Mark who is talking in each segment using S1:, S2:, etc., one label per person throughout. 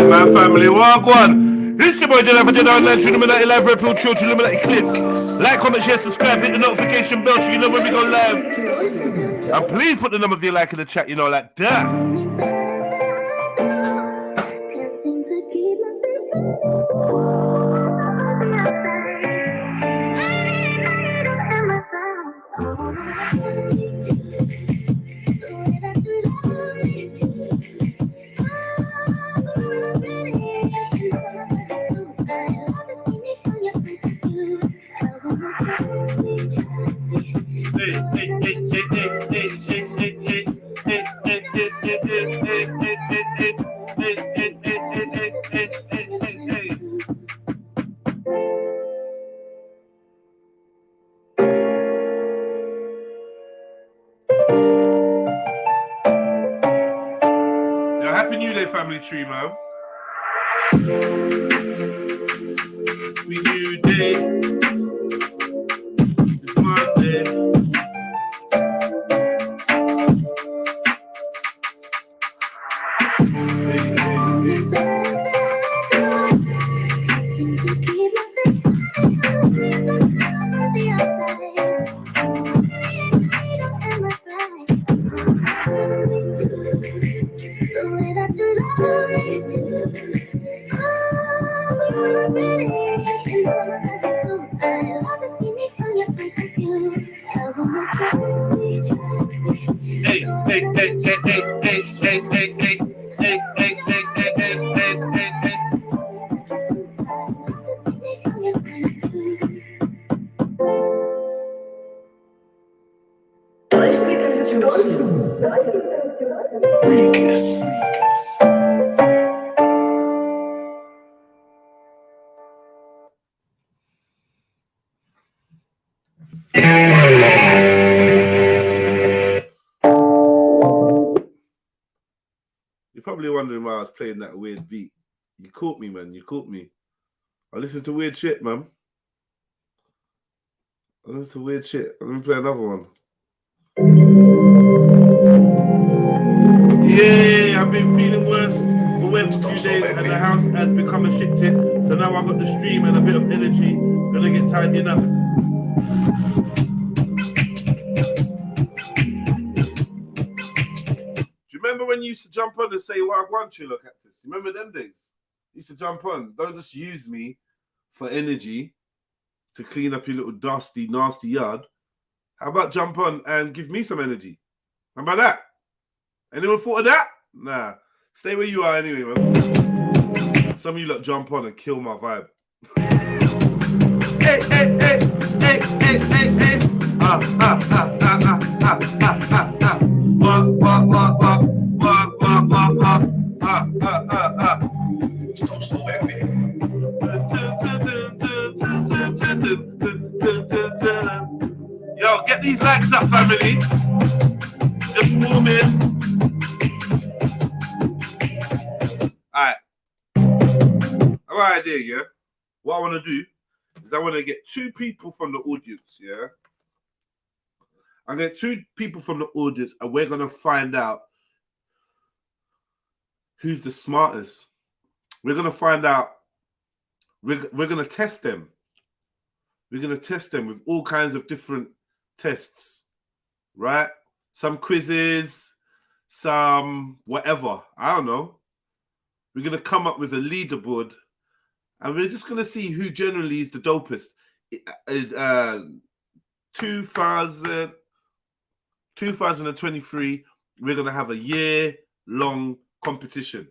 S1: Alright, man, family, walk on. This is your boy Jedi for Jedi Online, Trilluminati live, Red Pill Trill, Trilluminati clips. Like, comment, share, subscribe, hit the notification bell so you know when we go live. And please put the number of your like in the chat, you know, like that. Happy New Day, family tree, man. Happy New Day. It's Monday. You're probably wondering why I was playing that weird beat. You caught me, man. You caught me. I listen to weird shit, man. I listen to weird shit. Let me play another one. Yeah, I've been feeling worse for a few days and the house has become a shit tip. So now I've got the stream and a bit of energy. Gonna get tidying up. Do you remember when you used to jump on and say, "Well, I want you, look at this"? You remember them days? You used to jump on. Don't just use me for energy to clean up your little dusty, nasty yard. How about jump on and give me some energy? How about that? Anyone thought of that? Nah. Stay where you are anyway, man. Some of you lot jump on and kill my vibe. Hey, hey, hey, hey, hey, hey, hey. Yo, get these likes up, family. Just warm in. Alright. I've got an idea, yeah? What I want to do is I want to get two people from the audience, yeah? I get two people from the audience and we're going to find out who's the smartest. We're going to find out, we're going to test them. We're going to test them with all kinds of different tests, right? Some quizzes, some whatever. I don't know. We're going to come up with a leaderboard and we're just going to see who generally is the dopest. 2023, we're going to have a year-long competition.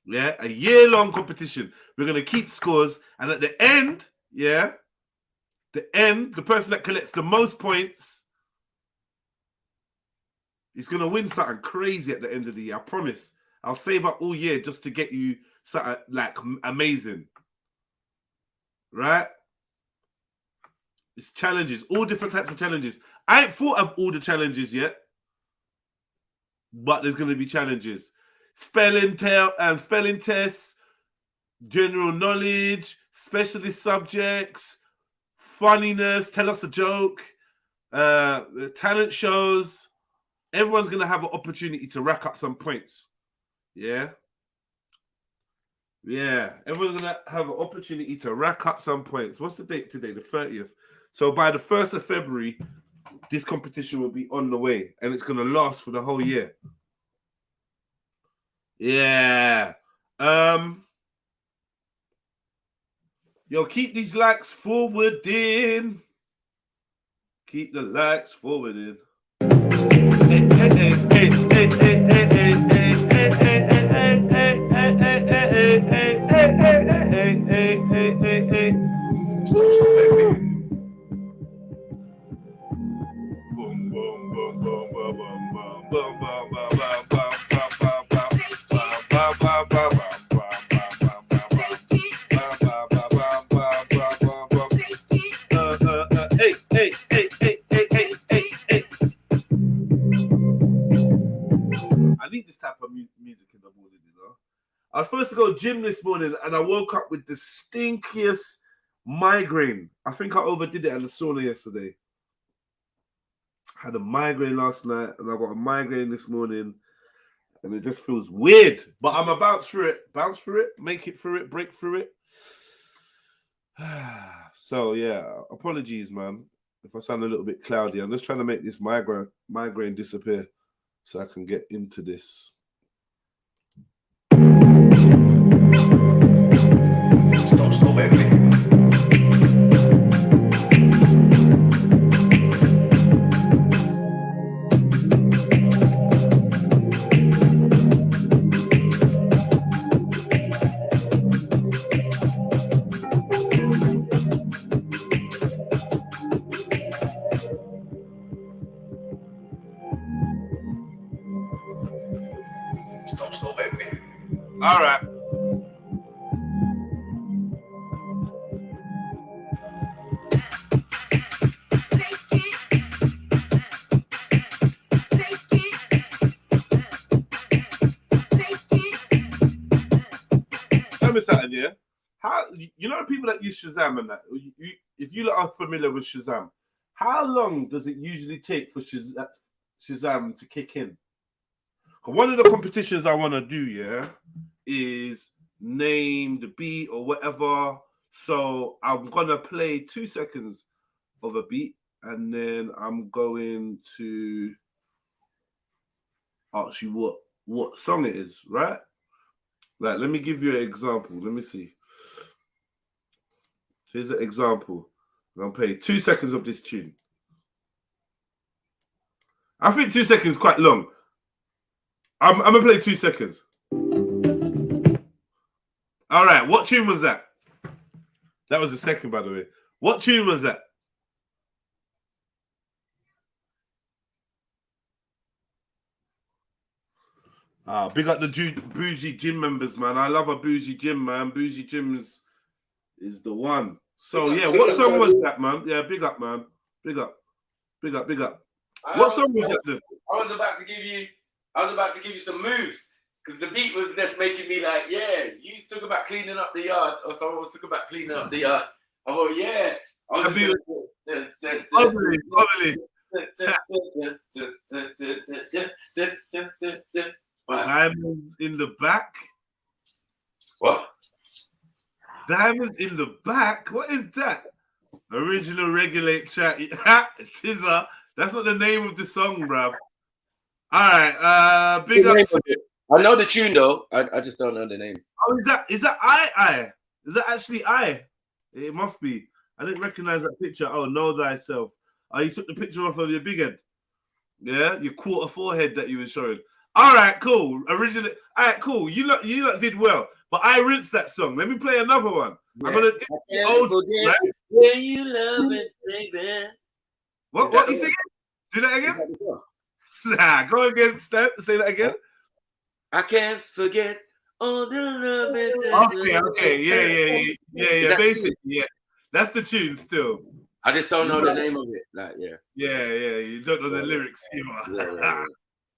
S1: Yeah, a year-long competition. We're going to keep scores. And at the end, yeah, the person that collects the most points is going to win something crazy at the end of the year. I promise. I'll save up all year just to get you something like amazing. Right? It's challenges, all different types of challenges. I ain't thought of all the challenges yet, but there's going to be challenges. Spelling tests, general knowledge, specialist subjects, funniness, tell us a joke, talent shows. Everyone's going to have an opportunity to rack up some points. Yeah. Yeah, everyone's gonna have an opportunity to rack up some points. What's the date today? The 30th. So by the 1st of February, this competition will be on the way, and it's gonna last for the whole year. Yeah. Yo, keep these likes forwarding. Keep the likes forwarding. Hey, hey, hey, hey, hey, hey, hey, hey, hey, hey, hey, hey, hey. Boom, boom, boom, boom, boom, boom, boom, boom, boom, I need this type of music in the morning, you know. I was supposed to go gym this morning and I woke up with the stinkiest migraine. I think I overdid it at the sauna yesterday. I had a migraine last night and I got a migraine this morning and it just feels weird. But I'm about bounce through it, make it through it, break through it. So yeah, apologies, man, if I sound a little bit cloudy. I'm just trying to make this migraine disappear so I can get into this. Stop, baby. Stop, baby. All right. Something, yeah. How you know the people that use Shazam and that? If you are familiar with Shazam, how long does it usually take for Shazam to kick in? One of the competitions I want to do, yeah, is name the beat or whatever. So I'm gonna play 2 seconds of a beat, and then I'm going to ask you what song it is, right? Like, let me give you an example. Let me see. Here's an example. I'm gonna play 2 seconds of this tune. I think 2 seconds is quite long. I'm gonna play 2 seconds. All right, what tune was that? That was the second, by the way. What tune was that? Big up the bougie gym members, man. I love a bougie gym, man. Bougie gyms is the one. So yeah, what song was that, man? Yeah, big up, man. Big up. Big up, big up. What song was that then?
S2: I was about to give you some moves. Because the beat was just making me like, yeah, you talk about cleaning up the yard, or someone was talking about cleaning up the yard. I thought, yeah. I
S1: was Diamonds in the back.
S2: What?
S1: Diamonds in the back? What is that? Original Regulate track. Tizza. That's not the name of the song, bruv. All right. Big up.
S2: I know the tune though. I just don't know the name.
S1: Oh, is that I? Is that actually I? It must be. I didn't recognize that picture. Oh, know thyself. Oh, you took the picture off of your big head. Yeah, your quarter forehead that you were showing. All right, cool. Originally, all right, cool. You lot did well, but I rinsed that song. Let me play another one. Yeah. I'm gonna get old. Right?
S2: Where you love it, baby.
S1: What you singing? Do that again. Nah, go again, Steph. Say that again.
S2: I can't forget all the love.
S1: Okay. Yeah. Basically, yeah. That's the tune still.
S2: I just don't know the name of it. Like, yeah.
S1: Yeah. You don't know the lyrics either.
S2: Yeah.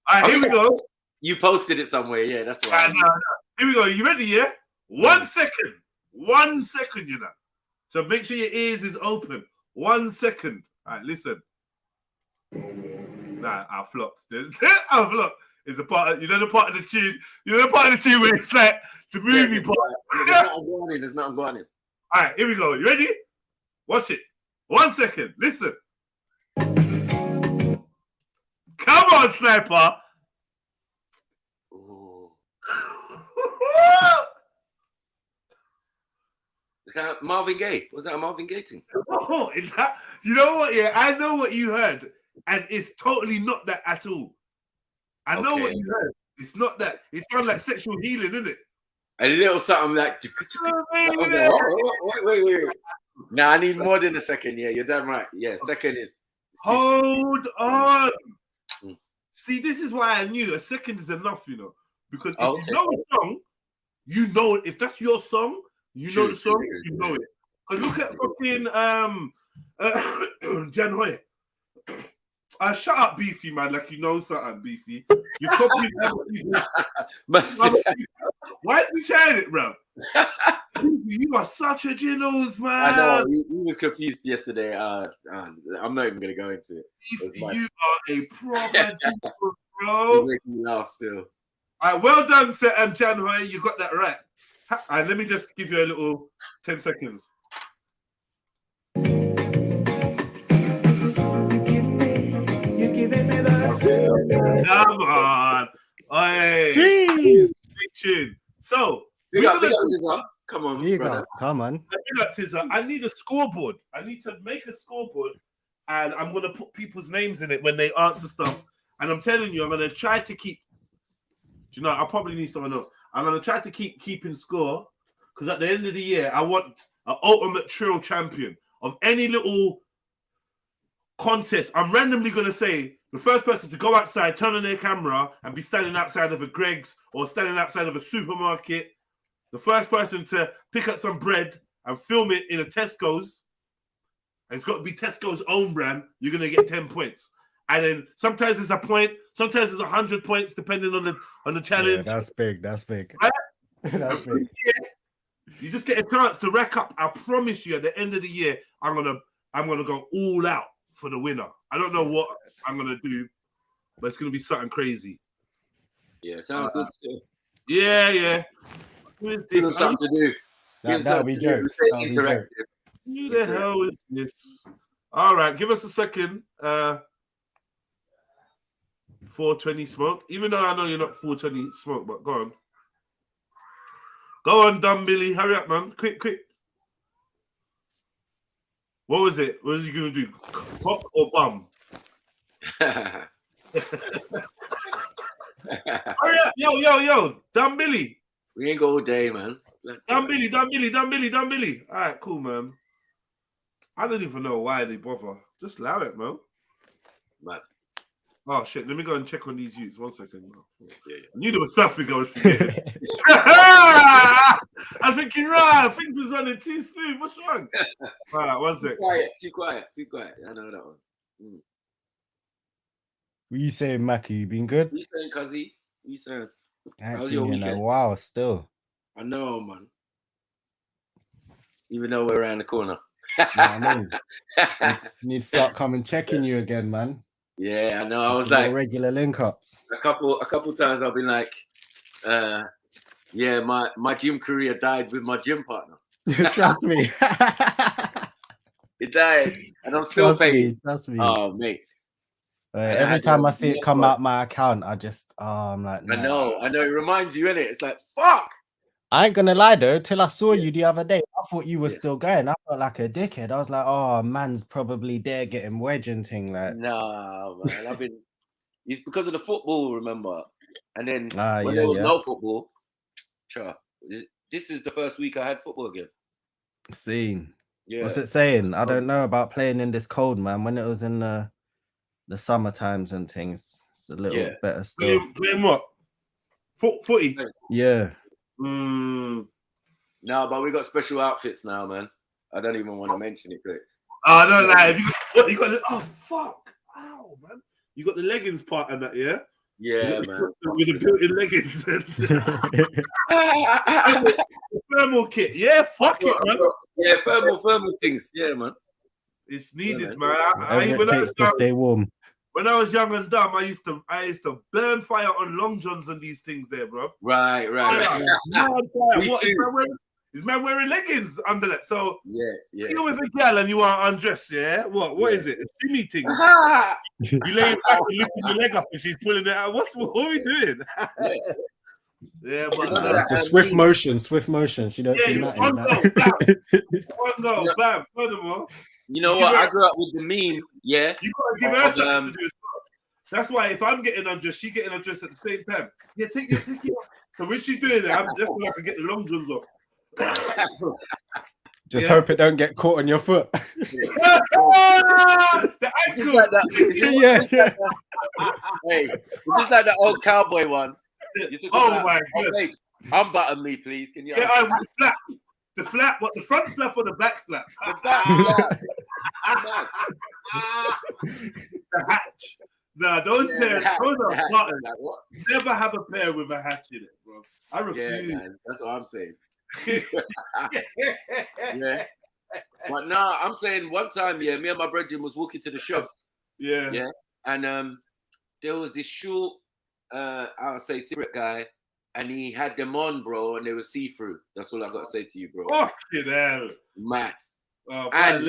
S1: All right, here we go.
S2: You posted it somewhere. Yeah, that's why.
S1: No. Here we go. You ready? Yeah. 1 second. 1 second. You know. So make sure your ears is open. 1 second. All right, listen. Nah, I flopped. I flopped. is the part. You know the part of the tune. You know the part of the tune where it's like the movie part.
S2: There's nothing going in.
S1: All right, here we go. You ready? Watch it. 1 second. Listen. Come on, sniper.
S2: Ooh. Is that Marvin Gaye? Was that a Marvin Gaye thing?
S1: Oh, you know what? Yeah, I know what you heard, and it's totally not that at all. I know what you heard. It's not that. It sounds like sexual healing, isn't it?
S2: A little something like. Wait. Nah, I need more than a second. Yeah, you're damn right. Yeah, second is.
S1: Hold on. See, this is why I knew a second is enough, you know, because if you know a song, you know if that's your song, you know the song, you know it. Because look at fucking Jan Hoy. Shut up, Beefy, man. Like you know something, Beefy. You copying Why is he trying it, bro? You are such a Ginos, man.
S2: I know. He was confused yesterday. I'm not even going to go into it.
S1: You are a proper bro.
S2: He's making me laugh still.
S1: All right, well done, Jan Hoy. You got that right. All right, let me just give you a little 10 seconds. Come on. Jeez. So,
S2: big up, Tizza. Come on, brother.
S3: Come on.
S1: Big up, Tizza. I need a scoreboard. I need to make a scoreboard, and I'm going to put people's names in it when they answer stuff. And I'm telling you, I'm going to try to keep. Do you know, I'll probably need someone else. I'm going to try to keep keeping score, because at the end of the year, I want an ultimate trill champion of any little contest. I'm randomly going to say the first person to go outside, turn on their camera, and be standing outside of a Greg's or standing outside of a supermarket. The first person to pick up some bread and film it in a Tesco's, and it's got to be Tesco's own brand, you're going to get 10 points. And then sometimes it's a point, sometimes it's 100 points, depending on the challenge.
S3: Yeah, that's big. That's big.
S1: Right?
S3: That's big.
S1: You just get a chance to rack up. I promise you, at the end of the year, I'm gonna go all out for the winner. I don't know what I'm gonna do, but it's gonna be something crazy.
S2: Yeah, sounds good still.
S1: Yeah.
S2: Give them something to do.
S3: That'll be jokes.
S2: Interactive.
S1: Who the hell is this? All right, give us a second. 420 smoke. Even though I know you're not 420 smoke, but go on. Go on, dumb Billy. Hurry up, man. Quick. What was it? What was you going to do? Cock or bum? Hurry up. Yo. Dumb Billy.
S2: We ain't got all day, man.
S1: Dumb Billy. All right, cool, man. I don't even know why they bother. Just allow it, man.
S2: Mad.
S1: Oh, shit. Let me go and check on these youths. 1 second.
S2: Yeah.
S1: I knew there was something I was forgetting. I was thinking, right, things is running too smooth. What's wrong? All right, 1 second.
S2: Too quiet. I know that one.
S3: What you saying, Mackie? You been good?
S2: What you saying, Cuzzy? What you saying?
S3: I haven't seen you in a while still.
S2: I know, man. Even though we're around the corner.
S3: I need to start coming checking you again, man.
S2: Yeah, I know. I was like
S3: regular link ups.
S2: A couple times I've been like, yeah, my gym career died with my gym partner.
S3: Trust me.
S2: It died, and I'm still paying.
S3: Trust me.
S2: Oh, mate.
S3: Every time I see it come out my account, I'm like, nah.
S2: I know. It reminds you, innit? It's like, fuck.
S3: I ain't gonna lie though, till I saw you the other day, I thought you were still going. I felt like a dickhead. I was like, oh, man's probably there getting wedge and thing. Like,
S2: nah, man. It's because of the football, remember? And then when there was no football, sure. This is the first week I had football again.
S3: Scene.
S2: Yeah.
S3: What's it saying? I don't know about playing in this cold, man. When it was in the summer times and things, it's a little better still.
S1: Playing what? Footy?
S3: Yeah.
S2: No, but we got special outfits now, man. I don't even want to mention it, quick.
S1: Oh, no, like, you got oh, fuck. Ow, man. You got the leggings part and that, yeah?
S2: Yeah, man.
S1: With the built-in leggings. Thermal kit. Yeah, fuck it, man.
S2: Yeah, thermal things. Yeah, man.
S1: It's needed,
S3: man.
S1: I
S3: takes to stay warm.
S1: when I was young and dumb, I used to burn fire on long johns and these things there, bro.
S2: Right.
S1: Fire.
S2: Me
S1: What
S2: too.
S1: is man wearing leggings under that? So
S2: Yeah.
S1: you're with a girl and you are undressed, yeah? What is it? A shimmy thing. You lay back and lifting your leg up and she's pulling it out. What are we doing? Yeah, but
S3: It's the swift motion. She don't do nothing.
S1: One go, bam. Furthermore,
S2: You know what? I grew up with the meme. Yeah.
S1: you gotta give her something to do as well. That's why if I'm getting undressed, she getting undressed at the same time. Yeah, take it off. So when she's doing it, that's when I can get the long johns off.
S3: Just hope it don't get caught on your foot.
S1: The ankle.
S2: Like that. Hey, it's like the old cowboy ones. You took
S1: Oh my god!
S2: Unbutton me, please. Can you?
S1: Yeah, I want flap. The flap, what the front flap or the back flap?
S2: The back flap.
S1: The hatch. Nah, those pairs, those are buttons.
S2: Like, what?
S1: Never have a pair with a hatch in it, bro. I refuse.
S2: Yeah, man. That's what I'm saying. Yeah. But nah, I'm saying one time, yeah, me and my brethren was walking to the shop.
S1: Yeah.
S2: Yeah. And there was this short, I'll say cigarette guy, and he had them on, bro, and they were see-through. That's all I got to say to you, bro.
S1: Fucking hell.
S2: Mad.
S1: Oh,
S2: And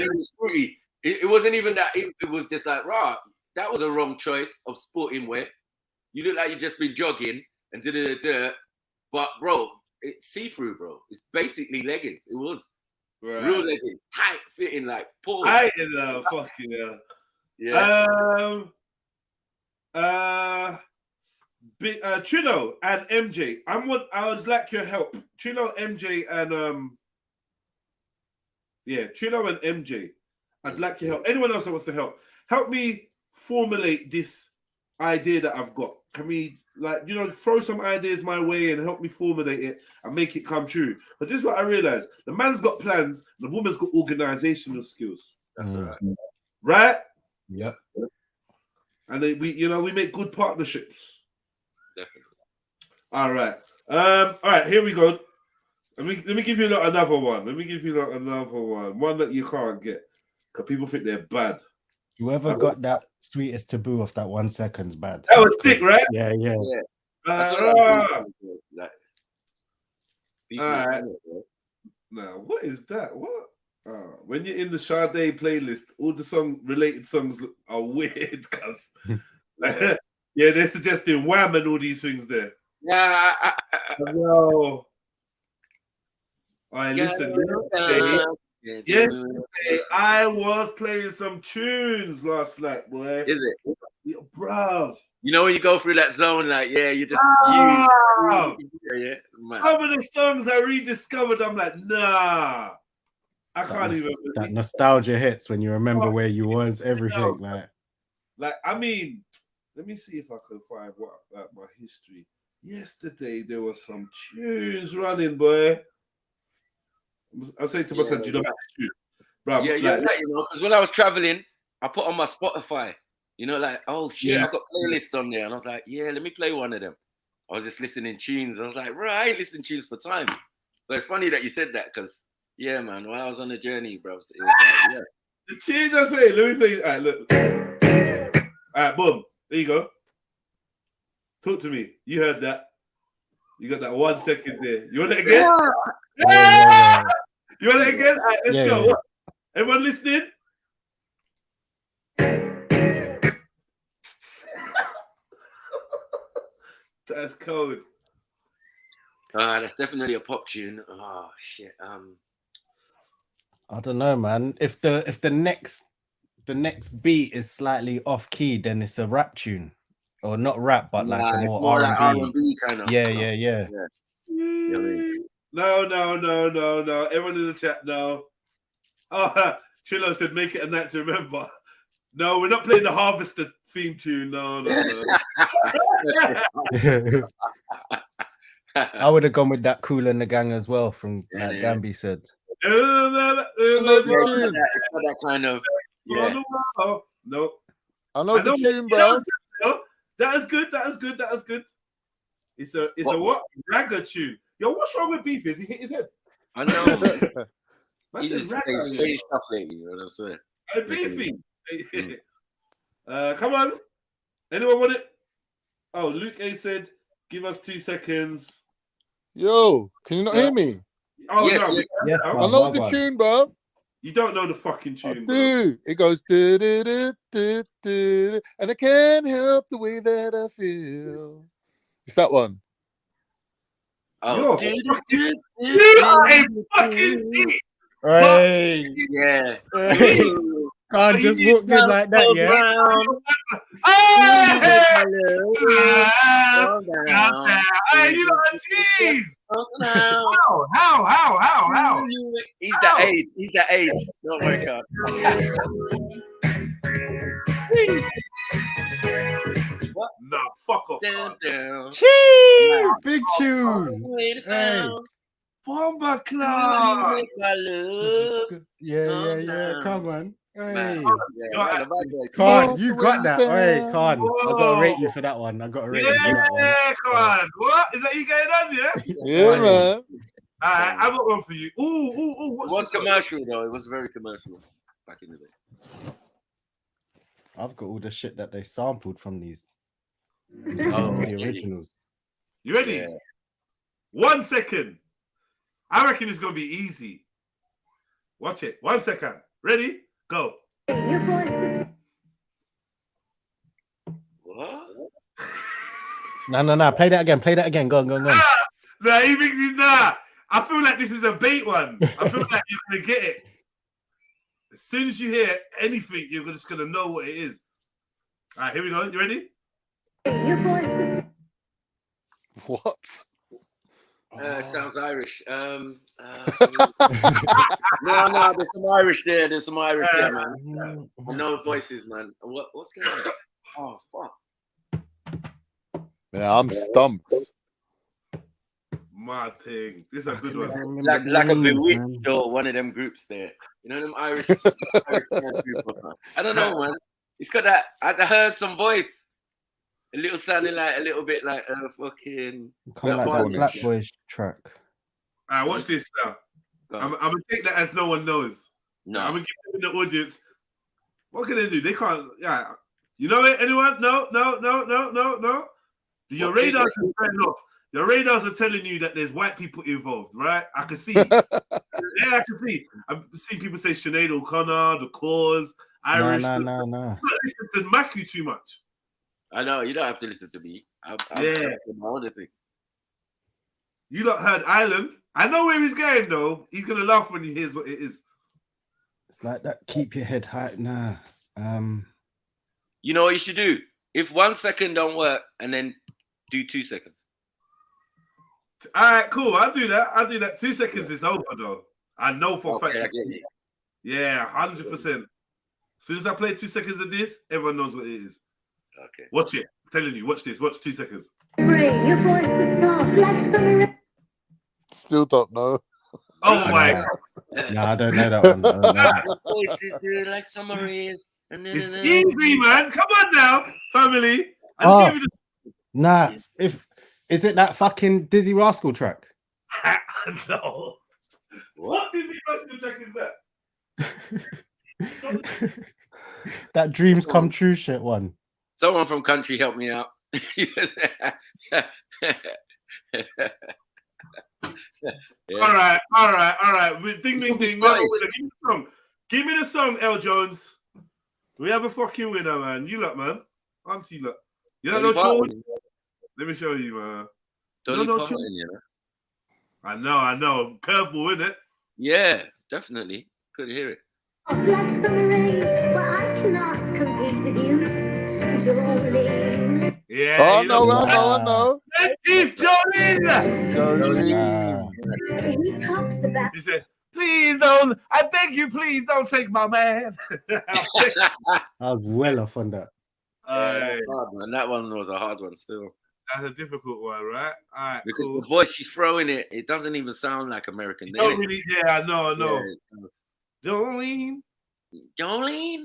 S2: it wasn't even that, it was just like, rah, that was a wrong choice of sporting wear. You look like you just been jogging and but bro, it's see-through, bro. It's basically leggings. It was real leggings, tight fitting, like pull.
S1: Tight enough, fucking hell.
S2: Yeah.
S1: Trillo and MJ. I would like your help. Trillo, MJ, and Trillo and MJ. I'd like your help. Anyone else that wants to help me formulate this idea that I've got. Can we, throw some ideas my way and help me formulate it and make it come true? But this is what I realized: the man's got plans, the woman's got organizational skills.
S2: That's all right.
S1: Right?
S3: Yep.
S1: And we make good partnerships.
S2: Definitely.
S1: All right. All right, here we go. Let me give you another one. One that you can't get. Because people think they're bad.
S3: Whoever got that sweetest taboo of that 1 second's bad.
S1: That was sick, right?
S3: Yeah.
S2: That's
S1: all
S2: right.
S1: Now, what is that? What? When you're in the Sade playlist, all the related songs are weird, cuz. Yeah, they're suggesting Wham and all these things there.
S2: Yeah.
S1: No. All right, listen. Yesterday, I was playing some tunes last night, boy.
S2: Is it?
S1: Yeah, bruv.
S2: You know when you go through that zone, like, yeah, you just
S1: Man.
S2: Man.
S1: Some of the songs I rediscovered, I'm like, nah. I can't even.
S3: That nostalgia hits when you remember where you was, everything.
S1: I mean, let me see if I can find my history. Yesterday, there was some tunes running, boy. I say to myself, do you know that tune? Bro,
S2: because when I was traveling, I put on my Spotify, oh shit, I got playlists on there. And I was like, yeah, let me play one of them. I was just listening tunes. I was like, right, I ain't listening tunes for time. So it's funny that you said that because, yeah, man, when I was on the journey, bro, it was like, yeah.
S1: The tunes I was playing, let me play. All right, look. All right, boom. There you go. Talk to me. You heard that. You got that 1 second there. You want it again? Yeah. You want it again? All right, let's go. Yeah. Everyone listening? That's cold.
S2: That's definitely a pop tune. Oh shit.
S3: I don't know, man. If the next beat is slightly off key, then it's a rap tune, or not rap, but like a more
S2: R&B kind of.
S3: Yeah.
S1: No. Everyone in the chat, no. Oh, Trillo said, make it a night to remember. No, we're not playing the Harvester theme tune. No.
S3: I would have gone with that Cool and the Gang as well, from like Gambi said.
S2: It's not that kind of. Yeah.
S1: No.
S4: I know the tune, bro.
S1: That is good. It's a what? Ragga tune. Yo, what's wrong with Beef? Is he hit his head?
S2: I know.
S1: He's
S2: just saying stuff lately, you know what I'm saying?
S1: Hey, Beefy. Come on. Anyone want it? Oh, Luke A said, give us 2 seconds.
S4: Yo, can you not hear me?
S1: Oh,
S2: Yes,
S1: no.
S2: yes.
S3: Yes,
S4: I
S3: man,
S4: know
S3: well
S4: the
S3: done.
S4: tune, bro.
S1: You don't know the fucking
S4: I
S1: tune, bro.
S4: do. It goes, "Du-du-du-du-du," and I can't help the way that I feel. It's that one.
S1: You're
S2: Oh,
S1: fucking, you are a fucking idiot.
S3: Hey,
S2: yeah.
S3: hey.
S2: Ooh.
S3: Can't just walked in like that,
S2: Goes
S3: yeah.
S2: round.
S1: Hey!
S2: Calm down.
S1: Hey, you know, jeez!
S2: Calm down.
S1: How?
S2: He's the age. He's the age. Don't work out.
S1: Nah, fuck off.
S2: Down, down.
S3: Chee, big tune.
S2: Play the
S3: Hey.
S2: sound.
S1: Bomba
S2: You
S1: Club!
S2: make my love.
S3: Yeah. Come on. Hey.
S2: Man.
S1: You're
S2: Yeah, the bad boy.
S3: Khan, you got that. Hey,
S4: Down.
S3: Khan. I gotta rate you for that one. I gotta rate you for that one.
S1: Yeah, come on. What? Is that you getting on, yeah?
S4: Yeah,
S3: Funny.
S4: man.
S1: Alright, I got one for you. Ooh.
S2: It
S1: What's
S2: was
S1: this one?
S2: commercial though. It was very commercial back in the day.
S3: I've got all the shit that they sampled from these.
S2: Oh,
S3: The
S2: really?
S3: originals.
S1: You ready?
S2: Yeah.
S1: 1 second. I reckon it's gonna be easy. Watch it. 1 second. Ready? Go.
S2: What?
S3: No. Play that again. Go on.
S1: Nah, he thinks he's nah. I feel like this is a bait one. I feel like you're gonna get it. As soon as you hear anything, you're just gonna know what it is. All right, here we go. You ready?
S4: What?
S2: Sounds Irish. No, there's some Irish there. There's some Irish there, man. I know voices, man. What's going on? Oh, fuck.
S4: Yeah, I'm stumped.
S1: My thing. This is a good one.
S2: Like a Bewitched or one of them groups there. You know them Irish group or something. I don't know, man. It's got that. I heard some voice. A little sounding like a little bit like a fucking.
S3: Kind of like that Black Boys track.
S1: All right, watch this now. I'm gonna take that as no one knows.
S2: No.
S1: I'm gonna give the audience. What can they do? They can't. Yeah. You know it? Anyone? No. Your radars are turning off. Your radars are telling you that there's white people involved, right? I can see. Yeah, I can see. I've seen people say Sinead O'Connor, The Cause, Irish.
S3: No.
S1: Listen to Maku too much.
S2: I know you don't have to listen to me. I'm my other thing.
S1: You lot heard Island. I know where he's going though. He's gonna laugh when he hears what it is.
S3: It's like that. Keep your head high. Nah.
S2: You know what you should do? If 1 second don't work, and then do 2 seconds.
S1: All right, cool. I'll do that. 2 seconds is over though. I know for a fact.
S2: I get it.
S1: Yeah, 100%. As soon as I play 2 seconds of this, everyone knows what it is.
S2: Okay.
S1: Watch it. I'm telling you, watch this. Watch 2 seconds.
S5: Your voice is soft like summer.
S4: Still don't know.
S1: Oh my God.
S3: No, I don't know that one. I don't know that.
S2: Voices do like summer is.
S1: It's easy, man. Come on now, family.
S3: Nah. Is it that fucking Dizzy Rascal track?
S1: No. What Dizzy Rascal track is that?
S3: That Dreams Come True shit one.
S2: Someone from country help me out.
S1: Yeah. All right. Ding. Give me the song. Give me the song, L. Jones. We have a fucking winner, man. You lot, man. Auntie lot. You don't know Children? Let me show you, man. I know. Curveball, isn't it?
S2: Yeah, definitely. Couldn't hear it.
S5: Like summer rain, but I cannot compete with you. Jolene.
S1: Yeah.
S4: Oh, I know.
S1: Chief Jolene.
S5: He talks about.
S1: He said, please don't, I beg you, please don't take my man.
S3: I was well off on that.
S2: That's hard, man. That one was a hard one still.
S1: That's a difficult one, right? All right,
S2: because
S1: cool.
S2: the voice she's throwing it doesn't even sound like American.
S1: Really, yeah, I know.
S2: Jolene.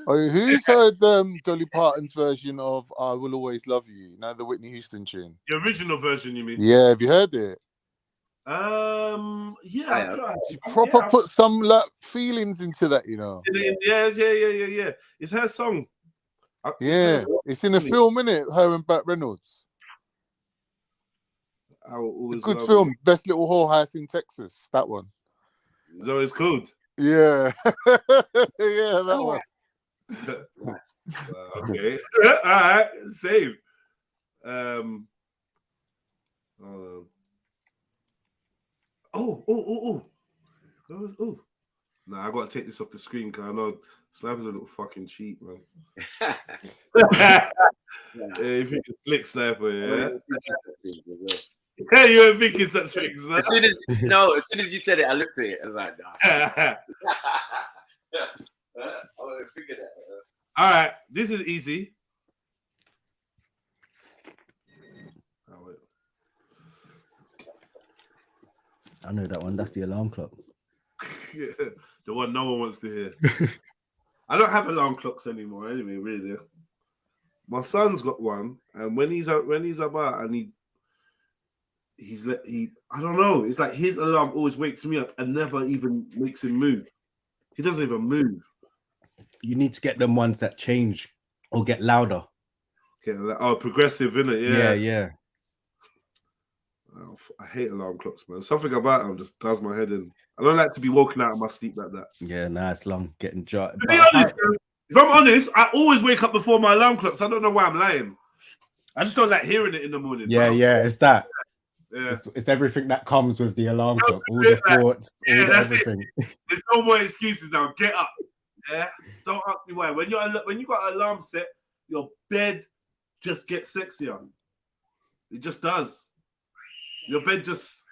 S4: Oh, who's heard Dolly Parton's version of "I Will Always Love You"? Now the Whitney Houston tune.
S1: The original version, you mean?
S4: Yeah, have you heard it?
S1: Yeah.
S4: She proper put some feelings into that, you know.
S1: Yeah. It's her song.
S4: Yeah, it's in a film, innit? Her and Bat Reynolds.
S1: I will always
S4: It's a good
S1: love
S4: film.
S1: you.
S4: Best Little Whorehouse in Texas. That one.
S1: So it's called.
S4: Yeah. Yeah, that one.
S1: Okay. All right. Same. Oh. Nah, I gotta take this off the screen because I know Sniper's a little fucking cheat, man. Yeah, you think it's slick, Sniper, yeah? Yeah, you weren't thinking such things, man.
S2: As soon as you said it, I looked at it. I was like, nah. I was thinking that.
S1: All right, this is easy. Oh, wait.
S3: I know that one. That's the alarm clock.
S1: Yeah, the one no one wants to hear. I don't have alarm clocks anymore, anyway. Really, my son's got one, and when he's about, and I don't know. It's like his alarm always wakes me up and never even makes him move. He doesn't even move.
S3: You need to get them ones that change or get louder.
S1: Okay, progressive, innit?
S3: Yeah, yeah.
S1: Oh, I hate alarm clocks, man. Something about them just does my head in. I don't like to be woken out of my sleep like that.
S3: Yeah, nah, it's long getting jarred.
S1: To be honest, if I'm honest, I always wake up before my alarm clocks. I don't know why I'm lying. I just don't like hearing it in the morning.
S3: Yeah, it's that.
S1: Yeah.
S3: It's everything that comes with the alarm clock. All the thoughts, everything.
S1: There's no more excuses now. Get up. Yeah. Don't ask me why. When you got an alarm set, your bed just gets sexier. It just does. Your bed just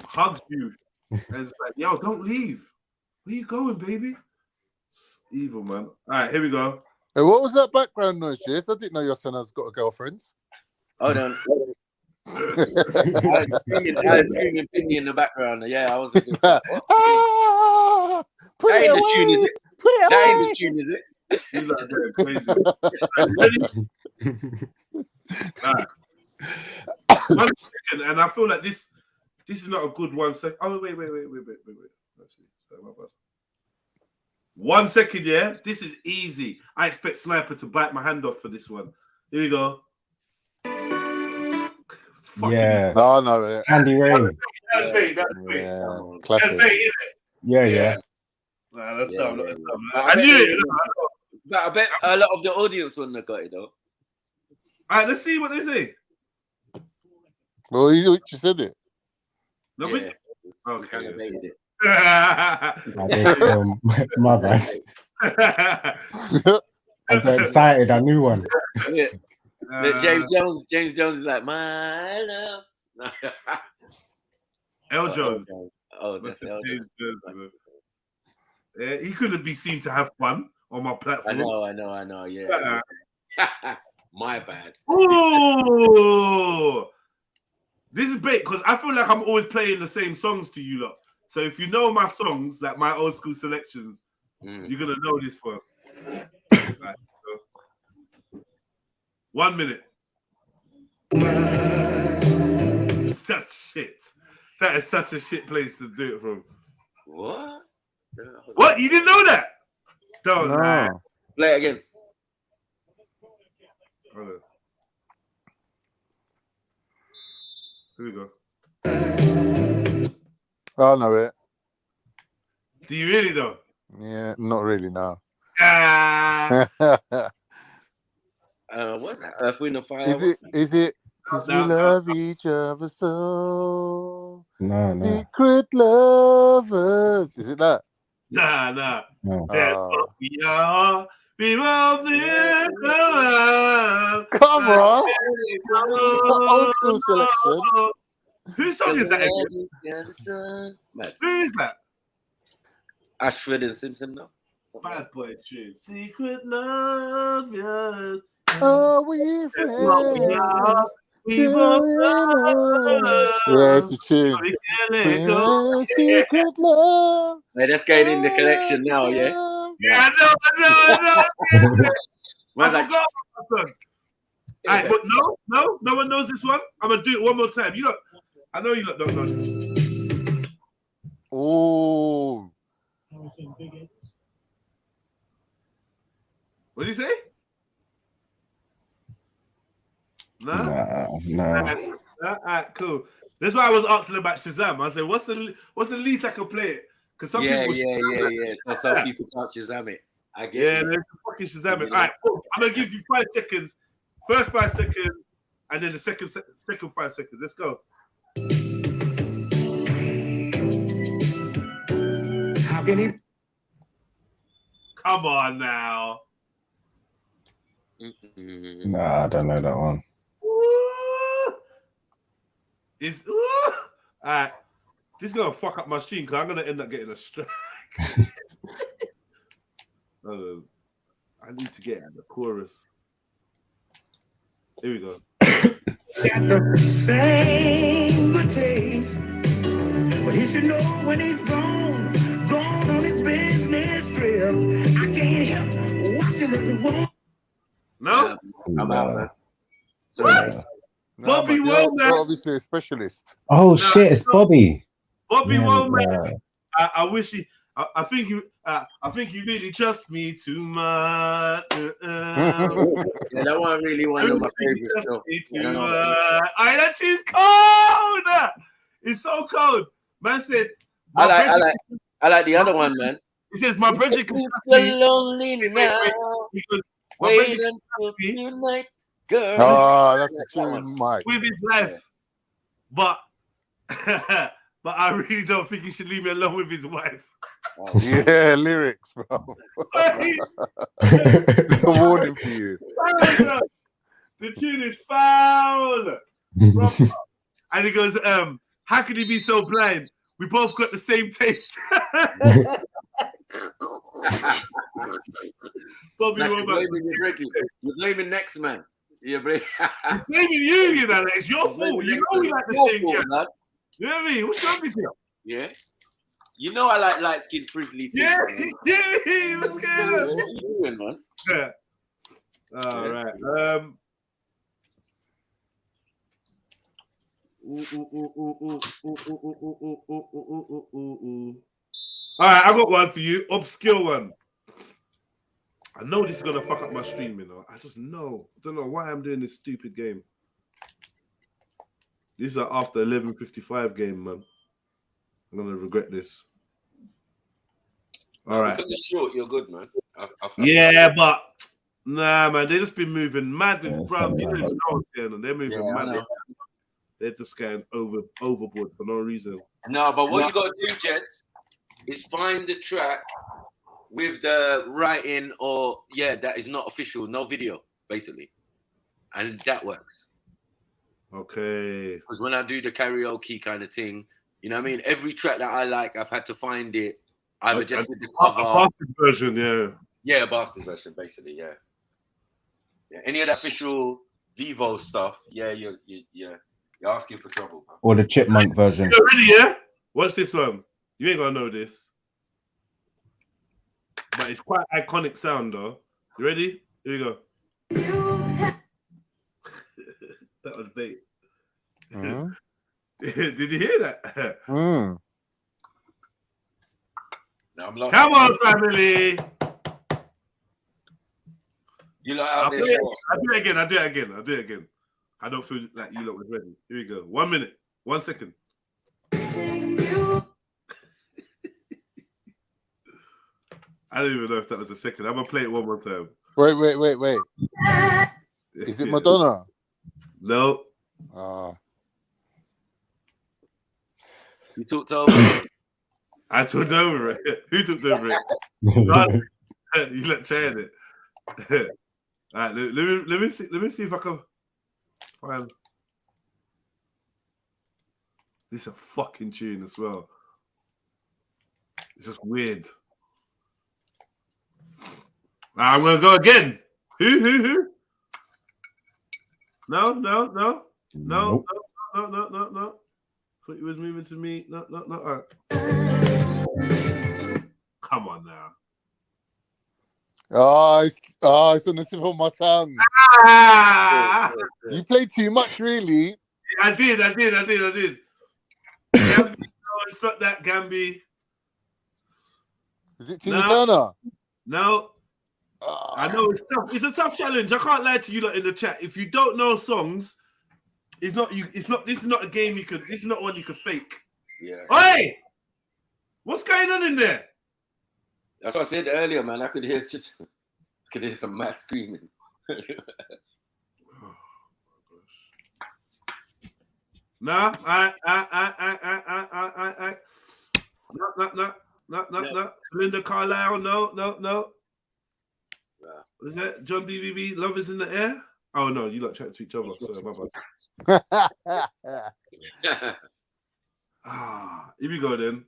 S1: hugs you. And it's like, yo, don't leave. Where you going, baby? It's evil, man. All right, here we go.
S4: Hey, what was that background noise, Jez? I didn't know your son has got a girlfriend.
S2: Hold on. I was screaming Pindy in the background. Yeah, I was. That ain't the tune, is it? That ain't the tune, is it?
S1: He's like crazy. Right. 1 second, and I feel like this is not a good 1 second. Oh, wait. Actually, sorry, my bad. 1 second, yeah? This is easy. I expect Sniper to bite my hand off for this one. Here we go.
S3: Yeah.
S4: No, no.
S3: Candy Rain.
S1: That's bait.
S4: Yeah, classic.
S1: Yeah. Nah, that's dumb. That's dumb. I knew it.
S2: But I bet a lot of the audience wouldn't have got it, though.
S1: All right, let's see what they say.
S4: Well, you said it.
S1: No,
S2: Yeah.
S1: Okay.
S2: Kind of made it.
S3: My bad. I got excited. I knew one.
S2: Yeah. James Jones is like, my love.
S1: L. Jones.
S2: Oh, that's L. Jones.
S1: He couldn't be seen to have fun on my platform.
S2: I know. Yeah. My bad.
S1: Ooh. This is bait because I feel like I'm always playing the same songs to you lot. So if you know my songs, like my old school selections, you're gonna know this one. Right, so. 1 minute. Such shit. That is such a shit place to do it from.
S2: What?
S1: What? You didn't know that? Don't lie.
S2: Play it again.
S1: Hold on. Here we go.
S4: I know it.
S1: Do you really know?
S4: Yeah, not really, no.
S2: What's that? Earth, Wind and Fire?
S4: Is it? Because we love each other so.
S3: No.
S4: Secret lovers. Is it that?
S1: Nah.
S3: No.
S1: That's what we are. We both live love.
S4: Come on. Old school selection.
S1: Whose song is that again? Who is that?
S2: Ashford and Simpson, no?
S1: Bad boy tune. Secret love, yes.
S4: Oh, we friends.
S1: We both love.
S4: Yeah, it's a tune.
S1: We can't let go.
S4: Secret love.
S2: Hey, that's going in the collection now, yeah?
S1: Yeah, I know.
S2: Man's like,
S1: Alright, but no one knows this one. I'm gonna do it one more time. You lot, I know you lot don't know.
S4: Oh.
S1: What did you say? Nah?
S3: No.
S1: Alright, cool. That's why I was asking about Shazam. I said, what's the least I can play it? Because some
S2: Yeah.
S1: people
S2: So some people can't Shazam it. I get
S1: yeah,
S2: you.
S1: there's fucking Shazam it. All right, cool. I'm gonna give you 5 seconds. First 5 seconds, and then the second 5 seconds. Let's go.
S6: How can he?
S1: Come on now.
S3: Nah, I don't know that one.
S1: Ooh. All right. This is gonna fuck up my stream because I'm gonna end up getting a strike. I need to get at the chorus. Here we go.
S6: Got the same good taste, but he should know when he's gone on his business trips. I can't help watching as it won't.
S1: No?
S2: I'm out, man.
S1: What?
S4: No,
S1: Bobby
S4: man,
S1: Womack.
S4: you're obviously a specialist.
S3: Oh shit, it's Bobby.
S1: Bobby
S3: Yeah,
S1: Womack. I wish he. I think you really trust me too much.
S2: Yeah, that one really one of my favorites. Still.
S1: Alright, that shit's cold. It's so cold. Man said.
S2: I like the other one, man.
S1: He says my brother can
S2: You're
S1: trust me.
S2: lonely now.
S1: Because my
S2: Wait
S1: brother
S2: until tonight, girl.
S4: Oh, that's a tune, Mike.
S1: with his life, but but I really don't think he should leave me alone with his wife.
S4: Yeah, lyrics, bro. It's a warning for you.
S1: The tune is foul. And he goes, how could he be so blind? We both got the same taste. Bobby Womack.
S2: You're blaming next man. You're blaming
S1: you know, it's your fault. You know we like the same guy.
S2: man.
S1: You know what I mean? What's wrong with you?
S2: Yeah. You know I like light skinned frizzly too.
S1: Yeah,
S2: man.
S1: yeah, what's going on?
S2: What are you doing, man?
S1: Yeah. All right. All right, I got one for you. Obscure one. I know this is gonna fuck up my stream, you know. I just know. I don't know why I'm doing this stupid game. This is after 11:55 game, man. I'm gonna regret this. All right.
S2: Because it's short, you're good, man.
S1: Yeah, but nah, man, they just been moving mad with
S3: Yeah,
S1: bro. You
S3: something
S1: know
S3: like
S1: what's going on. They're moving
S2: Yeah, I
S1: mad.
S2: know.
S1: They're just going overboard for no reason.
S2: No, but what you gotta do, Jets, is find the track with the writing or that is not official, no video, basically. And that works.
S1: Okay.
S2: Because when I do the karaoke kind of thing, you know what I mean? Every track that I like, I've had to find it either just with the cover.
S1: A bastard version, yeah.
S2: Yeah, a bastard version, basically, yeah. Any of the official Vivo stuff, you're asking for trouble, man.
S3: Or the chipmunk version.
S1: You ready, yeah? Watch this one. You ain't gonna know this. But it's quite iconic sound though. You ready? Here we go. That was bait.
S4: Mm.
S1: Did you hear that?
S4: Mm.
S2: Now I'm
S1: Come on, family.
S2: You lot
S1: I'll
S2: out
S1: do
S2: there.
S1: it again. I don't feel like you lot was ready. Here we go. 1 minute. 1 second. I don't even know if that was a second. I'm gonna play it one more time.
S4: Wait. Is it Madonna?
S1: No.
S2: You talked over it.
S1: I took over it. Who took over it? You let trying it. All right, let me see if I can find. This is a fucking tune as well. It's just weird. I'm gonna go again. Who? No.
S3: Nope.
S1: No. Thought you was moving to me. No. All right. Come on now.
S4: It's on the tip of my tongue.
S1: Ah!
S4: You play too much, really.
S1: I did. Gambi, no, it's not that Gambi.
S4: Is it Tina Turner?
S1: No. I know it's tough. It's a tough challenge. I can't lie to you lot in the chat. If you don't know songs, It's not you. It's not. This is not a game you could. This is not one you could fake.
S2: Yeah.
S1: Hey, what's going on in there?
S2: That's what I said earlier, man. I could hear some mad screaming.
S1: Nah, no. Linda Carlisle, no. What is that? John BBB, Love is in the Air? Oh, no, you lot chat to each other. Sorry, my bad. Here we go then.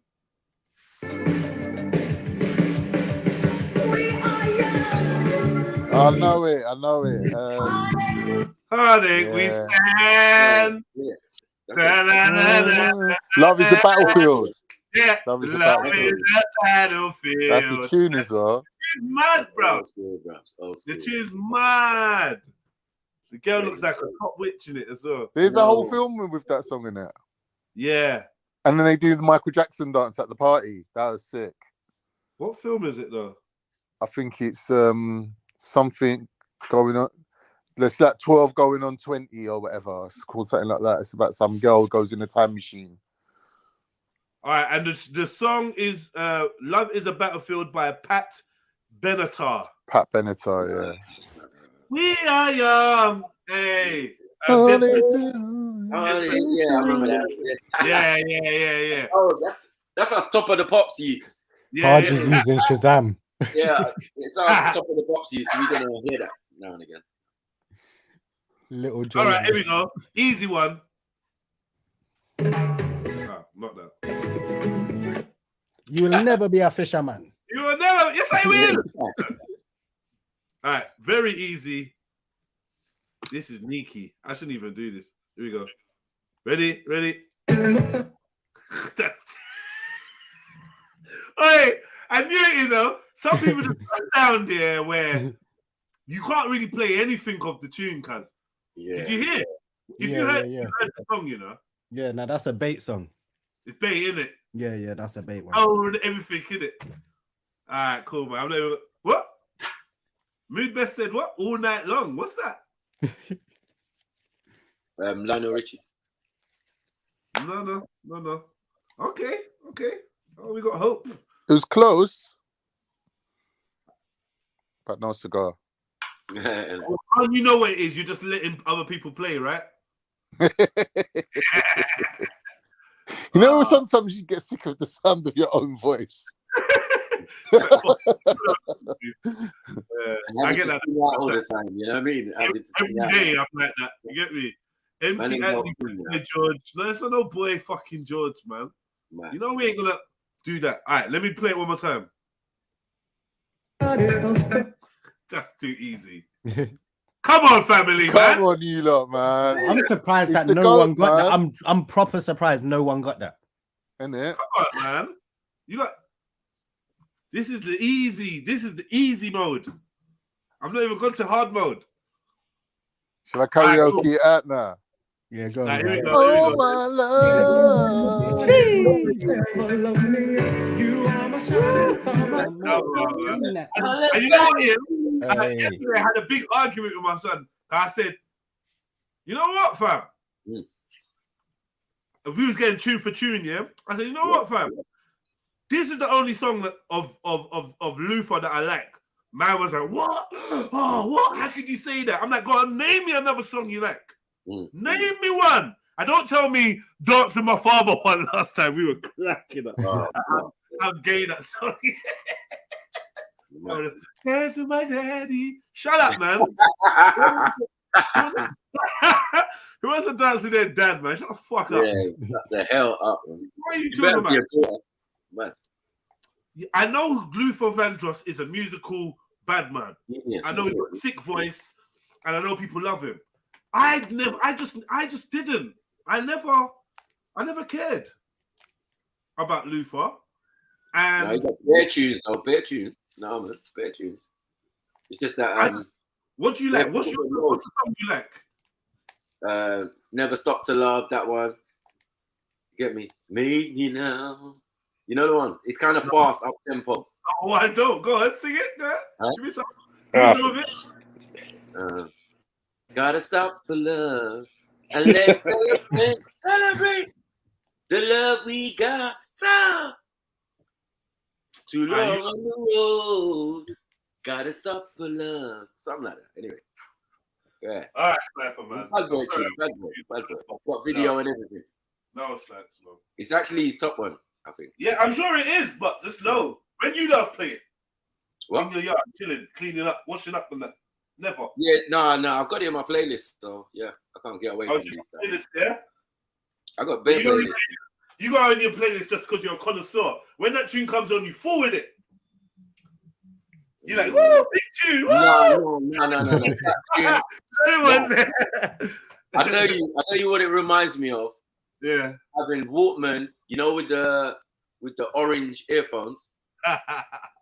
S4: I know it.
S1: Heartache, we stand.
S4: Love is a battlefield.
S1: Yeah,
S4: Love is a
S1: Love
S4: battlefield.
S1: is a battlefield.
S4: That's the tune as well.
S1: It's mad, bro.
S2: The
S1: The tune's mad. The girl looks like a top witch in it as well.
S4: There's a whole film with that song in it.
S1: Yeah.
S4: And then they do the Michael Jackson dance at the party. That was sick.
S1: What film is it though?
S4: I think it's something going on. There's like 12 going on 20 or whatever. It's called something like that. It's about some girl who goes in a time machine.
S1: All right, and the song is Love is a Battlefield by Pat Benatar.
S4: Pat Benatar, yeah.
S1: We are young. Hey.
S2: Yeah, I remember that.
S1: Yeah.
S2: Oh, that's our Top of the Pops use.
S3: Hardy's using Shazam.
S2: Yeah, it's our Top of the Pops use. We're gonna hear that now and again.
S3: Little John.
S1: All right, here we go. Easy one. Not that.
S3: You will never be a fisherman.
S1: You will never. Yes, I will. All right, very easy. This is Nikki. I shouldn't even do this. Here we go. Ready? That's... Hey, I knew it, you know. Some people just put down there where you can't really play anything of the tune, cuz.
S2: Yeah.
S1: Did you hear? If you heard the song, you know.
S3: Yeah, now that's a bait song.
S1: It's bait, isn't it?
S3: Yeah, that's a bait one.
S1: Oh, everything, isn't it? All right, cool, man. I'm never... What? Mood Best said what? All night long. What's that?
S2: Lionel Richie.
S1: No. Okay. Oh, we got hope.
S4: It was close, but no cigar.
S1: Oh, you know what it is. You're just letting other people play, right?
S4: You know, sometimes you get sick of the sound of your own voice.
S1: I get that
S2: all the time. You know what I mean?
S1: Every day I'm like that. You get me? MC Anthony George. No, it's not no boy fucking George, man. You know we ain't gonna do that. All right, let me play it one more time. That's too easy. Come on, family, man.
S4: Come on, you lot, man.
S3: I'm surprised
S4: It's
S3: that
S4: the
S3: no one
S4: goat,
S3: got
S4: man.
S3: that. I'm proper surprised no one got that.
S4: Isn't it?
S1: Come on, man. You got this is the easy mode. I've not even gone to hard mode.
S4: Shall I karaoke it out now?
S3: Yeah, go
S1: Nah,
S3: on.
S1: here we go.
S4: Oh, my love.
S6: You are my shining star.
S1: And you know what? Yesterday I had a big argument with my son. I said, "You know what, fam? If we was getting tune for tune, yeah." I said, "You know what, fam? This is the only song that of Luther that I like." Man was like, "What? Oh, what? How could you say that?" I'm like, "Go on, name me another song you like. Name me one." I don't tell me Dance with My Father one last time. We were cracking up. How gay that song is. Dance with my daddy. Shut up, man. Who wants to dance with their dad, man? Shut the fuck up.
S2: Yeah, shut the hell up, man.
S1: What are you talking about?
S2: Man.
S1: I know Luther Vandross is a musical bad man.
S2: Yes.
S1: I know he's got a sick voice, and I know people love him. I just didn't. I never cared about Luther. And
S2: No, you got bare tunes. Oh, bare tunes. No, man, bare tunes. It's just that.
S1: What do you like? What's the song you like?
S2: Never Stop to Love. That one. Get me? Me, you know. You know the one? It's kind of fast, up tempo.
S1: Oh, I don't. Go ahead, sing it. Huh? Give me some. Of it.
S2: Gotta stop for love. And let's celebrate the love we got. Too long on the road. Gotta stop for love. Something like that. Anyway. Yeah.
S1: All right, Sniper, man.
S2: Bad boy. It's got video and everything.
S1: No slacks, man.
S2: It's actually his top one, I think.
S1: Yeah, I'm sure it is, but just know when you last play it.
S2: What?
S1: In your yard, chilling, cleaning up, washing up, and that. Never.
S2: Yeah, no, I've got it in my playlist, so yeah, I can't get away from this stuff.
S1: Playlist, yeah?
S2: I got bare playlist.
S1: You got on your playlist just because you're a connoisseur. When that tune comes on, you forward it. You're like, woo, big tune. Woo!
S2: No. I tell you what it reminds me of.
S1: Yeah.
S2: Having Walkman, you know, with the orange earphones.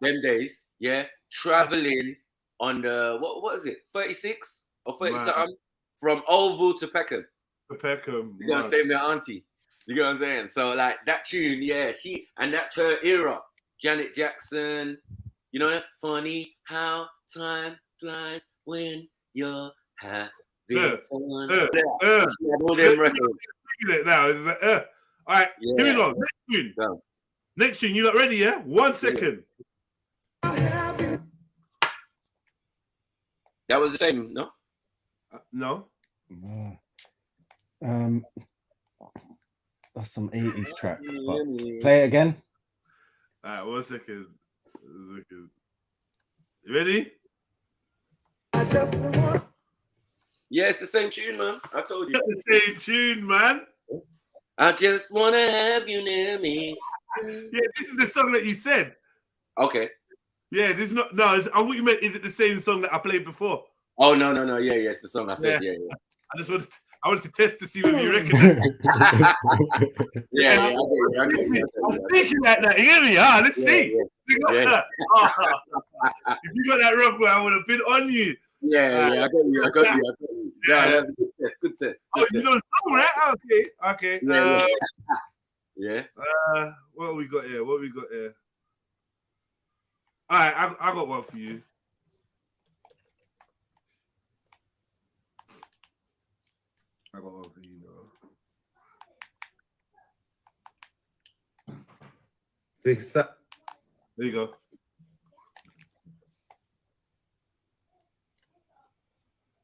S2: Them days, yeah. Traveling on the what is it? 36 or 30 something from Oval to Peckham.
S1: To Peckham.
S2: You gotta stay with my auntie. You get what I'm saying? So like that tune, yeah, and that's her era. Janet Jackson, you know that? Funny how time flies when you're having fun. All them records.
S1: It now. It's like, all right, here we go. Next tune.
S2: Go.
S1: Next tune. You not ready? Yeah. 1 second.
S2: That was the same, no?
S1: No.
S3: That's some 80s track. Play it again.
S1: All right. 1 second. You ready?
S2: Yeah, it's the same tune, man. I told you.
S1: The same tune, man.
S2: I just wanna have you near me.
S1: Yeah, this is the song that you said.
S2: Okay.
S1: Yeah, this is not. No, I thought you meant. Is it the same song that I played before?
S2: Oh no. Yeah, it's the song I said. Yeah.
S1: I wanted to test to see whether you recognize it.
S2: Yeah.
S1: I'm speaking like that. You hear me? Let's see. You got that. If you got that wrong, I would have been on you.
S2: Yeah, I got you. Yeah, that's a good test.
S1: You know the song, right? Okay.
S2: Yeah.
S1: What we got here? All right, I got one for you. There you go.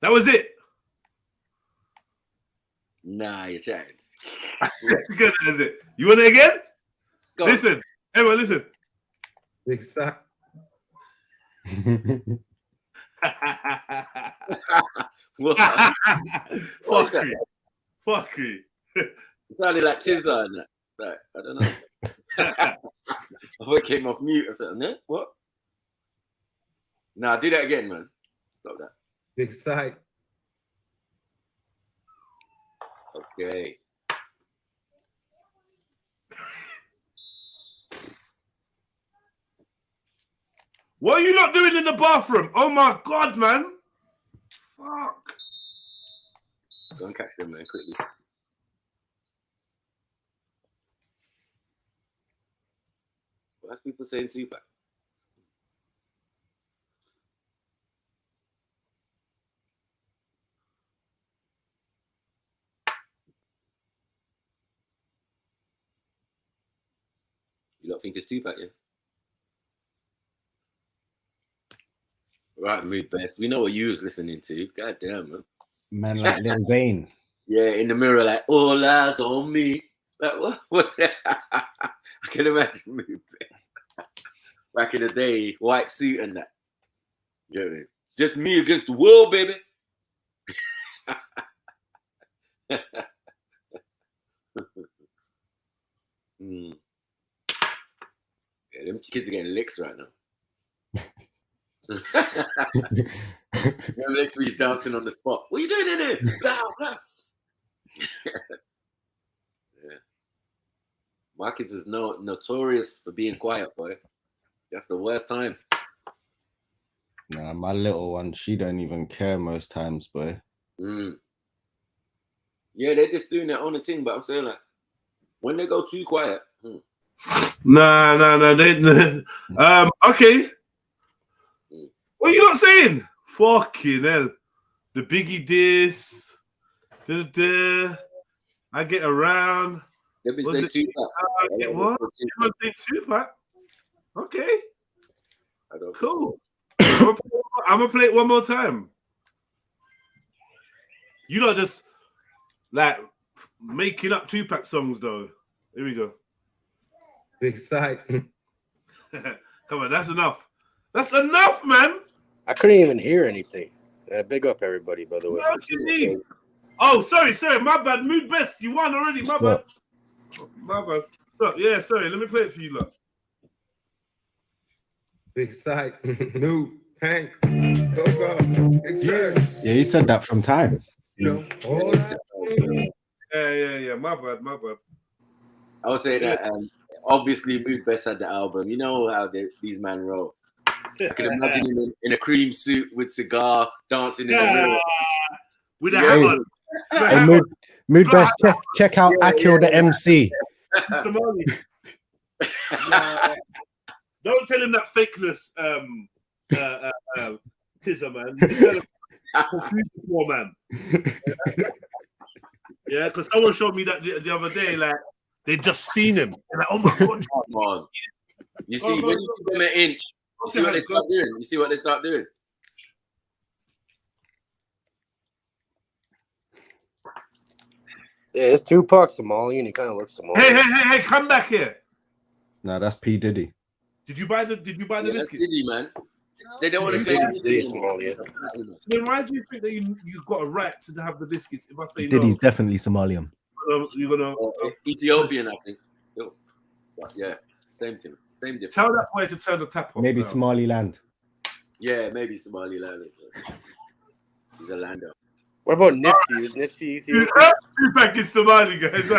S1: That was it.
S2: Nah, you're trying.
S1: Good as it. You want it again?
S2: Go.
S1: Listen, everyone, listen. Fuckery.
S2: It sounded like Tizza and that. Like, I don't know. I thought it came off mute or something. Eh? What? Nah, do that again, man. Stop that. Okay.
S1: What are you not doing in the bathroom? Oh my God, man. Fuck.
S2: Go and catch them, man, quickly. What's people saying Tupac? You don't think it's Tupac, yeah? Right, mood best. We know what you was listening to. God damn, man.
S3: Man like Lil Zane.
S2: Yeah, in the mirror, like, all eyes on me. Like, what? I can imagine mood best. Back in the day, white suit and that. You know what I mean? It's just me against the world, baby. Yeah, them kids are getting licks right now. Them licks where you're dancing on the spot. What are you doing in here? Blah, blah. Yeah. My kids is notorious for being quiet, boy. That's the worst time.
S3: Nah, my little one, she don't even care most times, boy.
S2: Yeah, they're just doing their own thing, but I'm saying, like, when they go too quiet.
S1: Nah. Okay. What are you not saying? Fucking hell. The Biggie diss. I get around.
S2: Let me
S1: Was
S2: say
S1: it-
S2: Tupac.
S1: I get what? You want to say Tupac? Okay,
S2: I don't
S1: cool. I'm gonna play it one more time. You not just like making up Tupac songs though. Here we go.
S6: Big sight.
S1: Come on, that's enough. That's enough, man.
S7: I couldn't even hear anything. Big up everybody, by the way.
S1: What you mean? Oh, sorry, my bad. Mood best. You won already. My bad. My bad. Stop. Yeah, sorry. Let me play it for you, look.
S6: Big sight. New Hank. Yeah.
S3: Yeah, you said that from time.
S6: You know,
S1: Yeah. My bad.
S2: I would say that obviously Mood Best had the album. You know how these men roll. I can imagine him in a cream suit with cigar, dancing in the mirror.
S1: With a
S2: Yeah.
S1: hammer.
S3: Hey, Mood Best, check out Akil the MC.
S1: Somali. Don't tell him that fakeness, Tizza, man. You tell him confuse the poor man. Yeah, because someone showed me that the other day, like they just seen him. They're like, oh my god.
S2: Come on. You see, when you give them an inch, you see what they start doing. You see what they start doing.
S7: Yeah, it's Tupac Somali, and he kind of looks Somali.
S1: Hey, come back here.
S3: No, that's P. Diddy.
S1: Did you buy the
S2: Yeah, that's
S1: biscuit?
S2: Diddy, man. They don't want to take
S7: Diddy Somali, yeah.
S1: Then why do you think that you got a right to have the biscuits? If I say
S3: Diddy's definitely Somalian.
S1: no, you're gonna
S2: Ethiopian, I think. Still. But yeah, same thing. Same difference.
S1: tell that boy to turn the tap off.
S3: Maybe
S1: now.
S3: Somaliland.
S2: Yeah, maybe Somaliland. He's a lander.
S7: What about Nipsey? Is Nipsey Ethiopian?
S1: Tupac is Somali, guys.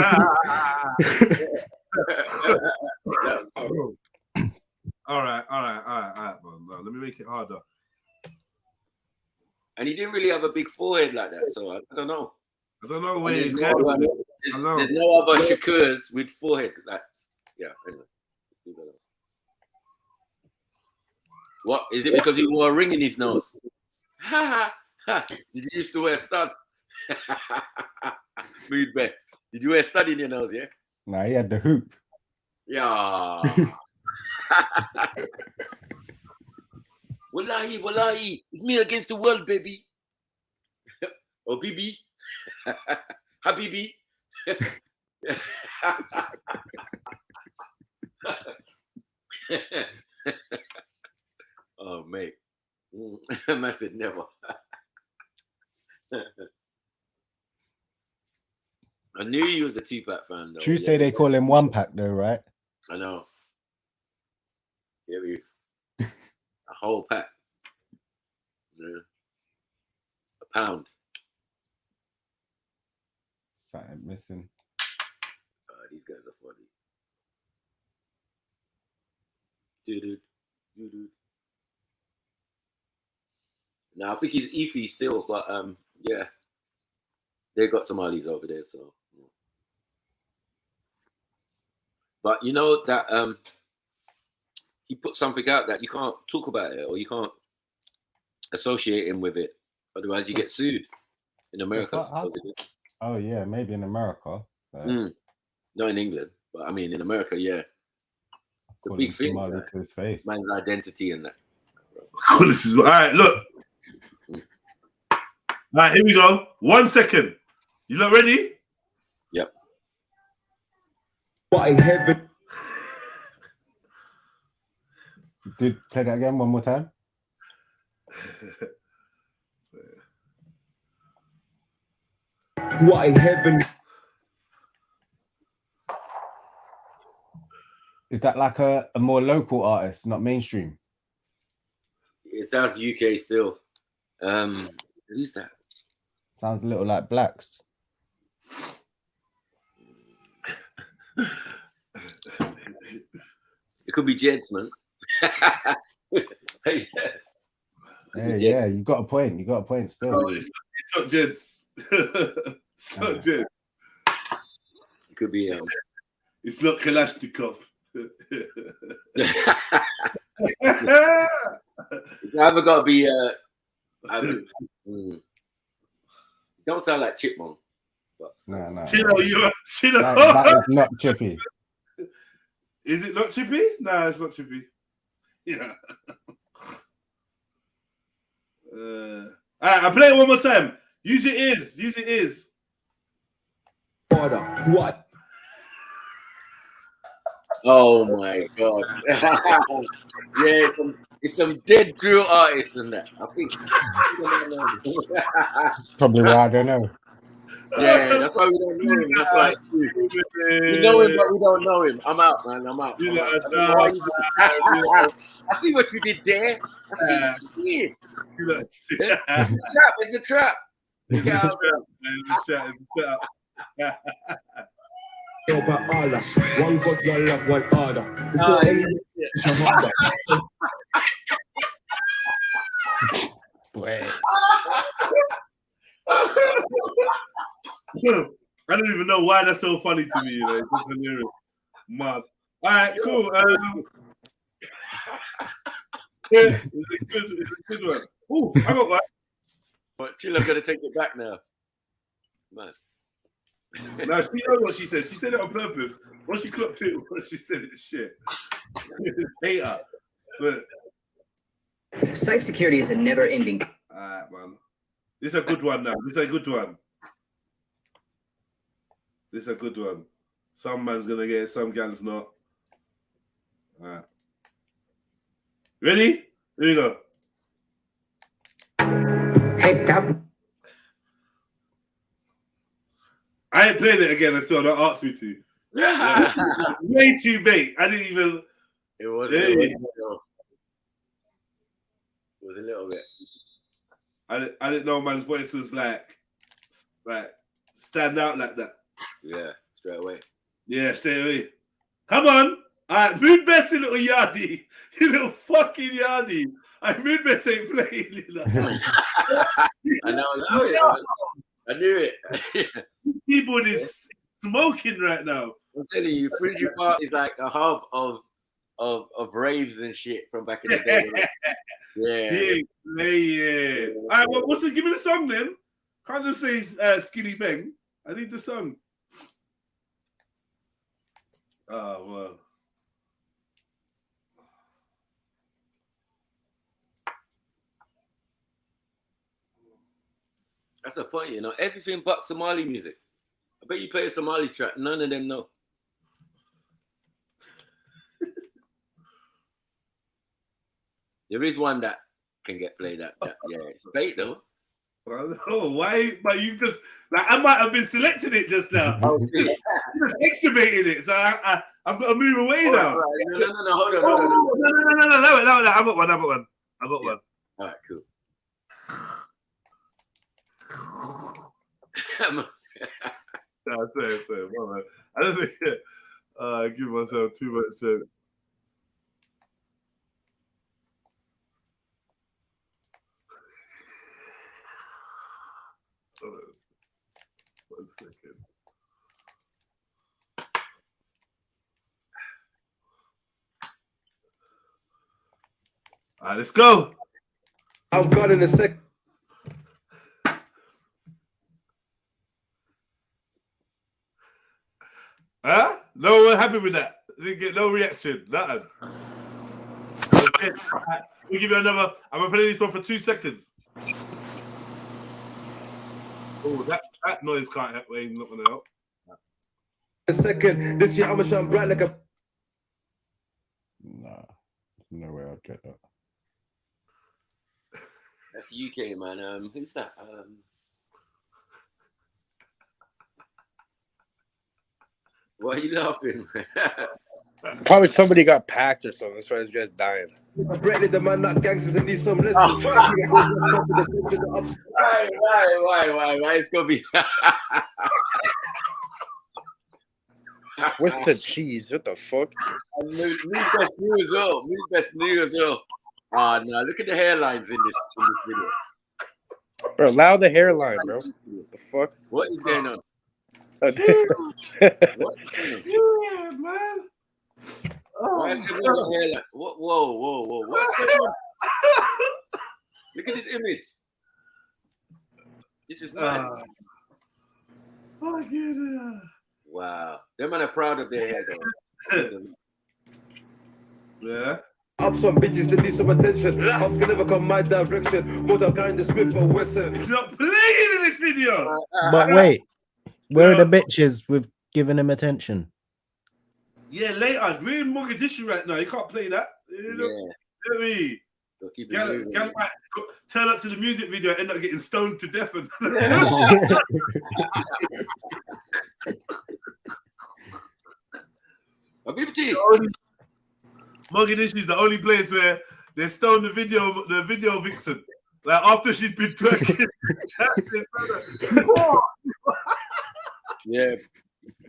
S1: All right, man. Let me make it harder.
S2: And he didn't really have a big forehead like that, so I don't know.
S1: I don't know where
S2: There's
S1: he's
S2: no,
S1: going.
S2: there's no other Shakurs with forehead like. Yeah, anyway. Let's leave it alone. What is it because he wore a ring in his nose? Ha ha! Did you used to wear studs? Mood Best. Did you wear stud in your nose? Yeah.
S3: Nah, he had the hoop.
S2: Yeah. Wallahi, it's me against the world, baby. Oh, Bibi. Habibi. Oh, mate. I said never. I knew you was a Tupac fan, though.
S3: True say they call him One Pack, though, right?
S2: I know. Yeah, a whole pack. Yeah. A pound.
S3: Something missing.
S2: These guys are funny. Dude. Now I think he's Efi still, but yeah, they got Somalis over there, so. Yeah. But you know that he put something out that you can't talk about it or you can't associate him with it, otherwise you get sued in America.
S3: Oh yeah, maybe in America.
S2: Not in England, but I mean in America, yeah. It's a big thing.
S3: To his face.
S2: Man's identity and that.
S1: Oh, this is all right. Look. All right, here we go. 1 second. You lot ready?
S2: Yep.
S6: What in heaven?
S3: Did play that again one more time?
S6: What in heaven?
S3: Is that like a more local artist, not mainstream?
S2: It sounds UK still. Who's that?
S3: Sounds a little like Blacks.
S2: It could be Jeds, man.
S3: Hey, yeah, you got a point. You got a point still.
S1: No, it's not Jeds. It's not Jeds.
S2: It could be.
S1: It's not Kalashnikov.
S2: It's either got to be. Don't sound like Chipmunk.
S3: No.
S1: Chilo,
S3: That is not chippy.
S1: Is it not chippy? No, it's not chippy. Yeah. All right, I'll play it one more time. Use your ears. Use your ears.
S6: Order. What?
S2: Oh my god. Yeah, it's some dead drill artists in that. I think.
S3: Probably why I don't know.
S2: Yeah, that's why we don't know him. That's why it's true. We know him, but we don't know him. I'm out, man. I'm out. I see what you did there. I see what you did. It's a trap. Look out.
S1: It's a trap.
S6: Over Allah. One God, one love, one order.
S3: Boy.
S1: I don't even know why that's so funny to me. It's just hilarious. Mad. All right, cool. Yeah, it's a good one. Oh, I got one.
S2: But Chilla's gonna take it back now. Man.
S1: Now she knows what she said. She said it on purpose. Once she clocked it, once she said it, shit. Hater. But
S8: Site security is a never-ending.
S1: all right, man. This is a good one now. This is a good one. This is a good one. Some man's gonna get it, some gal's not. All right. Ready? Here you go.
S8: Hey, that.
S1: I ain't playing it again, so don't ask me to. Way too bait. I didn't even.
S2: It was a little bit.
S1: I didn't know man's voice was like stand out like that.
S2: Yeah, straight away.
S1: Yeah, stay away. Come on. All right, mood best, you little yardie. You little fucking yardie. Mood best ain't playing. You know.
S2: I knew it.
S1: Keyboard is smoking right now.
S2: I'm telling you, Fringy Park is like a hub of raves and shit from back in the day.
S1: Yeah. All right, well, give me the song then. Can't just say Skinny Bang. I need the song. Oh, well.
S2: That's a point, you know. Everything but Somali music. I bet you play a Somali track. None of them know. There is one that can get played at that. Yeah, it's bait though.
S1: Oh, why? But you've just like I might have been selecting it just now.
S2: Oh,
S1: you just extubating it, so I've got to move away now.
S2: Right. No, hold on.
S1: No, I got one. One.
S2: All right, cool.
S1: No, say. I just think I give myself too much chance. One second. All right, let's go.
S6: I've got in a sec.
S1: Huh? No one happy with that. Didn't get no reaction. Nothing. Okay. We'll give you another. I'm gonna play this one for 2 seconds. Oh, that noise can't help. Ain't not gonna help.
S6: A second. This year I'm gonna shine bright like a.
S3: Nah, there's no way I'd get that.
S2: That's UK, man. Who's that? Why are you laughing?
S7: Probably somebody got packed or something. That's why this guy's dying.
S6: Bradley, the man, not gangsters, and need some lessons.
S2: Why? It's gonna be.
S7: What's the cheese? What the fuck?
S2: Mood best new as well. Ah, no! Look at the hairlines in this video.
S7: Bro, allow the hairline, bro. What the fuck?
S2: What is going on?
S1: Yeah, man.
S2: Why is there no hairline? Whoa! What's going on? Look at this image. This is mad. Wow. Them man are proud of their hair, though.
S1: Yeah.
S6: Up some bitches that need some attention. Ups can never come my direction. Both are kind of Smith or Wesson.
S1: He's not playing in this video.
S3: But wait, where are the bitches with giving him attention?
S1: Yeah, later. We're in Mogadishu right now. You can't play that. You know what I mean? Gal might turn up to the music video and end up getting stoned to death. And Mogadishu is the only place where they stone the video vixen. Like after she's been twerking.
S2: Yeah.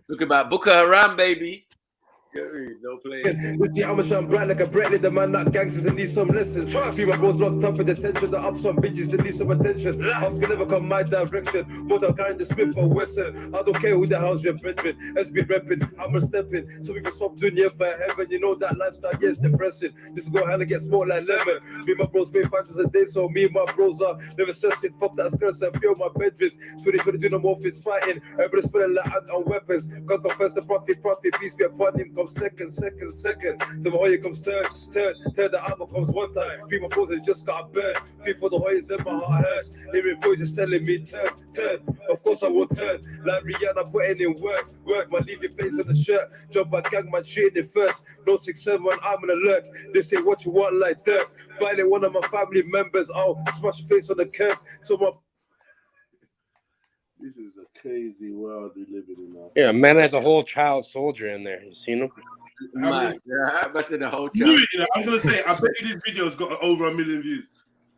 S2: Look about Boko Haram, baby. No play.
S6: I'm a shine bright like a Bradley, the man not gangsters and need some lessons. Few my bros locked up in detention, the up some bitches that need some attention. Ups can never come my direction. Both are kind of Smith or Wesson. I don't care who the hell's your brethren. SB repping, I'm a stepping. So we can stop doing yeah for heaven. You know that lifestyle, yes, depressing. This is go hell and get smoked like lemon. Me and my bros pay 5 times a day, so me and my bros are never stressing. Fuck that stress, I feel my bedrooms. 2020 do no more fist fighting. Everybody's spelling like on weapons. God confess the prophet, peace be upon him. Second. The Hoya comes third. The album comes one time. Free my poses just got burned. Feel for the Hoyas and my heart hurts. Hearing voices telling me turn. Of course I won't turn. Like Rihanna putting in work. My leave your face on the shirt. Jump back, gang my shit in first. No 6-7, I'm an alert. They say what you want like dirt. Violate one of my family members. I'll smash your face on the curb. So my
S1: This is a crazy world we live in now.
S7: Yeah, man has a whole child soldier in there. You seen him?
S2: Man, yeah, that's in the whole chat.
S1: You know, I'm gonna say, I bet you this video's got over 1 million views,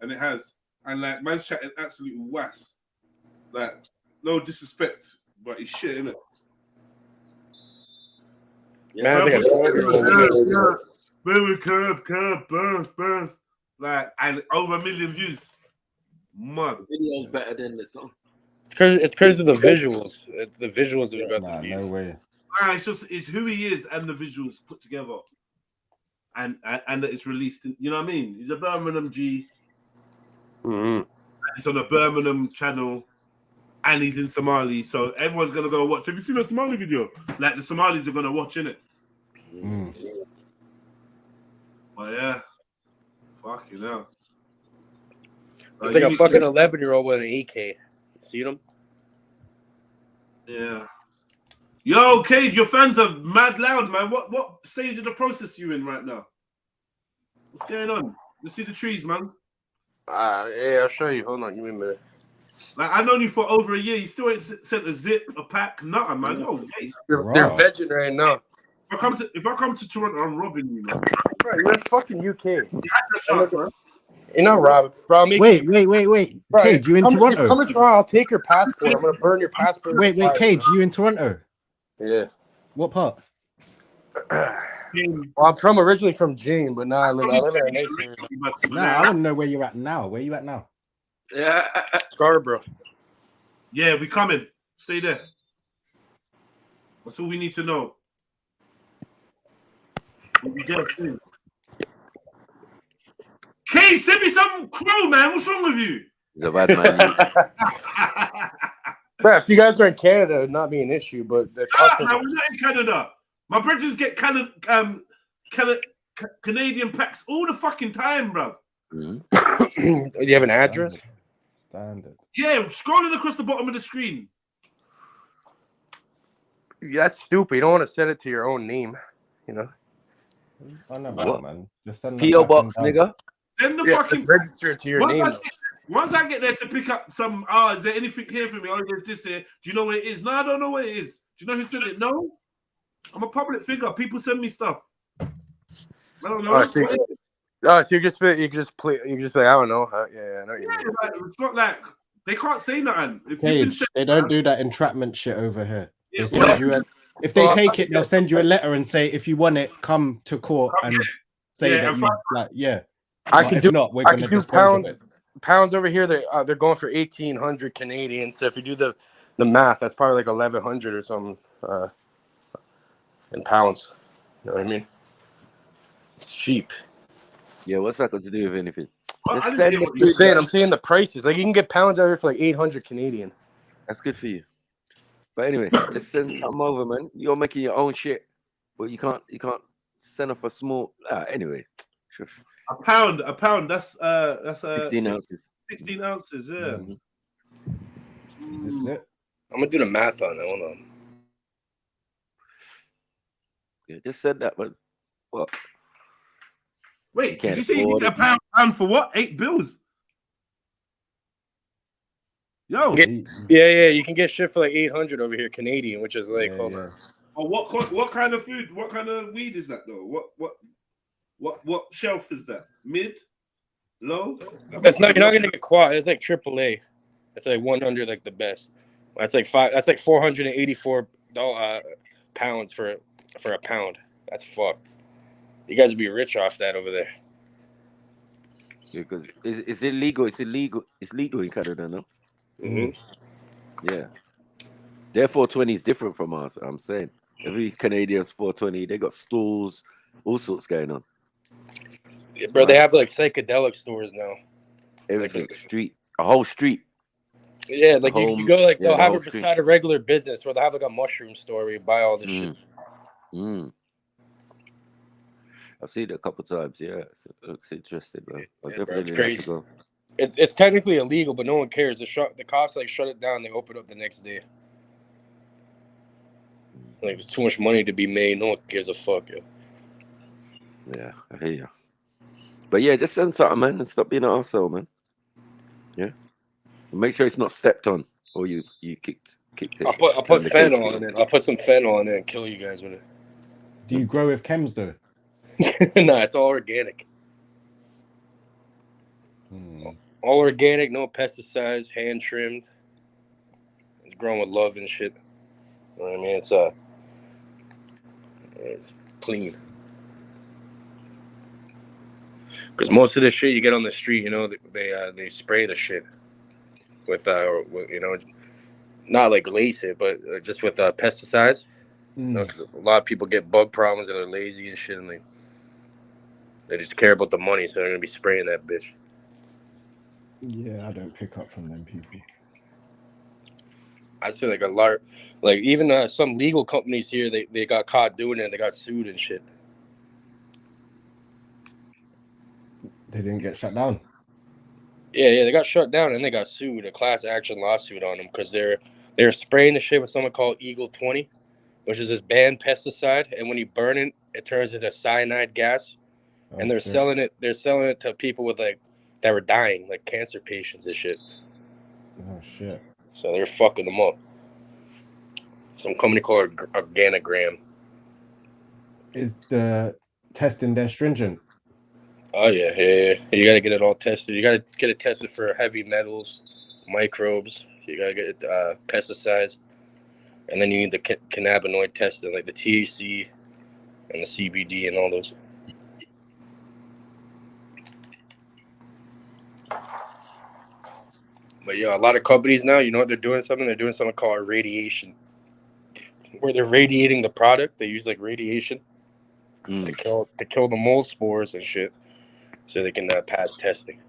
S1: and it has. And like, man's chatting absolute wass. Like, no disrespect, but he's shit, innit?
S7: Man, like a
S1: Baby, curb, burst. Like, and over 1 million views. Mud.
S2: The video's better than the song.
S7: It's because of the visuals. It's the visuals that are about the views.
S3: No way.
S1: It's who he is and the visuals put together, and that it's released. You know what I mean? He's a Birmingham G.
S7: Mm-hmm.
S1: It's on a Birmingham channel, and he's in Somali, so everyone's gonna go watch. Have you seen the Somali video? Like the Somalis are gonna watch in it. But yeah, fucking hell.
S7: It's like a fucking 11-year-old with an AK. You see them?
S1: Yeah. Yo, Cage, your fans are mad loud, man. What stage of the process you in right now? What's going on? Let's see the trees, man.
S7: Yeah, I'll show you. Hold on, give me a minute.
S1: Like, I've known you for over a year. You still ain't sent a zip, a pack, nothing, man. Oh, yes.
S7: They're vegging right now.
S1: If I come to Toronto, I'm robbing you, man.
S7: Bro, you're in fucking UK.
S1: You had that chance, man.
S7: You're not robbing. Bro,
S3: Wait.
S7: Bro,
S3: Cage, you in Toronto?
S7: Come as far, I'll take your passport. I'm gonna burn your passport.
S3: Wait, Cage, you in Toronto?
S7: Yeah.
S3: What part?
S7: Well, I'm originally from Jane, but now I live in Leicester.
S3: No, I don't know where you're at now. Where you at now?
S2: Yeah.
S7: Scarborough.
S1: Yeah, we coming. Stay there. That's all we need to know. We'll be there too. Kay, send me some crow, man. What's wrong with you?
S2: He's a bad man.
S7: Bro, if you guys are in Canada, it'd not be an issue, but the
S1: man, we're not in Canada. My brothers get Canadian packs all the fucking time, bro.
S7: Do you have an address?
S3: Standard.
S1: Yeah, scrolling across the bottom of the screen.
S7: Yeah, that's stupid. You don't want to send it to your own name, you know?
S3: I know about man. Just send
S2: P.O. box, nigga.
S1: Send the fucking
S7: register it to your name.
S1: Once I get there to pick up some, is there anything here for me? Oh, there's this here. Do you know where it is? No, I don't know where it is. Do you know who sent it? No. I'm a public figure. People send me stuff. I don't know.
S7: So you just like, I don't know. Yeah, I know what you mean.
S1: Like, it's not like they can't say nothing.
S3: Cage, they don't do that entrapment shit over here. They send you if they take it, they'll send you a letter and say, if you want it, come to court and say that you like,
S7: I can do
S3: not.
S7: I can do pounds over here. They're going for 1,800 Canadian. So if you do the math, that's probably like 1,100 or something in pounds. You know what I mean? It's cheap.
S2: Yeah, what's that got to do with anything?
S7: I'm saying the prices. Like you can get pounds out here for like 800 Canadian.
S2: That's good for you. But anyway, just send something over, man. You're making your own shit, but you can't send off a small. Anyway,
S1: a pound. That's
S2: 16 ounces.
S1: 16 ounces. Yeah.
S3: Zip, zip.
S7: I'm gonna do the math on that. Hold on.
S2: Yeah, just said that, but what?
S1: Wait, did you say you get a pound for what? 8 bills? Yo.
S7: Yeah, you can get shit for like 800 over here, Canadian, which is like, hold on.
S1: Oh, what kind of food? What kind of weed is that though? What shelf is that? Mid, low?
S7: That's not. You're not gonna get quad. It's like AAA. It's like 100, like the best. That's like $484 pounds for a pound. That's fucked. You guys would be rich off that over there.
S2: Yeah, because it's illegal. It's legal in Canada, no?
S7: Mm-hmm.
S2: Yeah. Their 420 is different from us. I'm saying every Canadian's 420. They got stools, all sorts going on.
S7: Yeah, bro, they have like psychedelic stores now.
S2: Everything, a whole street.
S7: Yeah, like you go like they'll have it
S2: street.
S7: beside a regular business where they'll have like a mushroom store where you buy all this shit.
S2: I've seen it a couple times. Yeah, it looks interesting, bro.
S7: It's crazy. To go. It's technically illegal, but no one cares. The cops like shut it down. They open up the next day. Like there's too much money to be made. No one gives a fuck, yo.
S2: Yeah, I hear you. But yeah, just send something, man, and stop being an arsehole, man. Yeah. And make sure it's not stepped on or you kicked it.
S7: I'll put fentanyl in it. I'll put some fentanyl in it and kill you guys with it.
S3: Do you grow with chems though?
S7: Nah, it's all organic. All organic, no pesticides, hand trimmed. It's grown with love and shit. You know what I mean? It's clean. Because most of the shit you get on the street, you know, they spray the shit with you know, not like lace it, but just with pesticides. You know, 'cause a lot of people get bug problems and they're lazy and shit, and they just care about the money, so they're gonna be spraying that bitch.
S3: Yeah, I don't pick up from them people.
S7: I say like a lot, like even some legal companies here, they got caught doing it, and they got sued and shit.
S3: They didn't get shut down.
S7: Yeah, they got shut down and they got sued, a class action lawsuit on them because they're spraying the shit with something called Eagle 20, which is this banned pesticide, and when you burn it, it turns into cyanide gas, and they're selling it to people with like that were dying, like cancer patients and shit.
S3: Oh shit!
S7: So they're fucking them up. Some company called Organogram.
S3: Is the testing there stringent?
S7: Oh yeah. You gotta get it all tested. You gotta get it tested for heavy metals, microbes. You gotta get it pesticides, and then you need the cannabinoid testing, like the THC and the CBD and all those. But yeah, a lot of companies now, you know what they're doing? They're doing something called radiation, where they're radiating the product. They use like radiation to kill the mold spores and shit, so they can pass testing.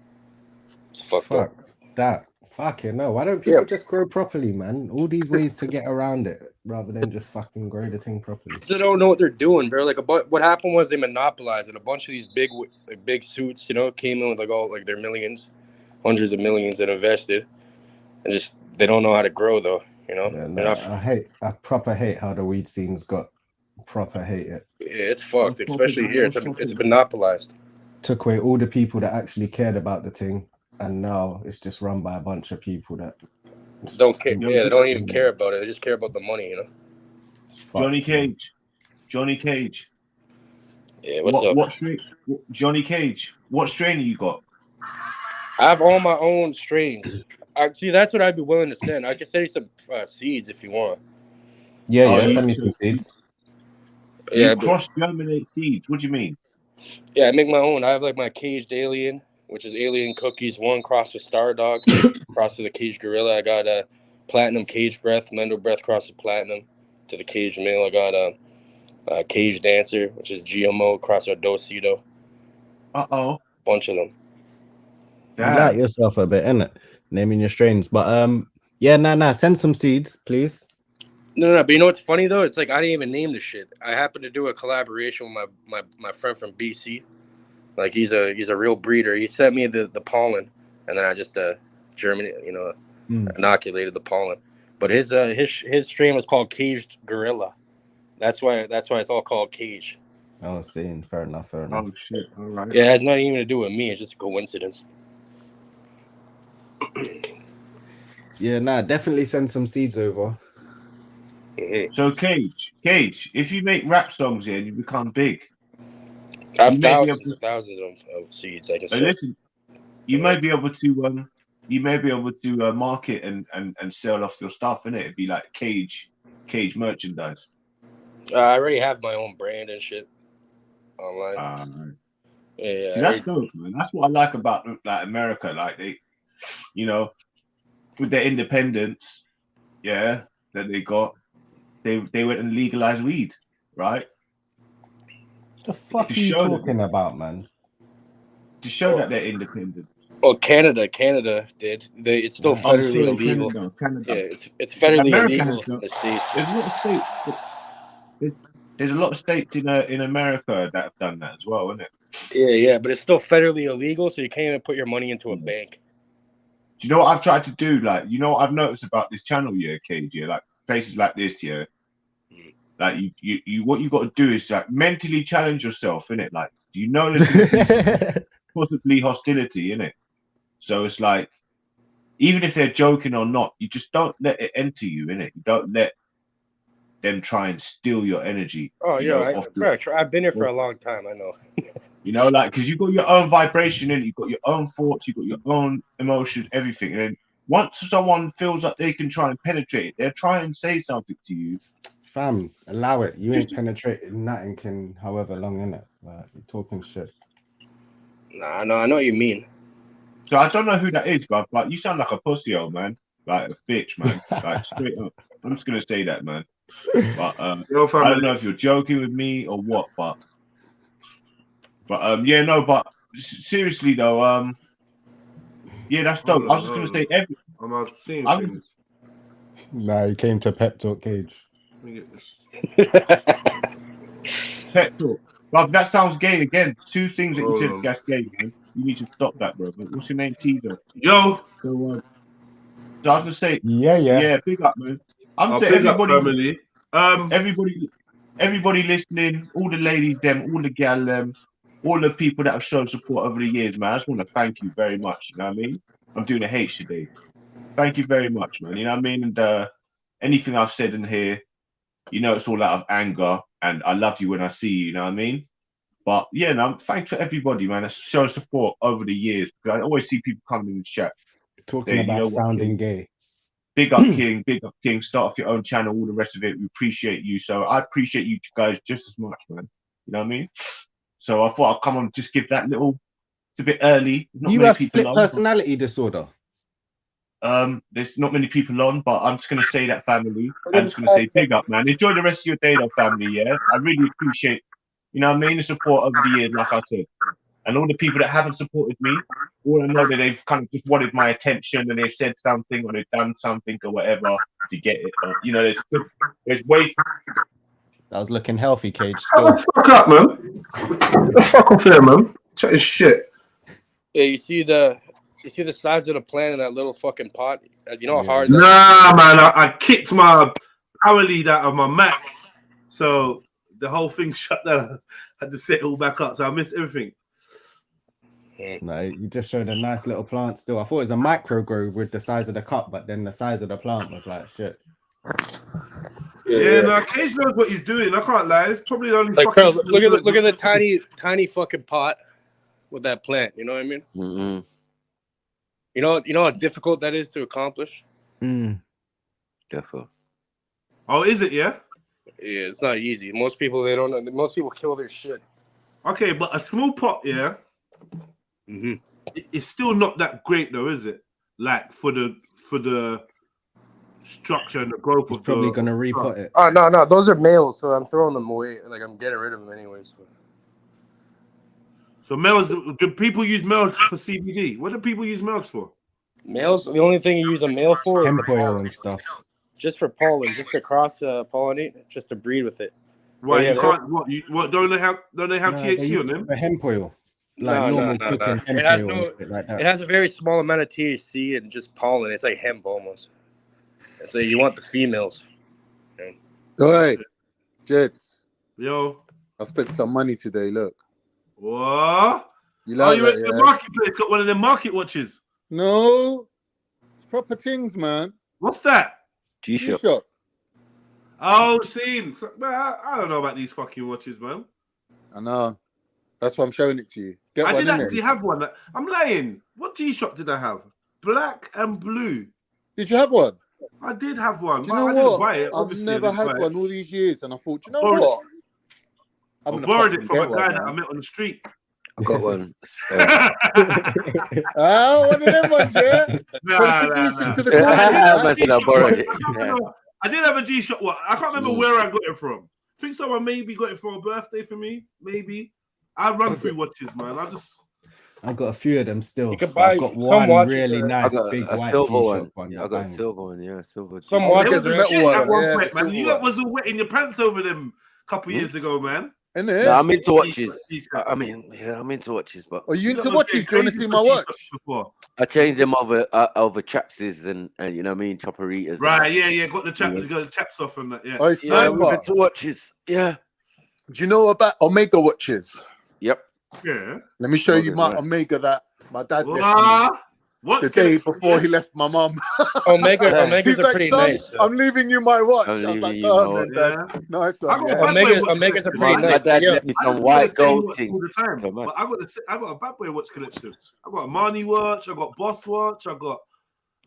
S7: It's fucked up.
S3: That. Fucking no. Why don't people just grow properly, man? All these ways to get around it rather than just fucking grow the thing properly.
S7: They don't know what they're doing, bro. Like what happened was they monopolized it. A bunch of these big suits, you know, came in with like all like their millions, hundreds of millions that invested, and just they don't know how to grow though. You know.
S3: Yeah, no, I proper hate how the weed scene's got. Proper hate it.
S7: Yeah, it's fucked, especially here. It's monopolized.
S3: Took away all the people that actually cared about the thing, and now it's just run by a bunch of people that
S7: don't care. Yeah, they don't even care about it. They just care about the money, you know.
S9: Johnny Cage.
S7: Yeah, what's up?
S9: Johnny Cage, what strain you got?
S7: I have all my own strains. See, that's what I'd be willing to send. I can send you some seeds if you want.
S3: Yeah, send me some seeds.
S7: Yeah,
S9: cross-germinate seeds. What do you mean?
S7: Yeah, I make my own. I have like my caged alien, which is alien cookies, one cross with star dog, cross with the caged gorilla. I got a platinum cage breath, Mendel breath cross with platinum to the caged male. I got a caged dancer, which is GMO cross with docido. Bunch of them.
S3: You like yourself a bit, innit? Naming your strains, but send some seeds, please.
S7: No, but you know what's funny though? It's like I didn't even name the shit. I happened to do a collaboration with my friend from BC. Like he's a real breeder. He sent me the pollen, and then I just inoculated the pollen. But his strain was called Caged Gorilla. That's why it's all called Cage.
S3: Oh, seeing. Fair enough.
S9: Oh shit! All right.
S7: Yeah, it has nothing even to do with me. It's just a coincidence.
S3: Yeah, nah, definitely send some seeds over.
S9: So Cage, if you make rap songs here and you become big,
S7: I have thousands of seeds I can sell.
S9: Listen, you may be able to market and sell off your stuff, innit? It'd be like Cage merchandise.
S7: I already have my own brand and shit online. Yeah,
S9: see, that's dope, man. That's what I like about like America. Like they, with their independence, that they got, they went and legalized weed, right?
S3: The fuck are you talking about, man?
S9: To show that they're independent.
S7: Oh, Canada did. It's still federally illegal.
S9: Canada.
S7: Yeah, it's federally
S9: America
S7: illegal
S9: has
S7: in the States.
S9: There's a lot of states in America that have done that as well, isn't it?
S7: Yeah, but it's still federally illegal, so you can't even put your money into a bank.
S9: Do you know what I've tried to do? Like, what I've noticed about this channel, Cage, like places like this, like you what you got to do is like mentally challenge yourself, innit? Like, do you know there's possibly hostility, innit? So it's like, even if they're joking or not, you just don't let it enter you, innit? You don't let them try and steal your energy.
S7: Oh yeah, I've been here for a long time. I know.
S9: Like, because you've got your own vibration in it, you've got your own thoughts, you've got your own emotions, everything. And then once someone feels like they can try and penetrate it, they'll try and say something to you.
S3: Fam, allow it. You ain't penetrating nothing in however long, innit? Like, you're talking shit.
S7: Nah, I know what you mean.
S9: So I don't know who that is, but you sound like a pussy, old man. Like a bitch, man. Like straight up. I'm just gonna say that, man. But I don't know if you're joking with me or what, but seriously though, that's dope. I was just gonna say
S1: I'm out seeing things.
S3: Nah, he came to pep talk, Cage.
S1: Let me get this.
S9: Pep talk. But that sounds gay again. Two things that you said that's gay, man. You need to stop that, bro. What's your name, Teaser?
S1: Yo.
S9: So I was gonna say,
S3: yeah,
S9: big up, man. I'm saying everybody,
S1: family.
S9: everybody listening, all the ladies, all the gal, all the people that have shown support over the years, man. I just want to thank you very much. You know what I mean? I'm doing a H today. Thank you very much, man. You know what I mean? And anything I've said in here, it's all out of anger, and I love you when I see you. You know what I mean? But thanks for everybody, man. That's shown support over the years. Because I always see people coming in the chat
S3: talking about sounding gay.
S9: Big up King, start off your own channel, all the rest of it. We appreciate you. So I appreciate you guys just as much, man. You know what I mean? So I thought I'd come on, just give that little, it's a bit early.
S3: You have split personality disorder.
S9: There's not many people on, but I'm just going to say that, family. I'm just going to say big up, man. Enjoy the rest of your day, though, family, yeah? I really appreciate, the support over the years, like I said. And all the people that haven't supported me, all I know that they've kind of just wanted my attention and they've said something or they've done something or whatever to get it. But, there's way.
S3: That was looking healthy, Cage. Still.
S1: Oh, fuck up, man. Get the fuck off here, man. Chat is shit.
S7: Yeah, you see the size of the plant in that little fucking pot? You know how hard that
S1: Nah, man. I kicked my power lead out of my Mac. So the whole thing shut down. I had to set it all back up. So I missed everything.
S3: No, you just showed a nice little plant still. I thought it was a micro grow with the size of the cup, but then the size of the plant was like shit.
S1: Yeah, no, Cage knows what he's doing. I can't lie. It's probably the only
S7: like, bro, look at the tiny fucking pot with that plant. You know what I mean?
S2: Mm-hmm.
S7: You know how difficult that is to accomplish?
S2: Definitely.
S1: Oh, is it? Yeah.
S7: Yeah, it's not easy. Most people they don't know. Most people kill their shit.
S1: Okay, but a small pot, yeah. It's still not that great though, is it? Like for the structure and the growth of
S3: probably gonna re-put it.
S7: Oh no, those are males, so I'm throwing them away. Like I'm getting rid of them anyways.
S1: So males, do people use males for CBD? What do people use males for?
S7: Males, the only thing you use a male for is
S3: hemp oil and stuff.
S7: Just for pollen, just to cross pollinate, just to breed with it.
S1: Why
S7: yeah,
S1: you can't? What don't they have? Don't they have THC on them?
S3: The hemp oil, like normal cooking hemp
S7: It has
S3: oil,
S7: no.
S3: and shit like that.
S7: It has a very small amount of THC and just pollen. It's like hemp almost. So you want the females. Yeah.
S4: All right, Jets.
S1: Yo,
S4: I spent some money today. Look.
S1: What?
S4: You like
S1: you
S4: that,
S1: went to the marketplace, got one of them market watches?
S4: No, it's proper things, man.
S1: What's that?
S4: G-Shock.
S1: Oh, seen. So, man, I don't know about these fucking watches, man.
S4: I know. That's why I'm showing it to you.
S1: I did actually have one. I'm lying. What G-Shock did I have? Black and blue.
S4: Did you have one?
S1: I did have one.
S4: Do you know
S1: I
S4: what?
S1: didn't buy it.
S4: I've never had one all these years, and I thought, you know
S1: Borrowed
S4: what?
S1: I borrowed it from a guy that I met on the street.
S2: I got one.
S4: One of them ones, yeah?
S1: Nah.
S4: To the
S2: I borrowed it.
S1: I did have a G-Shock. What? I can't remember where I got it from. I think someone maybe got it for a birthday for me. Maybe. I run through watches, man.
S3: I've got a few of them still.
S7: You can buy
S3: I've got
S7: some
S3: one really
S2: I
S3: nice
S2: got
S3: big
S2: a
S3: white
S2: silver
S3: G-Shock one.
S2: one. I got a silver one. Yeah, silver.
S7: Some watches
S1: There
S7: are
S1: was a shit at one
S4: yeah,
S1: point, man.
S4: the
S1: You
S4: silver
S1: lot was all wetting your pants over them a couple years ago, man.
S4: Isn't it?
S2: No, I'm into watches.
S1: G-Shock.
S2: I'm into watches, but
S4: Are you
S1: You lot
S4: into
S1: was
S4: watches?
S1: getting
S4: Do you want to
S1: crazy
S4: see
S1: for
S4: my watch?
S1: G-Shocks before.
S2: I changed them over trapses and you know what I mean, chopperitas.
S1: Right, yeah, got the chaps off and that, yeah.
S4: Oh,
S2: Yeah, we're
S4: Sniper.
S2: into watches. Yeah.
S4: Do you know about Omega watches?
S2: Yep.
S1: Yeah.
S4: Let me show you my
S2: Omega's nice.
S4: Omega that my dad left me
S1: What
S4: the day before he left my mum.
S7: Omegas
S4: He's
S7: are
S4: like,
S7: pretty
S4: son,
S7: nice.
S4: I'm leaving you my watch. I
S2: I'm
S4: was like,
S2: leaving you
S4: oh,
S2: my
S4: man, Dad. Nice
S1: I
S4: one.
S1: got
S4: Yeah.
S1: a bad boy watch
S7: Omegas are
S1: collection.
S7: pretty
S2: My
S7: nice.
S2: dad
S7: Yeah.
S2: left me
S1: I
S2: some
S1: don't
S2: white
S1: wear the same
S2: gold
S1: watch
S2: thing.
S1: all the time,
S2: So much.
S1: but I got a bad boy watch collection. I got a Marnie watch. I got Boss watch. I got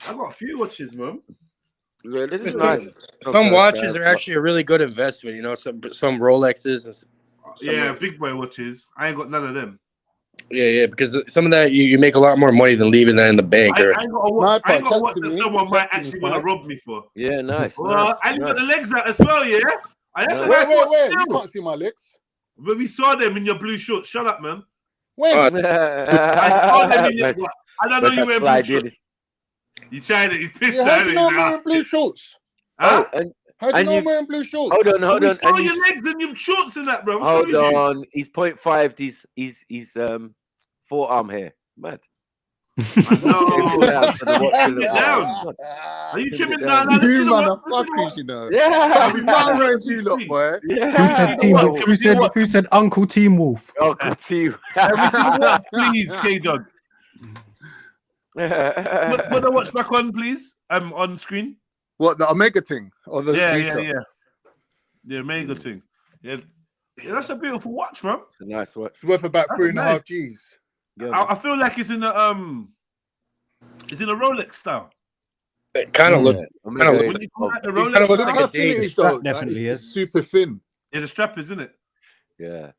S1: a few watches, man.
S2: Yeah, this is nice.
S7: Some watches are actually a really good investment. You know, some Rolexes. And
S1: Yeah, big boy watches. I ain't got none of them.
S7: yeah, because some of that you make a lot more money than leaving that in the bank.
S1: I
S7: Or
S1: ain't got a watch,
S4: Sniper,
S1: that someone might actually want to rob me for.
S2: Yeah, nice.
S1: Well, I got the legs out as well, yeah. That's a nice
S4: Wait.
S1: watch
S4: You
S1: too.
S4: can't see my legs.
S1: But we saw them in your blue shorts. Shut up, man.
S4: When?
S1: I saw them in your. I don't know you wear blue shorts. You tried it. He's pissed
S4: Yeah, how
S1: at
S4: do you
S1: it
S4: know I'm
S1: now.
S4: wearing blue shorts?
S1: Huh?
S4: How do you
S2: and
S4: know I'm
S2: you-
S4: wearing blue shorts?
S2: Hold on.
S1: We saw
S2: And
S1: your legs and your shorts in that, bro. What's
S2: hold
S1: wrong with you?
S2: on. He's 0.5. He's forearm hair. Mad.
S1: No.
S2: Down to the watch to
S1: Trim
S2: the
S1: it
S2: arm.
S1: down. Are you
S2: Trim
S1: trimming
S2: it
S1: down?
S2: down.
S1: Let's see
S4: You
S1: the watch.
S4: motherfuckers, you know.
S2: Yeah.
S4: We might around you lot, boy.
S3: Who said Uncle Team Wolf?
S2: Oh, good to you.
S1: Let me see the watch, please, K-Dog. Put the watch back on, please. On screen.
S4: What, the Omega thing? Or the G-Shock?
S1: Yeah. The Omega thing. Yeah, that's a beautiful watch, man.
S2: It's a nice watch.
S4: It's worth about
S1: That's
S4: 3.5
S1: nice.
S4: G's.
S2: Yeah,
S1: I feel like it's in a Rolex style.
S7: it kind of look.
S2: Omega
S7: Look-
S2: is-
S1: When you call that the
S7: It
S1: Rolex
S7: kinda looks
S4: Look
S1: style,
S7: like
S4: how
S7: a
S4: thin it
S7: Daisy
S4: is, though.
S3: strap definitely
S4: It's
S3: is.
S4: super thin.
S1: yeah, the strap is, isn't it?
S2: yeah.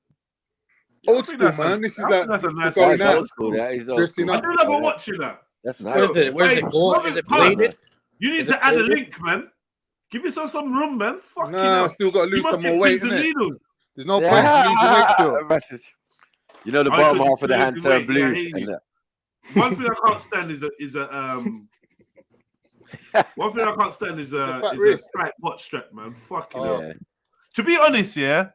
S4: Old school, man. This is like
S1: that's a
S4: for
S1: nice
S4: going
S1: watch.
S4: out.
S2: Old school. That is old
S4: Dressing
S2: school.
S1: I do love a watch in that.
S2: That's
S7: What
S2: nice.
S7: is it? What is
S1: Hey,
S7: it? Gold?
S1: Robert
S7: Is it
S1: Palmer.
S7: plated?
S1: You need
S7: Is
S1: to
S7: it
S1: add a
S7: plated?
S1: link, man. Give yourself some room, man. Fucking
S4: Nah,
S1: hell.
S4: still got to
S1: You
S4: lose
S1: must
S4: some
S1: get
S4: more weight,
S1: pins and
S4: innit?
S1: needles.
S4: There's no point in losing weight still.
S2: You know the
S1: I
S2: bottom
S1: couldn't
S2: half of the
S1: lose
S2: hand
S1: the
S2: turn
S1: weight,
S2: blue.
S1: yeah, I hear you.
S2: and that.
S1: One thing I can't stand is one thing I can't stand is
S4: fat
S1: a
S4: wrist.
S1: tight watch strap, man. Fucking hell.
S2: Yeah.
S1: To be honest, yeah,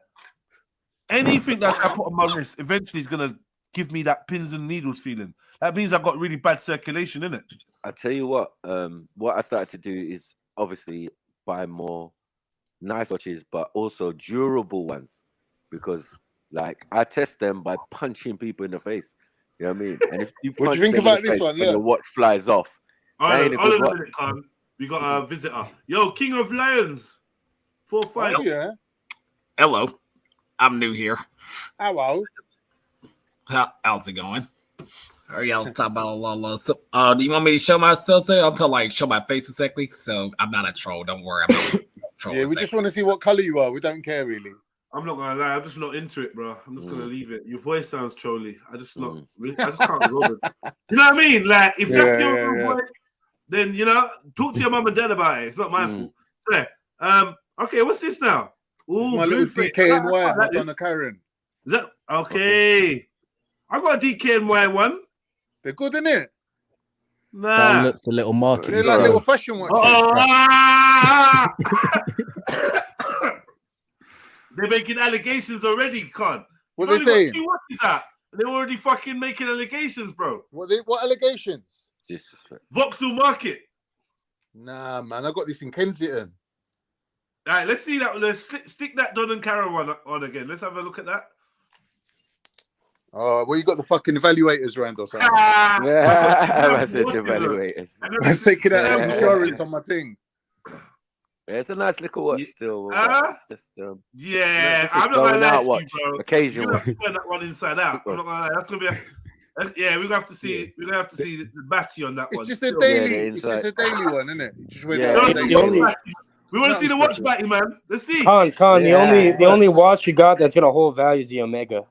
S1: anything that I put on my wrist eventually is gonna give me that pins and needles feeling. That means I've got really bad circulation in it.
S2: I tell you what I started to do is obviously buy more nice watches, but also durable ones, because like I test them by punching people in the face. You know what I mean? And if you
S4: What
S2: punch
S4: do you think
S2: them in
S4: about
S2: the
S4: this
S2: face
S4: one?
S2: and
S4: Look.
S2: your watch flies off. That ain't a
S1: Hold
S2: good
S1: on a
S2: watch.
S1: minute, Khan. We got a visitor. Yo, King of Lions. 4-5.
S4: Oh, yeah.
S10: Hello, I'm new here.
S4: Hello.
S10: How's it going? Are y'all talking about a lot of stuff? Do you want me to show myself? I'm to like show my face exactly. So I'm not a troll. Don't worry. I'm not a troll.
S4: Yeah, we just want to see what color you are. We don't care really.
S1: I'm not gonna lie, I'm just not into it, bro. I'm just gonna leave it. Your voice sounds trolly. I just can't roll it. You know what I mean? Like, if that's your real voice, then talk to your mum and dad about it. It's not my fault. So, okay, what's this now? Ooh,
S4: My little
S1: Blueface.
S4: DKNY, my Donna Karen.
S1: Is that okay? I got a DKNY one.
S4: They're good, innit?
S3: That
S1: Nah.
S3: looks a little market.
S4: They're like little fashion watches.
S1: They're making allegations already, Con.
S4: What
S1: You've
S4: they
S1: only
S4: saying?
S1: got 2 watches out. They're already fucking making allegations, bro.
S4: What allegations?
S2: Disrespect.
S1: Vauxhall Market.
S4: Nah, man, I got this in Kensington.
S1: All right, let's see that. Let's stick that Don and Carol one on again. Let's have a look at that.
S4: Oh, well, you got the fucking evaluators around or something.
S2: I said evaluators.
S4: I'm taking out insurance on my thing.
S2: Yeah, it's a nice little watch still.
S1: Yeah, I'm not gonna lie to you, bro.
S2: Occasional.
S1: You're gonna have to turn that one inside out. I'm not gonna lie. That's gonna be yeah, we're gonna have to see. Yeah. We're gonna have to see the batty on that one.
S4: It's just a daily. It's just a daily one, isn't it? Just
S1: we want to see the watch batty, man. Let's see.
S7: Con, the only watch you got that's gonna hold value is the Omega.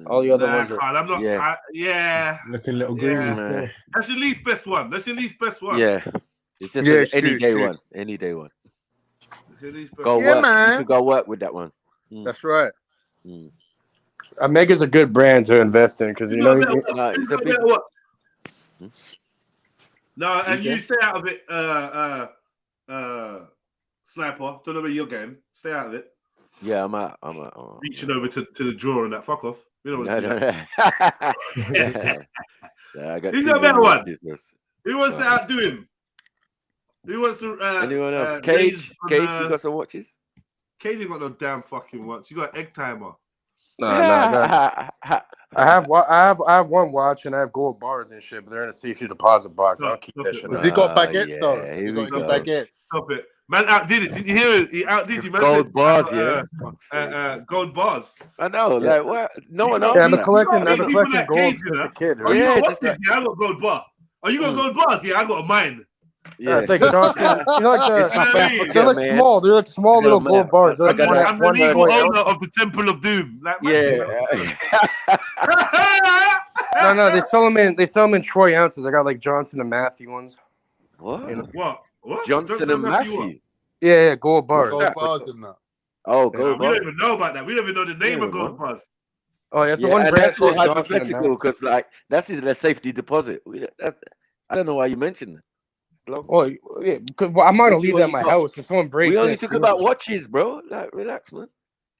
S7: All the other ones are.
S1: I'm not.
S3: Looking a little green.
S1: Yeah. That's your least best one. That's your least best one.
S2: Yeah. It's just any day one. Any day one. Go work. Man. You could go work with that one.
S4: That's right.
S7: Omega's a good brand to invest in because
S1: No, and you stay out of it, Sniper. Don't know where you're going. Stay out of it.
S2: Yeah, I'm out.
S1: Reaching over to the drawer and that. Fuck off. We don't want to see that. Who's got a better one? Who wants to outdo him? Who wants to?
S2: Anyone else? Cage, you got some watches?
S1: Cage ain't got no damn fucking watch. You got egg timer.
S7: No. I have one watch and I have gold bars and shit, but they're in a safety deposit box. I'll keep that shit.
S4: Has he got baguettes though? He got baguettes.
S1: Stop it. Man outdid it. Did you hear it? He outdid you, man.
S2: Gold bars,
S1: gold bars.
S2: I know, like what? No one else.
S7: Yeah, I've been collecting gold since a kid.
S1: Right? Oh, you got watches? Yeah, I got gold bar. Oh, you got gold bars? Yeah, I got a mine.
S7: Yeah, it's like Johnson. You know, like they're like small. They're like small little gold bars. Like
S1: I'm the legal owner of the Temple of Doom. Like,
S7: No, they sell them in troy ounces. I got like Johnson and Matthew ones.
S2: What?
S7: You know?
S1: What?
S2: Johnson and Matthew.
S7: Yeah, gold bars.
S4: Gold bars in that.
S2: Oh, gold bars.
S1: We don't even know about that. We don't even know the name of gold bars.
S7: Oh, yeah, it's the one brand.
S2: That's what hypothetical because like that's the safety deposit. I don't know why you mentioned that.
S7: Oh, yeah, because I'm not gonna leave that at my house. If someone breaks,
S2: we only talk about watches, bro. Like, relax, man.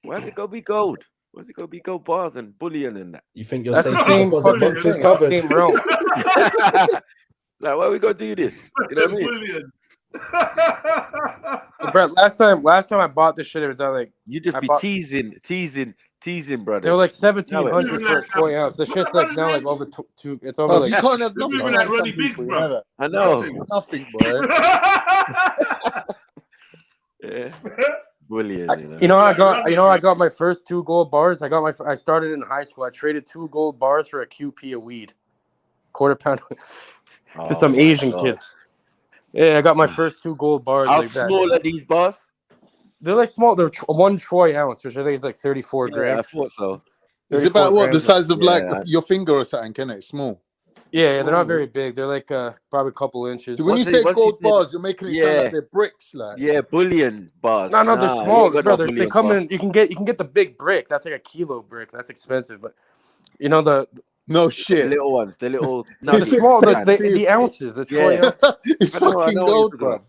S2: Why is it gonna be gold? Why's it gonna be gold bars and bullion and that?
S3: You think your safety deposit box is covered?
S2: Like, why are we gonna do this? You know what I mean?
S7: Brett, last time I bought this shit, it was like
S2: you just be teasing, brother.
S7: They were like 1,700 for a troy ounce. The shit's like now like over two. It's over like
S4: you can't have nothing
S1: like Ronnie Biggs, bro.
S2: I know
S4: nothing, boy.
S2: Yeah, brilliant.
S7: I got my first 2 gold bars. I started in high school. I traded 2 gold bars for a QP of weed, quarter pound, to some Asian kid. Yeah, I got my first 2 gold bars.
S2: How small are these bars?
S7: They're like small. They're 1 troy ounce, which I think is like 34 grams.
S2: I thought so.
S4: Is it about what? The size of like your finger or something, can it? Small.
S7: Yeah, they're not very big. They're like probably a couple inches.
S4: So when you say gold bars, you're making it sound like they're bricks, like.
S2: Yeah, bullion bars.
S7: No, they're small, brother. They come in. You can get the big brick. That's like a kilo brick. That's expensive, but you know the.
S4: No shit.
S2: The little ones. The little.
S7: No, the small. The ounces. The troy ounces.
S4: It's fucking gold, bro.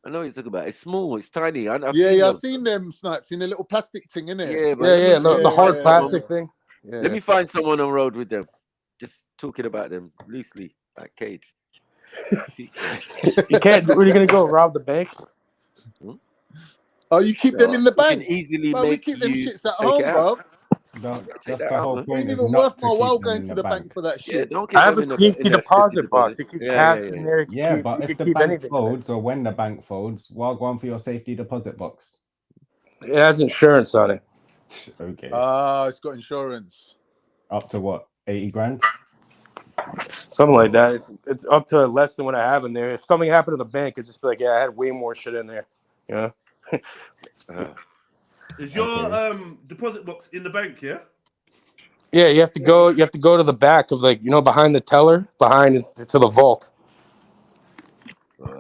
S2: I know what you're talking about. It's small. It's tiny. I've
S4: seen them snipes in a little plastic thing, innit?
S7: Yeah. The hard plastic thing. Yeah.
S2: Let me find someone on road with them. Just talking about them loosely, like Cage.
S7: You can't. Where are you gonna go? Rob the bank?
S4: Oh, you keep them in the bank.
S2: Easily
S4: bro, we keep them shits at home, bro. That's the whole point. Ain't even worth my while going to the bank for that shit.
S7: I have a safety deposit box. You keep cash in there.
S3: Yeah, but if the bank folds or when the bank folds, well, go on for your safety deposit box.
S7: It has insurance on it.
S3: Okay.
S4: It's got insurance.
S3: Up to what? 80 grand?
S7: Something like that. It's up to less than what I have in there. If something happened to the bank, it's just be like, I had way more shit in there. You know?
S1: Is your deposit box in the bank? Yeah.
S7: Yeah, you have to go to the back of behind the teller. Behind is to the vault.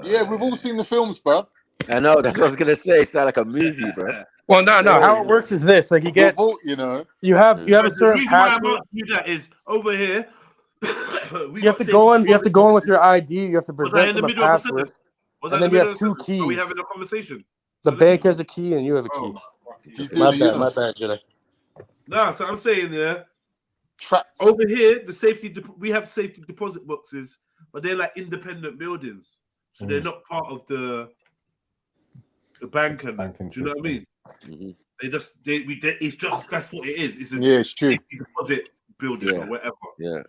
S4: Yeah, we've all seen the films, bro.
S2: I know. That's what I was gonna say. It sounds like a movie, bro.
S7: Well, no. How it works is this: like you get
S4: vault,
S7: you have a certain password.
S1: Why I'm asking you that is over here.
S7: You have to go on. You have to go in with your ID. You have to present them a password. And then you have 2 keys.
S1: Are we having a conversation?
S7: The bank has a key and you have a key. My bad, Jedi.
S1: No, so I'm saying
S4: traps
S1: over here. The safety we have safety deposit boxes, but they're like independent buildings, so they're not part of the banking. Do you know what I mean?
S2: Mm-hmm.
S1: It's just that's what it is. It's a
S4: it's true.
S1: safety deposit building or whatever.
S2: Yeah.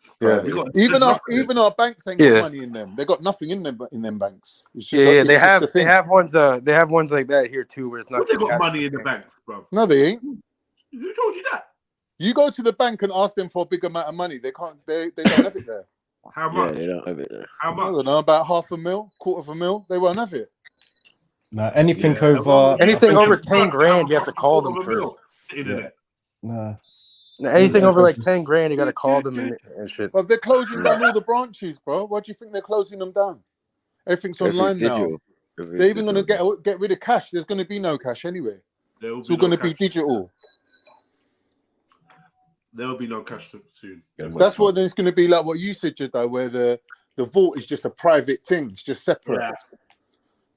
S4: Even our banks ain't got money in them. They got nothing in them banks. It's just
S7: they have ones. They have ones like that here too, where it's not.
S1: They got money in the banks, bro.
S4: No, they ain't.
S1: Who told you that?
S4: You go to the bank and ask them for a big amount of money. They can't. They don't have it there.
S1: How much?
S2: Yeah, they don't have it there.
S1: How much?
S4: I don't know, about $500,000, $250,000. They won't have it.
S3: No, anything over
S7: 10 grand, you have to call them first.
S3: No.
S7: Anything over like 10 grand, you got to call them and shit.
S4: But they're closing down all the branches, bro. Why do you think they're closing them down? Everything's online now. They're even going to get rid of cash. There's going to be no cash anyway. It's all going to be digital.
S1: There will be no cash soon.
S4: That's what it's going to be like. What you said, Jedi, where the vault is just a private thing. It's just separate.
S1: Yeah.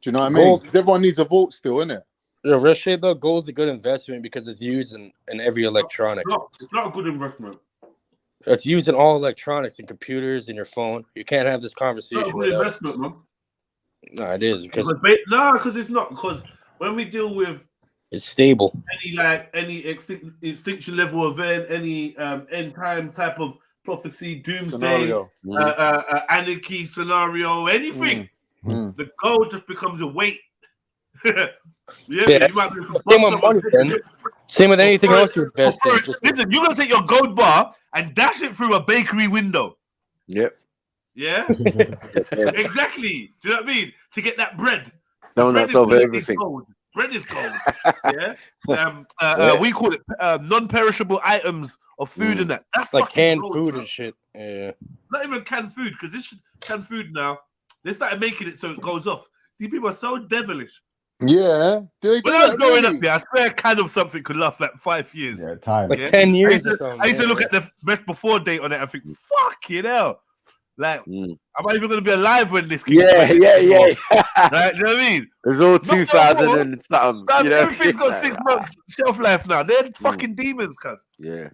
S4: Do you know what I mean? Because everyone needs a vault still, innit?
S7: The real shit though, gold's a good investment because it's used in every electronic.
S1: It's not a good investment.
S7: It's used in all electronics and computers and your phone. You can't have this conversation.
S1: It's not a good investment, man.
S7: No, it is because
S1: it's not. Because when we deal with
S7: it's stable.
S1: Any extinction level event, any end time type of prophecy, doomsday, anarchy scenario, anything. The gold just becomes a weight. You might be
S7: same with anything else you invest in.
S1: Listen, you're gonna take your gold bar and dash it through a bakery window.
S2: Yep.
S1: Yeah. Exactly. Do you know what I mean? To get that bread.
S2: Donuts over everything.
S1: Bread is gold. Yeah. We call it non-perishable items of food and that. That's
S7: like canned
S1: gold,
S7: food
S1: bro.
S7: and shit. Yeah.
S1: Not even canned food, because this canned food now, they started making it so it goes off. These people are so devilish.
S4: Yeah.
S1: When I was growing up, I swear a can of something could last like 5 years.
S3: Yeah, time.
S7: Like 10 years or something.
S1: I used to look at the best before date on it and think, fuck it hell. Like, am I even going to be alive when this came?
S2: Yeah.
S1: Right? You know what I mean?
S2: It's all 2000 and something.
S1: You know? Everything's got 6 months shelf life now. They're fucking demons, cuz.
S2: Yeah.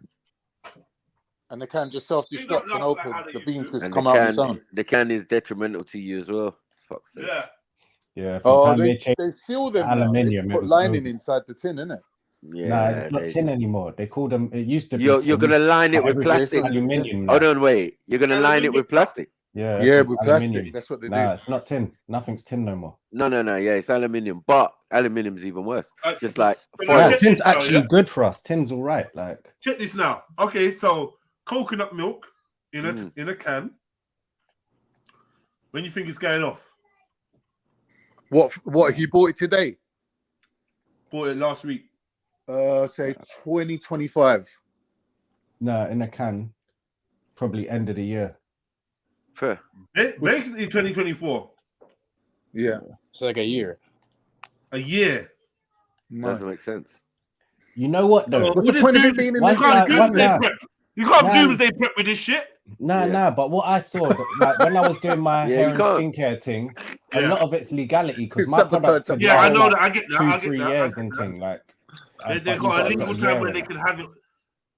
S4: And the can just self-destructs and opens. The beans just come out on its own.
S2: The can is detrimental to you as well. Fuck's sake.
S1: Yeah.
S3: Yeah.
S4: Oh, they seal them.
S3: Aluminium.
S4: Put lining inside the tin, innit?
S3: Yeah. No, it's not tin anymore. They call them. It used to be.
S2: You're gonna line it with plastic.
S3: Aluminium.
S2: Hold on, wait. You're gonna line it with plastic.
S3: Yeah,
S4: with plastic. That's what they do.
S3: It's not tin. Nothing's tin no more.
S2: No. Yeah, it's aluminium, but aluminium's even worse. It's just like
S3: tin's actually good for us. Tin's all right. Like,
S1: check this now. Okay, so coconut milk in a can. When you think it's going off?
S4: What have you bought it today?
S1: Bought it last week.
S4: Say 2025.
S3: No, in a can. Probably end of the year.
S2: Fair.
S1: Basically 2024.
S4: Yeah.
S7: It's like a year.
S1: A year.
S2: Doesn't make sense.
S3: You know what though?
S4: What's the point of it being in the
S1: You can't doomsday prep with this shit.
S3: Nah. But what I saw, like when I was doing my hair and skincare thing, a lot of it's legality because my product.
S1: I know that. I get that.
S3: 2-3 years and thing like.
S1: They've got a legal time where they can have it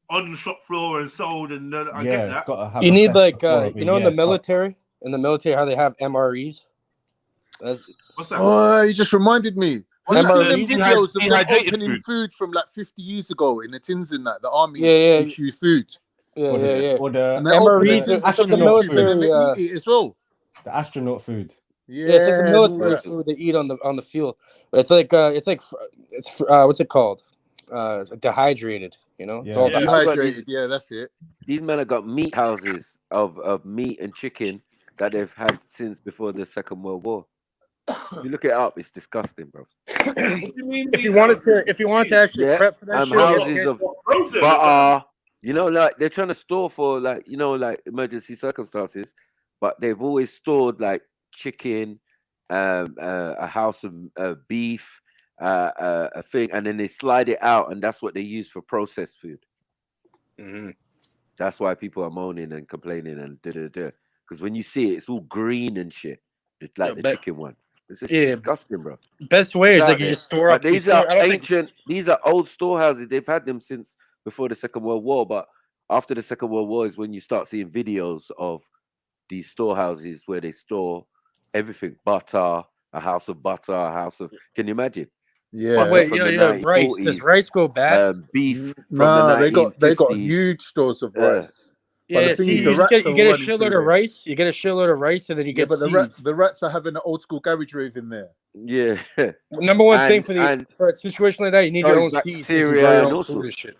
S1: on the shop floor and sold, and I get that.
S3: It's gotta have
S7: you need like in the military. In the military, how they have MREs.
S1: What's that?
S4: Oh, you just reminded me.
S1: Dehydrated
S4: opening food from like 50 years ago in the tins and that the army issue food.
S7: Yeah.
S3: Or the
S4: and MREs
S3: astronaut food.
S4: And they eat it as well.
S3: The astronaut food.
S7: Yeah, it's like the military food they eat on the field. But it's like what's it called? Dehydrated. You know,
S4: it's all dehydrated. Yeah, that's it.
S2: These men have got meat houses of meat and chicken that they've had since before the Second World War. If you look it up, it's disgusting, bro.
S7: If you wanted to actually prep for that shit,
S2: houses of butter. You know, like they're trying to store for like emergency circumstances, but they've always stored like chicken, a house of beef, a thing, and then they slide it out, and that's what they use for processed food.
S7: Mm-hmm.
S11: That's why people are moaning and complaining and because when you see it, it's all green and shit. It's like the chicken one. It's just disgusting, bro.
S7: Best way is like you just store up.
S11: These are ancient. These are old storehouses. They've had them since before the Second World War. But after the Second World War is when you start seeing videos of these storehouses where they store everything: butter, a house of butter, a house of. Can you imagine?
S4: Yeah.
S7: Wait, rice. Does rice go bad?
S11: Beef.
S4: No, they got huge stores of rice.
S7: Yeah, see, you get a shitload of rice. You get a shitload of rice, and then you get
S4: but the rats are having an old school garage rave in there.
S11: Yeah.
S7: Number one thing for a situation like that, you need your own seeds.
S11: Bacteria and all sorts of shit.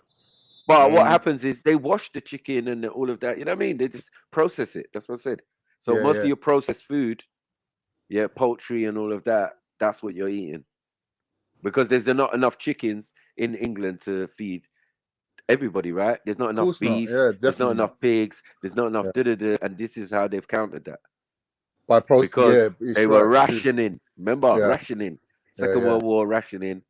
S11: But what happens is they wash the chicken and all of that. You know what I mean? They just process it. That's what I said. So most of your processed food, poultry and all of that, that's what you're eating. Because there's not enough chickens in England to feed everybody, right? There's not enough beef. There's not enough pigs. There's not enough and this is how they've countered that. Because they were rationing. Remember, rationing. Second World War rationing.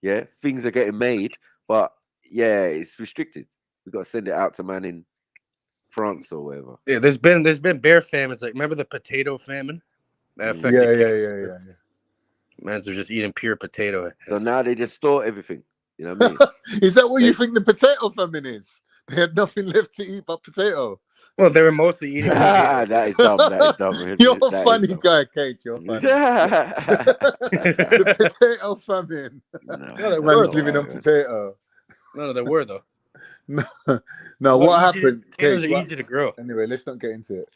S11: Yeah, things are getting made, but it's restricted. We got to send it out to man in France or whatever.
S7: Yeah, there's been bear famines. Like, remember the potato famine? That affected
S4: yeah.
S7: Man, they're just eating pure potato.
S11: So now they just store everything. You know what I mean?
S4: Is that what you think the potato famine is? They had nothing left to eat but potato.
S7: Well, they were mostly eating.
S11: That is dumb. That is dumb.
S4: You're a funny guy, Kate. You're funny. The potato famine.
S7: No, they
S4: were living on potato.
S7: No, they were though.
S4: No. What happened?
S7: Potatoes are easy to grow.
S4: Anyway, let's not get into it.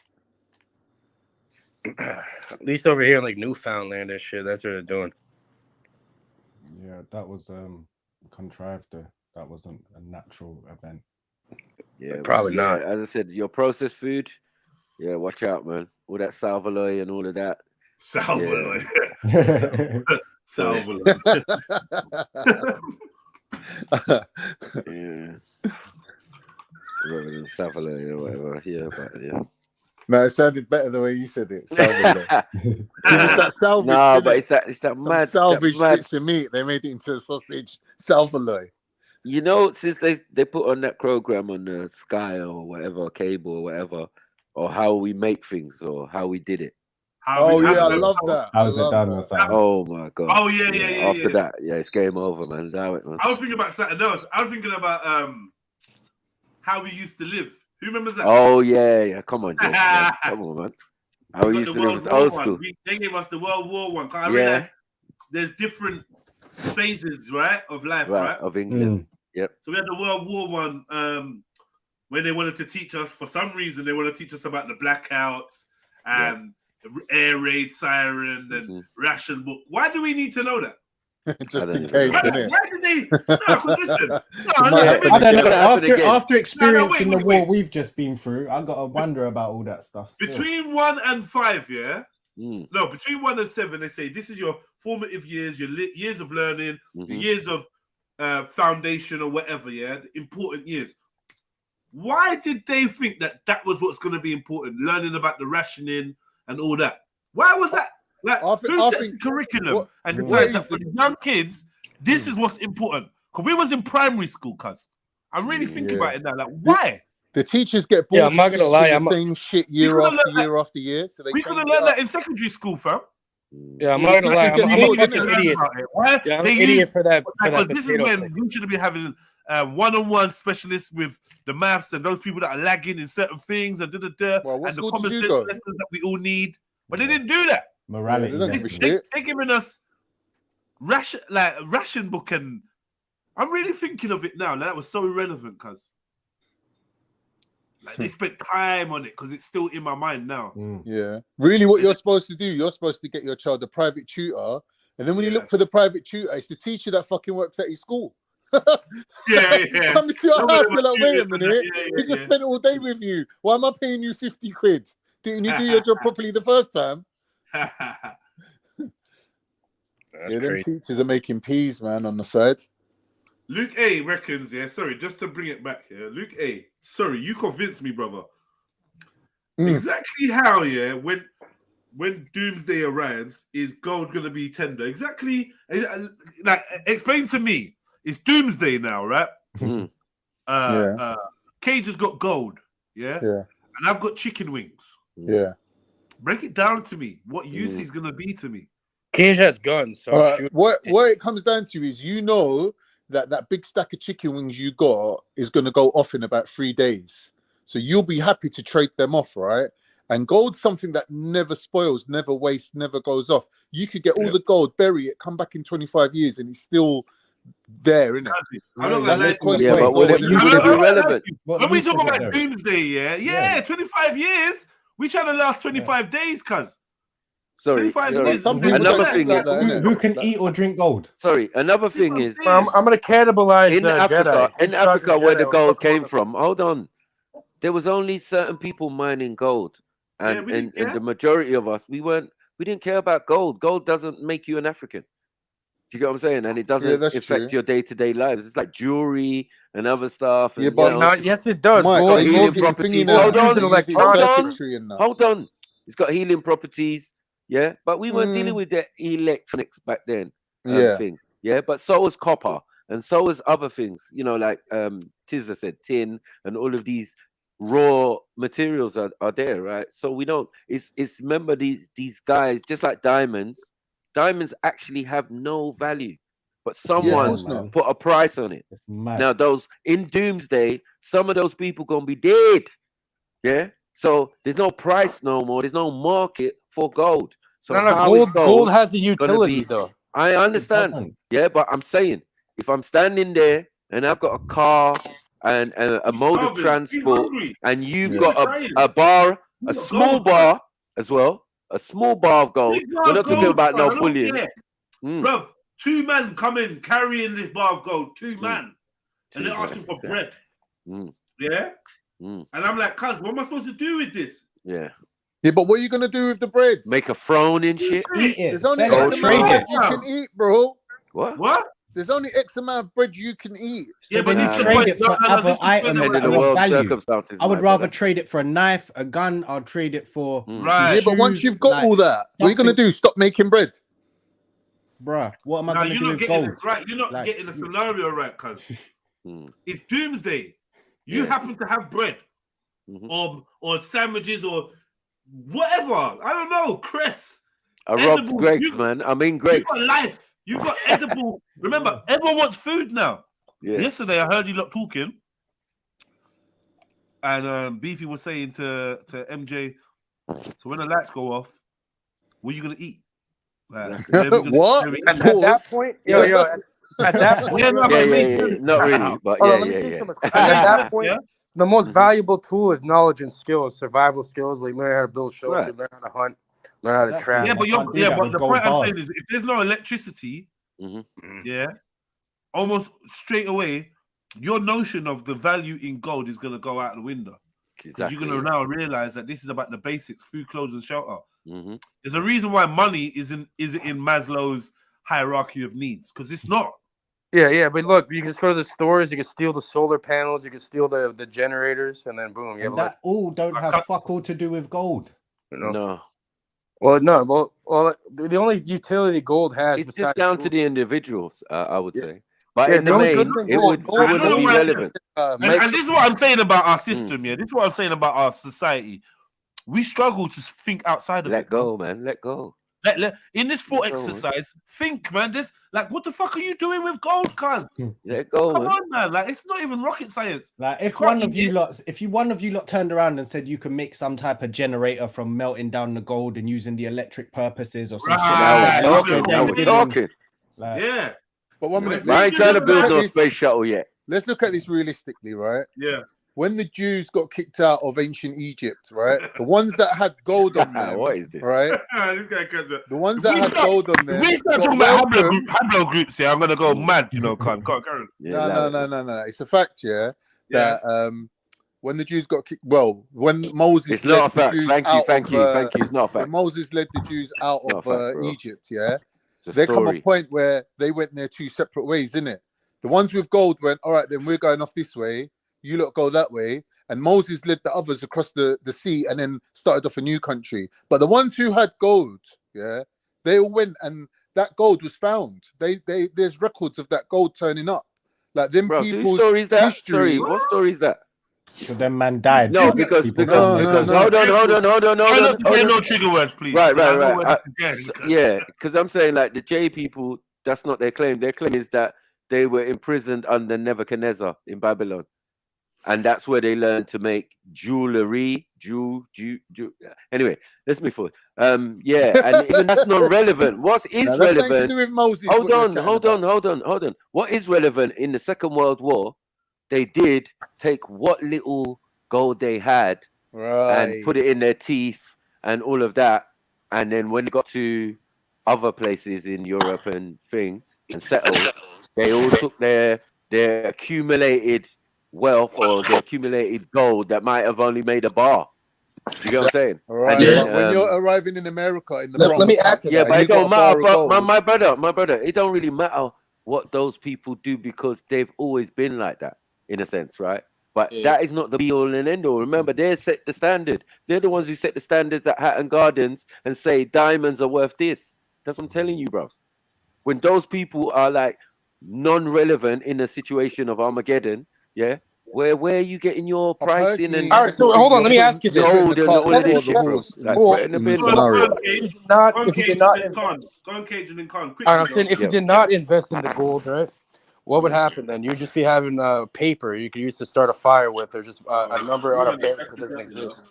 S7: At least over here in like Newfoundland and shit, that's what they're doing.
S3: Yeah, that was contrived. That wasn't a natural event.
S11: Yeah,
S7: probably not.
S11: As I said, your processed food. Yeah, watch out, man. All that salvaloy and all of that.
S1: Salvaloy. Salvaloy.
S11: Salvaloy or whatever. Yeah, but yeah.
S4: No, it sounded better the way you said it. Salvaloy. It's that salvage.
S11: No, but it's that mad
S4: salvage bits of meat. They made it into a sausage. Salvaloy.
S11: You know, since they put on that program on the Sky or whatever, cable or whatever, or how we make things or how we did it.
S4: I love that.
S3: How's it done?
S11: Oh my god.
S1: Oh yeah.
S11: After that, it's game over, man. Allow it, man.
S1: I was thinking about something else. I was thinking about how we used to live. Who remembers that?
S11: Oh yeah. Come on, Jake, come on, man. How we used to live was old school.
S1: They gave us the World War one. I realized there's different phases, right, of life, right?
S11: Of England. Yep.
S1: So we had the World War one when they wanted to teach us, for some reason, they want to teach us about the blackouts and the air raid siren and ration book. Why do we need to know that?
S4: Just in case,
S1: why did they? No, listen.
S3: I don't know. After experiencing the war we've just been through, I got to wonder about all that stuff. Still.
S1: Between 1 and 5, no, between 1 and 7, they say this is your formative years, your years of learning, your years of foundation or whatever, the important years. Why did they think that was what's going to be important? Learning about the rationing and all that. Why was that? Like, who sets the curriculum and decides that for the young kids, this is what's important? Because we was in primary school, cuz. I'm really thinking about it now. Like, why?
S4: The teachers get bored.
S7: I'm not gonna lie.
S4: The same shit year after year after year. So
S1: we could have learned that in secondary school, fam.
S7: Yeah, I'm not gonna lie. I'm a fucking idiot. Yeah, I'm an idiot for that.
S1: Because this is when we should be having one-on-one specialists with the maths and those people that are lagging in certain things and and the common sense lessons that we all need. But they didn't do that.
S3: Morality.
S1: They're giving us ration book, and I'm really thinking of it now. Like, that was so irrelevant, cuz. Like, they spent time on it because it's still in my mind now.
S4: Yeah. Really, what you're supposed to do, you're supposed to get your child a private tutor, and then when you look for the private tutor, it's the teacher that fucking works at his school.
S1: Come
S4: to your house, you're like, wait a minute, we just spent all day with you. Why am I paying you 50 quid? Didn't you do your job properly the first time? Them teachers are making peas, man, on the side.
S1: Luke A reckons, sorry, just to bring it back here. Luke A, sorry, you convinced me, brother. Exactly how, when doomsday arrives, is gold going to be tender? Exactly, like, explain to me. It's doomsday now, right? Cage has got gold, yeah,
S4: Yeah.
S1: and I've got chicken wings.
S4: Yeah.
S1: Break it down to me. What use he's gonna be to me?
S7: Cage has guns, so
S4: what it comes down to is, you know, that big stack of chicken wings you got is going to go off in about 3 days, so you'll be happy to trade them off, right? And gold's something that never spoils, never wastes, never goes off. You could get all the gold, bury it, come back in 25 years, and it's still there, isn't it?
S1: I'm not gonna lie to you.
S11: Yeah, but will it be relevant?
S1: When we talk about doomsday, yeah, 25 years. We trying to last 25 days, cuz.
S11: Sorry.
S3: Another thing, who can eat or drink gold?
S11: Sorry, another thing is,
S7: I'm gonna cannibalize
S11: in Africa.
S7: Jedi.
S11: In Africa, where the gold came from. Hold on, there was only certain people mining gold, and the majority of us, we didn't care about gold. Gold doesn't make you an African. Do you get what I'm saying? And it doesn't affect your day-to-day lives. It's like jewelry and other stuff. And,
S7: yes, it does.
S11: Got healing properties. Hold on. It's got healing properties. Yeah, but we weren't dealing with the electronics back then. Thing. Yeah, but so was copper, and so was other things. You know, like Tizza said, tin, and all of these raw materials are there, right? So we don't. It's remember these guys, just like diamonds. Diamonds actually have no value, but someone put a price on it. Now, those in Doomsday, some of those people gonna be dead. Yeah, so there's no price no more. There's no market for gold. So
S7: gold has the utility, though.
S11: I understand. Yeah, but I'm saying, if I'm standing there and I've got a car and a mode of transport, and you've got a bar, a small bar as well. A small bar of gold. We're not talking about no bullion.
S1: Bro, 2 men come in carrying this bar of gold. 2 men. And they're asking for bread. Yeah? And I'm like, cuz, what am I supposed to do with this?
S11: Yeah.
S4: Yeah, but what are you going to do with the bread?
S11: Make a throne and shit.
S3: Eat it.
S4: There's only X amount of bread you can eat, bro.
S11: What?
S4: There's only X amount of bread you can eat.
S3: Yeah, but you trade it for other items of value. I would rather trade it for a knife, a gun. I'll trade it for
S4: Yeah, but once you've got all that, what are you gonna do? Stop making bread,
S3: bruh? What am I gonna do with gold?
S1: Right, you're not getting the scenario right, cuz. It's doomsday. You happen to have bread, or sandwiches, or whatever. I don't know, Chris.
S11: I robbed Greg's, man. I mean, Greg's.
S1: You got life. You got edible. Remember, everyone wants food now. Yeah. Yesterday, I heard you lot talking, and Beefy was saying to MJ, so when the lights go off, what are you gonna eat? Like,
S4: what?
S7: At that point, at that point,
S11: not really, but
S7: At that point, the most valuable tool is knowledge and skills, survival skills, like learn how to build shelter, learn how to hunt. Learn how to trap.
S1: Yeah, but the point I'm saying is, if there's no electricity, almost straight away, your notion of the value in gold is gonna go out the window. Because you're gonna now realize that this is about the basics: food, clothes, and shelter. There's a reason why money isn't in Maslow's hierarchy of needs, because it's not.
S7: Yeah, but look, you can just go to the stores, you can steal the solar panels, you can steal the generators, and then boom, you have
S3: that all don't have fuck all to do with gold.
S11: No.
S7: Well, no. Well, the only utility gold has.
S11: It's just down to the individuals, I would say. But in the main, it wouldn't be relevant.
S1: And this is what I'm saying about our system. Yeah, this is what I'm saying about our society. We struggle to think outside of it.
S11: Let go, man. Let go.
S1: In this thought exercise, think, man. This, like, what the fuck are you doing with gold, cuz?
S11: Let go.
S1: Come on, man. Like, it's not even rocket science.
S3: Like, if one of you lot turned around and said you can make some type of generator from melting down the gold and using the electric purposes or something,
S11: we're talking.
S1: Yeah.
S4: But 1 minute.
S11: I ain't trying to build no space shuttle yet.
S4: Let's look at this realistically, right?
S1: Yeah.
S4: When the Jews got kicked out of ancient Egypt, right? The ones that had gold on them,
S11: what is this?
S4: Right?
S1: The
S4: ones that had gold on them.
S1: We start talking about Hablo groups here. I'm gonna go mad, you know, Karen.
S4: No. It's a fact, yeah. That when the Jews got kicked, when Moses,
S11: it's not a fact. Thank you. It's not a fact.
S4: When Moses led the Jews out of Egypt, yeah. There come a point where they went their 2 separate ways, innit? The ones with gold went, all right, then we're going off this way. You lot go that way, and Moses led the others across the sea and then started off a new country. But the ones who had gold, they all went, and that gold was found. There's records of that gold turning up. Like them people's
S11: story is that?
S4: history.
S11: Sorry, what story is that?
S3: Because then man died.
S11: No, because hold on.
S1: No trigger words, please.
S11: Right. Yeah, because I'm saying like the J people, that's not their claim. Their claim is that they were imprisoned under Nebuchadnezzar in Babylon, and that's where they learned to make jewelry. Anyway, let's move forward. Yeah, and even that's not relevant. What is relevant?
S4: To do with Moses,
S11: hold on. What is relevant in the Second World War? They did take what little gold they had and put it in their teeth and all of that. And then when they got to other places in Europe and settled, they all took their accumulated wealth or their accumulated gold that might have only made a bar. You get what I'm saying?
S4: Right.
S11: Then,
S4: when you're arriving in America in the Bronx,
S7: let me add to that.
S11: But it don't matter. But my brother, it don't really matter what those people do because they've always been like that. In a sense, right? But that is not the be all and end all. Remember, they set the standard. They're the ones who set the standards at Hatton Gardens and say diamonds are worth this. That's what I'm telling you, bros. When those people are like non-relevant in a situation of Armageddon, yeah, where are you getting your pricing? And
S7: all right, so hold on, let me ask you this.
S11: Go
S1: on, Cajun and Khan.
S7: I'm saying if you did not invest in the gold, right? What would happen then? You'd just be having paper you could use to start a fire with, or just a number on a bank that doesn't exist.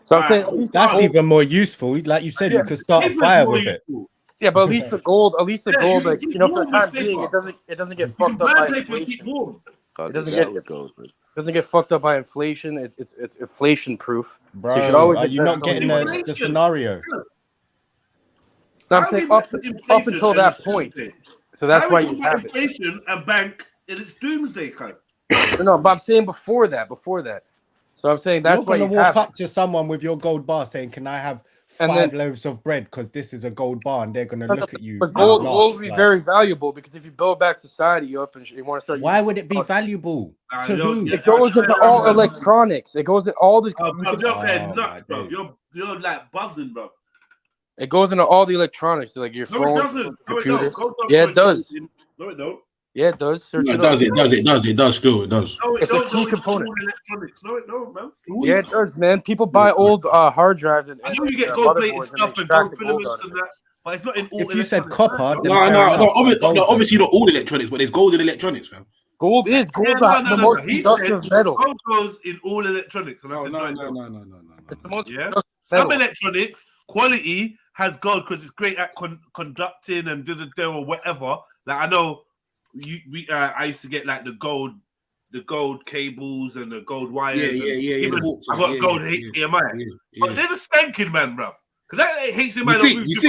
S7: So I'm saying
S3: that's even more useful. Like you said, you could start a fire with it.
S7: Yeah, but at least the gold, like for the time being, it doesn't get fucked up by inflation. It doesn't get fucked up by inflation. It's inflation proof.
S3: Bro,
S7: so you should always
S3: are you not getting the scenario?
S7: No, I'm saying up until that point. So that's why you have
S1: inflation and bank in its doomsday, cuz.
S7: No, but I'm saying before that. So I'm saying that's why you
S3: walk up to someone with your gold bar saying, "Can I have 5 loaves of bread? Because this is a gold bar," and they're gonna look at you.
S7: But gold will be very valuable because if you build back society up and you want to start.
S3: Why would it be valuable? To who?
S7: It goes into all electronics. It goes into all this.
S1: You're nuts, bro. You're like buzzing, bro.
S7: It goes into all the electronics, like your phone, computer. Yeah, it does.
S1: No, it don't.
S7: Yeah, it does.
S12: It does still.
S7: It's a key component.
S1: No, man.
S7: Yeah, it does, man. People buy old hard drives and
S1: I know you get gold-plated stuff and gold filaments and that, but it's not in all.
S3: If you said copper,
S12: no, obviously not all electronics, but there's gold in electronics, fam.
S7: Gold is the most conductive metal.
S1: Gold goes in all electronics, and I said
S12: no.
S7: It's the most
S1: some electronics quality has gold because it's great at conducting and or whatever. Like I know, I used to get like the gold cables and the gold wires.
S12: Yeah.
S1: I got gold HDMI, but they're the spanking man, bruv. Because that HDMI.
S12: You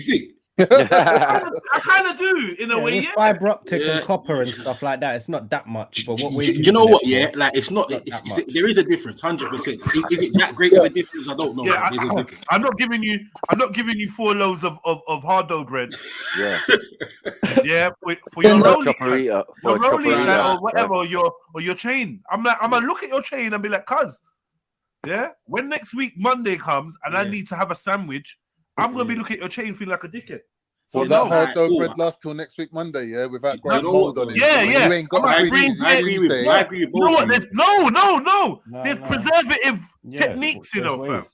S12: think?
S1: I kind of do in a way. Yeah,
S3: fiber optic and copper and stuff like that. It's not that much. But what
S12: do you know what? Yeah, like it's not. There is a difference, 100%. Is it that great of a difference? I don't know.
S1: Yeah, I'm not giving you 4 loaves of hard dough bread.
S11: Yeah,
S1: yeah, for your rolling, or whatever, or your chain. I'm gonna look at your chain and be like, cuz, yeah. When next week Monday comes and I need to have a sandwich, I'm gonna be looking at your chain feeling like a dickhead.
S4: So that hard dough bread lasts till next week Monday, yeah, without growing mold on it.
S1: Yeah.
S4: You ain't got
S12: I agree with
S1: you know what? No. There's preservative techniques, fam.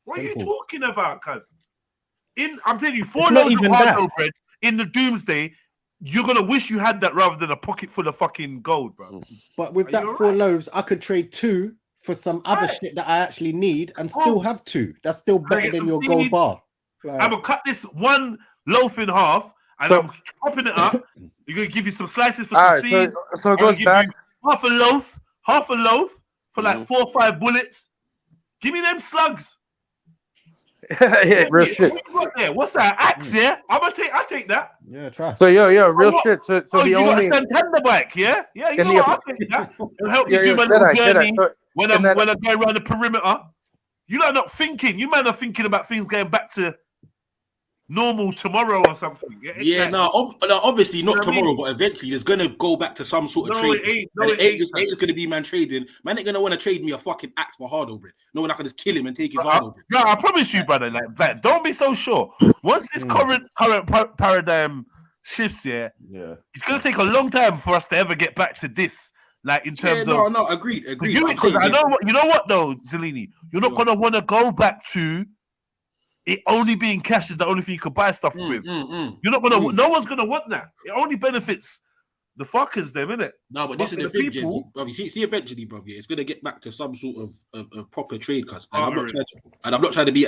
S1: What are you talking about, cuz? I'm telling you, 4 loaves of hard dough bread in the doomsday. You're gonna wish you had that rather than a pocket full of fucking gold, bro.
S3: But with that 4 loaves, I could trade 2 for some other shit that I actually need and still have 2. That's still better than your gold bar.
S1: I'm gonna cut this 1 loaf in half and I'm chopping it up. You're gonna give you some slices for some seed.
S7: So it goes back.
S1: Half a loaf for like 4 or 5 bullets. Give me them slugs.
S7: Yeah, real shit.
S1: What's that? Axe, yeah? I take that.
S3: Yeah, try.
S7: So real shit. So the
S1: you
S7: only
S1: got a Santander bike, yeah? Yeah, you know what? I'll take that. It'll help you do my little journey when I go around the perimeter. You know, not thinking. You might not thinking about things going back to normal tomorrow or something.
S12: Yeah, obviously not tomorrow, but eventually there's gonna go back to some sort of trade. It ain't gonna be man trading. Man ain't gonna want to trade me a fucking axe for hard bread. No one, I can just kill him and take his hard bread.
S1: No, I promise you, brother. Like, don't be so sure. Once this current paradigm shifts, it's gonna take a long time for us to ever get back to this. Like in terms
S12: no,
S1: of
S12: agreed.
S1: Because I know what you know what though, Zellini, you're not gonna want to go back to it only being cash is the only thing you could buy stuff with. You're not gonna. No one's gonna want that. It only benefits the fuckers, them, innit?
S12: No, but this is the thing, people. See, eventually, bro, it's gonna get back to some sort of proper trade, cuz. And I'm not trying to be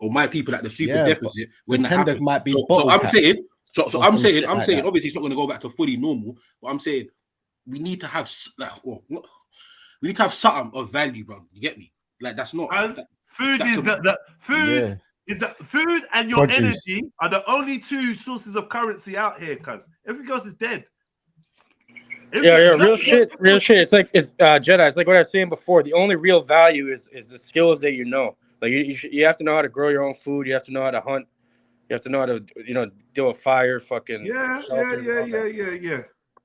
S12: or my people at the super deficit when that happens.
S3: Might be
S12: I'm saying,
S3: like
S12: obviously it's not gonna go back to fully normal, but I'm saying we need to have we need to have something of value, bro. You get me? Like that's not
S1: food is the food. Yeah. Is that food and your energy are the only two sources of currency out here, cuz everything else is dead.
S7: Real shit. It's like Jedi. It's like what I was saying before. The only real value is the skills that you know. Like you have to know how to grow your own food. You have to know how to hunt. You have to know how to deal with fire. Fucking
S1: yeah.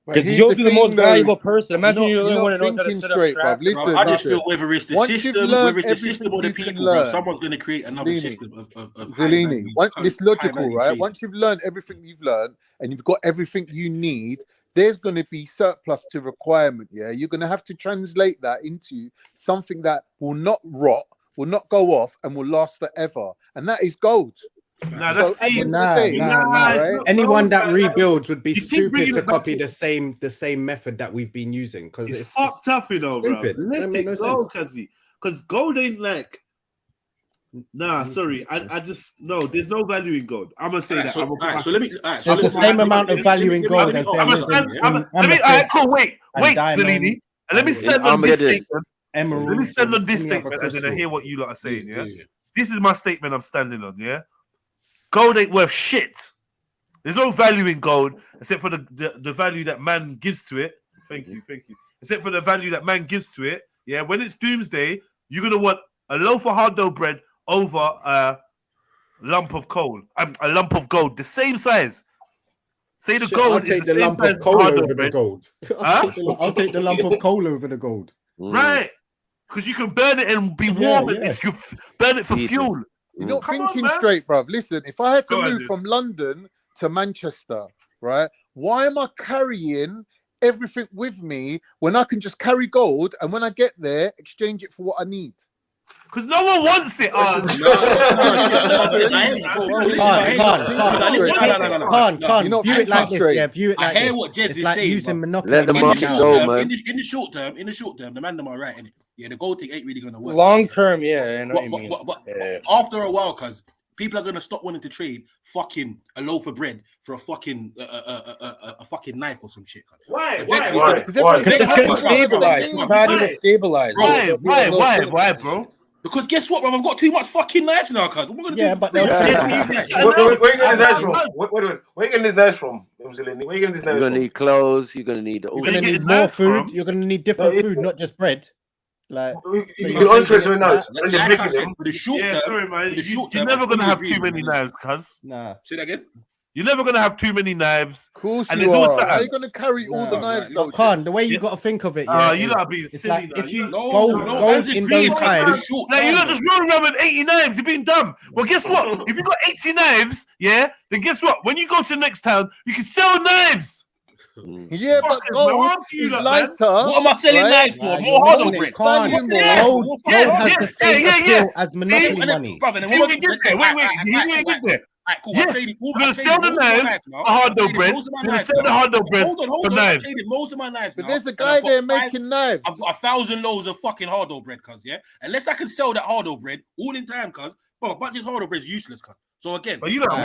S7: Because you'll be the most valuable person. Imagine you're the only one that knows how to set up traps.
S12: Listen, I just feel whether it's the system, or the people, bro, someone's going to create another system of
S4: Zellini. It's logical, right? Once you've learned everything you've learned and you've got everything you need, there's going to be surplus to requirement. Yeah, you're going to have to translate that into something that will not rot, will not go off, and will last forever. And that is gold.
S3: Anyone that rebuilds would be stupid to copy the same method that we've been using because it's
S1: fucked up, you know, bro. Let it go, because gold ain't like. Sorry, I just there's no value in gold. I'm gonna say that.
S12: So let me.
S3: There's the same amount of value in gold as there is in
S1: wait, Zellini. Let me stand on this statement. Let me stand on this statement and then I hear what you lot are saying. Yeah, this is my statement I'm standing on. Yeah. Gold ain't worth shit. There's no value in gold except for the value that man gives to it. Thank you. Except for the value that man gives to it. Yeah, when it's doomsday, you're gonna want a loaf of hard dough bread over a lump of coal. A lump of gold, the same size. Say the gold is the lump of coal over the gold.
S3: I'll take the lump of coal over the gold.
S1: Right, because you can burn it and be warm. You burn it for fuel.
S4: You're not thinking straight, bruv. Listen, if I had to move from London to Manchester, right? Why am I carrying everything with me when I can just carry gold and when I get there, exchange it for what I need?
S1: Because no one wants it.
S3: Can't. View it like this. Yeah, view it like this.
S12: I hear what Jed is saying.
S3: Using monopoly.
S11: Let the market go, man.
S12: In the short term, the man them are right, innit? Yeah, the gold thing ain't really gonna work.
S7: Long term, yeah. I know what you mean.
S12: But after a while, cuz people are gonna stop wanting to trade fucking a loaf of bread for a fucking a fucking knife or some shit.
S1: Why?
S7: Because it's gonna stabilize. It's not gonna stabilize.
S1: Why, bro?
S12: Because guess what, bro? I've got too much fucking knives now, cuz. What am I gonna do?
S13: But where are you getting this from? Where are you getting this knives from? Where are you getting this knives from?
S11: You're gonna need clothes. You're gonna need
S3: more food. You're gonna need different food, not just bread. Like
S13: you're interested now.
S12: The short term,
S1: sorry, man. You're never gonna have too many knives, cuz.
S3: Nah.
S12: Say that again.
S1: You're never gonna have too many knives.
S4: Of course you are. How are you gonna carry all the knives?
S3: Khan, the way you gotta think of it.
S1: You gotta be silly.
S3: Like if you gold in those times,
S1: now you're not just rolling around with 80 knives. You're being dumb. Well, guess what? If you got 80 knives, then guess what? When you go to the next town, you can sell knives.
S4: Yeah, but gold is lighter.
S12: What am I selling knives for? More hard bread.
S3: Gold has the same appeal as monopoly money.
S1: Wait. Yes, we're gonna sell the knives for hard dough bread. We're gonna sell the hard dough bread for knives.
S12: Most of my knives.
S4: But there's a guy there making knives.
S12: I've got 1,000 loaves of fucking hard dough bread, cuz, yeah. Unless I can sell that hard dough bread all in time, cuz. But a bunch of hard dough bread is useless, cuz. So again,
S3: you lot are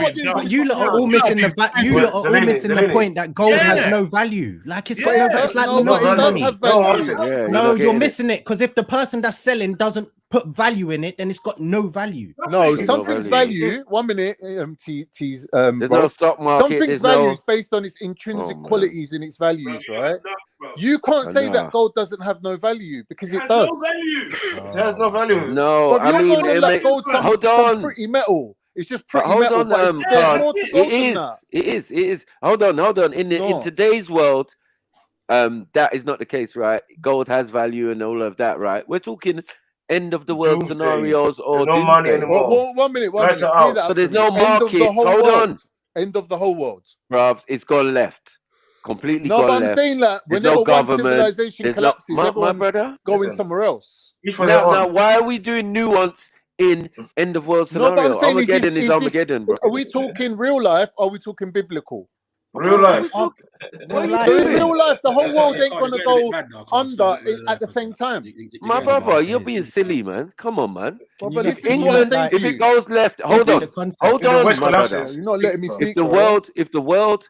S3: all missing the point that gold has no value. Like it's got no, it's like monopoly money. No, you're missing it because if the person that's selling doesn't put value in it, then it's got no value.
S4: No, something's value. 1 minute, T's.
S11: There's no stock market.
S4: Something's value is based on its intrinsic qualities and its values, right? You can't say that gold doesn't have no value because it does.
S1: No value.
S13: It has no value.
S11: No, I mean, hold on.
S4: Pretty metal. It's just pretty
S11: hold
S4: metal.
S11: On, it is. Hold on. In today's world, that is not the case, right? Gold has value and all of that, right? We're talking end of the world scenarios or
S13: no money anymore.
S4: 1 minute.
S11: So there's no markets. Hold on.
S4: End of the whole world,
S11: bruv. It's gone left. completely
S4: No,
S11: gone
S4: but I'm
S11: left.
S4: saying that
S11: There's
S4: whenever
S11: no
S4: one
S11: government.
S4: civilization
S11: There's
S4: collapses,
S11: my
S4: everyone
S11: brother.
S4: going somewhere else.
S11: Now, why are we doing nuance in end of world
S4: No,
S11: scenario?
S4: but I'm saying
S11: Armageddon is
S4: this,
S11: Armageddon, bro.
S4: are we talking real life? Or are we talking biblical?
S13: Real life.
S11: What are you
S4: So in
S11: doing?
S4: real life, the whole world ain't gonna go under at the
S12: the
S4: same time.
S11: My brother, you're being silly, man. Come on, man.
S4: But
S11: If
S4: this is what I'm
S11: England,
S4: saying to
S11: if
S4: you.
S11: it goes left, hold on,
S13: West
S11: my brother.
S13: collapses.
S4: You're not letting me speak.
S11: If the world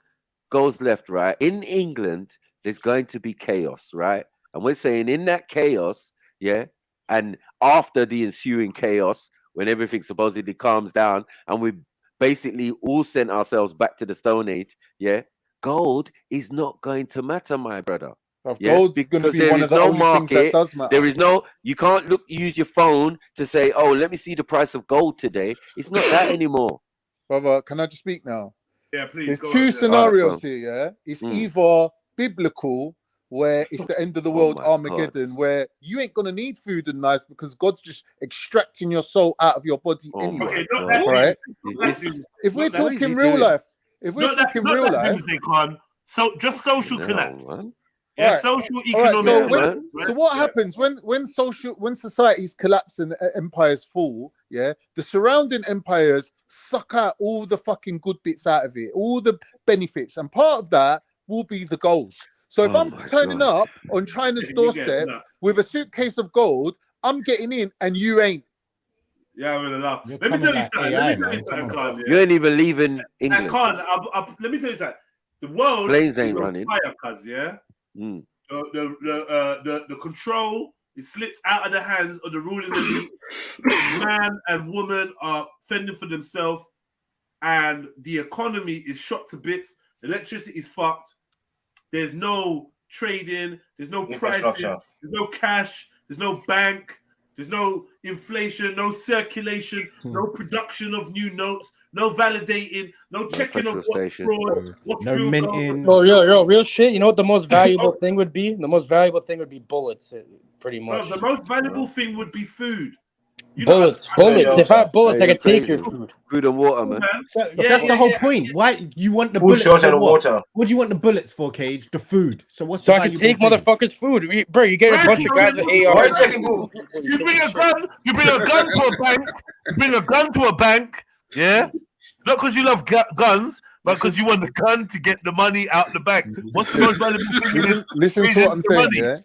S11: goes left, right, in England, there's going to be chaos, right? And we're saying in that chaos, yeah, and after the ensuing chaos, when everything supposedly calms down, and we basically all sent ourselves back to the Stone Age, yeah, gold is not going to matter, my brother. Yeah,
S4: gold is going to
S11: because
S4: be
S11: there
S4: one
S11: is
S4: of the
S11: no
S4: only things that
S11: market.
S4: does matter.
S11: There is no. You can't use your phone to say, "Oh, let me see the price of gold today." It's not that anymore.
S4: Brother, can I just speak now?
S1: Yeah, please.
S4: There's
S1: go
S4: two
S1: on,
S4: scenarios here. Yeah, it's either biblical, where it's the end of the world, Armageddon, where you ain't gonna need food and nice because God's just extracting your soul out of your body anyway. Right? If we're talking real life,
S14: so just social collapse.
S4: Yeah,
S14: right. Social
S4: economic.
S14: Right,
S4: So what happens when societies collapse and empires fall? Yeah, the surrounding empires suck out all the fucking good bits out of it, all the benefits, and part of that will be the gold. So if I'm turning up on China's doorstep with a suitcase of gold, I'm getting in and you ain't.
S1: Yeah, I'm gonna laugh. Let me tell you something.
S11: You ain't even leaving England.
S1: Let me tell you something. The world
S11: planes ain't running.
S1: Fire, yeah. The control is slipped out of the hands of the ruling elite. Man and woman are fending for themselves, and the economy is shot to bits. Electricity is fucked. There's no trading. There's no pricing. There's no cash. There's no bank. There's no inflation. No circulation. No production of new notes. No validating. No checking of what's fraud. What's
S3: no minting.
S7: Oh, real shit. You know what the most valuable thing would be? The most valuable thing would be bullets, pretty much.
S1: Bro, the most valuable thing would be food.
S7: Bullets. If I had bullets, I could take your food.
S11: Food and water, man.
S3: So that's the whole point. Why you want the
S13: Food,
S3: bullets
S13: shelter,
S3: for
S13: and
S3: what?
S13: water.
S3: What do you want the bullets for, Cage? The food. So what's
S7: So
S3: the
S7: I can
S3: valuable
S7: take
S3: thing?
S7: motherfuckers' food, bro. You get a bunch of guys with AR.
S13: Why are you taking food?
S14: You bring a gun. You bring a gun to a bank. You bring a gun to a bank. Yeah. Not because you love guns, but because you want the gun to get the money out the bank. What's the most valuable thing?
S4: Listen to what I'm saying, yeah?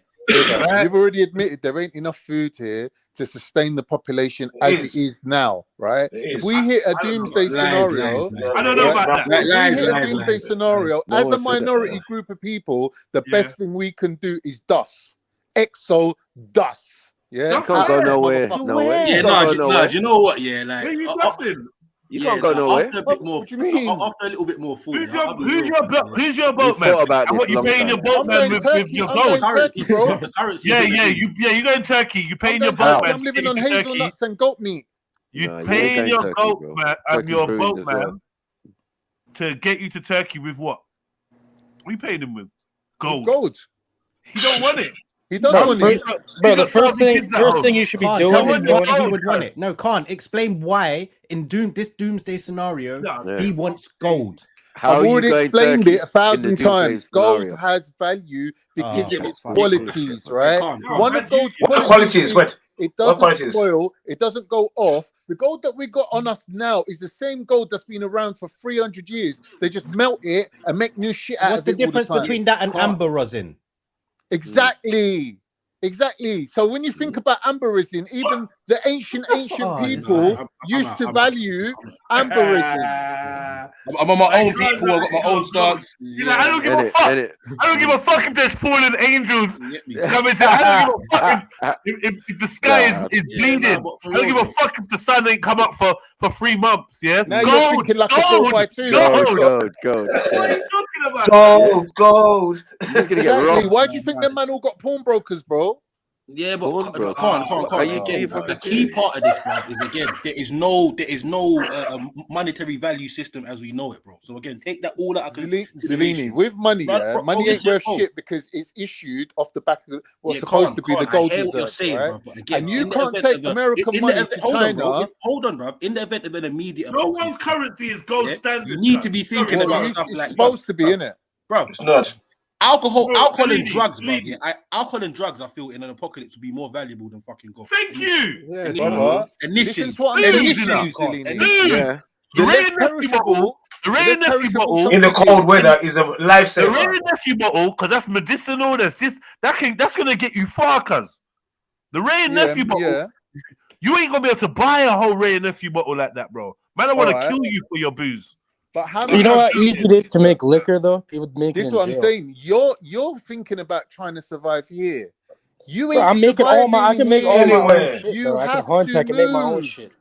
S4: You've already admitted there ain't enough food here to sustain the population as it is now, right? If we hit a doomsday scenario,
S14: I don't know about that.
S4: If we hit a doomsday scenario, as a minority group of people, the best thing we can do is dust. Exodus. Yeah,
S11: you can't go nowhere.
S12: Yeah, no, do you know what? Yeah, like
S1: where you dusting?
S11: You can't go nowhere.
S12: After a bit more,
S4: what do you mean?
S12: After a little bit more food.
S14: Who's your boatman? And what you paying your boatman with your gold?
S4: Turkey, bro.
S14: You go in Turkey. You paying your boatman.
S4: I'm living on hazelnuts and goat meat.
S14: You paying your boatman and your boatman to get you to Turkey with what? What are you paying him with? Gold.
S4: Gold.
S14: He don't want it.
S4: He doesn't want it.
S7: Bro, the first thing you should be doing
S3: tell
S7: is
S3: me why he would want it. No, can't explain why in this doomsday scenario he wants gold.
S4: I've already explained it 1,000 times. Gold has value because of its qualities, right? One of gold's qualities, it doesn't spoil, it doesn't go off. The gold that we got on us now is the same gold that's been around for 300 years. They just melt it and make new shit out of it.
S3: What's the difference between that and amber rosin?
S4: Exactly. So when you think about amber resin, even the ancient people used to value amber resin.
S12: I'm on my own people. I've got my own stance.
S14: I don't give a fuck. I don't give a fuck if there's fallen angels coming to. I don't give a fuck if the sky is bleeding. I don't give a fuck if the sun ain't come up for 3 months. Yeah.
S4: Now you're thinking like a 4x2.
S11: Gold.
S1: What are you talking about?
S13: Gold.
S4: Exactly. Why do you think them man all got pawnbrokers, bro?
S12: Yeah, but can't. Again, the key part of this, bro, is again there is no monetary value system as we know it, bro. So again, take that all that.
S4: Zelini, with money, money ain't worth shit because it's issued off the back of what's supposed to be the gold reserve, right?
S12: Bro, but again,
S4: and you can't take American money to China.
S12: Hold on, bro. In the event of an immediate,
S1: no one's currency is gold standard.
S12: You need to be thinking about stuff like
S4: it's supposed to be in it.
S12: bro.
S9: It's not.
S12: Alcohol and
S1: believe
S12: drugs,
S1: me.
S12: bro. Yeah, alcohol and drugs, I feel, in an apocalypse would be more valuable than fucking gold.
S1: Thank you.
S4: Yeah, brother.
S12: Initially.
S4: Listen to what I'm saying to you, Zellini.
S11: Yeah.
S14: The Ray and Nephew bottle. The Ray and Nephew bottle
S13: In the cold weather is a
S14: The
S13: lifesaver.
S14: Ray and Nephew bottle, because that's medicinal. That's gonna get you far, cuz. The Ray and Nephew bottle. You ain't gonna be able to buy a whole Ray and Nephew bottle like that, bro. Man, I want to kill you for your booze.
S4: But how
S7: You know how easy it is to make liquor, though? People make it
S4: This is
S7: in
S4: what I'm
S7: jail.
S4: saying. You're thinking about trying to survive here. You ain't
S7: Bro, I'm making all my. I can make all my own
S13: Anywhere.
S7: shit,
S4: You
S7: bro. I can
S4: have
S7: hunt.
S4: to
S7: I can make my own
S4: move.
S7: shit.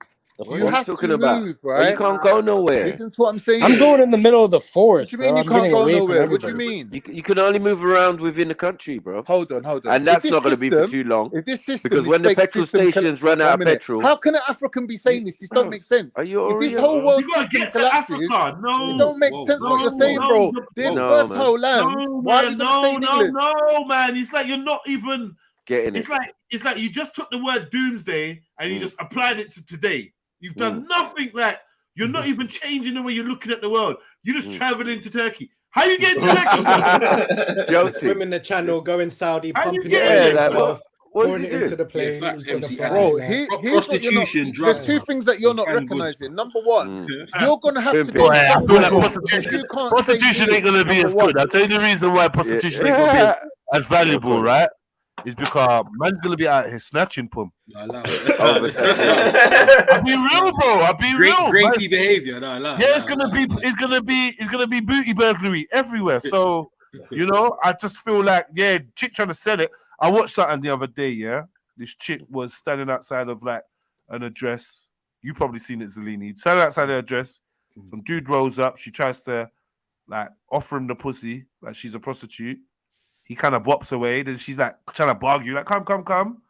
S4: You have to
S11: talking about?
S4: move,
S11: Well,
S4: right?
S11: you can't go nowhere.
S4: Listen to what I'm saying.
S7: I'm going in the middle of the forest.
S4: What you mean
S7: bro.
S4: you
S7: I'm
S4: can't
S7: getting
S4: go
S7: away
S4: nowhere?
S7: from
S4: What do you
S7: everybody.
S4: mean?
S11: You can only move around within the country, bro.
S4: Hold on.
S11: And
S4: If
S11: that's
S4: this
S11: not going to be for
S4: system-
S11: too long.
S4: If this system
S11: Because
S4: is
S11: when the
S4: fake
S11: petrol
S4: system
S11: stations run out of petrol,
S4: how can an African be saying this? This don't make sense.
S11: are you
S4: If this
S11: already?
S4: whole world
S1: You gotta
S4: system
S1: get to
S4: collapses,
S1: Africa. No,
S4: it don't make sense what you're saying, bro. There's fertile land.
S1: No,
S4: Why are
S1: man,
S4: you gonna stay in England?
S1: no, man. It's like you're not even
S11: getting it.
S1: It's like you just took the word doomsday and you just applied it to today. You've done nothing. Like you're not even changing the way you're looking at the world. You just traveling to Turkey. How you getting to Turkey?
S3: Swim in the channel, go in Saudi,
S1: How you
S3: pumping
S1: getting
S3: it,
S1: there?
S3: pouring it into the plane.
S12: Yeah,
S3: He's gonna fly.
S4: Bro,
S3: like-
S4: here's what you're
S12: Prostitution,
S4: not,
S12: drugs,
S4: there's two things that you're not
S12: canned goods.
S4: recognizing. Number one, you're gonna have to
S11: Pimping.
S4: do
S14: Boy, I feel like
S4: prostitution. You can't
S14: prostitution
S4: say
S14: ain't gonna be
S4: number
S14: as
S4: one.
S14: good. I'll tell you the reason why prostitution ain't gonna be as valuable, right? Is because man's gonna be out here snatching pum. I'll be real, bro. I'll be real.
S12: Grapey behavior.
S14: It's gonna be booty burglary everywhere. So you know, I just feel like chick trying to sell it. I watched something the other day. Yeah, this chick was standing outside of like an address. You probably seen it, Zellini. Standing outside the address. Some dude rolls up. She tries to like offer him the pussy, like she's a prostitute. He kind of bops away. Then she's like trying to bargain, like come.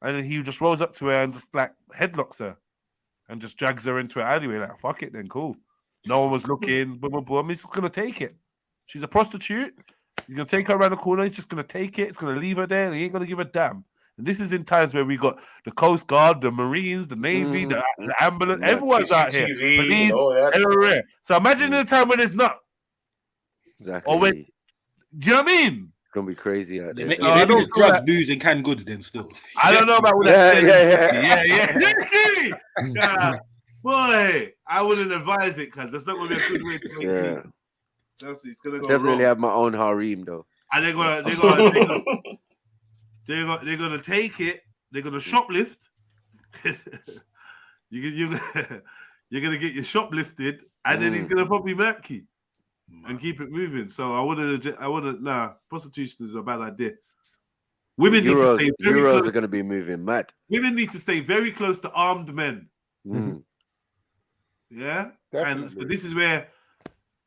S14: And then he just rolls up to her and just like headlocks her and just drags her into an alleyway. Like, fuck it then, cool. No one was looking. Boom. He's just going to take it. She's a prostitute. He's going to take her around the corner. He's just going to take it. It's going to leave her there. And he ain't going to give a damn. And this is in times where we got the Coast Guard, the Marines, the Navy, the ambulance. Everyone's out here. Police, everywhere. So imagine in a time when there's not.
S11: Exactly.
S14: Or when, do you know what I mean?
S11: It's going to be crazy out there.
S12: Maybe there's drugs, booze, and canned goods then still.
S14: I don't know about what that.
S1: Yeah. Boy, I wouldn't advise it because that's not going to be a good way to make it. It's gonna go
S11: Definitely
S1: wrong.
S11: have my own harem though.
S1: And they're gonna take it. They're gonna shoplift. You're gonna get your shoplifted, and then he's gonna probably murk you and keep it moving. So I wouldn't. Nah, prostitution is a bad idea. Women need to stay very
S11: Euros
S1: close.
S11: are gonna be moving mad.
S1: Women need to stay very close to armed men. Yeah,
S4: Definitely.
S1: and so this is where.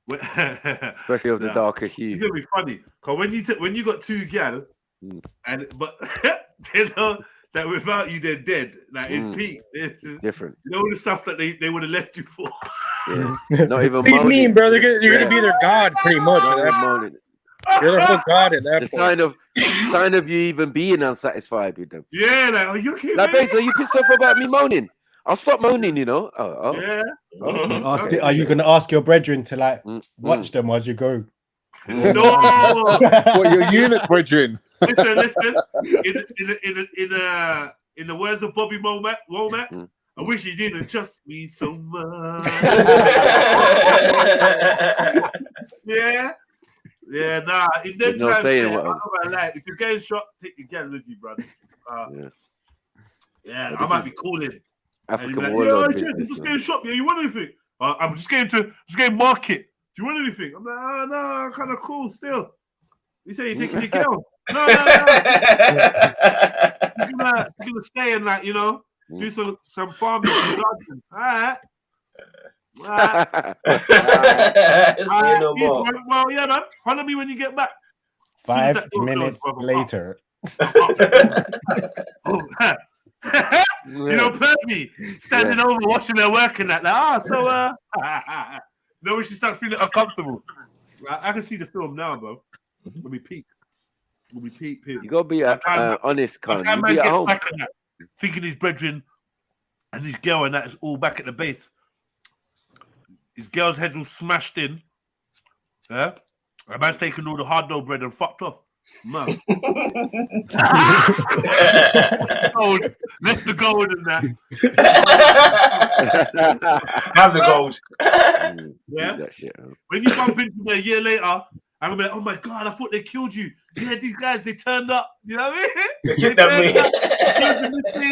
S11: Especially of the darker hue.
S1: It's gonna be funny because when you got two gal, but they know that without you they're dead. Like it's peak. It's
S11: different.
S1: You know all the stuff that they would have left you for.
S11: Yeah. Not even.
S7: What do you mean, bro? You're gonna be their god, pretty much. You're the whole god at that
S11: the
S7: point.
S11: sign of you even being unsatisfied with them.
S1: Yeah, like are you okay?
S11: Like, babe, are you pissed off about me moaning? I'll stop moaning, you know.
S1: Yeah.
S3: Are you going to ask your brethren to like watch them as you go?
S1: No.
S4: What your unit brethren?
S1: Listen. In the words of Bobby Womack, I wish he didn't trust me so much. Yeah. Nah. In them
S11: no
S1: times,
S11: saying
S1: if you're getting shot, take your gal with you, brother. Yeah, I might be calling.
S11: African
S1: warlord. Just getting shot. Yeah, you want anything? I'm just getting market. Do you want anything? I'm like, no, kind of cool still. You say you're taking your girl. No. You're gonna stay and like, do some farming. All right. Well, yeah, man. Holler me when you get back.
S3: 5 minutes later.
S1: Perky standing over watching her work and that. When she starts feeling uncomfortable. I can see the film now, bro. When we peak.
S11: You gotta be honest, Con. You be at home.
S1: Back on that, thinking his brethren and his girl and that is all back at the base. His girl's head's all smashed in. Yeah.
S14: A man's taking all the hard dough bread and fucked off. Man. Gold. Left the gold in that.
S13: Have the gold.
S14: Yeah.
S11: That shit,
S14: when you bump into me a year later, I'm gonna be like, oh my god, I thought they killed you. Yeah, these guys, they turned up. You know what I mean?
S13: They kidnapped me.
S14: They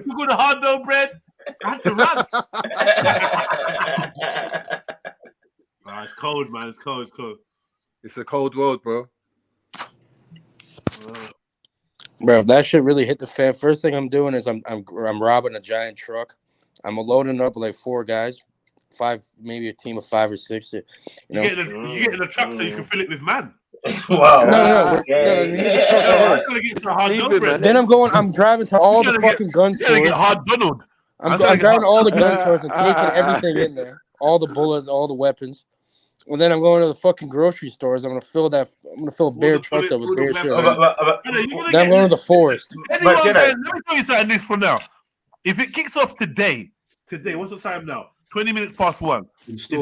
S14: took all the hard dough bread. I had to run. Nah, it's cold, man. It's cold. It's cold.
S4: It's a cold world, bro.
S7: Bro, if that shit really hit the fan, first thing I'm doing is I'm robbing a giant truck. I'm loading up with like 4 guys, 5, maybe a team of 5 or 6. You know,
S14: you get in the truck so you can fill it with man.
S13: Wow.
S7: No. Then I'm driving to all the fucking gun stores.
S14: Hard Donald.
S7: I'm driving to all the gun stores and taking everything in there, all the bullets, all the weapons. And then I'm going to the fucking grocery stores. I'm gonna fill bare trucks up with bare shit. Then I'm going to the forest.
S14: Let me tell you something this for now. If it kicks off today, what's the time now? 20 minutes past 1. If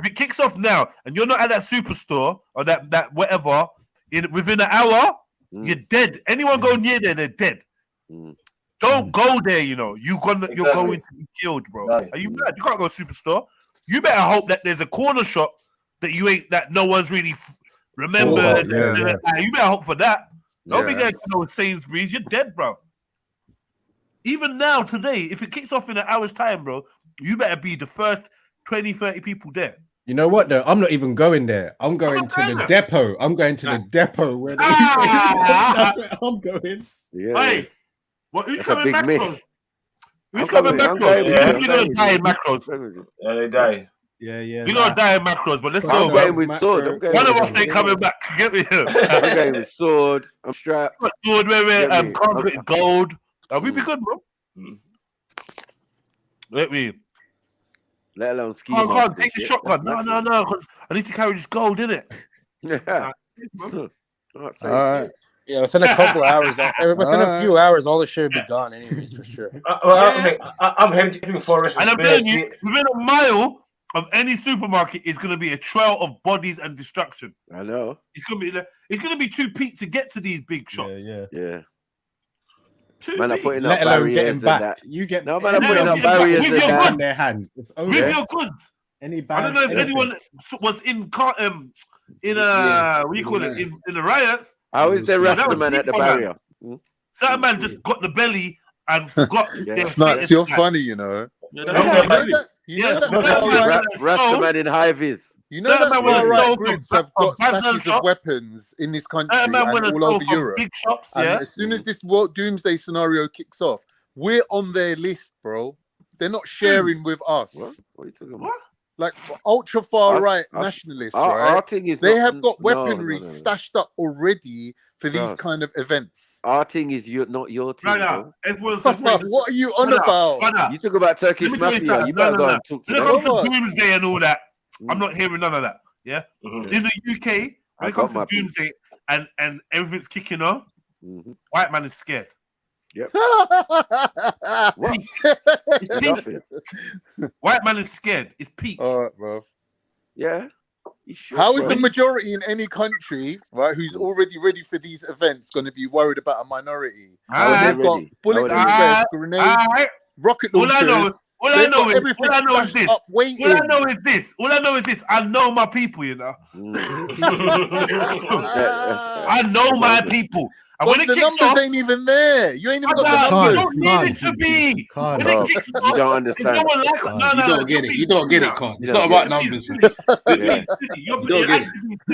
S14: it kicks off now, and you're not at that superstore or that whatever, within an hour, you're dead. Anyone go near there, they're dead. Don't go there. You know you're going to be killed, bro. Are you mad? You can't go superstore. You better hope that there's a corner shop that no one's really remembered. You better hope for that. Don't be there to know Sainsbury's. You're dead, bro. Even now, today, if it kicks off in an hour's time, bro, you better be the first 20, 30 people there.
S3: You know what, though? I'm not even going there. I'm going to the depot. I'm going to the depot. Where that's where I'm going.
S11: Yeah.
S14: Hey, who's coming back, bro? Who's
S11: coming
S14: back, bro? You're going to die in macros.
S13: Yeah, they die.
S3: Yeah.
S14: You're going to die in macros, but let's go,
S11: I'm going with sword.
S14: One of us ain't coming back. Get me here.
S11: I'm going with sword. I'm strapped.
S14: Sword, cards with gold. We be good, bro. Let
S11: alone ski.
S14: Oh God, take the shotgun. No, because I need to carry this gold, innit?
S11: Yeah.
S7: All right. Yeah, within a couple hours, within a few hours, all the shit would be gone, anyways, for sure.
S13: I'm heading for it.
S14: And I'm telling you, within a mile of any supermarket is going to be a trail of bodies and destruction.
S11: I know.
S14: It's going to be too peak to get to these big shops.
S11: Yeah.
S3: Man, I'm putting up barriers back. You get
S11: no man, I'm putting up barriers
S3: in their hands.
S14: With your goods. I don't know if anyone was in what do you call it, in the riots.
S11: How is the rest of the man at the barrier?
S14: Certain man just got the belly and forgot.
S4: Snaps, you're funny, you know.
S11: Rasta man in high vis.
S4: You know that right groups have got stashes of weapons in this country and all over Europe.
S14: Big shops,
S4: and as soon as this doomsday scenario kicks off, we're on their list, bro. They're not sharing with us.
S11: What are you talking about?
S4: Like ultra far right nationalists, right? They have got weaponry stashed up already for these kind of events.
S11: Our thing is not your team.
S14: No.
S4: What are you on about?
S11: You talk about Turkish mafia. You better go and talk to them.
S14: When it comes to doomsday and all that, I'm not hearing none of that. Yeah, in the UK, when it comes to doomsday and everything's kicking on, white man is scared.
S11: Yep.
S14: White man is scared. It's peak.
S4: All right, bro.
S11: Yeah.
S4: How is the majority in any country, right, who's already ready for these events, going to be worried about a minority? They've got bulletproof vests, grenades, rocket launchers.
S14: All I know is this. I know my people, you know. I know my people. And when it
S4: the
S14: kicks
S4: numbers
S14: off,
S4: ain't even there. You ain't even got the numbers.
S14: You don't need it to be. When it kicks off,
S11: you don't understand.
S12: You don't get it. You don't get it, Carl. It's not about numbers.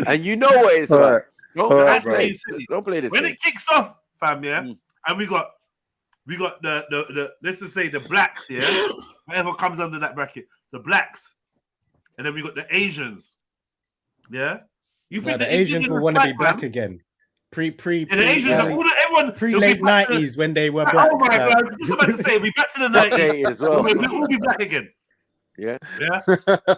S11: And you know what it's like. Don't play this.
S14: When it kicks off, fam, and we got the let's just say the blacks, whatever comes under that bracket, the blacks, and then we got the Asians, You think
S3: the Asians will want to be black again? Pre
S14: late
S3: 90s when they were black.
S14: Oh my God! Just about to say, we back to the 90s
S11: as well.
S14: We'll be black again.
S11: Yeah.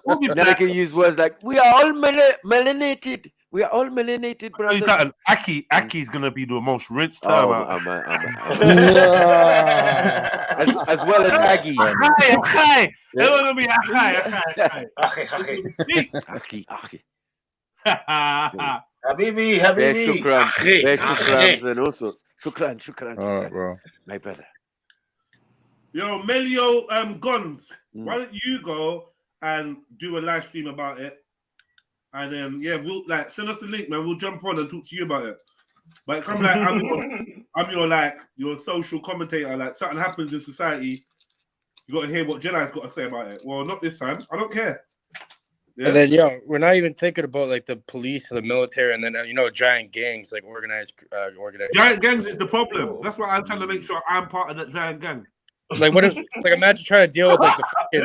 S14: We'll be
S11: now they can use words like "we are all melanated." We are all melanated, brothers.
S14: Aki's gonna be the most rinsed term
S11: as well as Aggie.
S14: Everyone's gonna be Aki.
S13: Habibi.
S11: Shukrans and all sorts. Shukran.
S4: All right, bro.
S11: My brother.
S1: Yo, Melio Guns, why don't you go and do a live stream about it? And then, we'll like send us the link, man. We'll jump on and talk to you about it. But come like, I'm your social commentator. Like, something happens in society, you got to hear what Jedi's got to say about it. Well, not this time. I don't care. Yeah?
S7: And then, we're not even thinking about like the police and the military, and then giant gangs, like organized.
S1: Giant gangs is the problem. That's why I'm trying to make sure I'm part of that giant gang.
S7: Like, what if, like, imagine trying to deal with like the fucking.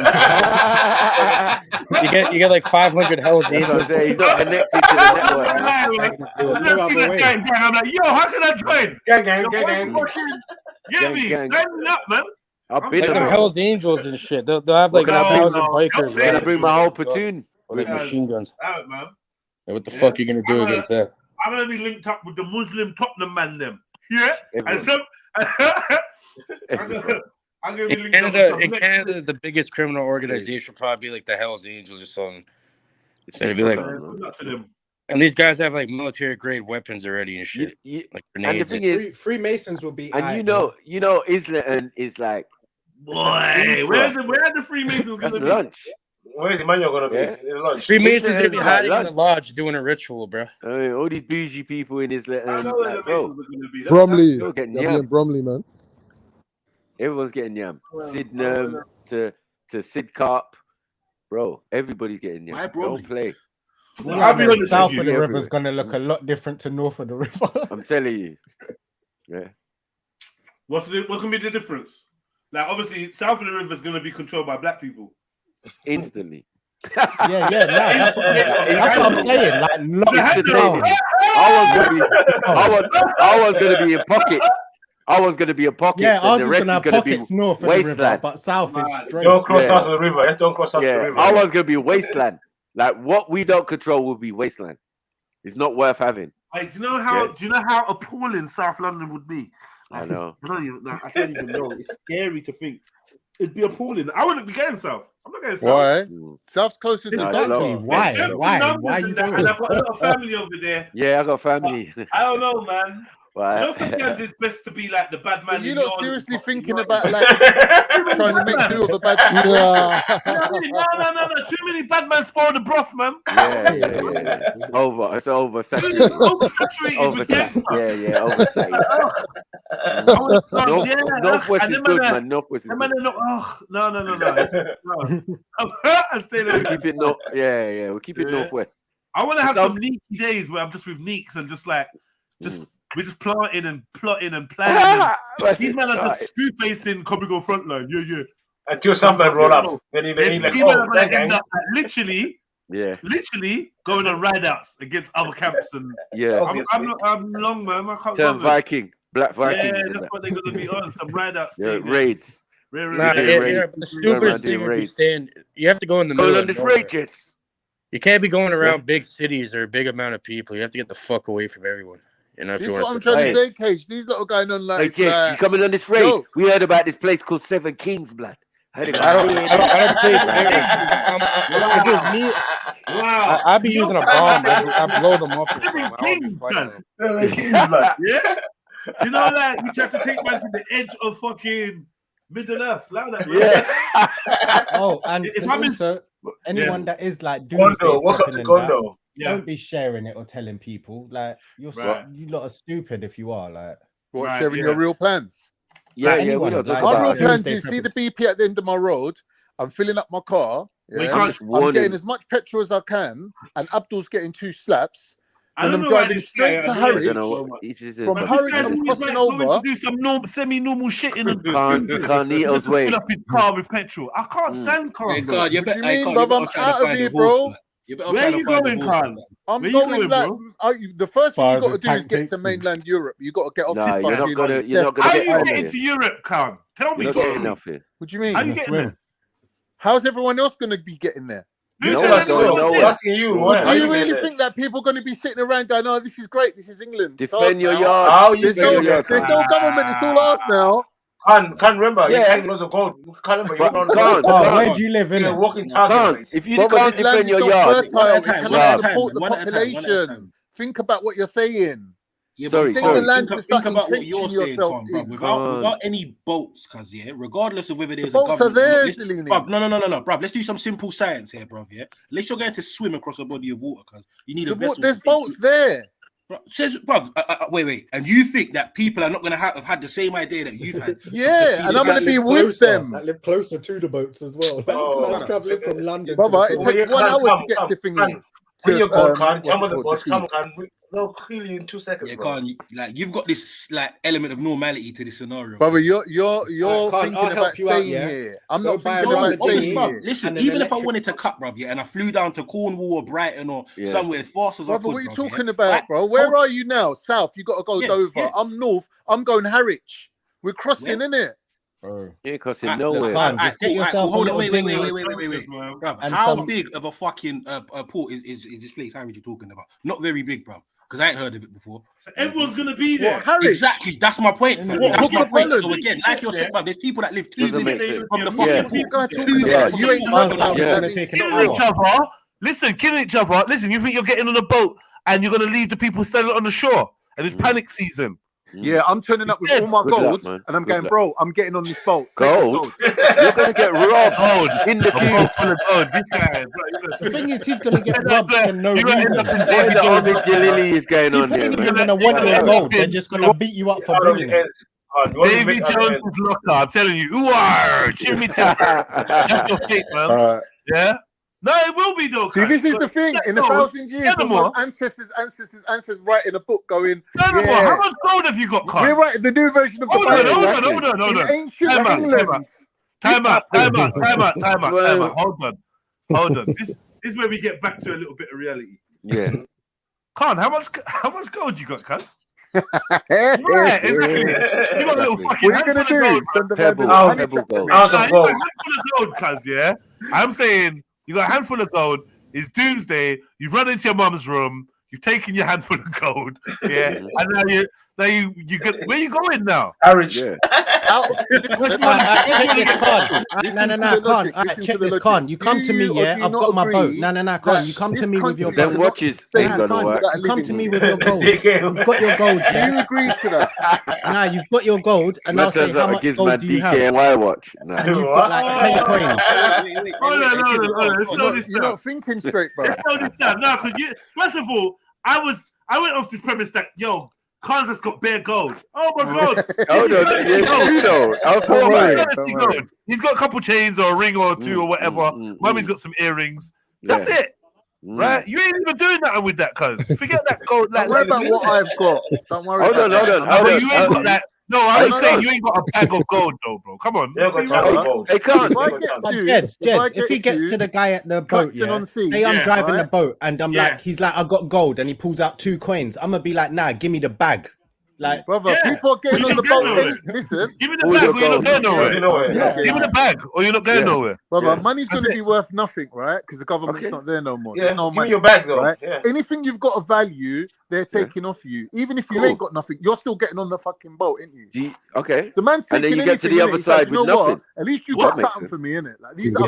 S7: you get like 500 Hells Angels.
S11: He's not connected to the network.
S1: I'm like, yo, how can I join?
S13: Gang.
S1: Get me, stand up, man.
S11: I've been
S7: like them Hells Angels and shit. They'll have like 1,000 bikers.
S11: Can I bring my whole platoon?
S7: With machine guns.
S1: Out, man.
S7: Yeah, what the fuck are you gonna do against that?
S1: I'm gonna be linked up with the Muslim Tottenham man, them. Yeah, and some. I'm gonna be linked
S7: in Canada, the biggest criminal organization will probably be like the Hells Angels or something. It'd be like, and these guys have like military grade weapons already and shit. Like grenades.
S3: And the thing is, Freemasons will be.
S11: And Islam is like.
S1: Boy, where are the Freemasons gonna be?
S11: Lunch.
S13: Where's Emmanuel gonna be? In lunch.
S7: Freemasons gonna be hiding in the lodge doing a ritual, bro.
S11: I mean, all these bougie people in Islam.
S1: I know where the Masons are gonna be.
S4: Bromley.
S11: They're getting
S4: They'll be in Bromley, man.
S11: Everyone's getting yam. Sydenham to Sidcup, bro. Everybody's getting yam. Don't play.
S3: Well, I'll be honest, south of the river is gonna look a lot different to north of the river.
S11: I'm telling you. Yeah.
S1: What's gonna be the difference? Like, obviously, south of the river is gonna be controlled by black people.
S11: Instantly.
S3: That's what I'm saying. Like,
S11: I was gonna be in pockets. I was gonna be in pockets.
S3: Yeah,
S11: and the
S3: ours is
S11: rest
S3: gonna
S11: is
S3: have
S11: gonna
S3: pockets
S11: be
S3: north of the
S11: wasteland.
S3: river, but south is straight.
S13: Don't cross south of the river. Don't cross south of the river.
S11: I was gonna be wasteland. Like, what we don't control will be wasteland. It's not worth having.
S1: Like, do you know how appalling South London would be?
S11: I know.
S1: I don't even know. It's scary to think. It'd be appalling. I wouldn't be going south. I'm not going south.
S4: Why? South's closer to
S3: Exactly. Why? Why you doing?
S1: And I've got a lot of family over there.
S11: Yeah, I got family.
S1: I don't know, man.
S11: Right.
S1: You know, sometimes it's best to be like the bad man.
S4: You're not seriously thinking about like trying to make do of a bad.
S1: No. Too many bad men spoil the broth, man.
S11: Yeah. Over. It's oversaturated.
S1: Oversaturated.
S11: Northwest is good, man. Northwest is good.
S1: No. I'm staying there.
S11: Keep it we'll keep it northwest.
S1: I want to have some neeky days where I'm just with neeks and just like we're just planting and plotting and planning. These men are just screw facing comical frontline. Yeah.
S13: Until somebody roll up. Then he like,
S1: end up literally going on ride outs against other camps and I'm long, man. I can't
S11: turn Viking, Black Vikings.
S1: Yeah, that's what they're gonna be on. Some ride outs.
S11: Raids.
S7: But the stupidest thing would be staying. You have to go in the middle of nowhere. You can't be going around big cities or a big amount of people. You have to get the fuck away from everyone. You know, if
S4: this
S7: you
S4: is
S7: want
S4: what I'm trying to say, Cage. These lot are going on like.
S11: Hey, Jake, you coming on this raid? Yo. We heard about this place called Seven Kings, blood.
S7: I don't say it. If it was me, I'd be using a bomb. I'd blow them up.
S1: Seven Kings, blood. Yeah. You know, like you try to take man to the edge of fucking Middle Earth, like that.
S3: Oh, and if I'm also anyone that is like doing
S13: Gondo.
S3: Don't be sharing it or telling people. Like you lot are stupid if you are like
S4: sharing your real plans.
S3: Yeah,
S4: my real plans is see the BP at the end of my road. I'm filling up my car. I'm getting as much petrol as I can, and Abdul's getting 2 slaps. And I'm driving straight to Harwich. From Harwich, I'm crossing over.
S1: To do some semi-normal shit in
S11: Carnito's way.
S1: Fill up his car with petrol. I can't stand car.
S4: What do you mean, brother? I'm out of here, bro.
S1: Where are you going, Carl?
S4: I'm going like the first thing you got to do is get to mainland Europe. You got to get off this fucking.
S11: You're not gonna
S1: How are you getting to Europe, Carl? Tell me.
S11: You're not getting enough here.
S4: What do you mean?
S1: How are you getting there?
S4: How's everyone else going to be getting there?
S13: Do you
S4: really think that people are going to be sitting around going, "Oh, this is great. This is England.
S11: Defend your yard.
S4: There's no government. It's all ours now."
S13: Can't remember.
S11: Yeah.
S13: You carrying loads of gold. Can't remember.
S3: Where do you live in?
S13: Walking target.
S11: If you can't defend your yard,
S4: it cannot support the population. Think about what you're saying.
S12: Yeah,
S11: sorry.
S12: Think about what you're saying, Tom, bro. Without any boats, cuz, yeah, regardless of whether there's a
S4: boats are there,
S12: bruv, no, bruv. Let's do some simple science here, bruv, yeah? Unless you're going to swim across a body of water, cuz, you need a vessel.
S4: There's boats there.
S12: Wait. And you think that people are not going to have had the same idea that you've had?
S4: Yeah, and I'm going to be with them.
S15: That live closer to the boats as well. Man's traveling from London.
S4: Brother, it takes 1 hour to get to thingy.
S13: Bring your boat, Khan. Jump on the boat. Come on, they'll kill you in 2 seconds.
S12: Yeah, Khan, like you've got this like element of normality to this scenario.
S4: Brother, you're thinking about staying here. I'm not thinking about staying here.
S12: Listen, even if I wanted to cut, bruv, yeah, and I flew down to Cornwall or Brighton or somewhere as fast as I could.
S4: What are you talking about, bro? Where are you now? South. You got to go Dover.
S12: Yeah.
S4: I'm north. I'm going Harwich. We're crossing, innit?
S11: You ain't crossing nowhere.
S3: Just get yourself a little
S12: wait.
S3: dinghy.
S12: Bruv,
S3: And
S12: how
S3: some-
S12: big of a fucking port is this place Harwich you're talking about? Not very big, bruv. Because I ain't heard of it before.
S9: Everyone's gonna be there.
S12: Exactly, that's my point. Fam. That's my point. So again, like you're saying, bruv, there's people that live 2 minutes from the fucking port.
S4: You ain't
S14: killing each other. Listen, you think you're getting on a boat and you're gonna leave the people standing on the shore, and it's panic season.
S4: Yeah, I'm turning up with all my gold, and I'm going, bro, I'm getting on this boat.
S11: Gold? You're going to get robbed in the queue.
S14: This guy,
S3: the thing is, he's going to get robbed for no reason.
S11: What the Omid Jalili is going on here?
S3: People ain't even going to want your gold. They're just going to beat you up for bringing it.
S14: Davy Jones is locked up. I'm telling you. Jimmy Tucker. That's your fate, man. Yeah? No, it will be though.
S4: See, this is the thing. In 1,000 years, ancestors writing a book going,
S14: how much gold have you got, Carl?
S4: We're writing the new version of the Bible.
S14: Hold on.
S4: In ancient England.
S14: Time out. Hold on. This is where we get back to a little bit of reality.
S11: Yeah.
S14: Khan, how much gold you got, cuz? Right, exactly. You got a little fucking.
S4: What are you gonna do? Send them
S14: handful of gold, cuz, yeah. I'm saying you got a handful of gold. It's doomsday. You've run into your mum's room. You've taken your handful of gold, yeah, and now you get, where you going now?
S13: Harwich.
S3: Check this, Con. You come to me, yeah. I've got my boat. No, Con. You come to me with your gold.
S11: Then watches ain't gonna work.
S3: You come to me with your gold. You've got your gold.
S4: Do you agree to that?
S3: Nah, you've got your gold, and I'll say how much gold do you have?
S11: DKNY watch.
S3: And you've got like 10 coins.
S14: Hold on.
S4: You're not thinking straight, bro.
S14: Let's slow this down. No, because first of all, I went off this premise that Khan's has got bare gold. Oh my god! He's got a couple chains or a ring or two or whatever. Mummy's got some earrings. That's it, right? You ain't even doing nothing with that, cuz. Forget that gold.
S4: Don't worry about what I've got. Don't worry.
S11: Hold on.
S14: You ain't got that. No, I was saying you ain't got a bag of gold, though, bro. Come on.
S11: Hey, Khan.
S3: Jeds, if he gets to the guy at the boat, say I'm driving the boat and I'm like, he's like, I got gold, and he pulls out 2 coins. I'm gonna be like, nah, give me the bag. Like,
S4: brother, people are getting on the boat. Listen,
S14: give me the bag, or you're not going nowhere. Give me the bag, or you're not going nowhere.
S4: Brother, money's going to be worth nothing, right? Because the government's not there no more.
S13: Yeah,
S4: no
S13: give
S4: money,
S13: me your bag, though.
S4: Right?
S13: Yeah.
S4: Anything you've got of value, they're taking off you. Even if you ain't got nothing, you're still getting on the fucking boat, ain't you?
S11: Okay.
S4: The man's taking
S11: and then you get to the other side with nothing.
S4: At least you got something for me, innit? Like these are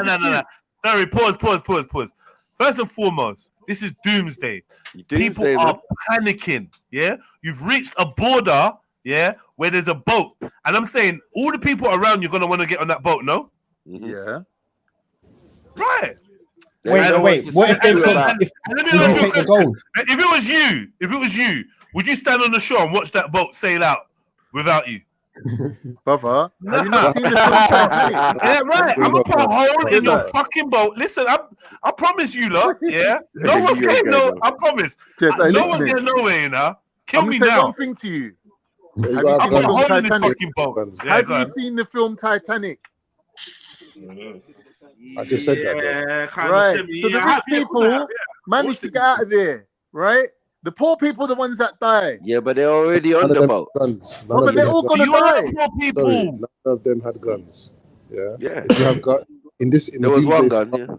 S14: No. Sorry, pause. First and foremost, this is doomsday. People are panicking, yeah? You've reached a border, yeah, where there's a boat. And I'm saying all the people around you're going to want to get on that boat, no?
S4: Yeah.
S14: Right.
S3: Wait. What if they take the gold?
S14: If it was you, would you stand on the shore and watch that boat sail out without you?
S4: Brother, have you not seen the film Titanic?
S14: Yeah, right. I'm gonna put a hole in your fucking boat. Listen, I promise you, lot. Yeah, no one's getting no. I promise. No one's getting nowhere, you know. Kill me now.
S4: One thing to you.
S14: Have you seen the film Titanic?
S4: Have you seen the film Titanic?
S15: I just said that.
S14: Yeah, kind
S4: right.
S14: of.
S4: So the rich people managed to get out of there, right? The poor people are the ones that die.
S11: Yeah, but they're already on the boat.
S4: But they're all gonna die.
S14: Poor people.
S15: Sorry, none of them had guns. Yeah.
S11: Yeah.
S15: If you have got in
S11: there was one gun.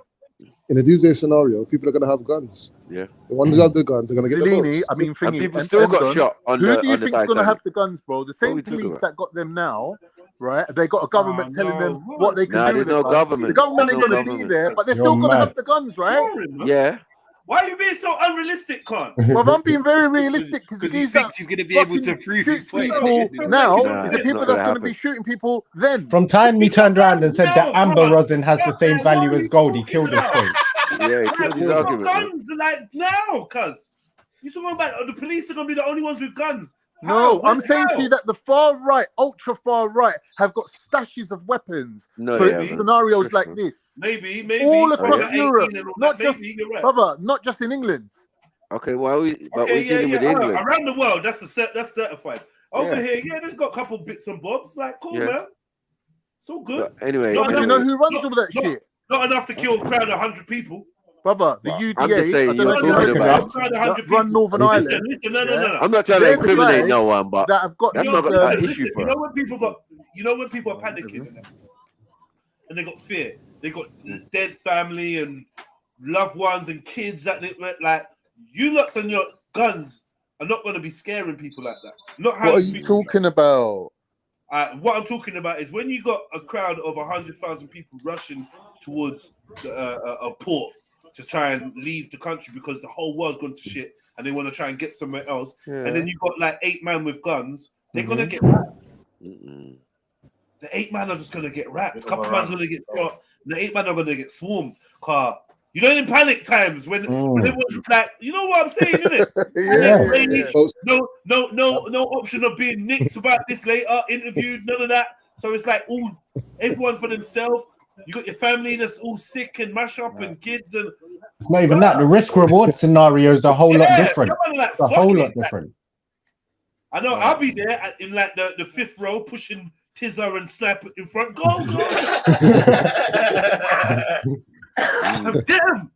S16: in a doomsday scenario, people are going to have guns.
S11: Yeah.
S16: The ones who have the guns are going to get the
S4: Zellini,
S16: votes.
S4: I mean,
S11: And people still got shot on
S4: who
S11: the
S4: do you think is going to
S11: Titanic.
S4: have the guns, bro? The same
S11: we talking
S4: police
S11: about?
S4: that got them now, right? They got a government telling them what they can
S11: Nah,
S4: do with
S11: there's no
S4: the guns.
S11: government.
S4: The government
S11: There's
S4: ain't
S11: no
S4: going to be
S11: government.
S4: there, but they're
S3: You're
S4: still going to
S3: mad.
S4: have the guns, right?
S11: Yeah.
S1: Why are you being so unrealistic, Con?
S4: Well, I'm being very realistic because
S12: he
S4: these
S12: thinks he's going to be able to prove his point.
S4: people now
S11: Nah,
S4: is the
S11: it's
S4: people
S11: not
S4: that's
S11: gonna
S4: going to be shooting people then.
S3: From time he turned around and said that amber rosin has the same value as gold, he killed his point.
S11: Yeah, he killed his argument. man.
S1: Guns like now, cuz you talking about the police are gonna be the only ones with guns.
S4: No, I'm saying to you that the far right, ultra far right, have got stashes of weapons
S11: No,
S4: for
S11: they haven't.
S4: scenarios like this.
S1: Maybe
S4: All across
S1: Yeah.
S4: Europe,
S1: 18 and all
S4: not
S1: that,
S4: just,
S1: maybe, you're right.
S4: brother, not just in England.
S11: Okay, well, but
S1: Okay,
S11: we're dealing with
S1: all right.
S11: England.
S1: Around the world, that's certified. Over
S11: Yeah.
S1: here, there's got a couple bits and bobs. Like, cool,
S11: Yeah.
S1: man. It's all good.
S11: But anyway,
S4: But you know who runs all that shit?
S1: Not enough to kill a crowd of 100 people.
S4: Brother, the
S11: Well,
S4: UDA,
S11: I'm just saying
S4: I don't know
S11: you're
S4: if you
S11: talking
S4: heard
S11: about-
S4: that, run Northern Ireland.
S1: Listen, no.
S11: I'm not trying to
S4: They're the
S11: incriminate
S4: guys
S11: no one, but
S4: that have got
S11: that's
S4: these,
S11: not an issue for
S1: You know
S11: us.
S1: when people are panicking and they got fear, they got dead family and loved ones and kids that they like. You lots and your guns are not going to be scaring people like that. Not how
S4: What are you talking about?
S1: What I'm talking about is when you got a crowd of 100,000 people rushing towards a port to try and leave the country because the whole world's gone to shit and they want to try and get somewhere else.
S4: Yeah.
S1: And then you got like 8 men with guns. They're gonna get wrapped. The 8 men are just gonna get wrapped. A couple man's gonna get shot. And the 8 men are gonna get swarmed. You know, in panic times when everyone's like, you know what I'm saying, isn't it? No option of being nicked about this later, interviewed, none of that. So it's like everyone for themselves. You got your family that's all sick and mash up and kids and
S3: It's not even that. The risk reward scenario is a whole lot different.
S1: Like,
S3: It's a whole lot different.
S1: I know I'll be there in like the 5th row pushing Tizza and Sniper in front. Go! Damn!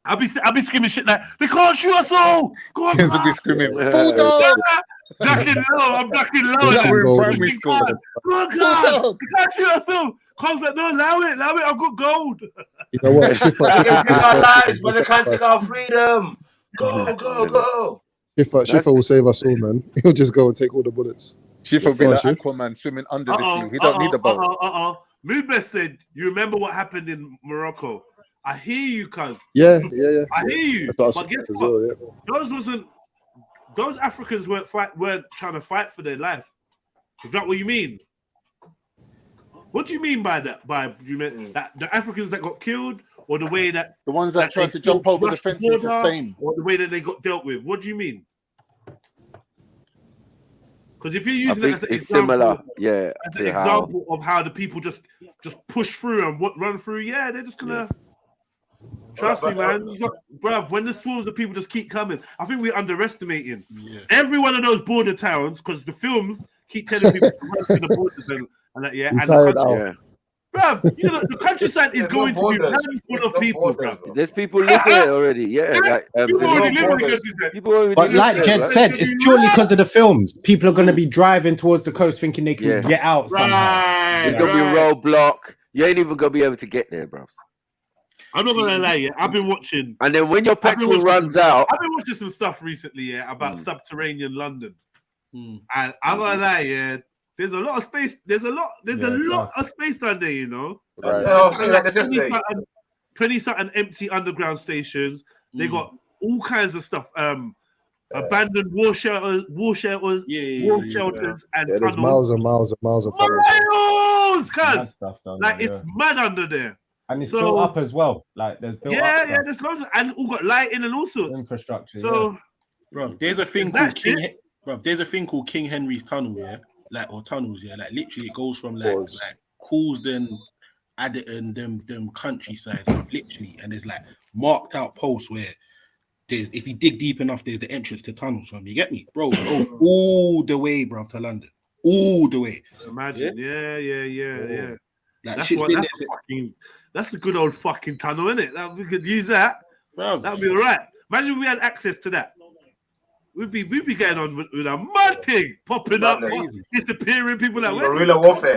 S1: I'll be screaming shit like they can't shoot us all. Go on,
S4: Kids will be screaming,
S1: Bulldog! Ducking low, I'm ducking low.
S4: Like we're in primary school.
S1: Oh God! They can't shoot us all. Comes like, no, allow it. I've got gold.
S16: You know what?
S13: They can take our lives, but they can't take our freedom. Go.
S16: Schiffer will save us all, man. He'll just go and take all the bullets.
S4: Schiffer will be like Aquaman swimming under the sea. He don't need a boat.
S1: Moodbest said, you remember what happened in Morocco? I hear you, cuz.
S16: Yeah.
S1: I hear you.
S16: That's what I was
S1: But guess
S16: as
S1: what?
S16: well, yeah.
S1: Those Africans weren't trying to fight for their life. Is that what you mean? What do you mean by that? You mean that the Africans that got killed, or the way that
S4: the ones that tried to jump over the fence into Spain,
S1: or the way that they got dealt with? What do you mean? Because if you're using it as an example,
S11: similar, yeah,
S1: as an example of how the people just push through and run through, yeah, they're just gonna. Trust me, man. Bruv, when the swarms of people just keep coming, I think we're underestimating every one of those border towns because the films keep telling people to run to the borders and that, yeah. And bruv, you know, the countryside is going to be rammed full of people, bruv.
S11: There's people living there already, yeah. Like,
S1: people already living
S3: But like Jed said, it's purely because of the films. People are going to be driving towards the coast thinking they can get out somehow.
S11: There's going to be a roadblock. You ain't even going to be able to get there, bruv. I'm
S1: not gonna lie, I've been watching.
S11: And then when your petrol runs out,
S1: I've been watching some stuff recently, about subterranean London, and I'm gonna lie, there's a lot of space. There's a lot of space down there, you know.
S13: Right. Oh, saying like this yesterday.
S1: 20-something empty underground stations. They got all kinds of stuff. Abandoned war shelters, and
S16: there's
S1: tunnels.
S16: miles and miles and miles of tunnels.
S1: Cuz like it's mad under there.
S3: And it's built up as well. Like there's built up.
S1: There's loads of, and all got lighting and all sorts.
S3: Infrastructure.
S1: So,
S12: bro, there's a thing called there's a thing called King Henry's Tunnel, or tunnels, like literally it goes from like Coulsdon, Adderton, them countryside, literally, and there's like marked out posts where there's, if you dig deep enough, there's the entrance to tunnels from. You get me, bro? It goes all the way, bro, to London, all the way.
S1: Imagine, yeah.
S12: Like,
S1: that's a good old fucking tunnel, isn't it? That we could use that. That'd be all right. Imagine if we had access to that. We'd be getting on with a mad thing, popping up, disappearing, people like
S13: guerrilla warfare.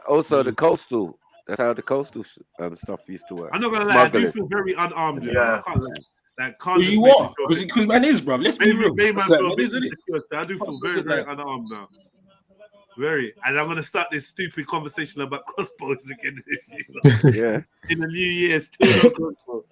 S11: Also the coastal That's how the coastal stuff used to work.
S1: I'm not gonna lie, I do feel very unarmed.
S9: Yeah.
S1: I can't, like, can't
S12: You what? Because man is, bro. Let's be real.
S1: I do feel very, very unarmed now. Very. And I'm gonna start this stupid conversation about crossbows again.
S11: Yeah.
S1: In the new year, still no crossbow.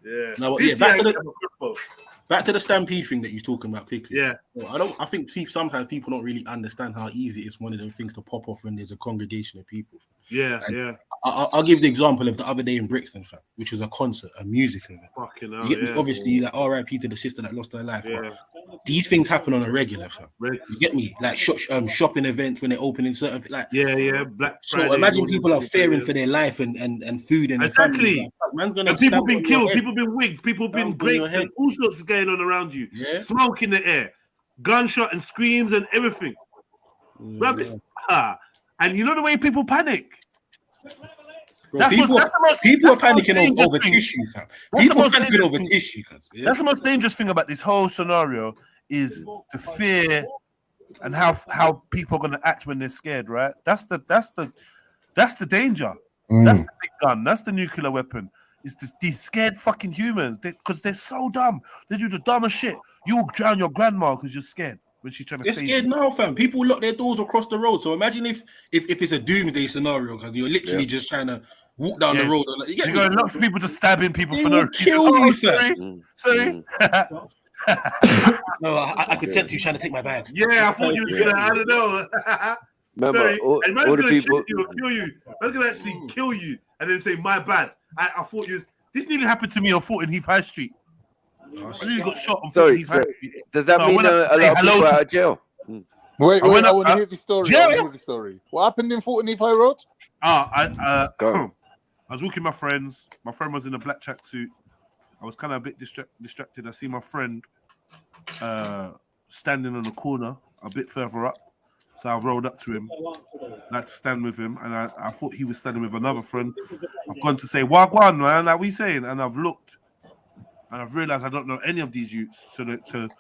S1: Yeah.
S12: No,
S1: This
S12: back
S1: year
S12: to
S1: I have a crossbow.
S12: back to the stampede thing that you're talking about quickly.
S1: Yeah.
S12: Well, I think sometimes people don't really understand how easy it's one of them things to pop off when there's a congregation of people.
S1: Yeah,
S12: And
S1: yeah.
S12: I'll give the example of the other day in Brixton, fam, which was a concert, a music event.
S1: Fucking hell,
S12: You get me?
S1: yeah.
S12: Obviously, like RIP to the sister that lost her life.
S1: Yeah.
S12: But these things happen on a regular, fam. You get me? Like shopping events when they're opening certain, like
S1: Black Friday.
S12: So imagine people are fearing for their life and food and
S1: exactly.
S12: Like, man's gonna
S1: and people
S12: stamp
S1: been
S12: on your
S1: killed,
S12: head.
S1: people been wigged, people been
S12: Stamp on your
S1: raped, and all sorts is going on around you.
S12: Yeah.
S1: Smoke in the air, gunshot and screams and everything. Bruv, and you know the way people panic.
S12: Bro, people are panicking over tissue, fam. People are panicking over tissue.
S17: That's the most dangerous thing about this whole scenario is the fear and how people are going to act when they're scared, right? That's the danger. That's the big gun. That's the nuclear weapon. It's these scared fucking humans because they're so dumb. They do the dumbest shit. You will drown your grandma because you're scared when she's trying to
S12: They're
S17: save
S12: scared
S17: you.
S12: now, fam. People lock their doors across the road. So imagine if it's a doomsday scenario because you're literally just trying to walk down the road. And,
S17: You got lots of people just stabbing people
S12: They
S17: for
S12: will
S17: no
S12: kill
S17: reason.
S12: you,
S17: Sorry.
S12: No, I could sense you trying to take my bag.
S1: Yeah, I thought you was gonna. I don't know.
S11: Remember,
S1: Sorry, and man's
S11: all the
S1: gonna
S11: people.
S1: shoot you or kill you. Man's gonna actually kill you and then say, "My bad." I thought you was.
S17: This nearly happened to me on 14 Heath High Street. I nearly got shot on 14
S11: Sorry,
S17: Heath High Street.
S11: does that
S17: So I
S11: mean
S17: went
S11: a
S17: up to
S11: lot
S17: say
S11: of people
S17: hello
S11: are
S17: to-
S11: out of jail?
S4: Wait,
S17: I went
S4: I
S17: up-
S4: want to hear the story. I want to hear the story. What happened in Fulton Heath High Road?
S17: I was walking with my friends. My friend was in a black tracksuit. I was kind of a bit distracted. I see my friend standing on the corner a bit further up. So I rolled up to him, like to stand with him, and I thought he was standing with another friend. I've gone to say, "Wagwan, man, like what you saying?" And I've looked, and I've realised I don't know any of these youths. So there's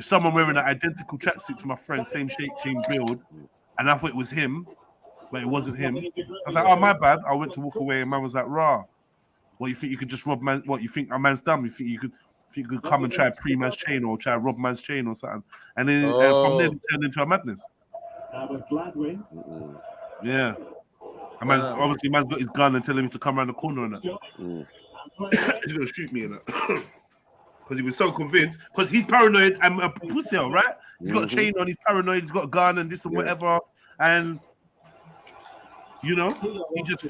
S17: someone wearing an identical tracksuit to my friend, same shape, same build, and I thought it was him, but it wasn't him. I was like, "Oh, my bad." I went to walk away, and man was like, "Rah, what you think you could just rob man? What you think a man's dumb? You think you could come and try to pre-man's chain or try to rob man's chain or something?" And then from there it turned into a madness. Yeah. And man's obviously man's got his gun and telling him to come around the corner and that. He's gonna shoot me in that. Because he was so convinced. Because he's paranoid and a pussy, right? He's got a chain on, he's paranoid, he's got a gun and this and whatever. And you know, he just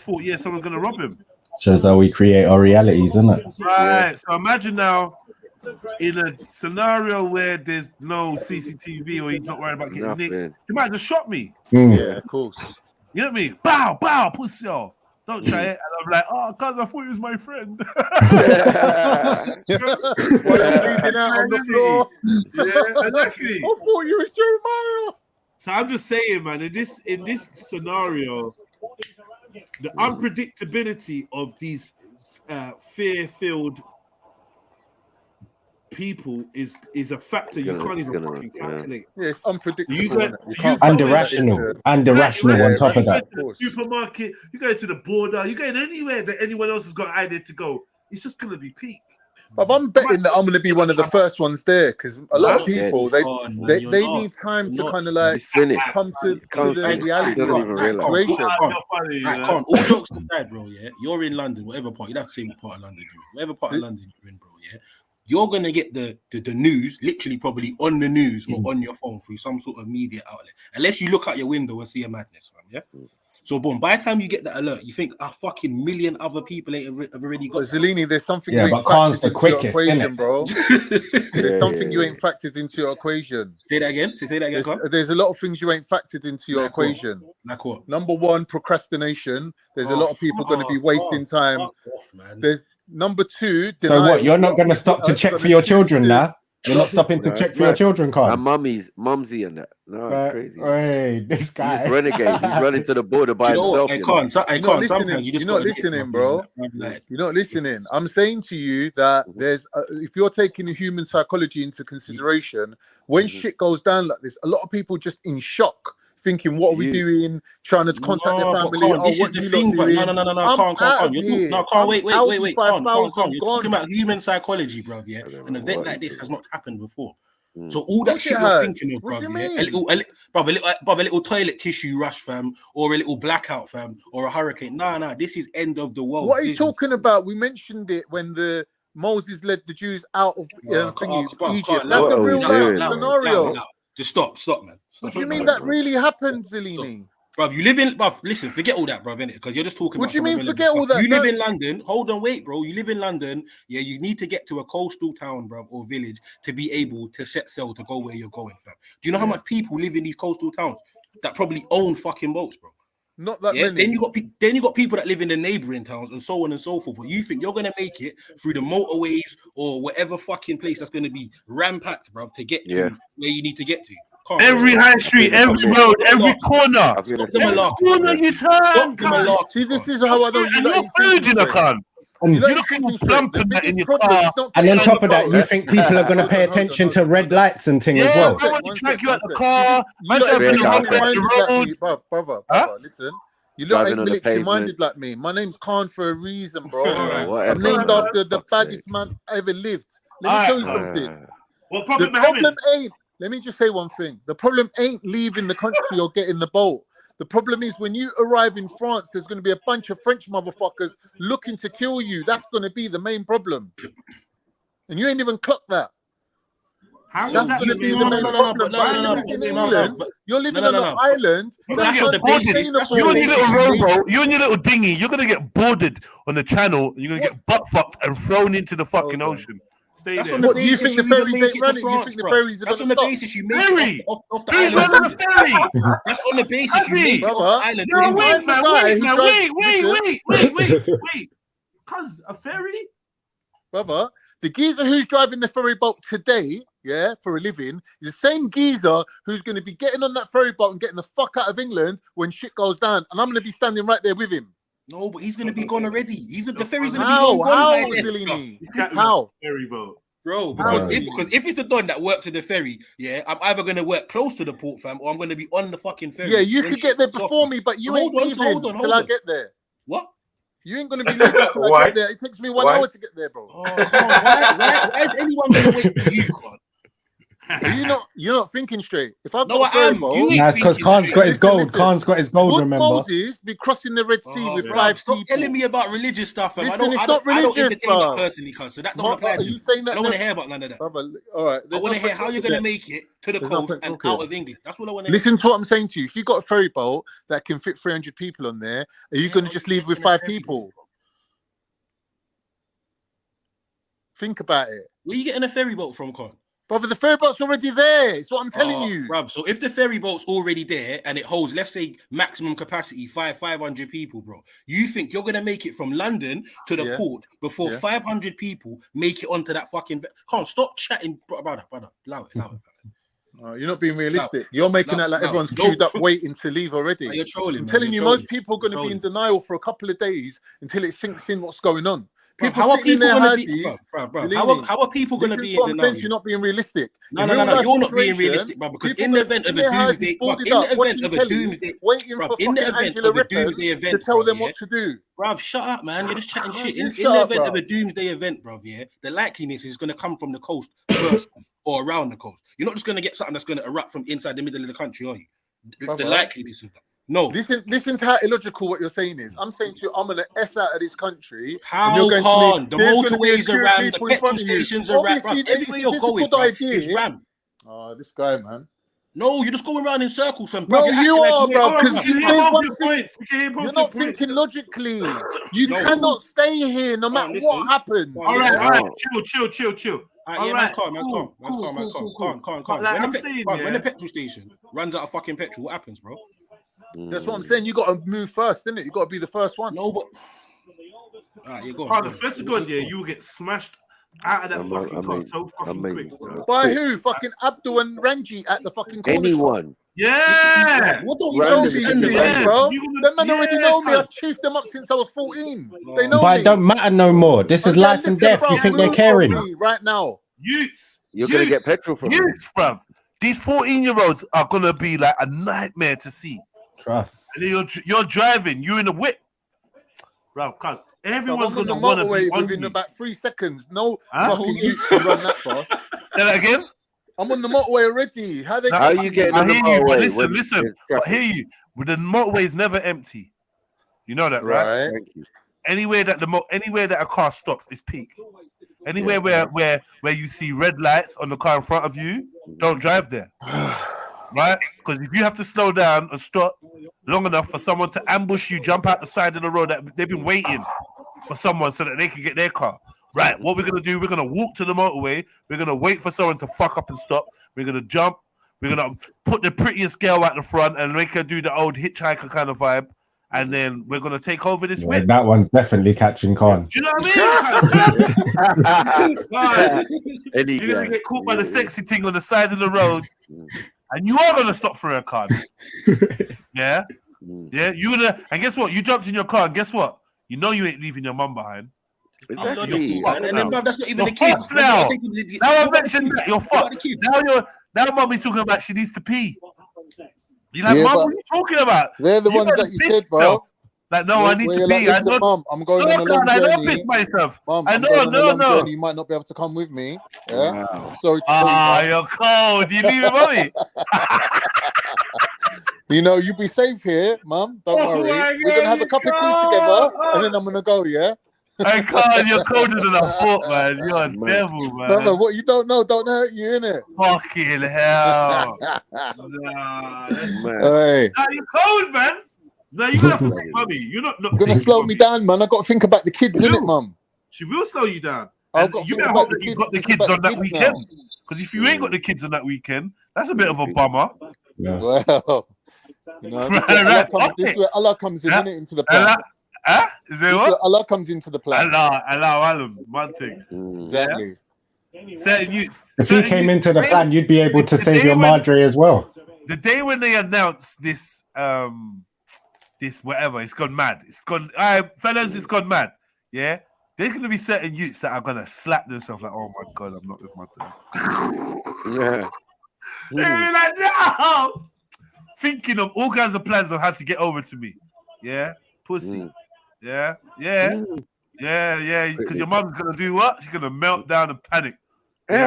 S17: thought, yeah, someone's gonna rob him.
S18: Shows how we create our realities, isn't it?
S1: Right. So imagine now in a scenario where there's no CCTV or he's not worried about getting nicked, he might just shot me.
S4: Yeah, of course.
S1: You know what I mean? Bow, bow, pussy. Don't try it. And I'm like, oh, cuz I thought he was my friend.
S4: Bleeding out on the floor.
S1: Yeah, exactly.
S4: I thought you was Jeremiah.
S1: So I'm just saying, man, in this scenario, the unpredictability of these fear-filled people is a factor you can't even fucking calculate.
S4: Yeah, it's unpredictable.
S18: And irrational. And irrational on top of that.
S1: You go to the supermarket, you go to the border, you going anywhere that anyone else has got an idea to go. It's just going to be peak.
S4: But I'm betting that I'm going to be one of the first ones there because a lot of people they need time to kind of like come to the reality of the situation.
S12: I can't. All jokes aside, bro. Yeah, you're in London, whatever part. You don't have to say what part of London you're in. Whatever part of London you're in, bro. Yeah, you're gonna get the news literally probably on the news or on your phone through some sort of media outlet, unless you look out your window and see a madness, man. Yeah. So, boom, by the time you get that alert, you think a fucking million other people have already got.
S4: Zellini, there's something
S18: you ain't factored into your equation,
S4: bro. There's something you ain't factored into your equation.
S12: Say that again. Say that again.
S4: There's a lot of things you ain't factored into your equation.
S12: Like what?
S4: Number one, procrastination. There's a lot of people going to be wasting time. There's number two.
S18: So what? You're not going to stop to check for your children now? You're not stopping to check for your children, Carl?
S11: And mumsy and that. No, it's crazy.
S18: Hey, this guy.
S11: He's renegade. He's running to the border by himself.
S4: You're not listening, bro. You're not listening. I'm saying to you that there's, if you're taking human psychology into consideration, when shit goes down like this, a lot of people just in shock, thinking, what are we doing? Trying to contact their family.
S12: This is the thing, no, can't. Wait. You're talking about human psychology, bro. Yeah, an event like this has not happened before. So all that shit you're thinking of, bro, a little toilet tissue rush, fam, or a little blackout, fam, or a hurricane. Nah, this is end of the world.
S4: What are you talking about? We mentioned it when Moses led the Jews out of Egypt. That's a real life scenario.
S12: Just stop, man.
S4: What do you mean that really happened, Zellini?
S12: Bruv, you live in, listen, forget all that, bruv, innit? Because you're just talking
S4: about. What do you mean, forget all that?
S12: You live in London. Hold on, wait, bro. You live in London. Yeah, you need to get to a coastal town, bruv, or village to be able to set sail to go where you're going, fam. Do you know how much people live in these coastal towns that probably own fucking boats, bro?
S4: Not that many.
S12: Then you got people that live in the neighboring towns and so on and so forth. You think you're gonna make it through the motorways or whatever fucking place that's gonna be ram-packed, bruv, to get to where you need to get to?
S14: Every high street, every road, every corner. Corner you turn.
S4: See, this is how I know you
S14: like food in a can. You look at plumping that in your car.
S3: And on top of that, you think people are going to pay attention to red lights and things as well?
S14: I want to track you at the car.
S4: Brother, listen. You look like military-minded like me. My name's Khan for a reason, bro. I'm named after the baddest man ever lived. Let me tell you something. The problem ain't. Let me just say one thing. The problem ain't leaving the country or getting the boat. The problem is when you arrive in France, there's going to be a bunch of French motherfuckers looking to kill you. That's going to be the main problem. And you ain't even clocked that. That's going to be the main problem. In England, you're living on an island.
S14: You and your little dinghy, you're going to get boarded on the channel. You're going to get butt fucked and thrown into the fucking ocean. Stay there.
S4: What do you think the ferries ain't running? You think the ferries are going to stop?
S12: That's on the basis you make it off the island.
S14: Who's running the ferry?
S12: That's on the basis you make it off the island.
S14: Wait. Cause a ferry?
S4: Brother, the geezer who's driving the ferry boat today, for a living, is the same geezer who's going to be getting on that ferry boat and getting the fuck out of England when shit goes down. And I'm going to be standing right there with him.
S12: No, but he's gonna be gone already. The ferry's gonna be gone.
S4: How?
S14: Ferry boat,
S12: bro. Because if it's the don that works with the ferry, I'm either gonna work close to the port, fam, or I'm gonna be on the fucking ferry.
S4: Yeah, you could get there before me, but you ain't leaving till I get there.
S12: What?
S4: You ain't gonna be leaving till I get there. It takes me 1 hour to get there, bro.
S12: Oh, why is anyone gonna wait for you, God?
S4: You're not thinking straight. If I've
S3: got a ferry boat, that's because Khan's got his gold. Khan's got his gold. Remember,
S4: Moses be crossing the Red Sea with 5 people.
S12: Stop telling me about religious stuff, fam.
S4: Listen,
S12: I don't entertain that personally, cuz. So that don't apply to you. I don't want to hear about none of that.
S4: All right.
S12: I want to hear how you're gonna make it to the coast and out of England. That's what I want to hear.
S4: Listen to what I'm saying to you. If you got a ferry boat that can fit 300 people on there, are you going to just leave with 5 people? Think about it.
S12: Where are you getting a ferry boat from, Con?
S4: Brother, the ferry boat's already there. It's what I'm telling you.
S12: Bruv, so if the ferry boat's already there and it holds, let's say, maximum capacity, 500 people, bro, you think you're going to make it from London to the port before 500 people make it onto that fucking... Can't stop chatting, brother. Allow it.
S4: You're not being realistic. You're making that like everyone's queued up waiting to leave already.
S12: You're trolling,
S4: I'm telling you, most people are going to be in denial for a couple of days until it sinks in what's going on.
S12: How are people going to be? How are people going to be in denial?
S4: You're not being realistic.
S12: No. You're not being realistic, bro. Because in the event of a doomsday, event,
S4: to tell them what to do,
S12: bruv, shut up, man. You're just chatting shit. In the event of a doomsday event, bruv, the likeliness is going to come from the coast first or around the coast. You're not just going to get something that's going to erupt from inside the middle of the country, are you? The likeliness of that. No.
S4: Listen to how illogical what you're saying is. I'm saying to you, I'm gonna S out of this country.
S12: How hard? The motorways around, the petrol stations around, everywhere you're going, is rammed.
S4: Oh, this guy, man.
S12: No, you're just going around in circles, and
S4: bro. You are, bro. Because you're not thinking logically. You cannot stay here no matter what happens.
S14: All right, chill.
S12: Calm. When the petrol station runs out of fucking petrol, what happens, bro?
S4: That's what I'm saying. You got to move first, isn't it? You got to be the first one.
S12: No, but
S17: you go. The swear to God, you will get smashed out of that fucking car so fucking quick.
S4: By who? Fucking Abdul and Ranji at the fucking corner.
S11: Anyone?
S14: Yeah.
S4: What don't you know these things, bro? Them men already know me. I've chiefed them up since I was 14. They know me.
S3: But it don't matter no more. This is life and death. You think they're caring?
S4: Right now,
S11: you're gonna get petrol from
S14: youths, bruv.
S17: These 14-year-olds are gonna be like a nightmare to see.
S18: Trust.
S17: And then you're driving, you're in a whip, bro. Cause everyone's
S4: I'm on
S17: gonna
S4: the
S17: want to be
S4: motorway
S17: on
S4: within
S17: you.
S4: about 3 seconds. No
S17: Huh?
S4: fucking youth can run that fast.
S17: Say that again.
S4: I'm on the motorway already. How they?
S11: How are you getting
S17: I
S11: on the
S17: hear you, but
S11: motorway when
S17: listen.
S11: there's
S17: I
S11: traffic?
S17: hear you. But the motorway is never empty. You know that, right?
S11: Thank you.
S17: Anywhere that a car stops is peak. Anywhere where you see red lights on the car in front of you, don't drive there. Right? Because if you have to slow down and stop long enough for someone to ambush you, jump out the side of the road, that they've been waiting for someone so that they can get their car. Right, what we're gonna do, we're gonna walk to the motorway, we're gonna wait for someone to fuck up and stop, we're gonna jump, we're gonna put the prettiest girl at the front and make her do the old hitchhiker kind of vibe, and then we're gonna take over this whip.
S18: That one's definitely catching con.
S17: Do you know what I mean? Right.
S11: Any
S17: You're gonna
S11: guy.
S17: get caught by the sexy thing on the side of the road, and you are gonna stop for a car. Yeah, yeah. You gonna, and guess what? You jumped in your car, and guess what? You know you ain't leaving your mum behind.
S11: Exactly.
S12: And then, bruv, that's not even the
S17: You're
S12: kids.
S17: fucked now. Now I mentioned that you're fucked. Now mummy's talking about she needs to pee. You're like,
S4: Yeah,
S17: mum,
S4: but
S17: what are you talking about?
S4: They're the
S17: You
S4: ones
S17: gotta
S4: that you
S17: piss
S4: said, bro.
S17: yourself. Like, no, I need
S4: Where
S17: to
S4: you're
S17: pee.
S4: like,
S17: I
S4: listen,
S17: know.
S4: Mum, I'm going
S17: No,
S4: on a long
S17: I don't
S4: journey.
S17: piss myself.
S4: Mum,
S17: I
S4: I'm
S17: know,
S4: going on a long
S17: no.
S4: journey. You might not be able to come with me. Yeah.
S11: Wow.
S4: Sorry to tell you, Mum.
S17: You're cold. You leaving mommy?
S4: You know, you be safe here, Mum. Don't
S17: Oh
S4: worry.
S17: my
S4: We're gonna have a cup of tea together, and then I'm gonna go. Yeah.
S17: I can't. You're colder than I thought, man. You're a devil, man.
S4: Brother, what you don't know don't hurt you, innit?
S17: Fucking hell. Nah,
S4: Hey.
S17: nah, you're cold, man. No, you gotta forget mommy. You're not
S4: You're gonna slow me down, man. I got to think about the kids, innit, Mum?
S17: She will slow you down.
S4: I've
S17: And
S4: got to
S17: you
S4: think
S17: better
S4: about
S17: hope
S4: the
S17: that you
S4: kids.
S17: got the
S4: think
S17: kids
S4: about
S17: on
S4: the
S17: that
S4: kids
S17: weekend.
S4: now.
S17: Because if you ain't got the kids on that weekend, that's a bit of a bummer.
S18: Yeah.
S4: Well, you know, this is where Allah comes in, innit, into the plan.
S17: Is there what?
S4: Allah comes into the plan.
S17: Allah, one thing.
S4: Exactly.
S17: Certain youths.
S18: If you came into the plan, you'd be able to save your madre as well.
S17: The day when they announced this, this whatever, it's gone mad. It's gone, all right, fellas, it's gone mad. Yeah, there's gonna be certain youths that are gonna slap themselves like, oh my god, I'm not with my dad.
S11: Yeah.
S17: They're like, no, thinking of all kinds of plans of how to get over to me. Yeah, pussy. Yeah. Because your mom's gonna do what? She's gonna melt down and panic.
S11: You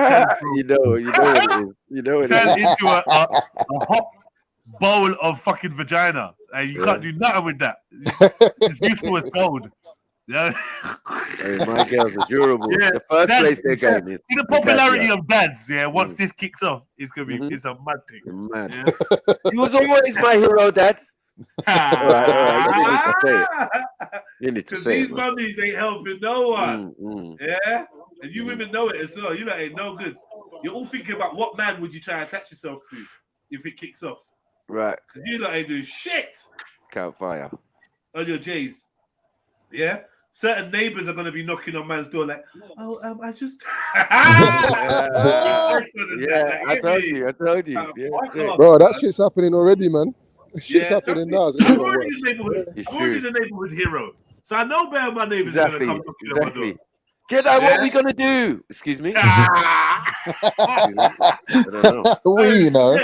S11: know what it is. You know what it
S17: Turn
S11: is.
S17: into a hot bowl of fucking vagina, and you can't do nothing with that. It's useful as gold. Yeah.
S11: Hey, my girls are durable.
S17: Yeah,
S11: The first place they're going is
S17: see the popularity of dads. Yeah, once this kicks off, it's gonna be it's a mad thing.
S11: mad.
S17: Yeah.
S11: He was always my hero, Dad. all right. You need to
S17: Because
S11: say
S17: these
S11: it, man.
S17: mummies ain't helping no one. Yeah, and you women know it as well. You know, ain't no good. You're all thinking about what man would you try and attach yourself to if it kicks off.
S11: Right.
S17: Because you lot ain't doing shit
S11: Count fire.
S17: on your J's. Yeah. Certain neighbors are gonna be knocking on man's door like, oh, I just.
S11: Yeah, I told you. Yeah,
S16: Bro, that shit's happening already, man. Shit's happening now. It's
S17: I'm
S16: gonna
S17: already
S16: get worse.
S17: I'm already the neighborhood hero. So I know better my neighbors are
S11: Exactly.
S17: gonna come knocking on my door.
S11: Jedi, what are we gonna do? Excuse me.
S4: We, you know.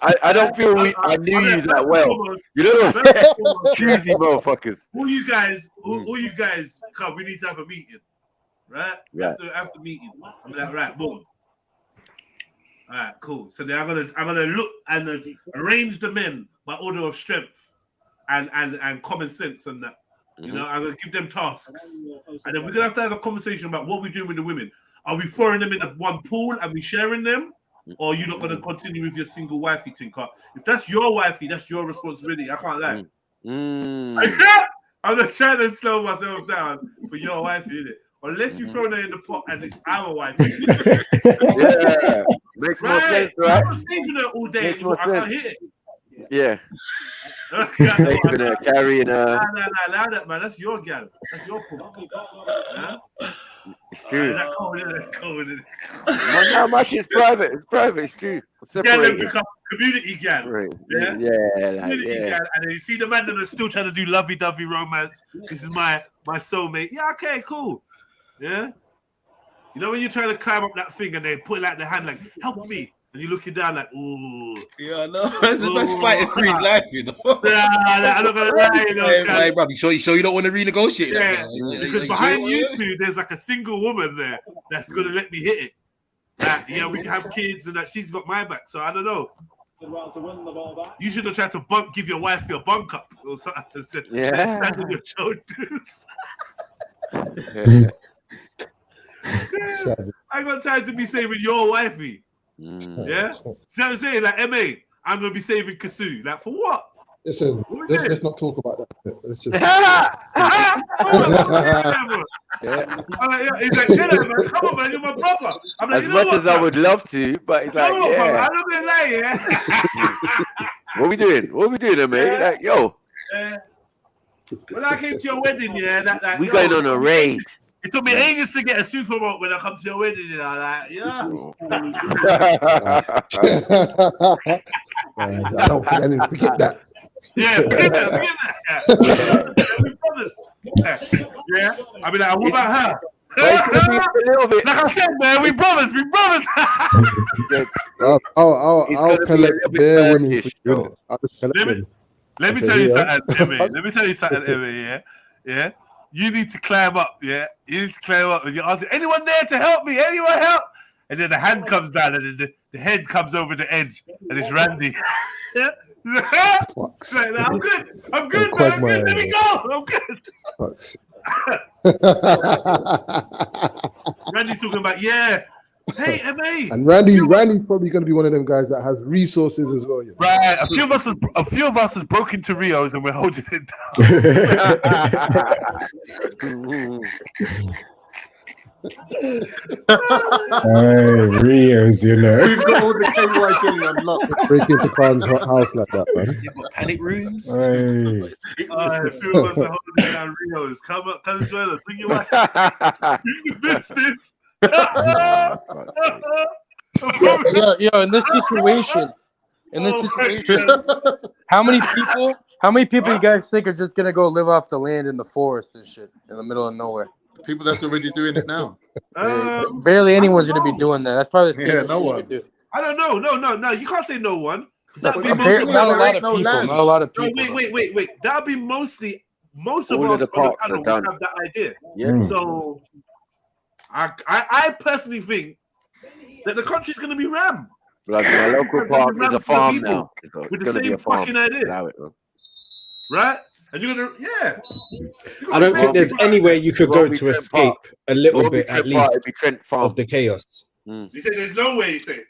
S11: I don't feel I knew you that well. You know those cheesy motherfuckers.
S17: All you guys, come. We need to have a meeting, right? We have to have the meeting. I'm like, right, boom. All right, cool. So then I'm gonna look and arrange the men by order of strength and common sense and that. You know, I'm gonna give them tasks, and then we're gonna have a conversation about what we're doing with the women. Are we throwing them in one pool and we sharing them, or are you not gonna continue with your single wifey thing? If that's your wifey, that's your responsibility. I can't lie. I'm not trying to slow myself down for your wifey, innit? Unless you throw her in the pot and it's our wifey.
S11: Yeah, makes more sense, right?
S17: I'm saving her all day.
S11: Makes more
S17: I can't
S11: sense.
S17: hit it.
S11: Yeah. Saving her, carrying her.
S17: Nah, that man. That's your gal. That's your problem. Huh?
S11: It's true.
S17: That's cold, isn't it? That's cold, isn't it?
S11: How much is private? It's private. It's true.
S17: Gal then become community gal.
S11: Right.
S17: Yeah,
S11: Community
S17: gal. And then you see the man that are still trying to do lovey-dovey romance. This is my soulmate. Yeah, okay, cool. Yeah. You know when you're trying to climb up that thing and they put like the hand like, help me. and you're looking down like, ooh.
S12: Yeah, no, that's fighting for his life, you know.
S17: Nah, I'm not gonna lie, you know.
S12: Hey, bro, you sure you don't want to renegotiate
S17: Yeah,
S12: that?
S17: because behind you two, there's like a single woman there that's gonna let me hit it. Yeah, we can have kids and that. She's got my back, so I don't know. You should have tried to give your wife your bunk up or something.
S11: Yeah.
S17: Stand on your shoulders. I got time to be saving your wifey. Yeah? See what I'm saying? Like, MA, I'm going to be saving Kasu. Like, for what?
S16: Listen, let's not talk about that. Let's just.
S17: He's like, Jedi, man, come on, man, you're my brother. I'm like,
S11: as much as I would love to, but it's like, yeah.
S17: I'm not going to lie, yeah.
S11: What we doing? What we doing, mate? Like, yo.
S17: When I came to your wedding, yeah,
S11: we going on a raid.
S17: It took me ages to get a supermarket when I come to your wedding, you know, like, yeah.
S16: I don't think I need to forget that.
S17: Yeah, forget that. We promise. Yeah, I mean, like, what about her? Like I said, man, we promise.
S16: I'll collect bare women for you.
S17: Let me tell you something, Emmy. Let me tell you something, Emmy. Yeah. You need to climb up. Yeah, you need to climb up, and you ask, anyone there to help me? Anyone help? And then the hand comes down, and then the head comes over the edge, and it's Randy. Yeah. I'm good. I'm good, man. I'm good. Let me go. I'm good. Randy's talking about, yeah. Hey, MA.
S16: And Randy's probably going to be one of them guys that has resources as well. You know?
S17: Right. A few of us has broken to Rio's and we're holding it down.
S18: Hey, Rios, you know.
S4: We've got all the KYK unlocked.
S16: Break into Khan's house like that, man.
S12: You've got panic rooms.
S16: Hey.
S17: A few of us are holding down Rio's. Come up, come join us. Bring your wife. Bring the business.
S7: Yo, in this situation, how many people you guys think are just gonna go live off the land in the forest and shit in the middle of nowhere?
S4: People that's already doing it now.
S7: Barely anyone's gonna be doing that. That's probably the
S4: no one.
S7: do.
S17: I don't know. No. You can't say no one.
S7: Not a lot of people. Not a lot of people.
S17: No, wait. That'll be most of
S11: All
S17: us
S11: of the
S17: on the
S11: parks
S17: panel
S11: are done.
S17: have that idea.
S11: Yeah.
S17: So I personally think that the country's going to be rammed.
S11: Like my local park is a farm now.
S17: With the same fucking idea. Right? And you're going to,
S3: I don't think there's anywhere you could go to escape a little bit at least of the chaos.
S17: You say there's no way, you say?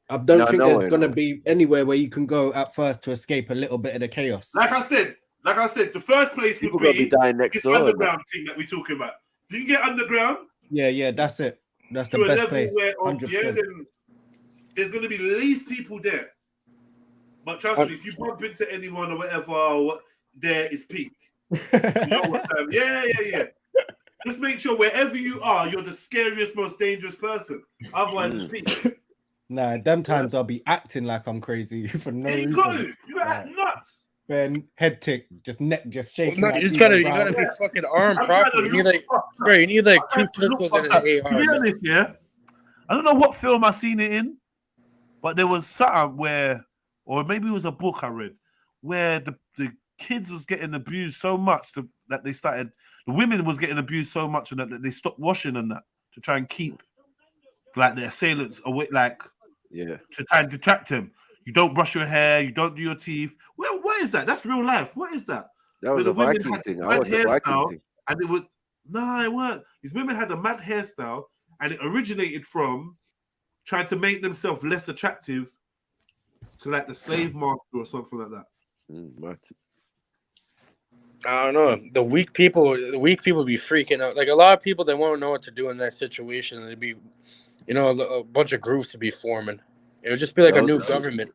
S3: I don't think there's going to be anywhere where you can go at first to escape a little bit of the chaos.
S17: Like I said, the first place would be this underground thing that we're talking about. If you can get underground,
S3: yeah, that's it. That's the best place. 100%.
S17: Then there's going to be least people there. But trust me, if you bump into anyone or whatever, there is peak. You know what time? Yeah. Just make sure wherever you are, you're the scariest, most dangerous person. Otherwise, it's peak.
S3: Nah, them times I'll be acting like I'm crazy for no reason.
S17: You act nuts.
S3: Then head tick, neck just shaking.
S7: No, you gotta be fucking armed properly. You need like 2 pistols and an AR.
S17: To be honest, yeah. I don't know what film I seen it in, but there was something where, or maybe it was a book I read, where the kids was getting abused so much that they started, the women was getting abused so much and that they stopped washing and that to try and keep like the assailants away, like to try and detract them. You don't brush your hair, you don't do your teeth. Well, what is that? That's real life. What is that?
S11: That was a Viking thing. I was a Viking thing.
S17: And it was it weren't. These women had a mad hairstyle, and it originated from trying to make themselves less attractive to like the slave master or something like that.
S11: Right.
S7: I don't know. The weak people be freaking out. Like a lot of people, they won't know what to do in that situation. There'd be, a bunch of groups to be forming. It would just be like a new government.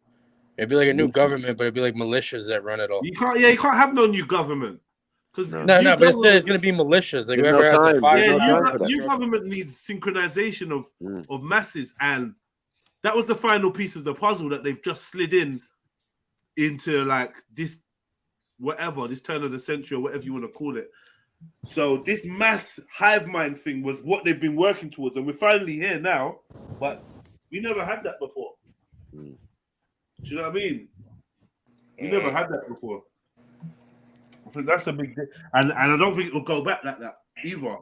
S7: It'd be like a new government, but it'd be like militias that run it all.
S17: You can't have no new government. But
S7: it's going to be militias. Like whoever has the fire.
S17: New government needs synchronization of masses, and that was the final piece of the puzzle that they've just slid into like this, whatever, this turn of the century or whatever you want to call it. So this mass hive mind thing was what they've been working towards, and we're finally here now. But we never had that before.
S1: Do you know what I mean? You never had that before. I think that's a big thing, and I don't think it'll go back like that either.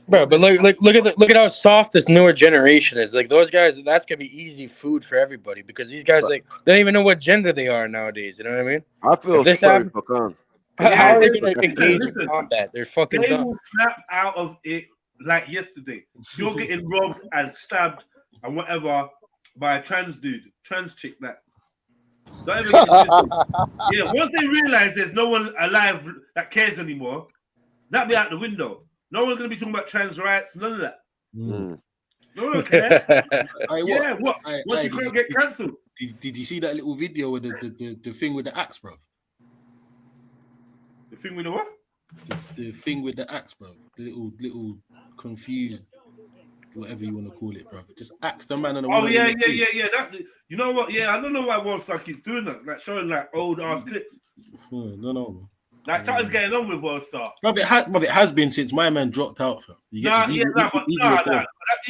S7: Bro, but look at how soft this newer generation is. Like those guys, that's gonna be easy food for everybody because these guys like they don't even know what gender they are nowadays. You know what I mean?
S11: I feel sorry for Khan.
S7: How are they gonna engage in combat? They're fucking
S1: They
S7: dumb.
S1: will snap out of it like yesterday. You're getting robbed and stabbed and whatever by a trans chick that. Don't even get yeah, once they realize there's no one alive that cares anymore, that'll be out the window. No one's gonna be talking about trans rights, none of that. No one cares. Yeah, what? Once you can't get cancelled.
S12: Did you see that little video with the thing with the axe, bro?
S1: The thing with the what?
S12: The thing with the axe, bro. The little confused, whatever you want to call it, bro. Just axe the man on the.
S1: Oh yeah. That, you know what? Yeah, I don't know why Worldstar keeps doing that, like showing like old ass clips.
S12: No, man.
S1: Like something's going on with Worldstar.
S12: But it has been since my man dropped out. Fam. He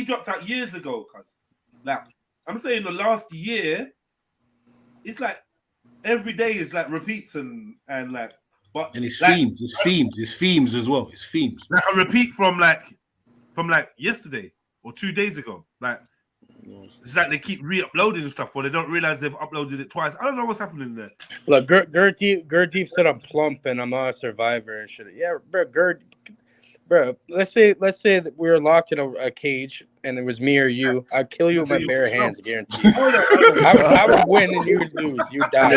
S1: dropped out years ago, cuz. Like I'm saying, the last year, it's like every day is like repeats and like. But
S12: and it's
S1: like,
S12: themes, it's themes as well. It's themes.
S1: Like a repeat from like yesterday or 2 days ago. Like it's like they keep re-uploading stuff, or they don't realize they've uploaded it twice. I don't know what's happening there.
S7: Look, Gurdeep said I'm plump and I'm not a survivor and shit. Yeah, bro. Let's say that we were locked in a cage and it was me or you. I'd kill you with my bare hands, guaranteed. I would win and you would lose. You die.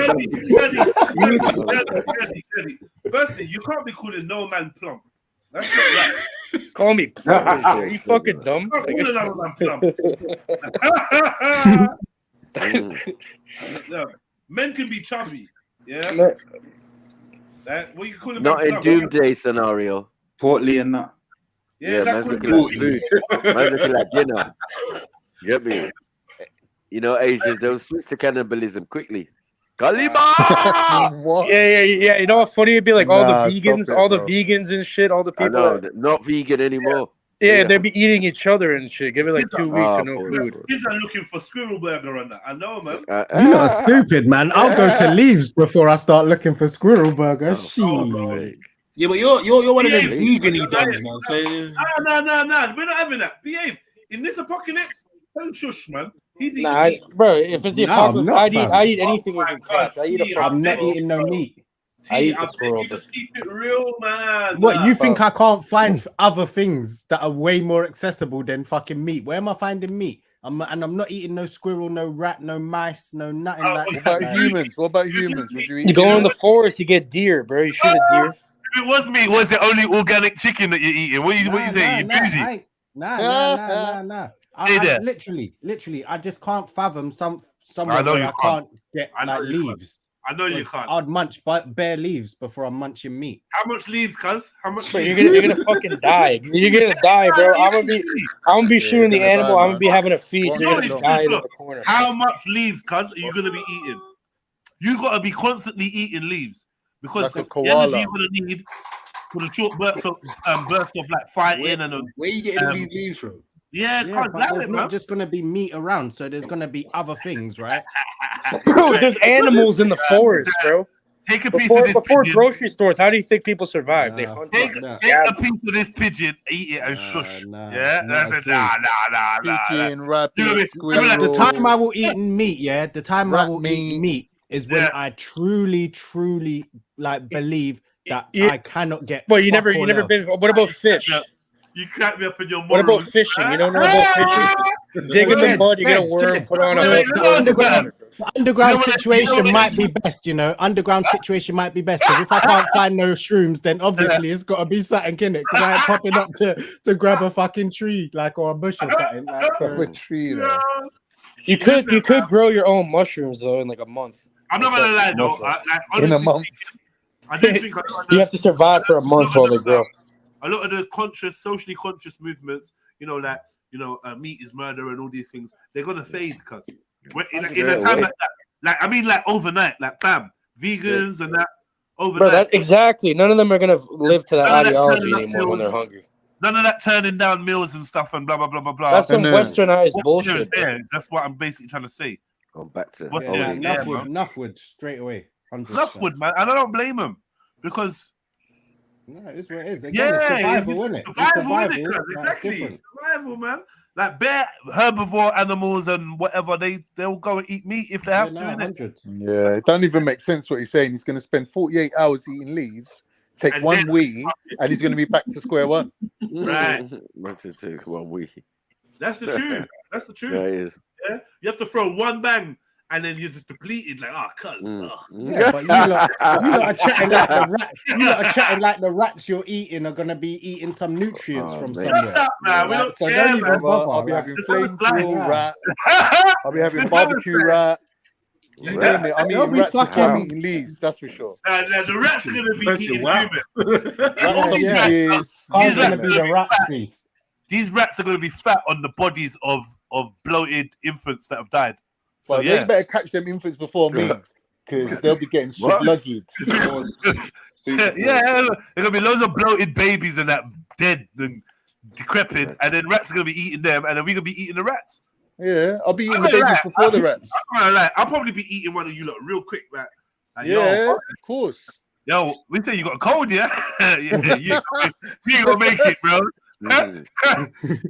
S1: Firstly, you can't be calling no man plump. That's not right.
S7: Call me plump. Are you fucking dumb?
S1: Men can be chubby. Yeah. What you call it?
S11: Not in doomsday scenario.
S19: Portly and that.
S11: Yeah, man's looking like food. Man's looking like dinner. Get me? You know, Asians, they'll switch to cannibalism quickly. Kalima!
S7: Yeah. You know what's funny? It'd be like all the vegans and shit, all the people.
S11: Not vegan anymore.
S7: Yeah, they'd be eating each other and shit. Give it like 2 weeks for no food.
S1: Kids are looking for squirrel burger on that. I know, man.
S3: You're not stupid, man. I'll go to Leaves before I start looking for squirrel burger.
S12: Yeah, but you're one of them vegan-y dumbs, man. So
S1: no. We're not having that. Behave. In this apocalypse, don't shush, man. He's eating
S7: bro, if it's the apocalypse, I eat anything you can catch.
S3: I'm not eating no meat.
S7: I eat the squirrel.
S1: Just keep it real, man.
S3: What, you think I can't find other things that are way more accessible than fucking meat? Where am I finding meat? I'm not eating no squirrel, no rat, no mice, no nothing like that.
S4: What about humans? Would you eat?
S7: You go in the forest, you get deer, bro. You shoot a deer.
S14: If it was me, was it only organic chicken that you're eating? What you saying? You bougie?
S3: Nah. Literally, I just can't fathom somewhere where I can't get like leaves.
S1: I know you can't.
S3: I'd munch bare leaves before I'm munching meat.
S1: How much leaves, cuz? How much?
S7: But you're gonna fucking die. You're gonna die, bro. I'm gonna be shooting the animal. I'm gonna be having a feast. You're gonna die in the corner.
S1: How much leaves, cuz, are you gonna be eating? You gotta be constantly eating leaves because the energy you're gonna need for the short bursts of like fighting and
S12: where you getting these leaves from?
S3: Yeah, but there's not just gonna be meat around, so there's gonna be other things, right?
S7: Bro, there's animals in the forest, bro.
S1: Take a piece of this
S7: before
S1: pigeon.
S7: Grocery stores. How do you think people survive? They hunt.
S1: Take a piece of this pigeon, eat it, and shush. That's it. Nah.
S3: The time I will eat meat, the time I will eat meat is when I truly like believe that I cannot get.
S7: Well, you never been. What about fish?
S1: You crack me up in your
S7: morals. What about fishing? You don't know about fishing? Dig in the mud, you get a worm, put on a hook.
S3: Underground situation might be best, you know. Underground situation might be best. Because if I can't find no shrooms, then obviously it's got to be something in it. Because I ain't popping up to grab a fucking tree, like, or a bush or something. Like,
S4: a tree, though.
S7: You could grow your own mushrooms though in like a month.
S1: I'm not gonna lie though.
S4: In a month.
S1: I do think
S7: you have to survive for a month while they grow.
S1: A lot of the socially conscious movements, meat is murder and all these things, they're gonna fade because in a time like that, like overnight, like bam, vegans and that overnight.
S7: Bro, that exactly. None of them are gonna live to that ideology anymore when they're hungry.
S1: None of that turning down meals and stuff and blah blah blah blah blah.
S7: That's some westernized bullshit.
S1: Yeah, that's what I'm basically trying to say.
S11: I'm back to
S3: enough wood straight away. 100%.
S17: Enough wood, man, and I don't blame him because.
S3: No, it's what it is. Again, it's survival, isn't it?
S17: Survival, exactly. Survival, man. Like bare herbivore animals and whatever, they'll go and eat meat if they have to. Innit?
S4: Yeah, it don't even make sense what he's saying. He's going to spend 48 hours eating leaves, take and one wee, and he's going to be back to square one.
S17: Right.
S11: Once it takes 1 week.
S17: That's the truth. That's the truth.
S11: Yeah, it is.
S17: Yeah, you have to throw one bang. And then you're just depleted, like, cuz.
S3: Yeah, but you lot are chatting like the rats. You lot are chatting like the rats you're eating are gonna be eating some nutrients from somewhere.
S17: Shut up, man. We don't care,
S3: don't even bother.
S4: I'll be having flamethrower rat. I'll be having barbecue rat. You name it. I'm eating rats. I'm eating leaves. That's for sure.
S17: The rats are gonna be eating human. These rats are gonna be fat on the bodies of bloated infants that have died. So
S4: well, they better catch them infants before me, because they'll be getting slugged.
S17: Yeah, there's gonna be loads of bloated babies and that dead and decrepit, and then rats are gonna be eating them, and then we're gonna be eating the rats.
S4: Yeah, I'll be eating the babies before the rats.
S17: I'll probably be eating one of you lot real quick, like
S4: yeah, of course.
S17: Yo, we say you got a cold, yeah? Yeah, you ain't gonna make it, bro.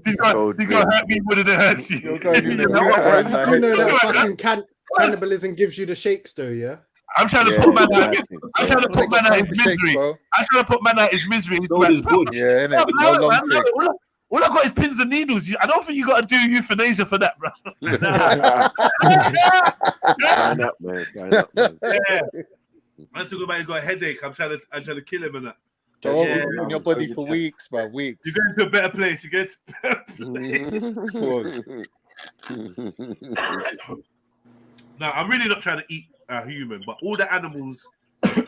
S17: He's gonna hurt me more than it hurts you.
S15: You know that fucking cannibalism gives you the shakes, though, yeah?
S17: I'm trying to put man out. I'm trying to put man out his misery. I'm trying to put man out his misery.
S4: Yeah, innit?
S17: All I got is pins and needles. I don't think you got to do euthanasia for that, bro.
S11: Sign up, man. Sign up, man.
S17: Yeah. I'm talking about you got a headache. I'm trying to kill him and that.
S4: In your body for weeks, bro. Weeks.
S17: You're going to a better place. You get to a better place. Now, I'm really not trying to eat a human, but all the animals,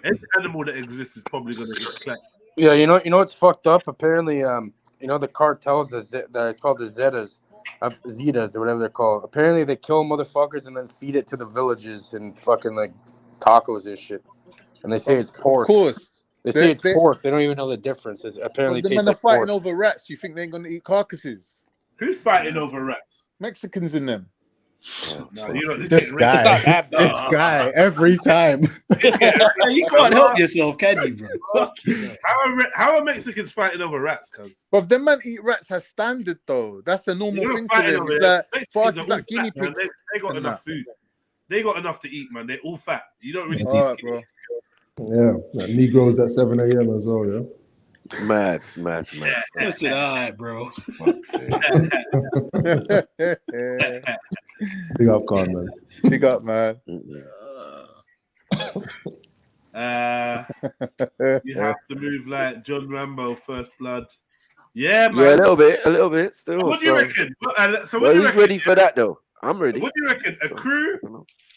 S17: any animal that exists is probably going to get clapped.
S7: Yeah, you know what's fucked up? Apparently, the cartels that it's called the Zetas or whatever they're called. Apparently, they kill motherfuckers and then feed it to the villages and fucking like tacos and shit. And they say it's pork.
S4: Of course.
S7: They say it's pork. They don't even know the difference. It apparently tastes like
S4: fighting
S7: pork.
S4: over rats. You think they ain't going to eat carcasses?
S17: Who's fighting over rats?
S4: Mexicans in them.
S17: No, you know,
S3: this guy every time.
S12: You can't help yourself, can you, bro?
S17: How are Mexicans fighting over rats, cuz?
S4: But them man eat rats as standard though. That's the normal thing for them. For us, it's like guinea pigs.
S17: They got enough food. They got enough to eat, man. They're all fat. You don't really see skin.
S16: Bro. Yeah, Negroes at 7 a.m. as well, yeah.
S11: Mad.
S12: That's it, all right, bro.
S16: Big up, Khan, man.
S4: Big up, man.
S17: You have to move like John Rambo, First Blood. Yeah, man.
S11: Yeah, a little bit. Still.
S17: What do you reckon?
S11: Who's ready for that though? I'm ready.
S17: What do you reckon? A crew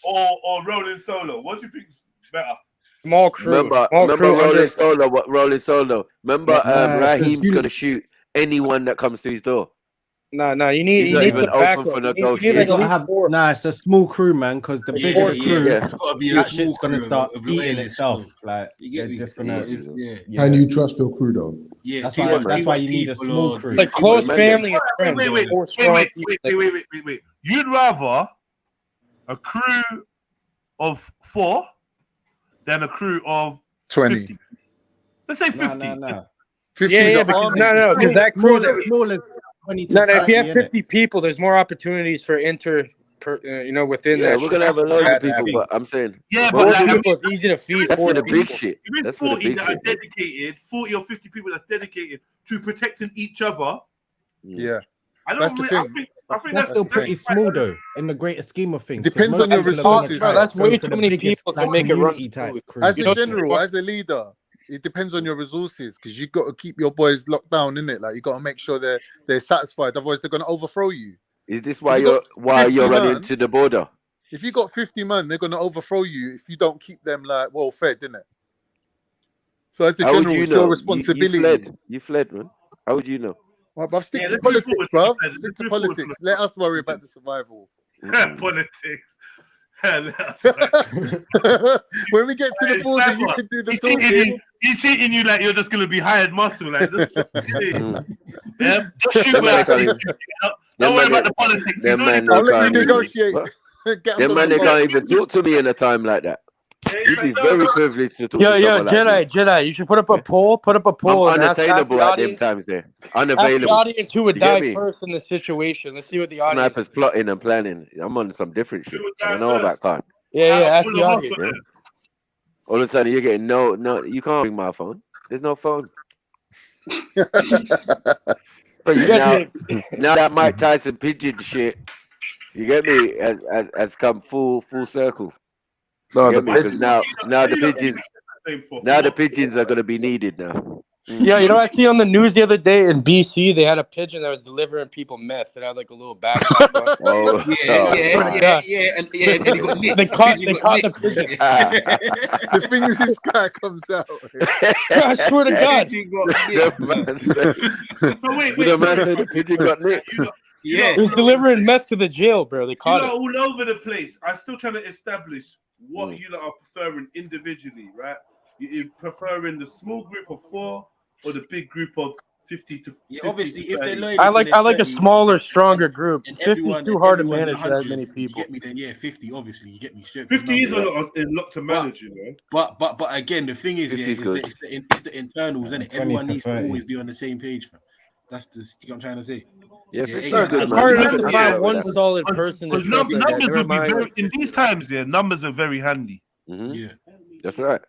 S17: or rolling solo? What do you think's better?
S7: Small crew.
S11: Remember rolling solo. Remember, Raheem's gonna shoot anyone that comes to his door.
S7: No, you need
S11: even open for negotiation.
S3: It's a small crew, man. Because the bigger the crew,
S12: it's gotta be
S3: that shit's gonna start eating itself. Like,
S16: and you trust your crew, though.
S12: Yeah,
S3: that's why you need a small crew.
S7: Like close family and friends.
S17: Wait. You'd rather a crew of 4 than a crew of
S4: 20.
S17: 50. Let's say 50.
S3: No.
S4: 50
S7: because that crew
S3: smaller.
S7: If you have 50 people, there's more opportunities for within that.
S11: We're gonna have a lot of people, but I'm saying,
S7: it's easy to feed.
S11: That's for the big shit.
S17: That's 40 that are dedicated, 40 or 50 people that's dedicated to protecting each other.
S4: Yeah,
S17: I think
S3: that's still pretty small though, in the greater scheme of things.
S4: Depends on your resources.
S7: That's way too many people to make it run.
S4: As a general, as a leader, it depends on your resources because you got to keep your boys locked down, innit? Like you got to make sure they're satisfied, otherwise they're gonna overthrow you.
S11: Is this why you're running to the border?
S4: If you got 50 man, they're gonna overthrow you if you don't keep them like well fed, innit? So as the general, it's your responsibility.
S11: You fled, man. How would you know?
S4: Well, but stick to politics, bro. Stick to politics. Let us worry about the survival.
S17: Politics.
S4: When we get to the border, you can do the talking.
S17: He's treating you like you're just gonna be hired muscle, like just shoot where I see. Don't worry about the politics.
S4: I'll let you negotiate.
S11: Them man, they can't even talk to me in a time like that. This is very privileged to talk to someone like
S7: Jedi, you should put up a poll. Put up a poll.
S11: I'm
S7: and
S11: unattainable
S7: ask
S11: at them times there.
S7: Ask
S11: Unavailable.
S7: the audience who would
S11: You get
S7: die
S11: me?
S7: first in this situation. Let's see what the audience.
S11: Snipers plotting and planning. I'm on some different shit. I know about Khan.
S7: Yeah, ask the audience.
S11: Yeah. All of a sudden, you're getting no. You can't bring my phone. There's no phone.
S7: But you guys
S11: now that Mike Tyson pigeon shit, you get me, has come full circle.
S7: No,
S11: the pigeons. Now the pigeons are gonna be needed now.
S7: Yeah, you know what I see on the news the other day in BC, they had a pigeon that was delivering people meth. It had like a little backpack on.
S19: And he got nicked.
S7: They caught the pigeon.
S4: The thing is, this guy comes out.
S7: I swear to God.
S11: The man said the pigeon got nicked.
S7: He was delivering meth to the jail, bro. They caught it.
S1: All over the place. I'm still trying to establish what you lot are preferring individually, right? You're preferring the small group of 4 or the big group of 50 to 50
S12: obviously, if they're loyal,
S7: I like a smaller, stronger group. 50 is too hard to manage for that many people.
S12: You get me? Then yeah, 50. Obviously, you get me.
S1: 50 is a lot to manage, you know.
S12: But again, the thing is, it's the internals, isn't it? Everyone needs to always be on the same page, fam. That's the what I'm trying to say.
S11: Yeah,
S7: it's hard enough to find one solid person.
S17: Numbers would be very, in these times. Numbers are very handy.
S12: Yeah,
S11: that's right.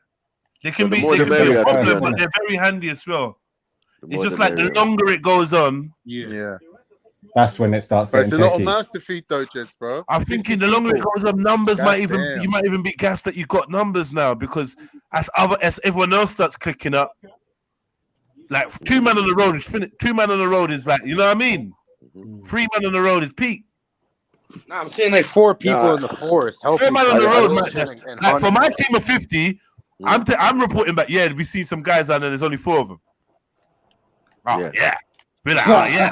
S17: They can be a problem, but they're very handy as well. It's just like the longer it goes on.
S18: Yeah. That's when it starts getting
S4: It's a lot of mouths to feed, though, Jets, bro.
S17: I'm thinking the longer it goes on, numbers you might even be gassed that you got numbers now, because as everyone else starts clicking up, like 2 man on the road is 2 man on the road is like, you know what I mean? 3 man on the road is peak.
S7: No, I'm saying like 4 people in the forest.
S17: 3 man on the road, man. Like for my team of 50, I'm reporting back. Yeah, we see some guys out there. There's only 4 of them. Oh yeah. We're like, oh yeah.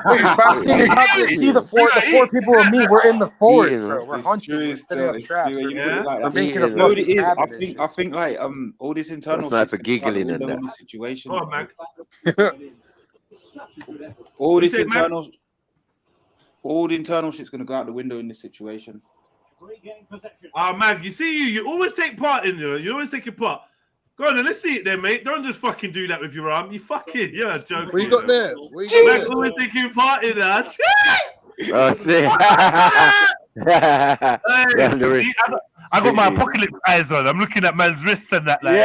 S7: See the 4 people with me. We're in the forest, bro. We're hunting. We're setting up traps. We're making a fucking savage.
S19: I think like all this internal
S11: sniper giggling in that
S19: situation.
S1: Oh man.
S19: All the internal shit's gonna go out the window in this situation.
S1: Oh man, you see, you always take part in it. You always take your part. Go on, then let's see it then, mate. Don't just fucking do that with your arm. You fucking, you're joking.
S4: What you got there?
S1: Max always taking part in that.
S11: Oh, see.
S17: I got my apocalypse eyes on. I'm looking at man's wrists and that. Like,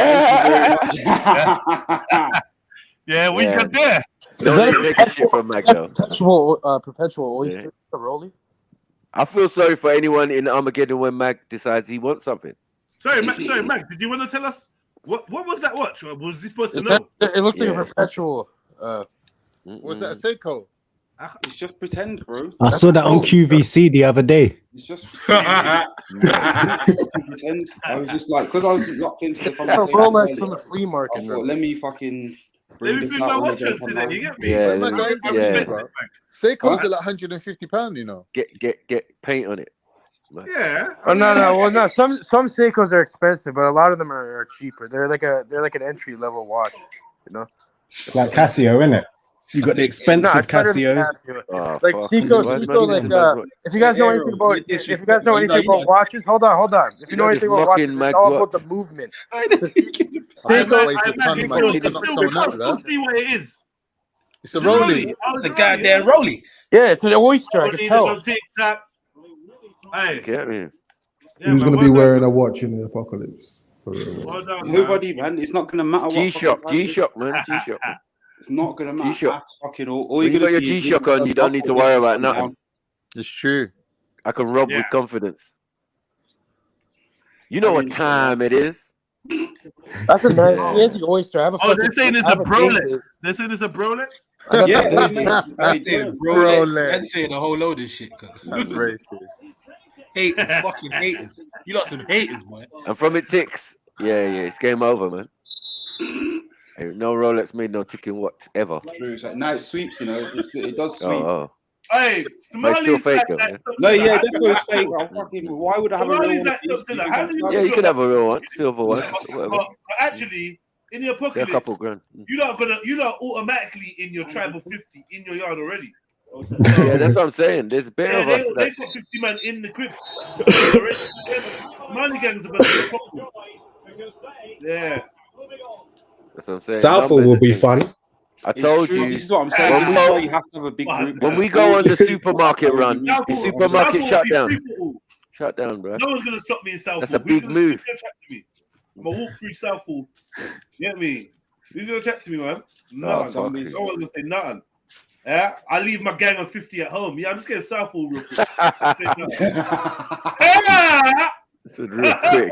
S17: yeah, we got there.
S11: Is that a shit from Mac, though?
S7: Perpetual oyster, a rollie?
S11: I feel sorry for anyone in Armageddon when Mac decides he wants something.
S1: Sorry, Mac. Did you want to tell us what was that watch? Was this supposed to know?
S7: It looks like a perpetual.
S4: Was that a Seiko?
S19: It's just pretend, bro.
S3: I saw that on QVC the other day.
S19: It's just pretend. I was just like, because I was locked into the conversation.
S7: It's a Rolex from the flea market.
S19: I thought, let me fucking.
S1: Let me feel my watch today. You get me?
S11: Yeah.
S4: Seiko's like £150, you know.
S11: Get paint on it.
S1: Yeah.
S7: Oh no. Well, no. Some Seikos are expensive, but a lot of them are cheaper. They're like an entry level watch. You know.
S18: It's like Casio, isn't it?
S3: You got the expensive Casios.
S11: Oh,
S7: like Seiko, like if you guys know anything about watches, hold on. If you know anything about watches, it's all about the movement.
S4: Seiko,
S1: see what it is.
S4: It's a rollie.
S12: It's a goddamn rollie.
S7: Yeah, it's an oyster. I can tell.
S1: Hey,
S16: who's going to be wearing a watch in the apocalypse?
S19: Nobody, man. It's not going to matter.
S11: G-Shock, man. G-Shock.
S19: It's not going to matter.
S11: G-Shock.
S19: Fucking all
S11: When you got your G-Shock on, you don't need to worry about nothing.
S4: It's true.
S11: I can rob with confidence. You know what time it is.
S7: That's a nice. Here's the oyster. I have a.
S1: Oh, they're saying it's a Rolex. They're saying it's a Rolex.
S19: Yeah,
S12: I said Rolex. I said a whole load of shit.
S4: That's racist.
S12: Haters, fucking haters. You got some haters, boy.
S11: And from it ticks. Yeah, it's game over, man. Hey, no Rolex made no ticking watch ever.
S19: True. It's like, now it sweeps, you know. It does sweep.
S11: Oh.
S1: Hey,
S11: but it's still fake, though.
S19: No, yeah, definitely it's fake. Why would I have a real one?
S11: Yeah, you can have a real one, silver one.
S1: But actually, in the apocalypse,
S11: a couple grand.
S1: you're not automatically in your tribal 50 in your yard already.
S11: Yeah, that's what I'm saying. There's a bit of us.
S1: They got 50 man in the crib. Money gangs are going to be a problem. Yeah.
S11: That's what I'm saying.
S18: Southall will be fun.
S11: I told you.
S19: This is what I'm saying. This is why you have to have a big group.
S11: When we go on the supermarket run, the supermarket shut down. Shut down, bro.
S1: No one's going to stop me in Southall.
S11: That's a big move.
S1: I'm going to walk through Southall. You get me? Who's going to chat to me, man? Nothing. No one's going to say nothing. Yeah, I leave my gang of 50 at home. Yeah, I'm just getting Southall real quick.
S11: It's real quick.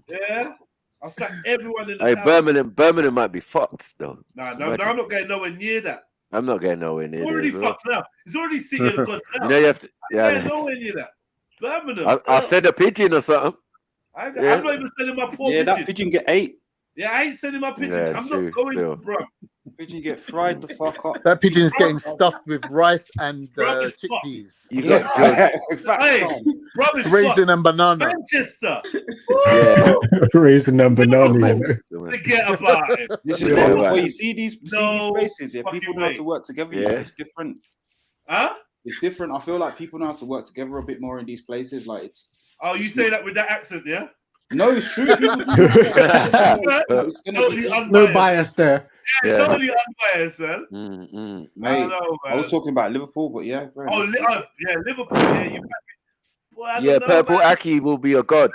S1: Yeah. I'll slap everyone in the
S11: Hey,
S1: town.
S11: Birmingham might be fucked though.
S1: No, I'm not getting nowhere near that.
S11: I'm not getting nowhere near
S1: It's already
S11: there,
S1: fucked now. It's already city of God's now.
S11: You know you have to.
S1: I'm getting nowhere near that. Birmingham.
S11: I'll send a pigeon or something.
S1: I'm not even sending my poor pigeon.
S19: That pigeon get 8.
S1: Yeah, I ain't sending my pigeon.
S11: Yeah,
S1: I'm
S11: true,
S1: not going
S11: still.
S1: to, bro.
S19: Pigeon get fried the fuck up.
S4: That pigeon's getting stuffed with rice and chickpeas.
S11: You got
S4: raisin and banana.
S1: Manchester.
S18: Raisin and banana.
S1: Forget about it.
S19: This is where you see these places. Yeah, people know how to work together. Yeah, it's different.
S1: Huh?
S19: It's different. I feel like people know how to work together a bit more in these places. Like it's.
S1: Oh, you say that with that accent, yeah?
S19: No, it's true.
S3: No bias there.
S1: Yeah, totally unbiased, man.
S19: Mate,
S1: I don't know, man.
S19: I was talking about Liverpool, but yeah.
S1: Yeah, Liverpool. Yeah, you. Well,
S11: yeah, Purple Aki will be a god.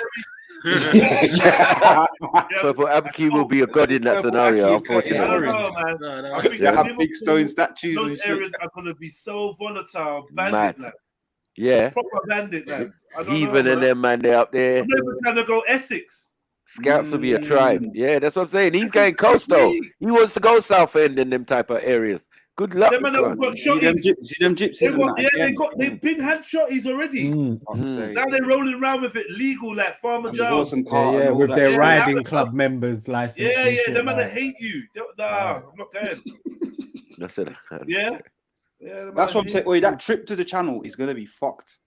S11: Purple Aki will be a god in that scenario, unfortunately.
S1: I don't know, man. I think
S19: have big stone statues.
S1: Those areas are going to be so volatile. Bandit,
S11: Mad.
S1: like.
S11: Yeah.
S1: Proper bandit, man.
S11: Even and them, man, they up there.
S1: I'm never trying to go Essex.
S11: Scouts will be a tribe. Yeah, that's what I'm saying. He's going coast though. He wants to go South End in them type of areas. Good luck.
S19: See them gypsies.
S1: They've been had shotties already. Now they're rolling around with it legal, like Farmer Jones.
S3: Yeah, with their riding club members license.
S1: Yeah, them man hate you. Nah, I'm not going.
S11: That's it.
S1: Yeah.
S19: That's what I'm saying. Wait, that trip to the channel is gonna be fucked.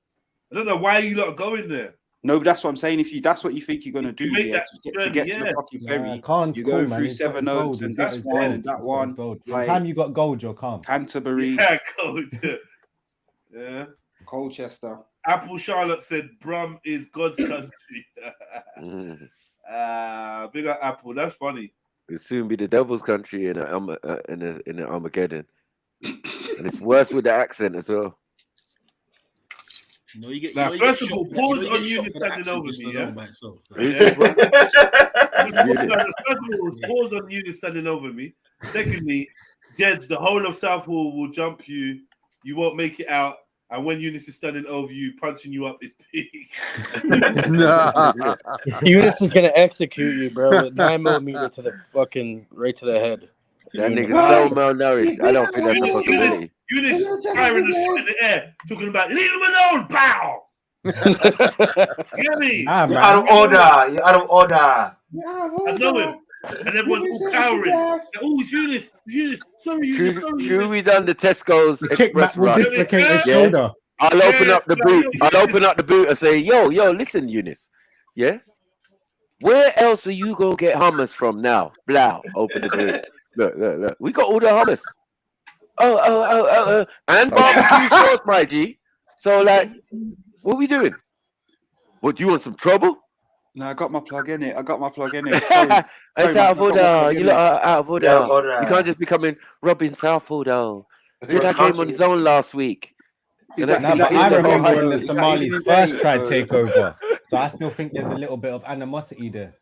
S1: I don't know why you lot are going there.
S19: No, but that's what I'm saying. If that's what you think you're gonna do, to get to the fucking ferry, you go through Seven Oaks and this one and that one.
S3: By the time you got gold, you're calm.
S19: Canterbury.
S1: Yeah, gold. Yeah.
S19: Colchester.
S1: Apple Charlotte said Brum is God's country. Big up Apple. That's funny.
S11: It'll soon be the devil's country in the Armageddon. And it's worse with the accent as well.
S1: You get, first of all, pause on you standing over me, yeah? First of all, pause on you standing over me. Secondly, Jeds, the whole of Southall will jump you. You won't make it out. And when Eunice is standing over you, punching you up is big.
S20: Eunice is going to execute you, bro, with 9mm to the fucking, right to the head.
S11: That nigga's so malnourished. I don't think that's a possibility.
S1: Eunice firing the shit in the air, talking about leave him alone, pow. Hear me?
S13: You're out of order. You're out of order.
S1: I know him. And everyone's all cowering. Oh, it's Eunice. Sorry, Eunice.
S11: Should we done the Tesco's Express run?
S3: Shoulder.
S11: I'll open up the boot. I'll open up the boot and say, yo, listen, Eunice. Yeah? Where else are you going to get hummus from now? Blow. Open the boot. Look. We got all the hummus. Oh. And barbecue sauce, my G. So, like, what are we doing? What, do you want some trouble?
S19: No, I got my plug in it.
S11: It's out of order. You look out of order. You can't just be coming Robin Southall, though. I came on his own last week.
S3: I remember when the Somalis first tried takeover. So I still think there's a little bit of animosity there.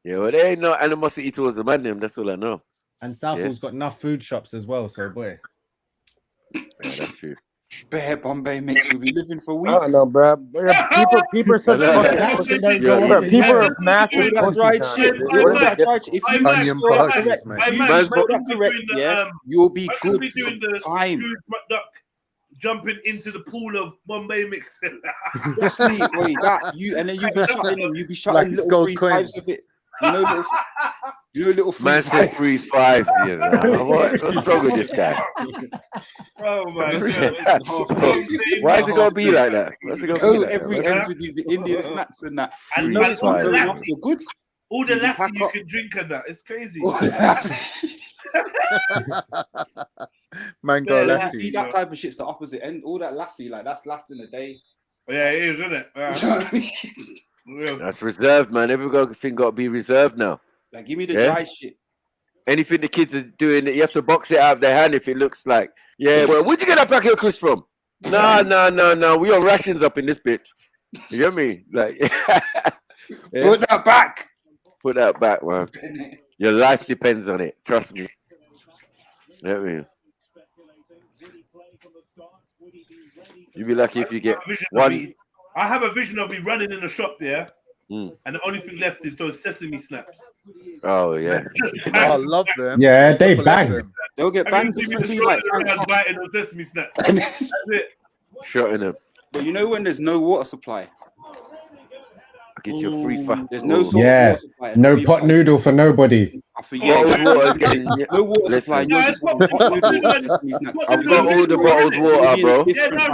S11: Yeah, well, there ain't no animosity towards the man, that's all I know.
S3: And Southall's got enough food shops as well, so boy.
S11: Yeah, that's true.
S19: Bare Bombay mix, you'll be living for weeks.
S20: I don't know, bro. People are such people are massive.
S19: That's right, shit. If you correct, you'll be good.
S1: Doing the duck jumping into the pool of Bombay mix.
S19: Just me, wait, that you, and then you be shutting little 3-5s of it. You know, little
S11: man said 3-5s. You know what's wrong with this guy?
S1: Oh my god!
S11: Why is it gonna be like that?
S19: Every end with the Indian snacks and that.
S1: And
S19: it's not going off. You're good.
S1: All the
S19: You can
S1: lassie
S19: pack
S1: you
S19: up.
S1: can drink and that. It's crazy.
S4: Mango
S1: Yeah,
S4: lassie.
S19: See, that type of shit's the opposite end. All that lassie, like that's lasting a day.
S1: Yeah, it is, isn't it? Yeah.
S11: That's reserved, man. Everything got to be reserved now.
S19: Like, give me the dry shit.
S11: Anything the kids are doing, you have to box it out of their hand if it looks like, yeah, well, where'd you get that packet of crisps from? No. We on rations up in this bitch. You get me? Like,
S19: Put that back.
S11: Put that back, man. Your life depends on it. Trust me. You know what I mean? You'd be lucky if you get one.
S1: I have a vision of me running in the shop there, and the only thing left is those sesame snaps.
S11: Oh yeah.
S4: I love them.
S18: Yeah, they bang.
S19: They'll get banged.
S1: Biting those sesame snaps. That's it.
S11: Shotting them.
S19: But you know when there's no water supply,
S11: get you a free fat.
S19: There's no sort of
S18: Yeah,
S19: water supply.
S18: no pot noodle for nobody.
S19: For years. No water supply.
S11: Listen.
S19: You're just pot noodle and sesame snack.
S11: I've got all the bottled water, bro.
S1: Yeah, no,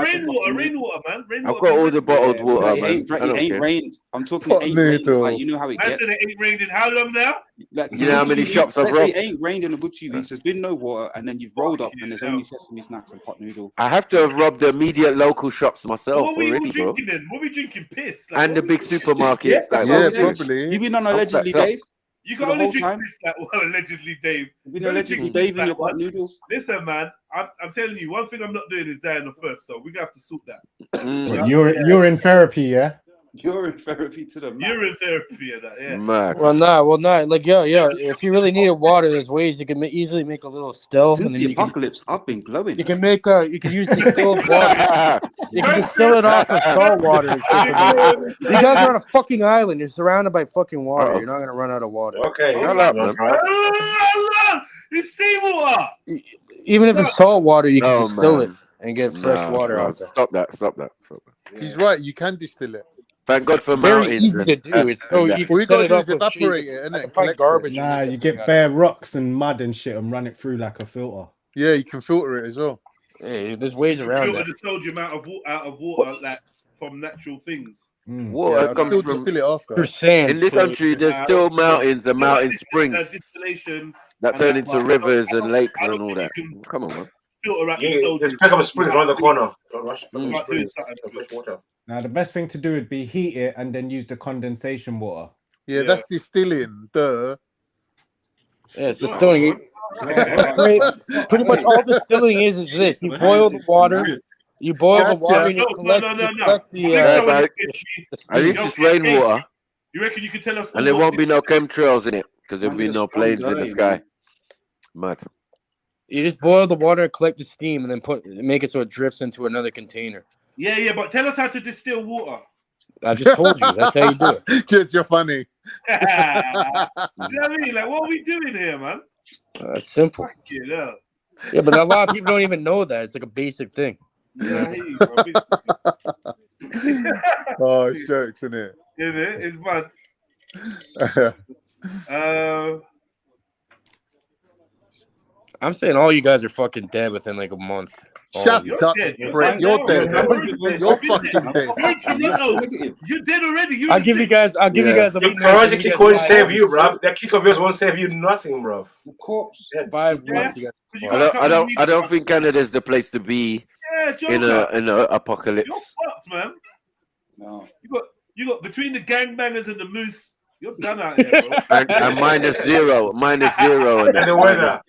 S1: rainwater, man.
S11: I've got all the bottled water,
S19: It
S11: man.
S19: ain't rained. I'm talking it ain't rained. Like, you know how it
S1: I
S19: gets.
S1: said it ain't rained in how long now?
S19: Like,
S11: You know how many shops I've
S19: let's say
S11: robbed?
S19: it ain't rained in a good 2 weeks. There's been no water, and then you've rolled up, and there's only sesame snacks and pot noodle.
S11: I have to have robbed the immediate local shops myself
S1: What were you
S11: already, bro.
S1: drinking then? What were we drinking? Piss?
S11: And the big supermarkets.
S4: Probably.
S19: You've been on allegedly, Dave.
S1: You
S19: for
S1: can
S19: the
S1: only
S19: whole
S1: drink
S19: time?
S1: piss like well, allegedly, Dave.
S19: You've been allegedly Dave in your pot noodles.
S1: Listen, man, I'm telling you, one thing I'm not doing is dying the first, so we're gonna have to sort that.
S18: But you're in therapy, yeah?
S19: You're in therapy to the max.
S1: You're in therapy and that, yeah.
S20: Well, nah. Like, yo, if you really needed water, there's ways you can easily make a little still.
S19: Since
S20: And then
S19: the
S20: you can,
S19: apocalypse, I've been glowing.
S20: you can make you can use distilled water. You can distill it off of salt water and shit. You guys are on a fucking island. You're surrounded by fucking water. You're not gonna run out of water.
S13: Okay.
S11: Shut up, man.
S1: It's seawater.
S20: Even if it's salt water, you can distill
S11: man.
S20: it and get fresh water out there.
S11: Stop that.
S4: He's right. You can distill it.
S11: Thank God for
S20: Very
S11: mountains.
S20: easy to do. It's so you
S4: All
S20: can
S4: you
S20: set
S4: gotta
S20: it
S4: do
S20: up
S4: is
S20: with
S4: evaporate
S20: sheets.
S4: it,
S20: I
S4: innit?
S20: can find garbage.
S18: Nah, you get bare rocks and mud and shit and run it through like a filter.
S4: Yeah, you can filter it as well.
S20: Hey, there's ways around
S1: Filter
S20: that.
S1: the told you amount of out of water like from natural things.
S11: Water comes
S4: still
S11: from
S4: distill it after.
S20: Through sand.
S11: in this country. There's still mountains and mountain springs
S1: Distillation
S11: that turn into rivers and lakes
S1: I don't
S11: and all
S1: think
S11: that.
S1: you can
S11: Come on, man.
S1: filter out the
S13: Yeah,
S1: sodium.
S13: there's pick up a spring around the corner. Don't rush.
S1: You might do it something.
S13: Fresh water.
S18: Now, the best thing to do would be heat it and then use the condensation water.
S4: Yeah, that's distilling. Duh.
S20: Yeah, it's distilling. Pretty much all distilling is this: you boil the water, and you collect the.
S11: At least it's rainwater,
S1: You reckon you can tell us?
S11: and there won't be no chemtrails in it because there'll be no planes in the sky. Mad.
S20: You just boil the water, collect the steam, and then make it so it drips into another container.
S1: Yeah, but tell us how to distill water.
S20: I just told you. That's how you do it.
S4: Just you're funny.
S1: Do you know what I mean? Like, what are we doing here, man?
S20: It's simple.
S1: You know.
S20: Yeah, but a lot of people don't even know that. It's like a basic thing.
S1: Yeah, I hear you, bro.
S4: Oh, it's jokes, isn't it?
S1: Isn't it? It's mad.
S20: I'm saying all you guys are fucking dead within like a month.
S4: Shut up, Brett. You're dead. You're fucking dead.
S1: You're dead already.
S20: I'll give you guys. I'll give you guys a
S13: The Karaji kick won't save you, bro. That kick of yours won't save you nothing, bro.
S19: The corpse.
S20: 5 months.
S11: I don't think Canada's the place to be in a apocalypse.
S1: You're fucked, man.
S19: No.
S1: You got between the gangbangers and the moose. You're done out here, bro.
S11: and minus zero. And
S13: the weather.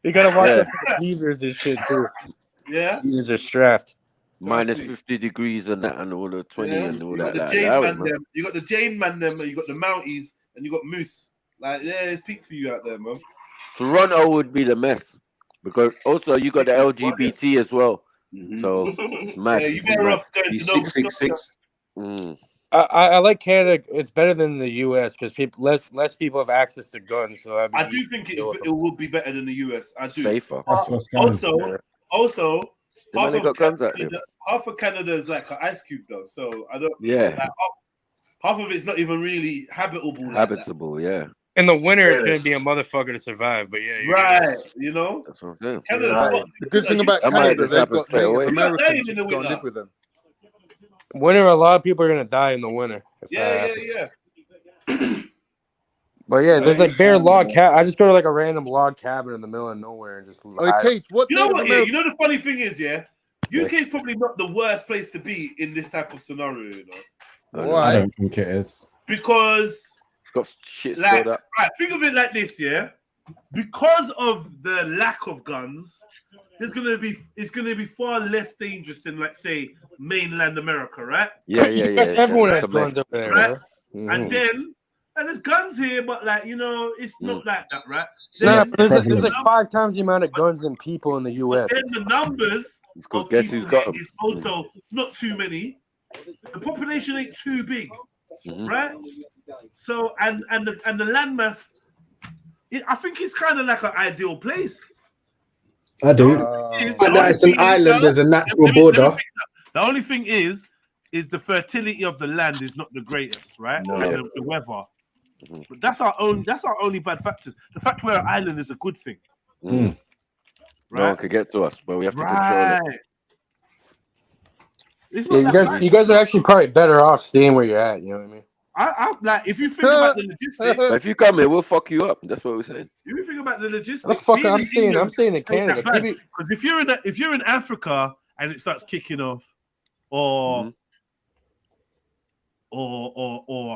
S20: You gotta watch out for the beavers and shit too.
S1: Yeah.
S20: Beavers are strapped.
S11: Minus 50 degrees and that, and all the 20 and all that.
S1: You got the Jane man, them. You got the Mounties, and you got Moose. Like, yeah, it's peak for you out there, man.
S11: Toronto would be the mess because also you got the LGBT as well. So it's mad.
S1: Yeah, you better off going to
S19: 666.
S20: I like Canada. It's better than the U.S. because less people have access to guns. So
S1: I do think it will be better than the U.S. I do.
S11: Safer.
S1: Also,
S11: half
S1: of Canada is like an ice cube, though. So I don't.
S11: Yeah.
S1: Like, half of it's not even really habitable.
S11: Habitable, yeah.
S20: In the winter, it's gonna be a motherfucker to survive. But yeah,
S1: right. You know.
S11: That's what I'm saying.
S1: Canada,
S4: The good thing about Canada, they've got Native Americans who don't live with them.
S20: Winter, a lot of people are gonna die in the winter.
S1: Yeah.
S20: But yeah, there's like bare log cabin. I just go to like a random log cabin in the middle of nowhere and just.
S4: Kate, what?
S1: You know what? Yeah, you know the funny thing is, UK is probably not the worst place to be in this type of scenario. You know?
S18: Why? I don't think it is.
S1: Because
S11: it's got shit
S1: like,
S11: stored up.
S1: right, think of it like this, because of the lack of guns, it's gonna be far less dangerous than, let's say, mainland America, right?
S11: Yeah.
S20: Everyone has guns up there,
S1: right? And then there's guns here, but like it's not like that, right?
S20: There's like 5 times the amount of guns than people in the U.S.
S1: Then the numbers of
S11: guess
S1: people
S11: who's got them?
S1: is also not too many. The population ain't too big, right? So and the landmass, I think it's kind of like an ideal place.
S15: I do. It's an island. There's a natural border.
S1: The only thing is the fertility of the land is not the greatest, right?
S11: No.
S1: And the weather. But that's our only bad factors. The fact we're an island is a good thing.
S11: Right? No one could get to us, but we have to control it.
S20: You guys are actually probably better off staying where you're at. You know what I mean?
S1: I like if you think about the logistics.
S11: If you come here, we'll fuck you up. That's what we're saying.
S1: If you think about the logistics,
S20: That's fucking. I'm saying in Canada.
S1: Because if you're in Africa and it starts kicking off, or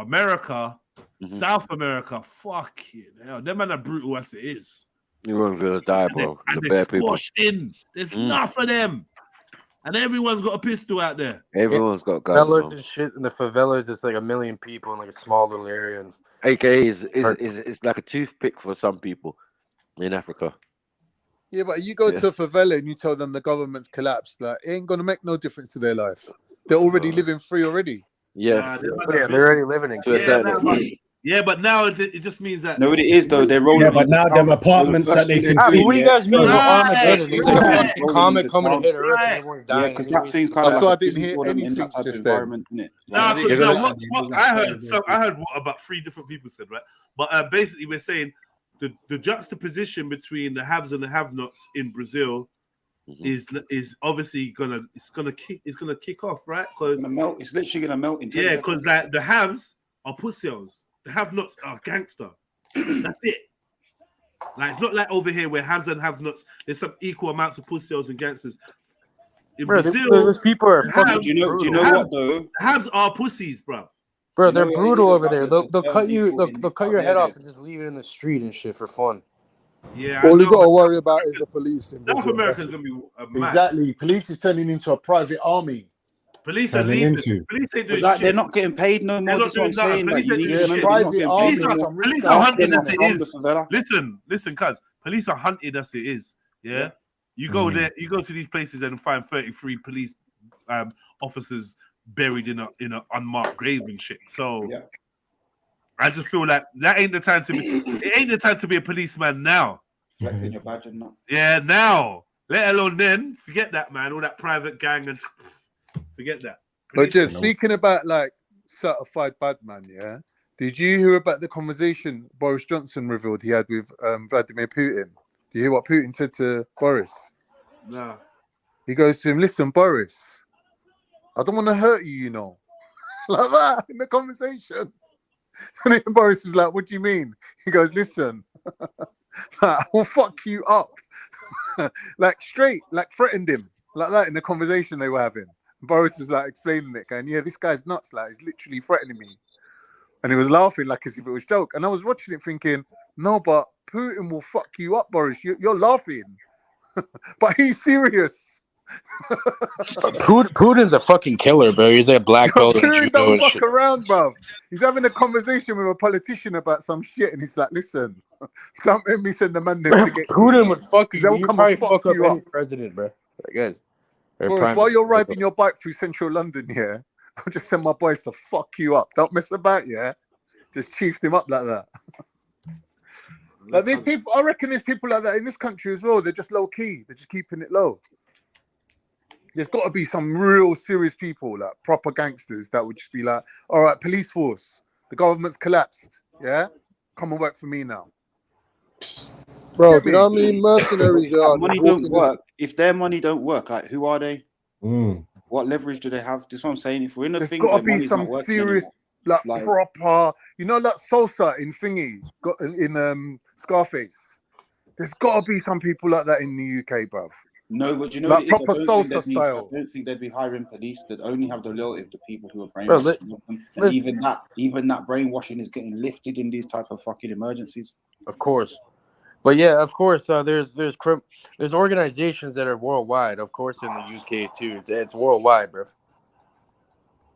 S1: America, South America, fuck it, them man are brutal as it is.
S11: Everyone's gonna die, bro.
S1: They're squashed in. There's enough of them. And everyone's got a pistol out there.
S11: Everyone's got guns.
S20: Favelas and shit. In the favelas, it's like 1 million people in like a small little area. And
S11: AKA is like a toothpick for some people in Africa.
S4: Yeah, but you go to a favela and you tell them the government's collapsed. Like, it ain't gonna make no difference to their life. They're already living free already.
S11: Yeah,
S20: they're already living in.
S1: Yeah, but now it just means that.
S19: No, what it is though, they're rolling.
S15: Yeah, but now them apartments that they can see.
S20: What do you guys mean? Armageddon? There's like a fucking comet coming to hit Earth and everyone's dying.
S19: Yeah, because that thing's kind of
S4: like
S19: I
S4: didn't hear anything just then.
S1: I heard what about 3 different people said, right? But basically, we're saying the juxtaposition between the haves and the have-nots in Brazil is obviously gonna kick off, right? Because
S19: it's literally gonna melt.
S1: Yeah, because like the haves are pussies. The have-nots are gangster. That's it. Like, it's not like over here where haves and have-nots, there's some equal amounts of pussies and gangsters. In Brazil,
S20: those people are fucking.
S19: Do you know what though?
S1: The haves are pussies, bro.
S20: Bro, they're brutal over there. They'll cut you. They'll cut your head off and just leave it in the street and shit for fun.
S1: Yeah.
S15: All you got to worry about is the police. In
S1: South America's gonna be
S4: exactly. Police is turning into a private army.
S1: Police are leaving. Police ain't doing shit.
S19: They're not getting paid no more. That's what I'm saying. Like,
S1: police are hunted as it is. Listen, cuz police are hunted as it is. Yeah. You go there. You go to these places and find 33 police officers buried in a unmarked grave and shit. So I just feel like that ain't the time to be. It ain't the time to be a policeman now.
S19: Flexing your badge and that.
S1: Yeah, now. Let alone then. Forget that, man. All that private gang and. Forget that.
S4: But just speaking about like certified bad man, did you hear about the conversation Boris Johnson revealed he had with Vladimir Putin? Do you hear what Putin said to Boris?
S1: No.
S4: He goes to him, listen, Boris, I don't want to hurt you, like that in the conversation. And then Boris was like, what do you mean? He goes, listen, I will fuck you up. Like straight, like threatened him, like that in the conversation they were having. Boris was like explaining it, going, yeah, this guy's nuts, like he's literally threatening me. And he was laughing like as if it was a joke. And I was watching it thinking, no, but Putin will fuck you up, Boris. You're laughing. But he's serious.
S20: Putin's a fucking killer, bro. He's like a black belt in judo
S4: don't
S20: and
S4: fuck
S20: shit.
S4: around, bro. He's having a conversation with a politician about some shit, and he's like, listen, don't make me send the man there to get
S20: Putin would fuck you.
S4: They'll
S20: You
S4: come
S20: probably
S4: and
S20: fuck up
S4: you
S20: any president, bro. Like, guys.
S4: Boris, while you're riding your bike through central London, I'll just send my boys to fuck you up. Don't mess about, Just chief them up like that. Like there's people, I reckon there's people like that in this country as well. They're just low key. They're just keeping it low. There's got to be some real serious people, like proper gangsters, that would just be like, all right, police force, the government's collapsed. Come and work for me now.
S15: Bro, do you know how many mercenaries there are?
S19: Money don't work. If their money don't work, like who are they? What leverage do they have? That's what I'm saying. If we're in a
S4: There's
S19: thing,
S4: got to be some serious like proper, you know, like salsa in thingy, got in Scarface. There's got to be some people like that in the UK, bruv.
S19: No, but you know,
S4: like proper salsa style.
S19: I don't think they'd be hiring police. They'd only have the loyalty of the people who are brainwashing them. And even that brainwashing is getting lifted in these type of fucking emergencies.
S7: Of course. But yeah, of course, there's organizations that are worldwide. Of course, in the UK too, it's worldwide, bro.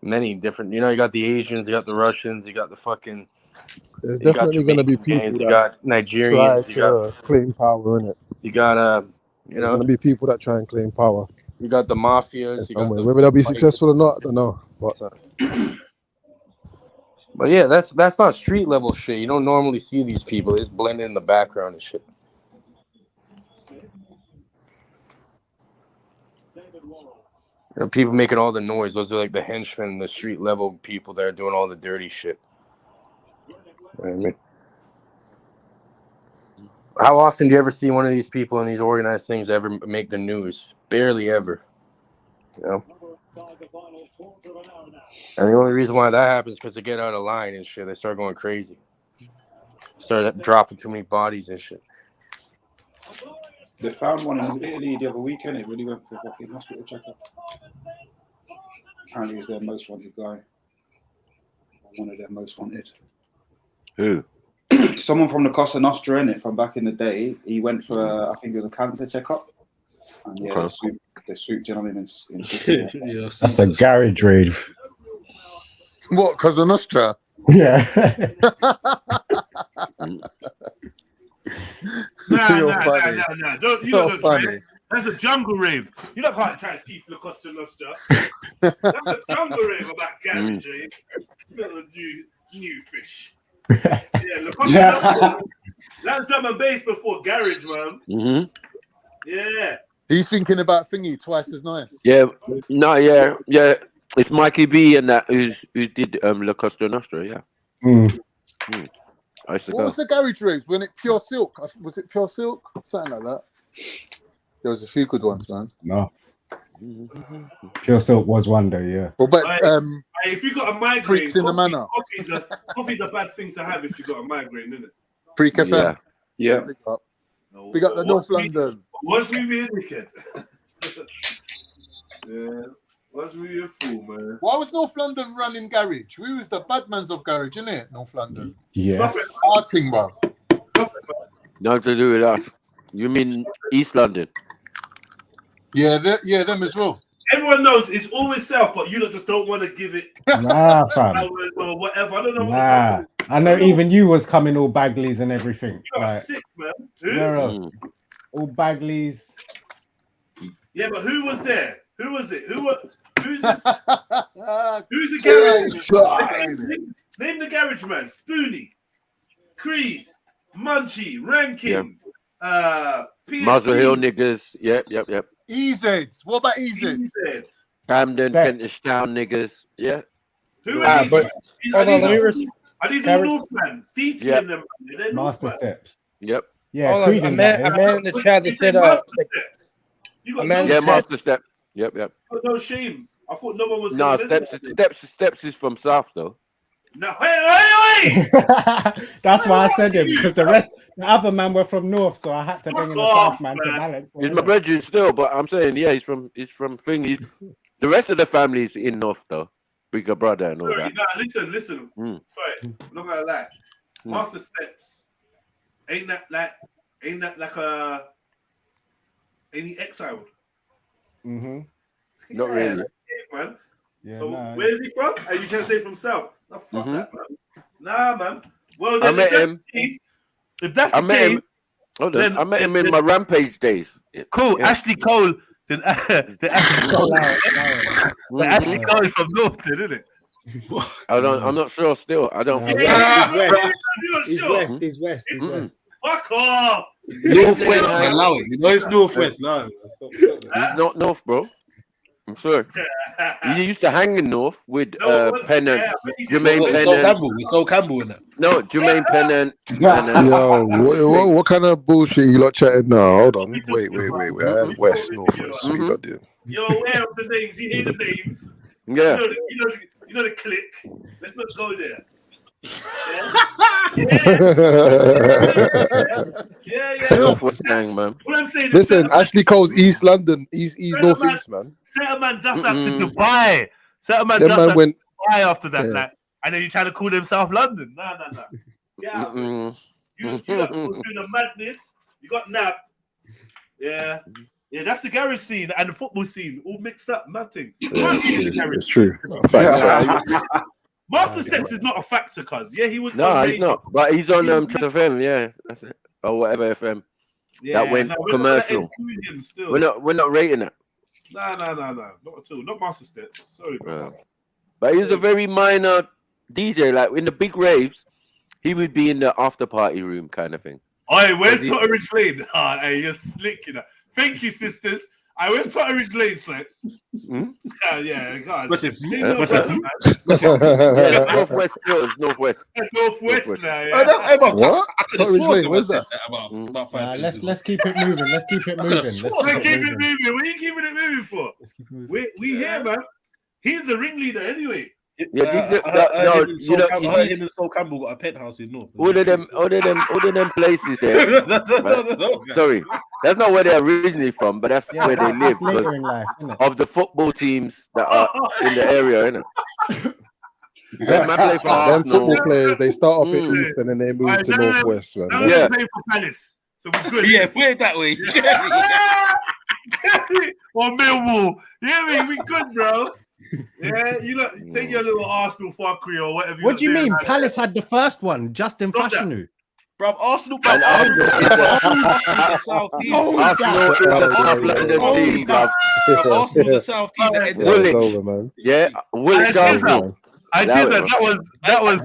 S7: Many different. You know, you got the Asians, you got the Russians, you got the fucking.
S16: There's definitely going to be people
S7: you got Nigerians,
S16: try to claim power in it.
S7: You got
S16: There's going to be people that try and claim power.
S7: You got the mafias.
S16: Whether they'll be successful or not, I don't know.
S7: But yeah, that's not street level shit. You don't normally see these people. It's blended in the background and shit. You know, people making all the noise. Those are like the henchmen, the street level people that are doing all the dirty shit. You know what I mean? How often do you ever see one of these people in these organized things ever make the news? Barely ever. You know? And the only reason why that happens is because they get out of line and shit. They start going crazy. Start dropping too many bodies and shit.
S19: They found one in Italy the other weekend. It really went for a fucking hospital checkup. Apparently, he's their most wanted guy. One of their most wanted.
S11: Who?
S19: Someone from the Cosa Nostra, innit, from back in the day. He went for, I think it was a cancer checkup. And yeah, they swooped in on him in Sicily.
S18: That's a garage rave.
S4: What, Cosa Nostra?
S18: Yeah.
S1: Nah. Don't, you don't try it. That's a jungle rave. You don't can't try to teeth the Costa Nostra. That's a jungle rave about garage rave. Little new fish. Yeah, look, that's drum and bass before garage, man.
S11: Mm-hmm.
S1: Yeah.
S4: He's thinking about thingy twice as nice.
S11: Yeah, no, yeah. It's Mikey B and that who did La Costa Nostra, yeah. I used to
S4: What
S11: go.
S4: was the garage raves? When it Pure Silk? Was it Pure Silk? Something like that. There was a few good ones, man.
S18: No. Pure Silk was one day, yeah.
S4: Well, but
S1: if you got a migraine,
S4: Freaks in the Manor.
S1: coffee's a bad thing to have if you got a migraine, isn't it?
S4: Freak FM.
S19: Yeah.
S4: We got the North London.
S1: Watch me be a dickhead. Yeah. Watch me be a fool, man.
S4: Why was North London running garage? We was the bad mans of garage, innit? North London.
S18: Yes.
S4: Starting, bro.
S11: Nothing to do with us. You mean East London?
S4: Yeah, them as well.
S1: Everyone knows it's always South, but you just don't want to give it
S18: Nah, fam.
S1: or whatever. I don't know.
S18: Nah. I know even you was coming all Bagleys and everything.
S1: You're
S18: Like,
S1: sick, man.
S18: where else? All Bagleys.
S1: Yeah, but who was there? Who was it? Who's the garage man? Name the garage man. Spoonie, Creed, Munchie, Rankin,
S11: Muswell Hill niggas. Yep.
S4: EZ. What about EZ?
S11: Camden, Kentish Town niggas. Yeah.
S1: Who are these? Are these all
S7: Garage-
S1: Northman? DT and them. They're
S18: Master
S1: Northman.
S18: Steps.
S11: Yep.
S18: Yeah,
S7: Hold on,
S18: Creed
S7: a
S18: and
S7: man
S18: that
S7: in the chat that said,
S1: You got
S7: a man-
S1: no
S11: Yeah,
S1: shame.
S11: Master Step. Yep.
S1: No shame. I thought no one was.
S11: No,
S1: gonna
S11: Steps is from South though.
S1: No, hey!
S18: That's why I said him, because the other man were from North, so I had to bring in the South man to balance.
S11: He's my brethren still, but I'm saying, yeah, he's from thing. The rest of the family is in North though. Bigger brother and all
S1: Sorry,
S11: that.
S1: nah, listen. Sorry, I'm not gonna lie. Master Steps, ain't that like ain't he exiled?
S18: Mm-hmm.
S11: Not really.
S1: Man.
S18: Yeah,
S1: So
S18: nah.
S1: where is he from? Are you trying to say from South? No, fuck that, man. Nah, man. Well,
S11: I
S1: then,
S11: met him.
S1: If that's
S11: I
S1: the
S11: met
S1: case,
S11: him. Hold on. I met him in my Rampage days.
S14: Cool.
S11: Yeah.
S14: Ashley Cole. Then Ashley Cole. Ashley Cole is from North, isn't it?
S11: I'm not sure still. I don't think
S15: He's west.
S1: Fuck off.
S17: Northwest, allow it. You know it's Northwest. No,
S11: he's not North, bro. I'm sorry. He used to hang in North with Pennant, Jermaine Pennant.
S17: It's all Campbell in it.
S11: No, Jermaine Pennant.
S16: Yo, what kind of bullshit you lot chatting now? Hold on. Wait. West, Northwest. What you lot doing?
S1: You're aware of the names. You hear the names.
S11: Yeah.
S1: You know,
S9: You know the click. Let's not go there. Yeah.
S11: Northwest gang, man.
S9: What I'm saying is,
S4: Listen, Ashley Cole's East London, East North East, man.
S9: set a man dust out to Dubai. Set a man
S4: Them
S9: dust
S4: man
S9: out
S4: went-
S9: to Dubai after that,
S4: Yeah.
S9: like, and then you trying to call them South London. Nah. Get out. You lot was doing the madness. You got nabbed. Yeah, that's the garage scene and the football scene all mixed up. Nothing.
S4: It's true.
S9: Master Steps is not a factor, cuz. Yeah, he was.
S11: No, he's not. But he's on Trust FM, yeah. That's it. Or whatever FM. That went commercial. We're not rating it.
S9: No. Not at all. Not Master Steps. Sorry, bro.
S11: But he's a very minor DJ. Like in the big raves, he would be in the after party room kind of thing.
S9: Hey, where's Totteridge Lane? Hey, you're slick, you know. Thank you, sisters. Where's Totteridge Lane, Slaps? Yeah, God.
S12: What's it?
S11: Yeah, that's Northwest. It's Northwest.
S9: Northwest now, yeah.
S4: What? Totteridge Lane, where's that?
S18: Let's keep it moving. Let's keep it moving.
S9: Keep it moving. What are you keeping it moving for? We here, man. He's the ringleader anyway.
S12: I heard him and Sol Campbell got a penthouse in North.
S11: All of them places there. Sorry, that's not where they're originally from, but that's where they live.
S18: Later in life,
S11: of the football teams that are in the area, innit? Them
S4: football players, they start off in East and then they move to Northwest, man.
S9: Yeah, playing for Palace, so we're good.
S12: Yeah, put it that way.
S9: Or Millwall. Yeah, we good, bro. Yeah, you look, take your little Arsenal fuckery or whatever.
S3: What do you mean? Palace had the first one, Justin Fashanu.
S12: Bro, Arsenal.
S11: Arsenal is the South London team, bro.
S12: Arsenal, the South team.
S11: Woolwich. Yeah, Woolwich Arsenal.
S9: That was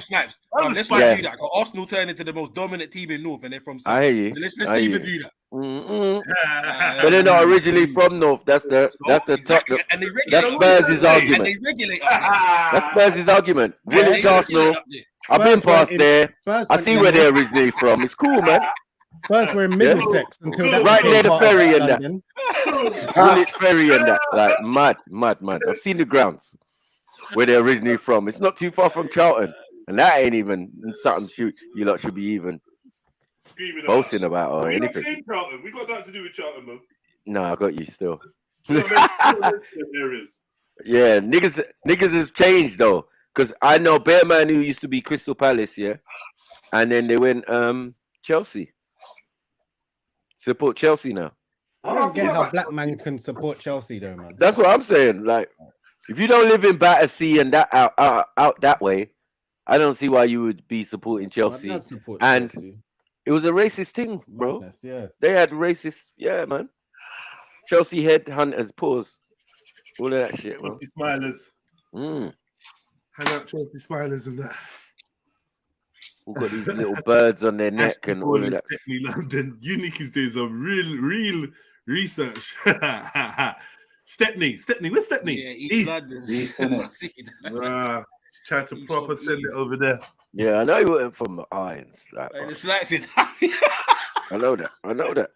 S12: snaps. Let's not do that. Arsenal turned into the most dominant team in North, and they're from South.
S11: I hear you.
S12: So let's even do that.
S11: But they're not originally from North. That's the top. That's Spurs' argument. That's Spurs' argument. Woolwich Arsenal. I've been past there. I see where they're originally from. It's cool, man.
S18: First, we're in Middlesex until that.
S11: Right near the ferry and that. Woolwich ferry and that. Like mad. I've seen the grounds where they're originally from. It's not too far from Charlton, and that ain't even something you lot should be even boasting about or anything.
S9: We got nothing to do with Charlton, man.
S11: No, I got you still. Yeah, niggas have changed though, because I know Bear Man who used to be Crystal Palace, yeah, and then they went Chelsea. Support Chelsea now.
S18: I don't get how black man can support Chelsea though, man.
S11: That's what I'm saying. Like, if you don't live in Battersea and that out that way, I don't see why you would be supporting Chelsea. Chelsea. It was a racist thing, bro.
S18: Madness, yeah.
S11: They had racist, man. Chelsea headhunters, pause. All of that shit, bro.
S9: Chelsea smilers.
S11: Hang
S9: out Chelsea smilers and that.
S11: All got these little birds on their neck and all of that.
S9: London. Unique is doing some real research. Stepney. Where's Stepney?
S12: Yeah, East London.
S9: Try to proper send it over there.
S11: Yeah, I know you weren't from the Irons. Like, I know that.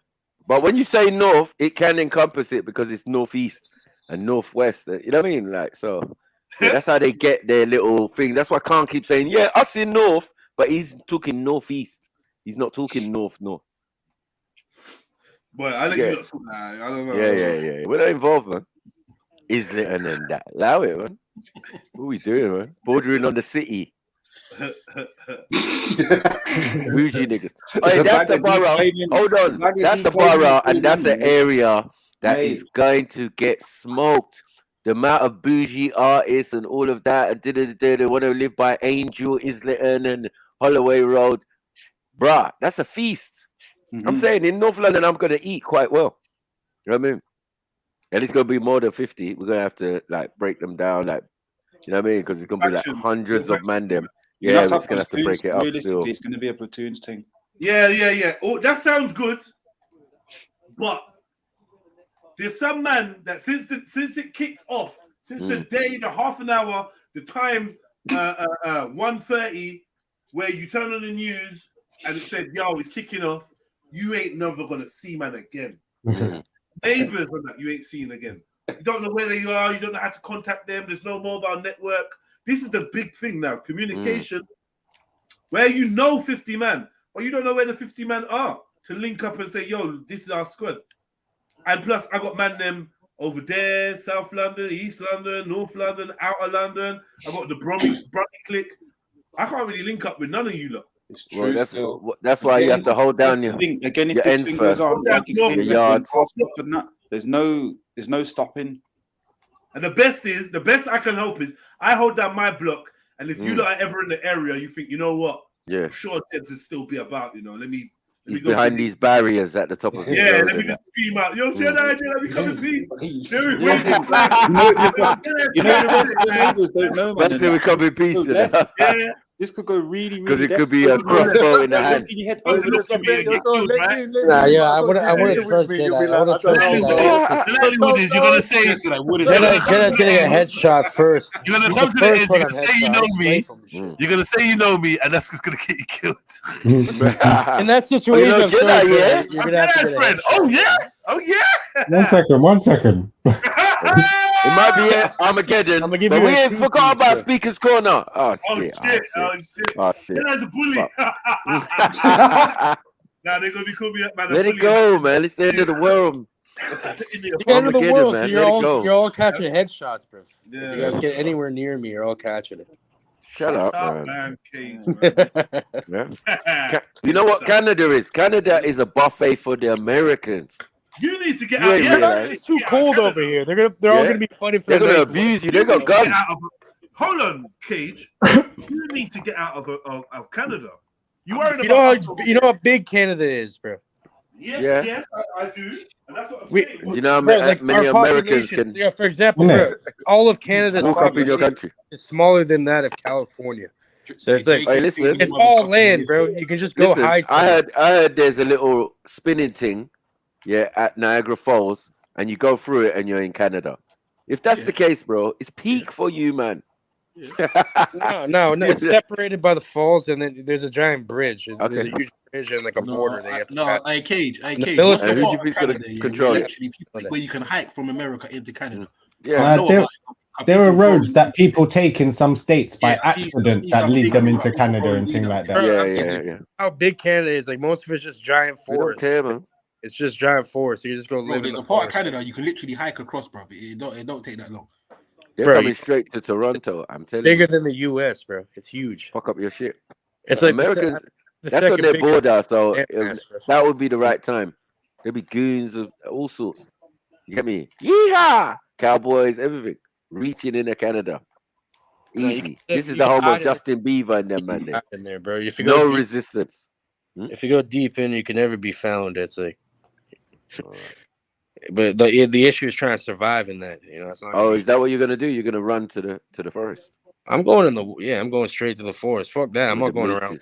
S11: But when you say north, it can encompass it because it's northeast and northwest. You know what I mean? Like, so yeah, that's how they get their little thing. That's why Khan keeps saying, yeah, us in north, but he's talking northeast. He's not talking north.
S9: Boy, I don't know.
S11: Yeah. We're not involved, man. Islington and that. Allow it, man. What are we doing, man? Bordering on the city. Bougie niggas. Hey, that's the borough. Hold on. That's the borough, and that's an area that is going to get smoked. The amount of bougie artists and all of that, and they want to live by Angel, Islington, and Holloway Road. Bruh, that's a feast. I'm saying in North London, I'm going to eat quite well. You know what I mean? And it's going to be more than 50. We're going to have to like break them down, like, you know what I mean? Because it's going to be like hundreds of man them. Yeah, we're going to have to break it up still.
S19: It's going to be a platoons thing.
S9: Yeah. Oh, that sounds good. But there's some man that since it kicked off, since the day, the half an hour, the time, 1:30, where you turn on the news and it said, yo, it's kicking off, you ain't never going to see man again. Neighbors on that you ain't seeing again.
S1: You don't know where they are. You don't know how to contact them. There's no mobile network. This is the big thing now. Communication. Where you know 50 man, but you don't know where the 50 man are to link up and say, yo, this is our squad. And plus, I got man them over there, South London, East London, North London, Outer London. I got the Bromley clique. I can't really link up with none of you lot.
S11: It's true. Well, that's why you have to hold down your
S19: again. If
S11: your
S19: this
S11: ends
S19: thing
S11: first.
S19: goes on, like
S11: Your yards.
S19: there's no stopping.
S1: And the best I can hope is I hold down my block. And if you lot are ever in the area, you think, you know what?
S11: Yeah.
S1: I'm sure Ted's will still be about, you know. Let me
S11: He's
S1: go
S11: behind these barriers at the top of his
S1: let
S11: road
S1: me
S11: and
S1: just scream out, yo, Jedi, we come in peace.
S11: Let's say we come in peace.
S19: Yeah. This could go really,
S11: Because it could be a crossbow in the hand.
S20: I wouldn't trust Jedi. I wouldn't trust Jedi.
S14: You're gonna say
S20: Jedi's getting a headshot first.
S14: You're gonna come to the end. You're gonna say you know me. You're gonna say you know me, and that's just gonna get you killed.
S20: In that situation,
S11: Oh, you know Jedi,
S20: you're gonna have to get a headshot.
S14: Oh yeah.
S16: 1 second.
S11: It might be Armageddon, but we ain't forgot about Speaker's Corner. Oh shit!
S1: Jedi's a bully. Now they're gonna be calling me up, man.
S11: Let it go, man. It's the end of the world.
S20: The end of the world.
S11: Man.
S20: You're all catching headshots, bro.
S1: Yeah.
S20: If you guys get anywhere near me, you're all catching it.
S11: Shut up, man.
S1: Cage,
S11: man. You know what Canada is? Canada is a buffet for the Americans.
S1: You need to get out.
S20: It's too cold over here. They're all gonna be funny for.
S11: They're gonna abuse you. They got guns.
S1: Hold on, Cage. You need to get out of Canada. You
S20: know how big Canada is, bro.
S1: Yes, I do. And that's what I'm saying.
S11: You know how many Americans can?
S20: Yeah, for example, bro, all of Canada's
S11: walk up in your country
S20: is smaller than that of California. So it's like
S11: hey, listen,
S20: it's all land, bro. You can just go hide.
S11: I heard there's a little spinning thing, at Niagara Falls, and you go through it, and you're in Canada. If that's the case, bro, it's peak for you, man.
S20: No, it's separated by the falls, and then there's a giant bridge. There's a huge bridge and like a border. They have to pass.
S12: Cage.
S11: Who do you think's gonna control it?
S12: Where you can hike from America into Canada.
S18: There are roads that people take in some states by accident that lead them into Canada and things like that.
S11: Yeah.
S20: How big Canada is? Like most of it's just giant forest.
S11: Don't care, man.
S20: It's just giant forest. So you just go live in the
S12: part of Canada you can literally hike across, bro. It don't take that long.
S11: They're coming straight to Toronto. I'm telling you.
S20: Bigger than the US, bro. It's huge.
S11: Fuck up your shit.
S20: It's like
S11: Americans. That's on their border, so that would be the right time. There'll be goons of all sorts. You get me? Yeehaw! Cowboys, everything. Reaching into Canada. Easy. This is the home of Justin Bieber and them, man.
S20: In there, bro. If you
S11: no
S20: go
S11: resistance.
S20: If you go deep in, you can never be found. It's like. But the issue is trying to survive in that, you know. It's not
S11: is that what you're gonna do? You're gonna run to the forest?
S20: I'm going I'm going straight to the forest. Fuck that. I'm not going around.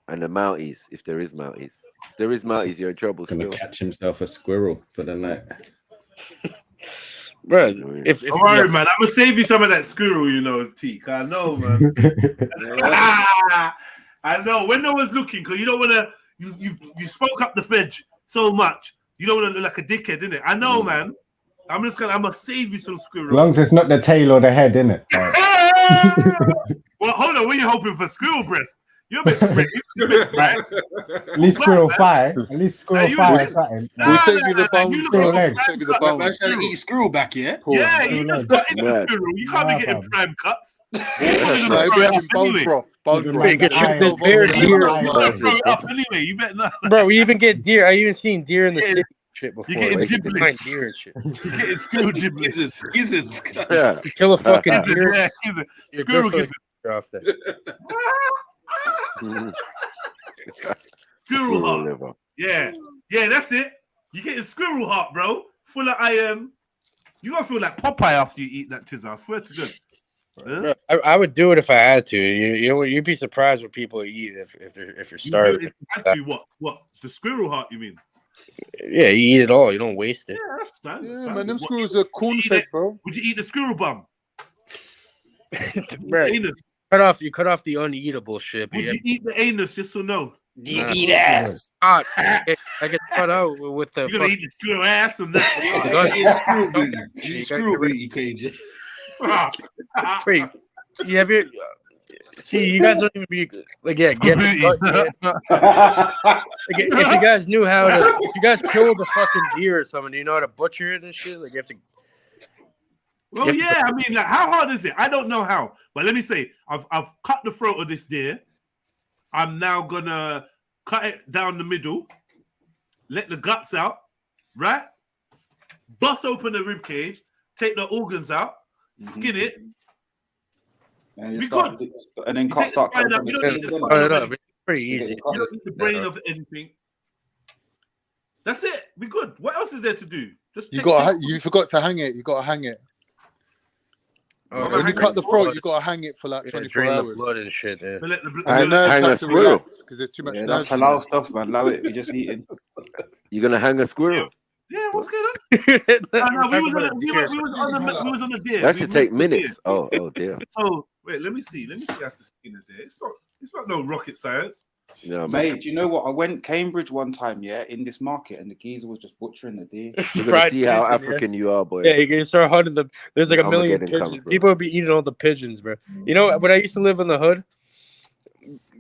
S11: And the Mounties, if there is Mounties. If there is Mounties, you're in trouble.
S21: Gonna catch himself a squirrel for the night.
S20: Bro,
S1: don't worry, man. I'm gonna save you some of that squirrel, you know, Teak. I know, man. I know. When no one's looking, because you don't wanna you spoke up the fridge so much. You don't want to look like a dickhead, innit? I know, man. I'm gonna save you some squirrel.
S18: As long as it's not the tail or the head, innit?
S1: Well, hold on. What are you hoping for? Squirrel breast? You're a bit right?
S18: At least squirrel thigh. At least squirrel thigh or something.
S4: We'll save you the bone.
S18: Squirrel leg.
S4: Save you the bone.
S12: Man, trying to eat squirrel back, yeah?
S1: Yeah, you just got into squirrel. You can't be getting prime cuts.
S4: No, it'll be having bone broth. Bone broth.
S20: You can shoot this bear deer.
S1: Anyway, you better not.
S20: Bro, we even get deer. I even seen deer in the city shit before.
S1: You're getting giblets.
S20: Deer and shit.
S1: You're getting squirrel giblets.
S20: You kill a fucking deer.
S1: Squirrel giblets.
S20: Off that.
S1: Squirrel heart. Yeah, that's it. You get a squirrel heart, bro. Full of iron. You gonna feel like Popeye after you eat that tizzer. I swear to God.
S20: Bro, I would do it if I had to. You'd be surprised what people eat if you're starving.
S1: What? It's the squirrel heart, you mean?
S20: Yeah, you eat it all. You don't waste it.
S1: Yeah, that's standard.
S4: Yeah, man, them squirrels are corn fed, bro.
S1: Would you eat the squirrel bum?
S20: Right. You cut off the uneatable shit.
S1: Would you eat the anus? Yes or no?
S2: Do you eat ass?
S20: I get cut out with the.
S12: You're gonna eat the squirrel ass and that.
S20: Screw booty, KJ. Wait, you have your. See, you guys don't even be like, yeah, get the like, if you guys knew how to, if you guys killed a fucking deer or something, do you know how to butcher it and shit? Like, you have to.
S12: Well, yeah, I mean, like, how hard is it? I don't know how, but let me say, I've cut the throat of this deer. I'm now gonna cut it down the middle, let the guts out, right? Bust open the rib cage, take the organs out, skin it.
S19: And
S12: We good.
S19: And then
S12: You take the spine out, you don't need the spine of anything.
S20: It's pretty easy.
S12: You don't need the brain of anything. That's it. We good. What else is there to do? Just
S4: you forgot to hang it. You got to hang it. When you cut the throat, you got to hang it for like 24 hours.
S20: The blood and shit. Yeah.
S4: Hang a squirrel because there's too much.
S19: Yeah, that's halal stuff, man. Allow it. We're just eating.
S11: You're gonna hang a squirrel.
S12: Yeah, what's going on? No, we was on the deer.
S11: That should take minutes. Oh dear.
S12: So wait, let me see how to skin a deer. It's not no rocket science.
S11: Yeah,
S19: mate. Do you know what? I went Cambridge one time, yeah, in this market, and the geezer was just butchering the deer.
S11: You're gonna see how African you are, boy.
S20: Yeah, you can start hunting them. There's like a million pigeons. People would be eating all the pigeons, bro. You know, when I used to live in the hood,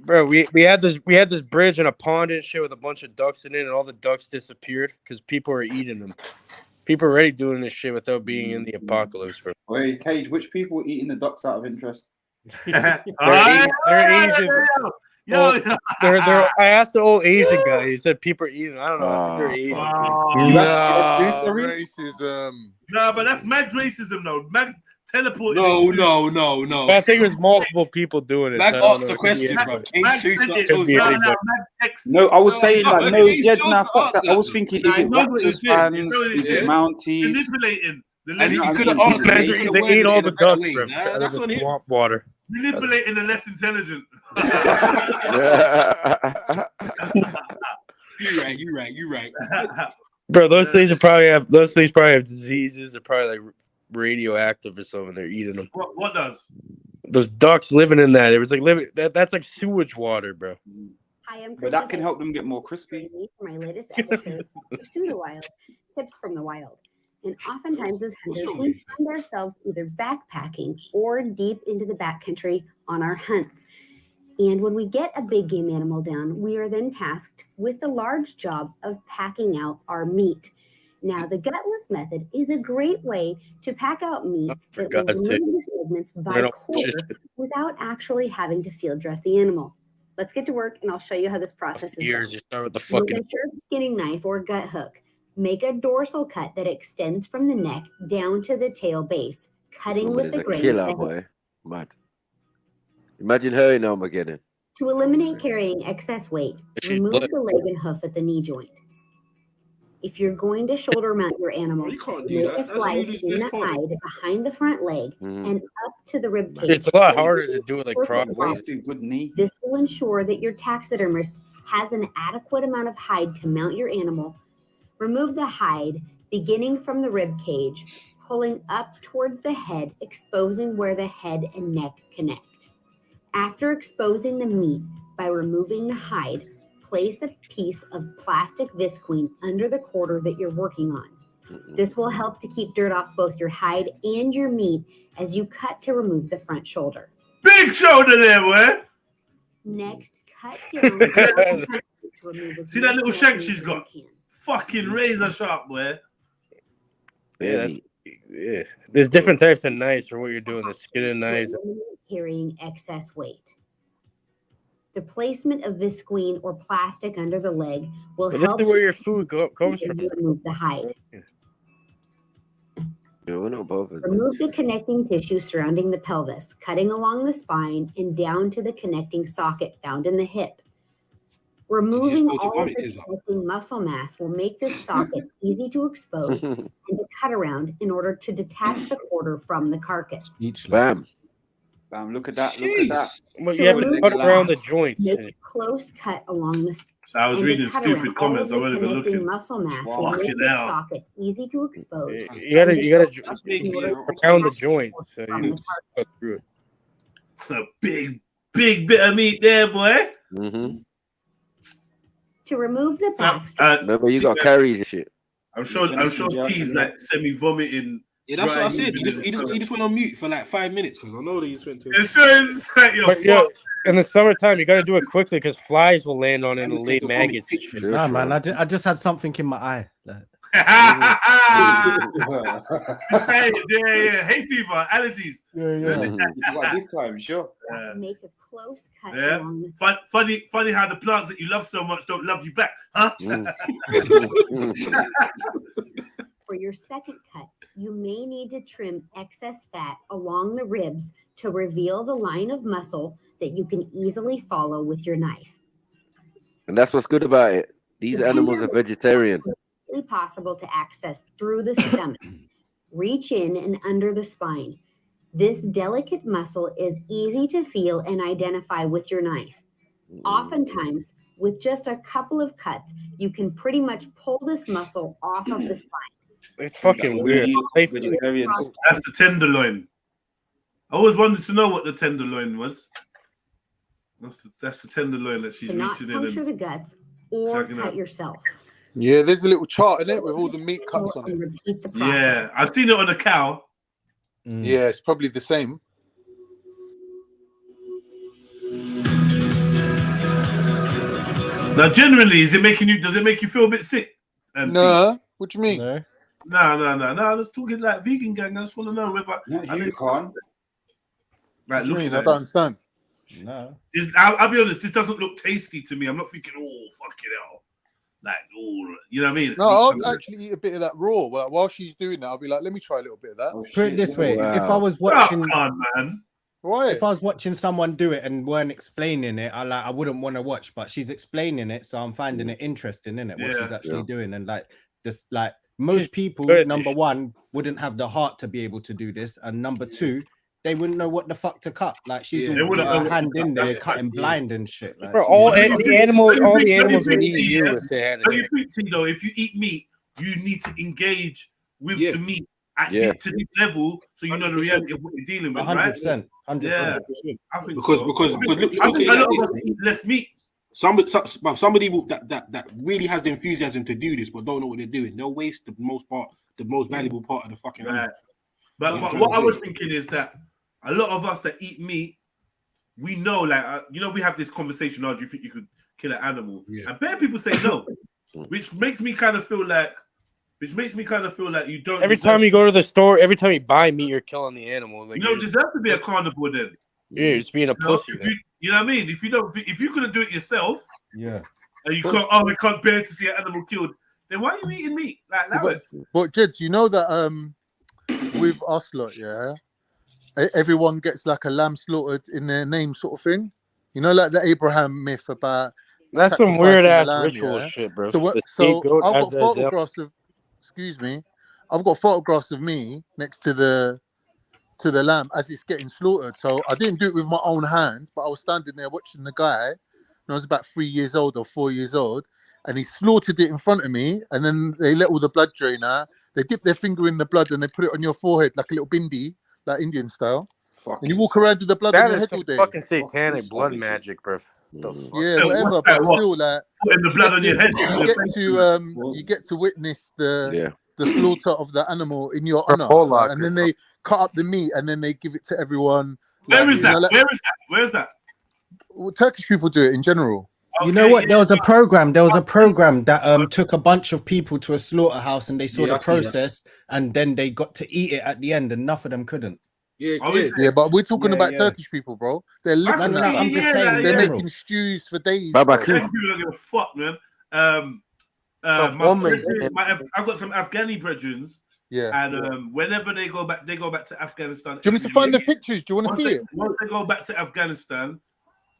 S20: bro, we had this bridge and a pond and shit with a bunch of ducks in it, and all the ducks disappeared because people were eating them. People are already doing this shit without being in the apocalypse, bro.
S19: Wait, Cage, which people were eating the ducks out of interest?
S20: They're Asian. I asked the old Asian guy. He said people are eating. I don't know. I think they're Asian.
S4: Racism.
S12: No, but that's Mag's racism, though. Mag teleported.
S14: No.
S20: I think it was multiple people doing it.
S14: Mag asked the question, bro.
S19: No, I was saying like no, yeah, nah, fuck that. I was thinking, is it Raptors fans? Is it Mounties?
S12: Manipulating.
S14: And he could have asked.
S20: They ate all the ducks, bro. That's the swamp water.
S12: Manipulating the less intelligent.
S14: You're right.
S20: Bro, those things probably have diseases. They're probably like radioactive or something. They're eating them.
S12: What does?
S20: Those ducks living in that. It was like living. That's like sewage water, bro.
S5: Hi, I'm
S19: But that can help them get more crispy.
S5: For my latest episode of Pseudo Wild, Tips from the Wild. And oftentimes as hunters, we find ourselves either backpacking or deep into the backcountry on our hunts. And when we get a big game animal down, we are then tasked with the large job of packing out our meat. Now, the gutless method is a great way to pack out meat that will remove the segments by quarter without actually having to field dress the animal. Let's get to work, and I'll show you how this process is done.
S20: You start with the fucking
S5: With a sharp skinning knife or gut hook. Make a dorsal cut that extends from the neck down to the tail base, cutting with the grain.
S11: Killer, boy. Mad. Imagine her in Armageddon.
S5: To eliminate carrying excess weight, remove the leg and hoof at the knee joint. If you're going to shoulder mount your animal, make a slice in the hide behind the front leg and up to the rib cage.
S20: It's a lot harder to do it like properly.
S19: Wasting good knee.
S5: This will ensure that your taxidermist has an adequate amount of hide to mount your animal. Remove the hide, beginning from the rib cage, pulling up towards the head, exposing where the head and neck connect. After exposing the meat by removing the hide, place a piece of plastic visqueen under the quarter that you're working on. This will help to keep dirt off both your hide and your meat as you cut to remove the front shoulder.
S12: Big shoulder there, boy.
S5: Next, cut down.
S12: See that little shank she's got? Fucking razor sharp, boy.
S20: Yeah, there's different types of knives for what you're doing. The skinning knives.
S5: Carrying excess weight. The placement of visqueen or plastic under the leg will help.
S20: This is where your food comes from.
S5: Remove the hide.
S11: Yeah, we're not bothered.
S5: Remove the connecting tissue surrounding the pelvis, cutting along the spine and down to the connecting socket found in the hip. Removing all of the connecting muscle mass will make this socket easy to expose and to cut around in order to detach the quarter from the carcass.
S11: Bam.
S19: Bam, look at that. Look at that.
S20: Well, you have to cut around the joints.
S5: Make a close cut along the
S12: So I was reading stupid comments. I wasn't even looking.
S5: Muscle mass will make
S12: Fucking
S5: this
S12: hell.
S5: socket easy to expose.
S20: You gotta around the joints. So you go through it.
S12: A big bit of meat there, boy.
S5: To remove the backs.
S11: Remember, you got to carry this shit.
S1: I'm sure T's like semi-vomiting.
S12: Yeah, that's what I said. He just went on mute for like 5 minutes because I know that he just went to.
S1: It's like,
S20: in the summertime, you got to do it quickly because flies will land on it and lay maggots.
S3: Nah, man, I just had something in my eye.
S1: Yeah. Hay fever, allergies.
S19: This time, sure.
S5: Make a close cut.
S1: Yeah. Funny how the plants that you love so much don't love you back, huh?
S5: For your second cut, you may need to trim excess fat along the ribs to reveal the line of muscle that you can easily follow with your knife.
S11: And that's what's good about it. These animals are vegetarian.
S5: It's possible to access through the stomach. Reach in and under the spine. This delicate muscle is easy to feel and identify with your knife. Oftentimes, with just a couple of cuts, you can pretty much pull this muscle off of the spine.
S20: It's fucking weird.
S1: That's the tenderloin. I always wanted to know what the tenderloin was. That's the tenderloin that she's
S5: To not
S1: reaching in
S5: puncture
S1: and
S5: the guts or
S1: dragging
S5: cut
S1: out.
S5: yourself.
S4: Yeah, there's a little chart in it with all the meat cuts on it.
S1: Yeah, I've seen it on a cow.
S4: Yeah, it's probably the same.
S1: Now, generally, does it make you feel a bit sick?
S4: No, what do you mean?
S1: No. I was talking like vegan gang. I just want to know whether
S19: you can't.
S1: Right,
S4: What do you
S1: look
S4: mean?
S1: at
S4: I don't understand.
S3: No.
S1: I'll be honest. This doesn't look tasty to me. I'm not thinking, oh, fucking hell. Like, oh, you know what I mean?
S4: No, I'll actually eat a bit of that raw. Like, while she's doing that, I'll be like, let me try a little bit of that.
S3: Put it this way: if I was watching,
S4: Why?
S3: if I was watching someone do it and weren't explaining it, I wouldn't want to watch. But she's explaining it, so I'm finding it interesting, innit? What she's actually doing, and like just like most people, number one, wouldn't have the heart to be able to do this, and number two, they wouldn't know what the fuck to cut. Like she's all with her hand in there, cutting blind and shit. Like,
S20: Bro, all the animals would eat you if they had it.
S1: You think, though, if you eat meat, you need to engage with the meat get to this level, so you know the reality of what you're dealing with,
S3: 100%, 100%.
S1: Yeah, I think
S12: because
S1: so.
S12: look
S1: I think
S12: at
S1: a lot of us eat less meat.
S12: Somebody that really has the enthusiasm to do this, but don't know what they're doing. They'll waste the most valuable part of the fucking.
S1: Right. But what I was thinking is that a lot of us that eat meat, we know, like, we have this conversation. Oh, do you think you could kill an animal? Yeah. And bare people say no, which makes me kind of feel like you don't.
S20: Every time you go to the store, every time you buy meat, you're killing the animal. Like,
S1: you don't deserve to be a carnivore then.
S20: Yeah, you're just being a pussy.
S1: You know what I mean? If you couldn't do it yourself,
S3: and
S1: you can't bear to see an animal killed, then why are you eating meat? Like,
S4: but Jed, you know that with us lot, everyone gets like a lamb slaughtered in their name, sort of thing. You know, like the Abraham myth about
S20: that's some weird ass
S4: lamb,
S20: ritual shit, bro.
S4: So I've got photographs of. Excuse me, I've got photographs of me next to the lamb as it's getting slaughtered. So I didn't do it with my own hand, but I was standing there watching the guy. And I was about 3 years old or 4 years old, and he slaughtered it in front of me. And then they let all the blood drain out. They dip their finger in the blood and they put it on your forehead like a little bindi, like Indian style. And you walk around with the blood on your head all day.
S20: Fucking satanic blood magic, bro.
S4: Yeah, whatever. But still, like
S1: putting the blood on your head.
S4: You get to witness the slaughter of the animal in your honor, and then they cut up the meat and then they give it to everyone.
S1: Where is that? Where is that?
S4: Well, Turkish people do it in general.
S3: You know what? There was a program that took a bunch of people to a slaughterhouse and they saw the process and then they got to eat it at the end and enough of them couldn't.
S4: Yeah, but we're talking about Turkish people, bro. They're living.
S3: I'm just saying
S4: they're making stews for days.
S1: Turkish people don't give a fuck, man. I've got some Afghani brethren.
S4: Yeah.
S1: And whenever they go back to Afghanistan.
S4: Do you want me to find the pictures? Do you want to see it?
S1: Once they go back to Afghanistan,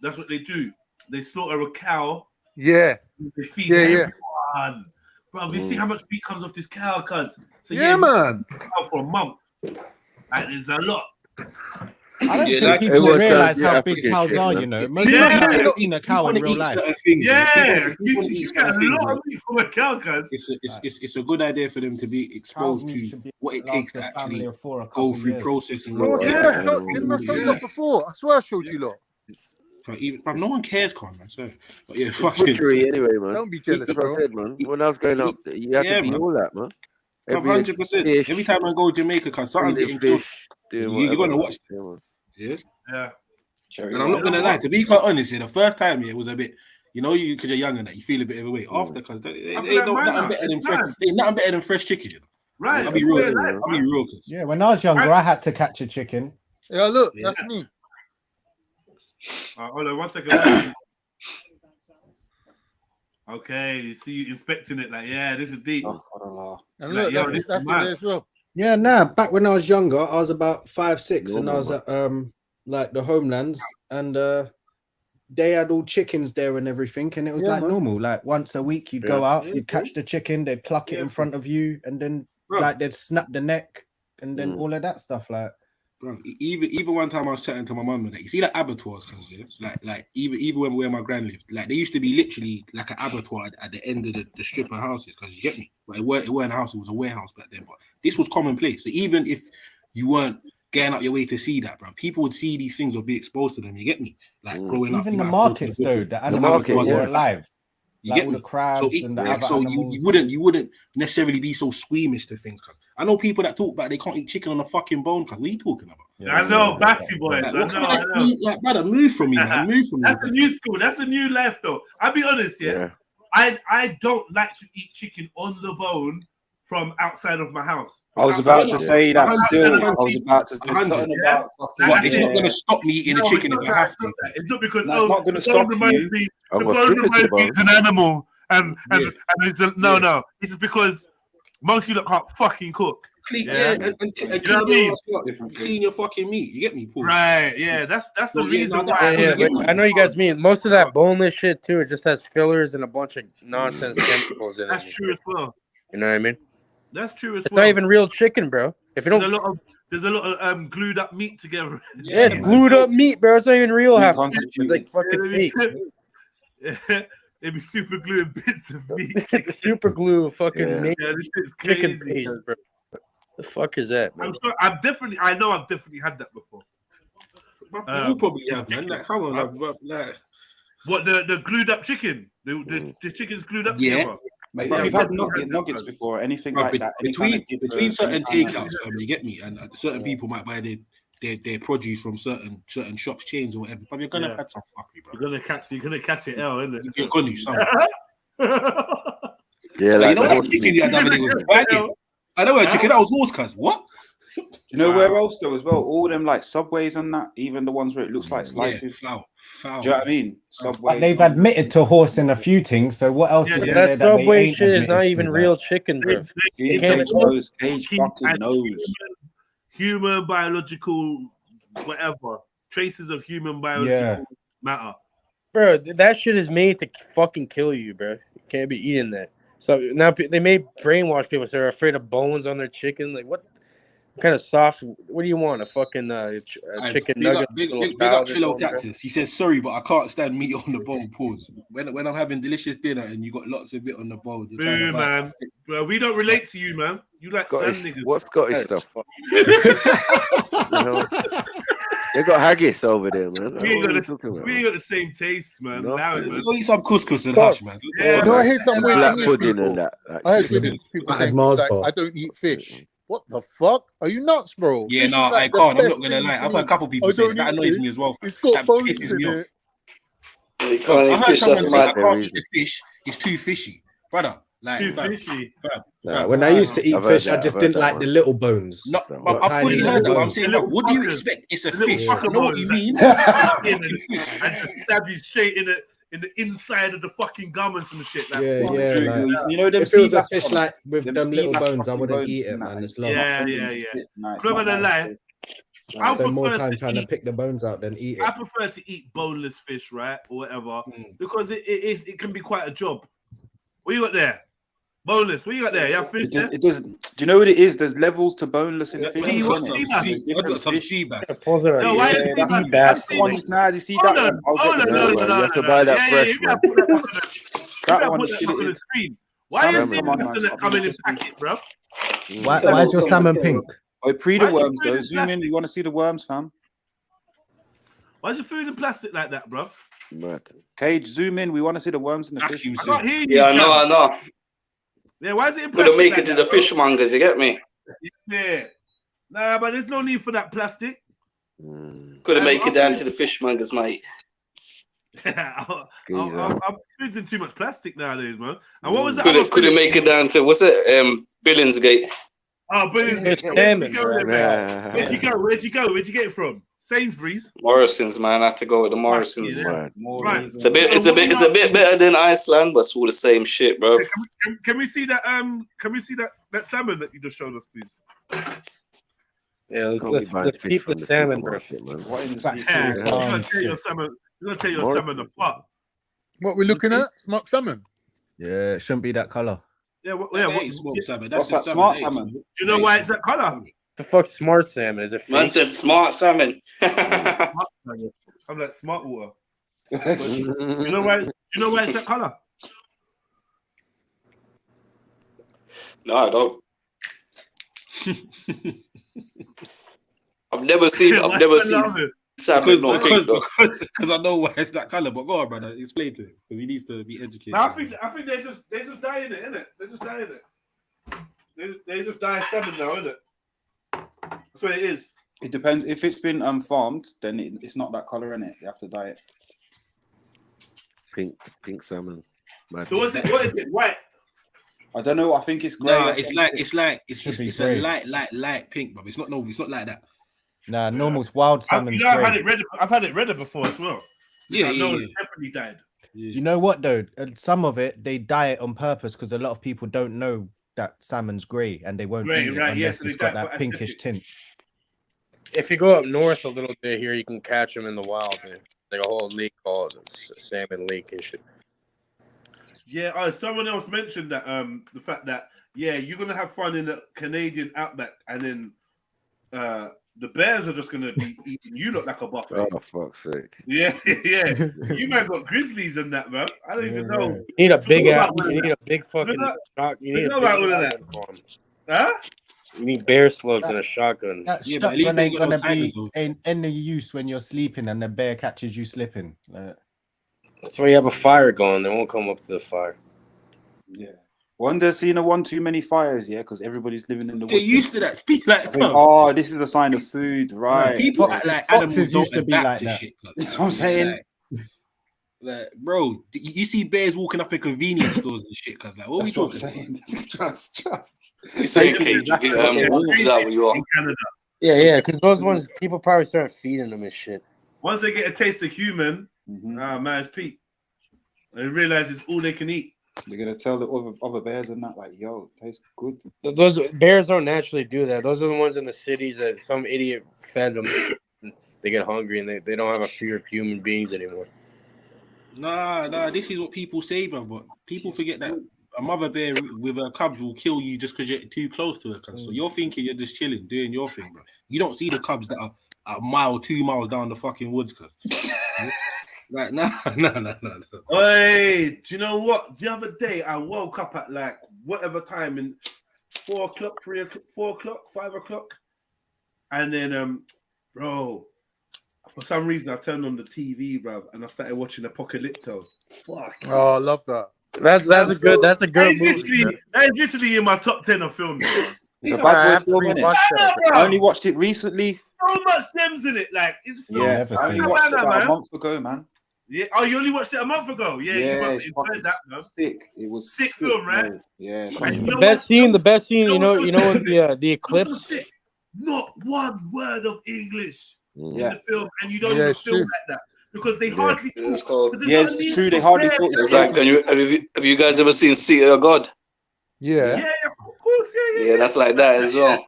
S1: that's what they do. They slaughter a cow.
S4: Yeah.
S1: They feed everyone. Bro, you see how much meat comes off this cow, cuz. So
S4: man.
S1: Cow for a month. And there's a lot.
S3: I don't think people realize how big cows are, you know. Most people haven't eaten a cow in real life.
S1: Yeah, you get a lot of meat from a cow, cuz.
S12: It's a good idea for them to be exposed to what it takes to actually go through processing.
S4: Didn't I show you that before? I swear I showed you lot.
S12: Bruv, no one cares, Con, man. So, but yeah,
S11: It's
S12: fucking.
S11: butchery anyway, man.
S4: Don't be jealous,
S11: That's what I
S4: bro.
S11: said, man. When I was growing up, you had to be
S12: man.
S11: all that, man.
S12: 100%. Every time I go to Jamaica, cause something's getting killed. You're gonna watch that. Yeah.
S1: Yeah.
S12: And I'm not gonna lie, to be quite honest, the first time it was a bit, because you're young and that, you feel a bit of a way. After, because ain't nothing better than fresh chicken.
S1: Right.
S12: I'll be real.
S3: Yeah, when I was younger, I had to catch a chicken.
S4: Yeah, look, that's me.
S1: Hold on 1 second. Okay, you see you inspecting it like, yeah, this is deep.
S4: And look, that's it as well.
S15: Yeah, back when I was younger, I was about 5, 6, and I was at like the homelands, and they had all chickens there and everything, and it was like normal. Like once a week, you'd go out, you'd catch the chicken, they'd pluck it in front of you, and then like they'd snap the neck, and then all of that stuff. Like,
S12: bro, even one time I was chatting to my mum and that, you see like abattoirs, cause like even when where my gran lived, like there used to be literally like an abattoir at the end of the strip of houses, cause you get me. But it weren't a house, it was a warehouse back then. But this was commonplace. So even if you weren't getting out your way to see that, bro, people would see these things or be exposed to them. You get me? Like growing up,
S3: even the markets though, the animals were alive.
S12: You
S3: like
S12: get
S3: all
S12: me?
S3: the crabs and the other
S12: so
S3: animals.
S12: you wouldn't necessarily be so squeamish to things. Cause I know people that talk about they can't eat chicken on a fucking bone. Cause what are you talking about?
S1: I know, Batty boys.
S12: I know. Like, brother, move from me, man. Move from me.
S1: That's a new school. That's a new life, though. I'll be honest, I don't like to eat chicken on the bone from outside of my house.
S19: I was about to say that still. I was about to say something about.
S12: But it's not going to stop me eating a chicken if I have to.
S1: It's not because
S19: it's not going to stop you.
S1: The bone reminds me it's an animal, and it's a no. This is because most of you lot can't fucking cook.
S12: Clean, clean your fucking meat. You get me, Paul?
S1: Right? Yeah, that's the reason why.
S20: I know you guys mean most of that boneless shit too. It just has fillers and a bunch of nonsense chemicals in it.
S1: That's true as well.
S20: You know what I mean?
S1: That's true as
S20: well. It's not even real chicken, bro. If you don't,
S1: there's a lot of glued up meat together.
S20: Yeah, it's glued up meat, bro. It's not even real. Half it's like fucking fake.
S1: It'd be super gluing bits of meat.
S20: Super glue, fucking meat.
S1: Yeah, this shit's crazy.
S20: Chicken paste, bro. The fuck is that, man?
S1: I've definitely had that before.
S12: You probably have, man. Like, how long? Like,
S1: what the glued up chicken? The chicken's glued up together.
S19: Mate, you've had nuggets before, anything like that.
S12: Between certain takeouts, you get me, and certain people might buy their produce from certain shops, chains, or whatever. But you're gonna catch some fuckery, bro.
S1: You're gonna catch it, isn't it?
S12: You're gonna some.
S11: Yeah, like
S12: you know that chicken the other day was wagging. I know where chicken that was horse cuz. What?
S19: You know where else though as well? All them like Subways and that, even the ones where it looks like slices.
S12: Foul.
S19: Do you know what I mean? Subway.
S3: But they've admitted to horse in a few things. So what else? Is
S20: that Subway shit is not even real chicken, bro. You can't
S1: human biological whatever traces of human biological matter.
S20: Bro, that shit is made to fucking kill you, bro. You can't be eating that. So now they may brainwash people so they're afraid of bones on their chicken. Like what kind of soft? What do you want? A fucking chicken nugget?
S12: Big up Trilluminati Cactus. He says sorry, but I can't stand meat on the bone. Pause. When I'm having delicious dinner and you got lots of it on the bone.
S1: Boo, man. Bro, we don't relate to you, man. You like
S11: Scottish,
S1: sand niggas.
S11: What Scottish stuff? They got haggis over there, man.
S1: We ain't got the same taste, man.
S12: Go eat some couscous and hash, man.
S4: Yeah, I hear some
S11: black pudding and that.
S4: I heard people saying like, I don't eat fish. What the fuck? Are you nuts, bro?
S12: Yeah, no, I can't. I'm not gonna lie. I've heard a couple people say that annoys me as well.
S4: It's got bones
S12: pisses me off.
S8: I heard someone say
S12: I can't eat the fish. It's too fishy, brother. Like
S1: too fishy.
S15: When I used to eat fish, I just didn't like the little bones.
S12: No, I've fully heard that. I'm saying, look, what do you expect? It's a fish. I know what you mean.
S1: And stab you straight in the inside of the fucking gummets and shit. Like,
S15: like,
S19: you know them.
S15: If it was a fish like with them little bones, I wouldn't eat it, man. It's long.
S1: Yeah. I'm not gonna lie.
S15: I spend more time trying to pick the bones out than eat it.
S1: I prefer to eat boneless fish, right, or whatever, because it can be quite a job. What you got there? Boneless. What you got there? You have fish there?
S19: It doesn't. Do you know what it is? There's levels to boneless in fish.
S1: You want sea bass?
S12: I've got some sea bass.
S1: No, why is sea bass?
S19: You see that one?
S11: You have to buy that fresh one.
S19: That one
S1: on the screen. Why is sea bass coming in packet, bro?
S3: Why is your salmon pink?
S19: Oh, pre the worms though. Zoom in. You want to see the worms, fam?
S1: Why's your food in plastic like that, bro?
S19: Cage, zoom in. We want to see the worms in the fish.
S1: I can't hear you.
S8: Yeah, I know.
S1: Yeah, why is it in plastic?
S8: Couldn't make
S1: like
S8: it to
S1: that,
S8: the fishmongers, you get me?
S1: Yeah. Nah, but there's no need for that plastic.
S8: Couldn't make it down to the fishmongers, mate.
S1: I'm using too much plastic nowadays, man. And what was that?
S8: Couldn't make it down to, what's it? Billingsgate.
S1: Oh, Billingsgate. Where'd you go? Where'd you get it from? Sainsbury's.
S8: Morrison's, man. I had to go with the Morrison's.
S1: Right.
S8: It's a bit better than Iceland, but it's all the same shit, bro.
S1: Can we see that? Can we see that salmon that you just showed us, please?
S20: Yeah, let's keep the salmon, bro.
S1: You're gonna tear your salmon apart.
S4: What we're looking at? Smoked salmon.
S3: Yeah, it shouldn't be that color.
S1: Yeah, what
S12: smoked salmon?
S19: What's that smart salmon?
S1: Do you know why it's that color?
S20: The fuck smart salmon? Is it fake?
S8: Man said smart salmon.
S1: I'm like smart water. You know why it's that color?
S8: No, I don't. I've never seen salmon no pink though.
S12: Because I know why it's that color. But go on, brother. Explain to him because he needs to be educated.
S1: No, I think they're just dying it, innit? They're just dying it. They just dye salmon now, innit? That's what it is.
S19: It depends. If it's been farmed, then it's not that color, innit? You have to dye it.
S11: Pink salmon.
S1: So what is it? White?
S19: I don't know. I think it's grey.
S12: No, it's a light pink, but it's not like that.
S3: Nah, normal's wild salmon.
S1: I've had it redder before as well.
S12: Yeah,
S1: it's definitely dyed.
S3: You know what though? Some of it they dye it on purpose because a lot of people don't know that salmon's grey and they won't eat it unless it's got that pinkish tint.
S20: If you go up north a little bit here, you can catch them in the wild. Man. Like a whole lake called Salmon Lake and shit.
S1: Yeah, someone else mentioned that the fact that you're gonna have fun in the Canadian outback, and then the bears are just gonna be eating you look like a buffet.
S11: Oh, fuck's sake!
S1: Yeah. You might got grizzlies and that, man. I don't even know.
S20: You need a big ass. You need a big fucking. You need a big shotgun for them.
S1: Huh?
S20: You need bear slugs and a shotgun.
S3: That shotgun ain't gonna be in any use when you're sleeping and the bear catches you slipping.
S20: That's why you have a fire going. They won't come up to the fire.
S19: Yeah. Wonder seen one too many fires, because everybody's living in the woods.
S12: Get used to that. Speak like,
S19: oh, this is a sign of food, right?
S12: People act like animals
S3: used to be like that.
S12: Shit,
S19: you know what I'm saying?
S12: Like, bro, you see bears walking up in convenience stores and shit, cause like, what are we talking about?
S19: Trust.
S8: You say wolves out where you are.
S1: In Canada.
S20: Yeah, because those ones, people probably start feeding them and shit.
S1: Once they get a taste of human, man, it's Pete. They realize it's all they can eat.
S19: They're gonna tell the other bears and that, like, yo, tastes good.
S20: Those bears don't naturally do that. Those are the ones in the cities that some idiot fed them. They get hungry and they don't have a fear of human beings anymore.
S12: Nah, this is what people say, bro. But people forget that a mother bear with her cubs will kill you just because you're too close to her. So you're thinking you're just chilling, doing your thing, bro. You don't see the cubs that are a mile, 2 miles down the fucking woods, cuz. Like, no.
S1: Hey, do you know what? The other day I woke up at like whatever time in 4 o'clock, 3 o'clock, 4 o'clock, 5 o'clock, and then bro, for some reason I turned on the TV, bro, and I started watching Apocalypto. Fuck.
S4: Oh, I love that.
S20: That's a good movie.
S1: That is literally in my top 10 of films.
S19: It's a bad boy film, innit? I only watched it recently.
S1: So much gems in it, like it's
S19: I only watched it about a month ago, man.
S1: Yeah. Oh, you only watched it a month ago. Yeah, you must have enjoyed that, man.
S19: Sick. It was
S1: sick film, right?
S19: Man. Yeah.
S20: The best scene. You know, the eclipse.
S1: Not one word of English in
S19: Yeah.
S1: the film, and you don't even feel like that because they hardly talk.
S8: It's called.
S19: Yeah, it's true. They hardly talk.
S8: It's like, have you guys ever seen City of God?
S4: Yeah.
S1: Yeah, of course.
S8: Yeah, that's like that as well.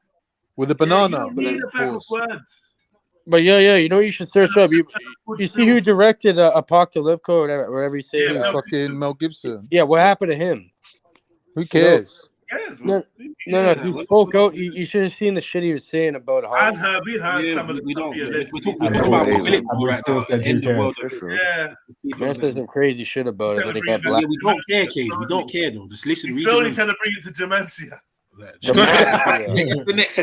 S4: With the banana.
S1: You need a bag of words.
S20: But yeah, you know what you should search up. You see who directed Apocalypto or whatever you say.
S4: Yeah, fucking Mel Gibson.
S20: Yeah, what happened to him?
S4: Who cares?
S20: No. He spoke out. You should have seen the shit he was saying about how.
S1: We heard some of the
S12: stuff. We're talking about
S1: Yeah.
S20: Man said some crazy shit about it. Then he got black.
S12: We don't care, Cage. We don't care though. Just listen.
S1: He's slowly trying to bring it to Jumanji.
S12: The next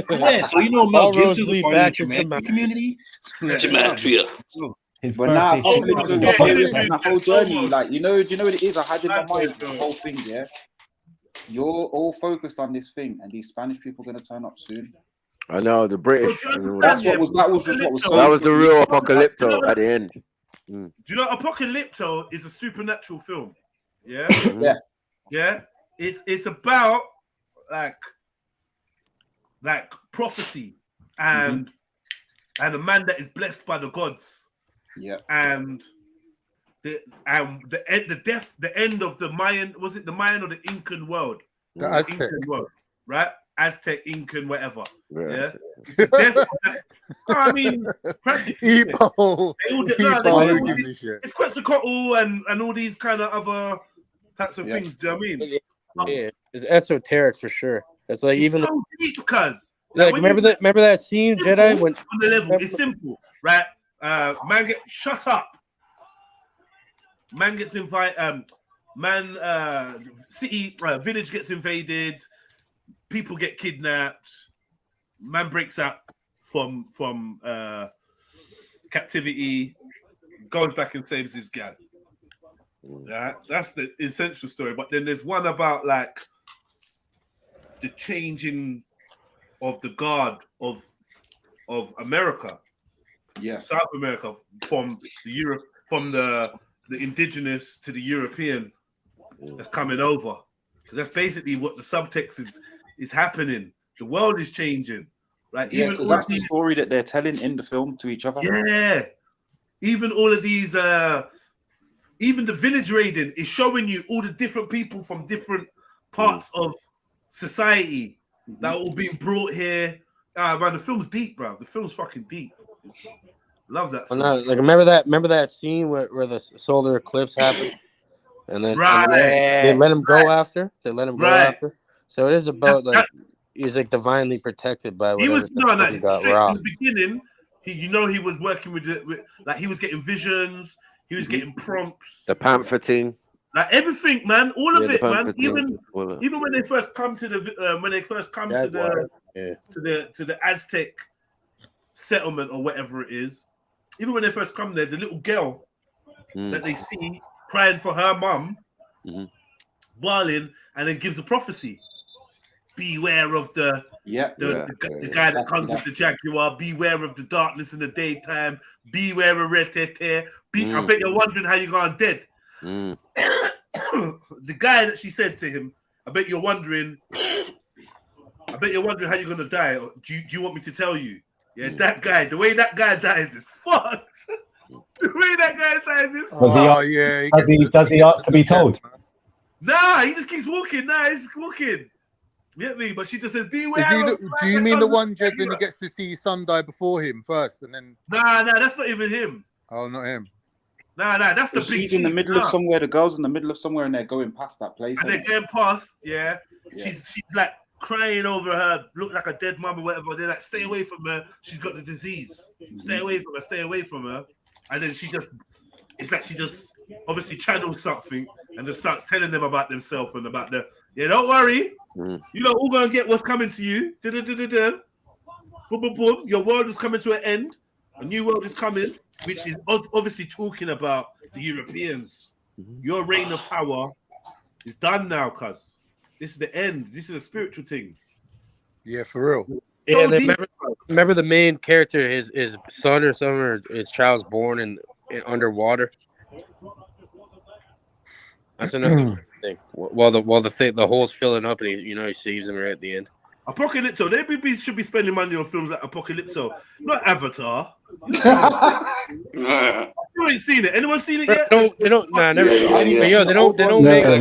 S12: yeah, so you know Mel Gibson's a part of the Jamaican community.
S8: Gematria.
S19: But now, that whole journey, like do you know what it is? I had in my mind the whole thing. Yeah, you're all focused on this thing, and these Spanish people are going to turn up soon.
S11: I know the British.
S19: That was
S11: the real apocalypto at the end.
S1: Do you know Apocalypto is a supernatural film? Yeah, yeah. It's about like prophecy and a man that is blessed by the gods.
S19: Yeah,
S1: and the end of the Mayan, was it the Mayan or the Incan world?
S4: The Aztec
S1: world, right? Aztec, Incan, whatever. Yeah. It's the death of that. I mean, practically. It's Quetzalcoatl and all these kind of other types of things. Do you know what I mean?
S20: Yeah, it's esoteric for sure. It's like
S1: it's
S20: even
S1: so deep because
S20: remember that scene Jedi when
S1: on the level it's simple, right? Man get shut up. Man gets invited. City village gets invaded. People get kidnapped. Man breaks out from captivity, goes back and saves his gal. Yeah, that's the essential story. But then there's one about like the changing of the guard of America, South America, from the Europe, from the indigenous to the European that's coming over, because that's basically what the subtext is happening. The world is changing, right?
S19: Yeah, even that's the story that they're telling in the film to each other.
S1: Yeah, even all of these, even the village raiding is showing you all the different people from different parts of society that are all being brought here. Man, the film's deep, bro. The film's fucking deep. Love that film.
S20: Well, no, like remember that scene where the solar eclipse happened, and then they let him go after. They let him go after. So it is about he's like divinely protected by whatever.
S1: He got straight from the beginning. He was working with like he was getting visions. He was getting prompts.
S11: The panther thing.
S1: Like everything, man. All of it, man. Even when they first come to the to the Aztec settlement or whatever it is. Even when they first come there, the little girl that they see crying for her mum, bawling, and then gives a prophecy. Beware of the guy that comes with the jaguar. Beware of the darkness in the daytime. Beware of REDPILLTRILL. I bet you're wondering how you gone dead. The guy that she said to him, I bet you're wondering how you're gonna die. Do you want me to tell you? Yeah, that guy, the way that guy dies is fucked. The way that guy dies is fucked.
S18: Does he ask to be told?
S1: Nah, he just keeps walking. Nah, he's walking. Get me? But she just says, beware.
S4: Do you mean the one, Jeds, and he gets to see his son die before him first, and then?
S1: Nah, that's not even him.
S4: Oh, not him.
S1: Nah, that's the big.
S19: She's in the middle of somewhere. The girl's in the middle of somewhere, and they're going past that place.
S1: And they're going past. Yeah. She's like crying over her, look like a dead mum or whatever. They're like, stay away from her. She's got the disease. Stay away from her. Stay away from her. And then it's like she just obviously channels something and just starts telling them about themselves and about don't worry. You know, all gonna get what's coming to you. Boom, boom, boom. Your world is coming to an end. A new world is coming, which is obviously talking about the Europeans. Your reign of power is done now, cuz. This is the end. This is a spiritual thing.
S4: Yeah, for real.
S20: Yeah, remember the main character, his son or something, or his child's born in underwater. That's another thing. While the hole's filling up, and he saves him right at the end.
S1: Apocalypto. They should be spending money on films like Apocalypto, not Avatar. You ain't seen it. Anyone seen it yet?
S20: They don't. Nah, never. They don't make.
S1: I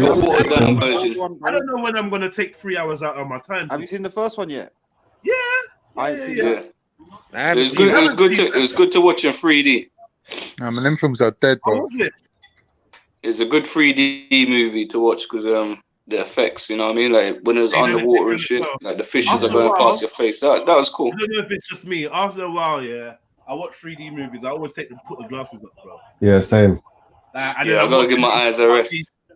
S1: don't know when I'm gonna take 3 hours out of my time.
S19: Have you seen the first one yet?
S1: Yeah.
S19: I see it.
S8: It was good to watch in 3D.
S4: Man, them films are dead, bro.
S8: It's a good 3D movie to watch because the effects, you know what I mean? Like when it was underwater and shit, like the fishes are going past your face. That was cool.
S1: I don't know if it's just me. After a while, I watch 3D movies. I always put the glasses up, bro.
S18: Yeah, same.
S8: I gotta give my eyes a rest.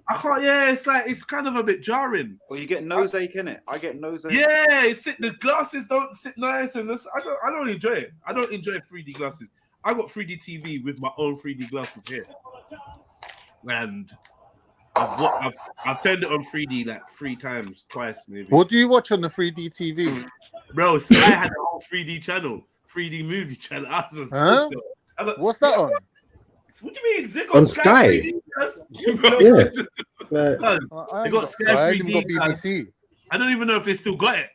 S1: I can't. Yeah, it's like it's kind of a bit jarring.
S19: Or you get nose ache in it. I get nose ache.
S1: Yeah, the glasses don't sit nice, and I don't enjoy it. I don't enjoy 3D glasses. I got 3D TV with my own 3D glasses here, and I've turned it on 3D like 3 times, twice maybe.
S4: What do you watch on the 3D TV?
S1: Bro, Sky had a whole 3D channel, 3D movie channel.
S4: Huh? What's that on?
S1: What do you mean?
S18: On Sky? Yeah.
S1: They got Sky 3D.
S4: BBC.
S1: I don't even know if they still got it,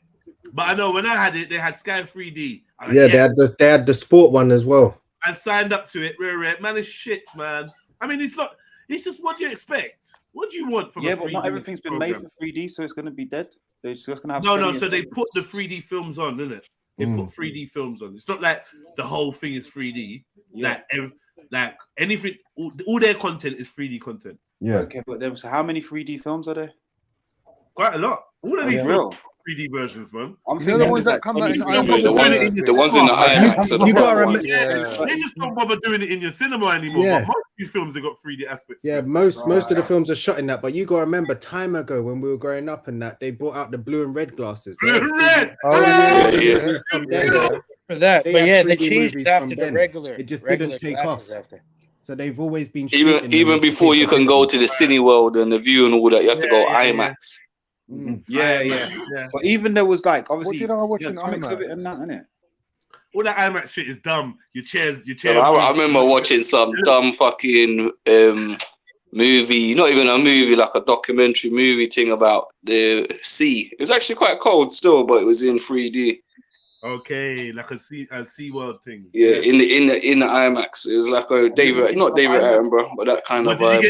S1: but I know when I had it, they had Sky 3D.
S15: Yeah, they had the sport one as well.
S1: I signed up to it. Man, it's shit, man. I mean, it's not. It's just what do you expect? What do you want from a 3D
S19: but not everything's been
S1: program?
S19: made for 3D, so it's going to be dead. They're just going to have
S1: no. So they put the 3D films on, didn't it? They put 3D films on. It's not like the whole thing is 3D.
S19: Yeah.
S1: Like anything, all their content is 3D content.
S18: Yeah.
S19: Okay, but so how many 3D films are there?
S1: Quite a lot. All of these films, 3D versions, man.
S4: You know the ones that come out in IMAX?
S8: The ones in the IMAX.
S1: You gotta remember, they just don't bother doing it in your cinema anymore.
S15: Yeah.
S1: But most of these films, they got 3D aspects.
S15: Yeah, most of the films are shot in that. But you gotta remember, time ago when we were growing up and that, they brought out the blue and red glasses.
S1: Blue and red.
S4: Oh yeah.
S20: For that, but yeah, they changed it after the
S15: then.
S20: regular.
S15: It just
S20: regular
S15: didn't take off.
S20: after.
S15: So they've always been
S8: Even before you can go to the Cineworld and the View and all that, you have to go IMAX.
S19: Yeah. But even there was like obviously
S4: What did I watch in
S19: comics of it
S4: IMAX?
S19: and that, innit?
S1: All that IMAX shit is dumb. Your chairs.
S8: I remember watching some dumb fucking movie, not even a movie, like a documentary movie thing about the sea. It was actually quite cold still, but it was in 3D.
S1: Okay, like a sea world thing.
S8: Yeah, in the IMAX, it was like a not David Attenborough, but that kind of vibe.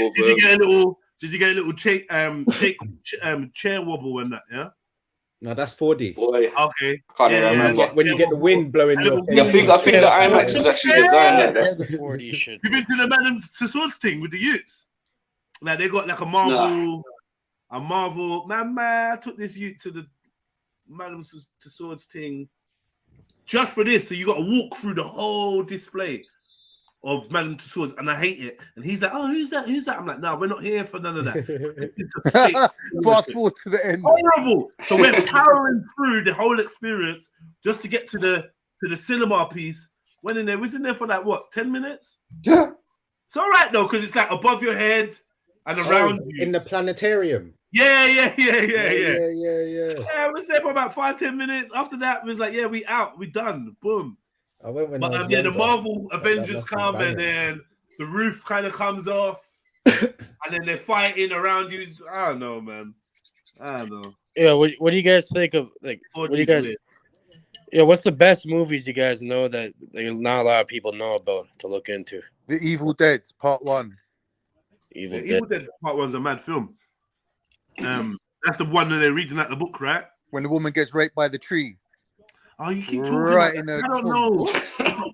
S1: Did you get a little chair wobble and that? Yeah.
S15: No, that's 4D.
S8: Boy,
S1: okay.
S8: Can't remember.
S15: When you get the wind blowing your face.
S8: I think the IMAX is actually designed like that.
S20: The 4D shit.
S1: You've been to the Madame Tussauds thing with the youths? Like they got like a Marvel. Man, I took this youth to the Madame Tussauds thing just for this. So you got to walk through the whole display of Madame Tussauds, and I hate it. And he's like, "Oh, who's that? Who's that?" I'm like, "No, we're not here for none of that."
S4: Fast forward to the end.
S1: Horrible. So we're powering through the whole experience just to get to the cinema piece. Went in there. Was in there for like what, 10 minutes?
S19: Yeah.
S1: It's all right though, because it's like above your head and around you
S15: in the planetarium.
S1: Yeah.
S15: Yeah.
S1: I was there for about 5-10 minutes. After that, it was like, yeah, we out, we done, boom.
S15: I went when
S1: but
S15: I was
S1: the
S15: younger.
S1: Marvel Avengers come and then the roof kind of comes off, and then they're fighting around you. I don't know, man. I don't know.
S20: Yeah, what do you guys think of like? What do you guys?
S1: Weird.
S20: Yeah, what's the best movies you guys know that not a lot of people know about to look into?
S4: The Evil Dead Part 1.
S1: Evil Dead Part 1's a mad film. That's the one that they're reading out the book, right?
S4: When the woman gets raped by the tree.
S1: Oh, you keep talking
S4: right
S1: about
S4: in
S1: I don't know.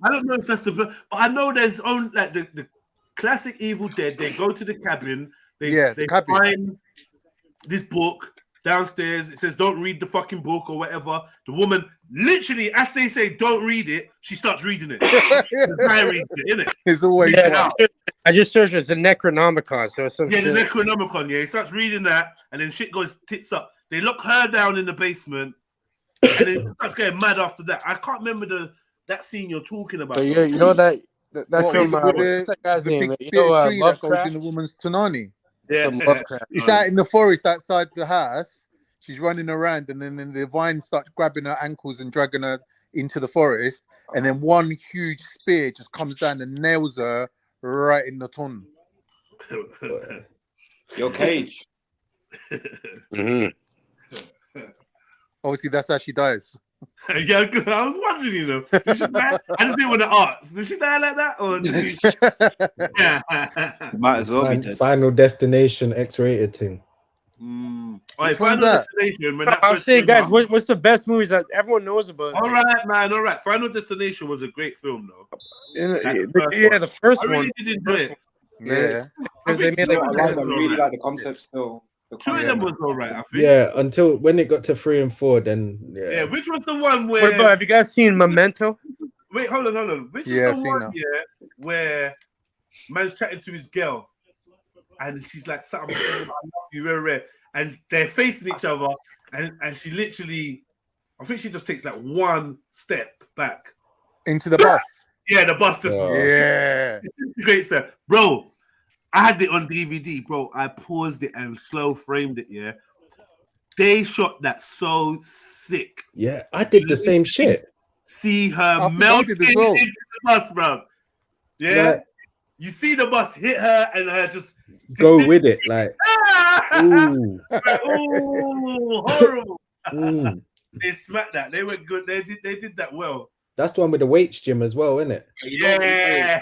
S1: I don't know if that's but I know there's only like the classic Evil Dead. They go to the cabin. They find this book downstairs. It says, "Don't read the fucking book" or whatever. The woman, literally, as they say, "Don't read it," she starts reading it. The guy reads it, innit?
S4: It's always
S20: I just searched it. It's a Necronomicon. So it's some shit.
S1: The Necronomicon. Yeah, he starts reading that, and then shit goes tits up. They lock her down in the basement, and then it starts getting mad after that. I can't remember that scene you're talking about.
S20: So yeah, you know that's from
S4: what's
S20: that guy's
S4: the
S20: name?
S4: big
S20: You know,
S4: tree that goes
S20: Lovecraft?
S4: in the woman's Tanani.
S1: Yeah,
S4: It's out in the forest outside the house. She's running around, and then the vines start grabbing her ankles and dragging her into the forest. And then one huge spear just comes down and nails her right in the tongue.
S19: Your cage.
S4: Obviously, that's how she dies.
S1: Yeah, I was wondering, you know. I just didn't want to ask. Did she die like that? Or did she...
S19: Might as well be dead.
S15: Final Destination X-rated thing.
S1: Right, Final Destination. When that
S20: I'm
S1: first
S20: saying,
S1: came
S20: guys,
S1: out-
S20: what's the best movies that everyone knows about?
S1: All right, man. All right. Final Destination was a great film, though.
S20: The first
S1: I really
S20: one.
S1: did enjoy it.
S4: Yeah.
S1: I think
S20: They made
S1: two of
S19: I
S1: them was
S19: really
S1: all right.
S19: like the concept still.
S1: Two of them was all right, I think.
S15: Yeah, until when it got to 3 and 4, then
S1: Yeah, which was the one where?
S20: What about? Have you guys seen Memento?
S1: Wait, hold on. Which
S4: Yeah, I've
S1: is the
S4: seen
S1: one
S4: that.
S1: where man's chatting to his girl,
S17: and she's like, something, I love you, very rare. And they're facing each other, and she literally, I think she just takes like one step back.
S4: Into the bus.
S17: Yeah, the bus just.
S4: Yeah.
S17: Great, sir. Bro, I had it on DVD, bro. I paused it and slow framed it, yeah. They shot that so sick.
S18: Yeah, I did the same shit.
S17: See her melting into the bus, bro. Yeah.
S18: Like,
S17: you see the bus hit her and her just
S18: go with it, like. Ooh.
S17: Like, ooh, horrible.
S18: Mm.
S17: They smacked that. They were good. They did that well.
S18: That's the one with the weights gym as well, isn't it?
S17: Yeah.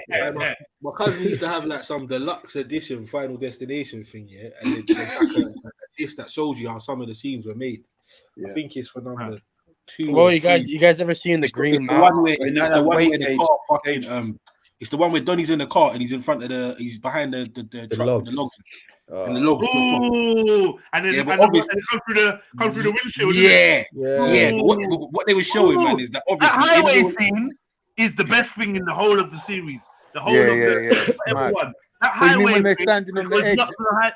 S12: My cousin used to have like some deluxe edition Final Destination thing, yeah, and it's like a disc that shows you how some of the scenes were made. I think it's for number 2.
S20: Well, you guys ever seen the Green
S12: Mountain?
S20: Mountain?
S12: It's the one where Donnie's in the car and he's in front of he's behind the truck
S18: logs.
S12: with the logs. And the logs.
S17: Ooh, and then and come through the windshield.
S12: Yeah. But what they were showing, man, is that obviously
S17: that highway scene is the best thing in the whole of the series. The whole of everyone. That highway
S4: when they're standing on the edge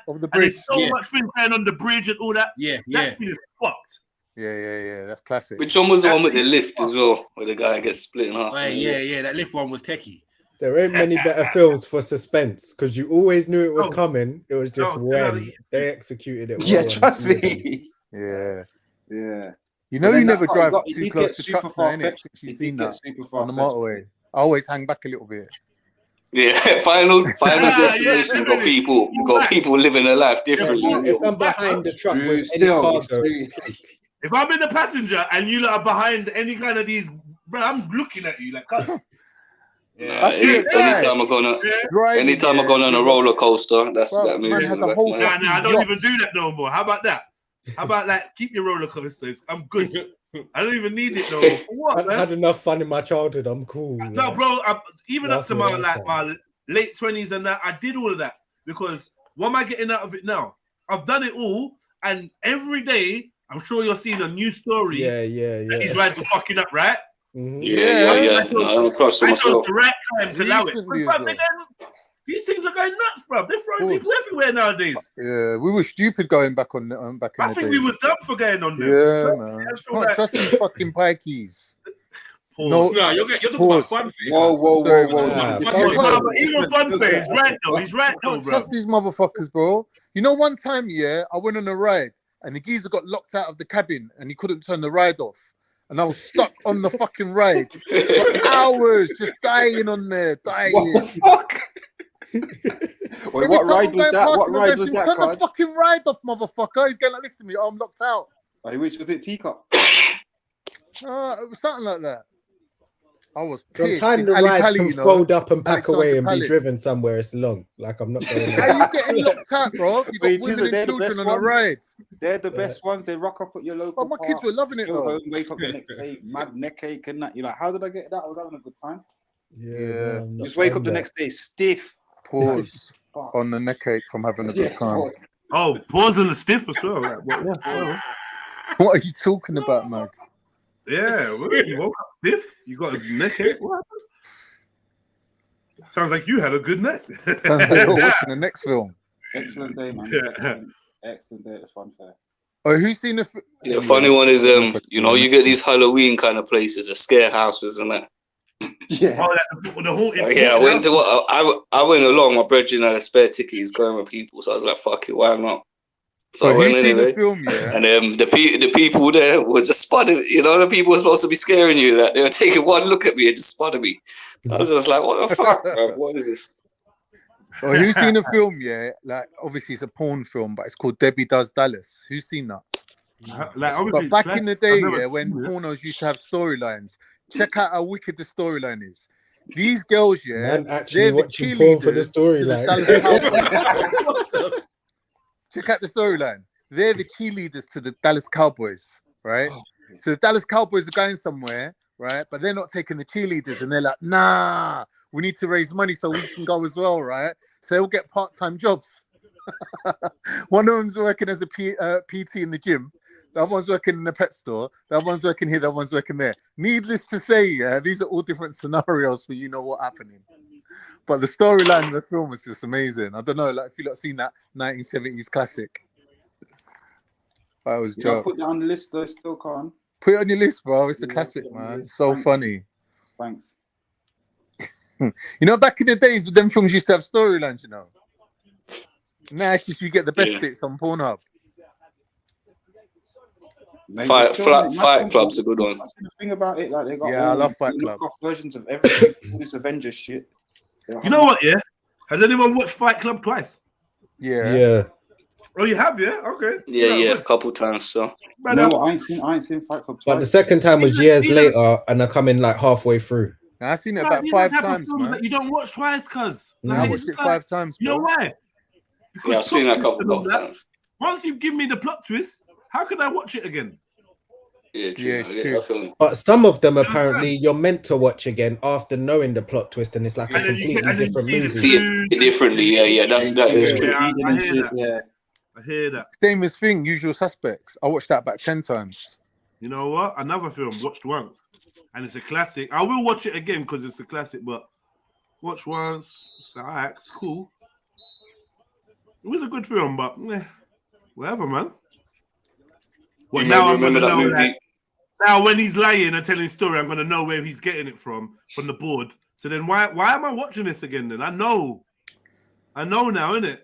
S4: of the bridge.
S17: And there's so much thing going on the bridge and all that. That thing is fucked.
S4: Yeah. That's classic.
S8: Which one was the one with the lift as well, where the guy gets split in half?
S12: Yeah. That lift one was techie.
S18: There ain't many better films for suspense because you always knew it was coming. It was just when they executed it.
S19: Yeah, trust me.
S4: Yeah. You
S19: But
S4: know, you
S19: then
S4: never
S19: that
S4: drive
S19: part, he
S4: too
S19: did
S4: close
S19: get
S4: to
S19: super
S4: trucks now, innit?
S19: far-fetched.
S4: Since
S19: He
S4: you've
S19: did
S4: seen
S19: get
S4: that
S19: super
S4: on the
S19: far-fetched.
S4: motorway. I always hang back a little bit.
S8: Yeah, final destination. Got people living their life differently.
S18: If I'm behind the truck with any cargo,
S17: if I'm in the passenger and you lot are behind any kind of these, bro, I'm looking at you like.
S8: Anytime I'm going on a roller coaster, that's that movie.
S17: I don't even do that no more. How about that? How about that? Keep your roller coasters. I'm good. I don't even need it no more. For what, man?
S18: I had enough fun in my childhood. I'm cool.
S17: No, bro. Even up to my late 20s and that, I did all of that because what am I getting out of it now? I've done it all, and every day I'm sure you're seeing a new story.
S18: Yeah.
S17: And these rides are fucking up, right?
S18: Mm-hmm.
S8: Yeah. No, I chose
S17: the right time to allow it. These things are going nuts, bro. They're throwing people everywhere nowadays.
S4: Yeah, we were stupid going back on back in
S17: I think we was dumb for going on there.
S4: Yeah, man. Can't trust these fucking pikeys.
S17: No, you're talking about fun face.
S4: Whoa.
S17: Even fun face, right though. He's right though, bro.
S4: Trust these motherfuckers, bro. You know, one time, I went on a ride and the geezer got locked out of the cabin and he couldn't turn the ride off. And I was stuck on the fucking ride for hours, just dying on there, dying.
S19: What the fuck? Wait, what ride was that? What ride was that?
S4: Turn the fucking ride off, motherfucker. He's going like this to me. Oh, I'm locked out.
S19: Wait, which was it? Teacup?
S4: It was something like that. I was pissed.
S18: From time the ride can fold up and pack away and be driven somewhere, it's long. Like I'm not going.
S4: How you getting locked out, bro? You got women and children on a ride.
S19: They're the best ones. They rock up at your local.
S4: But my kids were loving it though.
S19: Home, wake up the next day, mad neck ache and that. You're like, how did I get that? I was having a good time.
S4: Yeah.
S19: Just wake up the next day stiff.
S4: Pause on the neck ache from having a good time.
S17: Oh, pause on the stiff as well.
S4: What are you talking about, Mag?
S17: Yeah, you woke up stiff. You got a neck ache. What happened? Sounds like you had a good neck.
S4: Sounds like you're watching the next film.
S19: Excellent day, man. Excellent day at the fun fair.
S4: Oh, who's seen the?
S8: The funny one is, you get these Halloween kind of places, the scare houses and that.
S19: Yeah.
S8: I went to I went along. My brother had a spare ticket. He's going with people, so I was like, "Fuck it, why not?" So I went anyway.
S4: The film,
S8: and the people there were just spotting. You know, the people were supposed to be scaring you. Like, they were taking one look at me and just spotted me. I was just like, "What the fuck, bro? What is this?"
S4: Oh, who's seen the film? Yeah, like obviously it's a porn film, but it's called Debbie Does Dallas. Who's seen that? But back in the day, when pornos used to have storylines, check out how wicked the storyline is. These girls,
S18: man, actually watching porn for the storyline.
S4: Check out the storyline. They're the cheerleaders to the Dallas Cowboys, right? So the Dallas Cowboys are going somewhere, right? But they're not taking the cheerleaders, and they're like, "Nah, we need to raise money so we can go as well, right?" So they'll get part-time jobs. One of them's working as a PT in the gym. The other one's working in the pet store. The other one's working here. The other one's working there. Needless to say, these are all different scenarios for what happening. But the storyline of the film was just amazing. I don't know, like if you lot seen that 1970s classic. That was
S19: Yeah,
S4: jokes.
S19: put that on the list though, still can't.
S4: Put it on your list, bro. It's a classic, man. So
S19: Thanks.
S4: funny.
S19: Thanks.
S4: You know, back in the days, them films used to have storylines, you know. Now it's just you get the best bits on Pornhub.
S8: Fight Club's a good one.
S19: That's the thing about it, like they got
S4: I love Fight Club.
S19: Versions of everything, all this Avengers shit.
S1: You know what? Yeah, has anyone watched Fight Club twice?
S4: Yeah.
S1: Oh, you have, yeah? Okay.
S8: Yeah, a couple times. So
S19: No, I ain't seen Fight Club twice.
S15: But the second time was years later, and I come in like halfway through.
S4: I've seen it about 5 times, man.
S1: That you don't watch twice, cuz.
S4: I watched it 5 times.
S1: You know
S4: bro.
S1: why? Because
S8: I've seen that a couple times.
S1: Once you've given me the plot twist, how can I watch it again?
S8: Yeah, true.
S15: But some of them apparently you're meant to watch again after knowing the plot twist, and it's like a completely different movie.
S8: See it differently, yeah. That is true.
S1: I hear that.
S4: Same as thing, Usual Suspects. I watched that about 10 times.
S1: You know what? Another film watched once, and it's a classic. I will watch it again because it's a classic, but watch once, it's alright, it's cool. It was a good film, but whatever, man. Well, now I'm gonna know that. Now, when he's lying and telling a story, I'm gonna know where he's getting it from the board. So then, why am I watching this again? Then I know now, innit?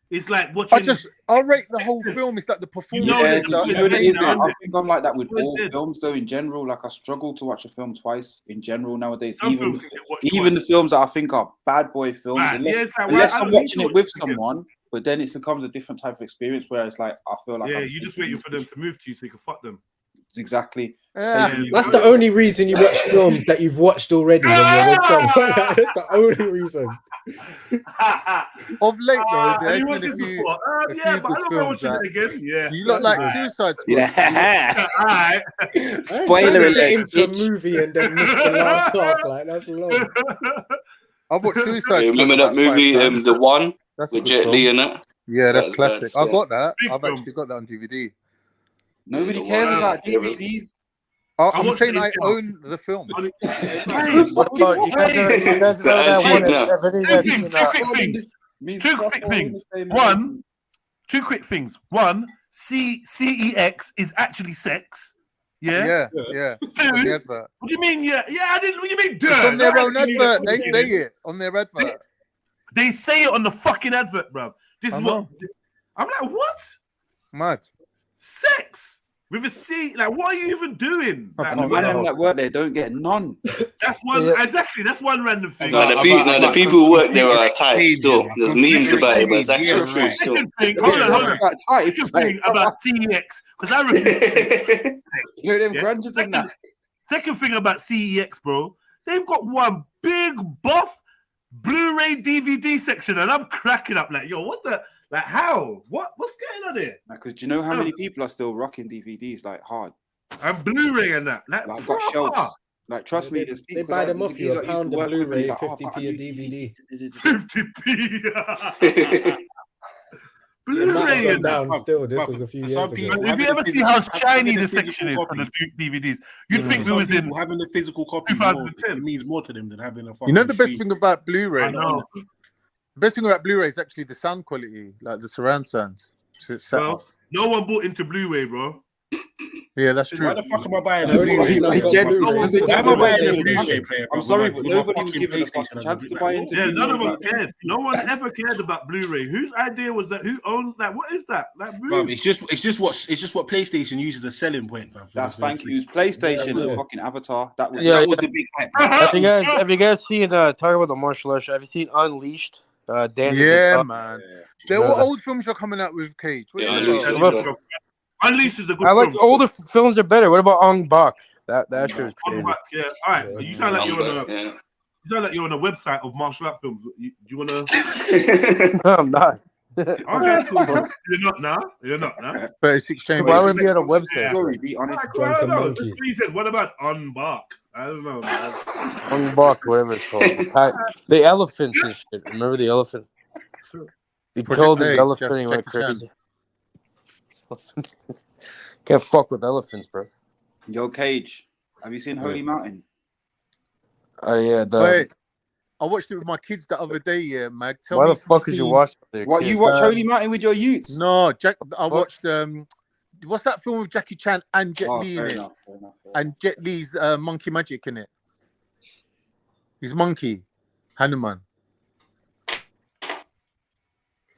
S1: It's like watching.
S4: I'll rate the whole film. It's like the performance.
S19: I think I'm like that with all films, though. In general, like I struggle to watch a film twice. In general, nowadays, even the films that I think are bad boy films, unless I'm watching it with someone. But then it becomes a different type of experience where it's like I feel like
S1: you just waiting for them to move to you so you can fuck them.
S19: Exactly.
S15: That's the only reason you watch films that you've watched already when you're with someone. That's the only reason.
S4: Of late, though, there's
S1: you
S4: been
S1: watched
S4: a
S1: this
S4: few,
S1: before.
S4: a
S1: Yeah,
S4: few
S1: but I
S4: good
S1: don't
S4: films.
S1: watch it again. Yeah.
S4: You look like Suicide Squad.
S15: Yeah.
S1: Alright.
S15: Spoiler alert. Into a movie and then miss the last half. Like that's long.
S4: I've watched Suicide Squad.
S8: Remember that movie, The One, with Jet Li in it?
S4: Yeah, that's classic. I got that. I've actually got that on DVD.
S19: Nobody cares about DVDs.
S4: I'm saying I own the film.
S20: What about you guys
S17: Two quick things. One, two quick things. One, CEX is actually sex. Yeah.
S4: Yeah.
S17: Two, what do you mean? Yeah, I didn't. What do you mean?
S4: It's on their own advert. They say it on their advert.
S17: They say it on the fucking advert, bruv. This is what I'm like. What?
S4: Mad.
S17: Sex with a C. Like, what are you even doing? Like,
S19: And the man that work there don't get none.
S17: That's one. Exactly. That's one random thing.
S8: No, the people who work there are tight still. There's memes about it, but it's actually true still.
S17: Hold on. Second thing about CEX, because I refuse.
S19: You know them grunges and that.
S17: Second thing about CEX, bro, they've got one big buff Blu-ray DVD section, and I'm cracking up like, yo, what the, like, how? What's going on here?
S19: Because do you know how many people are still rocking DVDs like hard?
S17: And Blu-ray and that. Like
S19: I've got shelves. Like, trust me, there's
S15: They
S19: people
S15: buy
S19: that
S15: them off you a pound of Blu-ray, 50p a DVD.
S17: 50p. Blu-ray and
S15: down still. This was a few years ago.
S17: If you ever see how shiny the section is for the DVDs, you'd think we was in
S12: having the physical copy.
S17: 2010.
S12: It means more to them than having a.
S4: You know the best thing about Blu-ray.
S17: I know.
S4: The best thing about Blu-ray is actually the sound quality, like the surround sounds. So it's set up.
S1: No one bought into Blu-ray, bro.
S4: Yeah, that's true.
S12: Why the fuck am I buying a Blu-ray?
S19: I'm sorry, but nobody was given a fucking chance to buy into.
S1: Yeah, none of us cared. No one ever cared about Blu-ray. Whose idea was that? Who owns that? What is that?
S12: It's just what PlayStation uses as a selling point, man.
S19: That's thank you. PlayStation, fucking Avatar. That was the big hype.
S20: Have you guys seen talk about the martial arts? Have you seen Unleashed?
S4: Yeah, man. There were old films you're coming out with, Cage.
S1: Unleashed is a good
S20: film. I like
S1: film.
S20: older films are better. What about Ong Bak? That shit is crazy.
S1: Yeah, all right. You sound like you're on a website of martial art films. Do you want to?
S20: No, I'm not.
S1: Okay, cool. You're not now.
S4: 36 Chambers.
S20: Why would it be on a website?
S19: Story, be honest.
S1: I don't know. He said, what about Ong Bak? I don't know, man.
S20: Ong Bak, whatever it's called. The elephants and shit. Remember the elephant? He killed his elephant and he went crazy. Can't fuck with elephants, bro.
S19: Yo, Cage, have you seen Holy Mountain?
S20: Oh yeah,
S4: I watched it with my kids the other day, yeah, Mag. Tell
S20: Why
S4: me
S20: the fuck did you watch it?
S19: What, you watch Holy Mountain with your youths?
S4: No, I watched what's that film with Jackie Chan and Jet Li in it?
S19: Fair enough.
S4: And Jet Li's Monkey Magic in it. He's Monkey, Hanuman.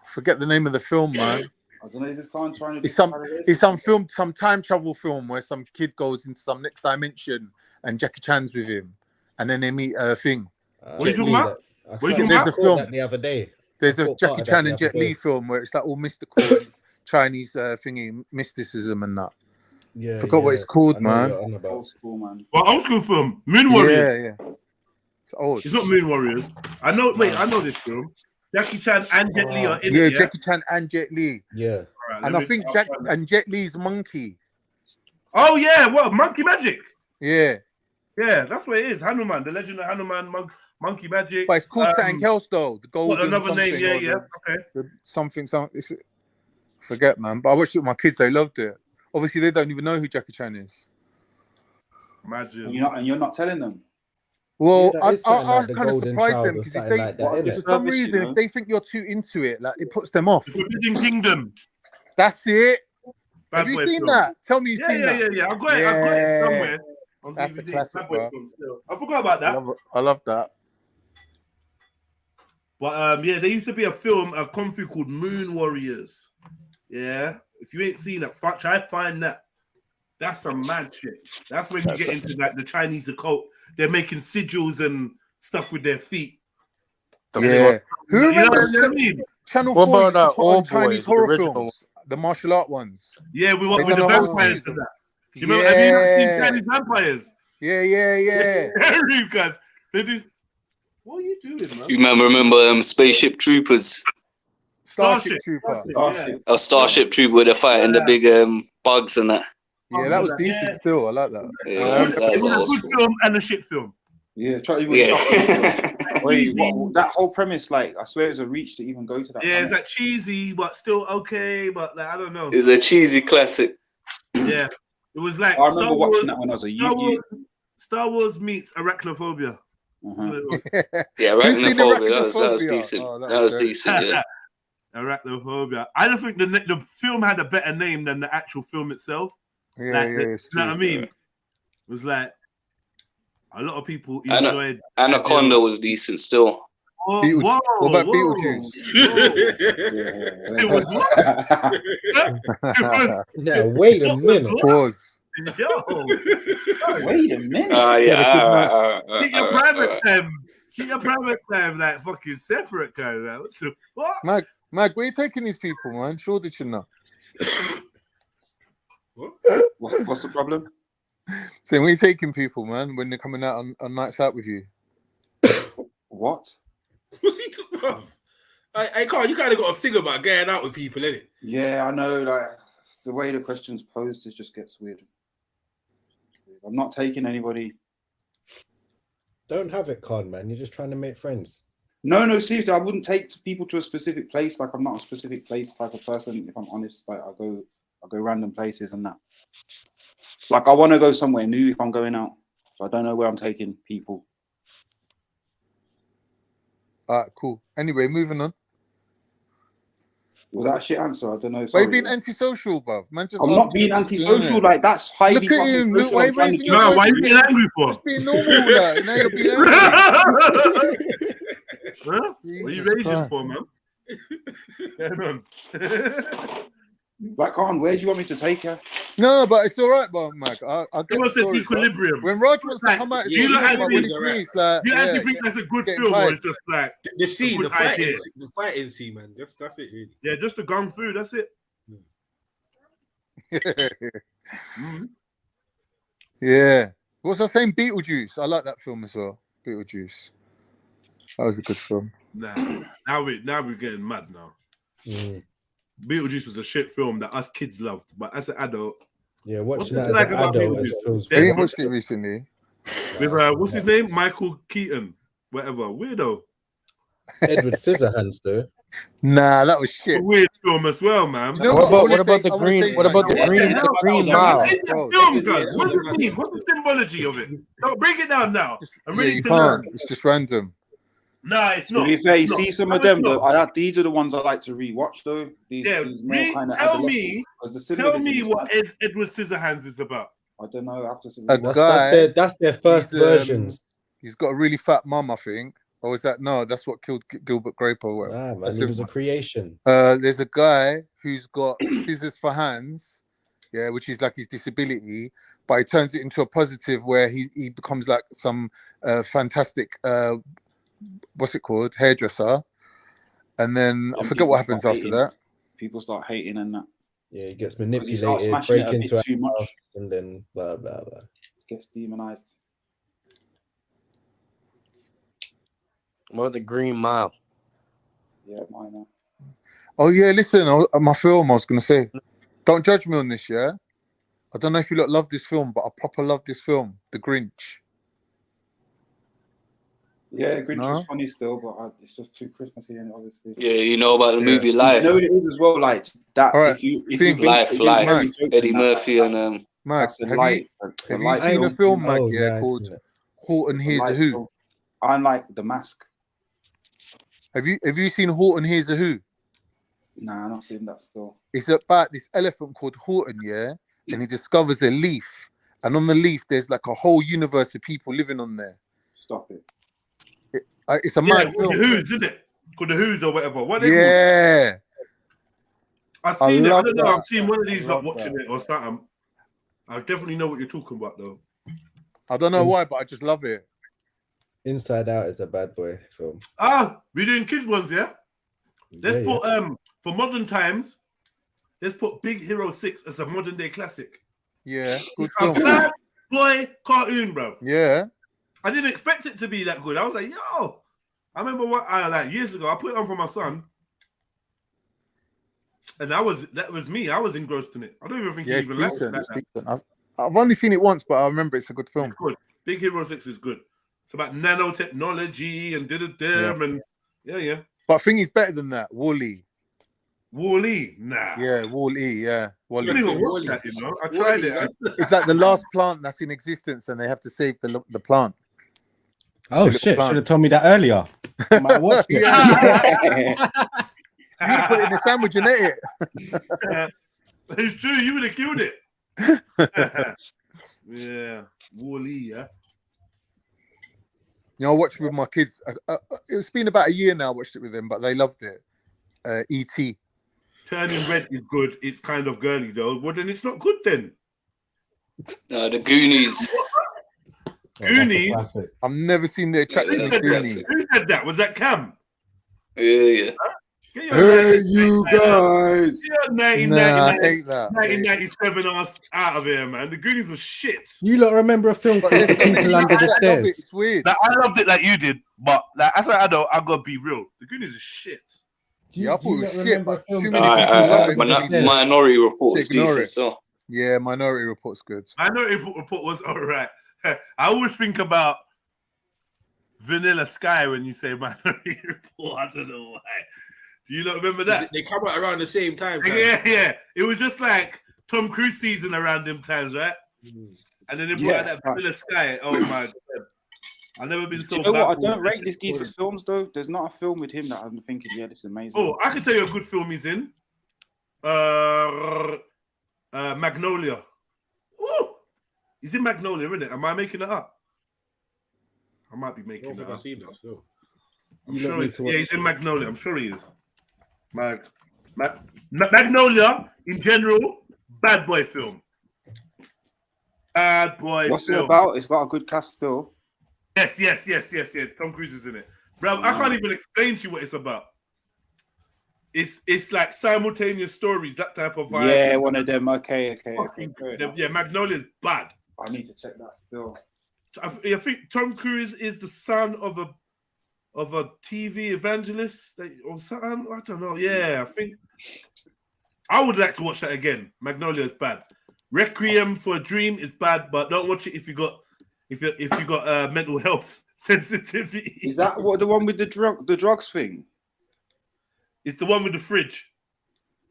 S4: Forget the name of the film, man.
S19: I don't know. He's just trying to.
S4: It's some film, some time travel film where some kid goes into some next dimension and Jackie Chan's with him, and then they meet a thing.
S1: What are you talking about?
S4: There's a film
S3: the other day.
S4: There's a Jackie Chan and Jet Li film where it's like all mystical and Chinese thingy, mysticism and that.
S15: Yeah,
S4: forgot what it's called, man.
S19: Old school, man.
S1: Well, old school film, Moon Warriors.
S4: Yeah. It's old.
S1: It's not Moon Warriors. I know. Wait, I know this film. Jackie Chan and Jet Li are in it.
S4: Yeah, Jackie Chan and Jet Li.
S15: Yeah.
S1: Right,
S4: and I think Jet Li's Monkey.
S1: Oh yeah, what Monkey Magic?
S4: Yeah.
S1: Yeah, that's what it is. Hanuman, the legend of Hanuman, Monkey Magic.
S4: But it's called something else though. The golden
S1: another name, yeah. Okay.
S4: Something. It's, forget, man. But I watched it with my kids. They loved it. Obviously, they don't even know who Jackie Chan is.
S1: Imagine.
S19: And you're not telling them.
S4: Well,
S15: Yeah,
S4: I
S15: like
S4: kind of surprise them because if for some reason, if they think you're too into it, like it puts them off.
S1: Forbidden Kingdom.
S4: That's it.
S1: Bad
S4: Have you
S1: Boy
S4: seen
S1: film.
S4: that? Tell me you've seen that.
S1: Yeah. I got it somewhere. On
S4: That's a
S1: DVD.
S4: classic,
S1: Bad Boy
S4: bro.
S1: film still. I forgot about that.
S4: I love that.
S1: But yeah, there used to be a film, a kung fu called Moon Warriors. Yeah, if you ain't seen it, try find that. That's some mad shit. That's when you get into like the Chinese occult. They're making sigils and stuff with their feet.
S4: Yeah. Who remembers
S1: what I mean?
S4: Channel
S20: What
S4: 4
S20: about
S4: used to put on
S20: Old
S4: Chinese
S20: Boy, the
S4: horror
S20: original
S4: films, the martial art ones?
S1: Yeah, we went
S4: They
S1: with the
S4: done a whole
S1: vampires
S4: season.
S1: and that. You remember? Have you ever seen Chinese vampires?
S4: Yeah.
S1: Guys, they do. What are you doing, man?
S8: You remember Spaceship Troopers?
S4: Starship Trooper.
S8: Oh, Starship Trooper where they're fighting the big bugs and that.
S4: Yeah, that was decent still. I like that.
S8: Yeah,
S1: It was a good film and a shit film.
S19: Yeah,
S1: Wait,
S19: that whole premise, like, I swear it's a reach to even go to that.
S1: Yeah, it's like cheesy, but still okay. But like, I don't know.
S8: It's a cheesy classic.
S1: Yeah, it was like
S19: I remember watching that when I was a youth.
S1: Star Wars meets arachnophobia.
S8: Yeah, arachnophobia. That was decent. That was decent. Yeah.
S1: Arachnophobia. I don't think the film had a better name than the actual film itself.
S4: Yeah,
S1: like,
S4: yeah,
S1: you know what I mean? It was like a lot of people enjoyed.
S8: Anaconda was decent still.
S1: Oh,
S4: what about Beetlejuice?
S1: It was
S15: Yeah, wait a minute.
S4: Pause.
S1: Yo,
S19: wait a minute.
S1: Keep your private time. Keep your private time like fucking separate, guys. Like, what the fuck?
S4: Mag, where are you taking these people, man? Sure did you know?
S19: What's the problem?
S4: Saying where are you taking people, man, when they're coming out on nights out with you?
S19: What?
S12: What's he talking about? I can't. You kind of got to think about going out with people, innit?
S19: Yeah, I know. Like, it's the way the question's posed, it just gets weird. I'm not taking anybody.
S15: Don't have it, Con, man. You're just trying to make friends.
S19: No, seriously, I wouldn't take people to a specific place. Like, I'm not a specific place type of person. If I'm honest, like I go random places and that. Like, I want to go somewhere new if I'm going out, so I don't know where I'm taking people.
S4: All right, cool. Anyway, moving on.
S19: Was that a shit answer? I don't know.
S4: Why are you being antisocial, bruv? Man, just
S19: I'm not being antisocial. Like, that's highly.
S4: Look at him. Look, why are
S1: you being angry for?
S4: Just being normal. Like, now you're being angry.
S1: Huh? What are you raging for, man?
S19: Like, on, where do you want me to take her?
S4: No, but it's all right, but Mag. I get
S1: What's
S4: the
S1: an equilibrium?
S4: When Raj wants to come out,
S1: you actually
S4: think
S1: think that's a good film, or it's just like
S12: the scene, the
S1: idea.
S12: fighting scene, man. That's it, really.
S1: Yeah, just the gun through. That's it.
S4: Yeah. What's I saying? Beetlejuice. I like that film as well. Beetlejuice. That was a good film.
S1: Nah, now we're getting mad now. Beetlejuice was a shit film that us kids loved, but as an adult,
S15: yeah, watching
S1: what's
S15: that
S1: it
S15: as
S1: like
S15: an
S1: about
S15: adult,
S1: Beetlejuice?
S15: it feels
S4: I didn't watch it recently.
S1: With what's his name? Michael Keaton, whatever. Weirdo.
S15: Edward Scissorhands, though.
S4: Nah, that was shit.
S1: Weird film as well, man.
S4: You know
S20: What about the green? What about the green mile?
S1: What's the mean? What's the symbology of it? No, break it down now. I'm
S4: Yeah,
S1: ready
S4: you
S1: to
S4: can't.
S1: learn.
S4: It's just random.
S1: Nah, it's
S19: To
S1: not.
S19: be fair, you
S1: It's
S19: see
S1: not.
S19: some
S1: No,
S19: of them
S1: it's
S19: though.
S1: not.
S19: These are the ones I like to rewatch though. These more kind of
S1: tell me what Edward Scissorhands is about.
S19: I don't know. I have to see.
S15: That's their first versions.
S4: He's got a really fat mum, I think. Or is that no? That's what killed Gilbert Grape or whatever.
S15: Nah, man, he was a creation.
S4: There's a guy who's got scissors for hands, yeah, which is like his disability, but he turns it into a positive where he becomes like some fantastic what's it called, hairdresser, and then I forget what happens after that.
S19: People start hating and that.
S15: Yeah, he gets manipulated, break into a house, and then blah blah blah.
S19: Gets demonized.
S7: More the Green Mile.
S19: Yeah, mine.
S4: Oh yeah, listen, my film I was gonna say, don't judge me on this, yeah. I don't know if you lot love this film, but I proper love this film, The Grinch.
S19: Yeah, Grinch was funny still, but it's just too Christmassy, and obviously.
S8: Yeah, you know about the movie Life.
S19: You know what it is as well, like that.
S4: All right.
S19: If you
S4: Think
S8: Life, Eddie Murphy and
S4: Mag,
S19: that's a
S4: have
S19: light.
S4: you seen a film, Mag, called Horton Hears a Who?
S19: I like The Mask.
S4: Have you seen Horton Hears a Who?
S19: Nah, I've not seen that still.
S4: It's about this elephant called Horton, yeah, and he discovers a leaf, and on the leaf there's like a whole universe of people living on there.
S19: Stop it.
S4: It's a mad film.
S1: The Who's, isn't it? Called the Who's or whatever. What are they
S4: Yeah.
S1: called? I've seen it. I
S4: love
S1: don't know.
S4: that.
S1: I've seen one of these
S4: I
S1: not
S4: love
S1: watching
S4: that.
S1: it or something. I definitely know what you're talking about though.
S4: I don't know why, but I just love it.
S15: Inside Out is a bad boy film.
S1: We're doing kids ones, yeah? Let's put for modern times, let's put Big Hero 6 as a modern day classic.
S4: Yeah, good
S1: A
S4: film.
S1: bad boy cartoon, bro.
S4: Yeah.
S1: I didn't expect it to be that good. I was like, yo. I remember like years ago, I put it on for my son. And that was me. I was engrossed in it. I don't even think he
S4: It's
S1: even liked it
S4: decent.
S1: like
S4: It's
S1: that.
S4: decent. I've only seen it once, but I remember it's a good film.
S1: It's good. Big Hero 6 is good. It's about nanotechnology and and yeah.
S4: But I think he's better than that. Wall-E.
S1: Wall-E? Nah.
S4: Yeah, Wall-E, yeah.
S1: I didn't even watch that, you know. I tried it.
S4: It's like the last plant that's in existence and they have to save the plant.
S3: Oh
S4: The
S3: shit!
S4: little
S3: Should have told me that earlier. I might have watched it.
S4: You would put it in a sandwich and ate it.
S1: It's true. You would have killed it. Yeah. Wall-E, yeah.
S4: You know, I watched it with my kids. It's been about a year now I watched it with them, but they loved it. E.T.
S1: Turning Red is good. It's kind of girly though. Well, then it's not good then.
S8: the Goonies.
S1: Goonies.
S4: I've never seen the attraction of Goonies.
S1: Who said that? Was that Cam?
S8: Yeah.
S4: Hey, you guys.
S1: Yeah,
S4: I hate that.
S1: 1997 ass out of here, man. The Goonies are shit.
S15: You lot remember a film called People Under the Stairs?
S4: It's weird.
S17: Like, I loved it like you did, but like as an adult, I gotta be real.
S1: The Goonies are shit.
S4: Yeah, I thought it was shit, but too many people love it.
S8: Minority Report is
S4: Ignore
S8: decent,
S4: it.
S8: so.
S4: Yeah, Minority Report's good.
S1: Minority Report was all right. I always think about Vanilla Sky when you say Minority Report. I don't know why. Do you not remember that?
S12: They come out around the same time.
S1: Yeah. It was just like Tom Cruise season around them times, right? And then they brought out that Vanilla Sky. Oh my god. I've never been so
S19: you know what? I
S1: baffled.
S19: don't rate this geezer's films though. There's not a film with him that I'm thinking, yeah, this is amazing.
S1: Oh, I can tell you a good film he's in. Magnolia. Ooh! He's in Magnolia, isn't it? Am I making it up? I might be making it up.
S12: I've seen that still.
S1: I'm sure he's in Magnolia. I'm sure he is. Magnolia, in general, bad boy film. Bad boy
S19: What's
S1: film.
S19: it about? It's got a good cast still.
S1: Yes. Tom Cruise is in it. Bro, I can't even explain to you what it's about. It's like simultaneous stories, that type of vibe.
S19: Yeah, one of them. Okay.
S1: Yeah, Magnolia's bad.
S19: I need to check that still.
S1: I think Tom Cruise is the son of a TV evangelist or something. I don't know. Yeah, I think I would like to watch that again. Magnolia is bad. Requiem for a Dream is bad, but don't watch it if you got mental health sensitivity.
S19: Is that the one with the drugs thing?
S1: It's the one with the fridge.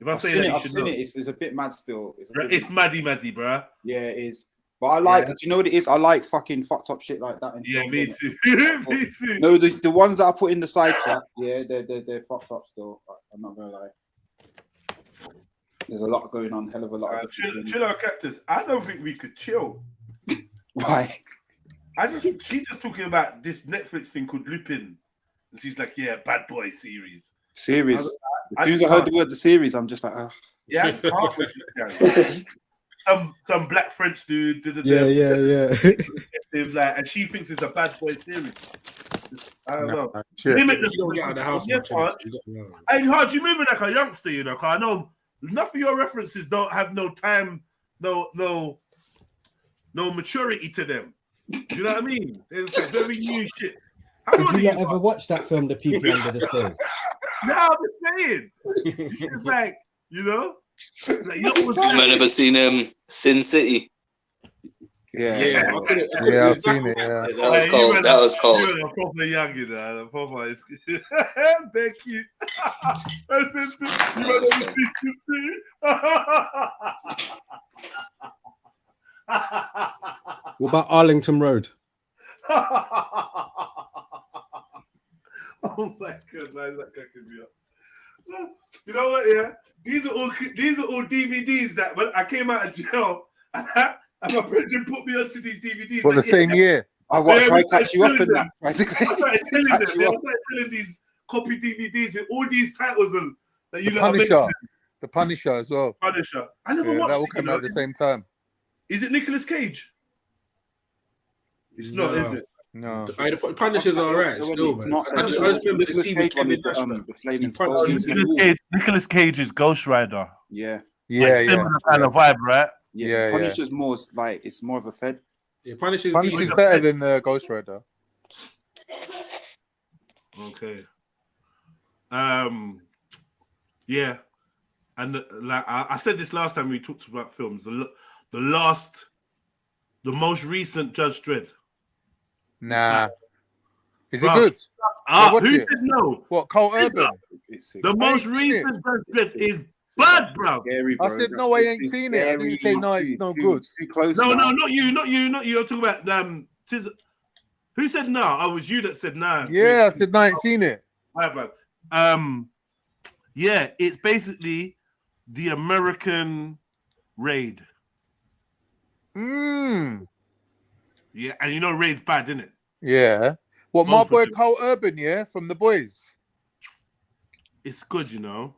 S1: If I say that,
S19: I've seen it. It's a bit mad still.
S1: It's maddy, bro.
S19: Yeah, it is. But I like, do you know what it is? I like fucking fucked up shit like that.
S1: Yeah, me too. Me too.
S19: No, the ones that I put in the side chat, yeah, they're fucked up still. I'm not gonna lie. There's a lot going on, hell of a lot.
S1: Chill out, Cactus. I don't think we could chill.
S19: Why?
S1: She just talking about this Netflix thing called Lupin. And she's like, yeah, bad boy series.
S19: Series. As soon as I heard the word the series, I'm just like, oh.
S1: Yeah, I can't with this guy. Some black French dude.
S18: Yeah.
S1: Like, and she thinks it's a bad boy series. I don't know.
S12: You don't get out of the house much.
S1: Hey, Hard, you moving like a youngster, you know? Cause I know enough of your references don't have no time, no maturity to them. Do you know what I mean? It's like very new shit.
S3: Did you ever watch that film, The People Under the Stairs?
S1: No, I'm just saying. It's like, you know? Like,
S8: Man, ever seen Sin City?
S4: Yeah, I've seen it. Yeah,
S8: that was cold. That was cold.
S1: You're a proper young, you know. Proper is very cute. You went to Sin City.
S15: What about Arlington Road?
S1: Oh my god, man, that cracking me up. You know what? Yeah, these are all DVDs that when I came out of jail, and my brethren put me onto these DVDs.
S4: For the same year.
S19: I want to try to catch you up in that.
S1: I started selling these copy DVDs with all these titles on that you know.
S4: The Punisher as well.
S1: Punisher. I never watched
S4: that all came out at the same time.
S1: Is it Nicolas Cage? It's not, is it?
S4: No.
S12: The Punisher's all right. Still,
S19: it's
S12: man.
S19: not.
S12: I just remember the scene with Kevin Nash.
S17: Nicolas Cage is Ghost Rider.
S19: Yeah.
S17: Similar kind of vibe, right?
S19: Yeah. Punisher's more like it's more of a Fed.
S12: Yeah, Punisher's
S4: better than Ghost Rider.
S1: Okay. Yeah, and like I said this last time we talked about films. The most recent Judge Dredd.
S4: Nah. Is it good?
S1: Who said no?
S4: What, Cole Urban?
S1: The most recent Judge Dredd is bad, bro.
S4: I said no, I ain't seen it. I didn't say no, it's no good.
S1: No, not you. You're talking about who said no? I was you that said no.
S4: Yeah, I said no, I ain't seen it.
S1: Right, bro. Yeah, it's basically the American Raid. Yeah, and you know Raid's bad, isn't it?
S4: Yeah. What, my boy Cole Urban, yeah, from The Boys?
S1: It's good, you know.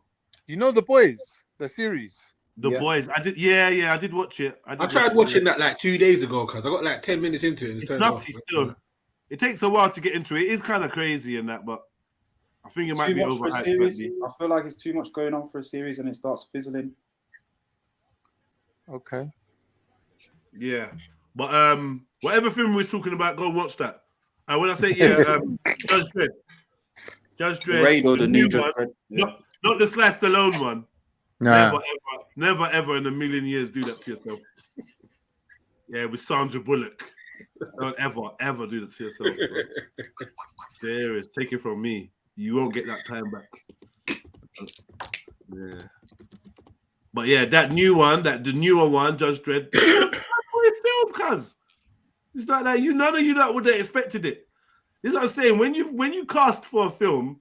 S4: You know The Boys, the series?
S1: The Boys. I did. Yeah, I did watch it.
S12: I tried watching that like 2 days ago because I got like 10 minutes into it. And
S1: it's nutty still. It takes a while to get into it. It is kind of crazy and that, but I think it might be overhyped.
S19: I feel like it's too much going on for a series and it starts fizzling.
S4: Okay.
S1: Yeah, but whatever film we was talking about, go watch that. And when I say Judge Dredd,
S19: Raid or the new
S1: one,
S19: Dredd.
S1: Not the Sly Stallone one.
S4: Nah.
S1: Never ever in a million years do that to yourself. Yeah, with Sandra Bullock. Don't ever do that to yourself. Bro. Serious. Take it from me. You won't get that time back. Yeah. But yeah, the newer one, Judge Dredd. Film, cuz it's like that. None of you that would have expected it. This is what I'm saying. When you cast for a film,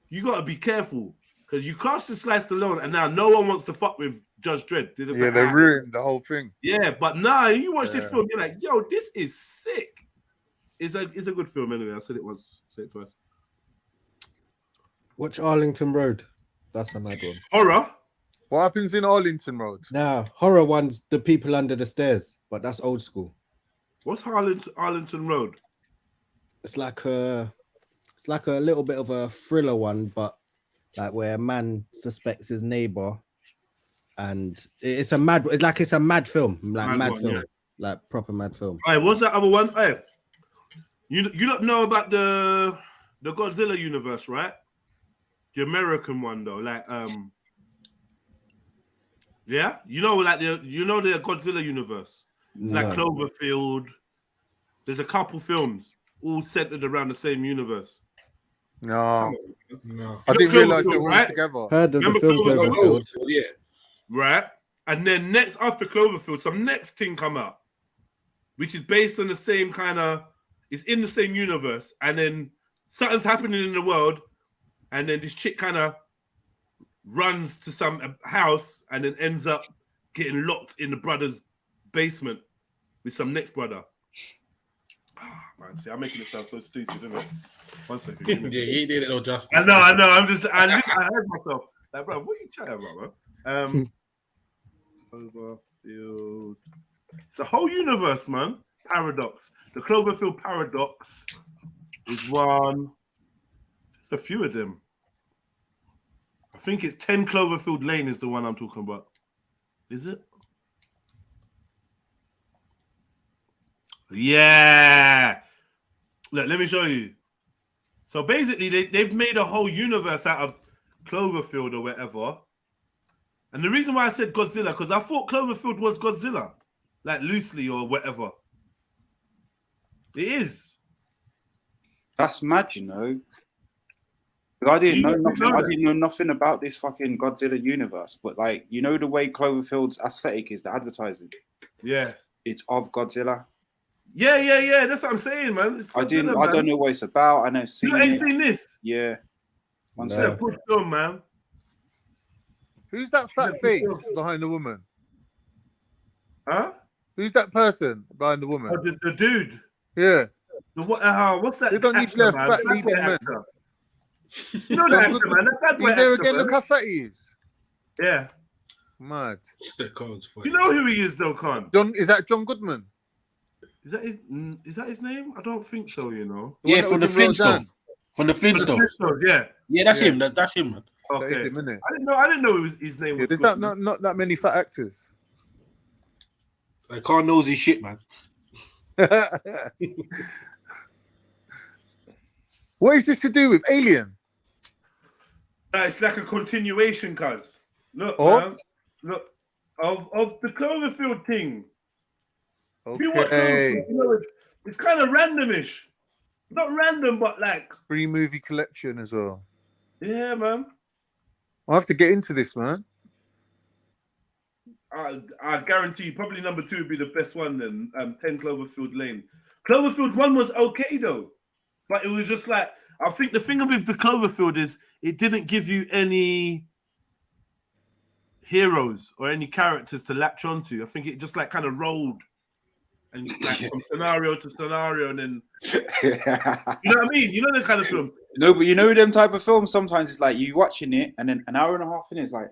S1: you gotta be careful because you cast the Sly Stallone, and now no one wants to fuck with Judge Dredd.
S4: They ruined the whole thing.
S1: Yeah, but now you watch this film, you're like, yo, this is sick. It's a good film anyway. I said it once, say it twice.
S15: Watch Arlington Road. That's a mad one.
S1: Horror.
S4: What happens in Arlington Road?
S15: Nah, horror one's The People Under the Stairs, but that's old school.
S1: What's Arlington Road?
S15: It's like a little bit of a thriller one, but like where a man suspects his neighbor, and it's a mad film, like mad film, yeah. Like proper mad film.
S1: Hey, what's that other one? Hey, you don't know about the Godzilla universe, right? The American one though, like yeah, you know the Godzilla universe. It's like Cloverfield. There's a couple films all centered around the same universe.
S4: No. I didn't realize they were all together.
S15: Heard of the film Cloverfield?
S1: Yeah. Right. And then after Cloverfield, some next thing come out. which is based on the same kind of, it's in the same universe, and then something's happening in the world, and then this chick kind of runs to some house and then ends up getting locked in the brother's basement with some next brother. Man, see, I'm making it sound so stupid, isn't it? 1 second.
S12: Yeah, he did it all justice.
S1: I know. I heard myself. Like, bro, what are you chatting about, man? Cloverfield. It's a whole universe, man. Paradox. The Cloverfield paradox is one. There's a few of them. I think it's 10 Cloverfield Lane is the one I'm talking about. Is it? Yeah. Look, let me show you. So basically, they've made a whole universe out of Cloverfield or whatever. And the reason why I said Godzilla, because I thought Cloverfield was Godzilla, like loosely or whatever. It is.
S19: That's mad, you know. I didn't know nothing. I didn't know nothing about this fucking Godzilla universe. But like, you know the way Cloverfield's aesthetic is, the advertising.
S1: Yeah.
S19: It's of Godzilla.
S1: Yeah. That's what I'm saying, man. It's Godzilla,
S19: I don't know what it's about. I know.
S1: You ain't seen this?
S19: Yeah.
S1: It's a good film, man.
S4: Who's that fat face behind the woman?
S1: Huh?
S4: Who's that person behind the woman?
S1: Oh, the dude.
S4: Yeah.
S1: What's that?
S4: They don't usually have fat leading men.
S1: You know that actor, man. That
S4: He's there again. Look how fat he is.
S1: Yeah.
S4: Mad.
S1: You know who he is, though, Con?
S4: Is that John Goodman?
S1: Is that his name? I don't think so. You know.
S12: Yeah, from the Flintstones. From the Flintstones.
S1: Yeah.
S12: Yeah, that's him. That's him, man.
S1: Okay. I didn't know his name was.
S4: There's not that many fat actors.
S12: I can't knows his shit, man.
S4: What is this to do with Alien?
S1: It's like a continuation, cuz. Look, man. Look, of the Cloverfield thing. If you watch Cloverfield, you know, it's kind of randomish. Not random, but like
S4: free movie collection as well.
S1: Yeah, man.
S4: I'll have to get into this, man.
S1: I guarantee you, probably number 2 would be the best one then. 10 Cloverfield Lane. Cloverfield 1 was okay though, but it was just like, I think the thing with the Cloverfield is it didn't give you any heroes or any characters to latch onto. I think it just like kind of rolled and like from scenario to scenario, and then you know what I mean? You know the kind of film.
S19: No, but you know them type of films. Sometimes it's like you watching it, and then an hour and a half in, it's like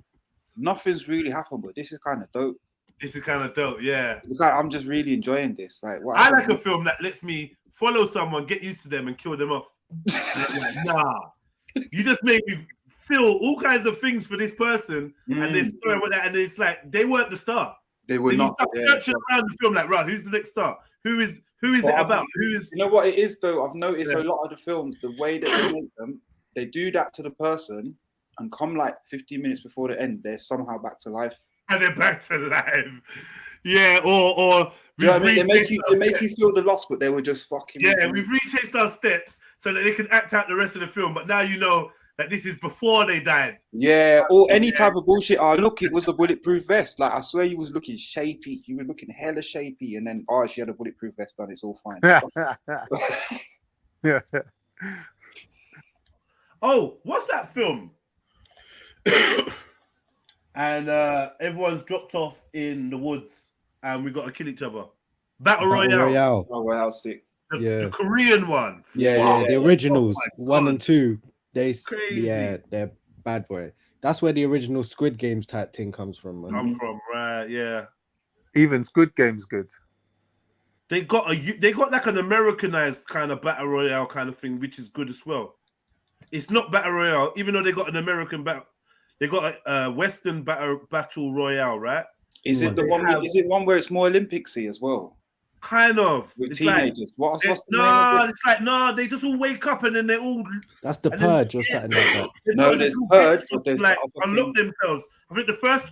S19: nothing's really happened, but this is kind of dope.
S1: This is kind of dope, yeah.
S19: I'm just really enjoying this. Like, what
S1: I like a film that lets me follow someone, get used to them, and kill them off. Like, nah, you just made me feel all kinds of things for this person, and this story with that, and it's like they weren't the star.
S19: They were not.
S1: You start searching around the film, like, right, who's the next star? Who is it about? Who is?
S19: You know what it is though? I've noticed a lot of the films, the way that they make them, they do that to the person, and come like 15 minutes before the end, they're somehow back to life.
S1: And they're back to life. Yeah, or
S19: yeah, I mean, they make you feel the loss, but they were just fucking.
S1: Yeah, we've retraced our steps so that they can act out the rest of the film. But now you know that this is before they died.
S19: Yeah, or any type of bullshit. Oh, look, it was a bulletproof vest. Like, I swear you was looking shapy. You were looking hella shapy. And then, oh, she had a bulletproof vest on. It's all fine.
S4: Yeah.
S1: Oh, what's that film? And everyone's dropped off in the woods and we got to kill each other. Battle Royale.
S19: Oh, Royale sick.
S1: The Korean one.
S3: Yeah, the originals,
S1: Oh
S3: 1 and 2. They're bad boy. That's where the original Squid Games type thing comes from, man.
S1: Right, yeah.
S4: Even Squid Game's good.
S1: They got like an Americanized kind of battle royale kind of thing, which is good as well. It's not battle royale, even though they got an American battle. They got a Western battle royale, right?
S19: Is it the one? Is it one where it's more Olympicsy as well?
S1: Kind of.
S19: With
S1: it's
S19: teenagers.
S1: Like, it's like they just all wake up and then they all.
S3: That's the Purge or something like that.
S19: No, there's Purge.
S1: Like unlock themselves. I think the first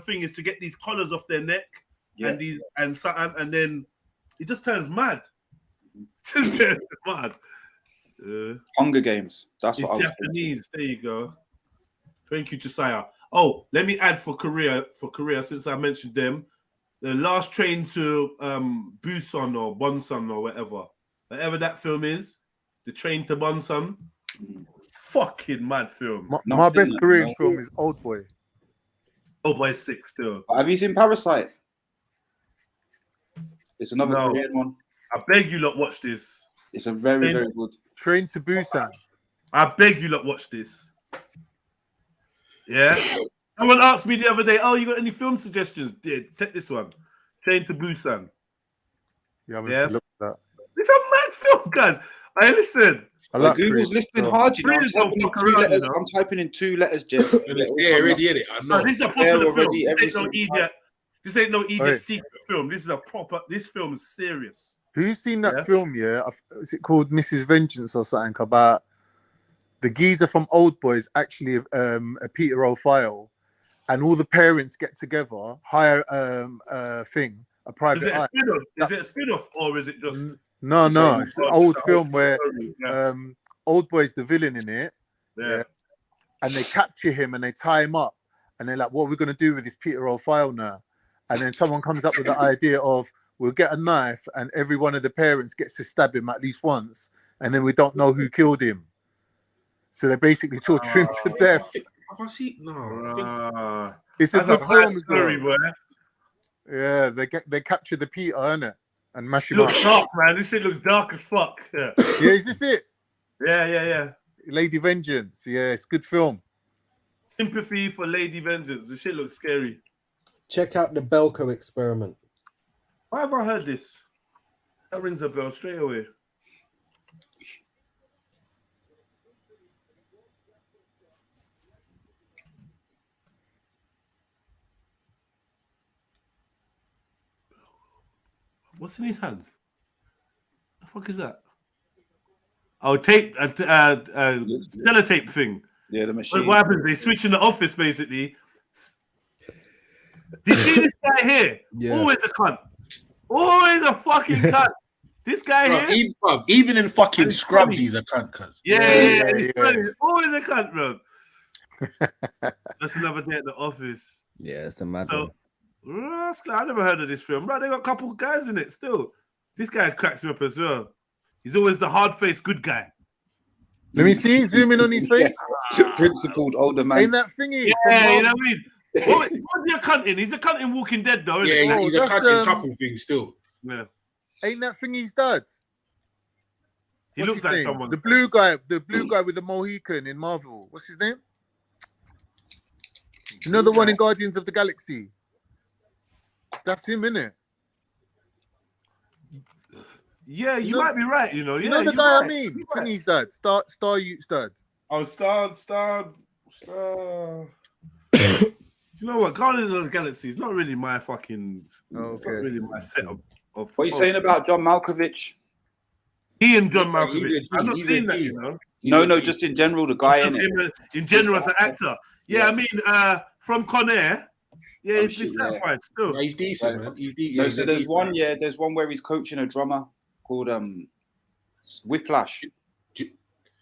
S1: thing is to get these collars off their neck, and these and then it just turns mad. Just turns mad.
S19: Hunger Games. That's
S1: it's
S19: what
S1: Japanese. There you go. Thank you, Josiah. Oh, let me add for Korea, since I mentioned them. The Last Train to Busan or Bonsan or whatever that film is, The Train to Bonsan. Fucking mad film.
S4: My best Korean film is Old Boy.
S1: Old Boy 6 still.
S19: Have you seen Parasite? It's another Korean one.
S1: I beg you lot watch this.
S19: It's a very good.
S4: Train to Busan.
S1: I beg you lot watch this. Yeah. Someone asked me the other day, "Oh, you got any film suggestions?" Did take this one, Train to Busan.
S4: Yeah, I'm gonna look at that.
S1: It's a mad film, guys. Hey, listen.
S19: Google's listening hard, you know. I'm typing in 2 letters, Jess.
S14: Yeah, already in it. I know.
S1: This is a popular film. This ain't no idiot secret film. This is a proper. This film is serious.
S4: Who's seen that film? Yeah, is it called Mrs. Vengeance or something? About the geezer from Old Boy is actually a Peter O'File, and all the parents get together, hire a private.
S1: Is it a spin-off or is it just?
S4: No, it's an old film where Old Boy's the villain in it. Yeah. And they capture him and they tie him up, and they're like, "What are we gonna do with this Peter O'File now?" And then someone comes up with the idea of, we'll get a knife and every one of the parents gets to stab him at least once, and then we don't know who killed him. So they basically torture him to death.
S14: Have I seen? No.
S4: It's a good film as well. Yeah, they capture the Peter, innit? And mash him up.
S1: Looks dark, man. This shit looks dark as fuck. Yeah,
S4: is this it?
S1: Yeah.
S4: Lady Vengeance. Yeah, it's a good film.
S1: Sympathy for Lady Vengeance. This shit looks scary.
S15: Check out the Belko Experiment.
S1: Why have I heard this? That rings a bell straight away. What's in his hands? The fuck is that? Oh, tape, sellotape thing.
S19: Yeah, the machine.
S1: What happens? They switch in the office, basically. Do you see this guy here?
S12: Yeah.
S1: Always a cunt. Always a fucking cunt. This guy here.
S12: Even in fucking Scrubs, he's a cunt, cuz.
S1: Yeah. Always a cunt, bro. That's another day at the office.
S3: Yeah, it's a mad
S1: one. I never heard of this film. Right, they got a couple of guys in it still. This guy cracks me up as well. He's always the hard-faced good guy.
S4: Let me see. Zoom in on his face.
S19: Principled older man.
S4: Ain't that thingy?
S1: Yeah, you know what I mean? What's he a cunt in? He's a cunt in Walking Dead, though, isn't
S14: Yeah,
S1: he?
S14: he's a cunt in couple things still.
S1: Yeah.
S4: Ain't that thingy's dad?
S1: He looks like someone.
S4: The blue guy with the Mohican in Marvel. What's his name? You know the one in Guardians of the Galaxy? That's him, innit?
S1: Yeah, you might be right, you know.
S4: You know the guy I mean? Thingy's dad. Star Ute's dad.
S1: Oh, Star. You know what? Guardians of the Galaxy is not really my fucking. It's not really my setup.
S19: What are you saying about John Malkovich?
S1: He and John Malkovich. I've not seen that, you know.
S19: No, just in general, the guy
S1: in general as an actor. Yeah, I mean, from Con Air. Yeah, he's satisfied still.
S14: Yeah, he's decent, man. He's decent.
S19: No, so there's one where he's coaching a drummer called Whiplash.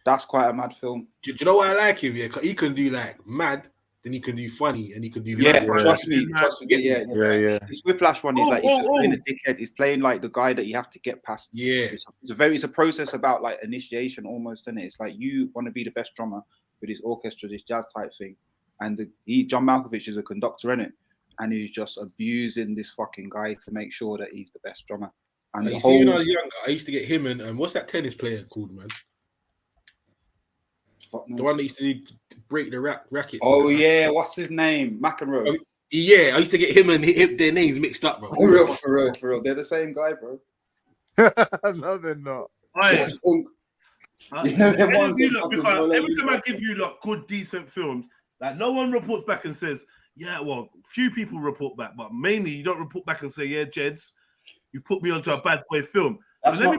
S19: That's quite a mad film.
S14: Do you know why I like him? Yeah, he can do like mad, then he can do funny, and he can do
S19: trust me. Yeah. This Whiplash one is like he's just playing a dickhead. He's playing like the guy that you have to get past.
S14: Yeah,
S19: it's a process about like initiation almost, isn't it? It's like you want to be the best drummer with his orchestra, this jazz type thing, and John Malkovich is a conductor in it, and he's just abusing this fucking guy to make sure that he's the best drummer. And
S14: you see, when I was younger, I used to get him and what's that tennis player called, man? The one that used to break the rackets.
S19: Oh yeah, what's his name? McEnroe.
S14: Oh, yeah, I used to get him and their names mixed up, bro.
S19: For real. They're the same guy, bro.
S4: No, they're not.
S1: Every time I give you good, decent films, like no one reports back and says, yeah, well, few people report back, but mainly you don't report back and say, yeah, Jeds, you put me onto a bad boy film. So let me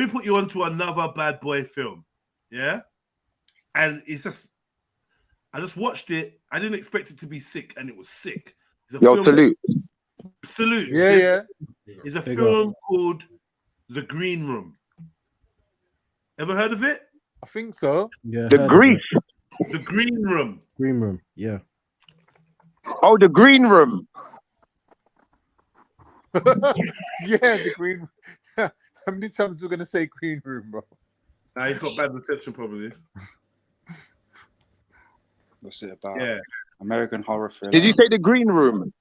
S1: put you onto another bad boy film. Yeah, and it's just, I just watched it. I didn't expect it to be sick, and it was sick. Salute.
S4: Yeah.
S1: It's a film called The Green Room. Ever heard of it?
S4: I think so.
S18: Yeah.
S1: The Green Room.
S18: Green Room. Yeah.
S6: Oh, The Green Room.
S4: Yeah, the green. How many times we're gonna say green room, bro?
S1: Nah, he's got bad reception probably.
S19: What's it about?
S1: Yeah.
S19: American horror thriller.
S6: Did you say the green room?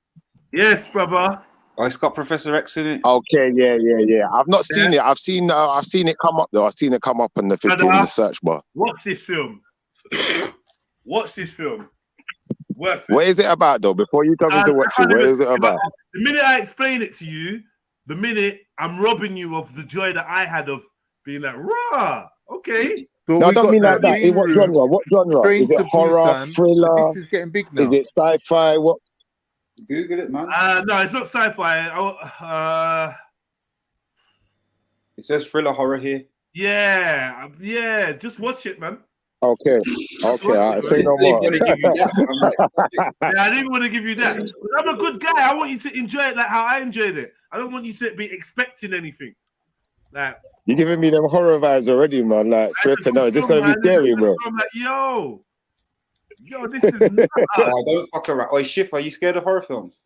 S1: Yes, brother.
S19: Oh, it's got Professor X in it.
S6: Okay, yeah. I've not seen it. I've seen it come up though. I've seen it come up on the 15 in the search bar.
S1: Watch this film. Watch this film. Worth it.
S6: What is it about though? Before you come into watch it, what is it about?
S1: The minute I explain it to you, the minute I'm robbing you of the joy that I had of being like, rah, okay.
S6: So no, I don't mean like that. In what genre? What genre? Is it horror, thriller?
S4: This is getting big now.
S6: Is it sci-fi? What?
S19: Google it, man.
S1: No, it's not sci-fi.
S19: It says thriller horror here.
S1: Yeah. Just watch it, man.
S6: Okay. I say no more.
S1: I didn't want to give you that. I'm a good guy. I want you to enjoy it like how I enjoyed it. I don't want you to be expecting anything. Like
S6: you're giving me them horror vibes already, man. Like, flipping out. It's gonna be scary, bro.
S1: I'm like, yo, this is nuts.
S19: Oh, don't fuck around. Oh, Shift, are you scared of horror films?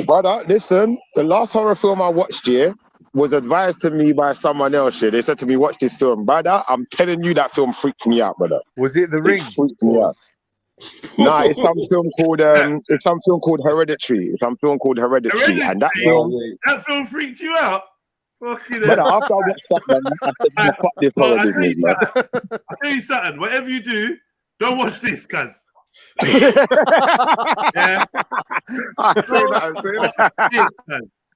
S6: Brother, listen, the last horror film I watched here was advised to me by someone else here. They said to me, watch this film. Brother, I'm telling you that film freaked me out, brother.
S4: Was it The Ring?
S6: Freaked me out. Nah, it's some film called Hereditary. And that
S1: film freaked you out? Fucking
S6: brother, after I watched that, man, I said, fuck this horror business, man.
S1: I'll tell you something. Whatever you do, don't watch this, cuz. Yeah.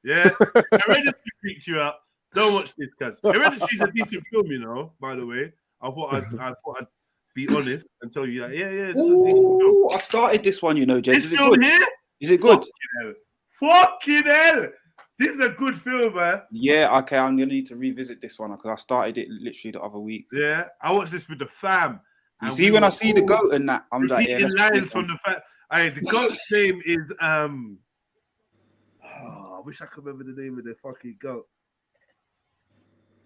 S1: Hereditary freaked you out. Don't watch this, cuz. Hereditary is a decent film, you know, by the way. I thought I'd be honest and tell you that, yeah, this is a decent film.
S19: I started this one, you know, Jay.
S1: This film here?
S19: Is it good?
S1: Fucking hell. This is a good film, man.
S19: Yeah, okay, I'm gonna need to revisit this one because I started it literally the other week.
S1: Yeah, I watched this with the fam.
S19: You see, when I see the goat and that, I'm like,
S1: repeating lines from the fam. The goat's name is I wish I could remember the name of the fucking goat.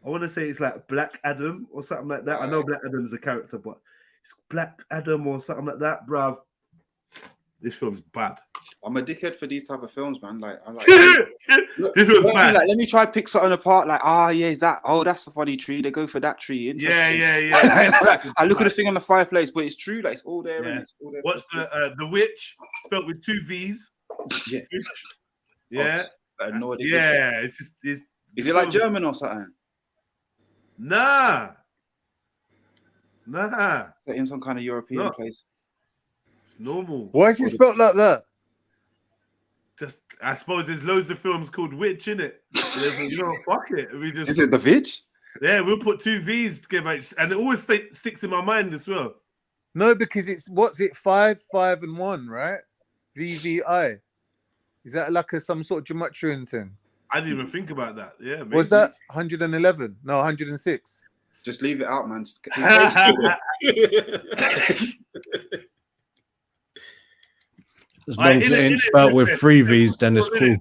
S1: I want to say it's like Black Adam or something like that. I know Black Adam's a character, but it's Black Adam or something like that, bruv. This film's bad.
S19: I'm a dickhead for these type of films, man. Like, I'm like,
S1: this film's bad.
S19: Like, let me try pick something apart. Like, is that? Oh, that's a funny tree. They go for that tree.
S1: Yeah.
S19: I look at the thing on the fireplace, but it's true. Like, it's all there.
S1: Yeah.
S19: It's all there.
S1: What's the Witch spelled with 2 V's?
S19: Yeah.
S1: Yeah.
S19: No idea.
S1: Yeah. It's just. Is
S19: it like German or something?
S1: Nah.
S19: Set in some kind of European place.
S1: It's normal.
S4: Why is it spelled like that?
S1: Just, I suppose there's loads of films called Witch in it. Fuck it.
S19: Is it the Witch?
S1: Yeah, we'll put 2 V's together, and it always sticks in my mind as well.
S4: No, because it's 5, 5, and 1, right? VVI. Is that like some sort of gematria thing?
S1: I didn't even think about that. Yeah, maybe.
S4: Was that 111? No, 106.
S19: Just leave it out, man.
S3: As long as it ain't spelled with 3 V's, then it's cool.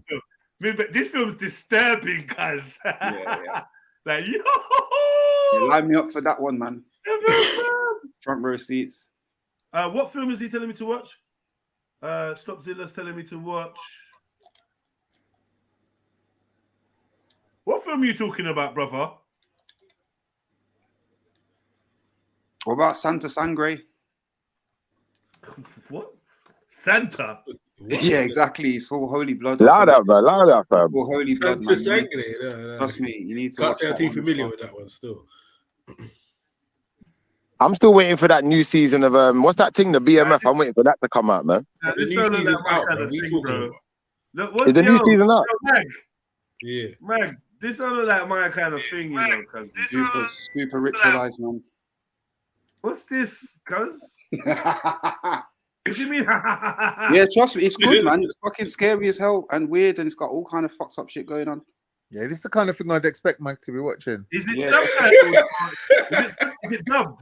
S1: But this film's disturbing, cuz. Like, yo!
S19: You line me up for that one, man. Front row seats.
S1: What film is he telling me to watch? Stopzilla's telling me to watch. What film are you talking about, brother?
S19: What about Santa Sangre?
S1: What? Santa? What?
S19: Yeah, exactly. It's all holy blood.
S6: Loud out, fam.
S19: All holy blood, man. Trust me, you need to watch that one.
S12: Familiar with that one still.
S6: I'm still waiting for that new season of what's that thing? The BMF. I'm waiting for that to come out, man.
S1: This sounds like my kind of thing, bro. Look,
S6: is the new season out?
S1: Mag,
S12: yeah,
S1: Mag, this sounds like my kind of thing, you know, cuz.
S19: Super ritualized, man.
S1: What's this, cuz? What do you mean?
S19: Yeah, trust me, it's good, man. It's fucking scary as hell and weird, and it's got all kind of fucked up shit going on.
S4: Yeah, this is the kind of thing I'd expect Mike to be watching.
S1: Is it subtitled? Is it dubbed?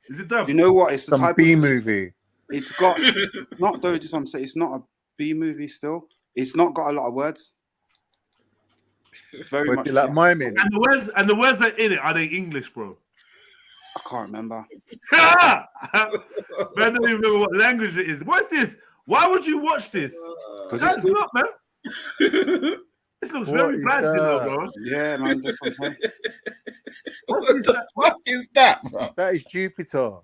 S1: Is it dubbed?
S19: You know what? It's the type
S4: B movie.
S19: It's got it's not though. Just I'm saying, it's not a B movie. Still, it's not got a lot of words. Very much
S4: like miming.
S1: And the words that are in it, are they English, bro?
S19: I can't remember.
S1: Man, I don't even remember what language it is. What's this? Why would you watch this?
S19: Because
S1: it's not, man. This looks very bad, you know, bro.
S19: Yeah, man, that's what I'm saying.
S12: What the fuck is that, bro?
S4: That is Jupiter.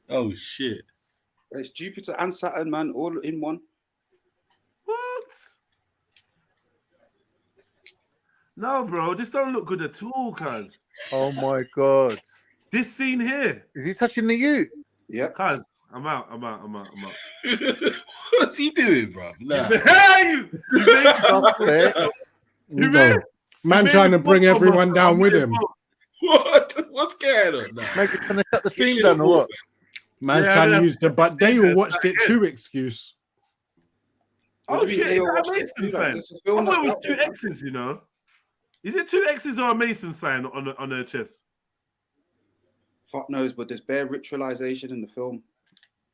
S12: Oh shit!
S19: It's Jupiter and Saturn, man, all in one.
S1: What? No, bro, this don't look good at all, cuz.
S4: Oh my god.
S1: This scene here.
S4: Is he touching the ute?
S19: Yeah.
S1: Cuz, I'm out.
S12: What's he doing, bro? Nah.
S15: Man trying to bring everyone down with him.
S12: What? What's going on? Nah.
S4: Make it gonna shut the stream down or what?
S15: Man's trying to use the but they all watched it too excuse.
S1: Oh shit, is that a Mason sign? I thought it was 2 X's, you know. Is it 2 X's or a Mason sign on her chest?
S19: Fuck knows, but there's bare ritualization in the film.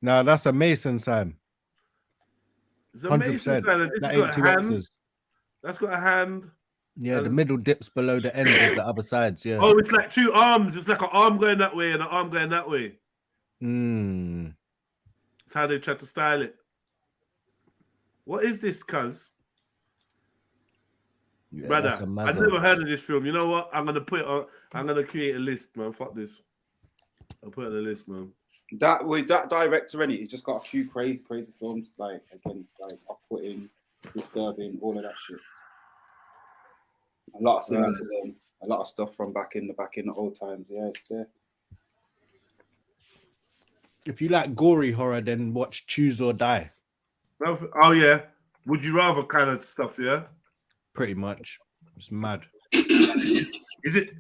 S15: No, that's a Mason sign.
S1: It's a Mason sign. And
S15: That
S1: it's got
S15: ain't
S1: a
S15: 2
S1: hand.
S15: X's.
S1: That's got a hand.
S15: Yeah, the middle dips below the ends of the other sides. Yeah.
S1: Oh, it's like 2 arms. It's like an arm going that way and an arm going that way. That's how they try to style it. What is this, cuz?
S15: Yeah,
S1: Brother,
S15: that's a
S1: I've never heard of this film. You know what? I'm gonna put it on. I'm gonna create a list, man. Fuck this. I'll put it on the list, man.
S19: That with that director, any, he's just got a few crazy films, like again, like off-putting, disturbing, all of that shit. A lot of symbolism, a lot of stuff from back in the old times. Yeah, it's there.
S15: If you like gory horror, then watch Choose or Die.
S1: Oh yeah, would you rather kind of stuff? Yeah,
S15: pretty much. It's mad.
S1: Is it?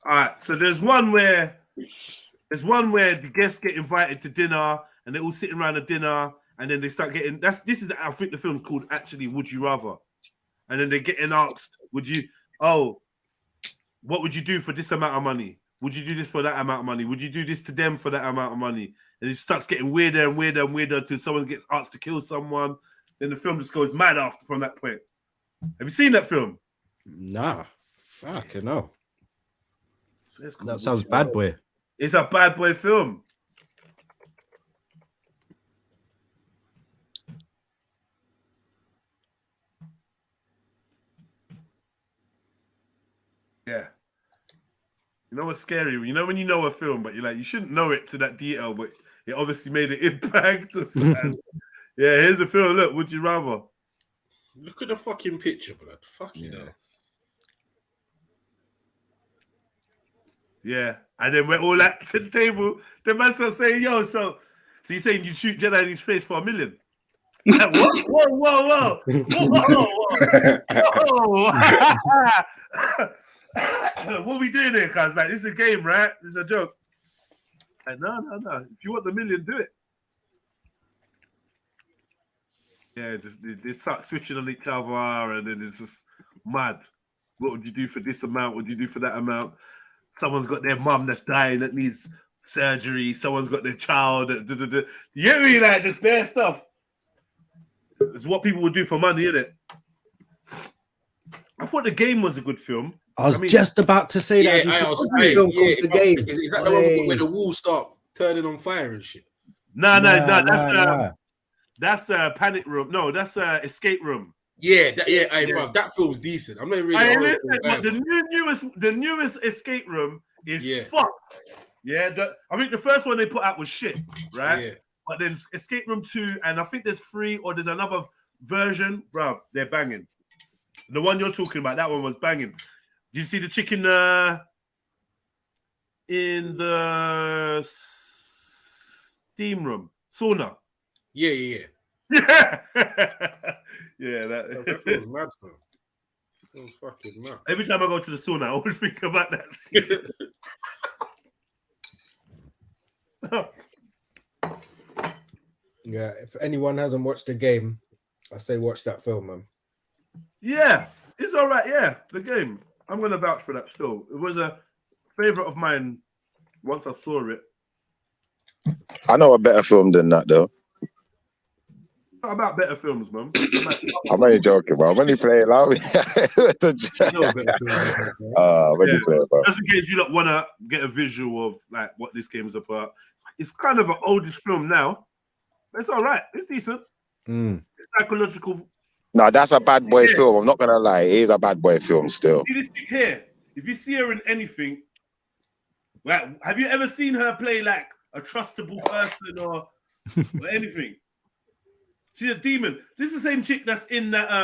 S1: All right. So there's one where the guests get invited to dinner and they're all sitting around the dinner and then they start getting. I think the film's called actually Would You Rather, and then they're getting asked, would you? Oh, what would you do for this amount of money? Would you do this for that amount of money? Would you do this to them for that amount of money? And it starts getting weirder and weirder and weirder until someone gets asked to kill someone. Then the film just goes mad after from that point. Have you seen that film?
S15: Nah. Fucking no.
S1: So cool.
S15: That sounds bad boy.
S1: It's a bad boy film. Yeah. You know what's scary? You know when you know a film, but you're like, you shouldn't know it to that detail, but it obviously made an impact. Yeah, here's a film. Look, Would You Rather?
S12: Look at the fucking picture, blood. Fucking hell.
S1: Yeah. And then we're all at the table. The man starts saying, yo, so you're saying you shoot Jedi in his face for $1 million? Like, whoa. What are we doing here, cuz? Like, this is a game, right? This is a joke. Like, no. If you want the $1 million, do it. Yeah, they start switching on each other, and then it's just mad. What would you do for this amount? What would you do for that amount? Someone's got their mum that's dying that needs surgery. Someone's got their child. You get me? Like, just bare stuff. It's what people would do for money, isn't it? I thought The Game was a good film.
S15: I was just about to say that.
S12: The Game. Is that the one where the walls start turning on fire and shit?
S1: No. That's Panic Room. No, that's Escape Room.
S12: Yeah, bro, that film's decent. I'm not really.
S1: The newest Escape Room is fucked. Yeah, I think the first one they put out was shit, right? Yeah. But then Escape Room 2, and I think there's 3 or there's another version, bro. They're banging. The one you're talking about, that one was banging. Did you see the chick in the steam room sauna?
S12: Yeah.
S1: Yeah, that
S12: was mad, bro. That was fucking mad.
S1: Every time I go to the sauna, I always think about that scene.
S15: Yeah, if anyone hasn't watched The Game, I say watch that film, man.
S1: Yeah, it's all right. Yeah, The Game. I'm going to vouch for that still. It was a favorite of mine once I saw it.
S6: I know a better film than that, though.
S1: Not about better films, man.
S6: I'm only joking, bro. When you play it loud, when you play it, bro.
S1: Just in case you don't want to get a visual of like what this game is about. It's kind of an oldish film now. But it's all right. It's decent. It's psychological
S6: No, that's a bad boy film. I'm not gonna lie, it is a bad boy film still.
S1: See this chick here? If you see her in anything, like, have you ever seen her play like a trustable person or anything? She's a demon. This is the same chick that's in that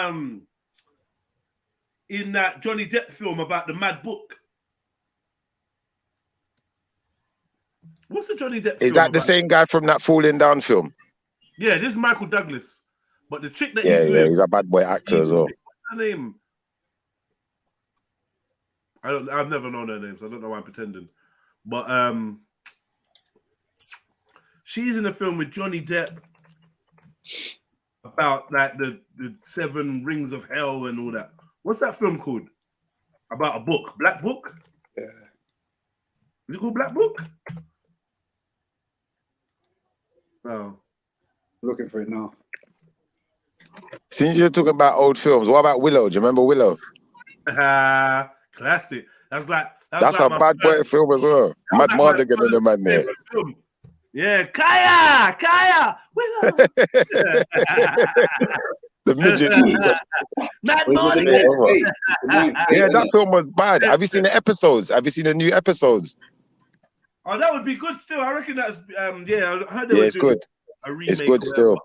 S1: Johnny Depp film about the Mad Book. What's the Johnny Depp film?
S6: Is that the
S1: about?
S6: same guy from that Falling Down film?
S1: Yeah, this is Michael Douglas. But the chick that
S6: Yeah,
S1: he's with,
S6: he's a bad boy actor as well.
S1: what's her name? I've never known her name, so I don't know why I'm pretending. But she's in a film with Johnny Depp about like the 7 rings of hell and all that. What's that film called? About a book, Black Book? Yeah. Is it called Black Book? No.
S19: Looking for it now.
S6: Since you're talking about old films, what about Willow? Do you remember Willow?
S1: Classic. That's like
S6: a bad boy film as well. Mad Mardigan and the man there.
S1: Yeah, Kaya, Willow.
S6: The midget.
S1: Mad Mardigan.
S6: Yeah, that film was bad. Have you seen the episodes? Have you seen the new episodes?
S1: Oh, that would be good still. I reckon that's yeah. I heard
S6: it's good. It's good still.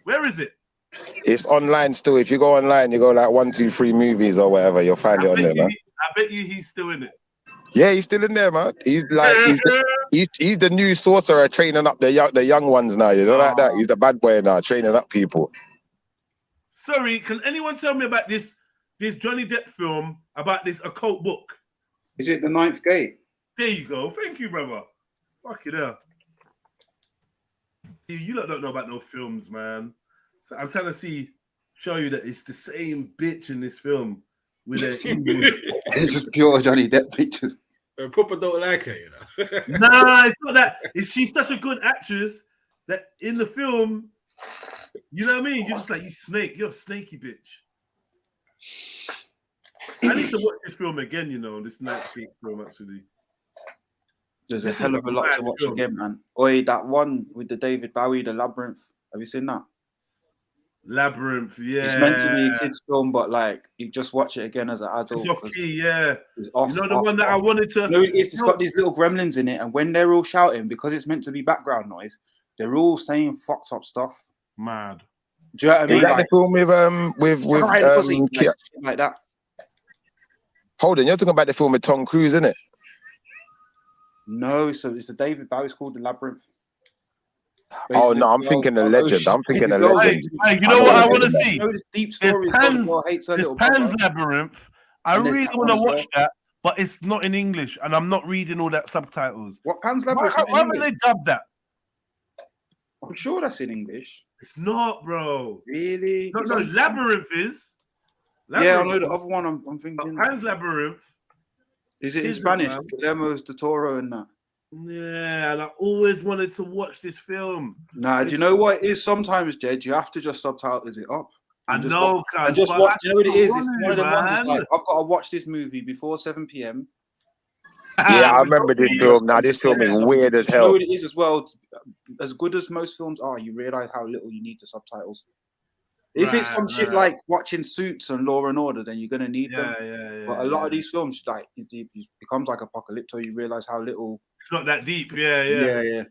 S1: Where is it?
S6: It's online still. If you go online, you go like 1, 2, 3 movies or whatever, you'll find it on there, man.
S1: I bet you he's still in it.
S6: Yeah, he's still in there, man. He's like he's the new sorcerer training up the young ones now. You know, like that. He's the bad boy now, training up people.
S1: Sorry, can anyone tell me about this Johnny Depp film about this occult book?
S19: Is it The Ninth Gate?
S1: There you go. Thank you, brother. Fuck it up. You lot don't know about no films, man. So I'm trying to show you that it's the same bitch in this film with a
S19: It's just pure Johnny Depp pictures.
S12: Proper don't like her, you know.
S1: Nah, it's not that. She's such a good actress that in the film, you know what I mean? You're just like, you snake. You're a snaky bitch. I need to watch this film again, you know, this Night Gate film, actually.
S19: There's a hell of a lot to watch again, man. Oi, that one with the David Bowie, The Labyrinth. Have you seen that?
S1: Labyrinth, yeah.
S19: It's meant to be a kid's film, but like you just watch it again as an adult.
S1: It's off key, yeah.
S19: It's off,
S1: you know the one that I wanted to.
S19: No, it's got these little gremlins in it, and when they're all shouting, because it's meant to be background noise, they're all saying fucked up stuff.
S1: Mad.
S19: Do you know what I mean?
S6: Is that the film with
S19: like that?
S6: Hold on, you're talking about the film with Tom Cruise, isn't it?
S19: No, so it's a David Bowie. It's called The Labyrinth.
S6: Oh no, I'm thinking the legend. I'm thinking the legend.
S1: Hey, you know what I want to see?
S19: Deep story.
S1: Pan's Labyrinth. I really want to watch that, but it's not in English, and I'm not reading all that subtitles.
S19: What Pan's Labyrinth?
S1: Why haven't they dubbed that?
S19: I'm sure that's in English.
S1: It's not, bro.
S19: Really?
S1: No, Labyrinth is.
S19: Yeah, I know the other one. I'm thinking.
S1: Pan's Labyrinth.
S19: Is it in Spanish? Guillermo del Toro and that.
S1: Yeah, and I always wanted to watch this film.
S19: Nah, do you know what it is? Sometimes, Jed, you have to just subtitles it up.
S1: I know,
S19: and just watch. You know what it is? It's one of the ones. Like, I've got to watch this movie before 7 p.m.
S6: Yeah, I remember this film. Now this film is weird as hell.
S19: You know what it is as well. As good as most films are, you realize how little you need the subtitles. If it's some shit like watching Suits and Law and Order, then you're gonna need them.
S1: Yeah.
S19: But a lot of these films, like it becomes like Apocalypto. You realize how little.
S1: It's not that deep. Yeah.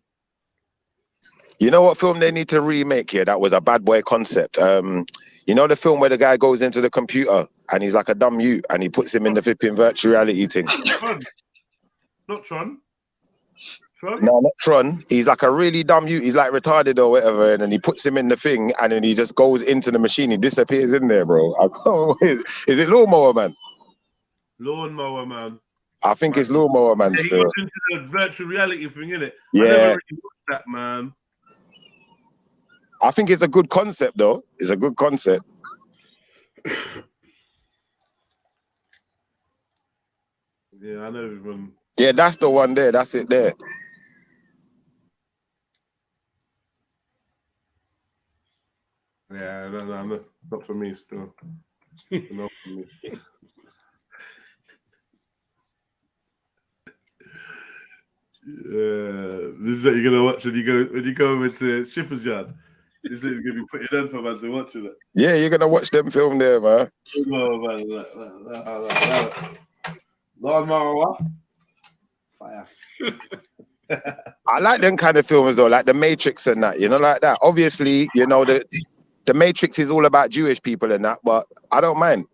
S6: You know what film they need to remake here? That was a bad boy concept. You know the film where the guy goes into the computer and he's like a dumb mute and he puts him in the flipping virtual reality thing.
S1: Not Tron.
S6: No, not Tron. He's like a really dumb mute. He's like retarded or whatever, and then he puts him in the thing, and then he just goes into the machine. He disappears in there, bro. I can't. Is it Lawnmower Man?
S1: Lawnmower Man.
S6: I think it's Lawnmower Man
S1: He
S6: still.
S1: goes into the virtual reality thing, innit?
S6: Yeah.
S1: I never really watched that, man.
S6: I think it's a good concept, though. It's a good concept.
S1: Yeah, I know everyone.
S6: Yeah, that's the one there. That's it there.
S1: Yeah, no, not for me still. Not for me. Yeah, this is what you're gonna watch when you go into Schiffer's Yard. This is gonna be putting on for man to watch it.
S6: Yeah, you're gonna watch them film there, man.
S1: Lord Mara, fire.
S6: I like them kind of films though, like The Matrix and that, you know, like that. Obviously, you know, the Matrix is all about Jewish people and that, but I don't mind.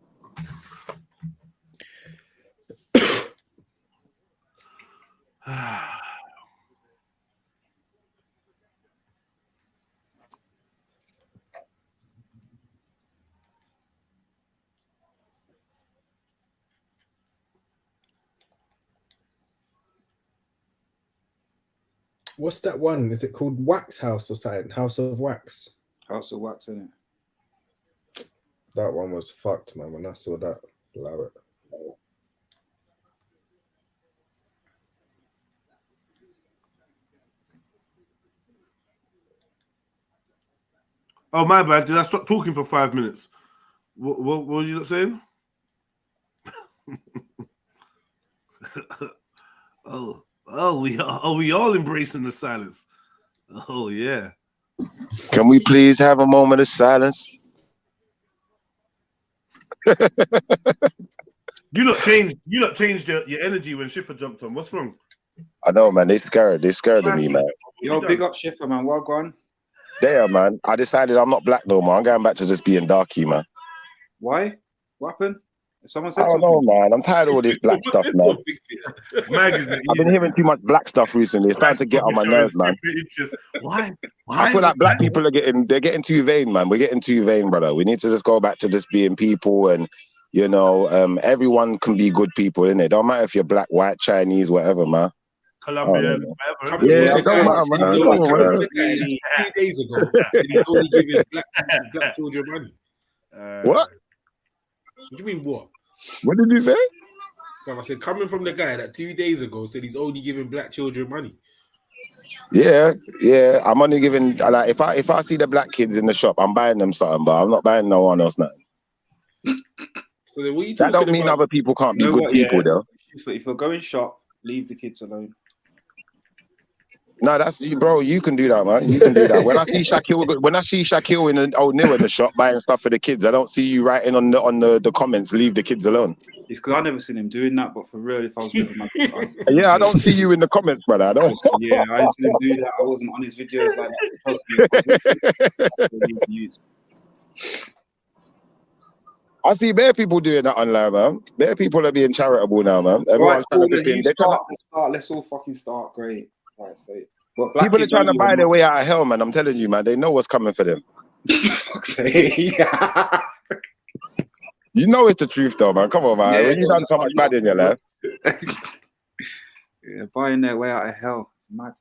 S15: What's that one? Is it called Wax House or something? House of Wax.
S19: House of Wax, isn't it?
S15: That one was fucked, man. When I saw that, allow it.
S17: Oh, my bad. Did I stop talking for 5 minutes? What were you not saying? we all embracing the silence. Oh yeah.
S6: Can we please have a moment of silence?
S17: You lot changed your energy when Schiffer jumped on. What's wrong?
S6: I know, man. They scared of me, man.
S19: Yo, big up Schiffer, man. Well gone.
S6: There, man. I decided I'm not black no more. I'm going back to just being darky, man.
S19: Why? What happened? Someone said
S6: I don't know, man. I'm tired of all this black stuff, man. I've been hearing too much black stuff recently. It's starting to get on my nerves, man.
S17: Why?
S6: I feel like black people are getting too vain, man. We're getting too vain, brother. We need to just go back to just being people, and you know, everyone can be good people, innit? Don't matter if you're black, white, Chinese, whatever, man.
S1: Colombian,
S6: whatever. Yeah, it don't matter, man.
S12: 2 days ago, and he's only giving black children money.
S6: What?
S12: What do you mean, what?
S6: What did you say?
S12: I said, coming from the guy that 2 days ago said he's only giving black children money.
S6: Yeah. I'm only giving, like, if I see the black kids in the shop, I'm buying them something, but I'm not buying no one else nothing.
S12: So then what are you
S6: that don't mean
S12: about?
S6: Other people can't be good people, though.
S19: If you're going shop, leave the kids alone.
S6: No, that's you, bro. You can do that, man. You can do that. When I see Shaquille in O'Neal in the shop buying stuff for the kids, I don't see you writing on the comments, leave the kids alone.
S19: It's because I never seen him doing that, but for real, if I was with him,
S6: yeah, I don't see you in the comments, brother. I don't.
S19: Yeah, I didn't see him do that. I wasn't on his videos like that.
S6: I see bare people doing that online, man. Bare people are being charitable now, man. Everyone's trying to
S19: let's all fucking start. Great. Right, so
S6: people are trying to buy their way out of hell, man. I'm telling you, man. They know what's coming for them.
S19: Fuck's sake. Yeah.
S6: You know it's the truth, though, man. Come on, man.
S19: Yeah,
S6: when you've done so much bad in your life.
S19: Yeah, buying their way out of hell. It's mad.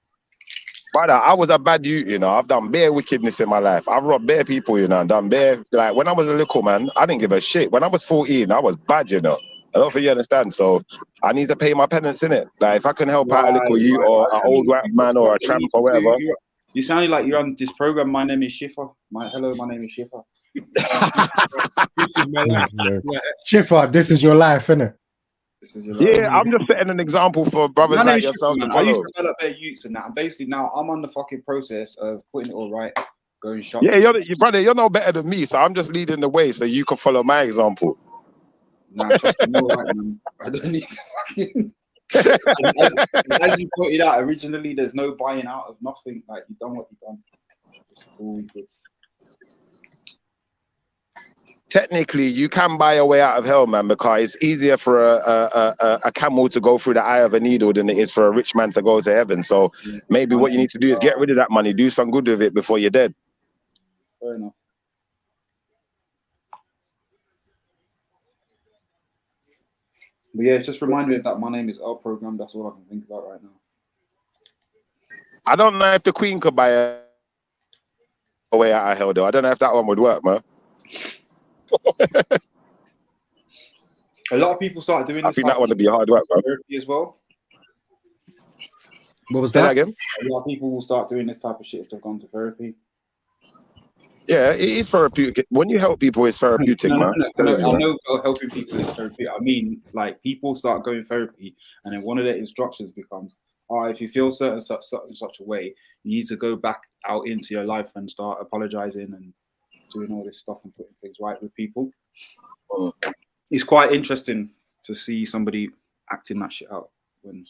S6: Brother, I was a bad youth, you know. I've done bare wickedness in my life. I've robbed bare people, you know, and done bare. Like, when I was a little man, I didn't give a shit. When I was 14, I was bad, you know. I don't think you understand. So I need to pay my penance, innit? Like, if I can help out a little you or an old white man or a tramp or whatever.
S19: You sound like you're on this program. My name is Schiffer. Hello, my name is Schiffer.
S12: This is my life.
S15: Schiffer, this is your life, innit?
S19: This is your life.
S6: Yeah, I'm just setting an example for brothers like yourself.
S19: I used to develop their youths and that. And basically now I'm on the fucking process of putting it all right, going shop.
S6: Yeah, brother, you're no better than me. So I'm just leading the way so you can follow my example.
S19: Nah, trust me, no, right, man. I don't need to fucking. as you pointed out, originally there's no buying out of nothing. Like, you've done what you've done. It's all good.
S6: Technically, you can buy your way out of hell, man, because it's easier for a camel to go through the eye of a needle than it is for a rich man to go to heaven. So maybe what you need to do is get rid of that money, do some good with it before you're dead.
S19: Fair enough. But yeah, it's just remind me of that My Name Is Earl program. That's all I can think about right now.
S6: I don't know if the Queen could buy a way out of hell, though. I don't know if that one would work, man.
S19: A lot of people started doing this.
S6: I think that one would be hard work, man.
S19: Therapy as well.
S15: What was
S6: that
S15: that
S6: again?
S19: A lot of people will start doing this type of shit if they've gone to therapy.
S6: Yeah, it is therapeutic. When you help people, it's therapeutic, man.
S19: I know helping people is therapeutic. I mean, like, people start going therapy, and then one of their instructions becomes, if you feel such a way, you need to go back out into your life and start apologizing and doing all this stuff and putting things right with people. It's quite interesting to see somebody acting that shit out. When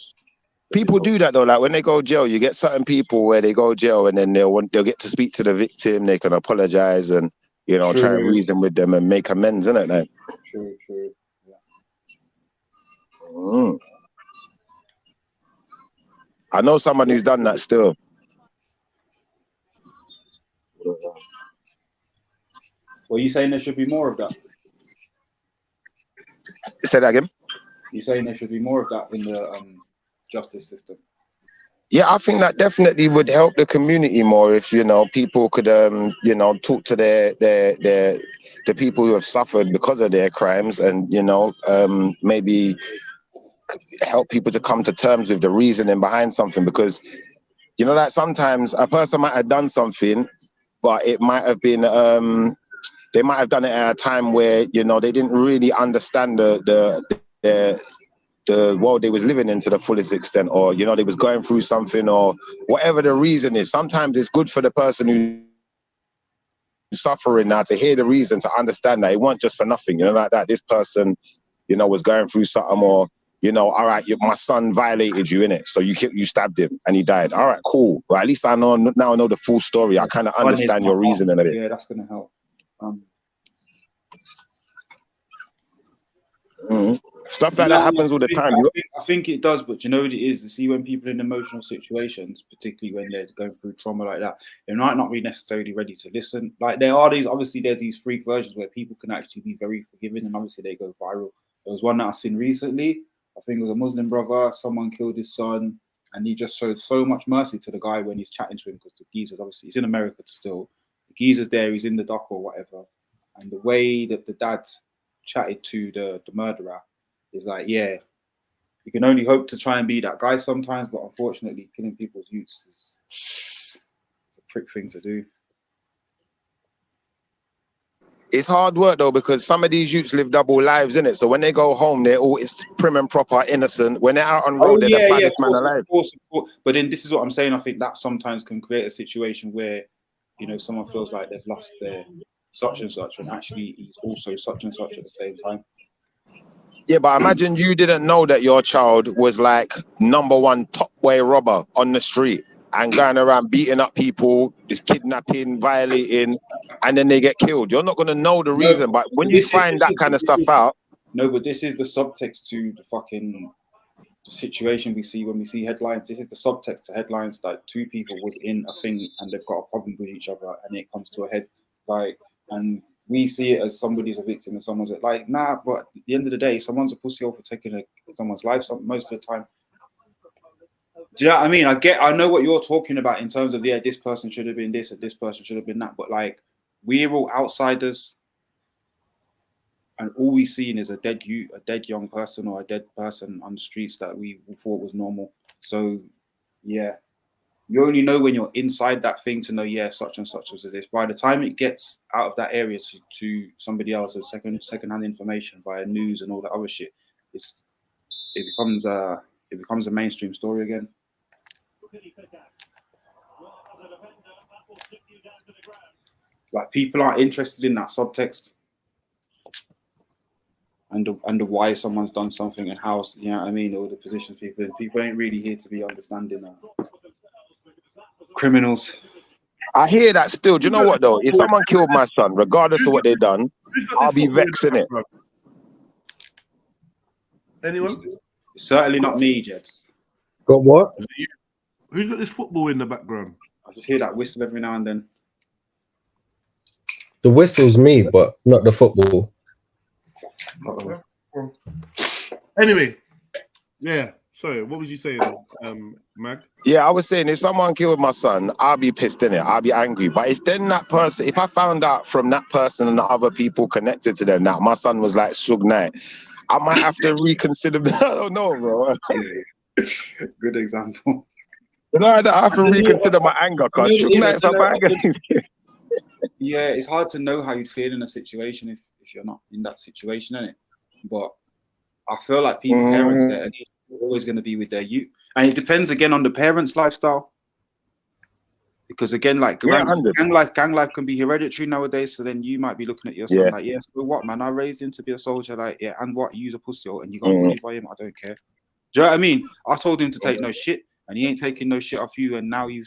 S6: people do that though, like when they go jail, you get certain people where they go jail and then they'll get to speak to the victim, they can apologize and, you know, try and reason with them and make amends, isn't it? Like,
S19: true.
S6: I know someone who's done that still.
S19: Well, you saying there should be more of that?
S6: Say that again?
S19: You're saying there should be more of that in the justice system?
S6: Yeah, I think that definitely would help the community more if, you know, people could, you know, talk to the people who have suffered because of their crimes and, you know, maybe help people to come to terms with the reasoning behind something. Because, you know, like sometimes a person might have done something, but it might have been, they might have done it at a time where, you know, they didn't really understand the world they was living in to the fullest extent, or, you know, they was going through something, or whatever the reason is. Sometimes it's good for the person who's suffering now to hear the reason, to understand that it wasn't just for nothing, you know, like that this person, you know, was going through something, or, you know, all right, my son violated you, innit? So you stabbed him and he died. All right, cool. Well, at least I know now I know the full story. I kind of understand your reasoning of it.
S19: Yeah, that's gonna help.
S6: Stuff like that happens all the time.
S19: I think it does, but you know what it is? To see when people in emotional situations, particularly when they're going through trauma like that, they might not be necessarily ready to listen. Like there's these freak versions where people can actually be very forgiving, and obviously they go viral. There was one that I've seen recently. I think it was a Muslim brother. Someone killed his son, and he just showed so much mercy to the guy when he's chatting to him, because the geezer's obviously, he's in America still. The geezer's there, he's in the dock or whatever, and the way that the dad chatted to the murderer is like, yeah, you can only hope to try and be that guy sometimes, but unfortunately, killing people's youths is a prick thing to do.
S6: It's hard work though, because some of these youths live double lives, innit? So when they go home, they're all prim and proper, innocent. When they're out on road, they're the baddest man alive.
S19: Of course. But then this is what I'm saying. I think that sometimes can create a situation where, you know, someone feels like they've lost their such and such, and actually he's also such and such at the same time.
S6: Yeah, but imagine you didn't know that your child was like #1 top boy robber on the street and going around beating up people, just kidnapping, violating, and then they get killed. You're not going to know the reason, but when you find that kind of stuff out...
S19: No, but this is the subtext to the fucking situation we see when we see headlines. This is the subtext to headlines, like two people was in a thing and they've got a problem with each other and it comes to a head, like, and we see it as somebody's a victim and someone's like, nah, but at the end of the day, someone's a pussy for taking someone's life most of the time. Do you know what I mean? I know what you're talking about in terms of, yeah, this person should have been this and this person should have been that, but like, we're all outsiders and all we've seen is a dead young person or a dead person on the streets that we thought was normal. So yeah, you only know when you're inside that thing to know, yeah, such and such was this. By the time it gets out of that area to somebody else's second-hand information via news and all that other shit, it becomes a mainstream story again. Like, people aren't interested in that subtext and the why someone's done something and how, you know what I mean, or the positions people in. People ain't really here to be understanding criminals.
S6: I hear that still. Do you know what though? If someone killed my son, regardless of what they've done, I'll be vexing it.
S1: Anyone?
S19: Certainly not me, Jed.
S16: Got what?
S1: Who's got this football in the background?
S19: I just hear that whistle every now and then.
S18: The whistle's me, but not the football.
S1: Anyway, yeah. Sorry, what was you saying, Mag?
S6: Yeah, I was saying if someone killed my son, I'll be pissed in it. I'll be angry. But if then that person, if I found out from that person and the other people connected to them that my son was like Suge Knight, I might have to reconsider. I don't know, bro.
S19: Good example.
S6: You know, I have to reconsider my anger.
S19: Yeah, it's hard to know how you feel in a situation if you're not in that situation, isn't it? But I feel like parents that are always going to be with their youth. And it depends again on the parents' lifestyle. Because again, like gang life can be hereditary nowadays. So then you might be looking at your son like, yes, so what, man? I raised him to be a soldier, like, yeah, and what? You use a pussy and you got bullied by him. I don't care. Do you know what I mean? I told him to take no shit, and he ain't taking no shit off you, and now you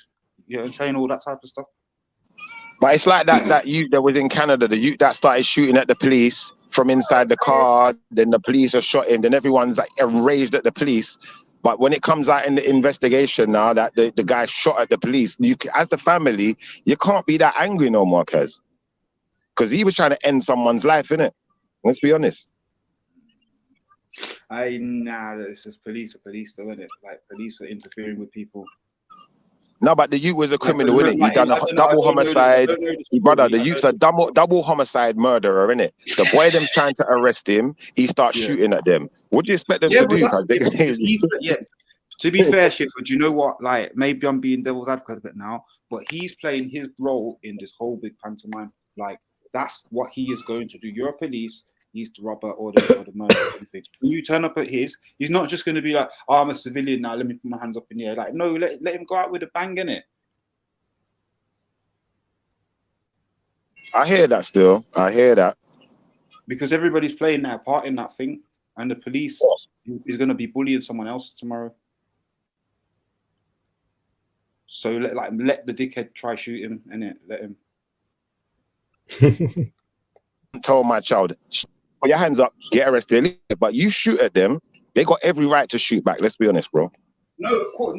S19: know, and saying all that type of stuff.
S6: But it's like that youth that was in Canada, the youth that started shooting at the police from inside the car, then the police are shot him, then everyone's like enraged at the police. But when it comes out in the investigation now that the guy shot at the police, as the family, you can't be that angry no more, because he was trying to end someone's life, innit? Let's be honest.
S19: Nah, it's just police are police, though, isn't it? Like, police are interfering with people.
S6: No, but the youth was a criminal, innit? He done a double homicide. Brother, the youth's a double homicide murderer, innit? The boy them trying to arrest him, he starts shooting at them. What do you expect them to do?
S19: To be fair, Schiffer, do you know what? Like, maybe I'm being devil's advocate a bit now, but he's playing his role in this whole big pantomime. Like, that's what he is going to do. You're a police. He's the robber or the murderer. When you turn up at his, he's not just going to be like, oh, I'm a civilian now, let me put my hands up in the air. Like, no, let him go out with a bang, innit?
S6: I hear that still. I hear that.
S19: Because everybody's playing their part in that thing, and the police is going to be bullying someone else tomorrow. So let the dickhead try shoot him, innit? Let him.
S6: Told my child, put your hands up, get arrested. But you shoot at them, they got every right to shoot back. Let's be honest, bro.
S19: No, of course.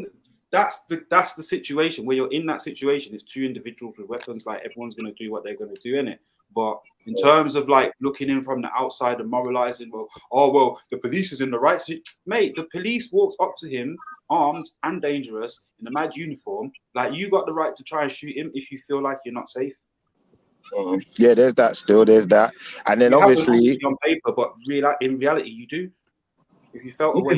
S19: That's the situation where you're in that situation. It's two individuals with weapons. Like, everyone's going to do what they're going to do, innit? But in terms of like looking in from the outside and moralizing, well, the police is in the right. Mate, the police walks up to him, armed and dangerous, in a mad uniform. Like, you got the right to try and shoot him if you feel like you're not safe.
S6: Yeah, there's that still. There's that, and then obviously
S19: on paper, but in reality, you do. If you felt away,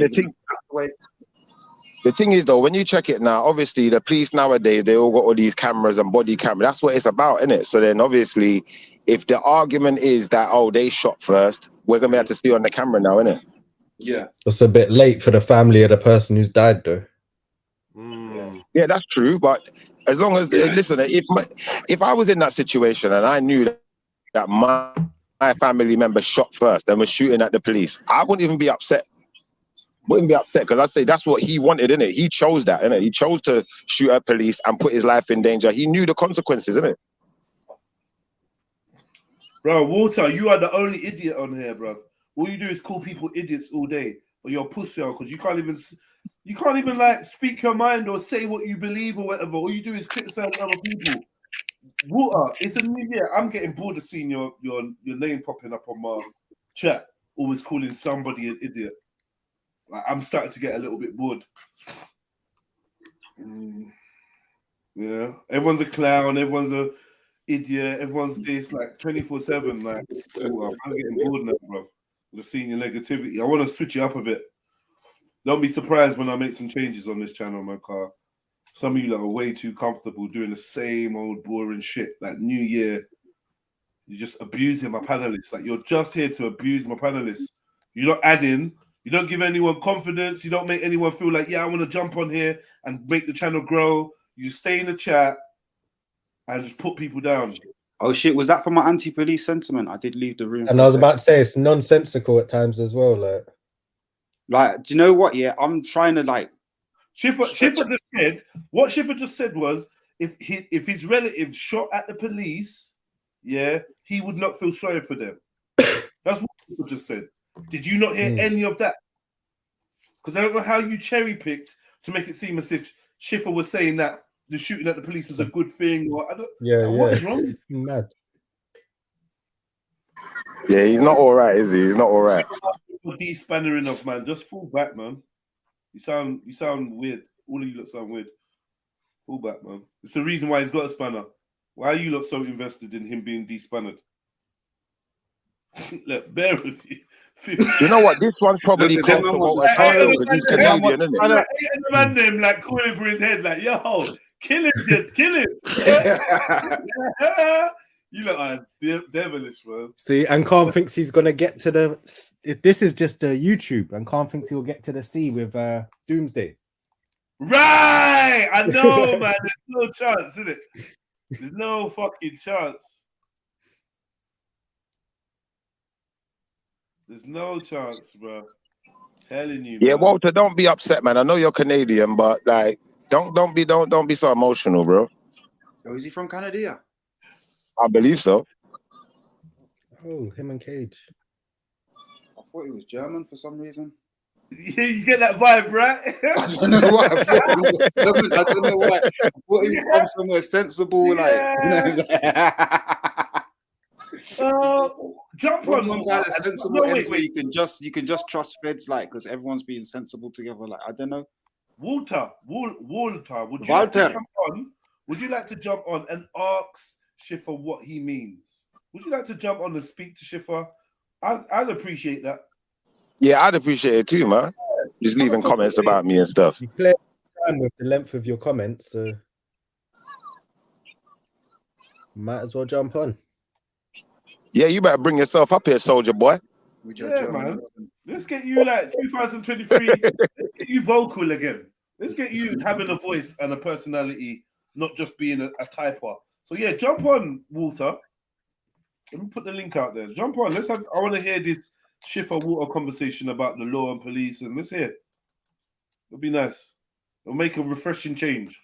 S6: the thing is though, when you check it now, obviously the police nowadays, they all got all these cameras and body camera. That's what it's about, isn't it? So then obviously, if the argument is that they shot first, we're gonna have to see on the camera now, isn't it?
S19: Yeah,
S21: that's a bit late for the family of the person who's died, though.
S6: Yeah, that's true, but as long as listen, if I was in that situation and I knew that my family member shot first and was shooting at the police, I wouldn't even be upset. Wouldn't be upset, because I say that's what he wanted, innit? He chose that, innit? He chose to shoot at police and put his life in danger. He knew the consequences, innit?
S17: Bro, Walter, you are the only idiot on here, bro. All you do is call people idiots all day, but you're a pussy because you can't even like speak your mind or say what you believe or whatever. All you do is criticize other people. Walter, it's a new year. I'm getting bored of seeing your name popping up on my chat, always calling somebody an idiot. Like, I'm starting to get a little bit bored. Yeah, everyone's a clown. Everyone's a idiot. Everyone's this, like 24/7. Like, I'm getting bored now, bro. Just seeing your negativity. I want to switch it up a bit. Don't be surprised when I make some changes on this channel, my car. Some of you are way too comfortable doing the same old boring shit. Like, New Year, you're just abusing my panelists. Like, you're just here to abuse my panelists. You're not adding. You don't give anyone confidence. You don't make anyone feel like, yeah, I want to jump on here and make the channel grow. You stay in the chat and just put people down.
S19: Oh shit, was that for my anti-police sentiment? I did leave the room.
S21: And I was about to say, it's nonsensical at times as well.
S19: Like, do you know what? Yeah, I'm trying to like.
S17: Schiffer just said, what Schiffer just said was, if his relatives shot at the police, yeah, he would not feel sorry for them. That's what Schiffer just said. Did you not hear any of that? Because I don't know how you cherry picked to make it seem as if Schiffer was saying that the shooting at the police was a good thing. Or what is wrong?
S21: Mad.
S6: Yeah, he's not all right, is he? He's not all right.
S17: De-spannering off, man. Just fall back, man. You sound weird. All of you look sound weird. Fall back, man. It's the reason why he's got a spanner. Why are you lot so invested in him being de-spannered? Look, bear with you.
S6: You know what? This one's probably called a title because he's Canadian, isn't it?
S17: The man them like calling for his head, like, yo, kill him, Jets, kill him. You look are devilish, man.
S3: See, and Khan thinks he's gonna get to the. This is just a YouTube, and Khan thinks he'll get to the sea with Doomsday.
S1: Right, I know, man. There's no chance, is it? There's no fucking chance. There's no chance, bro. Telling you,
S6: Yeah,
S1: man.
S6: Walter, don't be upset, man. I know you're Canadian, but like, don't be so emotional, bro.
S19: So is he from Canada?
S6: I believe so.
S15: Oh, him and Cage.
S19: I thought he was German for some reason.
S1: Yeah, you get that vibe, right?
S19: I don't know why. I don't know why. I thought he was from somewhere sensible,
S1: jump on
S19: some kind of sensible
S1: no,
S19: ends
S1: wait.
S19: where you can just trust feds, like, because everyone's being sensible together. Like, I don't know.
S1: Walter, would you like to jump on and ask Schiffer what he means? Would you like to jump on and speak to Schiffer? I'd appreciate that.
S6: Yeah, I'd appreciate it too, man. Just leaving comments about me and stuff.
S15: You clear time with the length of your comments, so might as well jump on.
S6: Yeah, you better bring yourself up here, soldier boy.
S1: Yeah, man. Let's get you like 2023. Let's get you vocal again. Let's get you having a voice and a personality, not just being a typer. So yeah, jump on, Walter. Let me put the link out there. Jump on. Let's have. I want to hear this Schiffer Walter conversation about the law and police, and let's hear it. It'll be nice. It'll make a refreshing change.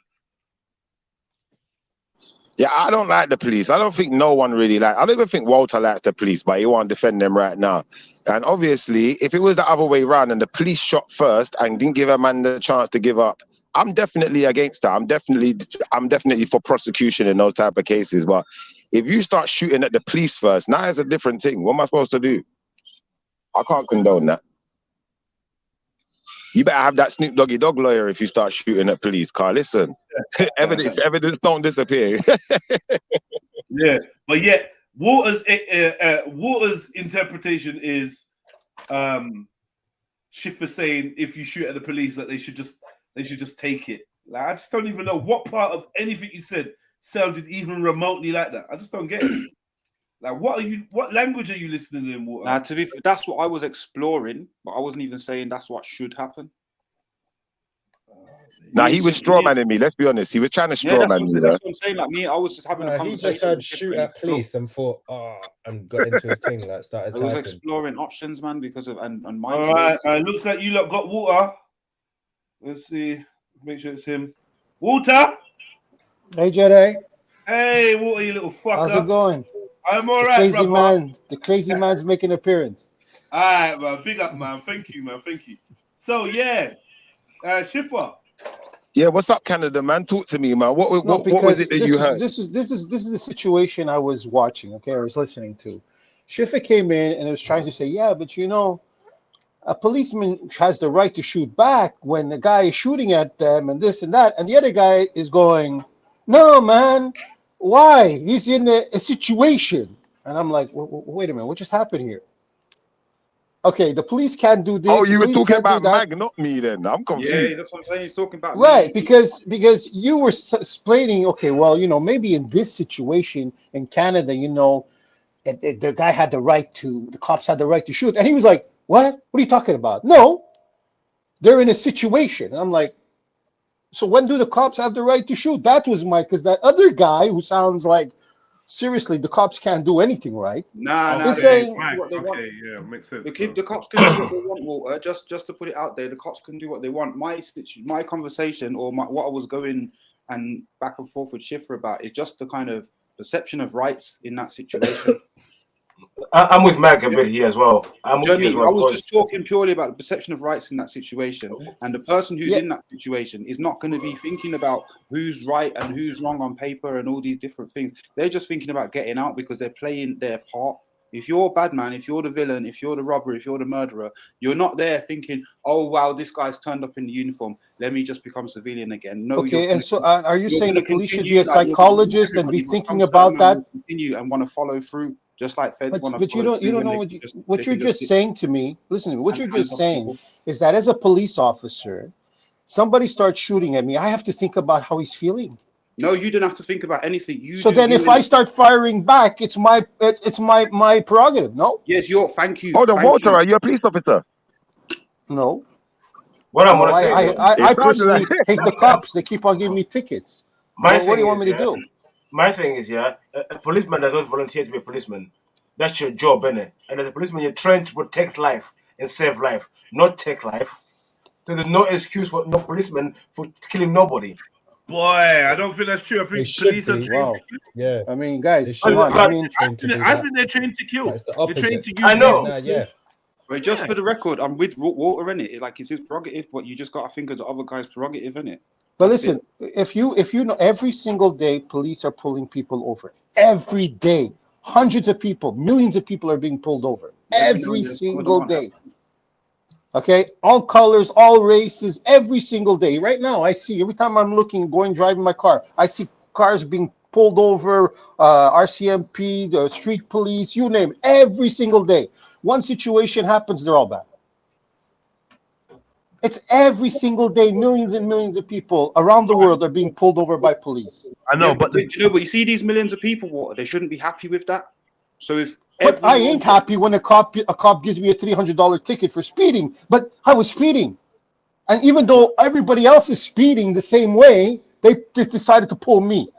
S6: Yeah, I don't like the police. I don't think no one really I don't even think Walter likes the police, but he won't defend them right now. And obviously, if it was the other way around and the police shot first and didn't give a man the chance to give up, I'm definitely against that. I'm definitely for prosecution in those type of cases. But if you start shooting at the police first, now it's a different thing. What am I supposed to do? I can't condone that. You better have that Snoop Doggy Dogg lawyer if you start shooting at police, Carl. Listen, evidence don't disappear.
S1: Yeah, but yet Walter's interpretation is Schiffer saying if you shoot at the police that they should just take it. Like, I just don't even know what part of anything you said sounded even remotely like that. I just don't get it. Like, what language are you listening in, Walter?
S19: Now, to be fair, that's what I was exploring, but I wasn't even saying that's what should happen.
S6: Nah, he was straw manning me. Let's be honest. He was trying to straw man me.
S19: That's what I'm saying. Like me, I was just having a conversation.
S15: He just heard shoot at police and thought, and got into his thing. Like, started.
S19: I was exploring options, man, because of and my.
S1: All right, looks like you lot got Walter. Let's see. Make sure it's him. Walter.
S10: Hey, JEDI.
S1: Hey, Walter, you little fucker.
S10: How's it going?
S1: I'm all right, brother.
S10: The crazy man's making an appearance.
S1: All right, man. Big up, man. Thank you, man. Thank you. So, yeah. Schiffer.
S6: Yeah, what's up, Canada, man? Talk to me, man. What was it that you heard?
S10: This is the situation I was watching, okay? I was listening to. Schiffer came in and was trying to say, yeah, but you know, a policeman has the right to shoot back when the guy is shooting at them and this and that. And the other guy is going, no, man. Why? He's in a situation. And I'm like, wait a minute, what just happened here? Okay, the police can't do this.
S6: Oh, you were talking about Mag, not me then. I'm confused.
S19: Yeah, that's what I'm saying. He's talking about
S10: right, me. because you were explaining, okay, well, you know, maybe in this situation in Canada, you know, the guy had the right to, the cops had the right to shoot. And he was like, what? What are you talking about? No, they're in a situation. And I'm like, so when do the cops have the right to shoot? That was because that other guy who sounds like, seriously, the cops can't do anything, right?
S19: Nah.
S10: Saying,
S1: okay, yeah, makes sense.
S19: The cops can do what they want, Walter. Just to put it out there, the cops can do what they want. My conversation or what I was going and back and forth with Schiffer about is just the kind of perception of rights in that situation.
S13: I'm with Mag a bit here as well. I
S19: was just talking purely about the perception of rights in that situation, and the person who's in that situation is not going to be thinking about who's right and who's wrong on paper and all these different things. They're just thinking about getting out because they're playing their part. If you're a bad man, if you're the villain, if you're the robber, if you're the murderer, you're not there thinking, oh, wow, this guy's turned up in the uniform. Let me just become civilian again. No.
S10: Okay, and so are you saying the police should be a psychologist and be thinking about that?
S19: Continue and want to follow through, just like feds want to.
S10: But you don't know what you're just saying to me. Listen to me. What you're just saying is that as a police officer, somebody starts shooting at me. I have to think about how he's feeling.
S19: No, you don't have to think about anything.
S10: If I start firing back, it's my prerogative. No.
S19: Yes, thank you.
S6: Hold on, Walter, are you a police officer?
S10: No.
S13: What I'm gonna say,
S10: I personally hate the cops. They keep on giving me tickets. What do you want me to do?
S13: My thing is, a policeman does not volunteer to be a policeman. That's your job, innit? And as a policeman, you're trying to protect life and save life, not take life. So there's no excuse for no policeman for killing nobody.
S1: Boy, I don't think that's true. I think police are trained to kill.
S10: Yeah, I mean, guys,
S1: I
S10: I
S1: think they're trained to kill. They're trained to use.
S13: I know.
S19: But just for the record, I'm with Walter in it. Like, it's his prerogative, but you just got to think of the other guy's prerogative in it.
S10: But listen, if you know, every single day, police are pulling people over. Every day, hundreds of people, millions of people are being pulled over. Every single day. Okay, all colors, all races, every single day. Right now, I see every time I'm driving my car, I see cars being pulled over, RCMP, the street police, you name it, every single day. One situation happens, they're all back. It's every single day, millions and millions of people around the world are being pulled over by police.
S19: I know, but you see these millions of people, Walter, they shouldn't be happy with that. So if
S10: But I ain't happy when a cop gives me a $300 ticket for speeding, but I was speeding. And even though everybody else is speeding the same way, they decided to pull me.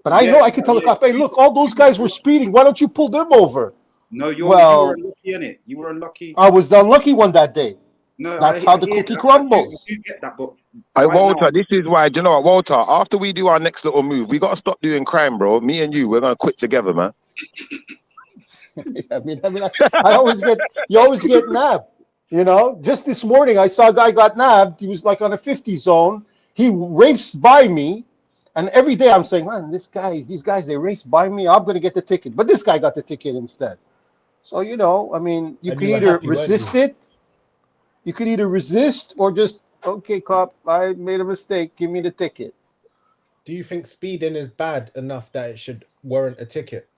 S10: But I know I can tell the cop, hey, look, all those guys were speeding. Why don't you pull them over?
S19: No, you were unlucky, innit? You were unlucky.
S10: I was the unlucky one that day.
S19: No,
S10: that's how the cookie crumbles.
S19: You get that, but
S6: Hey, Walter, this is why, do you know what, Walter, after we do our next little move, we got to stop doing crime, bro. Me and you, we're going to quit together, man.
S10: I always get nabbed. You know, just this morning, I saw a guy got nabbed. He was like on a 50 zone. He raced by me. And every day I'm saying, man, these guys, they raced by me. I'm going to get the ticket. But this guy got the ticket instead. So, you know, I mean, you can either resist it. You could either resist or just, okay, cop, I made a mistake. Give me the ticket.
S21: Do you think speeding is bad enough that it should warrant a ticket?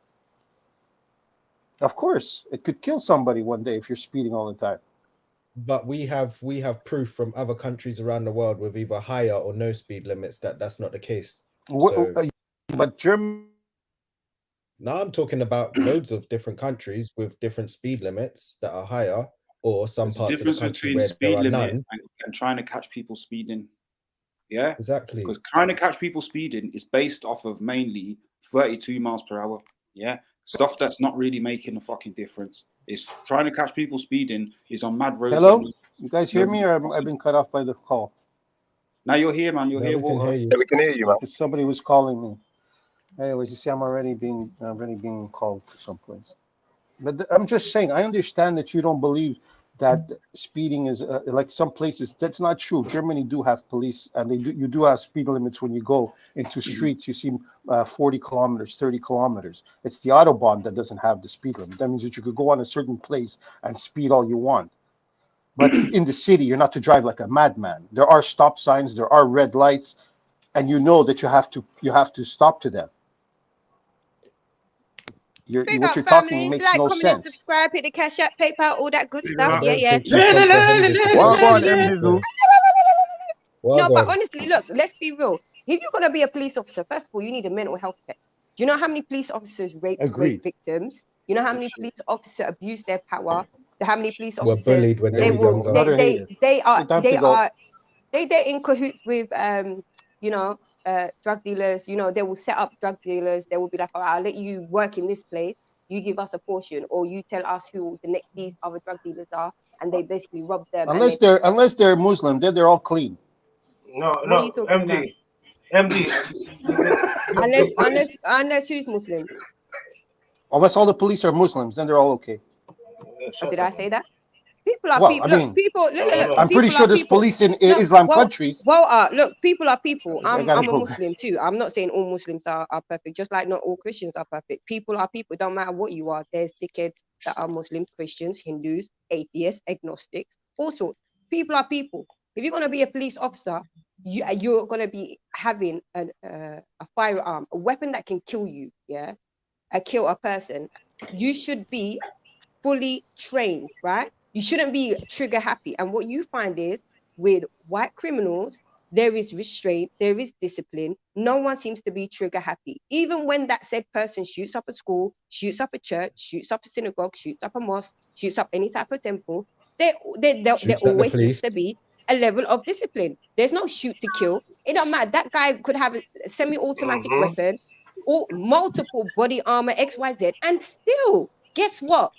S10: Of course. It could kill somebody one day if you're speeding all the time.
S21: But we have proof from other countries around the world with either higher or no speed limits that that's not the case.
S10: But Germany.
S21: Now I'm talking about loads of different countries with different speed limits that are higher, or some parts of the country where there are none.
S19: And trying to catch people speeding. Yeah,
S21: exactly.
S19: Because trying to catch people speeding is based off of mainly 32 miles per hour. Yeah, stuff that's not really making a fucking difference. It's trying to catch people speeding is on mad roads.
S10: Hello, you guys hear me, or I've been cut off by the call?
S19: Now you're here, man. You're here. Walter.
S6: Yeah, we can hear you, man.
S10: Somebody was calling me. Anyways, you see, I'm already being called to someplace. But I'm just saying, I understand that you don't believe that speeding is like some places. That's not true. Germany do have police, and you do have speed limits when you go into streets. You see 40 kilometers, 30 kilometers. It's the Autobahn that doesn't have the speed limit. That means that you could go on a certain place and speed all you want. But in the city, you're not to drive like a madman. There are stop signs, there are red lights, and you know that you have to stop to them. What you're talking makes no sense.
S9: Subscribe, hit the Cash App, PayPal, all that good stuff. Yeah. No, but honestly, look, let's be real. If you're gonna be a police officer, first of all, you need a mental health check. Do you know how many police officers rape victims? You know how many police officers abuse their power? How many police officers
S21: were bullied when they were younger?
S9: They're in cahoots with drug dealers. You know, they will set up drug dealers. They will be like, all right, I'll let you work in this place. You give us a portion, or you tell us who these other drug dealers are, and they basically rob them.
S10: Unless they're Muslim, then they're all clean.
S13: No, MD.
S9: Unless who's Muslim.
S10: Unless all the police are Muslims, then they're all okay.
S9: Did I say that? People are people. Look, people. Look,
S10: I'm pretty sure there's police in Islam countries.
S9: Look, people are people. I'm a Muslim too. I'm not saying all Muslims are perfect, just like not all Christians are perfect. People are people. Don't matter what you are. There's dickheads that are Muslims, Christians, Hindus, atheists, agnostics, all sorts. People are people. If you're gonna be a police officer, you're gonna be having a firearm, a weapon that can kill you. Yeah, kill a person. You should be fully trained, right? You shouldn't be trigger happy. And what you find is with white criminals, there is restraint, there is discipline. No one seems to be trigger happy. Even when that said person shoots up a school, shoots up a church, shoots up a synagogue, shoots up a mosque, shoots up any type of temple, there always seems to be a level of discipline. There's no shoot to kill. It don't matter. That guy could have a semi-automatic weapon or multiple body armor, XYZ, and still, guess what?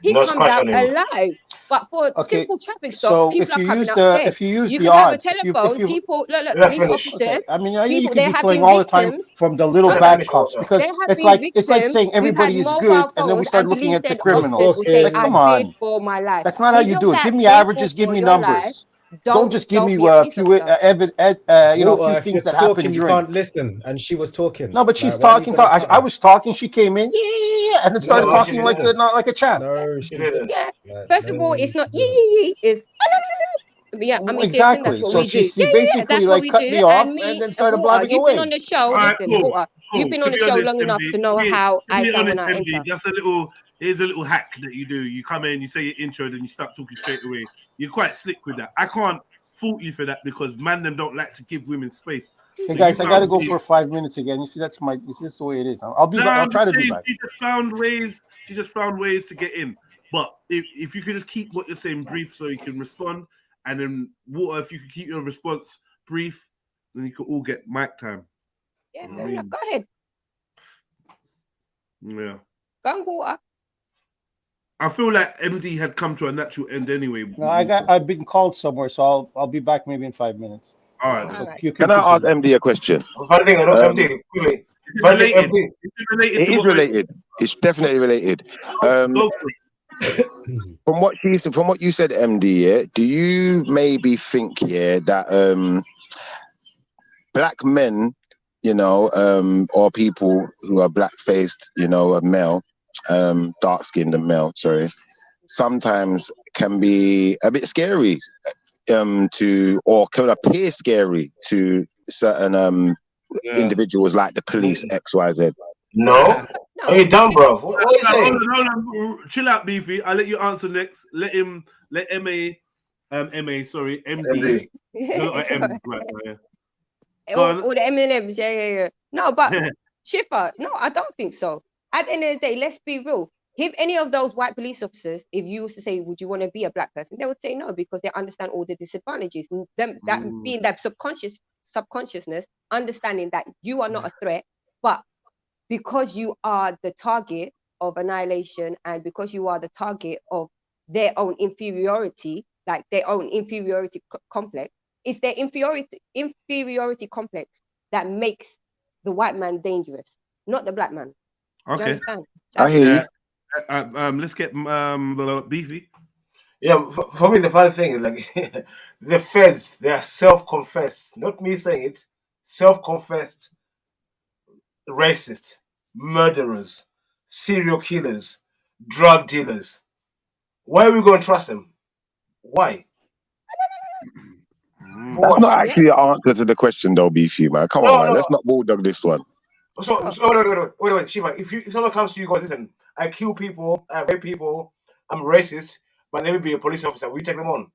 S9: He comes out alive. But for simple traffic stop, people are coming up dead.
S10: If you use
S9: you
S10: the
S9: can
S10: odds,
S9: have a telephone. People, look, police officers.
S10: Okay. I mean, you
S9: people,
S10: could be playing all the time from the little bad cops because it's like saying everybody is good, and then we start looking at the criminals. Like, come on,
S9: for my life.
S10: That's not how you do it. Give me averages. Give me numbers. Don't just give me a few things that happened.
S21: You can't listen, and she was talking.
S10: No, but she's talking. I was talking. She came in, and then started talking like not like a chap.
S21: No, she didn't.
S9: First of all, it's not it's yeah. I mean,
S10: exactly.
S9: That's
S10: so
S9: what
S10: she basically like cut me off and then started blabbing away.
S9: You've been on the show. You've been on the show long enough to know how I sound when I enter.
S17: Just here's a little hack that you do. You come in, you say your intro, then you start talking straight away. You're quite slick with that. I can't fault you for that because them don't like to give women space.
S10: Hey guys, I gotta go for 5 minutes again. You see, that's the way it is. I'll try to be back.
S17: She just found ways to get in. But if you could just keep what you're saying brief so you can respond, and then Water, if you could keep your response brief, then you could all get mic time.
S9: Yeah, go ahead.
S17: Yeah.
S9: Go on, Water.
S17: I feel like MD had come to a natural end anyway.
S10: No, I've been called somewhere, so I'll be back maybe in 5 minutes.
S17: All right.
S6: Can I ask MD a question?
S13: MD, quickly.
S6: It is related. It's definitely related. From what you said, MD, yeah, do you maybe think, yeah, that black men, or people who are black-faced, male, dark-skinned and male, sorry, sometimes can be a bit scary or can appear scary to certain individuals like the police, XYZ?
S13: No. Are you dumb, bro? What are you saying?
S17: Hold on. Chill out, Beefy. I'll let you answer next. Let MD. No,
S9: all the M&Ms, yeah. No, but Schiffer, no, I don't think so. At the end of the day, let's be real. If any of those white police officers, if you was to say, would you want to be a black person, they would say no because they understand all the disadvantages. Being that subconsciousness, understanding that you are not a threat, but because you are the target of annihilation and because you are the target of their own inferiority, like their own inferiority complex, it's their inferiority complex that makes the white man dangerous, not the black man.
S17: Okay.
S6: I hear
S17: you. Let's get Beefy.
S13: Yeah, for me, the funny thing is like the feds, they are self-confessed, not me saying it, self-confessed racist, murderers, serial killers, drug dealers. Why are we going to trust them? Why?
S6: That's not actually an answer to the question, though, Beefy, man. Come on, man. Let's not bulldog this one.
S13: So wait, Shiva. If someone comes to you, goes, listen, I kill people, I rape people, I'm racist, but let me be a police officer. Will you take them on?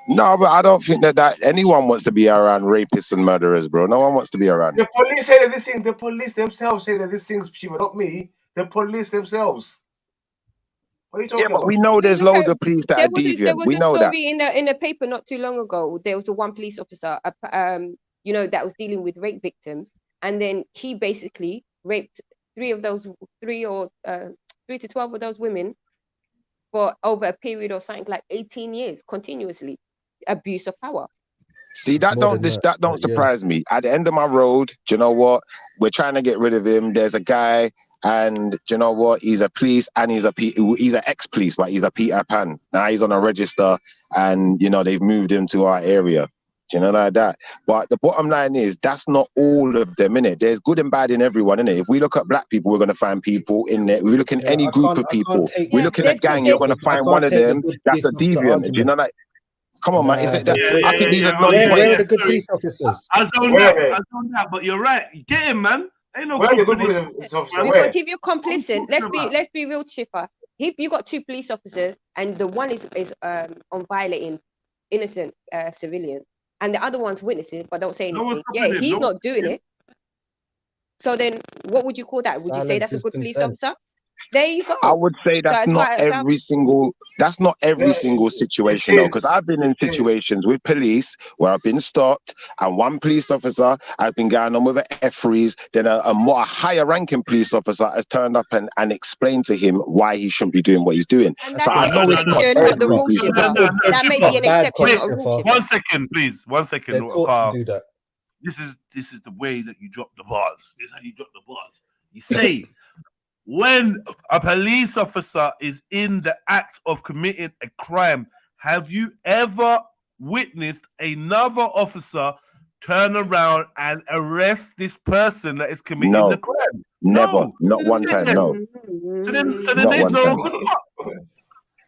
S6: No, but I don't think that anyone wants to be around rapists and murderers, bro. No one wants to be around.
S13: The police say that this thing. The police themselves say that these things, Shiva, not me. The police themselves. What are you talking about?
S6: But we know there's loads of police that are deviant. We know that.
S9: In the paper not too long ago, there was one police officer, that was dealing with rape victims, and then he basically raped 3 to 12 of those women for over a period of something like 18 years continuously. Abuse of power.
S6: See, that don't surprise me. At the end of my road, do you know what? We're trying to get rid of him. There's a guy, and do you know what? He's a police, and he's an ex-police, but he's a Peter Pan. Now he's on a register, and they've moved him to our area. Do you know like that? But the bottom line is that's not all of them, innit? There's good and bad in everyone, innit? If we look at black people, we're gonna find people in there. We look in any group of people. We look at a gang, you're gonna find one of them that's a deviant. Do you know like? Come on, man. Is it that? I think these are
S21: where are the good police officers?
S17: I zoned out, but you're right. Get him, man. Ain't no good police officer.
S9: Because if you're complicit, let's be real, Chipper. If you got 2 police officers and the one is on violating innocent civilians, and the other one's witnessing but don't say anything, he's not doing it. So then, what would you call that? Would you say that's a good police officer? There you go.
S6: I would say that's not every single situation though, because I've been in situations with police where I've been stopped and one police officer has been going on with an F-freeze, then a more higher ranking police officer has turned up and explained to him why he shouldn't be doing what he's doing.
S9: And
S6: So I know it's not
S9: not the
S6: every
S9: rule
S6: police
S9: shifter.
S6: officer.
S9: That may be an exception, not a rule shifter.
S17: 1 second, please. 1 second.
S21: They're taught to do that.
S17: This is the way that you drop the bars. This is how you drop the bars. You say, when a police officer is in the act of committing a crime, have you ever witnessed another officer turn around and arrest this person that is committing the crime?
S6: Never, not one time, no.
S17: So then there's no good cop.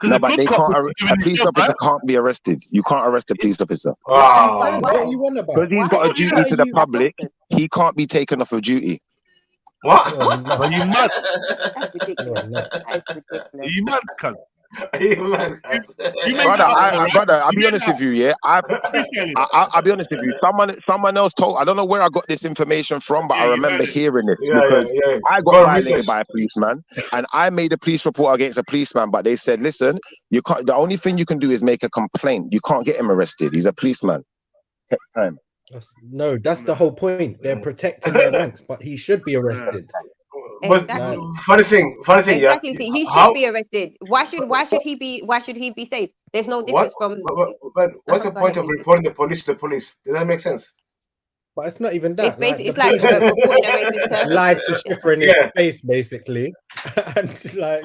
S6: No, but they can't. A police officer can't be arrested. You can't arrest a police officer.
S21: What are you on about?
S6: Because he's got a duty to the public. He can't be taken off of duty.
S17: What? Are you mad?
S9: That's ridiculous.
S17: Are you mad, cunt?
S6: Brother, I'll be honest with you, yeah. I'll be honest with you. Someone else told. I don't know where I got this information from, but I remember hearing it because I got violated by a policeman, and I made a police report against a policeman. But they said, "Listen, you can't. The only thing you can do is make a complaint. You can't get him arrested. He's a policeman." Take time.
S21: No, that's the whole point. They're protecting their ranks, but he should be arrested.
S13: But funny thing,
S9: exactly. See, he should be arrested. Why should he be safe? There's no difference from.
S13: But what's the point of reporting the police to the police? Does that make sense?
S21: But it's not even that.
S9: It's like reporting a racist person.
S21: Lied to Schiffer in his face, basically. And like,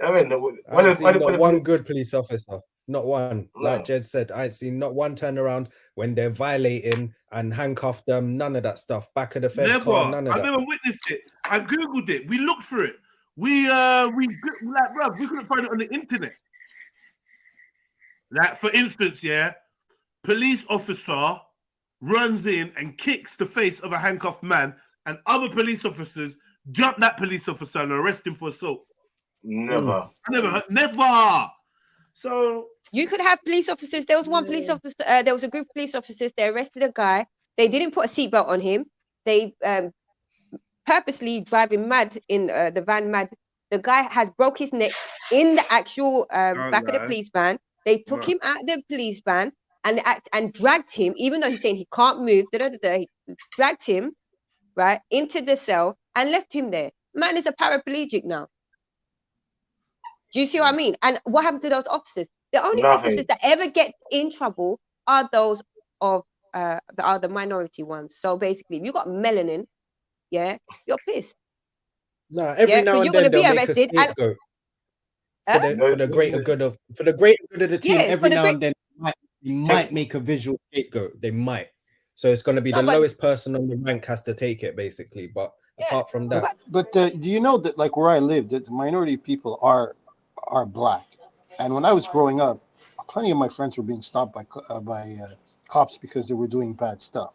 S13: I mean,
S21: not one good police officer. Not one. Like Jed said, I ain't seen not one turn around when they're violating and handcuff them. None of that stuff. Back of the fed car, none of that.
S17: I've never witnessed it. I googled it. We looked for it. We couldn't find it on the internet. Like for instance, police officer runs in and kicks the face of a handcuffed man, and other police officers jump that police officer and arrest him for assault.
S13: Never.
S17: Never. So
S9: you could have police officers. There was one police officer. There was a group of police officers. They arrested a guy. They didn't put a seatbelt on him. They purposely driving mad in the van. Mad. The guy has broke his neck in the actual back of the police van. They took him out of the police van and dragged him, even though he's saying he can't move. He dragged him right into the cell and left him there. Man is a paraplegic now. Do you see what I mean? And what happened to those officers? The only officers that ever get in trouble are those of the minority ones. So basically, if you got melanin, you're pissed.
S21: No, every now and then they'll make a scapegoat for the greater good of the team. Every now and then, you might make a visual scapegoat. They might. So it's going to be the lowest person on the rank has to take it, basically. But apart from that,
S10: but do you know that, like where I live, that the minority people are black, and when I was growing up, plenty of my friends were being stopped by cops because they were doing bad stuff.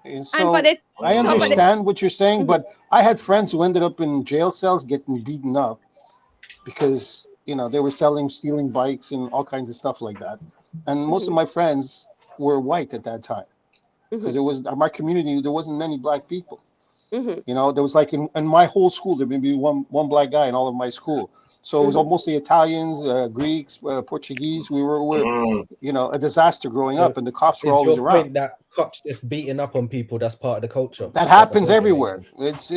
S10: And so I understand what you're saying, but I had friends who ended up in jail cells getting beaten up because they were stealing bikes and all kinds of stuff like that. And most of my friends were white at that time because it was my community. There wasn't many black people. There was like in my whole school there may be one black guy in all of my school. So it was mostly Italians, Greeks, Portuguese. We were a disaster growing up, and the cops were always around.
S21: Point that cops just beating up on people, that's part of the culture.
S10: That happens everywhere. It's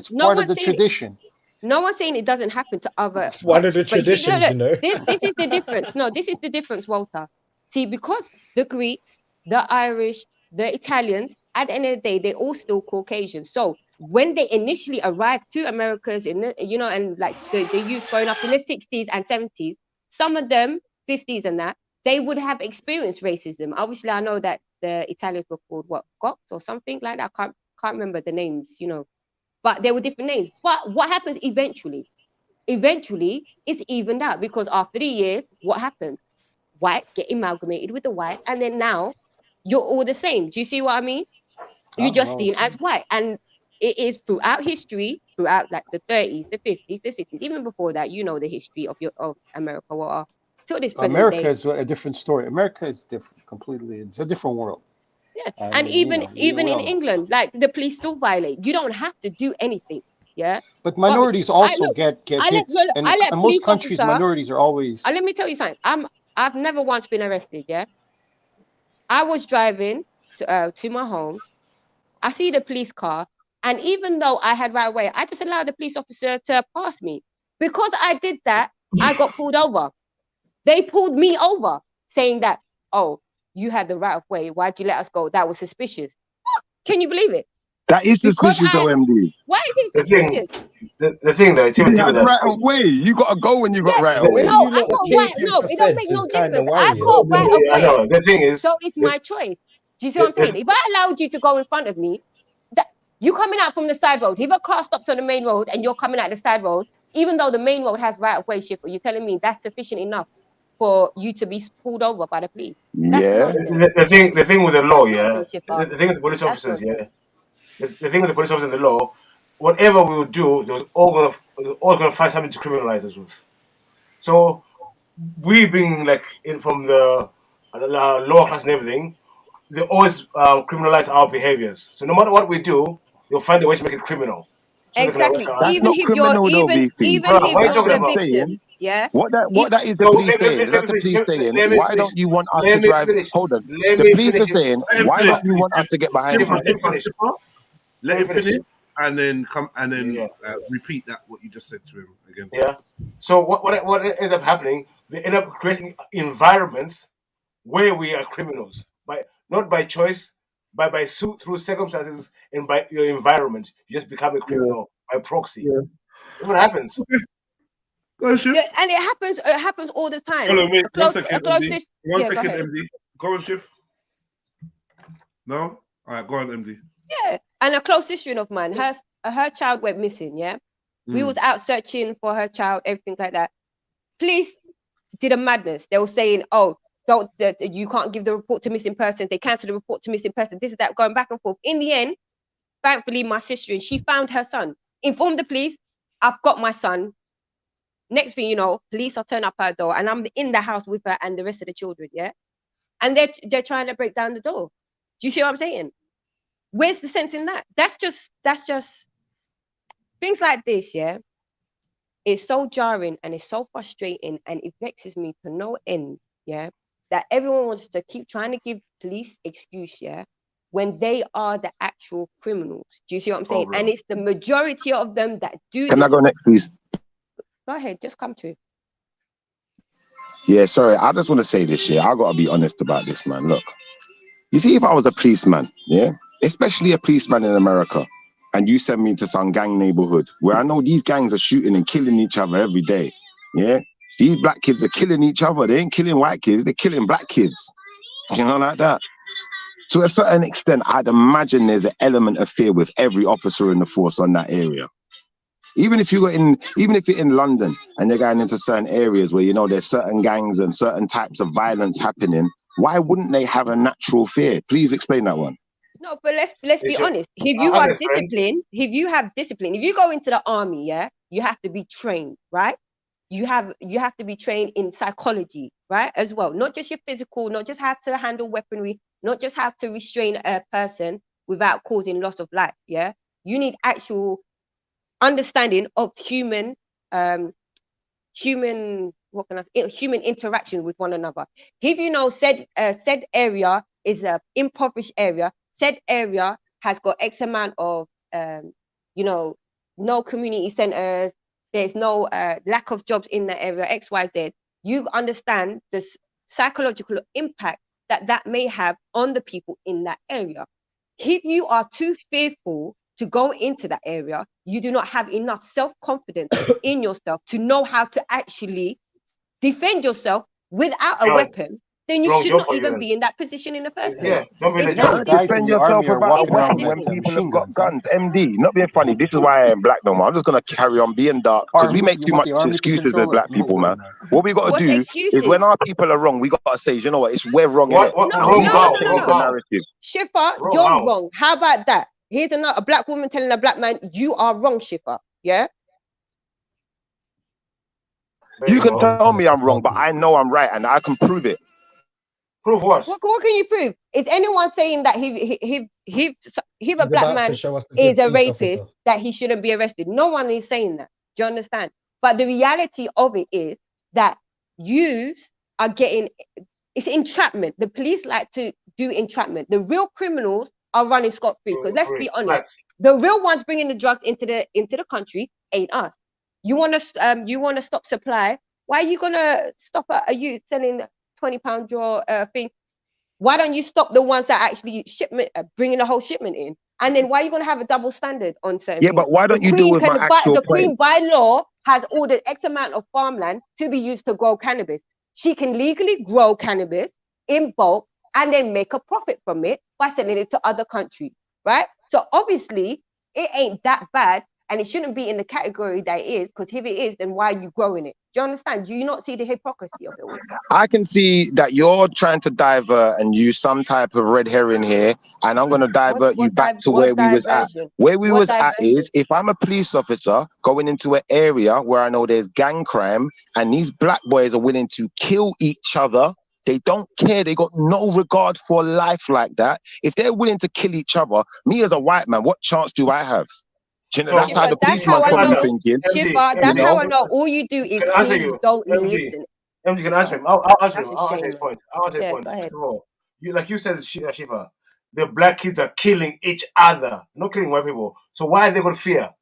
S10: part of the tradition.
S9: No one's saying it doesn't happen to other.
S21: It's one of the traditions,
S9: This is the difference. No, this is the difference, Walter. See, because the Greeks, the Irish, the Italians, at the end of the day, they're all still Caucasian. So when they initially arrived to Americas in the, and like the youth growing up in the 60s and 70s, some of them 50s and that, they would have experienced racism. Obviously, I know that the Italians were called Goths or something like that. I can't remember the names, but there were different names. But what happens eventually? Eventually, it's evened out because after the years, what happened? White get amalgamated with the white, and then now you're all the same. Do you see what I mean? You're just seen as white, and it is throughout history, throughout like the 30s, the 50s, the 60s, even before that, the history of America. Till this present
S10: America
S9: day.
S10: is a different story. America is different completely. It's a different world.
S9: Yeah, and even in England, like the police still violate. You don't have to do anything. Yeah,
S10: but minorities also get hit. And in most countries, minorities are always.
S9: Let me tell you something. I've never once been arrested. Yeah, I was driving to my home. I see the police car, and even though I had right away, I just allowed the police officer to pass me. Because I did that, I got pulled over. They pulled me over, saying that, oh, you had the right of way. Why'd you let us go? That was suspicious. Can you believe it?
S6: That is suspicious, though, MD.
S9: Why is it suspicious?
S13: The thing though, it's even that
S6: right away. You gotta go when you got right away.
S9: No, I got right. No, it don't make no difference. I got right away.
S13: I know. The thing is,
S9: so it's my choice. Do you see what I'm saying? If I allowed you to go in front of me, you coming out from the side road. If a car stops on the main road and you're coming out the side road, even though the main road has right of way, Shifter, you're telling me that's sufficient enough for you to be pulled over by the police?
S13: The thing with the law, the thing with the police officers, the thing with the police officers and the law, whatever we would do, they was all gonna find something to criminalize us with. So we being like from the lower class and everything, they always criminalize our behaviors. So no matter what we do, they'll find a way to make it criminal. So
S9: exactly. Even if you're the victim, yeah.
S6: What that is the police saying? That's the police saying. Why don't you want us to drive? Hold on. The police are saying, why don't you want us to get behind you?
S17: Let him finish, and then come and then repeat that what you just said to him again.
S13: Yeah. So what ends up happening? They end up creating environments where we are criminals, not by choice, but through circumstances and by your environment. You just become a criminal by proxy. Yeah. That's what happens.
S9: And it happens all the time.
S17: Hold on, wait, 1 second, MD. One second, MD. Go on, Shift. No? All right, go on, MD.
S9: Yeah, and a close issue of mine, her child went missing, yeah? We was out searching for her child, everything like that. Police did a madness. They were saying, oh, you can't give the report to missing person. They cancelled the report to missing person. This is that, going back and forth. In the end, thankfully, my sister, she found her son. Informed the police, I've got my son. Next thing you know, police are turning up her door, and I'm in the house with her and the rest of the children, yeah? And they're trying to break down the door. Do you see what I'm saying? Where's the sense in that? That's just things like this, yeah? It's so jarring and it's so frustrating and it vexes me to no end, yeah? That everyone wants to keep trying to give police excuse, yeah? When they are the actual criminals. Do you see what I'm saying? And it's the majority of them that do
S6: Can I go next, please?
S9: Go ahead, just come to it.
S6: Yeah, sorry, I just want to say this, yeah? I got to be honest about this, man. Look, you see, if I was a policeman, yeah? Especially a policeman in America, and you send me to some gang neighborhood where I know these gangs are shooting and killing each other every day, yeah? These black kids are killing each other. They ain't killing white kids, they're killing black kids. You know, like that. To a certain extent, I'd imagine there's an element of fear with every officer in the force on that area. Even if you're in London and you're going into certain areas where you know there's certain gangs and certain types of violence happening, why wouldn't they have a natural fear? Please explain that one.
S9: No, but let's be honest. If you are disciplined, if you have discipline, if you go into the army, yeah, you have to be trained, right? You have to be trained in psychology, right? As well, not just your physical, not just how to handle weaponry, not just how to restrain a person without causing loss of life. Yeah, you need actual understanding of human interaction with one another. If you know said area is a impoverished area, said area has got X amount of no community centers, there's no lack of jobs in that area, XYZ, you understand the psychological impact that may have on the people in that area. If you are too fearful to go into that area, you do not have enough self-confidence in yourself to know how to actually defend yourself without a weapon, then you should not even be in that position in the first place.
S6: Yeah, don't defend yourself without a weapon when people have got guns. MD, not being funny. This is why I am black no more. I'm just gonna carry on being dark because we make too much excuses with black people, man. What we gotta do is when our people are wrong, we gotta say, you know what? It's we're wrong.
S9: No. Shifter, you're wrong. How about that? Here's a black woman telling a black man, you are wrong, Shifter. Yeah.
S6: You can tell me I'm wrong, but I know I'm right and I can prove it.
S13: Prove what?
S9: What can you prove? Is anyone saying that if a black man is a rapist, that he shouldn't be arrested? No one is saying that. Do you understand? But the reality of it is that you are getting, it's entrapment. The police like to do entrapment. The real criminals are running scot-free, because let's be honest, the real ones bringing the drugs into the country ain't us. You want to stop supply? Why are you gonna stop a youth selling £20 draw thing? Why don't you stop the ones that actually bringing the whole shipment in? And then why are you gonna have a double standard on certain things?
S6: But why don't you do with my actual
S9: the Queen by law has ordered X amount of farmland to be used to grow cannabis. She can legally grow cannabis in bulk and then make a profit from it by selling it to other countries, right? So obviously it ain't that bad, and it shouldn't be in the category that it is, because if it is, then why are you growing it? Do you understand? Do you not see the hypocrisy of it all?
S6: I can see that you're trying to divert and use some type of red herring here, and I'm going to divert you back to where we was at. Where we was at is, if I'm a police officer going into an area where I know there's gang crime and these black boys are willing to kill each other, they don't care. They got no regard for life like that. If they're willing to kill each other, me as a white man, what chance do I have? You know, that's how the policeman probably thinking.
S9: That's how I know. All you do is don't listen.
S13: MD, can answer him. I'll answer him. I'll answer his point. First of all, like you said, Shiva, the black kids are killing each other, not killing white people. So why are they got fear?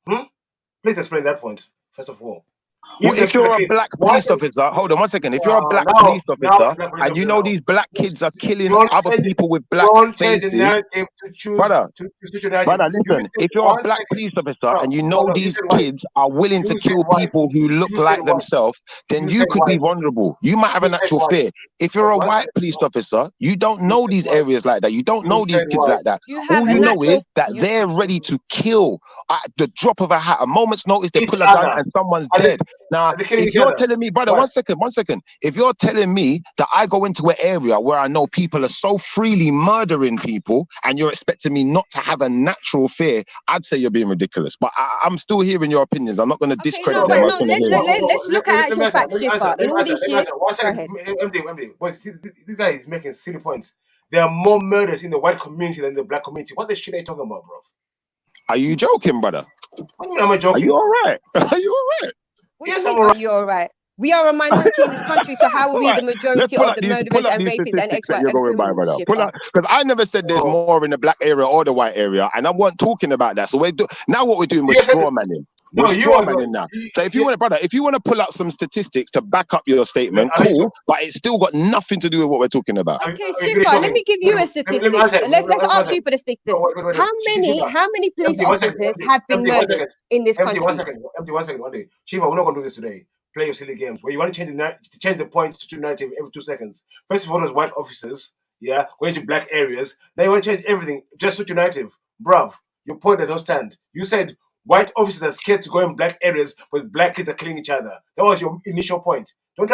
S13: Please explain that point, first of all.
S6: Well, if you're a black police officer, hold on 1 second. If you're a black police officer and you know these black kids are killing other people with black faces, brother, listen. If you're a black police officer and you know these kids are willing to kill people who look like themselves, then you could be vulnerable. You might have an actual fear. If you're a white police officer, you don't know these areas like that. You don't know these kids like that. All you know is that they're ready to kill at the drop of a hat. A moment's notice, they pull a gun and someone's dead. Now, if you're telling me, brother, 1 second. If you're telling me that I go into an area where I know people are so freely murdering people and you're expecting me not to have a natural fear, I'd say you're being ridiculous. But I'm still hearing your opinions. I'm not going to discredit them.
S9: Let's look at actual facts.
S13: MD, boys, this guy is making silly points. There are more murders in the white community than the black community. What the shit are you talking about, bro?
S6: Are you joking, brother?
S13: What do you mean am I joking?
S6: Are you all right? Are you all right?
S9: Yes, I'm all right. You're all right. We are a minority in this country, so how are we the majority of the murderers and rapists and ex-wives?
S6: Because I never said there's more in the black area or the white area, and I wasn't talking about that. So now what we're doing, we're straw manning. We're straw manning now. So if you want, brother, if you want to pull out some statistics to back up your statement, cool. But it's still got nothing to do with what we're talking about.
S9: Okay, Shifa, let me give you a statistic. Let's ask you for the statistics. How many police officers have been murdered in this country?
S13: 1 second. Shifa, we're not gonna do this today. Play your silly games where you want to change the point to narrative every 2 seconds. First of all, those white officers, going to black areas. Now you want to change everything just to your narrative, bruv. Your point does not stand. You said white officers are scared to go in black areas, but black kids are killing each other. That was your initial point.
S6: I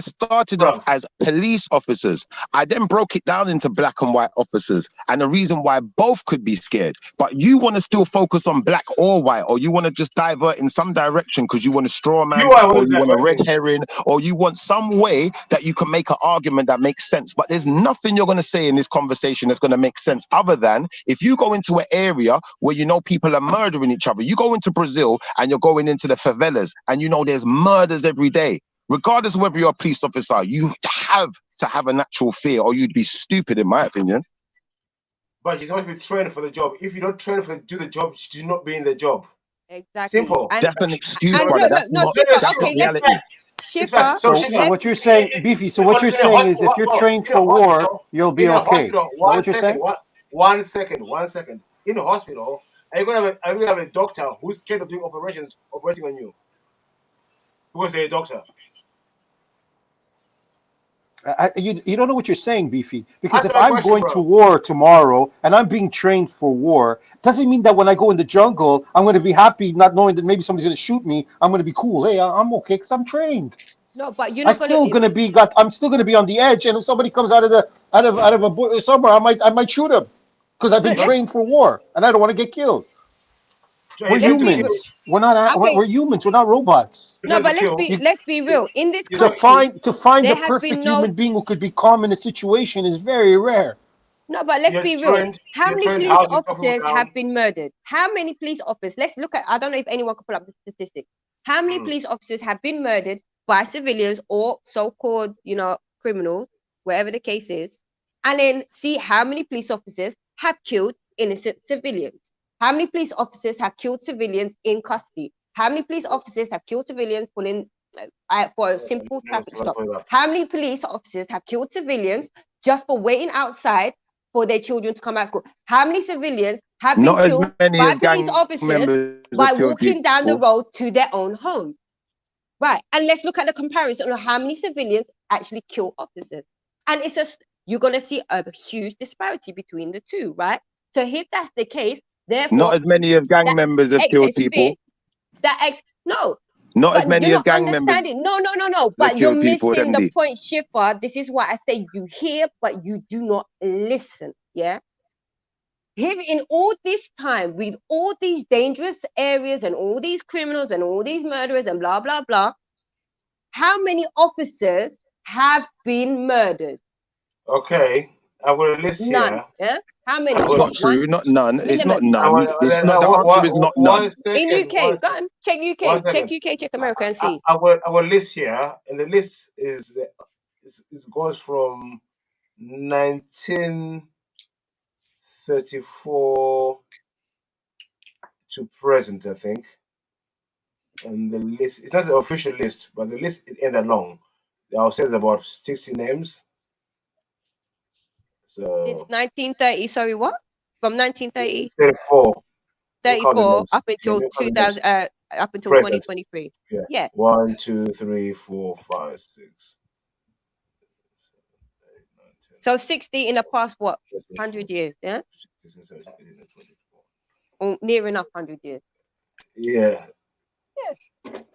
S6: started off as police officers. I then broke it down into black and white officers, and the reason why both could be scared. But you want to still focus on black or white, or you want to just divert in some direction because you want a straw man, or you want a red herring, or you want some way that you can make an argument that makes sense. But there's nothing you're going to say in this conversation that's going to make sense other than if you go into an area where you know people are murdering each other. You go into Brazil and you're going into the favelas and you know there's murders every day. Regardless of whether you're a police officer, you have to have a natural fear or you'd be stupid, in my opinion.
S13: But you're supposed to be trained for the job. If you don't train to do the job, you do not be in the job.
S9: Exactly.
S13: Simple.
S6: That's an excuse, brother. That's not reality.
S10: So what you're saying, Beefy, so what you're saying is if you're trained for war, you'll be okay. What you're saying?
S13: 1 second. In the hospital, are you gonna have a doctor who's scared of doing operating on you? Because they're a doctor.
S10: You don't know what you're saying, Beefy. Because if I'm going to war tomorrow and I'm being trained for war, doesn't mean that when I go in the jungle, I'm going to be happy not knowing that maybe somebody's going to shoot me. I'm going to be cool. Hey, I'm okay because I'm trained.
S9: No, but you're not
S10: I'm still going to be on the edge, and if somebody comes out of a somewhere, I might shoot him because I've been trained for war and I don't want to get killed. We're humans. We're not. We're humans. We're not robots.
S9: No, but let's be real. In this
S10: To
S9: country,
S10: find
S9: there
S10: the
S9: has
S10: perfect
S9: been no.
S10: human being who could be calm in a situation is very rare.
S9: No, but let's be real. How many police officers have been murdered? How many police officers? Let's look at. I don't know if anyone can pull up the statistics. How many police officers have been murdered by civilians or so-called, criminals, whatever the case is, and then see how many police officers have killed innocent civilians. How many police officers have killed civilians in custody? How many police officers have killed civilians for a simple traffic stop? How many police officers have killed civilians just for waiting outside for their children to come out of school? How many civilians have been killed by police officers by walking down the road to their own home? Right. And let's look at the comparison of how many civilians actually kill officers. And it's just, you're going to see a huge disparity between the two, right? So if that's the case, therefore...
S6: Not as many of gang members have killed people.
S9: No.
S6: Not as many of gang members.
S9: No. But you're missing the point, Shifra. This is why I say you hear, but you do not listen. Yeah. Here in all this time, with all these dangerous areas and all these criminals and all these murderers and blah, blah, blah, how many officers have been murdered?
S13: Okay. I got a list
S9: none.
S13: here.
S9: Yeah? How many?
S6: It's not true. Not none. It's not none.
S13: The
S6: answer is not none.
S9: In UK, go on. Check UK. Check UK. Check America and see.
S13: Our list here, and the list it goes from 1934 to present, I think. And the list, it's not the official list, but the list is that long. I'll say it's about 60 names. So
S9: it's 1930. Sorry, what? From 1930.
S13: 34
S9: up until 2000. Up until 2023. Yeah.
S13: 1, 2, 3, 4, 5, 6.
S9: So 60 in the past, what? 100 years, yeah? Or near enough 100 years.
S13: Yeah.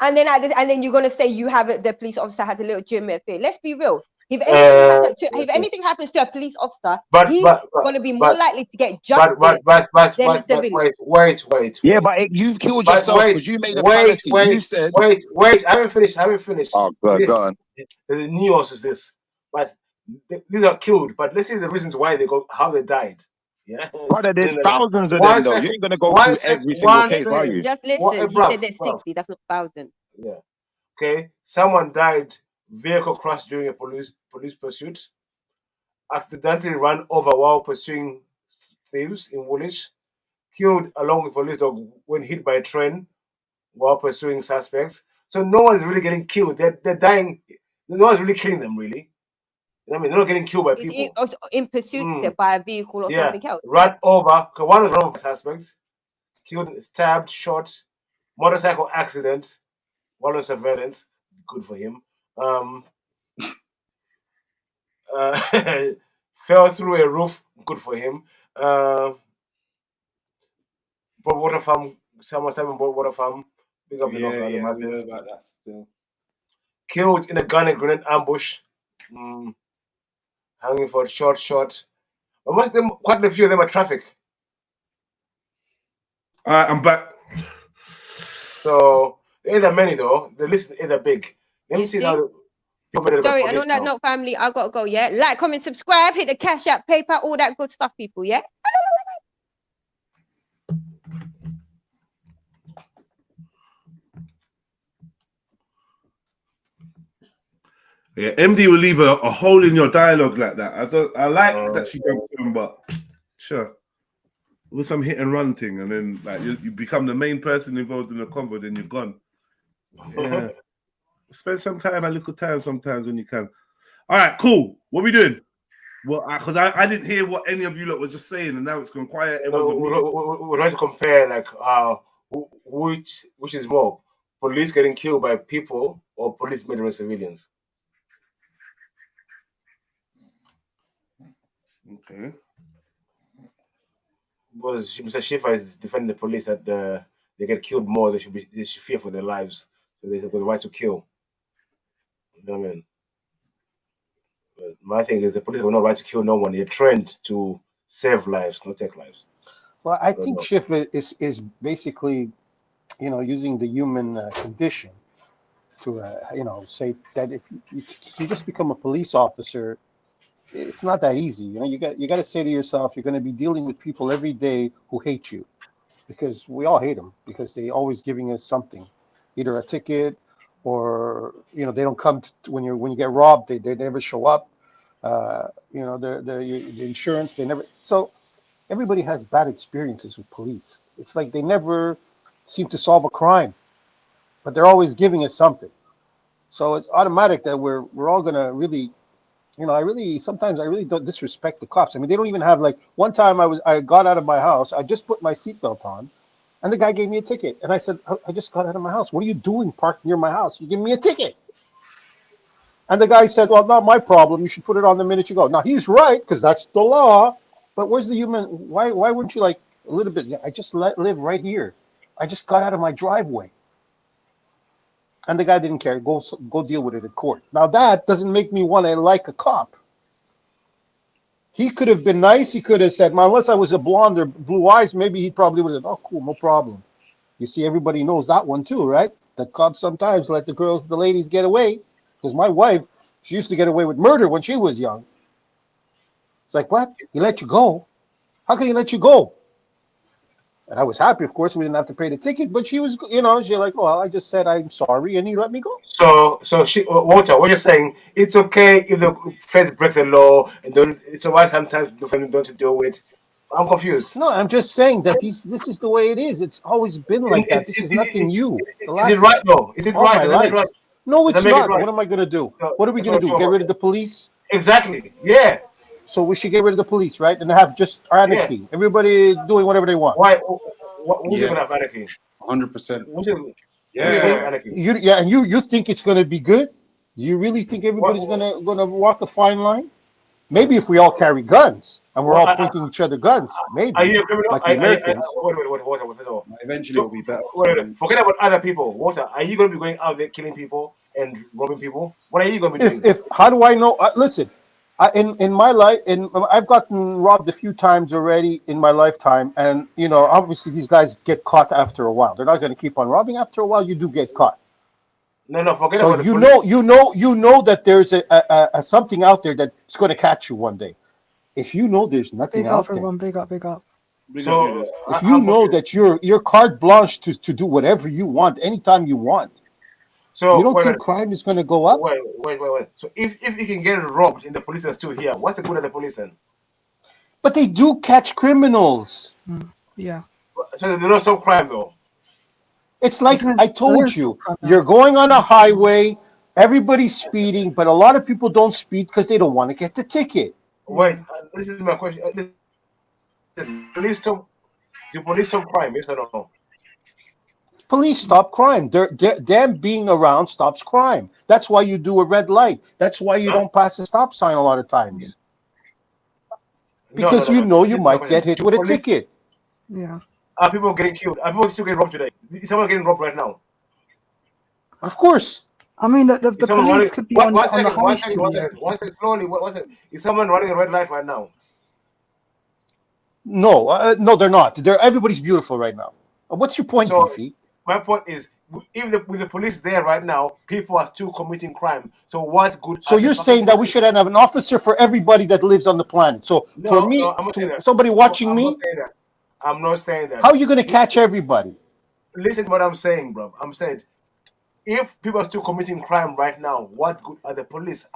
S9: And then you're gonna say you have the police officer had a little gym affair. Let's be real. If anything happens to a police officer, he's gonna be more likely to get justice than a civilian.
S13: Wait.
S6: Yeah, but you've killed yourself because you made a policy. You said.
S13: Wait. I haven't finished.
S6: Oh, go on.
S13: The nuance is this, but these are killed. But let's see the reasons why how they died. Yeah,
S6: brother, there's thousands of them though. You ain't gonna go through every single case, are you?
S9: Just listen. He said there's 60. That's not 1,000.
S13: Yeah. Okay. Someone died. Vehicle crashed during a police pursuit. Accidentally ran over while pursuing thieves in Woolwich. Killed along with police dog when hit by a train while pursuing suspects. So no one is really getting killed. They're dying. No one's really killing them, really. I mean, they're not getting killed by people.
S9: In pursuit by a vehicle or something else.
S13: Run over. One was run over by suspects. Killed, stabbed, shot. Motorcycle accident. One on surveillance. Good for him. Fell through a roof. Good for him. Water farm. Someone bought water farm. Big up
S19: I know about that still.
S13: Killed in a gun and grenade ambush. Hanging for a short. But most of them, quite a few of them are traffic.
S1: I'm back.
S13: So there ain't that many though. The list ain't that big. Let me see how.
S9: Sorry, and on that note, family, I gotta go. Yeah, like, comment, subscribe, hit the Cash App, PayPal, all that good stuff, people. Yeah.
S1: Yeah, MD will leave a hole in your dialogue like that. I like that she jumped in, but sure. With some hit and run thing, and then like you become the main person involved in the convo, then you're gone. Yeah. Spend some time, a little time sometimes when you can. All right, cool. What are we doing? Well, because I didn't hear what any of you lot was just saying, and now it's gone quiet.
S13: We're trying to compare like which is more, police getting killed by people or police murdering civilians.
S1: Okay.
S13: Well, Mr. Shifa is defending the police that they get killed more. They should fear for their lives. So they have the right to kill. You know what I mean? But my thing is the police have no right to kill no one. They're trained to save lives, not take lives.
S10: Well, I think Schiff is basically, using the human condition to, say that if you just become a police officer, it's not that easy. You got to say to yourself, you're going to be dealing with people every day who hate you, because we all hate them because they always giving us something, either a ticket or they don't come when you get robbed. They never show up. The insurance, they never. So everybody has bad experiences with police. It's like they never seem to solve a crime, but they're always giving us something. So it's automatic that we're all gonna really, sometimes I really don't disrespect the cops. I mean, they don't even have, like, one time I got out of my house, I just put my seatbelt on, and the guy gave me a ticket, and I said, I just got out of my house. What are you doing parked near my house? You give me a ticket. And the guy said, well, not my problem. You should put it on the minute you go. Now, he's right, because that's the law. But where's the human? Why wouldn't you, like, a little bit? I just live right here. I just got out of my driveway. And the guy didn't care. Go deal with it in court. Now, that doesn't make me want to like a cop. He could have been nice. He could have said, unless I was a blonde or blue eyes, maybe he probably would have said, oh, cool, no problem. You see, everybody knows that one too, right? That cops sometimes let the ladies get away. Because my wife, she used to get away with murder when she was young. It's like, what? He let you go? How can he let you go? And I was happy, of course, we didn't have to pay the ticket. But she was, she's like, well, I just said I'm sorry, and he let me go.
S13: So Walter, what you're saying, it's okay if the feds break the law, and it's all right sometimes the family don't do it. I'm confused.
S10: No, I'm just saying that this is the way it is. It's always been like that. This is nothing new.
S13: Is it right, though? Is it right? Is it right?
S10: No, it's not. What am I going to do? What are we going to do? Get rid of the police?
S13: Exactly. Yeah.
S10: So we should get rid of the police, right? And have just anarchy. Yeah. Everybody doing whatever they want.
S13: Why? Who's going to have anarchy?
S19: 100%.
S10: Yeah. And you think it's going to be good? Do you really think everybody's going to walk a fine line? Maybe if we all carry guns and we're all pointing each other guns, maybe.
S13: Are you a criminal?
S10: Like the Americans.
S13: Wait.
S19: Eventually, it'll be better.
S13: Forget about other people. Walter, are you going to be going out there killing people and robbing people? What are you going to be doing?
S10: How do I know? Listen, in my life, I've gotten robbed a few times already in my lifetime, and obviously these guys get caught after a while. They're not going to keep on robbing. After a while, you do get caught.
S13: No, forget
S10: about
S13: the
S10: police. You know that there's a something out there that's going to catch you one day. If you know there's nothing out there,
S2: big up.
S10: So if you know that you're carte blanche to do whatever you want anytime you want, so you don't think crime is going to go up?
S13: Wait. So if you can get robbed and the police are still here, what's the good of the police then?
S10: But they do catch criminals.
S2: Yeah.
S13: So they don't stop crime though.
S10: It's like I told you, you're going on a highway, everybody's speeding, but a lot of people don't speed because they don't want to get the ticket.
S13: Wait, this is my question. Do police stop crime? Yes or no?
S10: Police stop crime. Them being around stops crime. That's why you do a red light. That's why you don't pass a stop sign a lot of times. Because you might get hit with a ticket.
S2: Yeah.
S13: Are people getting killed? Are people still getting robbed today? Is someone getting robbed right now?
S10: Of course.
S2: I mean, the police could be on the high street.
S13: One second, slowly. One second. Is someone running a red light right now?
S10: No, they're not. Everybody's beautiful right now. What's your point, Beefy?
S13: My point is, even with the police there right now, people are still committing crime. So what good?
S10: So you're saying that we should have an officer for everybody that lives on the planet. So for me, somebody watching me,
S13: I'm not saying that.
S10: How are you going to catch everybody?
S13: Listen to what I'm saying, bro. I'm saying, if people are still committing crime right now, what good are the police?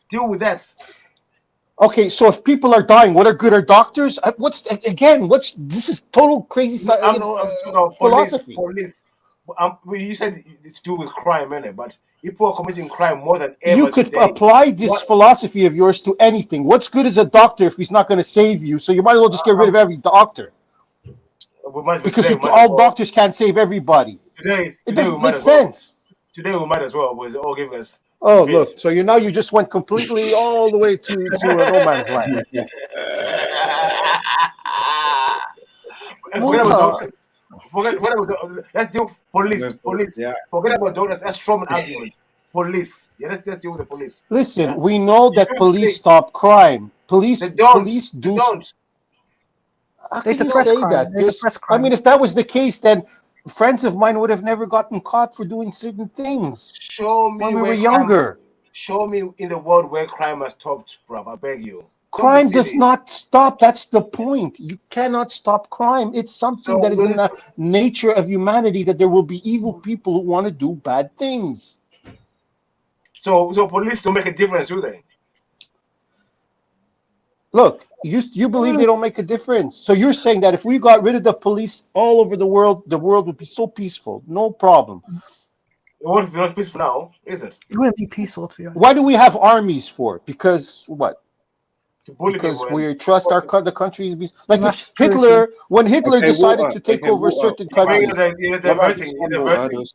S13: Deal with that.
S10: Okay, so if people are dying, what are good? Are doctors? This is total crazy philosophy.
S13: Police. You said it's to do with crime, innit? But people are committing crime more than ever.
S10: You could apply this philosophy of yours to anything. What's good is a doctor if he's not going to save you? So you might as well just get rid of every doctor. Because all doctors can't save everybody.
S13: Today
S10: it doesn't make sense.
S13: Today we might as well, but all give us.
S10: Oh, look. So you just went completely all the way to a no man's land.
S13: Forget about let's do police. Yeah. Forget about doctors. That's strong argument. Police. Yeah, let's just deal with the police.
S10: Listen, we know that police stop crime. Police do. How can you say that? I mean, if that was the case, then friends of mine would have never gotten caught for doing certain things.
S13: Show me
S10: when we
S13: where
S10: were younger.
S13: Show me in the world where crime has stopped, bruv. I beg you.
S10: Crime does not stop. That's the point. You cannot stop crime. It's something that is in the nature of humanity, that there will be evil people who want to do bad things.
S13: So police don't make a difference, do they?
S10: Look, you believe they don't make a difference. So you're saying that if we got rid of the police all over the world would be so peaceful. No problem.
S13: It won't be not peaceful now, is it?
S2: It wouldn't be peaceful, to be honest.
S10: Why do we have armies for? Because what? Because
S13: people
S10: we trust the countries. Like Hitler, when Hitler decided to take over certain countries.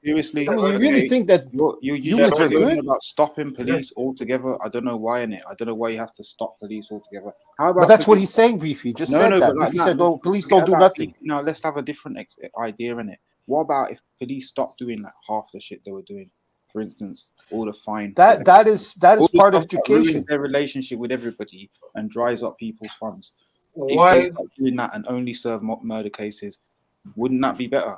S19: Seriously,
S10: I mean, you really think that
S19: you're talking about stopping police altogether? I don't know why in it. I don't know why you have to stop police altogether. How about?
S10: But that's what he's saying, Beefy. Just said that. Beefy said, "Oh, police don't do nothing."
S19: No, let's have a different idea in it. What about if police stopped doing like half the shit they were doing? For instance, all the fine.
S10: That is part of education.
S19: Ruins their relationship with everybody and dries up people's funds.
S13: Why?
S19: If they stop doing that and only serve murder cases, wouldn't that be better?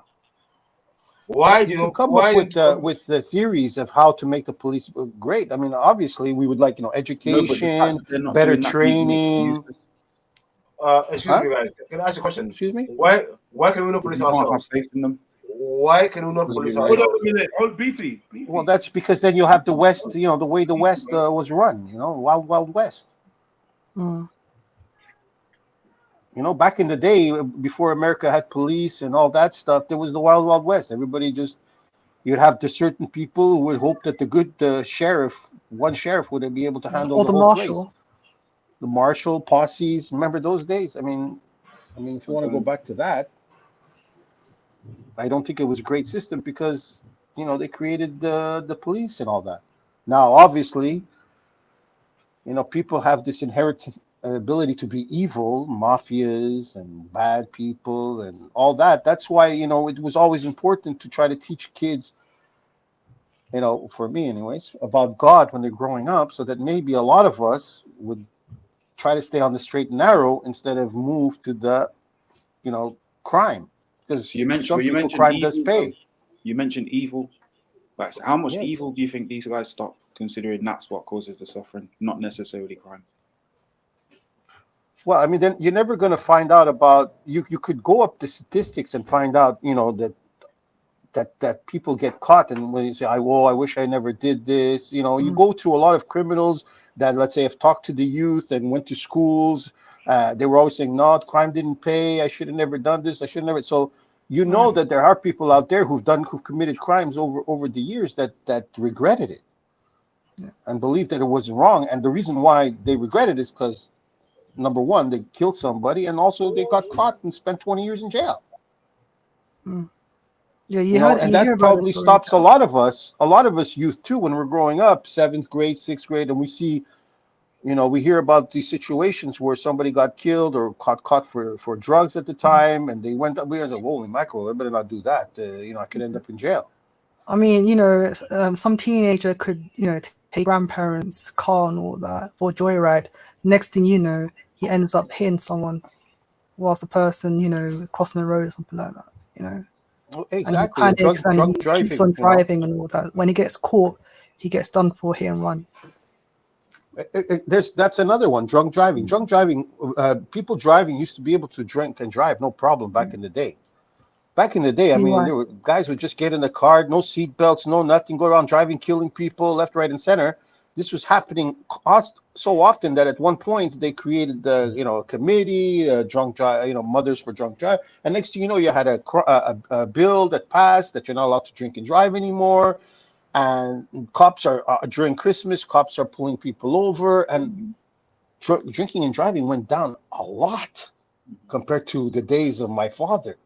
S13: Why do
S10: you come up with the theories of how to make the police great? I mean, obviously, we would like education, better training.
S13: Excuse me, guys. Can I ask a question?
S10: Excuse me.
S13: Why can we not police ourselves?
S19: Have faith in them.
S13: Why can we not police ourselves?
S1: Hold on a minute. Beefy.
S10: Well, that's because then you'll have the West. The way the West was run. Wild West. Back in the day, before America had police and all that stuff, there was the Wild West. Everybody you'd have the certain people who would hope that the good one sheriff would be able to handle the whole
S2: marshal.
S10: place. The marshal posses. Remember those days? I mean, if you want to go back to that, I don't think it was a great system because they created the police and all that. Now, obviously, people have this inherent ability to be evil, mafias and bad people and all that. That's why it was always important to try to teach kids, for me anyways, about God when they're growing up, so that maybe a lot of us would try to stay on the straight and narrow instead of move to the crime. Because
S19: you mentioned
S10: crime
S19: evil,
S10: does pay.
S19: You mentioned evil. Like, so how much evil do you think these guys stop, considering that's what causes the suffering, not necessarily crime?
S10: Well, I mean, then you're never going to find out about. You could go up the statistics and find out, that people get caught, and when you say, I wish I never did this. You go through a lot of criminals that, let's say, have talked to the youth and went to schools. They were always saying, no, crime didn't pay. I should have never done this. I should never. So that there are people out there who've committed crimes over the years that regretted it and believed that it was wrong. And the reason why they regret it is because, number one, they killed somebody, and also they got caught and spent 20 years in jail.
S2: Yeah,
S10: and that probably stops a lot of us youth too, when we're growing up, 7th grade, 6th grade, and we see. We hear about these situations where somebody got killed or caught for drugs at the time, and they went up. We were like, "Holy mackerel! I better not do that." I could end up in jail.
S2: I mean, some teenager could, take grandparents' car and all that for a joyride. Next thing you know, he ends up hitting someone, whilst the person, crossing the road or something like that.
S10: Well, exactly.
S2: And he panics and he
S10: driving,
S2: keeps on driving and all that. When he gets caught, he gets done for hit and run.
S10: That's another one. Drunk driving. People driving used to be able to drink and drive no problem back in the day. I mean, there were guys would just get in the car, no seat belts, no nothing, go around driving, killing people left, right, and center. This was happening so often that at one point they created a committee, drunk drive, mothers for drunk drive, and next thing you know, you had a bill that passed that you're not allowed to drink and drive anymore. And cops are during Christmas, cops are pulling people over, and drinking and driving went down a lot compared to the days of my father.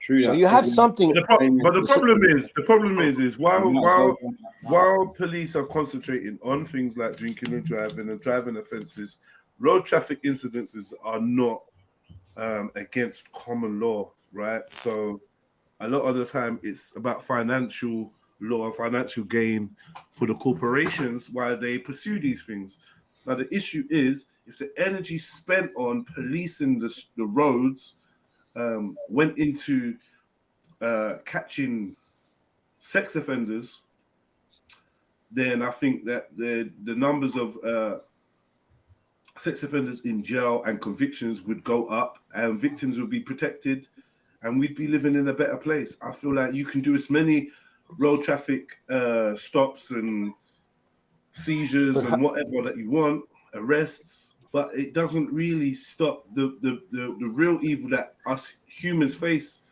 S19: True.
S10: So you have something.
S1: But the problem is while police are concentrating on things like drinking and driving offences, road traffic incidences are not against common law, right? So a lot of the time it's about financial law and financial gain for the corporations while they pursue these things.
S17: Now the issue is if the energy spent on policing the roads went into catching sex offenders, then I think that the numbers of sex offenders in jail and convictions would go up, and victims would be protected, and we'd be living in a better place. I feel like you can do as many road traffic stops and seizures and whatever that you want, arrests, but it doesn't really stop the real evil that us humans face,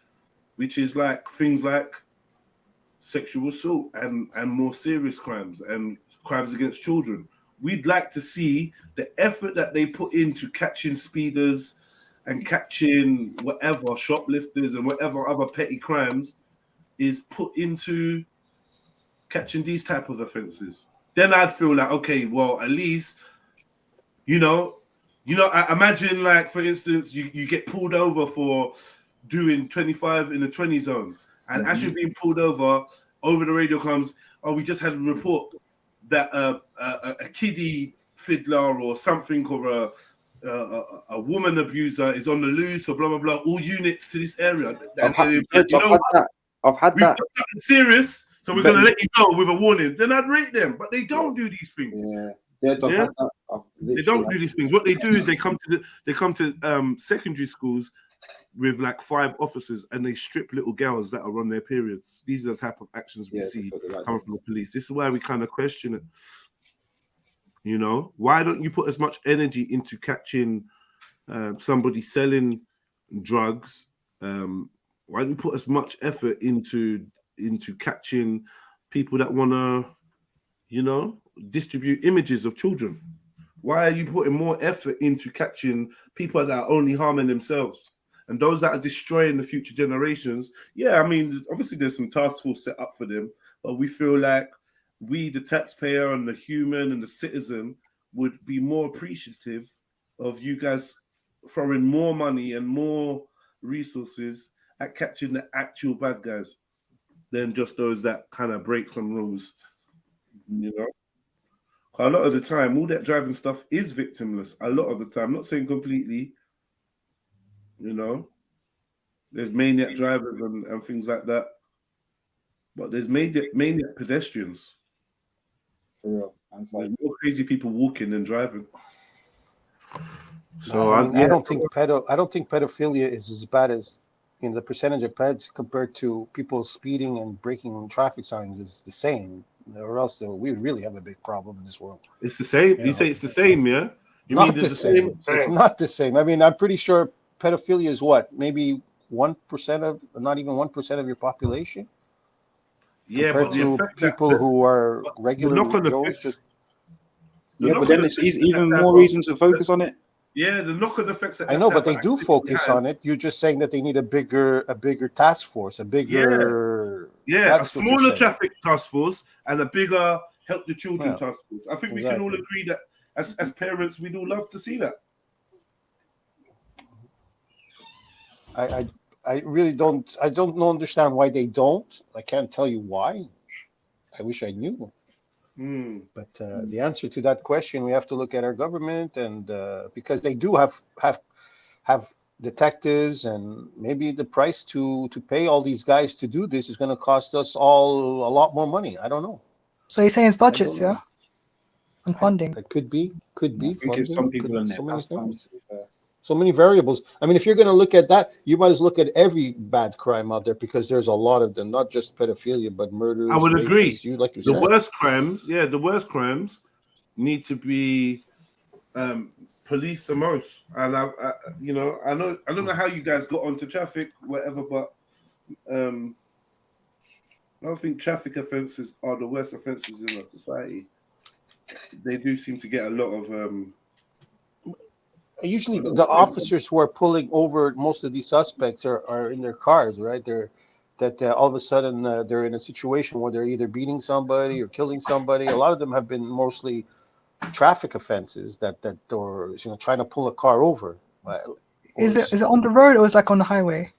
S17: which is like things like sexual assault and more serious crimes and crimes against children. We'd like to see the effort that they put into catching speeders and catching whatever shoplifters and whatever other petty crimes is put into catching these type of offenses. Then I'd feel like, okay, well, at least, I imagine, like, for instance, you get pulled over for doing 25 in the 20 zone, and as you're being pulled over the radio comes, oh, we just had a report that a kiddie fiddler or something, or a woman abuser is on the loose, or blah blah blah. All units to this area.
S19: I've had that.
S17: Serious, so we're gonna let you go with a warning. Then I'd rate them, but they don't do these things. They don't do these things. What they do is they come to secondary schools with like 5 officers, and they strip little girls that are on their periods. These are the type of actions we see coming from the police. This is why we kind of question it. Why don't you put as much energy into catching somebody selling drugs? Why don't you put as much effort into catching people that want to, distribute images of children? Why are you putting more effort into catching people that are only harming themselves and those that are destroying the future generations? Yeah, I mean, obviously there's some task force set up for them, but we feel like we, the taxpayer and the human and the citizen, would be more appreciative of you guys throwing more money and more resources at catching the actual bad guys than just those that kind of break some rules. A lot of the time, all that driving stuff is victimless. A lot of the time, not saying completely. There's maniac drivers and things like that, but there's maniac pedestrians.
S19: For real.
S17: There's more crazy people walking than driving.
S10: So I don't think pedophilia is as bad as the percentage of peds compared to people speeding and breaking traffic signs is the same, or else we would really have a big problem in this world.
S17: It's the same. You say it's the same, yeah? You
S10: not
S17: mean
S10: the same. It's not the same. I mean, I'm pretty sure pedophilia is what, maybe 1% of, not even 1% of your population.
S17: Yeah, but
S10: to people who are regular Joes.
S19: But then it's even more reason to focus on it.
S17: Yeah, the knock-on effects.
S10: I know, but they do focus on it. You're just saying that they need a bigger task force, a bigger
S17: a smaller traffic task force and a bigger help the children task force. I think we can all agree that as parents, we'd all love to see that.
S10: I really don't. I don't understand why they don't. I can't tell you why. I wish I knew. But the answer to that question, we have to look at our government, and because they do have detectives, and maybe the price to pay all these guys to do this is going to cost us all a lot more money. I don't know.
S2: So you're saying it's budgets, yeah, and funding.
S10: It could be.
S19: I think it's some people in there.
S10: So many variables. I mean, if you're going to look at that, you might as well look at every bad crime out there, because there's a lot of them, not just pedophilia, but murders.
S17: I would agree.
S10: The
S17: worst crimes need to be policed the most. And I don't know how you guys got onto traffic, whatever, but I don't think traffic offences are the worst offences in our society. They do seem to get a lot of.
S10: Usually the officers who are pulling over most of these suspects are in their cars, right? All of a sudden they're in a situation where they're either beating somebody or killing somebody. A lot of them have been mostly traffic offenses that or trying to pull a car over.
S2: Is it on the road or is it like on the highway?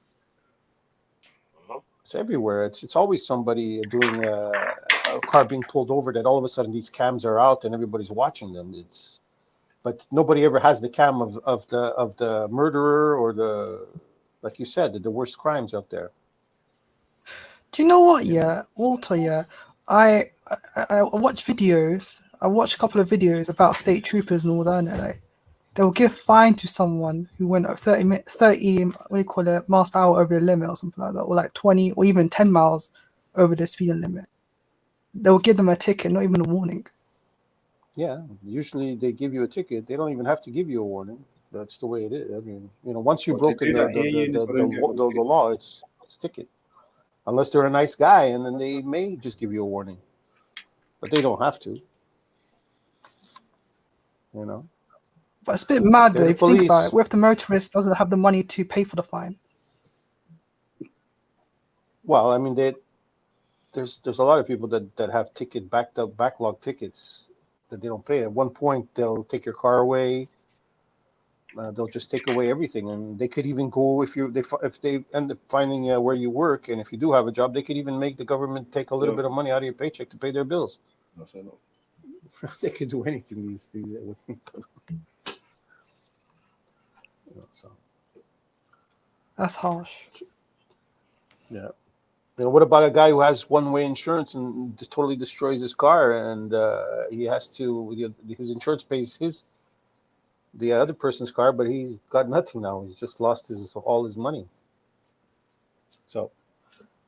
S10: It's everywhere. It's always somebody doing a car being pulled over that all of a sudden these cams are out and everybody's watching them. but nobody ever has the cam of the murderer or the, like you said, the worst crimes out there.
S2: Do you know what? Yeah, Walter. Yeah, I watch videos. I watched a couple of videos about state troopers and all that. And like, they'll give fine to someone who went 30 what do you call it, miles per hour over the limit or something like that, or like 20 or even 10 miles over the speed limit. They'll give them a ticket, not even a warning.
S10: Yeah, usually they give you a ticket. They don't even have to give you a warning. That's the way it is. I mean, once you've broken the law, it's ticket. Unless they're a nice guy, and then they may just give you a warning, but they don't have to.
S2: But it's a bit mad though, if you think about it. What if the motorist doesn't have the money to pay for the fine?
S10: Well, I mean, there's a lot of people that have backlog tickets that they don't pay. At one point, they'll take your car away. They'll just take away everything, and they could even go if they end up finding where you work, and if you do have a job, they could even make the government take a little bit of money out of your paycheck to pay their bills. They could do anything these days. So.
S2: That's harsh.
S10: Yeah. What about a guy who has one-way insurance and just totally destroys his car, and he has to, his insurance pays the other person's car, but he's got nothing now. He's just lost all his money. So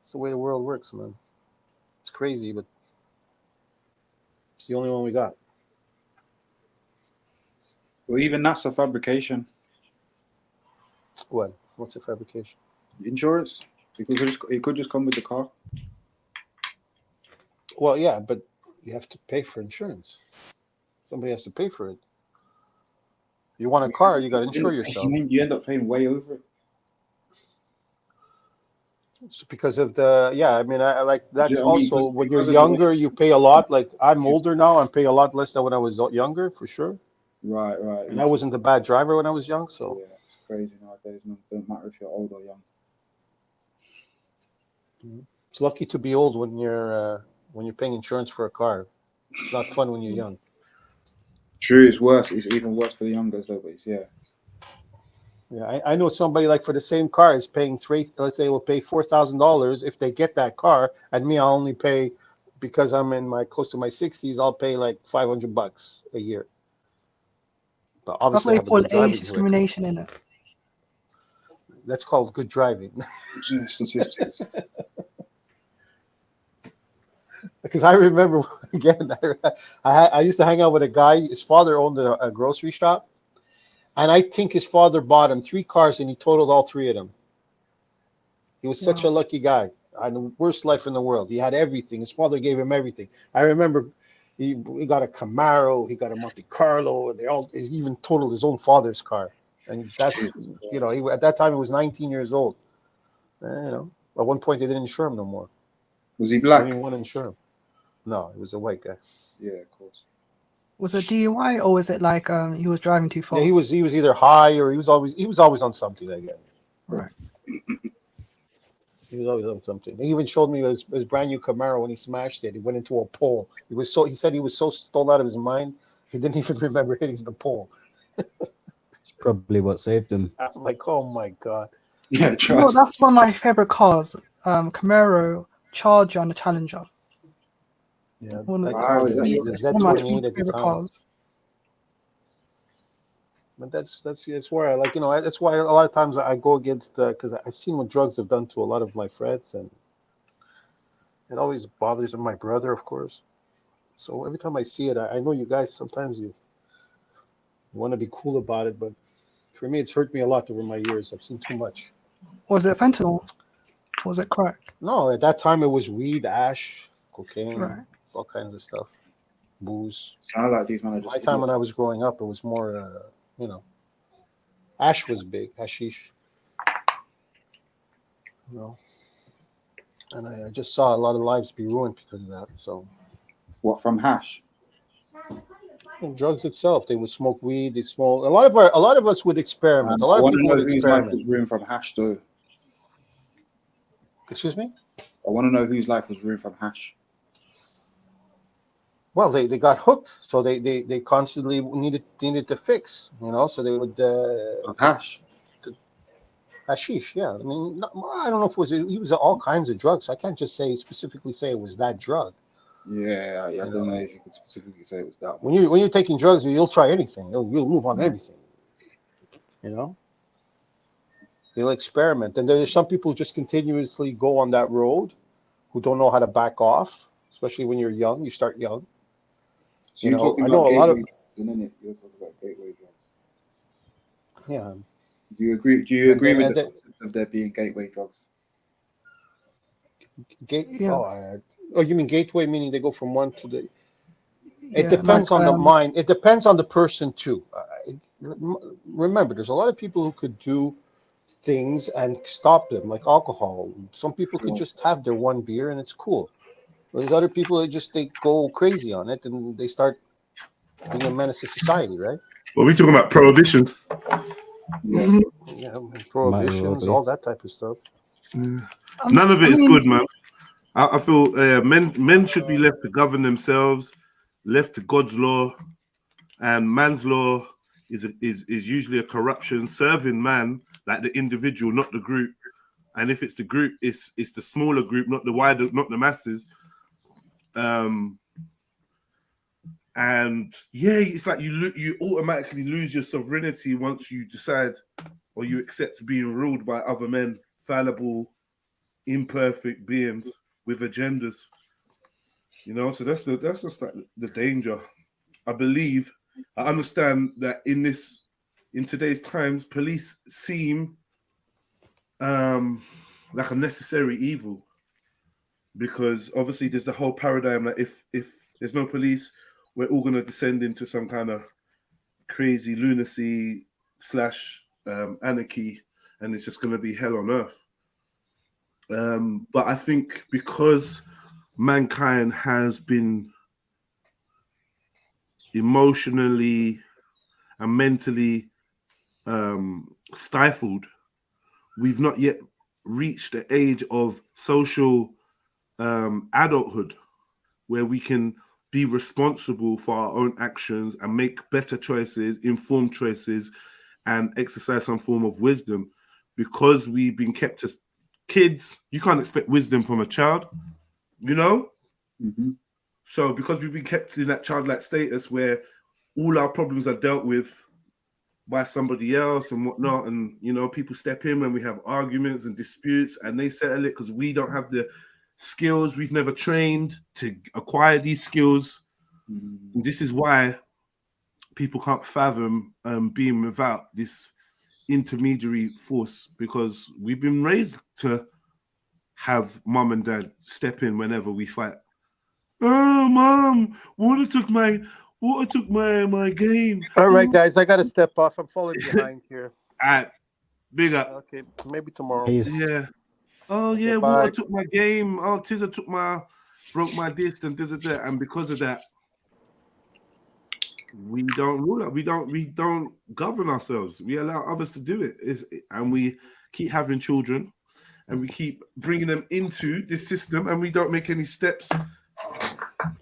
S10: it's the way the world works, man. It's crazy, but it's the only one we got.
S19: Well, even that's a fabrication.
S10: What? What's a fabrication?
S19: Insurance. It could just come with the car.
S10: Well, yeah, but you have to pay for insurance. Somebody has to pay for it. You want a car, you got to insure yourself.
S19: You end up paying way over it.
S10: It's because of I mean, I like that's also when you're younger, you pay a lot. Like I'm older now, I'm paying a lot less than when I was younger, for sure.
S19: Right.
S10: And I wasn't a bad driver when I was young, so
S19: yeah, it's crazy nowadays, man. It doesn't matter if you're old or young.
S10: It's lucky to be old when you're paying insurance for a car. It's not fun when you're young.
S19: True, it's worse. It's even worse for the youngers, though. But
S10: Yeah, I know somebody like for the same car is paying let's say will pay $4,000 if they get that car, and me, I'll only pay, because I'm in close to my 60s, I'll pay like $500 a year. But obviously,
S2: that's what they call age discrimination, in it.
S10: That's called good driving. Because I remember again, I used to hang out with a guy. His father owned a grocery shop, and I think his father bought him 3 cars, and he totaled all 3 of them. He was such a lucky guy. I had the worst life in the world. He had everything. His father gave him everything. I remember he got a Camaro, he got a Monte Carlo. He even totaled his own father's car, and that's he at that time he was 19 years old. At one point they didn't insure him no more.
S19: Was he black?
S10: They didn't want to insure him. No, he was a white guy.
S19: Yeah, of course.
S2: Was it DUI, or was it like he was driving too fast?
S10: Yeah, he was either high or he was always on something, I guess.
S2: Right.
S10: He was always on something. He even showed me his brand new Camaro when he smashed it. He went into a pole. He said he was so stoned out of his mind, he didn't even remember hitting the pole.
S21: It's probably what saved him.
S10: I'm like, oh my God.
S19: Yeah,
S2: that's one of my favorite cars. Camaro, Charger, and the Challenger.
S10: Yeah,
S2: one of my favorite cars.
S10: But that's where I like, that's why a lot of times I go against, because I've seen what drugs have done to a lot of my friends, and it always bothers my brother, of course. So every time I see it, I know you guys sometimes you want to be cool about it, but for me, it's hurt me a lot over my years. I've seen too much.
S2: Was it fentanyl? Or was it crack?
S10: No, at that time it was weed, ash, cocaine,
S2: right.
S10: All kinds of stuff, booze.
S19: I like these managers.
S10: My time when I was growing up, it was more, ash was big, hashish. And I just saw a lot of lives be ruined because of that. So,
S19: what, from hash?
S10: And drugs itself, they would smoke weed. They'd smoke. A lot of us would experiment. A lot of people would experiment.
S19: Whose life was ruined from hash, though?
S10: Excuse me?
S19: I want to know whose life was ruined from hash.
S10: Well, they got hooked, so they constantly needed to fix, so they would
S19: hash.
S10: Hashish, yeah. I mean, I don't know if he was all kinds of drugs. I can't just specifically say it was that drug.
S19: Yeah, I don't know if you could specifically say it was that.
S10: When you're taking drugs, you'll try anything. You'll move on anything. They'll experiment, and there's some people who just continuously go on that road, who don't know how to back off, especially when you're young. You start young.
S19: So you're talking about gateway drugs, isn't it? You're talking about gateway drugs.
S10: Yeah.
S19: Do you agree? Do you agree with the concept of there being gateway drugs?
S10: Oh, you mean gateway, meaning they go from one to the. It depends on the mind. It depends on the person too. Remember, there's a lot of people who could do things and stop them, like alcohol. Some people could just have their one beer and it's cool. There's other people that they go crazy on it and they start being a menace to society, right?
S17: Well, we're talking about prohibition.
S10: Yeah, prohibitions, all that type of stuff.
S17: None of it is good, man. I feel men should be left to govern themselves, left to God's law, and man's law is usually a corruption serving man, like the individual, not the group. And if it's the group, it's the smaller group, not the wider, not the masses. And yeah, it's like you automatically lose your sovereignty once you decide or you accept being ruled by other men, fallible, imperfect beings with agendas. So that's just like the danger. I understand that in today's times, police seem like a necessary evil, because obviously there's the whole paradigm that if there's no police, we're all going to descend into some kind of crazy lunacy / anarchy, and it's just going to be hell on earth. But I think because mankind has been emotionally and mentally stifled, we've not yet reached the age of social adulthood where we can be responsible for our own actions and make better choices, informed choices, and exercise some form of wisdom. Because we've been kept as kids, you can't expect wisdom from a child, So because we've been kept in that childlike status where all our problems are dealt with by somebody else and whatnot, and people step in when we have arguments and disputes and they settle it because we don't have the skills, we've never trained to acquire these skills. And this is why people can't fathom being without this intermediary force, because we've been raised to have mum and dad step in whenever we fight. Oh, mom, water took my game.
S10: All right, guys, I gotta step off. I'm falling behind here.
S17: All right, big up.
S10: Okay, maybe tomorrow.
S17: Yeah. Oh yeah,
S10: Okay,
S17: water took my game. Oh, Tizza broke my disc and and because of that, we don't rule it. We don't govern ourselves. We allow others to do it. And we keep having children, and we keep bringing them into this system, and we don't make any steps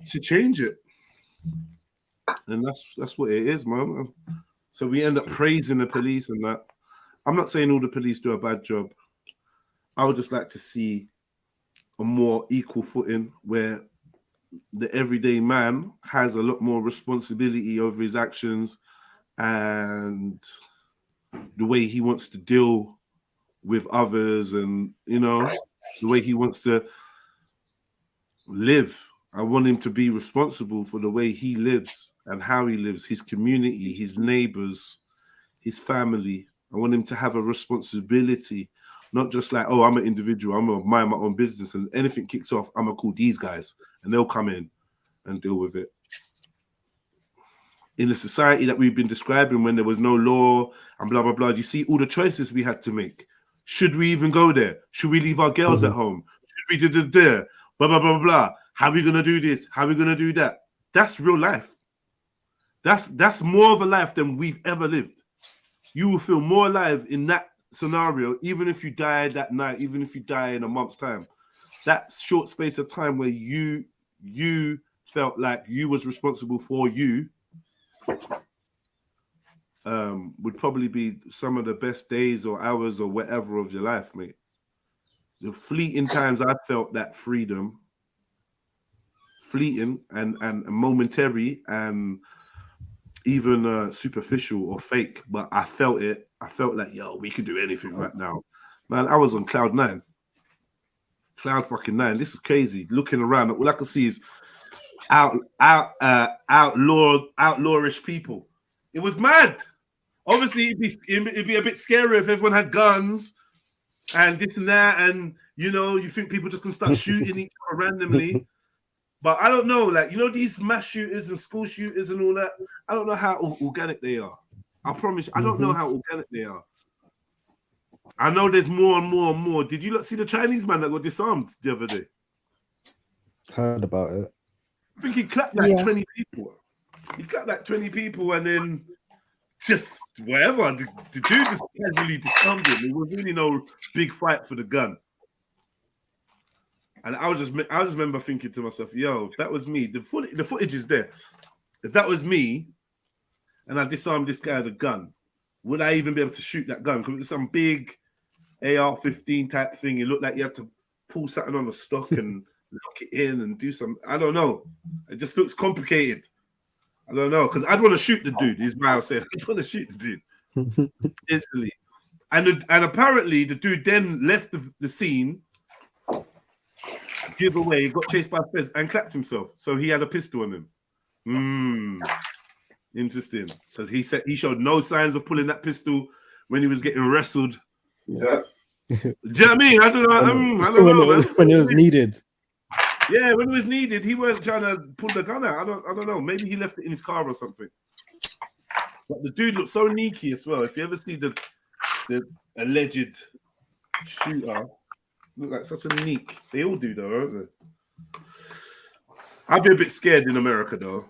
S17: to change it. And that's what it is, man. So we end up praising the police and that. I'm not saying all the police do a bad job. I would just like to see a more equal footing where the everyday man has a lot more responsibility over his actions and the way he wants to deal with others, and the way he wants to live. I want him to be responsible for the way he lives and how he lives, his community, his neighbors, his family. I want him to have a responsibility, not just like, oh, I'm an individual, I'm gonna mind my own business, and anything kicks off, I'm gonna call these guys and they'll come in and deal with it. In the society that we've been describing, when there was no law and blah, blah, blah, you see all the choices we had to make. Should we even go there? Should we leave our girls at home? Should we do there? Blah, blah, blah, blah. How are we going to do this? How are we going to do that? That's real life. That's more of a life than we've ever lived. You will feel more alive in that scenario, even if you die that night, even if you die in a month's time. That short space of time where you felt like you was responsible for you, would probably be some of the best days or hours or whatever of your life, mate. The fleeting times I felt that freedom, fleeting and momentary and even superficial or fake, but I felt it. I felt like, yo, we could do anything right now. Man, I was on cloud 9. Cloud fucking 9. This is crazy. Looking around, all I can see is outlawish people. It was mad. Obviously, it'd be a bit scary if everyone had guns and this and that, and you know, you think people just gonna start shooting each other randomly. But I don't know, like, you know, these mass shooters and school shooters and all that. I don't know how organic they are. I promise you, I don't know how organic they are. I know there's more and more and more. Did you not see the Chinese man that got disarmed the other day?
S15: Heard about it.
S17: I think he clapped like 20 people. He clapped like 20 people and then just whatever. The dude just casually disarmed him. There was really no big fight for the gun. And I just remember thinking to myself, yo, if that was me, the footage is there. If that was me and I disarmed this guy with a gun, would I even be able to shoot that gun? Because it was some big AR-15 type thing. It looked like you had to pull something on the stock and lock it in and do some. I don't know. It just looks complicated. I don't know, because I'd want to shoot the dude. Is why I say I'd want to shoot the dude instantly. And apparently the dude then left the scene, give away, got chased by feds, and clapped himself. So he had a pistol on him. Interesting, because he said he showed no signs of pulling that pistol when he was getting wrestled. Yeah. Do you know what I mean? I don't know.
S15: When it was needed.
S17: Yeah, when it was needed, he weren't trying to pull the gun out. I don't know. Maybe he left it in his car or something. But the dude looked so sneaky as well. If you ever see the alleged shooter, look like such a neek. They all do though, don't they? I'd be a bit scared in America though,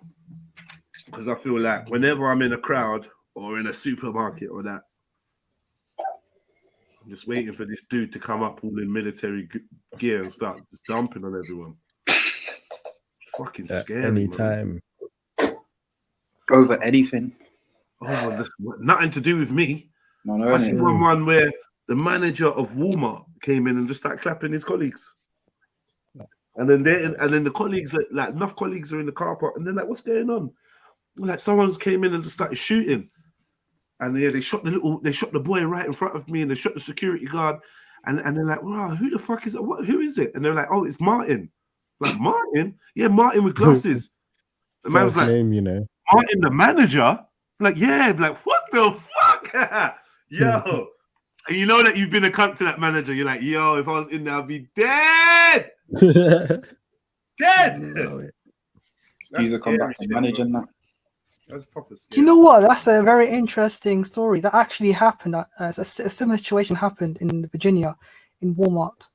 S17: because I feel like whenever I'm in a crowd or in a supermarket or that, I'm just waiting for this dude to come up all in military gear and start just dumping on everyone. Fucking scary.
S15: Anytime.
S19: Over anything.
S17: Oh, that's nothing to do with me.
S19: No,
S17: I see one where the manager of Walmart came in and just started clapping his colleagues. And then the colleagues, like enough colleagues are in the car park, and they're like, what's going on? Like someone's came in and just started shooting. And they shot the boy right in front of me, and they shot the security guard. And they're like, wow, who the fuck is it? Who is it? And they're like, oh, it's Martin. Like, Martin? Yeah, Martin with glasses. The man's like,
S15: name, you know.
S17: Martin, the manager? I'm like, yeah. I'm like, what the fuck? Yo. And you know that you've been a cunt to that manager. You're like, yo, if I was in there, I'd be dead. Dead.
S19: He's a comeback to manager now.
S17: That's proper.
S2: Do you know what? That's a very interesting story. That actually happened. A similar situation happened in Virginia, in Walmart.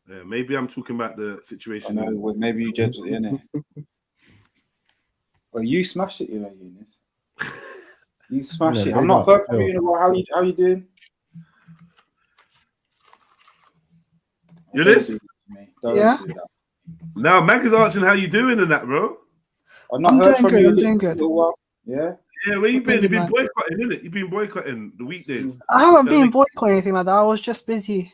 S17: Yeah, maybe I'm talking about the situation.
S19: I know, well, maybe you judged it, innit? Well, you smashed it, you know, Eunice. You smashed it. I'm not heard from you in a while. How you doing?
S17: Eunice?
S2: Yeah.
S17: Now, Mac is asking how you doing and that, bro.
S19: I've not heard from you.
S2: I'm doing good.
S19: Yeah.
S17: Yeah, where you been? You've been boycotting, innit? You've been boycotting the weekdays.
S2: I haven't been boycotting anything like that. I was just busy.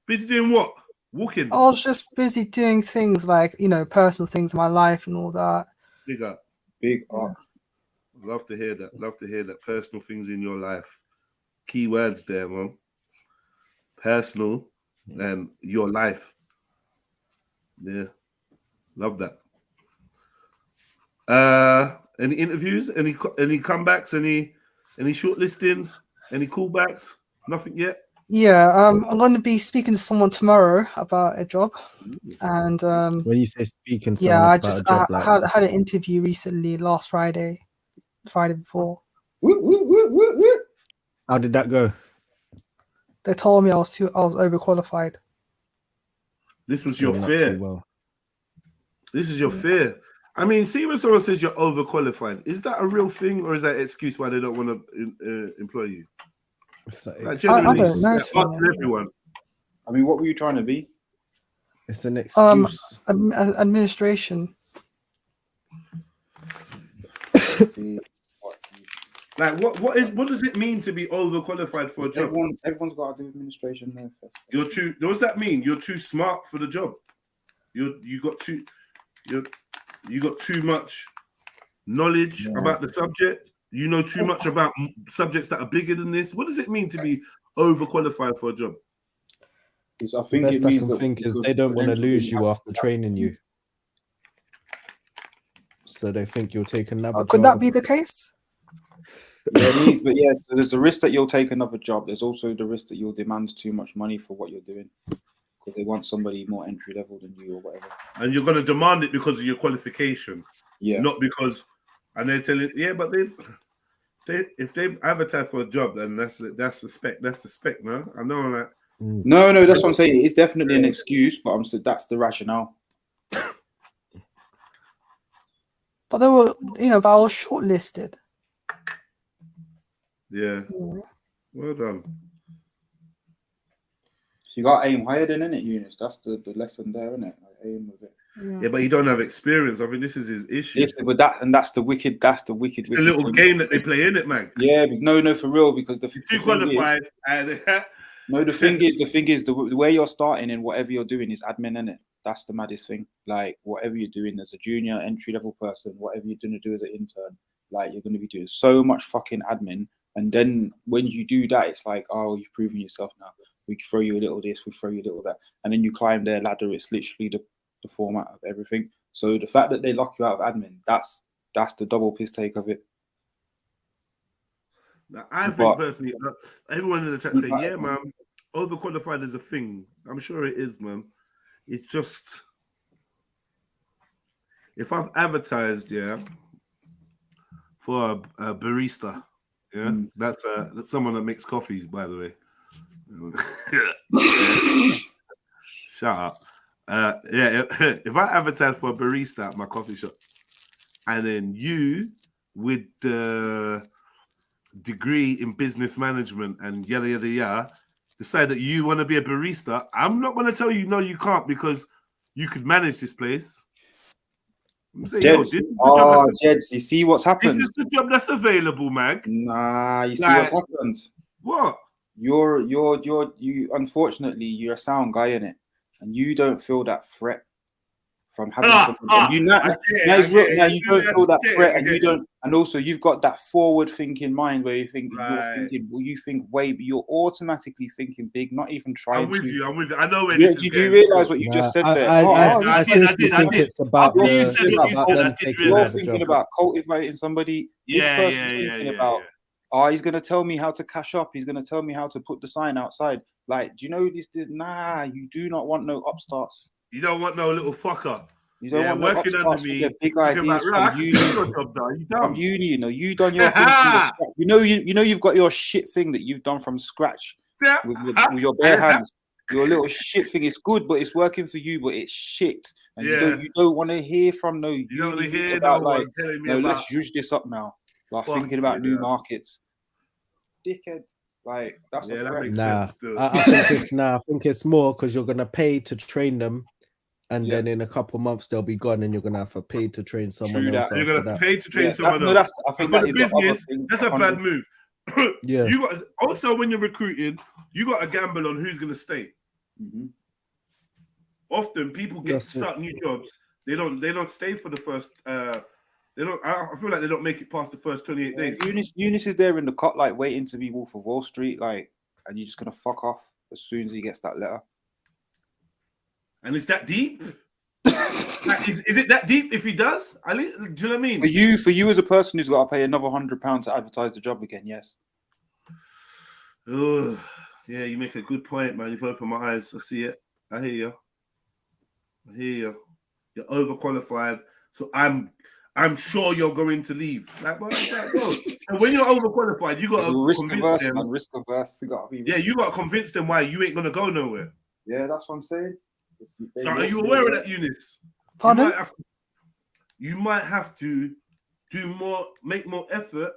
S17: Busy doing what? Walking?
S2: I was just busy doing things like, you know, personal things in my life and all that.
S17: Big up.
S19: Big up.
S17: Love to hear that. Love to hear that. Personal things in your life. Key words there, man. Personal and your life. Yeah. Love that. Any interviews? Any comebacks? Any shortlistings? Any callbacks? Nothing yet?
S2: Yeah, I'm going to be speaking to someone tomorrow about a job, and
S15: when you say speaking,
S2: yeah, I had an interview recently last Friday before.
S15: How did that go?
S2: They told me I was overqualified.
S17: This was your fear. This is your fear. I mean, see when someone says you're overqualified, is that a real thing, or is that an excuse why they don't want to employ you? Like
S2: I don't know.
S17: Everyone.
S19: I mean, what were you trying to be?
S15: It's an excuse.
S2: Administration.
S17: Like what does it mean to be overqualified for a job?
S19: Everyone's got to do administration there first.
S17: You're too. What does that mean? You're too smart for the job. You got too much knowledge about the subject. You know too much about subjects that are bigger than this. What does it mean to be overqualified for a job?
S15: I think the best I can think is they don't want to lose you after training you, so they think you'll take another job.
S2: Could that be the case?
S19: Yeah, it is, but yeah, so there's the risk that you'll take another job. There's also the risk that you'll demand too much money for what you're doing because they want somebody more entry level than you or whatever. And
S17: you're going to demand it because of your qualification, not because. And they're telling, but if they've advertised for a job, then that's the spec. That's the spec, no? I know that.
S19: No, that's what I'm saying. It's definitely an excuse, but that's the rationale.
S2: But they were, but I was shortlisted.
S17: Yeah. Well done.
S19: You got to aim higher than in it, Eunice. That's the lesson there, isn't it? Like, aim with it.
S17: Yeah, but you don't have experience. I think this is his issue.
S19: Yes, but that's the wicked. It's the
S17: little
S19: thing.
S17: game that they play in it, man.
S19: Yeah, no, for real, because the
S17: too qualified.
S19: No, the thing is, the way you're starting and whatever you're doing is admin, in it. That's the maddest thing. Like whatever you're doing as a junior entry level person, whatever you're going to do as an intern, like you're going to be doing so much fucking admin. And then when you do that, it's like, oh, you've proven yourself now. We throw you a little this, we throw you a little that, and then you climb their ladder. It's literally the format of everything. So the fact that they lock you out of admin, that's the double piss take of it.
S17: Now, I think personally, everyone in the chat say, yeah, man, overqualified is a thing. I'm sure it is, man. It's just, if I've advertised, for a barista, that's someone that makes coffees, by the way. Shut up. If I advertise for a barista at my coffee shop, and then you, with the degree in business management and yada yada yada, decide that you want to be a barista, I'm not going to tell you no, you can't, because you could manage this place. I'm saying,
S19: Jeds, you see what's happened?
S17: This is the job that's available, man.
S19: Nah, you see what's happened?
S17: What?
S19: You unfortunately, you're a sound guy in it, and you don't feel that threat from having something. Now you don't feel that threat, and you don't, and also you've got that forward-thinking mind where you think you think way, but you're automatically thinking big, not even trying.
S17: I'm with you. I know where
S19: this is. Did you realize what you just said there?
S15: I seriously think it's about
S19: you're thinking about cultivating somebody. This person's thinking about. Oh, he's gonna tell me how to cash up. He's gonna tell me how to put the sign outside. Like, do you know this? Nah, you do not want no upstarts.
S17: You don't want no little fucker.
S19: You don't want no upstarts with their big ideas from uni. From uni, you done your thing from the scratch. You know you've got your shit thing that you've done from scratch with your bare hands. Your little shit thing is good, but it's working for you, but it's shit. And you don't want to hear from
S17: you don't want to hear
S19: about like, let's use this up now. Like thinking about new markets. Dickhead. Like that's
S17: that makes
S15: sense.
S17: Still.
S15: I think it's more because you're gonna pay to train them, and then in a couple months they'll be gone, and you're gonna have to pay to train someone else.
S17: You're gonna have to pay to train someone else.
S19: I think
S17: for the business, that's a bad move.
S15: Yeah.
S17: You got also when you're recruiting, you got to gamble on who's gonna stay.
S19: Mm-hmm.
S17: Often people start new jobs. They don't stay for the first. They don't. I feel like they don't make it past the first 28 days.
S19: Eunice is there in the cut, like waiting to be Wolf of Wall Street, like, and you're just gonna fuck off as soon as he gets that letter.
S17: And is that deep? is it that deep if he does? Do you know what I mean?
S19: For you as a person who's got to pay another £100 to advertise the job again, yes.
S17: Oh, yeah, you make a good point, man. You've opened my eyes. I see it. I hear you. You're overqualified, so I'm sure you're going to leave. Like, and when you're overqualified, you got to convince them.
S19: Risk averse. You got to be.
S17: You got to convince them why you ain't gonna go nowhere.
S19: Yeah, that's what I'm saying.
S17: So, are you aware of that, Eunice?
S2: Pardon?
S17: You might have to do more, make more effort,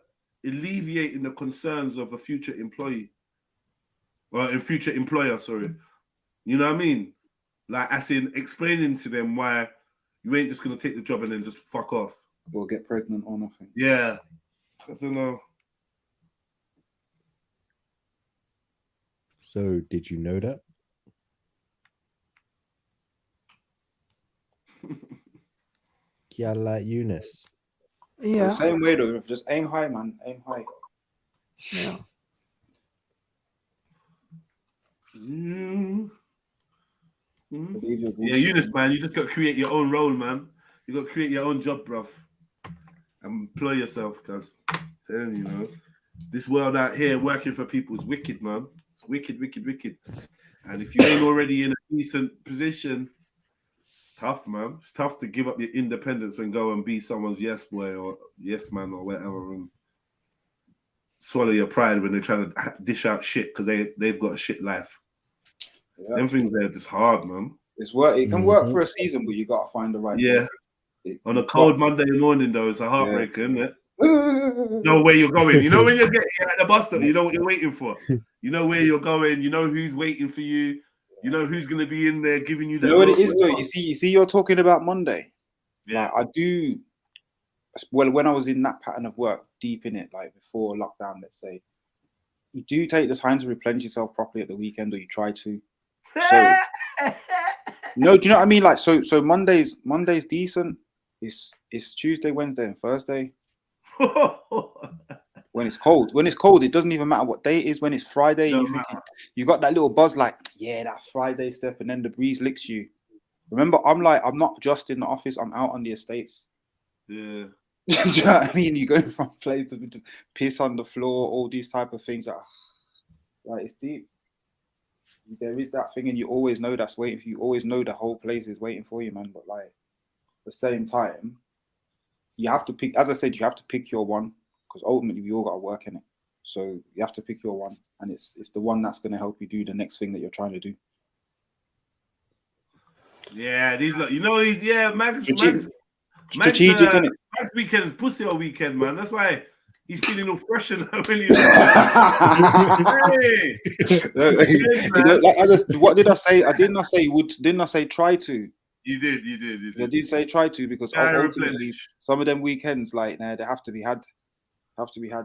S17: alleviating the concerns of a future employee or a future employer. Sorry, you know what I mean?
S1: Like, as in explaining to them why you ain't just gonna take the job and then just fuck off.
S19: Or get pregnant or nothing.
S1: Yeah. I don't know.
S15: So, did you know that? Yeah, like Eunice.
S2: Yeah.
S19: The same way though, just aim high, man. Aim high.
S2: Yeah.
S1: Yeah, Eunice, man, you just got to create your own role, man. You got to create your own job, bruv. And employ yourself, cuz. Telling you, know, this world out here working for people is wicked, man. It's wicked, wicked, wicked. And if you ain't already in a decent position, it's tough, man. It's tough to give up your independence and go and be someone's yes boy or yes man or whatever, and swallow your pride when they're trying to dish out shit because they've got a shit life. Yeah. Them things there just hard, man.
S19: It's work. It can work for a season, but you gotta find the right.
S1: Yeah. On a cold Monday morning, though, it's a heartbreaker, isn't it? You know where you're going. You know when you're getting at the bus stop, you know what you're waiting for. You know where you're going. You know who's waiting for you. You know who's going to be in there giving you that.
S19: You know what it is, though? You see, you're talking about Monday.
S1: Yeah.
S19: Like, I do. Well, when I was in that pattern of work, deep in it, like before lockdown, let's say, you do take the time to replenish yourself properly at the weekend, or you try to. So, no, do you know what I mean? Like, so Monday's decent. It's Tuesday, Wednesday, and Thursday. When it's cold, it doesn't even matter what day it is. When it's Friday, you got that little buzz, like, yeah, that Friday step, and then the breeze licks you. Remember, I'm not just in the office. I'm out on the estates.
S1: Yeah.
S19: Do you know what I mean? You go from place to piss on the floor, all these type of things. Like it's deep. There is that thing, and you always know that's waiting for you. You always know the whole place is waiting for you, man. But like at the same time, you have to pick. As I said, you have to pick your one, because ultimately we all got to work in it. So you have to pick your one, and it's the one that's going to help you do the next thing that you're trying to do.
S1: Yeah, these look. You know, Max
S19: strategic, isn't it?
S1: Max weekend is pussy all weekend, man. That's why he's feeling all fresh and when you.
S19: What did I say? Didn't I say try to?
S1: You did.
S19: I did say try to, because ultimately some of them weekends, like, they have to be had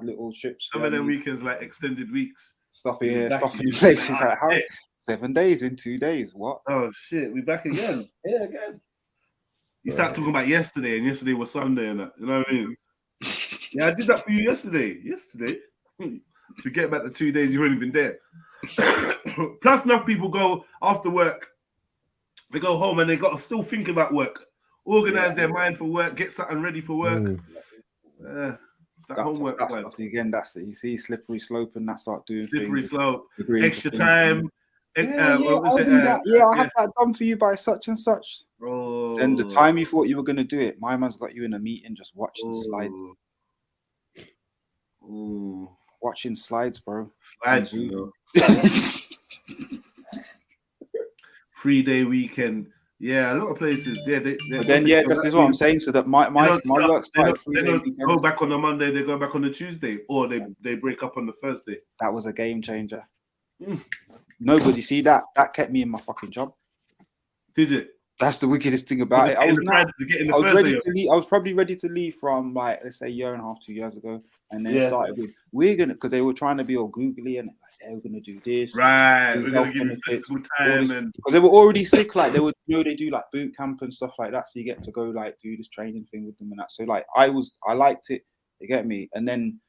S19: little trips.
S1: Some of them weekends, like extended weeks.
S19: Stuff in places like how 7 days in 2 days. What?
S1: Oh shit, we back again. Yeah, again. You start talking about yesterday, and yesterday was Sunday, and that. You know what I mean? Yeah, I did that for you yesterday. Forget about the 2 days you weren't even there. Plus, enough people go after work. They go home and they got to still think about work, organize their mind for work, get something ready for work. It's that homework.
S19: Again, that's it. You see, slippery slope, and that start doing
S1: slippery
S19: things.
S1: slope, extra time.
S19: I have that done for you by such and such.
S1: Oh.
S19: And the time you thought you were going to do it, my man's got you in a meeting just watching slides.
S1: Ooh.
S19: Watching slides, bro.
S1: Slides, you know. 3 day weekend. Yeah, a lot of places. Yeah,
S19: but then this is what I'm saying. So that my work started 3 day weekend.
S1: Go back on the Monday. They go back on the Tuesday, or they break up on the Thursday.
S19: That was a game changer. Nobody see that kept me in my fucking job.
S1: Did it?
S19: That's the wickedest thing about it. I was probably ready to leave from, like, let's say 1.5 years, 2 years ago, and then it started with because they were trying to be all googly and they were gonna do this.
S1: Right, we're gonna give you flexible time, and
S19: because they were already sick, like they would, they do like boot camp and stuff like that, so you get to go like do this training thing with them and that. So like I liked it. You get me? And then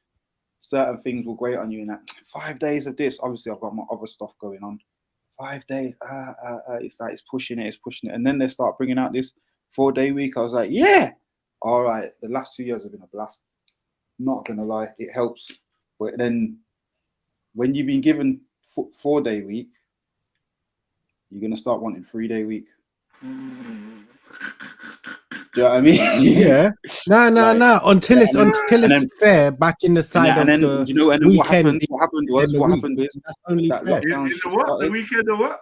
S19: certain things will grate on you in that 5 days of this. Obviously, I've got my other stuff going on. 5 days, it's like it's pushing it, and then they start bringing out this 4 day week. I was like, yeah, all right. The last 2 years have been a blast. Not gonna lie, it helps. But then when you've been given 4 day week, you're gonna start wanting 3 day week. Do you know what I mean?
S15: Yeah. No. Until it's fair back in the side of the weekend.
S19: What happened is
S15: that's only fair.
S1: The weekend or what?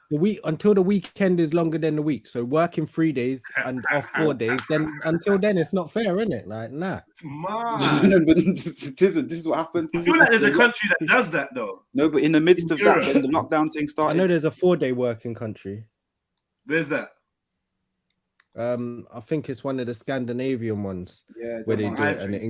S15: The week until the weekend is longer than the week. So working 3 days and off 4 days, then until then it's not fair, isn't it? Like, nah.
S1: It's mad.
S19: But this is what happens.
S1: I feel like there's a country that does that though.
S19: No, but in the midst of that, when the lockdown thing started,
S15: I know there's a 4 day working country.
S1: Where's that?
S21: I think it's one of the Scandinavian ones where they do it, and it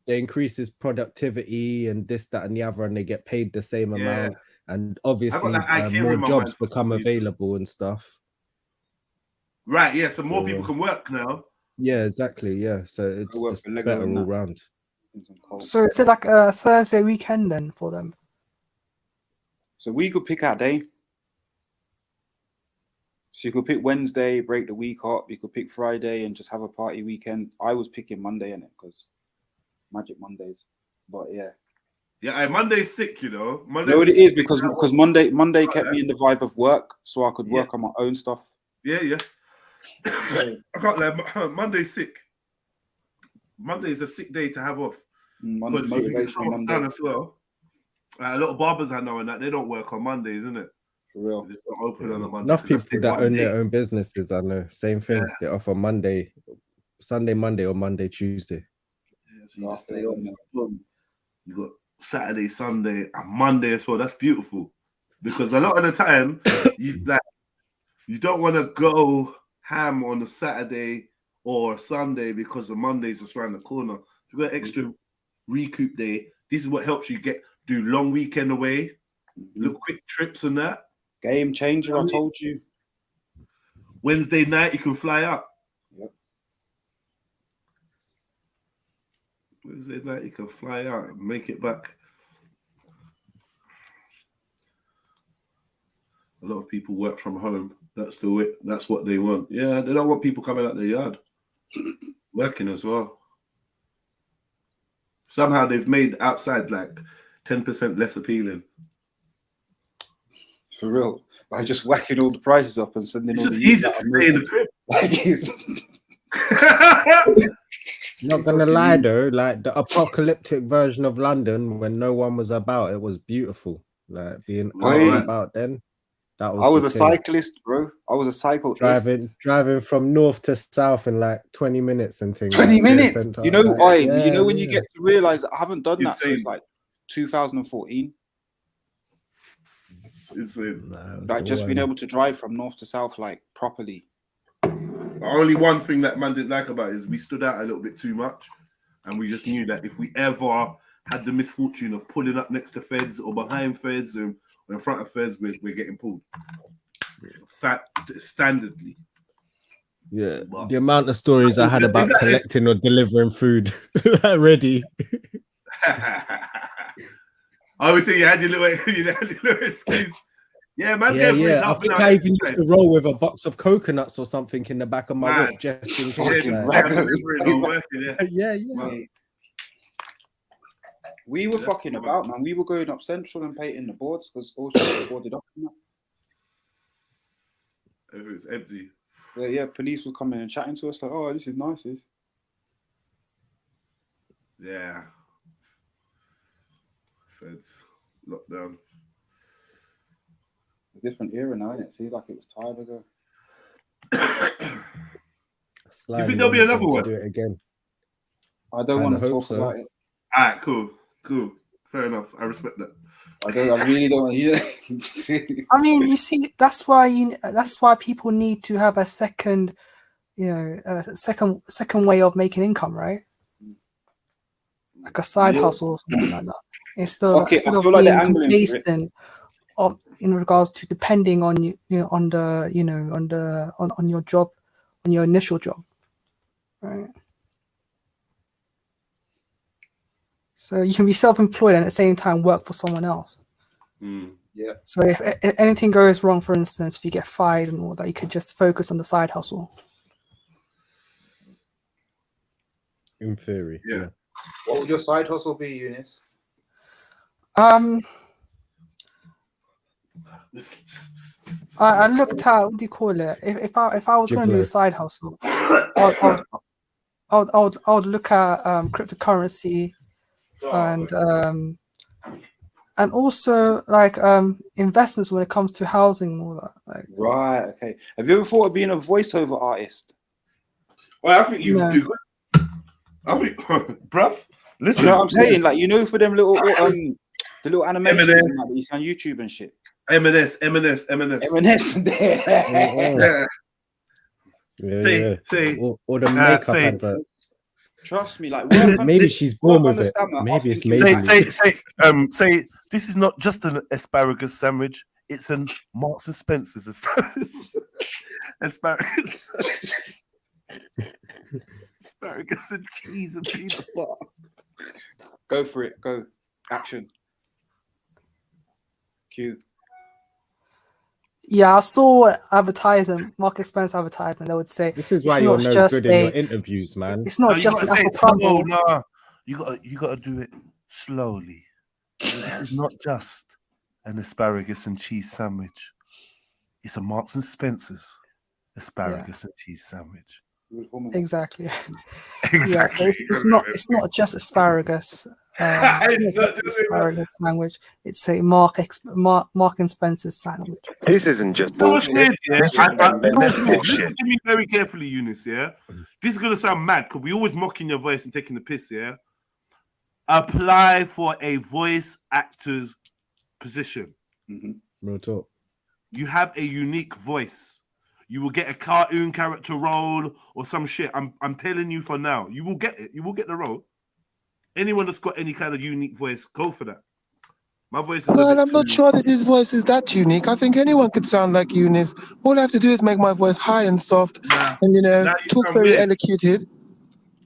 S21: increases productivity and this, that, and the other, and they get paid the same amount, and obviously more jobs become available and stuff.
S1: Right, yeah, so more people can work now.
S21: Yeah, exactly. Yeah, so it's just better all round.
S2: So is it like a Thursday weekend then for them?
S19: So we could pick our day. So you could pick Wednesday, break the week up. You could pick Friday and just have a party weekend. I was picking Monday in it because Magic Mondays. But yeah.
S1: Yeah, Monday's sick, you know.
S19: Monday's what it is because Monday kept me in the vibe of work, so I could work on my own stuff.
S1: Yeah. I can't lie. Monday's sick. Monday's a sick day to have off.
S19: Motivation Monday
S1: as well. A lot of barbers I know and that they don't work on Mondays, isn't it?
S19: For real.
S1: It's not open on a Monday.
S21: Enough people that own their own businesses, I know. Same thing. They're off on Monday, Sunday, Monday, or Monday, Tuesday.
S1: Yeah, so you just stay on. You got Saturday, Sunday, and Monday as well. That's beautiful. Because a lot of the time, you don't want to go ham on a Saturday or Sunday because the Monday's just around the corner. If you've got extra recoup day, this is what helps you do long weekend away, little quick trips and that.
S19: Game changer, I told you.
S1: Wednesday night, you can fly out.
S19: Yep.
S1: Wednesday night, you can fly out and make it back. A lot of people work from home. That's what they want. Yeah, they don't want people coming out their yard. Working as well. Somehow they've made outside like 10% less appealing.
S19: For real. By just whacking all the prices up and sending
S1: it's just easy to stay in the crib.
S21: Not gonna lie though, like the apocalyptic version of London when no one was about, it was beautiful. Like being out and about then. That was
S19: I was a cyclist, bro. I was a cyclist.
S21: Driving from north to south in like 20 minutes and things.
S19: 20 minutes. You know, when you get to realize I haven't done that since like 2014. Like just being able to drive from north to south like properly.
S1: Only one thing that man didn't like about it is we stood out a little bit too much, and we just knew that if we ever had the misfortune of pulling up next to feds or behind feds or in front of feds, we're getting pulled. Standardly.
S21: Yeah, the amount of stories I had about collecting or delivering food ready.
S1: I always say you had your little excuse. Yeah, man.
S21: Yeah. I think I even used to roll with a box of coconuts or something in the back of my whip just in case. Yeah.
S19: We were fucking about, man. We were going up Central and painting the boards because all shops were boarded up.
S1: If it was empty.
S19: Yeah, police were coming and chatting to us like, "Oh, this is nice."
S1: Yeah. Feds lockdown.
S19: A different era now, isn't it? See, like it was time ago.
S1: You think there'll be another one?
S21: Do it again.
S19: I don't want to talk about it.
S1: All right, cool. Fair enough. I respect that.
S19: I really don't.
S2: I mean, you see, that's why people need to have a second, second way of making income, right? Like a side hustle or something like that. Instead of being complacent in regards to depending on on your job, on your initial job, right? So you can be self-employed and at the same time work for someone else.
S19: Yeah.
S2: So if anything goes wrong, for instance, if you get fired and all that, you could just focus on the side hustle.
S21: In theory, yeah.
S19: What would your side hustle be, Eunice?
S2: I looked at, what do you call it? If I was going to do a side hustle, I would look at cryptocurrency and also like investments when it comes to housing and all that. Like,
S19: right. Okay. Have you ever thought of being a voiceover artist?
S1: Well, I think you do good. I think, bruv.
S19: Listen, you know what I'm saying? Like, for them little The little animation that you see on YouTube and shit.
S1: M&S.
S15: Yeah.
S1: Say,
S15: or the makeup advert.
S19: Trust me, like
S15: maybe she's born with it. Maybe it's maybe.
S17: Say this is not just an asparagus sandwich. It's an Marks and Spencer's asparagus. Asparagus and cheese and peanut butter.
S19: Go for it. Go. Action. Cue.
S2: Yeah, I saw advertisement, Mark Spencer advertisement. They would say
S15: this is why you're no good in your interviews, man.
S2: It's not just an apple crumble.
S17: Nah, you gotta do it slowly. This is not just an asparagus and cheese sandwich. It's a Marks and Spencer's asparagus and cheese sandwich.
S2: Exactly.
S17: Exactly.
S2: Yeah, so it's not just asparagus. It's not just asparagus sandwich. It's a Mark and Spencer's sandwich.
S6: This isn't just bullshit.
S17: Listen to me very carefully, Eunice. Yeah, this is gonna sound mad because we always mocking your voice and taking the piss. Yeah, apply for a voice actor's position.
S15: Real talk.
S17: You have a unique voice. You will get a cartoon character role or some shit. I'm telling you for now. You will get it. You will get the role. Anyone that's got any kind of unique voice, go for that. My voice is
S6: I'm not sure that his voice is that unique. I think anyone could sound like Eunice. All I have to do is make my voice high and soft and, you talk very elocuted.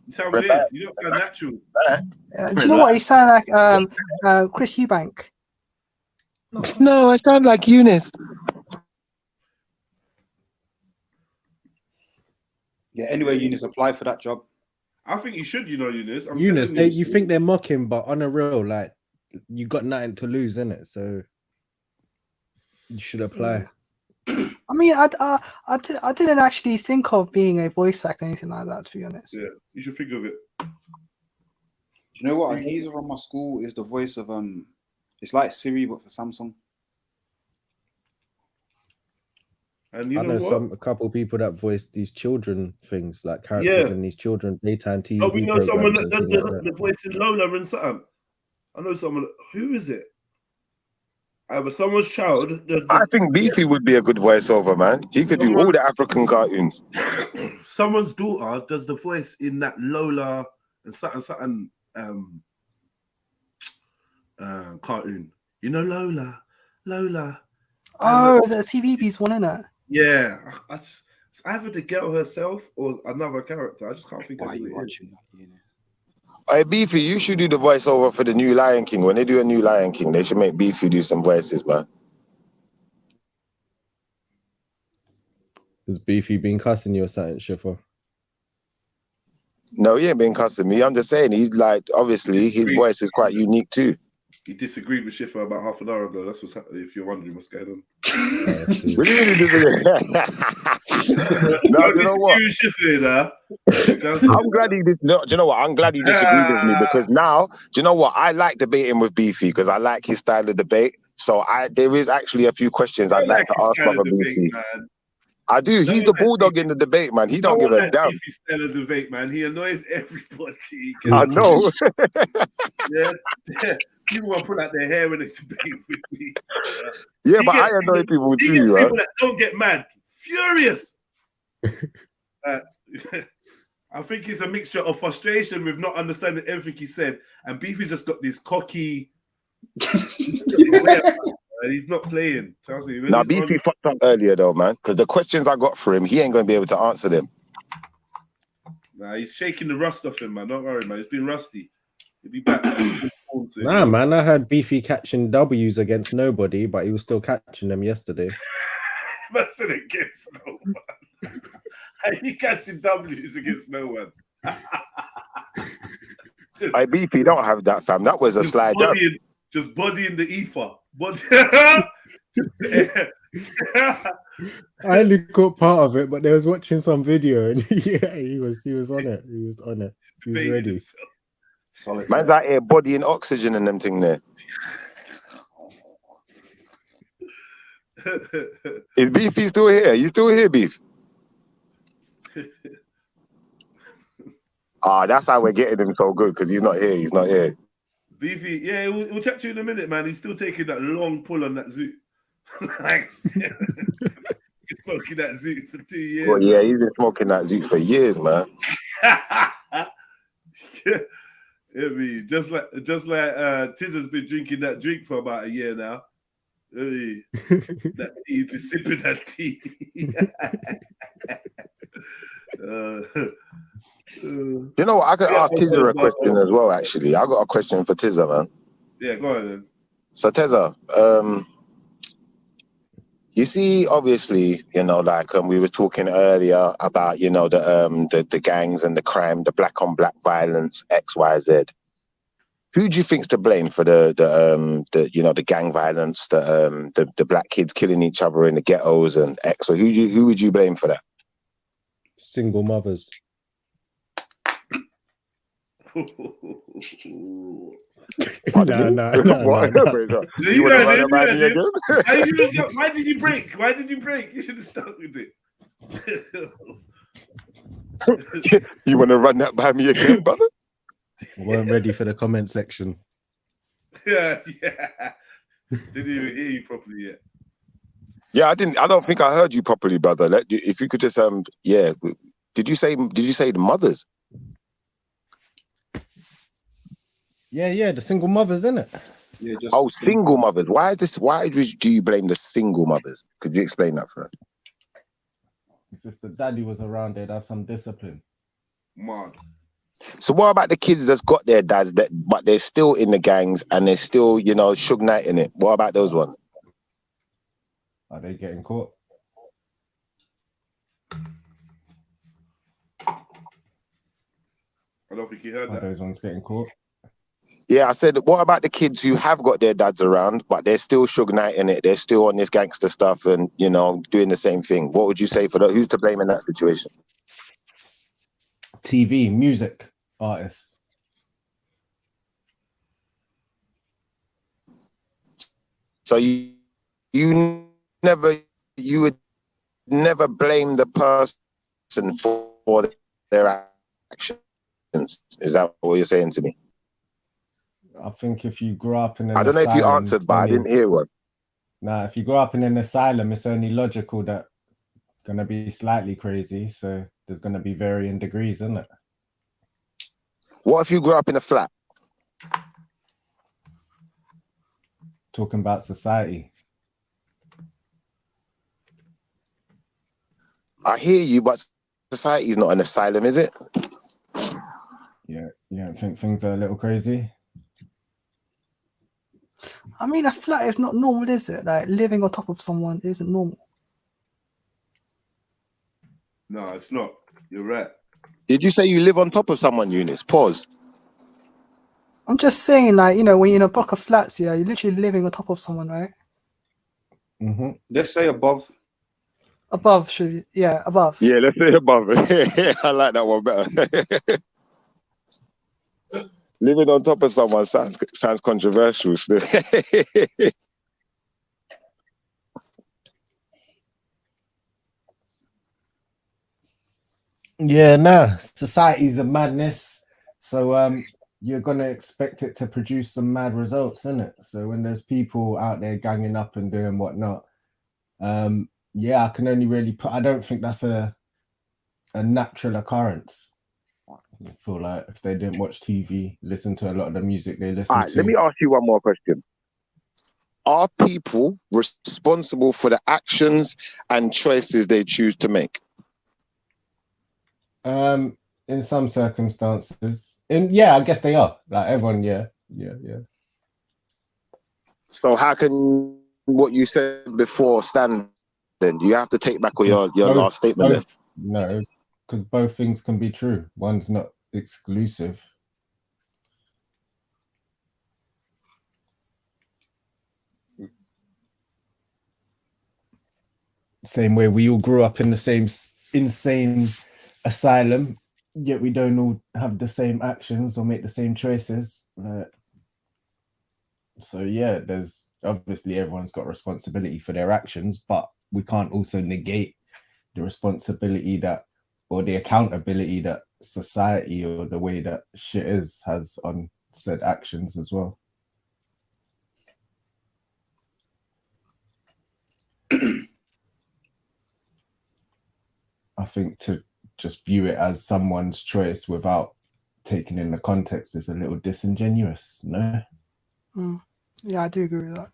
S17: You sound weird. You don't sound natural.
S2: Do you know what? You sound like Chris Eubank.
S6: No, I sound like Eunice.
S19: Yeah, anyway, Eunice, apply for that job.
S17: I think you should, Eunice.
S15: Eunice, you think they're mocking, but on a real, like, you got nothing to lose, innit? So you should apply.
S2: I mean, I didn't actually think of being a voice actor or anything like that, to be honest.
S17: Yeah, you should think of it.
S19: Do you know what? A geezer from my school is the voice of it's like Siri but for Samsung.
S17: And you
S15: I
S17: know
S15: know a couple people that voice these children things, like characters in these children daytime TV.
S17: Oh, we know someone that does the voice in Lola and something. I know someone. Who is it? Either someone's child.
S6: I think Beefy would be a good voiceover, man. He could do all the African cartoons.
S17: Someone's daughter does the voice in that Lola and something cartoon. You know Lola.
S2: Oh, is it a CVB's one, isn't it?
S17: Yeah, it's either the girl herself or another character. I just can't think of it.
S6: Hey, Beefy, you should do the voiceover for the new Lion King. When they do a new Lion King, they should make Beefy do some voices, man.
S15: Has Beefy been cussing you or something, Schiffer?
S6: No, he ain't been cussing me. I'm just saying, he's like, obviously, his voice is quite unique too.
S17: He disagreed with Schiffer about half an hour ago. That's what's happening. If you're wondering what's going on.
S6: Really disagree. No, you know what? I'm glad he dis. No, do you know what? I'm glad he disagreed with me because now, do you know what? I like debating with Beefy because I like his style of debate. So there is actually a few questions I'd like to ask Brother Beefy. I do. He's the bulldog in the debate, man. He don't give a damn.
S17: Beefy's style of debate, man. He annoys everybody.
S6: I know.
S17: Yeah. People want to put out their hair in a debate with me.
S6: Yeah, but I annoy people too,
S17: people
S6: right?
S17: that don't get mad, furious. I think it's a mixture of frustration with not understanding everything he said, and Beefy's just got this cocky. He's not playing.
S6: Now, Beefy fucked up earlier though, man, because the questions I got for him, he ain't going to be able to answer them.
S17: Nah, he's shaking the rust off him, man. Don't worry, man. It's been rusty. He'll be back.
S15: Nah, man, I had Beefy catching W's against nobody, but he was still catching them yesterday.
S17: That's it against no one. He catching W's against no one.
S6: Hey, Beefy, don't have that, fam. That was a slide jump.
S17: Just bodying the ether.
S15: I only caught part of it, but they was watching some video, and he was on it. He was on it. He was ready.
S6: Man's out here bodying oxygen and them thing there. Is Beefy still here? You still here, Beef? That's how we're getting him so good, because he's not here. He's not here.
S1: Beefy, yeah, we'll chat to you in a minute, man. He's still taking that long pull on that zoot. Like, he's smoking that zoot for 2 years.
S6: Well, yeah, he's been smoking that zoot for years, man.
S1: Yeah, I mean, just like Tizzer's been drinking that drink for about a year now. I mean, he's been sipping that tea.
S6: You know what? I could ask Tizza a question as well, actually. I got a question for Tizza, man.
S1: Yeah, go on then.
S6: So, Tizza, you see, obviously, you know, like we were talking earlier about, you know, the gangs and the crime, the black on black violence, X, Y, Z. Who do you think's to blame for the you know, the gang violence, the black kids killing each other in the ghettos and X? So who would you blame for that?
S15: Single mothers. No.
S1: Why did you break? Why did you break? You should have stuck with it.
S6: You want to run that by me again, brother?
S15: We weren't ready for the comment section.
S1: Yeah. Didn't even hear you properly yet.
S6: Yeah, I didn't. I don't think I heard you properly, brother. If you could just yeah. Did you say the mothers?
S15: Yeah, the single mothers, isn't it?
S19: Yeah,
S6: single mothers. Why do you blame the single mothers? Could you explain that for us?
S15: Because if the daddy was around, they'd have some discipline.
S1: Mad.
S6: So what about the kids that's got their dads but they're still in the gangs and they're still, you know, Suge Knight in it? What about those ones?
S15: Are they getting caught?
S1: I don't think you heard that.
S15: Are those ones getting caught?
S6: Yeah, I said, what about the kids who have got their dads around, but they're still Suge Knight in it? They're still on this gangster stuff and, you know, doing the same thing. What would you say for that? Who's to blame in that situation?
S15: TV, music, artists.
S6: So you would never blame the person for their actions. Is that what you're saying to me?
S15: I think if you grew up in an
S6: I don't know
S15: asylum,
S6: if you answered, but I didn't hear one.
S15: Nah, if you grew up in an asylum, it's only logical that gonna be slightly crazy. So there's gonna be varying degrees, isn't it?
S6: What if you grew up in a flat?
S15: Talking about society.
S6: I hear you, but society is not an asylum, is it?
S15: Yeah, you don't think things are a little crazy?
S2: I mean, a flat is not normal, is it? Like living on top of someone isn't normal.
S1: No, it's not. You're right.
S6: Did you say you live on top of someone, Eunice? Pause.
S2: I'm just saying, like, you know, when you're in a block of flats, yeah, you're literally living on top of someone, right?
S15: Mm-hmm.
S19: Let's say above.
S2: Above, should we? Yeah, above.
S6: Yeah, let's say above. I like that one better. Living on top of someone sounds controversial.
S15: Yeah, no, society's a madness. So you're gonna expect it to produce some mad results, isn't it? So when there's people out there ganging up and doing whatnot, yeah, I can only really I don't think that's a natural occurrence. I feel like if they didn't watch TV, listen to a lot of the music they listen to.
S6: Let me ask you one more question. Are people responsible for the actions and choices they choose to make?
S15: In some circumstances. Yeah, I guess they are. Like everyone, yeah.
S6: So how can what you said before stand then? Do you have to take back your last statement then?
S15: No, because both things can be true. One's not exclusive. Same way we all grew up in the same insane asylum, yet we don't all have the same actions or make the same choices. So yeah, there's obviously everyone's got responsibility for their actions, but we can't also negate the responsibility that or the accountability that society or the way that shit has on
S18: said actions as well. I think to just view it as someone's choice without taking in the context is a little disingenuous, no?
S2: Yeah, I do agree with that.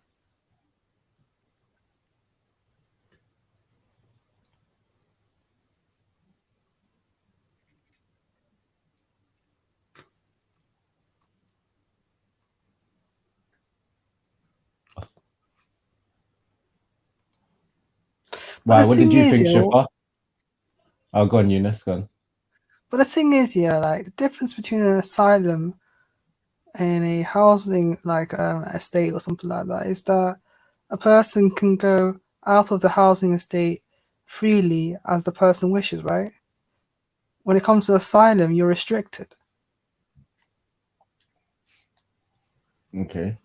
S18: Why? What did you think, Shifa? Oh, go on, Eunice, go on.
S2: But the thing is, yeah, like the difference between an asylum and a housing, like estate or something like that, is that a person can go out of the housing estate freely as the person wishes, right? When it comes to asylum, you're restricted.
S18: Okay.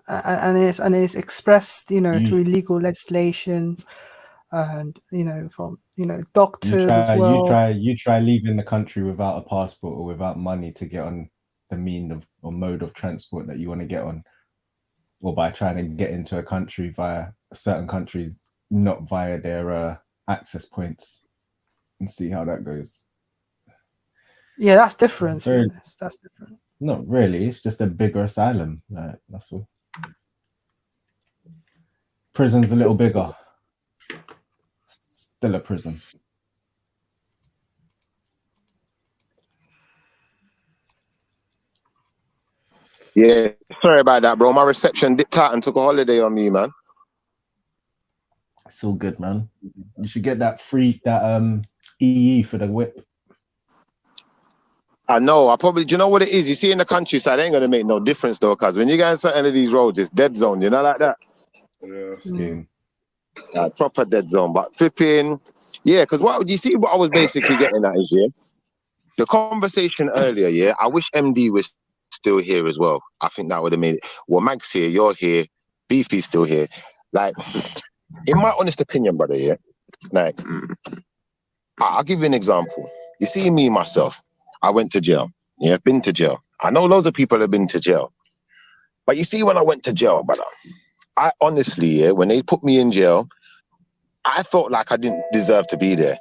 S2: And it's expressed, you know, through legal legislations, and from doctors as well.
S18: You try leaving the country without a passport or without money to get on the mean of or mode of transport that you want to get on, or by trying to get into a country via certain countries, not via their access points, and see how that goes.
S2: Yeah, that's different. That's different.
S18: Not really. It's just a bigger asylum. That's all. Prison's a little bigger. Still a prison.
S6: Yeah, sorry about that, bro. My reception dipped out and took a holiday on me, man.
S18: It's all good, man. You should get that EE for the whip.
S6: I know. Do you know what it is? You see in the countryside, it ain't gonna make no difference though, cause when you get on certain of these roads, it's dead zone. You know, like that. Yeah. Proper dead zone. But flipping, yeah. Cause what you see, what I was basically getting at is the conversation earlier. Yeah, I wish MD was still here as well. I think that would have made it. Well, Mag's here, you're here, Beefy's still here. Like, in my honest opinion, brother, yeah. Like, I'll give you an example. You see, me myself. I went to jail. Yeah, been to jail. I know loads of people have been to jail. But you see, when I went to jail, brother, I honestly, yeah, when they put me in jail, I felt like I didn't deserve to be there.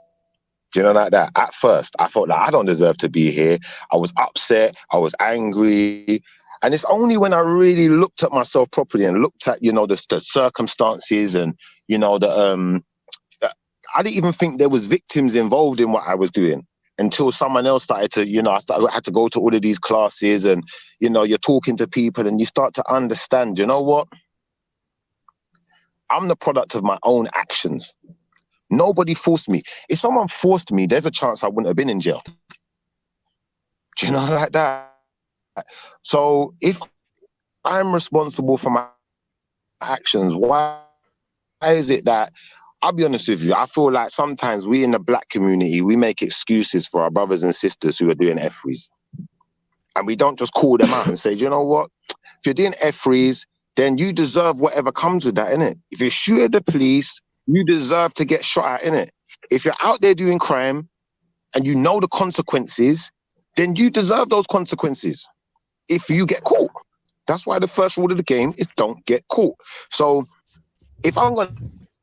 S6: Do you know, like that? At first, I felt like I don't deserve to be here. I was upset. I was angry. And it's only when I really looked at myself properly and looked at, the circumstances and, I didn't even think there was victims involved in what I was doing. Until someone else started to, I had to go to all of these classes and, you're talking to people and you start to understand, you know what? I'm the product of my own actions. Nobody forced me. If someone forced me, there's a chance I wouldn't have been in jail. Do you know, like that? So if I'm responsible for my actions, why is it that, I'll be honest with you, I feel like sometimes we in the black community, we make excuses for our brothers and sisters who are doing F-frees. And we don't just call them out and say, you know what? If you're doing F-frees, then you deserve whatever comes with that, innit? If you shoot at the police, you deserve to get shot at, innit? If you're out there doing crime and you know the consequences, then you deserve those consequences if you get caught. That's why the first rule of the game is don't get caught. So if I'm going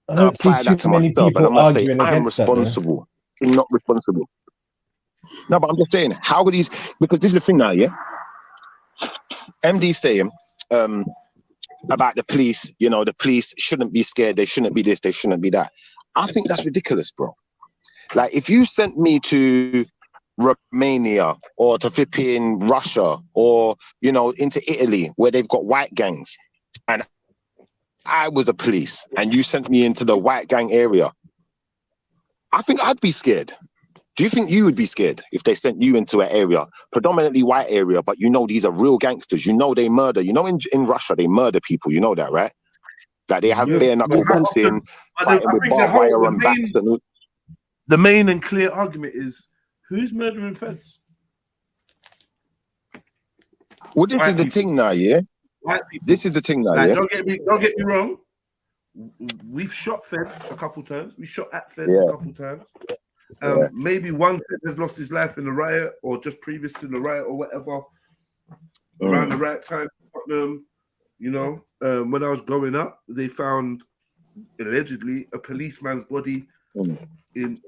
S6: to apply that to myself, and I'm going to say I'm responsible, I'm not responsible. No, but I'm just saying, how are these, because this is the thing now, yeah? MD saying about the police, the police shouldn't be scared, they shouldn't be this, they shouldn't be that. I think that's ridiculous, bro. Like, if you sent me to Romania or to flipping Russia or, into Italy where they've got white gangs, and I was a police and you sent me into the white gang area, I think I'd be scared. Do you think you would be scared if they sent you into an area, predominantly white area, but these are real gangsters, they murder, in Russia, they murder people, you know that, right? Like they have bare knuckle boxing, fighting with barbed wire and bats.
S17: The main and clear argument is, who's murdering feds?
S6: Well, this is the thing now, yeah? This is the thing now, yeah?
S17: Don't get me wrong. We've shot feds a couple times. We shot at feds a couple times. Maybe one fed has lost his life in a riot or just previous to the riot or whatever.
S1: around the right time. You know, when I was growing up, they found allegedly a policeman's body in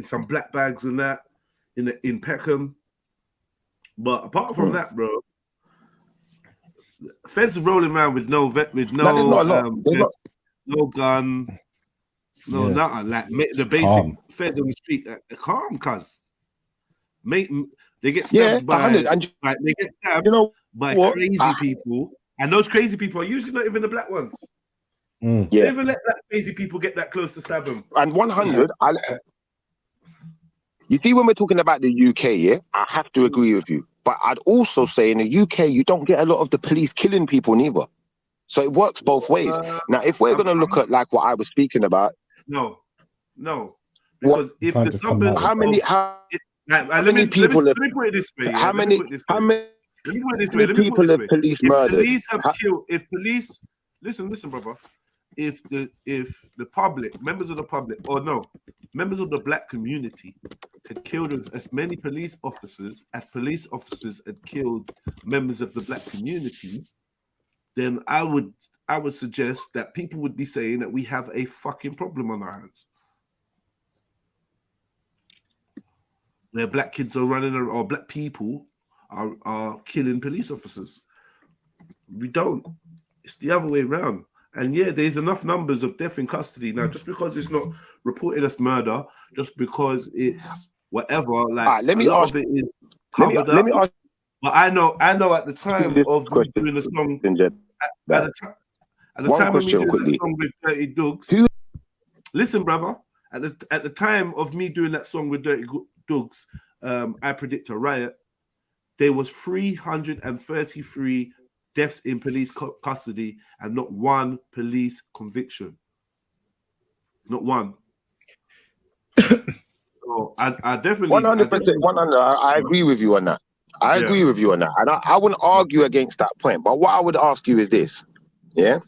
S1: some black bags and that in Peckham. But apart from that, bro, feds rolling around with no no gun, no nothing. Like the basic feds on the street, calm, cuz. Mate, they get stabbed they get stabbed by crazy people, and those crazy people are usually not even the black ones. They even let black crazy people get that close to stab them.
S6: And 100, you see, when we're talking about the UK, yeah, I have to agree with you. But I'd also say in the UK, you don't get a lot of the police killing people neither. So it works both ways. Now, if we're going to look at like what I was speaking about,
S1: no, because if the numbers,
S6: let me put
S1: it this way.
S6: How many people have police murdered?
S1: Listen, brother. If the public, members of the public, or no, members of the black community had killed as many police officers as police officers had killed members of the black community, then I would suggest that people would be saying that we have a fucking problem on our hands. Where black kids are running, or black people are killing police officers. We don't. It's the other way around. And yeah, there's enough numbers of death in custody now. Just because it's not reported as murder, just because it's whatever. Like
S6: let me ask.
S1: It is covered up. But I know at the time of doing the song, at the time of me doing the song with Dirty Dogs. Listen, brother. At the time of me doing that song with Dirty Dogs, I Predict a Riot. There was 333 deaths in police custody and not one police conviction. Not one. So I definitely
S6: 100%. 100. I agree with you on that. I agree with you on that, and I wouldn't argue against that point. But what I would ask you is this, yeah.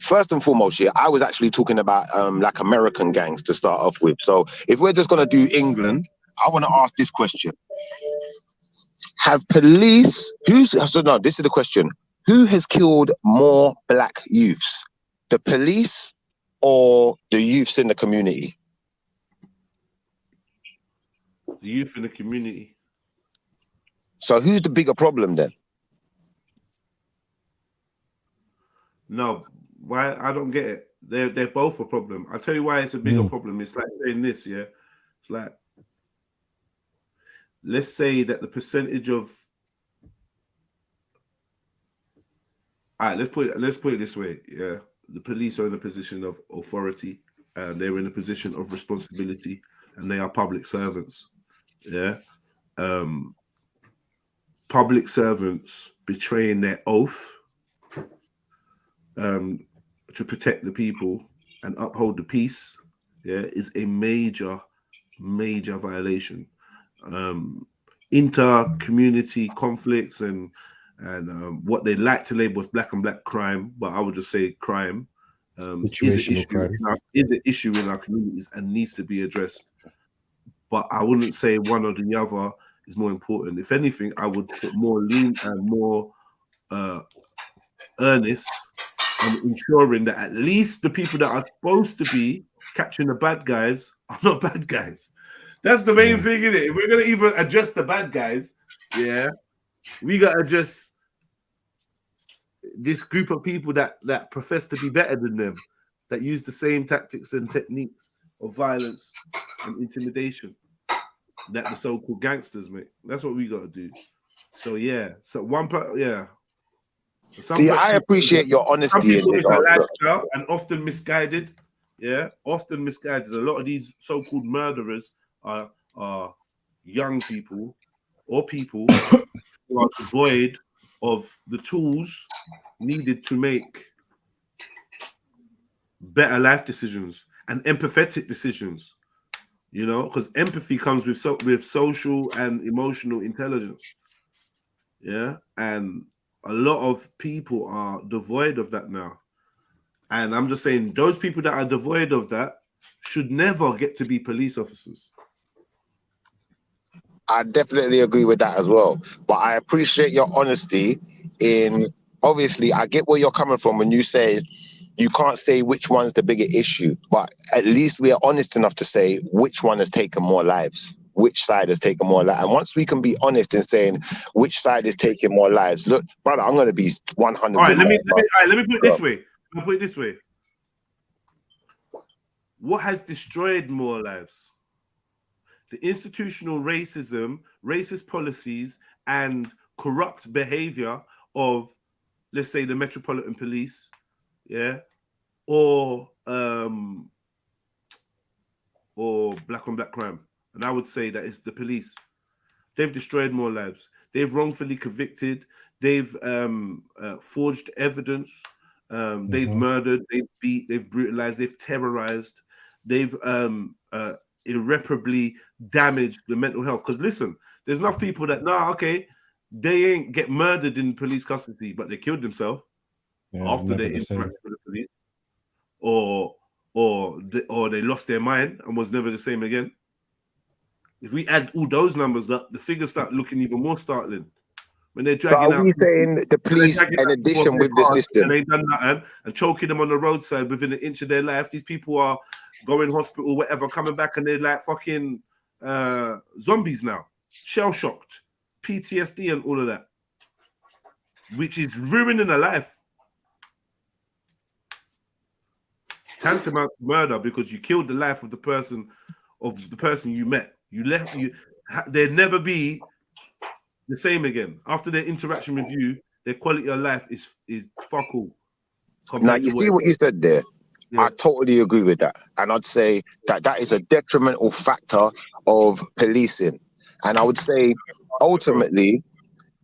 S6: First and foremost, I was actually talking about like American gangs to start off with. So if we're just gonna do England, I want to ask this question. Have police, this is the question. Who has killed more black youths? The police or the youths in the community?
S1: The youth in the community.
S6: So who's the bigger problem then?
S1: No, why? I don't get it. They're both a problem. I'll tell you why it's a bigger problem. It's like saying this, yeah. It's like, let's say that the percentage of let's put it this way, yeah. The police are in a position of authority, and they're in a position of responsibility, and they are public servants. Yeah. Public servants betraying their oath to protect the people and uphold the peace, is a major violation. Inter-community conflicts and what they like to label as black and black crime, but I would just say crime, is an issue in our communities and needs to be addressed. But I wouldn't say one or the other is more important. If anything, I would put more lean and more earnest on ensuring that at least the people that are supposed to be catching the bad guys are not bad guys. That's the main thing, isn't it? If we're gonna even address the bad guys, we gotta address this group of people that profess to be better than them, that use the same tactics and techniques of violence and intimidation that the so-called gangsters make. That's what we gotta do. So
S6: I appreciate your honesty.
S1: Some people it's a lifestyle and often misguided. Often misguided. A lot of these so-called murderers are young people or people who are devoid of the tools needed to make better life decisions and empathetic decisions. You know, because empathy comes with social and emotional intelligence. Yeah, and a lot of people are devoid of that now. And I'm just saying, those people that are devoid of that should never get to be police officers.
S6: I definitely agree with that as well. But I appreciate your honesty in, obviously, I get where you're coming from when you say you can't say which one's the bigger issue, but at least we are honest enough to say which one has taken more lives, which side has taken more lives. And once we can be honest in saying which side is taking more lives, look, brother, I'm going to be 100.
S17: All right, let me put it this way. Let me put it this way. What has destroyed more lives? The institutional racism, racist policies, and corrupt behavior of, let's say, the Metropolitan Police, yeah, or black on black crime. And I would say that it's the police. They've destroyed more lives. They've wrongfully convicted. They've forged evidence. They've murdered. They've beat. They've brutalized. They've terrorized. They've irreparably damaged the mental health. Because listen, there's enough people that they ain't get murdered in police custody, but they killed themselves after they interacted with the police, or they lost their mind and was never the same again. If we add all those numbers up, the figures start looking even more startling. When they're dragging out,
S6: saying the police, in addition with this system,
S17: and they've done nothing, and choking them on the roadside within an inch of their life. These people are going hospital, whatever, coming back, and they're like fucking zombies now, shell shocked, PTSD, and all of that, which is ruining a life. Tantamount to murder because you killed the life of the person you met. They'd never be the same again. After their interaction with you, their quality of life is fuck all.
S6: Now, you see what you said there? Yeah. I totally agree with that. And I'd say that is a detrimental factor of policing. And I would say, ultimately,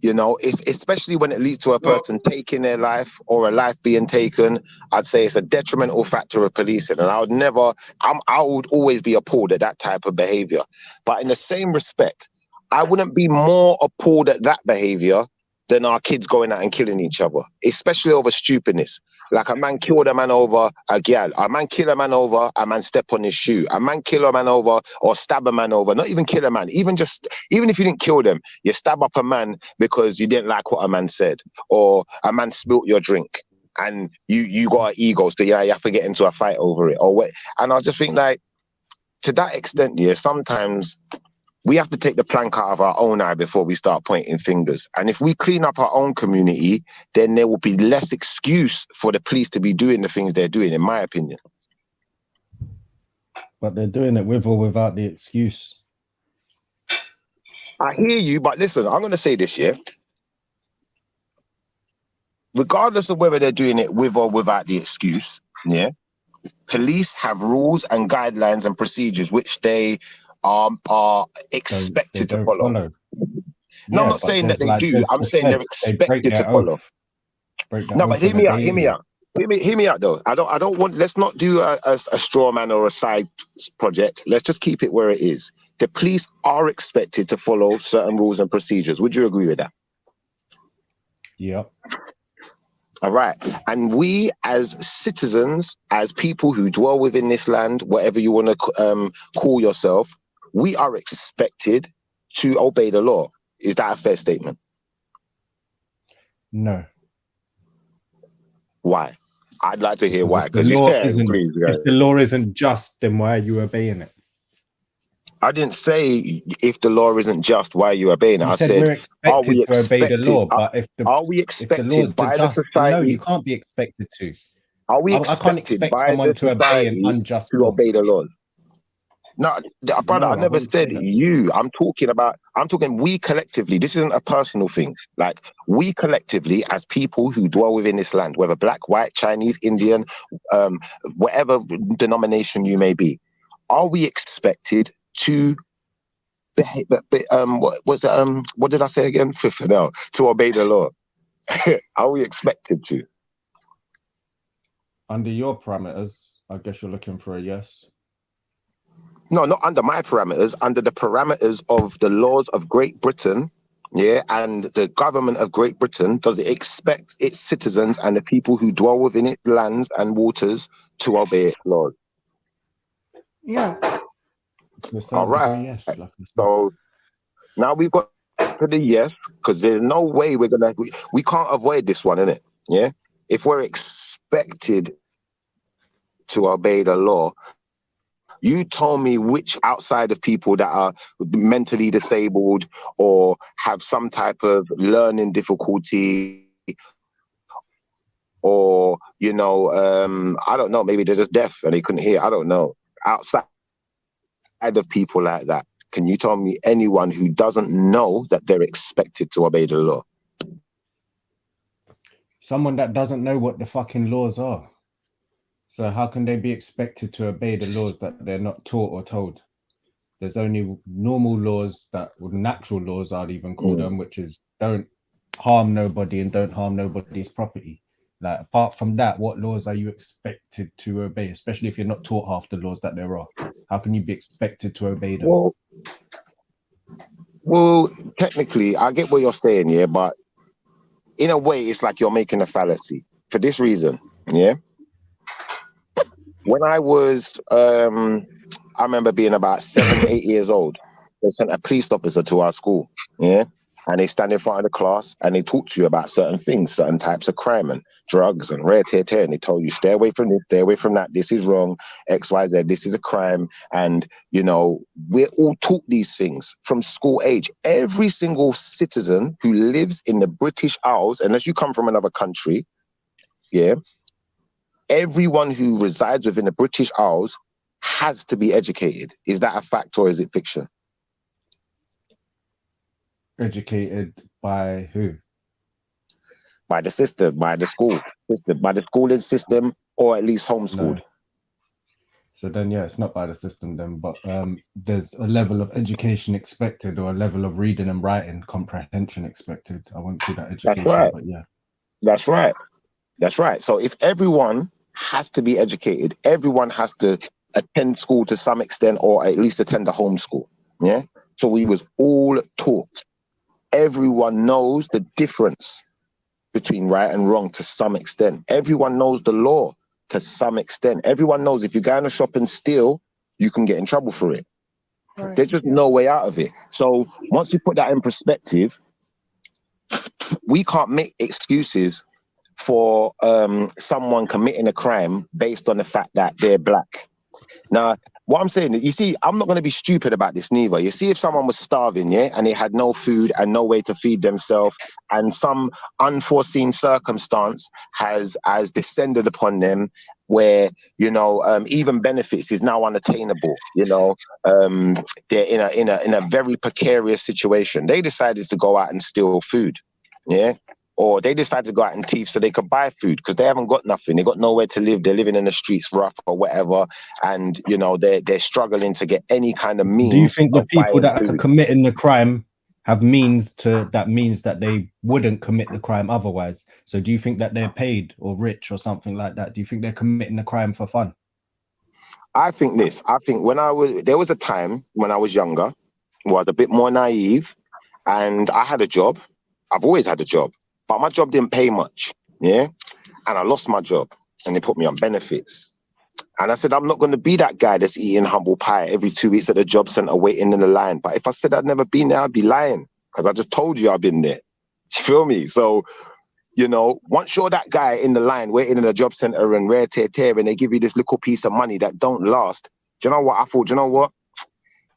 S6: you know, especially when it leads to a person taking their life or a life being taken, I'd say it's a detrimental factor of policing. And I would always be appalled at that type of behavior. But in the same respect, I wouldn't be more appalled at that behavior than our kids going out and killing each other, especially over stupidness. Like a man killed a man over a gal, a man kill a man over a man step on his shoe, a man kill a man over or stab a man over, not even kill a man, even if you didn't kill them, you stab up a man because you didn't like what a man said, or a man spilt your drink and you got an ego, so you have to get into a fight over it, or what. And I just think, like, to that extent, sometimes we have to take the plank out of our own eye before we start pointing fingers. And if we clean up our own community, then there will be less excuse for the police to be doing the things they're doing, in my opinion.
S18: But they're doing it with or without the excuse.
S6: I hear you, but listen, I'm going to say this, regardless of whether they're doing it with or without the excuse, police have rules and guidelines and procedures which they are expected to follow. No, I'm not saying that they do. I'm saying they're expected to follow. No, but hear me out though. I don't want. Let's not do a straw man or a side project. Let's just keep it where it is. The police are expected to follow certain rules and procedures. Would you agree with that?
S18: Yep.
S6: All right. And we as citizens, as people who dwell within this land, whatever you want to call yourself, we are expected to obey the law. Is that a fair statement?
S18: No.
S6: Why? I'd like to hear why.
S18: If the law isn't just, then why are you obeying it?
S6: I didn't say if the law isn't just, why are you obeying it? I said,
S18: we're expected to obey the law, but
S6: are we expected by the society?
S18: No, you can't be expected to.
S6: Are we
S18: I can't expect someone to obey an unjust law.
S6: Obey the law. No, brother, I never said you. I'm talking we collectively. This isn't a personal thing. Like, we collectively, as people who dwell within this land, whether black, white, Chinese, Indian, whatever denomination you may be, are we expected to behave? What did I say again? No, to obey the law. Are we expected to?
S18: Under your parameters, I guess you're looking for a yes.
S6: No, not under my parameters, under the parameters of the laws of Great Britain, and the government of Great Britain. Does it expect its citizens and the people who dwell within its lands and waters to obey its laws?
S2: Yeah.
S6: All right.
S18: Yes.
S6: So, Now we've got to the yes, because there's no way we can't avoid this one, innit? Yeah. If we're expected to obey the law, you told me which outside of people that are mentally disabled or have some type of learning difficulty, or I don't know, maybe they're just deaf and they couldn't hear. I don't know. Outside of people like that, can you tell me anyone who doesn't know that they're expected to obey the law?
S18: Someone that doesn't know what the fucking laws are. So how can they be expected to obey the laws that they're not taught or told? There's only normal laws natural laws, I'd even call them, which is don't harm nobody and don't harm nobody's property. Like, apart from that, what laws are you expected to obey, especially if you're not taught half the laws that there are? How can you be expected to obey them?
S6: Well, technically, I get what you're saying, yeah, but in a way, it's like you're making a fallacy for this reason, yeah? When I was, I remember being about 7, 8 years old, they sent a police officer to our school, yeah? And they stand in front of the class and they talk to you about certain things, certain types of crime and drugs and rare tear. And they told you, stay away from this, stay away from that. This is wrong, X, Y, Z, this is a crime. And, we're all taught these things from school age. Every single citizen who lives in the British Isles, unless you come from another country, yeah, everyone who resides within the British Isles has to be educated. Is that a fact or is it fiction?
S18: Educated by who?
S6: By the system, by the school system, by the schooling system, or at least homeschooled.
S18: No. So then, yeah, it's not by the system then, but there's a level of education expected, or a level of reading and writing comprehension expected. I won't do that education,
S6: That's right.
S18: But yeah.
S6: That's right. That's right. So if everyone has to be educated, everyone has to attend school to some extent, or at least attend a homeschool. Yeah. So we was all taught. Everyone knows the difference between right and wrong to some extent. Everyone knows the law to some extent. Everyone knows if you go in a shop and steal, you can get in trouble for it. Right. There's just no way out of it. So once you put that in perspective, we can't make excuses for someone committing a crime based on the fact that they're black. Now, what I'm saying, you see, I'm not going to be stupid about this neither. You see, if someone was starving, yeah, and they had no food and no way to feed themselves, and some unforeseen circumstance has descended upon them where, even benefits is now unattainable, they're in a very precarious situation. They decided to go out and steal food, yeah? Or they decided to go out and thief so they could buy food because they haven't got nothing. They got nowhere to live. They're living in the streets rough or whatever. And, they're struggling to get any kind of means.
S18: Do you think the people that are committing the crime have means that they wouldn't commit the crime otherwise? So do you think that they're paid or rich or something like that? Do you think they're committing the crime for fun?
S6: I think this. I think there was a time when I was younger, was a bit more naive, and I had a job. I've always had a job. But my job didn't pay much, yeah? And I lost my job and they put me on benefits. And I said, I'm not going to be that guy that's eating humble pie every 2 weeks at the job center waiting in the line. But if I said I'd never been there, I'd be lying because I just told you I've been there. You feel me? So, once you're that guy in the line waiting in the job center and rare tear and they give you this little piece of money that don't last, do you know what? I thought,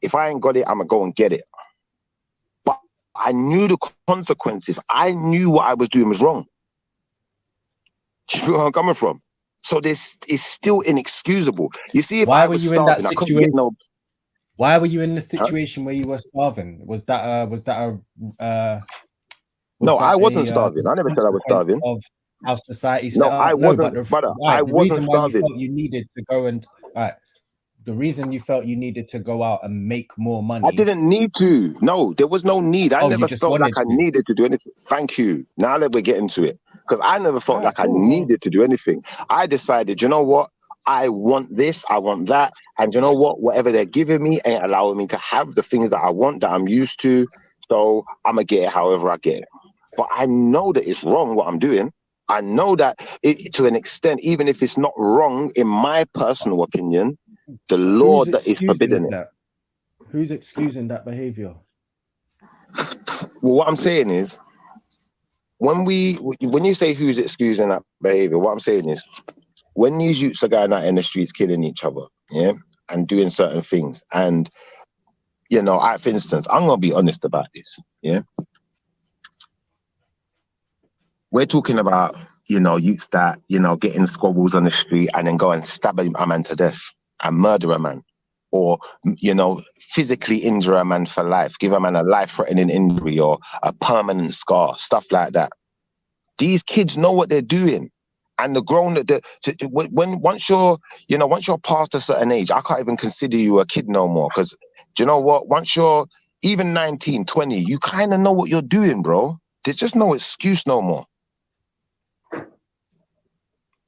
S6: if I ain't got it, I'm going to go and get it. I knew the consequences. I knew what I was doing was wrong. Do you feel where I'm coming from? So this is still inexcusable. You see, if
S18: why were you in that situation? Why were you in the situation where you were starving? Was that
S6: no, I wasn't starving. I never said I was starving.
S18: Of how society set
S6: no,
S18: up.
S6: I wasn't, brother. I wasn't starving.
S18: You felt you needed to go and the reason you felt you needed to go out and make more money.
S6: I didn't need to. No, there was no need. I never felt like I needed to do anything. Thank you. Now that we're getting to it. Because I never felt like I needed to do anything. I decided, you know what? I want this, I want that. And you know what? Whatever they're giving me ain't allowing me to have the things that I want, that I'm used to. So I'm going to get it however I get it. But I know that it's wrong what I'm doing. I know that to an extent, even if it's not wrong, in my personal opinion, the law that is forbidding it.
S18: Who's excusing that behavior?
S6: Well, what I'm saying is, when you say who's excusing that behavior, what I'm saying is, when these youths are going out in the streets killing each other, yeah, and doing certain things, and you know, for instance, I'm gonna be honest about this, yeah. We're talking about, you know, youths that, you know, getting squabbles on the street and then go and stab a man to death and murder a man, or, you know, physically injure a man for life, give a man a life-threatening injury or a permanent scar, stuff like that. These kids know what they're doing. And the grown, once you're past a certain age, I can't even consider you a kid no more. Because, do you know what? Once you're even 19, 20, you kind of know what you're doing, bro. There's just no excuse no more.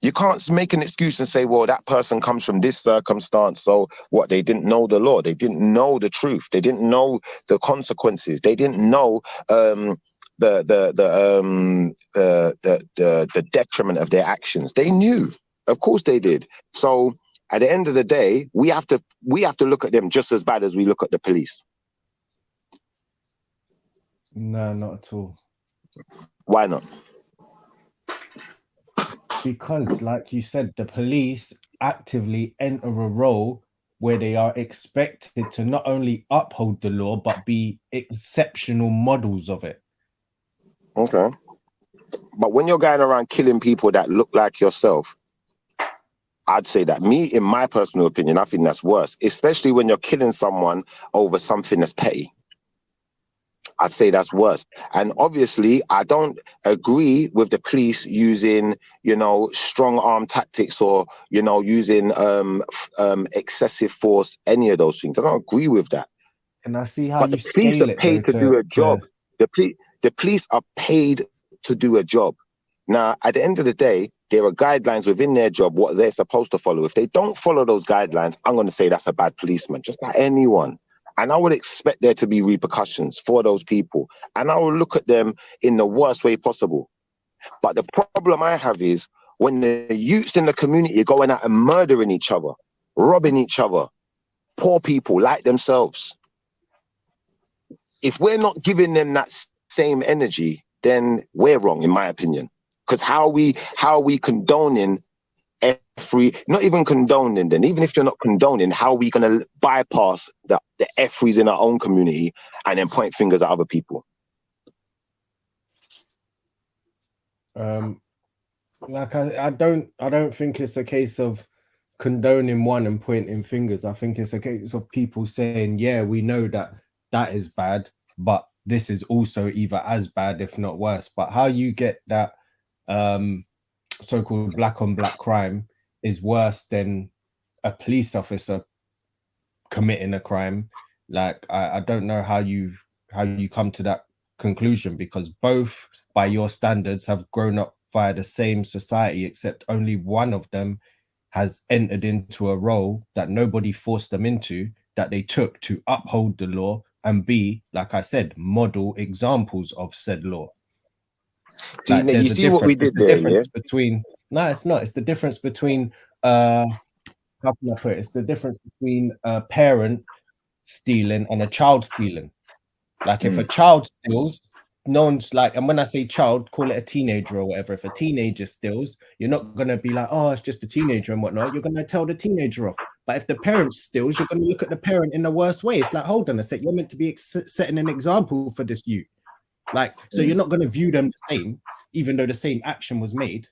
S6: You can't make an excuse and say, well, that person comes from this circumstance. So what? They didn't know the law. They didn't know the truth. They didn't know the consequences. They didn't know the detriment of their actions. They knew. Of course they did. So at the end of the day, we have to look at them just as bad as we look at the police.
S18: No, not at all.
S6: Why not?
S18: Because, like you said, the police actively enter a role where they are expected to not only uphold the law, but be exceptional models of it.
S6: Okay. But when you're going around killing people that look like yourself, I'd say that, in my personal opinion, I think that's worse, especially when you're killing someone over something that's petty. I'd say that's worse. And obviously, I don't agree with the police using, you know, strong arm tactics or, you know, using excessive force, any of those things. I don't agree with that.
S18: And I see how
S6: but
S18: you
S6: the police
S18: scale
S6: are paid to do a job. The police are paid to do a job. Now, at the end of the day, there are guidelines within their job, what they're supposed to follow. If they don't follow those guidelines, I'm going to say that's a bad policeman, just like anyone. And I would expect there to be repercussions for those people. And I will look at them in the worst way possible. But the problem I have is when the youths in the community are going out and murdering each other, robbing each other, poor people like themselves. If we're not giving them that same energy, then we're wrong, in my opinion. Because how are we condoning not even condoning then, even if you're not condoning, how are we going to bypass the F-frees in our own community and then point fingers at other people?
S18: Like I don't think it's a case of condoning one and pointing fingers. I think it's a case of people saying, yeah, we know that is bad, but this is also either as bad, if not worse. But how you get that so-called black on black crime is worse than a police officer committing a crime. Like I don't know how you come to that conclusion, because both, by your standards, have grown up via the same society, except only one of them has entered into a role that nobody forced them into, that they took to uphold the law and be, like I said, model examples of said law.
S6: Like, you see what we did there, yeah?
S18: No, it's not. It's the difference between how can I put it? It's the difference between a parent stealing and a child stealing. Like if a child steals, no one's like, and when I say child, call it a teenager or whatever. If a teenager steals, you're not gonna be like, oh, it's just a teenager and whatnot. You're gonna tell the teenager off. But if the parent steals, you're gonna look at the parent in the worst way. It's like, hold on a sec, you're meant to be setting an example for this youth. Like, so you're not gonna view them the same, even though the same action was made.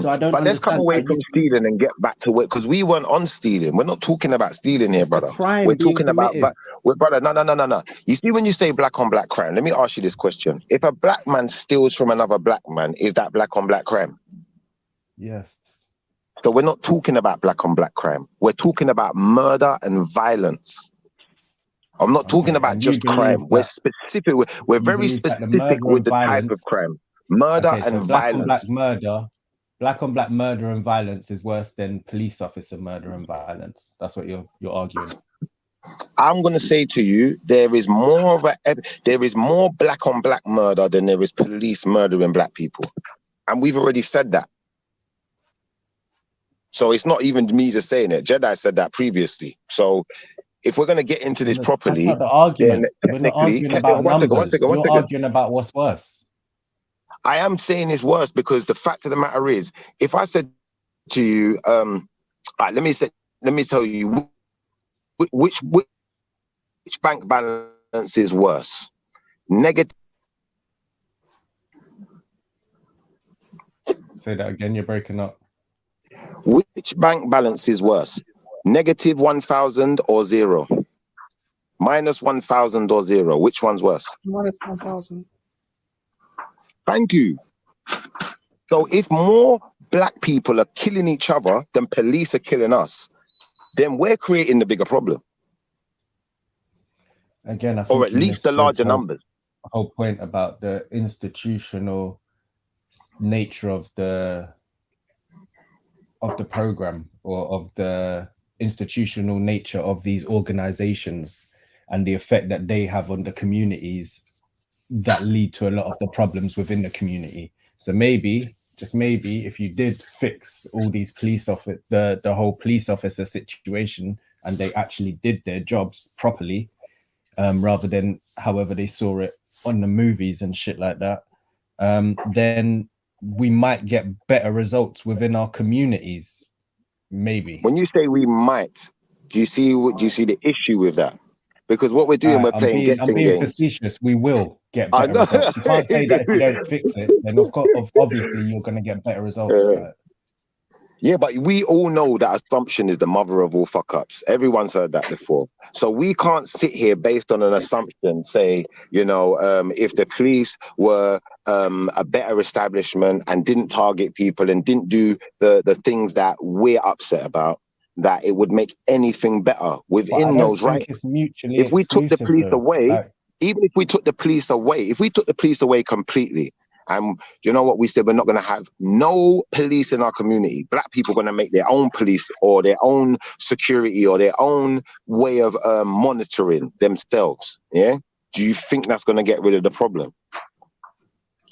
S18: So I don't.
S6: But let's come away from stealing and get back to it, because we weren't on stealing. We're not talking about stealing here, brother. We're talking about, brother. No. You see, when you say black on black crime, let me ask you this question: if a black man steals from another black man, is that black on black crime?
S18: Yes.
S6: So we're not talking about black on black crime. We're talking about murder and violence. I'm not talking about just crime. We're specific. We're very specific with the type of crime. Murder and violence.
S18: Black on black murder and violence is worse than police officer murder and violence. That's what you're arguing.
S6: I'm going to say to you, there is more black on black murder than there is police murdering black people, and we've already said that. So it's not even me just saying it. JEDI said that previously. So if we're going to get into this properly,
S18: that's not the argument.
S6: then
S18: We're not arguing about numbers. You're arguing about what's worse.
S6: I am saying it's worse because the fact of the matter is, if I said to you, let me tell you, which bank balance is worse? Negative.
S18: Say that again. You're breaking up.
S6: Which bank balance is worse? Negative 1,000 or zero? Minus 1,000 or zero? Which one's worse?
S2: Minus 1,000.
S6: Thank you. So if more black people are killing each other than police are killing us, then we're creating the bigger problem.
S18: Again, I think
S6: or at least the larger numbers.
S18: The whole point about the institutional nature of the program, or of the institutional nature of these organizations, and the effect that they have on the communities that lead to a lot of the problems within the community. So maybe, just maybe, if you did fix all these police officer, the whole police officer situation, and they actually did their jobs properly, rather than however they saw it on the movies and shit like that, then we might get better results within our communities. Maybe.
S6: When you say we might, do you see the issue with that? Because what we're doing, we're playing guessing games.
S18: I'm being facetious. We will get better results. You can't say that if you don't fix it, then of course, obviously you're going to get better results.
S6: Yeah, but we all know that assumption is the mother of all fuck ups. Everyone's heard that before. So we can't sit here based on an assumption, say, you know, if the police were a better establishment and didn't target people and didn't do the things that we're upset about, that it would make anything better within those rights. If we took the police away, even if we took the police away, if we took the police away completely, and you know what we said, we're not going to have no police in our community. Black people are going to make their own police or their own security or their own way of monitoring themselves. Yeah. Do you think that's going to get rid of the problem?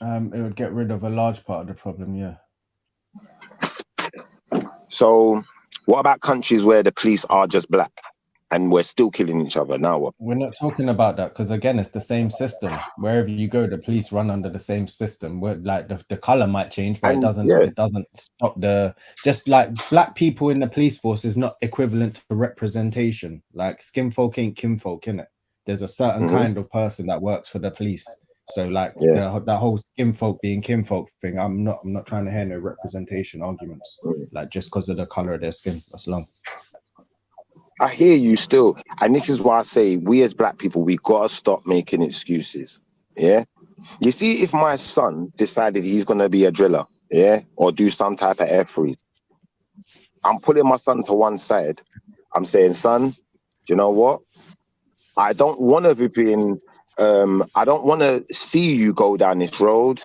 S18: It would get rid of a large part of the problem. Yeah.
S6: So what about countries where the police are just black and we're still killing each other? Now what?
S18: We're not talking about that, because again, it's the same system. Wherever you go, the police run under the same system. Where like the color might change, but it doesn't stop the, just like black people in the police force is not equivalent to representation. Like skin folk ain't kinfolk, innit? There's a certain kind of person that works for the police. So like that whole skin folk being kinfolk thing, I'm not trying to hear no representation arguments, like just because of the color of their skin. That's long.
S6: I hear you still. And this is why I say we as black people, we got to stop making excuses. Yeah. You see, if my son decided he's going to be a driller, yeah, or do some type of air freeze, I'm putting my son to one side. I'm saying, son, you know what? I don't want to be in, I don't want to see you go down this road.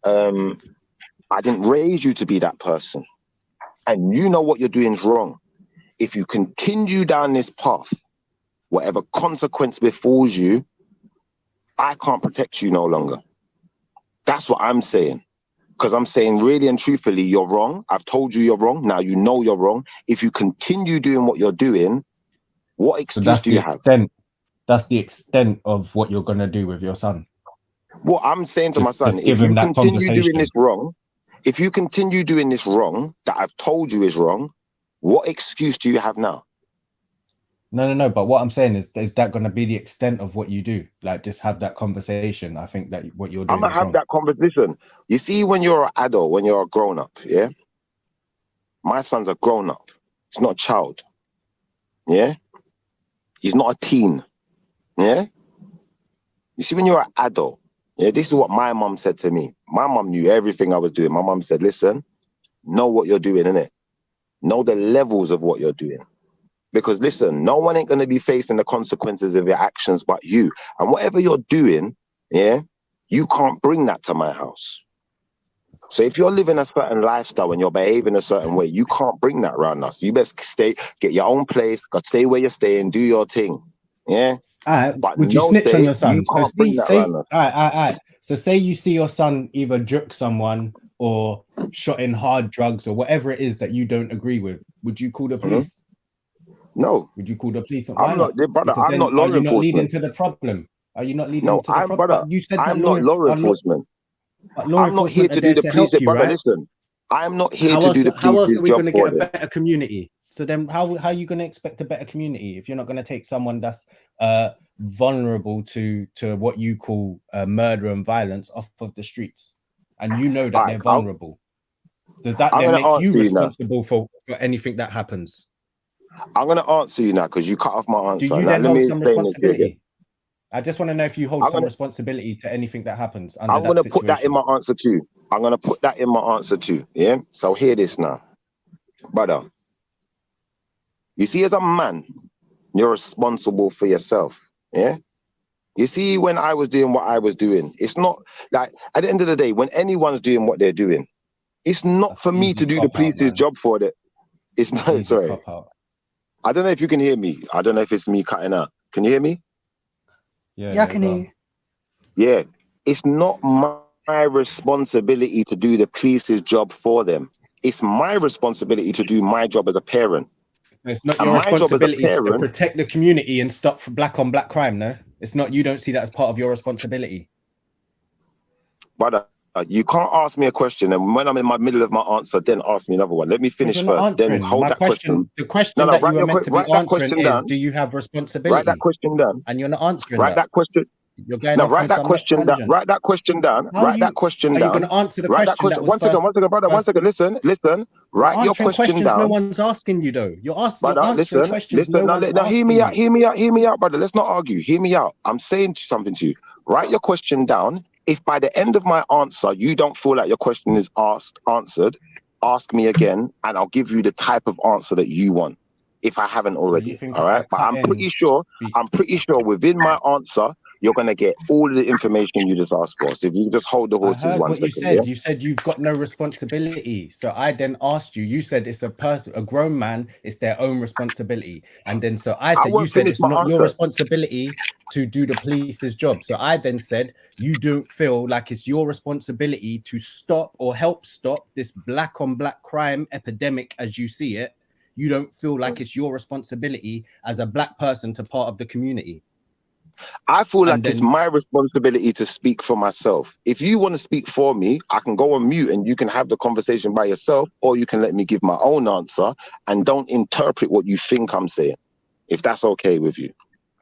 S6: I didn't raise you to be that person. And you know what you're doing is wrong. If you continue down this path, whatever consequence befalls you, I can't protect you no longer. That's what I'm saying. Because I'm saying really and truthfully, you're wrong. I've told you you're wrong. Now you know you're wrong. If you continue doing what you're doing, what excuse do you have?
S18: That's the extent of what you're going to do with your son.
S6: Well, I'm saying to my son, if you continue doing this wrong, if you continue doing this wrong, that I've told you is wrong, what excuse do you have now?
S18: No. But what I'm saying is that going to be the extent of what you do? Like, just have that conversation. I think that what you're doing.
S6: I'm gonna have that conversation. You see, when you're an adult, when you're a grown up, yeah. My son's a grown up. He's not a child. Yeah. He's not a teen. Yeah. You see, when you're an adult, yeah. This is what my mom said to me. My mom knew everything I was doing. My mom said, "Listen, know what you're doing, innit? Know the levels of what you're doing. Because listen, no one ain't going to be facing the consequences of your actions but you. And whatever you're doing, yeah, you can't bring that to my house. So if you're living a certain lifestyle and you're behaving a certain way, you can't bring that around us. You best stay, get your own place, stay where you're staying, do your thing. Yeah?
S18: All right, but would you snitch on your son? So say you see your son either jerk someone or shot in hard drugs or whatever it is that you don't agree with, would you call the police?
S6: No.
S15: Would you call the police? Why
S6: I'm not, brother.
S15: Because
S6: I'm
S15: then
S6: not law
S15: are you not leading
S6: enforcement.
S15: to the problem? Are you not leading
S6: No,
S15: to the problem?
S6: brother.
S15: But you said that
S6: I'm not law enforcement.
S15: but law
S6: I'm not here
S15: enforcement are
S6: to
S15: there
S6: do the
S15: to
S6: police.
S15: help you,
S6: Brother,
S15: right?
S6: listen. I'm not here
S15: How
S6: to
S15: else?
S6: do the
S15: How else
S6: police's
S15: are we
S6: job
S15: going to
S6: for
S15: get a
S6: them.
S15: better community? So then, how are you going to expect a better community if you're not going to take someone that's vulnerable to what you call murder and violence off of the streets, and you know that they're vulnerable? Does that then make you responsible for anything that happens?
S6: I'm going to answer you now because you cut off my answer.
S15: Do you then hold some responsibility? I just want to know if you hold some responsibility to anything that happens under
S6: I'm going to put that in my answer too. I'm going to put that in my answer too. Yeah. So hear this now, brother. You see, as a man, you're responsible for yourself. Yeah. You see, when I was doing what I was doing, it's not like at the end of the day, when anyone's doing what they're doing, it's not for me to do the police's job for that. It's not. Sorry. I don't know if you can hear me. I don't know if it's me cutting out. Can you hear me?
S2: Yeah, I can hear you.
S6: Yeah. It's not my responsibility to do the police's job for them. It's my responsibility to do my job as a parent.
S15: It's not your responsibility to protect the community and stop black on black crime, no? It's not, you don't see that as part of your responsibility.
S6: Brother, you can't ask me a question and when I'm in my middle of my answer, then ask me another one. Let me finish first, then hold that question.
S15: The question that you were meant to be answering is, do you have responsibility?
S6: Write that question down.
S15: And you're not answering
S6: that question.
S15: You're going
S6: no,
S15: off
S6: write
S15: on
S6: that
S15: some
S6: question down. Write that question down. Write that question down.
S15: Are you going to answer the question that was
S6: One second, brother. One second. Listen. Write your question down.
S15: No one's asking you though. You're asking. You're answering questions.
S6: Listen. Now, hear me out. Hear me out, brother. Let's not argue. Hear me out. I'm saying something to you. Write your question down. If by the end of my answer you don't feel like your question is answered, ask me again, and I'll give you the type of answer that you want. If I haven't already, all right. But I'm pretty sure within my answer, you're gonna get all of the information you just asked for. So if you just hold the horses one second.
S15: You said you've got no responsibility. So I then asked you. You said it's a person, a grown man. It's their own responsibility. And then so I said, you said it's not your responsibility to do the police's job. So I then said you don't feel like it's your responsibility to stop or help stop this black on black crime epidemic as you see it. You don't feel like it's your responsibility as a black person to part of the community.
S6: I feel like it's my responsibility to speak for myself. If you want to speak for me, I can go on mute and you can have the conversation by yourself, or you can let me give my own answer and don't interpret what you think I'm saying, if that's okay with you.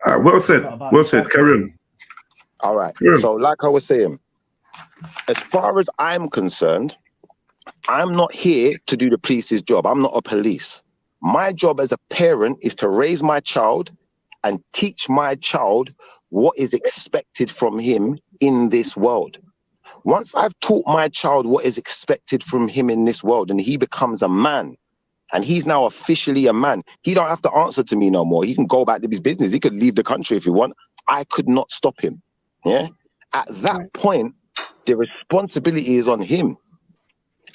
S1: Well said. Well said. Carry on.
S6: All right. So like I was saying, as far as I'm concerned, I'm not here to do the police's job. I'm not a police. My job as a parent is to raise my child and teach my child what is expected from him in this world. Once I've taught my child what is expected from him in this world and he becomes a man, and he's now officially a man, he don't have to answer to me no more. He can go back to his business. He could leave the country if he want. I could not stop him. Yeah. At that point, the responsibility is on him,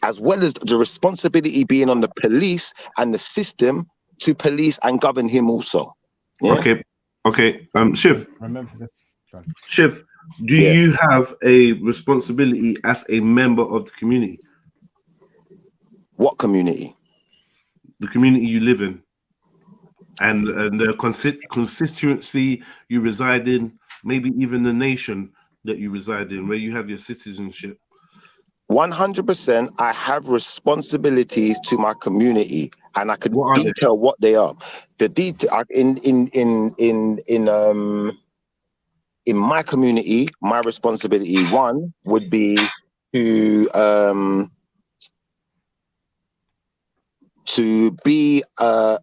S6: as well as the responsibility being on the police and the system to police and govern him also. Yeah?
S1: Okay. Shiv.
S15: Remember this.
S1: Shiv, do you have a responsibility as a member of the community?
S6: What community?
S1: The community you live in, and the constituency you reside in, maybe even the nation that you reside in, where you have your citizenship. 100%,
S6: I have responsibilities to my community, and I could detail what they are. The detail in my community, my responsibility one would be to be not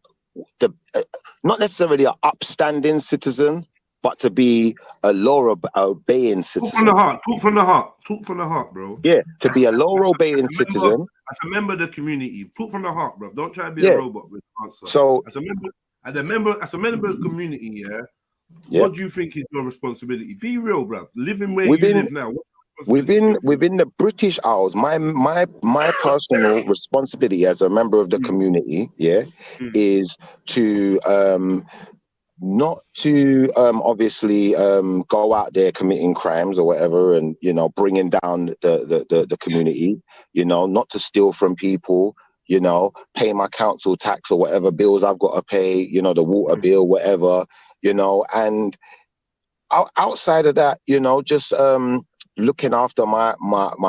S6: necessarily an upstanding citizen, but to be a law-obeying citizen.
S1: Talk from the heart. Talk from the heart. Talk from the heart, bro.
S6: Yeah, to be a law-obeying citizen.
S1: As a member of the community, talk from the heart, bro. Don't try to be a robot with the answer.
S6: So,
S1: as a member of the community, what do you think is your responsibility? Be real, bro. Living where you live now.
S6: Within the British Isles, my personal responsibility as a member of the community, is to not to obviously go out there committing crimes or whatever, and bringing down the community. Not to steal from people. you know, pay my council tax or whatever bills I've got to pay, you know, the water bill, whatever, you know, and outside of that, you know, just looking after my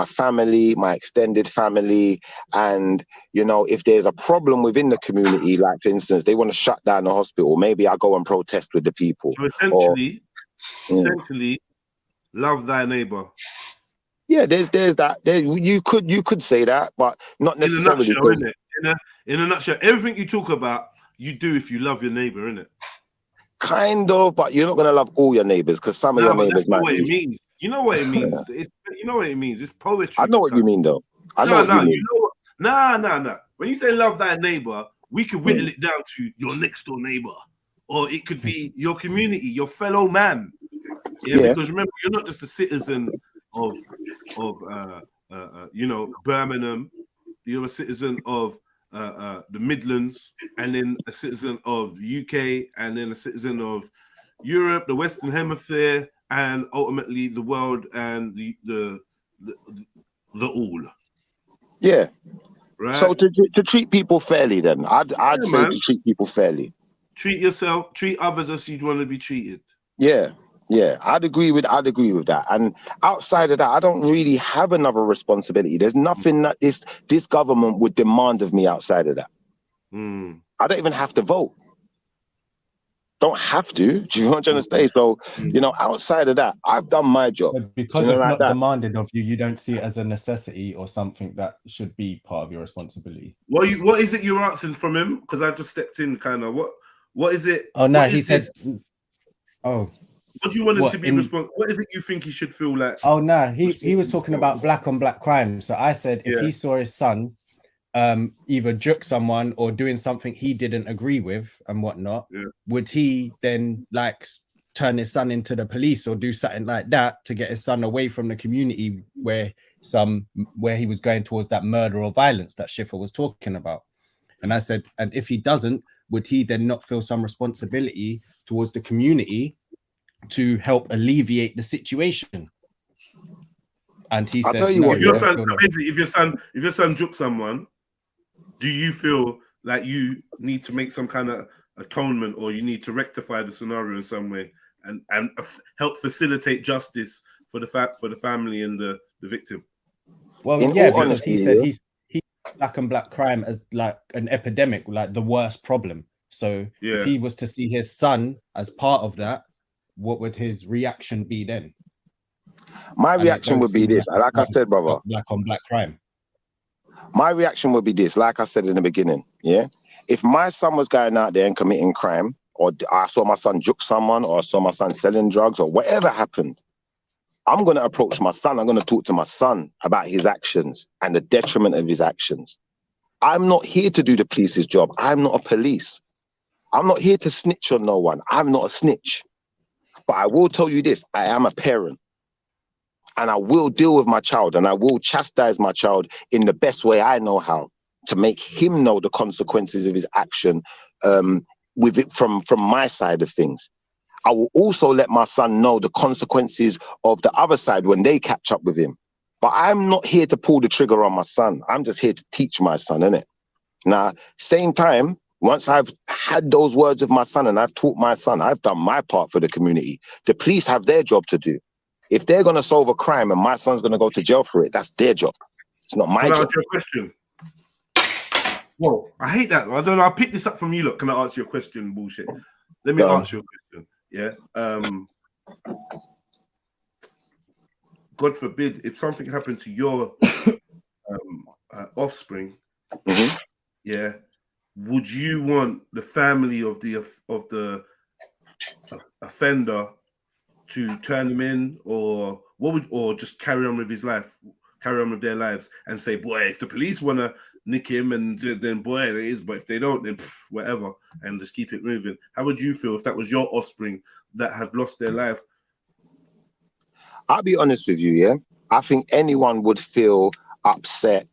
S6: family, my extended family, and, you know, if there's a problem within the community, like for instance, they want to shut down the hospital, maybe I go and protest with the people.
S17: So essentially, love thy neighbor.
S6: Yeah, there's that. You could say that, but not necessarily.
S17: In a nutshell, innit? In a nutshell, everything you talk about, you do if you love your neighbor, innit?
S6: Kind of, but you're not gonna love all your neighbors because some of your neighbors might.
S17: What it means. You know what it means. You know what it means. It's poetry.
S6: I know what you mean, though. I know what you mean.
S17: Nah. When you say love thy neighbor, we could whittle it down to your next door neighbor, or it could be your community, your fellow man. Yeah, because remember, you're not just a citizen of you know, Birmingham. You're a citizen of the Midlands, and then a citizen of the UK, and then a citizen of Europe, the Western Hemisphere, and ultimately the world and the all.
S6: Yeah.
S17: Right.
S6: So to treat people fairly, then I'd say to treat people fairly.
S17: Treat yourself, treat others as you'd want to be treated.
S6: Yeah. I'd agree with that. And outside of that, I don't really have another responsibility. There's nothing that this government would demand of me outside of that. I don't even have to vote. Don't have to. Do you want to understand? So, you know, outside of that, I've done my job.
S18: So because it's not demanded of you, you don't see it as a necessity or something that should be part of your responsibility.
S17: What is it you're answering from him? Because I just stepped in, kind of. What is it?
S18: Oh no, he says. Oh.
S17: What do you want him to be responsible? What is it you think he should feel like?
S18: Oh no, he was talking about black on black crime. So I said if he saw his son either juke someone or doing something he didn't agree with and whatnot, would he then like turn his son into the police or do something like that to get his son away from the community where he was going towards that murder or violence that Schiffer was talking about? And I said, and if he doesn't, would he then not feel some responsibility towards the community to help alleviate the situation? And he said, no,
S17: if your son jukes someone, do you feel like you need to make some kind of atonement, or you need to rectify the scenario in some way and help facilitate justice for the family and the victim?
S18: Well, because he said he's black on black crime as like an epidemic, like the worst problem. So if he was to see his son as part of that, what would his reaction be then?
S6: My reaction would be this. Like I said, brother.
S18: Black on black crime.
S6: My reaction would be this, like I said in the beginning, if my son was going out there and committing crime, or I saw my son juke someone, or I saw my son selling drugs, or whatever happened, I'm going to approach my son. I'm going to talk to my son about his actions and the detriment of his actions. I'm not here to do the police's job. I'm not a police. I'm not here to snitch on no one. I'm not a snitch. But I will tell you this, I am a parent. And I will deal with my child, and I will chastise my child in the best way I know how, to make him know the consequences of his action with it from my side of things. I will also let my son know the consequences of the other side when they catch up with him. But I'm not here to pull the trigger on my son. I'm just here to teach my son, innit? Now, same time, once I've had those words with my son and I've taught my son, I've done my part for the community. The police have their job to do. If they're going to solve a crime and my son's going to go to jail for it, that's their job. It's not my job.
S17: Can I ask you a question? Whoa, I hate that. I don't know. I'll pick this up from you. Look, can I ask you a question? Bullshit. Let me ask you a question. Yeah. God forbid, if something happened to your offspring, yeah, would you want the family of the offender to turn him in, or just carry on with his life, carry on with their lives, and say, boy, if the police want to nick him, and then boy, it is, but if they don't, then whatever, and just keep it moving? How would you feel if that was your offspring that had lost their life?
S6: I'll be honest with you, I think anyone would feel upset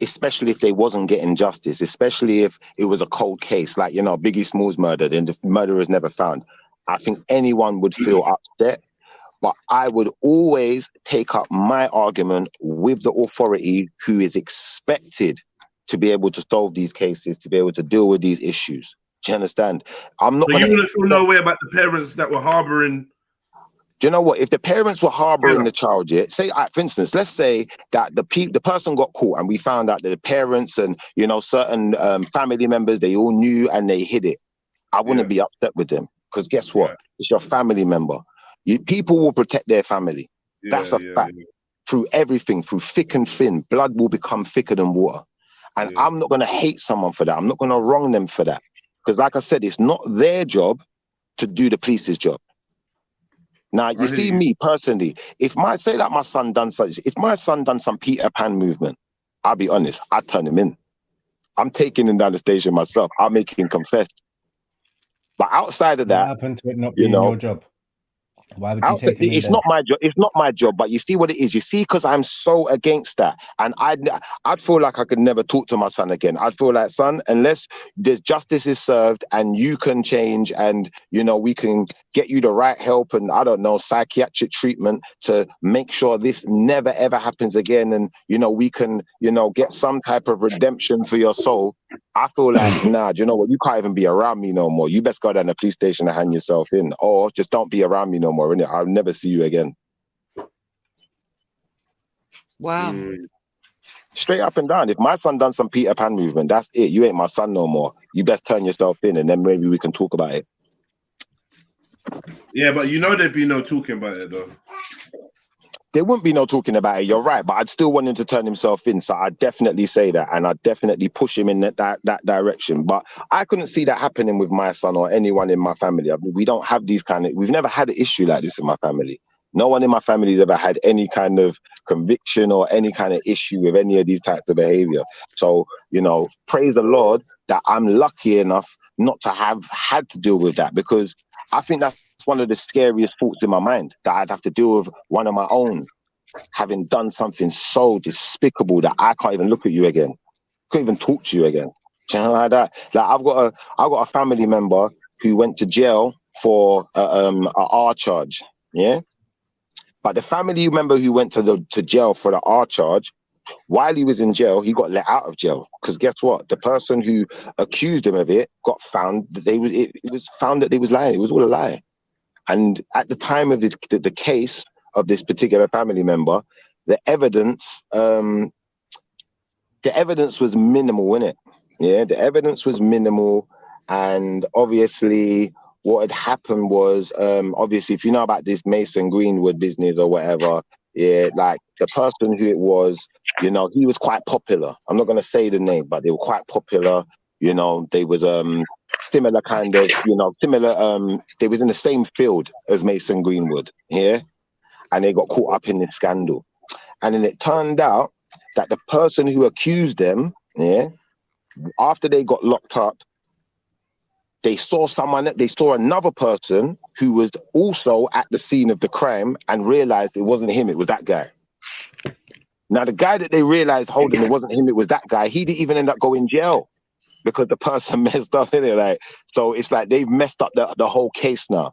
S6: especially if they wasn't getting justice, especially if it was a cold case, like, Biggie Smalls murdered and the murderer is never found. I think anyone would feel upset, but I would always take up my argument with the authority who is expected to be able to solve these cases, to be able to deal with these issues. Do you understand? I'm not.
S17: So you wouldn't feel no way about the parents that were harboring.
S6: Do you know what? If the parents were harboring the child, yeah, say, for instance, let's say that the person got caught and we found out that the parents and, you know, certain family members, they all knew and they hid it. I wouldn't be upset with them, because guess what? It's your family member. People will protect their family. That's a fact. Through everything, through thick and thin, blood will become thicker than water. And I'm not going to hate someone for that. I'm not going to wrong them for that. Because like I said, it's not their job to do the police's job. Now, you see me personally, if my son done some Peter Pan movement, I'll be honest, I'd turn him in. I'm taking him down the station myself. I'll make him confess. But outside of that,
S15: what happened to it not being your job? Why would you take him in?
S6: It's not my job. It's not my job. But you see what it is. You see, because I'm so against that, and I'd feel like I could never talk to my son again. I'd feel like, son, unless there's justice is served and you can change, and you know we can get you the right help and I don't know psychiatric treatment to make sure this never ever happens again, and you know we can get some type of redemption for your soul. I feel like, nah, do you know what? You can't even be around me no more. You best go down to the police station and hand yourself in, or just don't be around me no more. Innit? I'll never see you again.
S5: Wow.
S6: Straight up and down. If my son done some Peter Pan movement, that's it. You ain't my son no more. You best turn yourself in, and then maybe we can talk about it.
S17: Yeah, but you know there'd be no talking about it though.
S6: There wouldn't be no talking about it, you're right, but I'd still want him to turn himself in, so I'd definitely say that, and I'd definitely push him in that direction. But I couldn't see that happening with my son or anyone in my family. I mean, we don't have we've never had an issue like this in my family. No one in my family has ever had any kind of conviction or any kind of issue with any of these types of behavior. So, you know, praise the Lord that I'm lucky enough not to have had to deal with that, because I think that's one of the scariest thoughts in my mind, that I'd have to deal with one of my own having done something so despicable that I can't even look at you again, couldn't even talk to you again. Do you know like that? Like I've got a family member who went to jail for a R charge, yeah. But the family member who went to jail for the R charge, while he was in jail, he got let out of jail, because guess what? The person who accused him of it got found that it was found that they was lying. It was all a lie. And at the time of the case of this particular family member, the evidence was minimal, innit? Yeah, the evidence was minimal, and obviously what had happened was, obviously, if you know about this Mason Greenwood business or whatever, yeah, like the person who it was, you know, he was quite popular. I'm not gonna say the name, but they were quite popular. You know, they was similar kind of, you know, they was in the same field as Mason Greenwood, yeah, and they got caught up in this scandal. And then it turned out that the person who accused them, yeah, after they got locked up, they saw another person who was also at the scene of the crime and realized it wasn't him, it was that guy. Now, the guy that they realized, hold on, it wasn't him, it was that guy, he didn't even end up going jail because the person messed up, innit? Like, so it's like they've messed up the whole case now.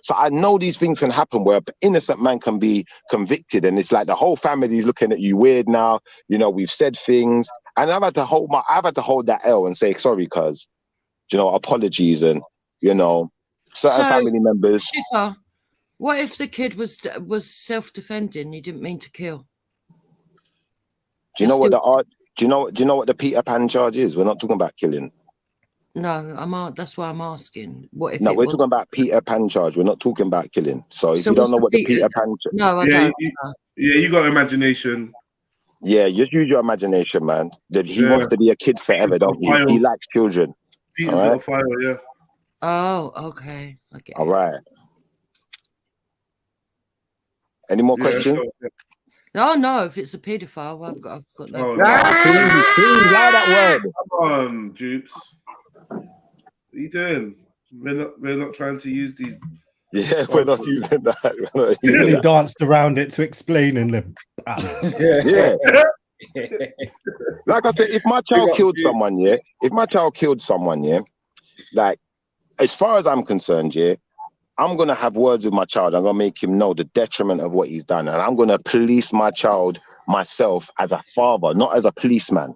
S6: So I know these things can happen where an innocent man can be convicted, and it's like the whole family is looking at you weird now. You know, we've said things, and I've had to hold that L and say sorry, cuz, you know, apologies, and you know, certain family members.
S5: Shifa, what if the kid was self-defending? He didn't mean to kill.
S6: Do you know what the Peter Pan charge is? We're not talking about killing.
S5: No, that's why I'm asking. What if?
S6: No, we're talking about Peter Pan charge. We're not talking about killing. So if you don't know what the Peter Pan,
S5: no, I don't.
S17: Yeah, you got imagination.
S6: Yeah, just use your imagination, man. He wants to be a kid forever, don't he? He likes children.
S17: Peter's got a file, yeah.
S5: Oh, okay. Okay.
S6: All right. Any more questions?
S5: No. If it's a paedophile, I've got no.
S6: Please, allow that word.
S17: Come on, Jupes. What are you doing? We're not trying to use these.
S6: Yeah, we're not using that.
S15: He really danced around it to explain in the balance.
S6: Yeah. Like I said, if my child killed someone, like, as far as I'm concerned, I'm going to have words with my child. I'm going to make him know the detriment of what he's done. And I'm going to police my child myself as a father, not as a policeman.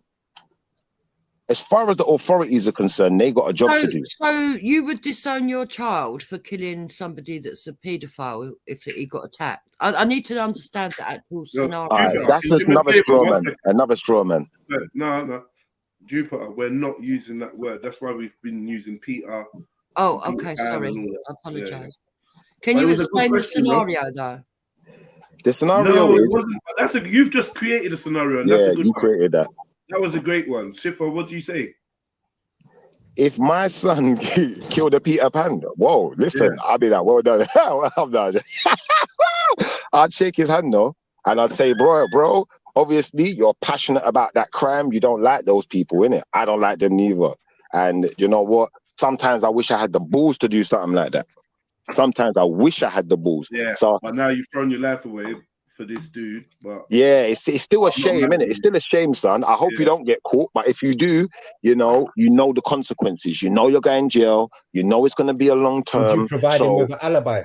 S6: as far as the authorities are concerned, they got a job to do.
S5: So you would disown your child for killing somebody that's a paedophile if he got attacked? I need to understand the actual scenario.
S6: That's just another straw man. Another straw man.
S17: No, Jupiter, we're not using that word. That's why we've been using Peter.
S5: Oh, okay, sorry. I apologise. Can you explain the scenario, though?
S6: The scenario
S17: no,
S6: is...
S17: it wasn't. You've just created a scenario, and that's a good
S6: you
S17: one.
S6: created that.
S17: That was a great one. Shifa, what do you say?
S6: If my son killed a Peter Pan, whoa, listen, I'll be like, well done. I'm done. I'd shake his hand, though, and I'd say, bro, obviously you're passionate about that crime. You don't like those people, innit? I don't like them neither. And you know what? Sometimes I wish I had the balls to do something like that. Sometimes I wish I had the balls.
S17: Yeah,
S6: so,
S17: but now you've thrown your life away for this dude. But
S6: yeah, it's still a shame, innit? It's still a shame, son. I hope you don't get caught, but if you do, you know the consequences. You know you're going to jail. You know it's going to be a long term.
S21: Would you provide him with an alibi?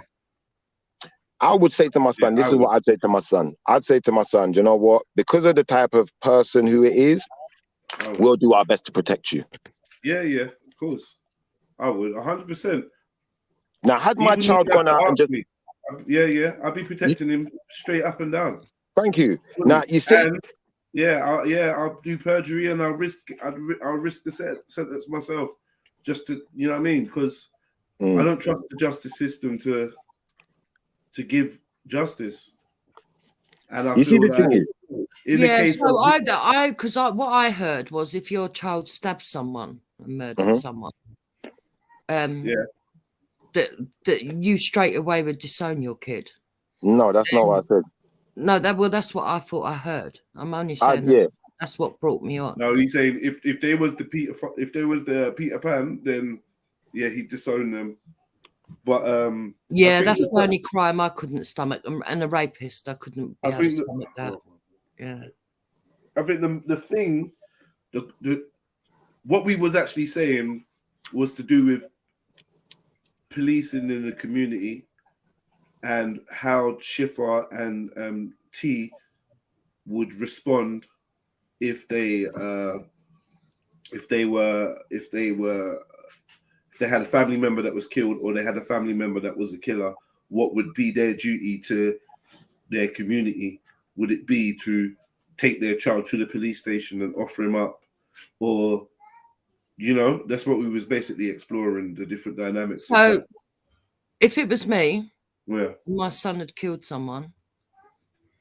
S6: I would say to my son, this is what I'd say to my son. I'd say to my son, you know what? Because of the type of person who it is, we'll do our best to protect you.
S17: Yeah, of course. I would, 100%.
S6: Now, had my child gone out and just...
S17: I'd be protecting him straight up and down.
S6: Thank you. Now, you see...
S17: I'll do perjury and I'll risk the sentence myself just to, you know what I mean? Because I don't trust the justice system to give justice. And I feel like...
S5: what I heard was if your child stabbed someone and murdered someone, that you straight away would disown your kid.
S6: No, that's not what I said.
S5: No, that's what I thought I heard. I'm only saying that's what brought me on.
S17: No, he's saying if there was the Peter Pan, then he'd disown them. But
S5: that's the only crime I couldn't stomach, and a rapist I couldn't be able to stomach that. Yeah,
S17: I think the thing, what we was actually saying was to do with policing in the community and how Shifa and T would respond if they had a family member that was killed or they had a family member that was a killer. What would be their duty to their community? Would it be to take their child to the police station and offer him up? Or, that's what we was basically exploring, the different dynamics.
S5: So if it was me, my son had killed someone,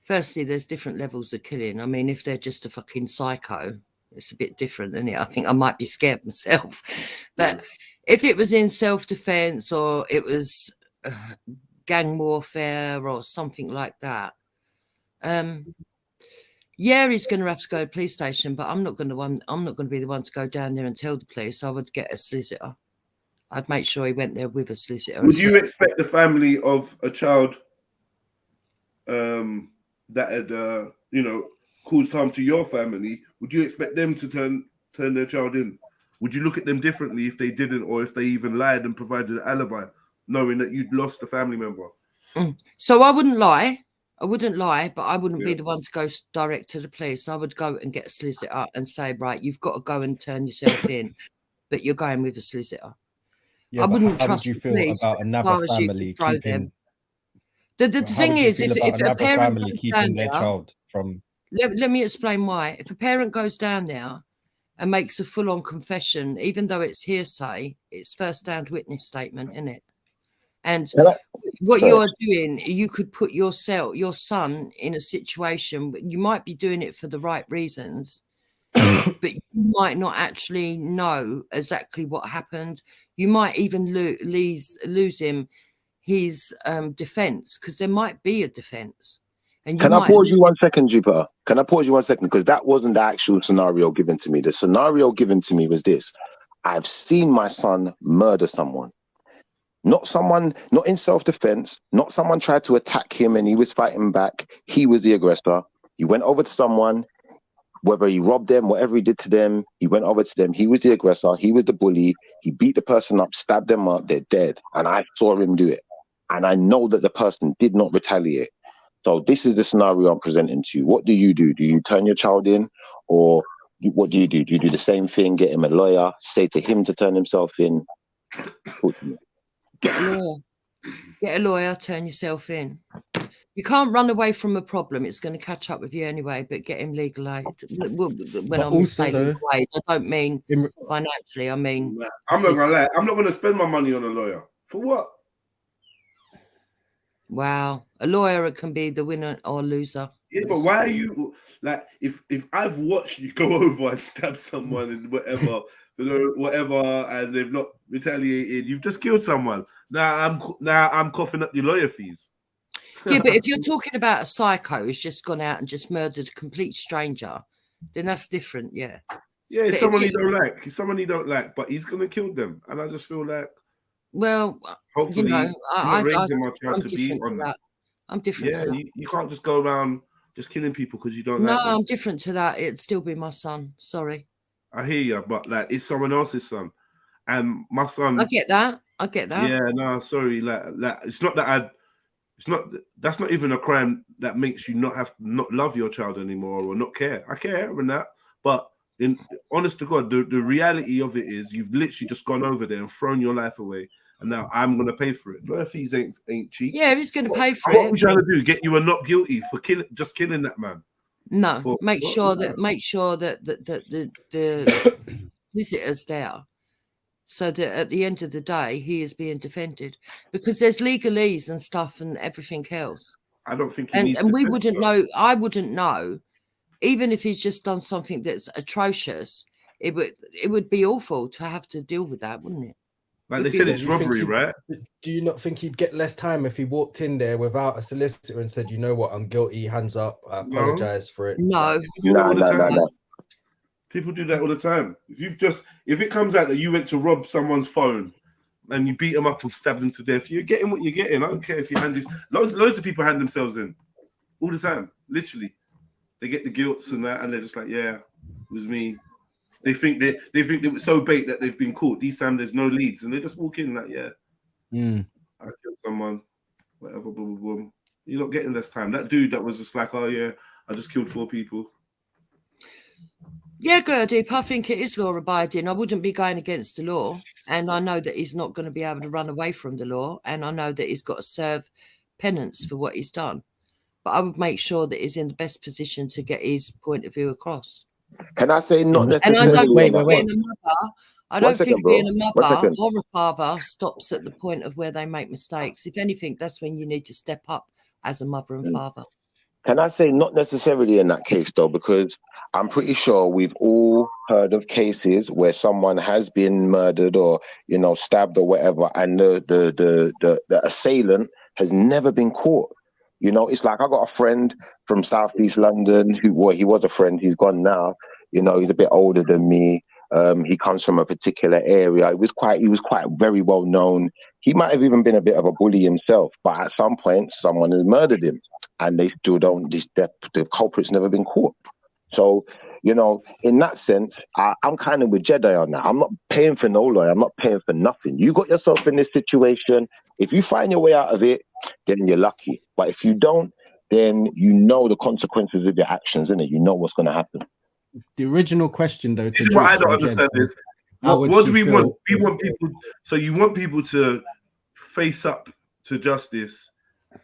S5: firstly, there's different levels of killing. I mean, if they're just a fucking psycho, it's a bit different, isn't it? I think I might be scared myself. But if it was in self-defense or it was gang warfare or something like that, he's going to have to go to the police station, but I'm not going to be the one to go down there and tell the police. I would get a solicitor. I'd make sure he went there with a solicitor.
S17: Would you expect the family of a child that had, caused harm to your family? Would you expect them to turn their child in? Would you look at them differently if they didn't, or if they even lied and provided an alibi, knowing that you'd lost a family member?
S5: So I wouldn't lie. But I wouldn't be the one to go direct to the police. I would go and get a solicitor and say, right, you've got to go and turn yourself in, but you're going with a solicitor.
S21: Yeah,
S5: I wouldn't
S21: how
S5: trust
S21: would you
S5: the
S21: feel
S5: police
S21: about another family keeping?
S5: The thing is, if a parent goes
S21: keeping
S5: down
S21: their
S5: there,
S21: child from,
S5: let me explain why. If a parent goes down there and makes a full-on confession, even though it's hearsay, it's first-hand witness statement, isn't it? And what you're doing, you could put your son in a situation, you might be doing it for the right reasons, but you might not actually know exactly what happened. You might even lose him his defense, because there might be a defense. And
S6: Can I pause you 1 second, Jupiter? Can I pause you 1 second? Because that wasn't the actual scenario given to me. The scenario given to me was this. I've seen my son murder someone. Not in self-defense, not someone tried to attack him and he was fighting back. He was the aggressor. He went over to someone, whether he robbed them, whatever he did to them, he went over to them. He was the aggressor. He was the bully. He beat the person up, stabbed them up. They're dead. And I saw him do it. And I know that the person did not retaliate. So this is the scenario I'm presenting to you. What do? Do you turn your child in, or what do? Do you do the same thing? Get him a lawyer, say to him to turn himself in?
S5: Get a lawyer. Get a lawyer, turn yourself in. You can't run away from a problem. It's going to catch up with you anyway, but get him legal aid. When I'm saying legal aid, I don't mean financially. I mean...
S1: I'm not going to lie. I'm not going to spend my money on a lawyer. For what?
S5: Wow. A lawyer can be the winner or loser.
S1: Yeah, but why are you... Like, if I've watched you go over and stab someone and whatever, and they've not retaliated, you've just killed someone. Now I'm coughing up your lawyer fees.
S5: Yeah, but if you're talking about a psycho who's just gone out and just murdered a complete stranger, then that's different, yeah.
S1: Yeah, it's someone you don't like. He's someone you don't like, but he's gonna kill them. And I just feel like,
S5: well,
S1: hopefully,
S5: you know,
S1: I'm raising my child to be on that.
S5: I'm different.
S1: Yeah,
S5: to that.
S1: you can't just go around just killing people because you don't like them.
S5: No, I'm different to that. It'd still be my son. Sorry.
S1: I hear you, but like it's someone else's son, and my son.
S5: I get that. I get that.
S1: Yeah, no, sorry. Like it's not that that's not even a crime that makes you not love your child anymore or not care. I care and that, but in honest to God, the reality of it is you've literally just gone over there and thrown your life away, and now I'm gonna pay for it. Lawyer fees ain't cheap.
S5: Yeah, he's gonna pay for
S1: it. What
S5: it.
S1: are we trying to do? Get you a not guilty for just killing that man?
S5: No, make sure that the visitors there, so that at the end of the day he is being defended, because there's legalese and stuff and everything else.
S1: I don't think
S5: and we wouldn't know. I wouldn't know, even if he's just done something that's atrocious. It would be awful to have to deal with that, wouldn't it?
S1: Like they said, it's robbery, right?
S21: Do you not think he'd get less time if he walked in there without a solicitor and said, "You know what? I'm guilty. Hands up. I apologize for it."
S5: No.
S1: People do that all the time. If it comes out that you went to rob someone's phone and you beat them up and stab them to death, you're getting what you're getting. I don't care if you hand this. Loads of people hand themselves in all the time. Literally, they get the guilts and that, and they're just like, "Yeah, it was me." They think they were so bait that they've been caught. These time there's no leads, and they just walk in like, "Yeah, I killed someone, whatever." Boom, boom, boom. You're not getting less time. That dude that was just like, "Oh yeah, I just killed 4 people."
S5: Yeah, Gurdeep, I think it is law abiding. I wouldn't be going against the law, and I know that he's not going to be able to run away from the law, and I know that he's got to serve penance for what he's done. But I would make sure that he's in the best position to get his point of view across.
S6: Can I say not necessarily?
S5: And I don't think being a mother, I don't think being a mother
S6: or
S5: a father stops at the point of where they make mistakes. If anything, that's when you need to step up as a mother and father.
S6: Can I say not necessarily in that case though, because I'm pretty sure we've all heard of cases where someone has been murdered or stabbed or whatever, and the assailant has never been caught. It's like I got a friend from Southeast London he was a friend. He's gone now. He's a bit older than me. He comes from a particular area. He was quite very well known. He might have even been a bit of a bully himself, but at some point, someone has murdered him, and they still don't. The culprit's never been caught. So, in that sense, I'm kind of with JEDI on that. I'm not paying for no lawyer. I'm not paying for nothing. You got yourself in this situation. If you find your way out of it, then you're lucky. But if you don't, then the consequences of your actions, innit? You know what's going to happen.
S21: The original question, though,
S1: this is what I don't understand is what do we want? We want people. So you want people to face up to justice,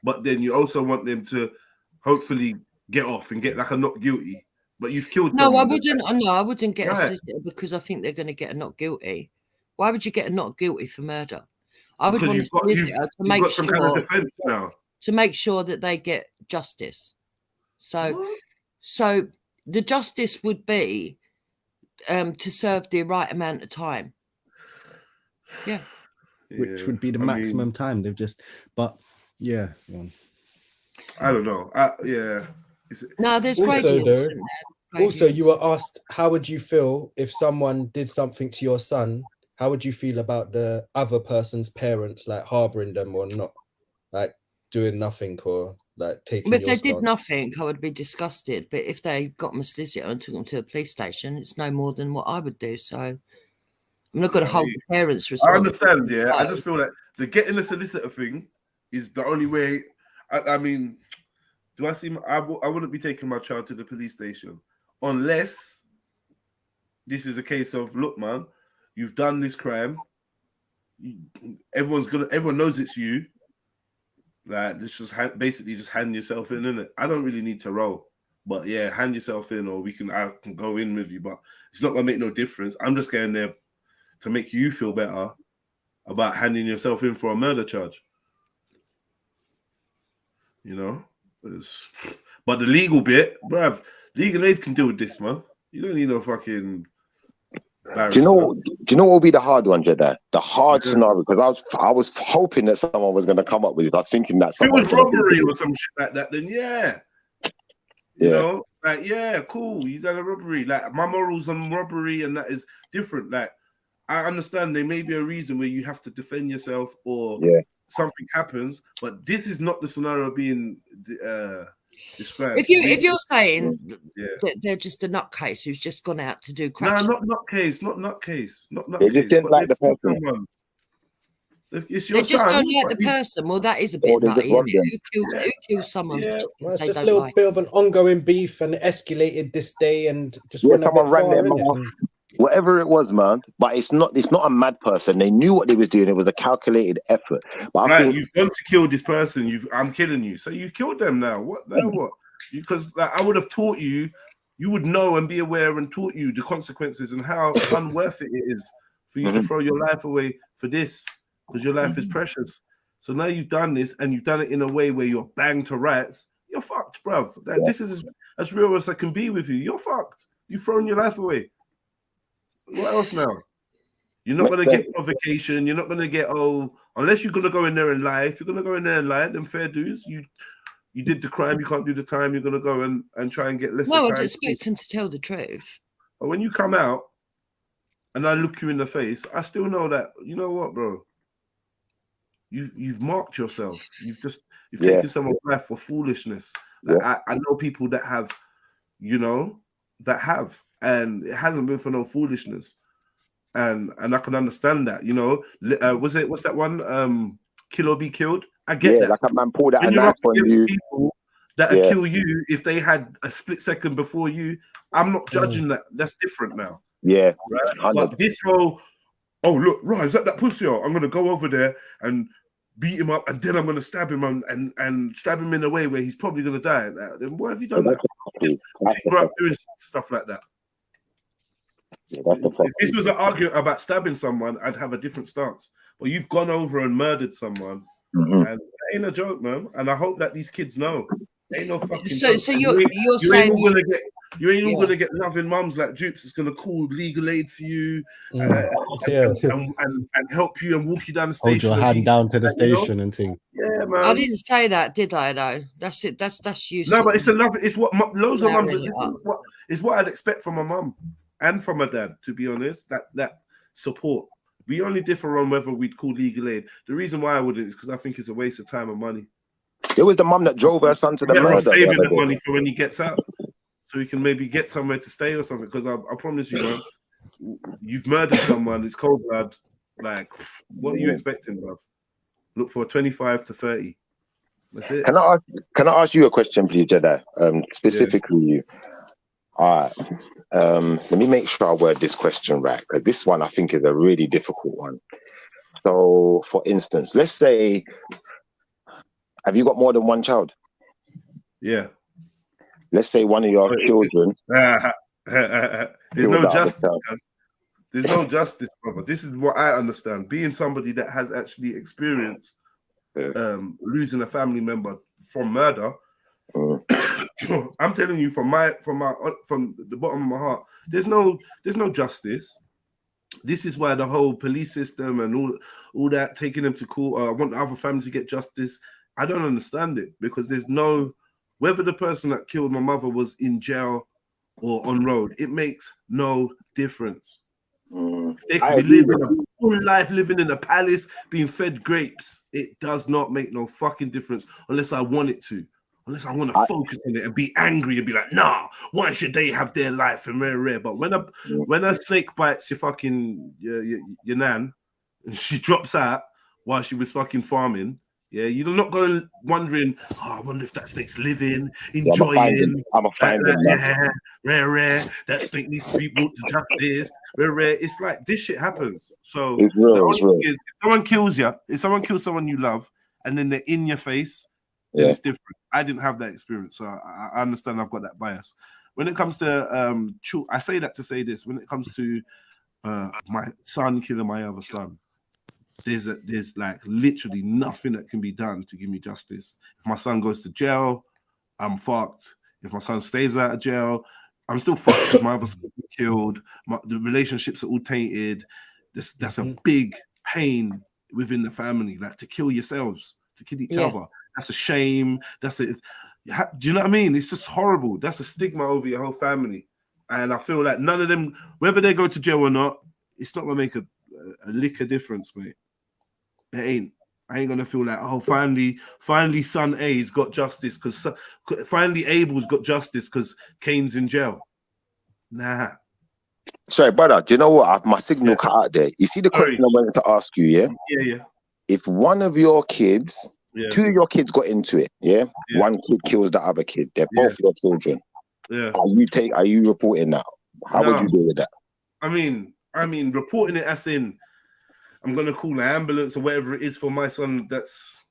S1: but then you also want them to hopefully get off and get like a not guilty. But you've killed.
S5: No, I wouldn't. No, I wouldn't get a solicitor because I think they're going to get a not guilty. Why would you get a not guilty for murder? I would want a solicitor to make sure kind of defense now. To make sure that they get justice. So the justice would be to serve the right amount of time. Yeah.
S21: Which would be the maximum time. They've just, but yeah.
S1: I don't know. Yeah.
S5: No, there's
S21: gradients. Also, you were asked, how would you feel if someone did something to your son? How would you feel about the other person's parents, like harboring them or not, like doing nothing or like taking?
S5: If they did nothing, I would be disgusted. But if they got my solicitor and took them to a police station, it's no more than what I would do. So I'm not going to hold the parents responsible.
S1: I understand. Yeah, I just feel like the getting a solicitor thing is the only way. I mean, do I see? I wouldn't be taking my child to the police station unless This is a case of, look, man, you've done this crime. Everyone knows it's you. Like, let's just basically just hand yourself in, innit? I don't really need to roll, but yeah, hand yourself in, or I can go in with you, but it's not gonna make no difference. I'm just getting there to make you feel better about handing yourself in for a murder charge. You know, but the legal bit, bruv, legal aid can deal with this, man. You don't need no fucking.
S6: Do you know what will be the hard one, Jedi? The hard scenario, because I was hoping that someone was going to come up with it. I was thinking that
S1: if it was robbery or some shit like that, then yeah. You know, like, yeah, cool. You done a robbery. Like, my morals on robbery and that is different. Like, I understand there may be a reason where you have to defend yourself or something happens, but this is not the scenario being described.
S5: If you're saying that they're just a nutcase who's just gone out to do crap.
S1: No, not nutcase.
S6: They just didn't like the person.
S1: It's
S5: they
S1: your
S5: just
S1: son,
S5: don't like the person. Well, that is a bit nutty. Who kills someone?
S21: Well, it's just a little bit of an ongoing beef, and it escalated this day, and just went
S6: someone
S21: a bit
S6: ran their
S21: far,
S6: mouth. Whatever it was, man. But it's not a mad person. They knew what they was doing. It was a calculated effort. But I think
S1: you've gone to kill this person. I'm killing you. So you killed them now. What? Now what? Because like, I would have taught you. You would know and be aware and taught you the consequences and how unworth it is for you to throw your life away for this, because your life is precious. So now you've done this, and you've done it in a way where you're banged to rights. You're fucked, bruv. Like, this is as real as I can be with you. You're fucked. You've thrown your life away. What else now? You're not going to get provocation. You're not going to get, unless you're going to go in there and lie. If you're going to go in there and lie, then fair dues. You did the crime. You can't do the time. You're going to go and try and get lesser time.
S5: No, I'd expect him to tell the truth.
S1: But when you come out and I look you in the face, I still know that, you know what, bro? You've marked yourself. You've taken someone's life for foolishness. Like, I know people that have, and it hasn't been for no foolishness, and I can understand that. What's that one? Kill or be killed. I get that.
S6: Like a man pulled out a knife on you.
S1: People that kill you if they had a split second before you. I'm not judging that. That's different now.
S6: Yeah.
S1: Right? But this whole, look, right, is that pussy? I'm gonna go over there and beat him up, and then I'm gonna stab him and stab him in a way where he's probably gonna die. Then why have you done that? You grew up doing stuff like that. If this was an argument about stabbing someone, I'd have a different stance. But you've gone over and murdered someone, and that ain't a joke, man. And I hope that these kids know. Ain't no fucking.
S5: So you're saying
S1: you ain't all gonna get loving mums like Dupes. It's gonna call legal aid for you, and help you and walk you down the station.
S21: Hold your hand down to the station and thing.
S1: Yeah, man.
S5: I didn't say that, did I? Though that's it. That's useful.
S1: No, but it's what loads of mums. It's what I'd expect from a mum and from a dad. To be honest, that support. We only differ on whether we'd call legal aid. The reason why I wouldn't is because I think it's a waste of time and money.
S6: It was the mum that drove her son to the murder.
S1: Saving the money for when he gets out, so he can maybe get somewhere to stay or something. Because I promise you, man, you've murdered someone. It's cold blood. Like, what are you expecting, bruv? Look for 25 to 30. That's it.
S6: Can I ask you a question, please, Jedi? Specifically, you. All right. Let me make sure I word this question right, because this one I think is a really difficult one. So, for instance, let's say, have you got more than one child?
S1: Yeah.
S6: Let's say one of your children.
S1: There's no justice. There's no justice, brother. This is what I understand. Being somebody that has actually experienced losing a family member from murder. I'm telling you from the bottom of my heart, there's no justice. This is why the whole police system and all that, taking them to court. I want the other family to get justice. I don't understand it, because there's no, whether the person that killed my mother was in jail or on road, it makes no difference. They could be living a full life, living in a palace, being fed grapes. It does not make no fucking difference unless I want it to. Unless I want to focus on it and be angry and be like, nah, why should they have their life and rare? But when a snake bites your fucking your nan and she drops out while she was fucking farming,
S17: Yeah, you're not going wondering, oh, I wonder if that snake's living, enjoying.
S6: I'm a find him,
S17: yeah, rare. That snake needs to be brought to justice. Rare. It's like this shit happens. So
S6: it's real,
S17: the only thing is, if someone kills you, if someone kills someone you love, and then they're in your face, then it's different. I didn't have that experience, so I understand I've got that bias. When it comes to I say that to say this. When it comes to my son killing my other son, there's like literally nothing that can be done to give me justice. If my son goes to jail, I'm fucked. If my son stays out of jail, I'm still fucked because my other son was killed. The relationships are all tainted. That's a big pain within the family. Like to kill yourselves, to kill each other. That's a shame. Do you know what I mean? It's just horrible. That's a stigma over your whole family. And I feel like none of them, whether they go to jail or not, it's not gonna make a lick of difference, mate. It ain't. I ain't gonna feel like, oh, finally, son A's got justice because finally Abel's got justice because Kane's in jail. Nah.
S6: Sorry, brother. Do you know what? My signal cut out there. You see the question I wanted to ask you, yeah?
S17: Yeah.
S6: If one of your kids, two of your kids got into it, one kid kills the other kid. They're both your children.
S17: Yeah.
S6: Are you reporting that? How would you deal with that?
S17: I mean, reporting it as in, I'm gonna call an ambulance or whatever it is for my son that's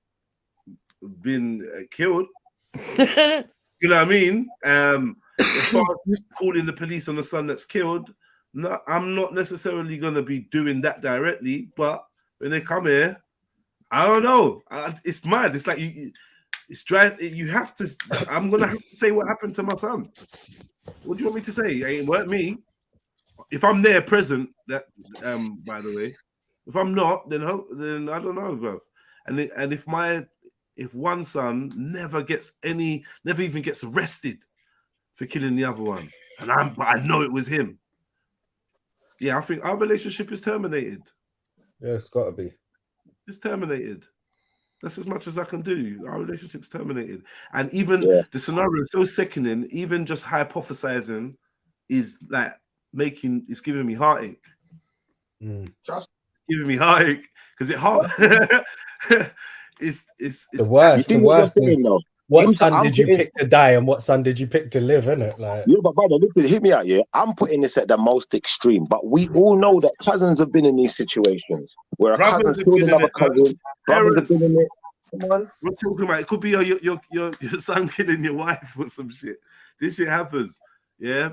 S17: been killed. You know what I mean? As far as calling the police on the son that's killed, no, I'm not necessarily gonna be doing that directly. But when they come here, I don't know. It's mad. It's like it's dry. You have to. I'm gonna have to say what happened to my son. What do you want me to say? It ain't weren't me. If I'm there present, that by the way. If I'm not, then I don't know, bro. And if one son never even gets arrested for killing the other one, but I know it was him. Yeah, I think our relationship is terminated.
S21: Yeah, it's got to be.
S17: It's terminated. That's as much as I can do. Our relationship's terminated. And even the scenario is so sickening, even just hypothesizing is like it's giving me heartache. Just giving me heartache because it's
S21: the worst. The worst is what son did you pick to die and what son did you pick to live, isn't it? Like,
S6: yeah, but brother, listen, hear me out. Yeah, I'm putting this at the most extreme, but we all know that cousins have been in these situations where a cousin killed another cousin. Brothers have been in it. Come on,
S17: we're talking about it could be your son killing your wife or some shit. This shit happens. Yeah,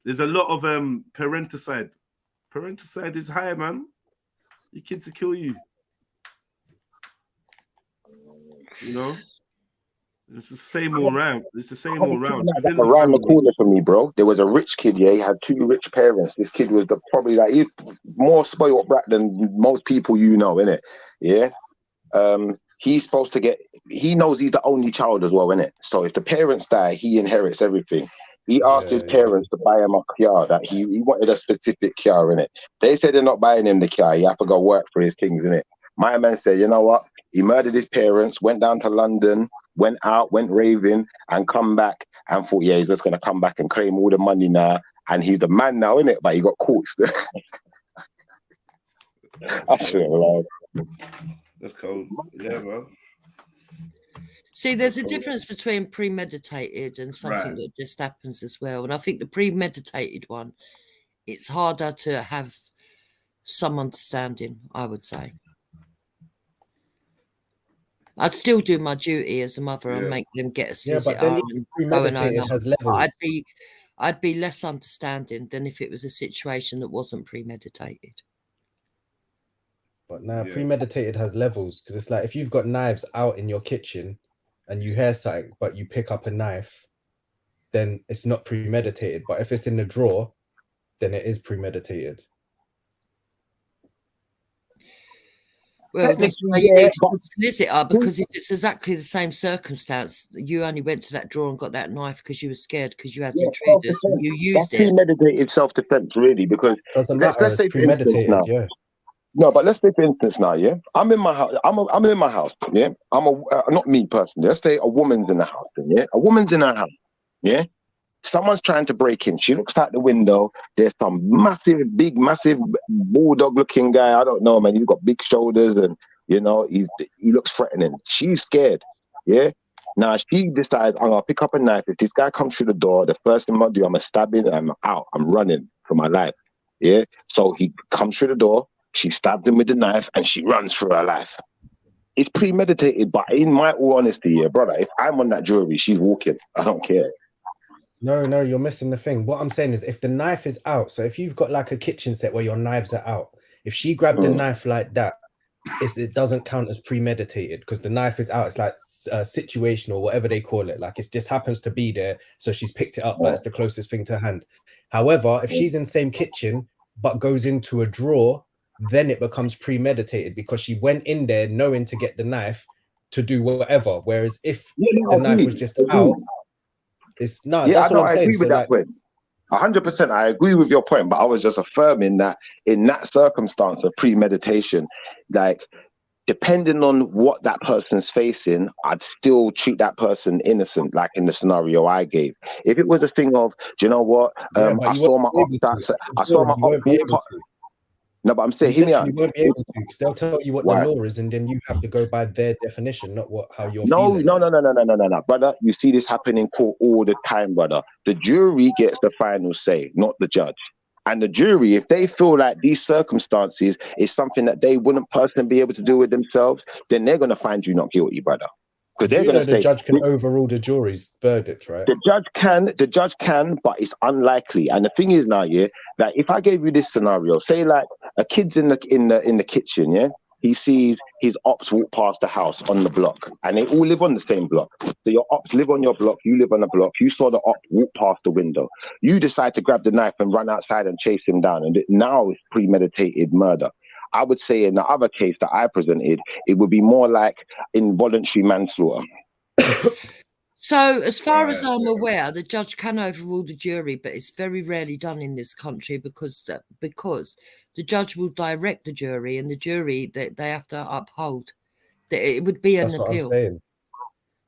S17: there's a lot of parenticide. Parenticide is high, man. Your kids will kill you. You know? It's the same all round. It's the same all round.
S6: Around the corner for me, bro. There was a rich kid, he had two rich parents. This kid was probably like more spoiled brat than most people you know, innit? Yeah. He's supposed to he knows he's the only child as well, innit? So if the parents die, he inherits everything. He asked his parents to buy him a car that he wanted a specific car in it. They said they're not buying him the car. He have to go work for his things in it. My man said, you know what? He murdered his parents, went down to London, went out, went raving, and come back and thought, he's just gonna come back and claim all the money now. And he's the man now, innit? But he got caught still. I shouldn't lie.
S17: That's cold. Yeah, bro.
S5: See, there's a difference between premeditated and something that just happens as well. And I think the premeditated one, it's harder to have some understanding, I would say. I'd still do my duty as a mother and make them get a visit and go and own up. I'd be less understanding than if it was a situation that wasn't premeditated.
S21: But now premeditated has levels, because it's like if you've got knives out in your kitchen and you hear something, but you pick up a knife, then it's not premeditated. But if it's in the drawer, then it is premeditated.
S5: Well, that's why you need to solicitor, because if it's exactly the same circumstance, you only went to that drawer and got that knife because you were scared because you had intruders and you used it.
S6: Premeditated self-defense, really, because let's say for instance now. No, but let's say for instance now, I'm in my house. I'm in my house, I'm not me personally. Let's say a woman's in the house, a woman's in her house, Someone's trying to break in. She looks out the window. There's some massive bulldog-looking guy. I don't know, man. He's got big shoulders and You know, he looks threatening. She's scared. Yeah. Now she decides, I'm gonna pick up a knife. If this guy comes through the door, the first thing I'm gonna do, I'm gonna stab him. I'm out. I'm running for my life. Yeah. So he comes through the door. She stabbed him with the knife, and she runs for her life. It's premeditated, but in my all honesty, yeah, brother, if I'm on that jury, she's walking. I don't care.
S21: No, you're missing the thing. What I'm saying is, if the knife is out, so if you've got like a kitchen set where your knives are out, if she grabbed the knife like that, it doesn't count as premeditated because the knife is out. It's like situational, whatever they call it. Like it just happens to be there, so she's picked it up. That's the closest thing to hand. However, if she's in the same kitchen but goes into a drawer, then it becomes premeditated because she went in there knowing to get the knife to do whatever. Whereas if the knife was just out, it's not.
S6: Yeah,
S21: that's what I'm saying.
S6: I agree with that point. 100%. I agree with your point, but I was just affirming that in that circumstance of premeditation, like depending on what that person's facing, I'd still treat that person innocent, like in the scenario I gave. If it was a thing of, do you know what? I saw my ops. No, but I'm saying, hear me out.
S21: You won't be able to because they'll tell you what the law is, and then you have to go by their definition, not how you're feeling.
S6: No, brother. You see this happen in court all the time, brother. The jury gets the final say, not the judge. And the jury, if they feel like these circumstances is something that they wouldn't personally be able to do with themselves, then they're going to find you not guilty, brother. Because they're going to say
S21: the judge can overrule the jury's verdict, right?
S6: The judge can, but it's unlikely. And the thing is now, yeah, that if I gave you this scenario, say like a kid's in the kitchen, yeah, he sees his ops walk past the house on the block, and they all live on the same block. So your ops live on your block, you live on the block. You saw the ops walk past the window. You decide to grab the knife and run outside and chase him down, and now it's premeditated murder. I would say in the other case that I presented, it would be more like involuntary manslaughter.
S5: So, as far as I'm aware, the judge can overrule the jury, but it's very rarely done in this country because the judge will direct the jury, and the jury they have to uphold. It would be an appeal.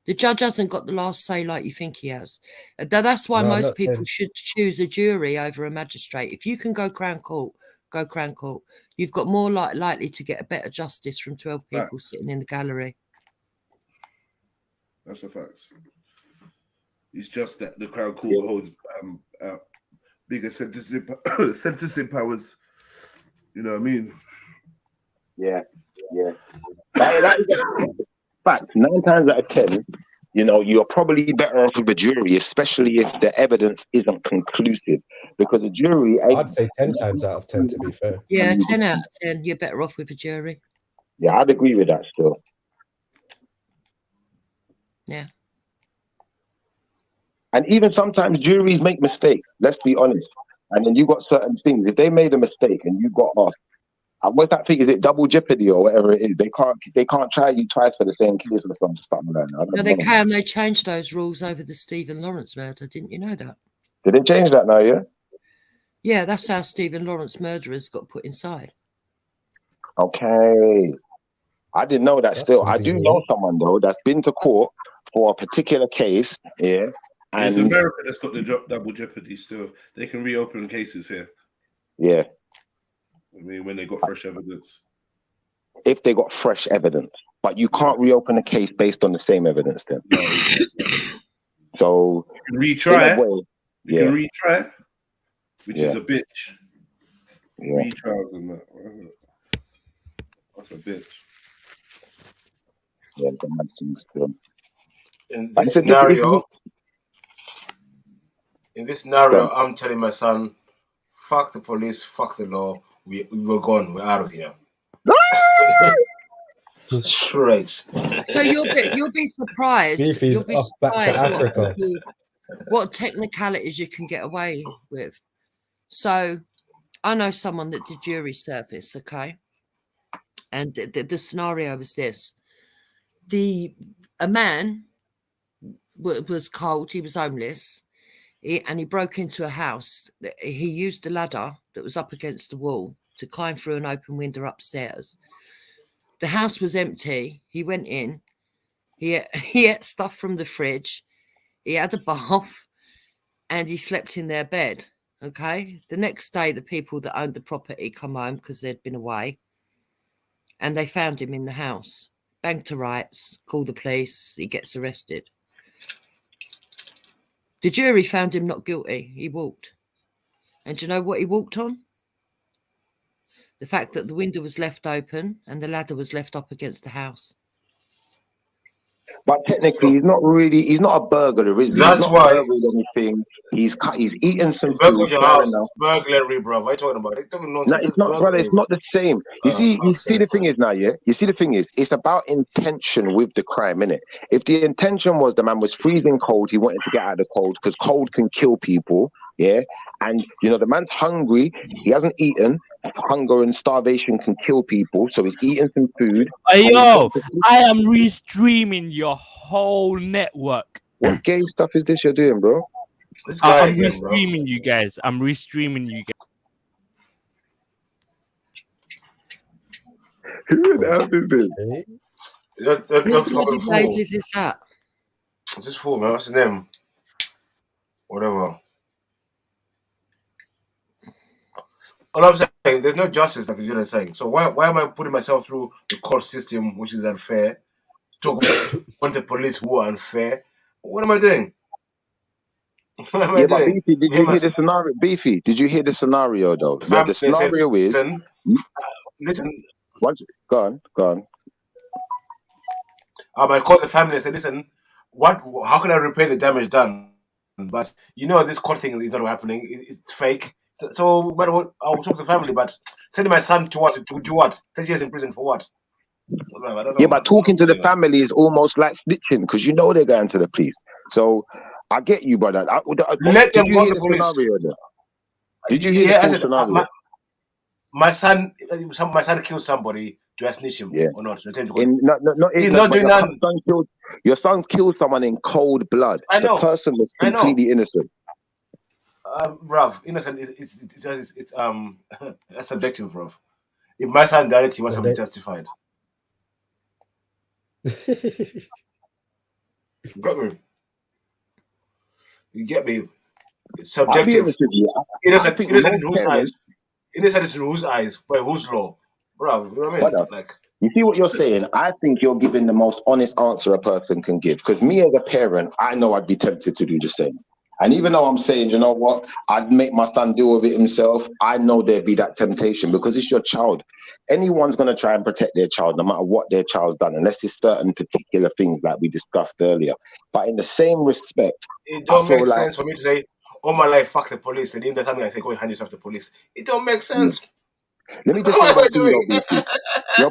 S5: The judge hasn't got the last say like you think he has. That's why most people should choose a jury over a magistrate. If you can go Crown Court, go Crown Court. You've got more likely to get a better justice from 12 people sitting in the gallery.
S1: That's a fact. It's just that the Crown Court holds bigger sentencing powers. You know what I mean?
S6: Yeah. That is a fact. 9 times out of 10, you know, you're probably better off with a jury, especially if the evidence isn't conclusive. Because a jury,
S21: I'd say 10 times out of 10, to be fair.
S5: Yeah, 10 out of 10. You're better off with a jury.
S6: Yeah, I'd agree with that still.
S5: Yeah.
S6: And even sometimes juries make mistakes, let's be honest. And then you got certain things. If they made a mistake and you got off, what that thing is, it double jeopardy or whatever it is. They can't try you twice for the same case or something like that.
S5: No, they can. They changed those rules over the Stephen Lawrence murder. Didn't you know that?
S6: Did they change that now, yeah?
S5: Yeah, that's how Stephen Lawrence murderers got put inside.
S6: Okay. I didn't know that still. I do know someone, though, that's been to court for a particular case, yeah. And
S1: it's America that's got the double jeopardy still. They can reopen cases here.
S6: Yeah.
S1: I mean, when they got fresh evidence.
S6: If they got fresh evidence. But you can't reopen a case based on the same evidence then.
S1: No.
S6: So
S1: you can retry.
S6: You
S1: can retry, which is a bitch.
S6: Yeah.
S1: Retrials and that. That's a bitch.
S6: Yeah, the mad things still.
S13: In this scenario, I'm telling my son, fuck the police, fuck the law. We're gone. We're out of here. Straight.
S5: So you'll be surprised. You'll be surprised
S21: back to Africa.
S5: What technicalities you can get away with. So I know someone that did jury service, okay? And the scenario was this. A man was cold, he was homeless, and he broke into a house. He used the ladder that was up against the wall to climb through an open window upstairs. The house was empty. He went in. He ate stuff from the fridge. He had a bath, and he slept in their bed. Okay. The next day, the people that owned the property come home because they'd been away, and they found him in the house. Bang to rights, call the police, he gets arrested. The jury found him not guilty. He walked. And do you know what he walked on? The fact that the window was left open and the ladder was left up against the house.
S6: But technically, he's not a burglar, is he?
S13: That's
S6: he's not
S13: why.
S6: burgled anything. He's eaten some
S13: Burglary
S6: food.
S13: your house, burglary, bro. What are you talking about?
S6: No, it's not, brother. It's not the same. You see the thing is now, yeah. You see the thing is, it's about intention with the crime, innit? If the intention was the man was freezing cold, he wanted to get out of the cold because cold can kill people, yeah. And you know the man's hungry. He hasn't eaten. Hunger and starvation can kill people, so he's eating some food.
S11: Hey, yo, I am restreaming your whole network.
S6: What gay stuff is this you're doing, bro?
S11: I'm restreaming you guys. I'm restreaming you guys.
S6: Who the hell is this?
S5: What place is this at?
S13: Just for man, what's his name? Whatever. All I'm saying, there's no justice, like you're saying. So why am I putting myself through the court system, which is unfair? Talk about the police who are unfair. What am I doing? What am I doing?
S6: Beefy, did you hear the scenario? Beefy, did you hear the scenario though? The scenario is.
S13: Listen.
S6: Go on.
S13: I might call the family and say, listen, how can I repay the damage done? But you know this court thing is not happening. It's fake. So no matter what, I'll talk to the family. But sending my son to what? To do what? 30 years in prison for what? I don't know.
S6: Yeah, but talking to the family is almost like snitching because you know they're going to the police. So I get you, brother.
S13: Let them go to the police.
S6: Did you hear the full scenario?
S13: My son killed somebody. Do I snitch him or not?
S6: He's not doing nothing. Your son's killed someone in cold blood.
S13: I know.
S6: The person was completely innocent.
S13: Bruv, innocent it's that's subjective, bruv. If my son died, he must have been justified. You get me? It's subjective. Innocent in whose eyes? Innocent is in whose eyes? By whose law? Bruv, you know what I mean? Like,
S6: you see what you're saying? I think you're giving the most honest answer a person can give. Because me as a parent, I know I'd be tempted to do the same. And even though I'm saying, you know what, I'd make my son deal with it himself, I know there'd be that temptation because it's your child. Anyone's going to try and protect their child, no matter what their child's done, unless it's certain particular things like we discussed earlier. But in the same respect,
S13: it don't make sense for me to say, all my life, fuck the police. And in the time I say, go and hand yourself to the police. It don't make sense.
S6: Let me just say one thing, Beefy. Yo,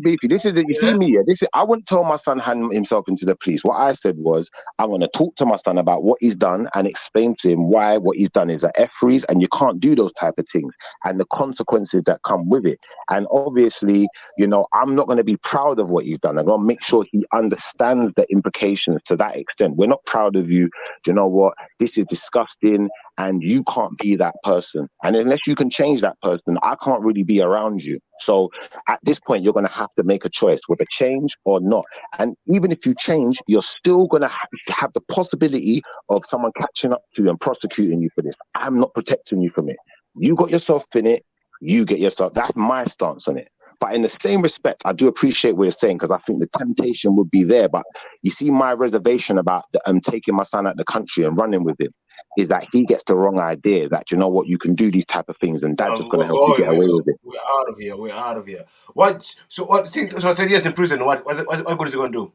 S6: Beefy, this is it. You see me, I wouldn't tell my son hand himself into the police. What I said was, I want to talk to my son about what he's done and explain to him why what he's done is an F-freeze and you can't do those type of things and the consequences that come with it. And obviously, you know, I'm not going to be proud of what he's done. I'm going to make sure he understands the implications to that extent. We're not proud of you. Do you know what? This is disgusting and you can't be that person. And unless you can change that person, I can't really be around you. So at this point, you're going to have to make a choice, whether change or not. And even if you change, you're still going to have the possibility of someone catching up to you and prosecuting you for this. I'm not protecting you from it. You got yourself in it. You get yourself. That's my stance on it. But in the same respect, I do appreciate what you're saying because I think the temptation would be there. But you see, my reservation about taking my son out of the country and running with him is that he gets the wrong idea that, you know what, you can do these type of things and that's just going to help you get away with it.
S13: We're out of here. We're out of here. What? So what? So 30 years in prison. What good is he going to do?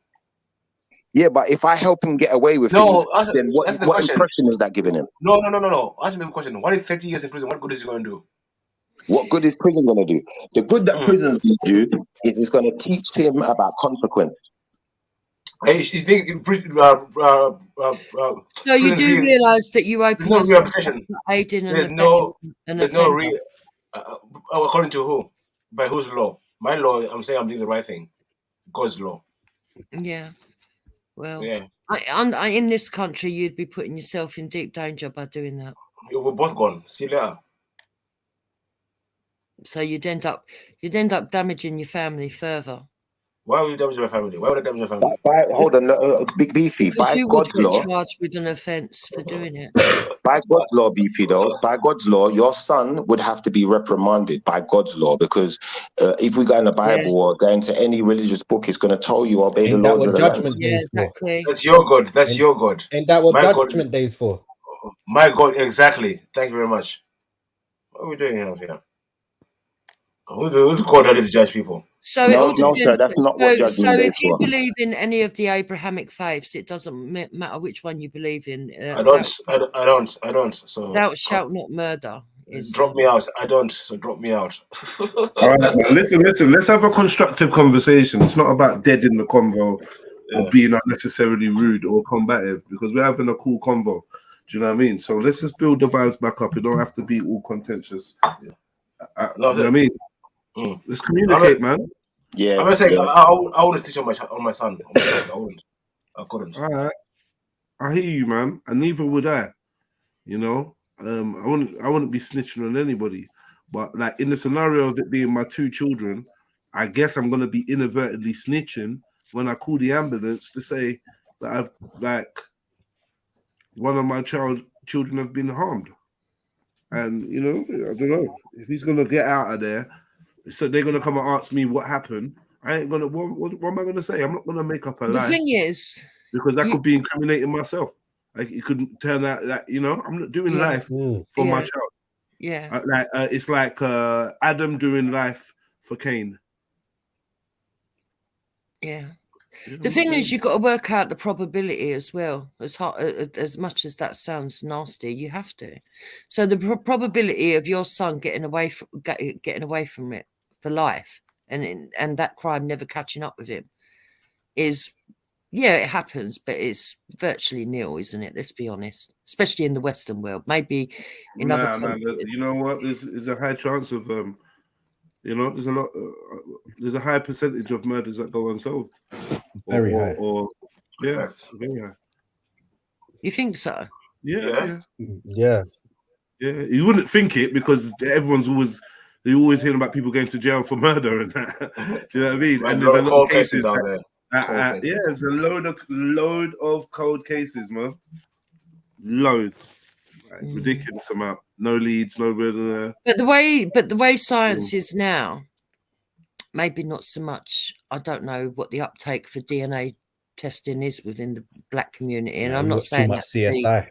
S6: Yeah, but if I help him get away with things, then what impression is that giving him?
S13: No. Ask me a question. What if 30 years in prison? What good is he going to do?
S6: What good is prison going to do? The good that prison's going to do is it's going to teach him about consequence.
S13: Hey, you think
S5: so you do realise that you open yourself to aiding and abetting.
S13: According to who? By whose law? My law, I'm saying I'm doing the right thing. God's law.
S5: Yeah. Well,
S13: yeah.
S5: I in this country, you'd be putting yourself in deep danger by doing that.
S13: We're both gone. See you later.
S5: So you'd end up damaging your family further.
S13: Why would you damage my family? Why would I damage my family?
S6: Hold on, Big Beefy.
S5: Because
S6: By
S5: you would
S6: God's
S5: get
S6: law,
S5: charged with an offence for doing it.
S6: by God's law, Beefy though, by God's law, your son would have to be reprimanded by God's law, because if we go in the Bible or go into any religious book, it's going to tell you obey the
S21: Ain't that
S6: laws of
S21: what
S6: the land.
S21: Judgment Day
S5: Yeah,
S21: is for?
S5: exactly.
S13: That's your God. That's your God.
S21: Ain't that what
S13: My God.
S21: Judgment Day is for?
S13: My God, exactly. Thank you very much. What are we doing here? Who's God that to judge people?
S5: So it all depends.
S6: sir, that's not what Judgment Day is
S5: if you
S6: for.
S5: believe in any of the Abrahamic faiths, it doesn't matter which one you believe in.
S13: I don't. So
S5: Thou shalt not murder.
S13: Drop me out. I don't. So drop me out.
S1: All right, man. Listen. Let's have a constructive conversation. It's not about dead in the convo or being unnecessarily rude or combative, because we're having a cool convo. Do you know what I mean? So let's just build the vibes back up. It don't have to be all contentious. You know what I mean? Let's communicate, man.
S6: Yeah.
S13: I'm not saying I wouldn't teach on my son. I wouldn't. I couldn't.
S1: All right. I hear you, man, and neither would I. You know, I wouldn't be snitching on anybody. But like in the scenario of it being my two children, I guess I'm gonna be inadvertently snitching when I call the ambulance to say that I've one of my children have been harmed. And you know, I don't know if he's gonna get out of there. So they're gonna come and ask me what happened. I ain't gonna. What am I gonna say? I'm not gonna make up a lie.
S5: The thing is,
S1: because that could be incriminating myself. Like it could turn out that I'm not doing life for my child.
S5: Yeah.
S1: It's like Adam doing life for Cain.
S5: Yeah. The thing is, you've got to work out the probability as well. As much as that sounds nasty, you have to. So the probability of your son getting away from it for life, and that crime never catching up with him, is it happens, but it's virtually nil, isn't it? Let's be honest. Especially in the Western world, maybe in other countries.
S1: You know what? There's a high chance of you know, there's a high percentage of murders that go unsolved.
S21: Very high.
S1: Very high.
S5: You think so?
S1: Yeah.
S21: Yeah.
S1: You wouldn't think it because everyone's always hearing about people going to jail for murder and that. Do you know what I mean? And there's a lot of cases out there. There's a load of cold cases, man. Loads. Ridiculous amount. No leads, nobody.
S5: But the way science is now, maybe not so much. I don't know what the uptake for DNA testing is within the black community, and I'm not saying
S21: too much CSI.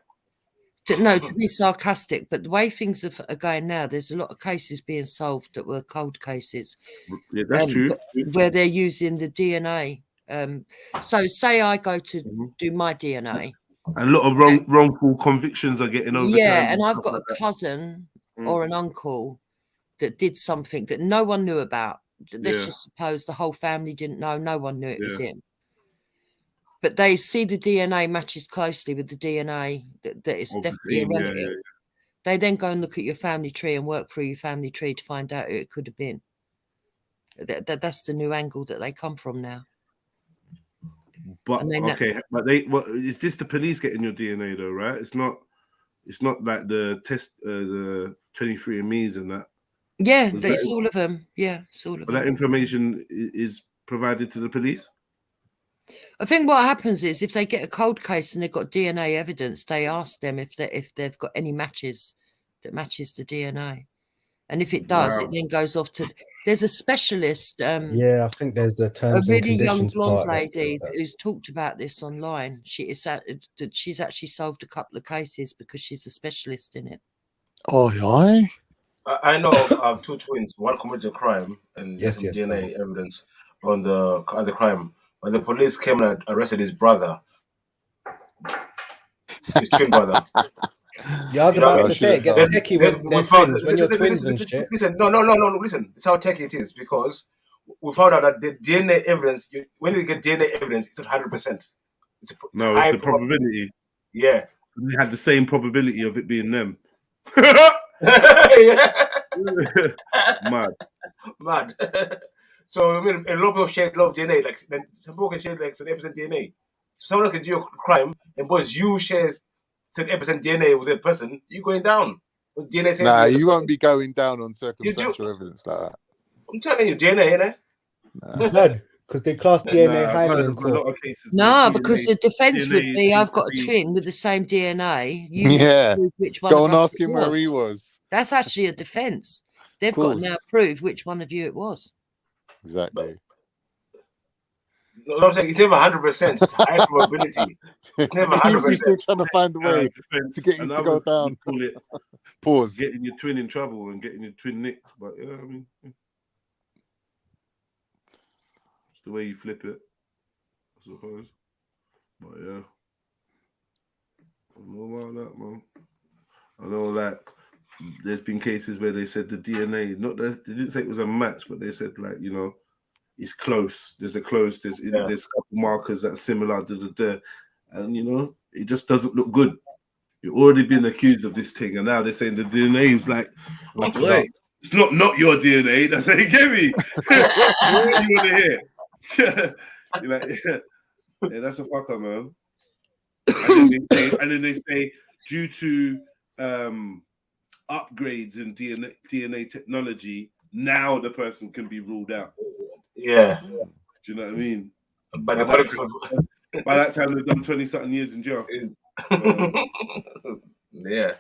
S5: To be sarcastic, but the way things are going now, there's a lot of cases being solved that were cold cases.
S1: Yeah, that's true.
S5: Where they're using the DNA. So say I go to do my DNA.
S1: And a lot of wrongful convictions are getting overturned.
S5: Yeah, and I've got a cousin or an uncle that did something that no one knew about. Let's just suppose the whole family didn't know. No one knew it was him. But they see the DNA matches closely with the DNA that is definitely a relative. Yeah. They then go and look at your family tree and work through your family tree to find out who it could have been. That's the new angle that they come from now.
S1: But is this the police getting your DNA though, right? It's not like the test, the 23andMe's and that.
S5: Yeah, it's all of them. Yeah, it's all of them.
S1: But that information is provided to the police?
S5: I think what happens is if they get a cold case and they've got DNA evidence, they ask them if they've got any matches that matches the DNA. And if it does, it then goes off to. There's a specialist.
S21: I think there's a terms and
S5: really young
S21: conditions
S5: blonde
S21: part
S5: lady who's talked about this online. She's actually solved a couple of cases because she's a specialist in it.
S4: Oh, yeah.
S13: I know of two twins. One committed a crime and DNA evidence on the crime. When the police came and arrested his brother, his twin brother.
S21: Yeah, I was about to say it gets techie when you're twins and shit.
S13: Listen, no. Listen, it's how techie it is because we found out that the DNA evidence, when you get DNA evidence, it's not 100%. It's
S1: a probability.
S13: Yeah.
S1: We had the same probability of it being them.
S13: Mad. So I mean, a lot of people share a lot of DNA. Like some people can share like 7% DNA. So someone can do a crime, and boys, you share 7% DNA with a person, you going down. DNA says
S4: you won't be going down on circumstantial evidence like that.
S13: I'm telling you, DNA, innit?
S21: Blood. Because they class DNA highly in
S1: a
S21: court.
S1: lot of cases.
S5: No, because the defense would
S1: DNA
S5: be,
S1: seems
S5: I've got
S1: to
S5: a
S1: be-
S5: twin with the same DNA. You need
S4: Yeah.
S5: to prove which one
S4: Go
S5: of
S4: and
S5: us
S4: ask
S5: it
S4: him where
S5: was.
S4: he was.
S5: That's actually a defense. They've got to now prove which one of you it was.
S4: Exactly.
S13: No, I'm saying it's never 100%. It's high probability. It's never 100%.
S4: He's still trying to find a way
S1: defense,
S4: to get you
S1: and
S4: to go
S1: others
S4: down.
S1: would call it
S4: Pause.
S1: getting your twin in trouble and getting your twin nicked. But yeah, I mean, it's the way you flip it, I suppose. But yeah, I know about that, man. I know, like, there's been cases where they said the DNA, not that they didn't say it was a match, but they said, like, you know, it's close. There's a close. There's a couple markers that are similar. And you know, it just doesn't look good. You've already been accused of this thing, and now they're saying the DNA is like, wait, it's not your DNA. That's how you get me. What you want to hear? You're like, yeah, that's a fucker, man. And then they say due to upgrades in DNA technology, now the person can be ruled out.
S13: Yeah.
S1: Do you know what I mean?
S13: By
S1: that time, they've done 20-something years in jail.
S13: Yeah.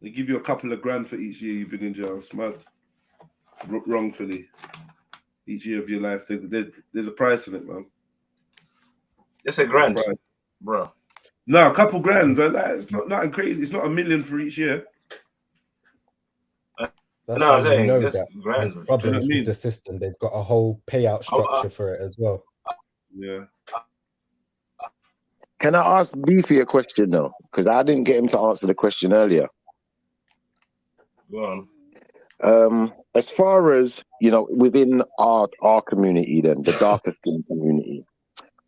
S1: They give you a couple of grand for each year you've been in jail. It's mad. Wrongfully. Each year of your life, there's a price in it, man.
S13: It's a grand, bro.
S1: No, a couple grand. But it's not nothing crazy. It's not $1 million for each year.
S21: That's
S13: No,
S21: how
S13: I'm
S21: you
S13: saying
S21: know
S13: that's
S21: that
S13: grand.
S21: there's problems with the system. They've got a whole payout structure for it as well.
S1: Yeah.
S6: Can I ask Beefy a question though? Because I didn't get him to answer the question earlier.
S13: Go on.
S6: As far as, you know, within our community, then the darker skin community,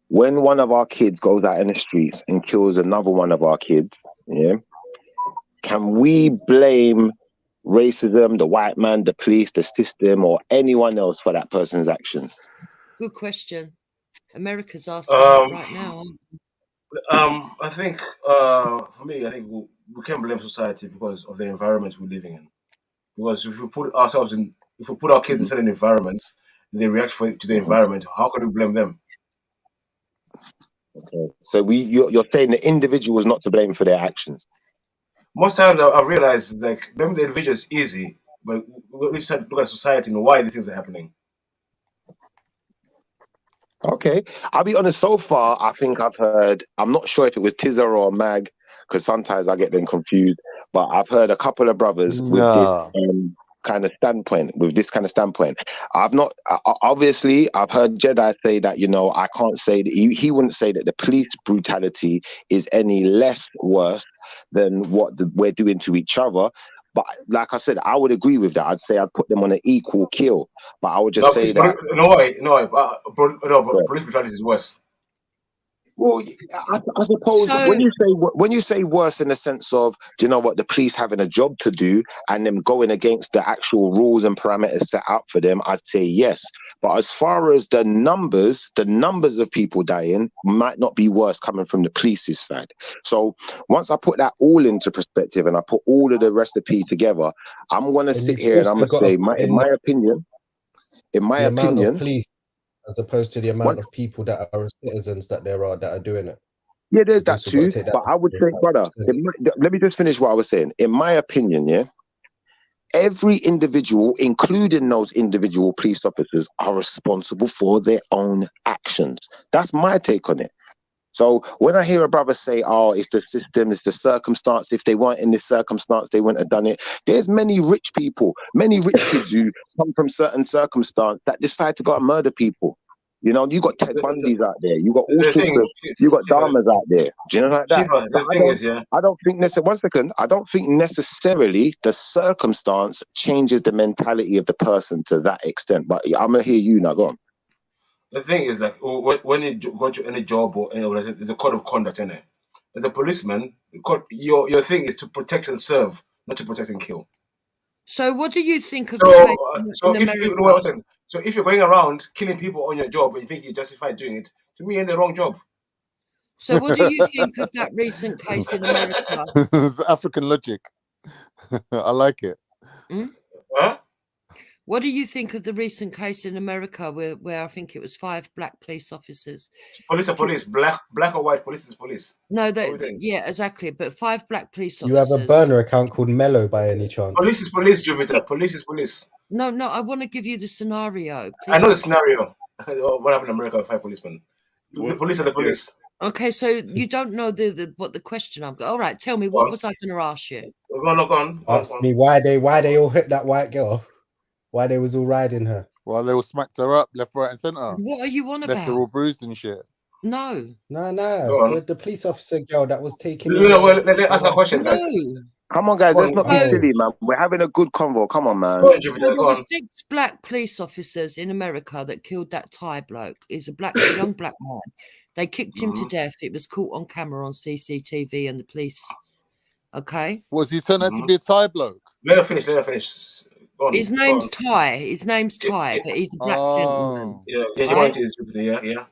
S6: when one of our kids goes out in the streets and kills another one of our kids, yeah, can we blame racism, the white man, the police, the system, or anyone else for that person's actions?
S5: Good question. America's asking that right now.
S13: I think for me, I think we can blame society because of the environment we're living in. Because if we put our kids in certain environments, they react to the environment. How can we blame them?
S6: Okay, so you're saying the individual is not to blame for their actions.
S13: Most times I realize like blaming the individual is easy, but we start to look at society and why these things are happening.
S6: Okay, I'll be honest. So far, I think I've heard. I'm not sure if it was Tizzer or Mag, because sometimes I get them confused. But I've heard a couple of brothers with this kind of standpoint. I've not. Obviously, I've heard Jedi say that, you know, I can't say that he wouldn't say that the police brutality is any less worse than what we're doing to each other. But like I said, I would agree with that. I'd say I'd put them on an equal kill. But I would just say that.
S13: But police brutality is worse.
S6: Well, I suppose when you say worse in the sense of, do you know what, the police having a job to do and them going against the actual rules and parameters set out for them, I'd say yes. But as far as the numbers of people dying might not be worse coming from the police's side. So once I put that all into perspective and I put all of the recipe together, I'm going to sit here and I'm going to say, in my opinion,
S21: as opposed to the amount of people that are citizens that are doing it.
S6: Yeah, there's that too. But I would say, brother, let me just finish what I was saying. In my opinion, yeah, every individual, including those individual police officers, are responsible for their own actions. That's my take on it. So when I hear a brother say, oh, it's the system, it's the circumstance, if they weren't in this circumstance, they wouldn't have done it. There's many rich people, many rich kids who come from certain circumstance that decide to go and murder people. You know, you got Ted Bundys out there, you got all sorts of, you got Dharmas out there. Do you know like that? I don't think necessarily the circumstance changes the mentality of the person to that extent. But I'm gonna hear you now. Go on.
S13: The thing is, like, when you go to any job or any organization, there's a code of conduct in it. As a policeman, your thing is to protect and serve, not to protect and kill.
S5: So, what do you think of the
S13: So if you're going around killing people on your job and you think you're justified doing it, to me, you're in the wrong job.
S5: So, what do you think of that recent case in America?
S4: It's African logic. I like it.
S5: Hmm? Huh? What do you think of the recent case in America where I think it was 5 black police officers?
S13: Police are police. Black or white police is police.
S5: No, yeah, exactly. But 5 black police
S21: You have
S5: officers.
S21: a burner account called Mellow by any chance?
S13: Police is police, Jupiter. Police is police.
S5: No, I want to give you the scenario.
S13: I know the scenario. What happened in America with 5 policemen? The police are the police.
S5: Okay, so you don't know what the question I'm going. All right, tell me, what was I going to ask you?
S13: Go on.
S21: Ask me why they all hit that white girl. Why they was all riding her.
S4: Well, they all smacked her up left, right, and centre.
S5: What are you on
S4: Left her all bruised and shit.
S5: No.
S21: The police officer girl that was taking.
S13: Let's ask a question, guys.
S6: Come on, guys. Let's not be silly, man. We're having a good convo. Come on, man.
S5: There were 6 black police officers in America that killed that Thai bloke. He's a young black man. They kicked him to death. It was caught on camera on CCTV and the police. Okay.
S4: Was he turned out to be a Thai bloke?
S13: Let her finish.
S5: His name's Ty, but he's a black gentleman.
S13: Yeah.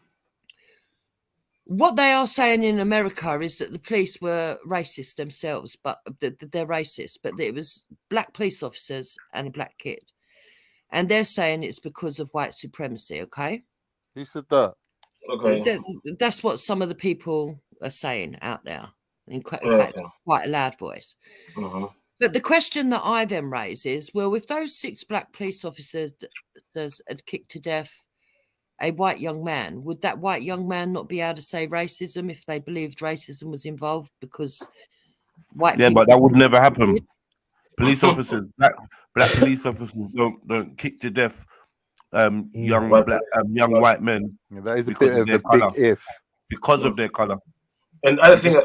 S5: What they are saying in America is that the police were racist themselves, but they're racist. But it was black police officers and a black kid, and they're saying it's because of white supremacy. Okay.
S4: Who said that?
S13: Okay.
S5: That's what some of the people are saying out there. In fact, quite a loud voice. But the question that I then raise is, well, if those 6 black police officers had kicked to death a white young man, would that white young man not be able to say racism if they believed racism was involved because white people...
S17: but that would never happen. Police officers, black police officers don't kick to death young white men.
S4: Yeah, that is a bit of a big if.
S17: Because of their colour.
S13: And I think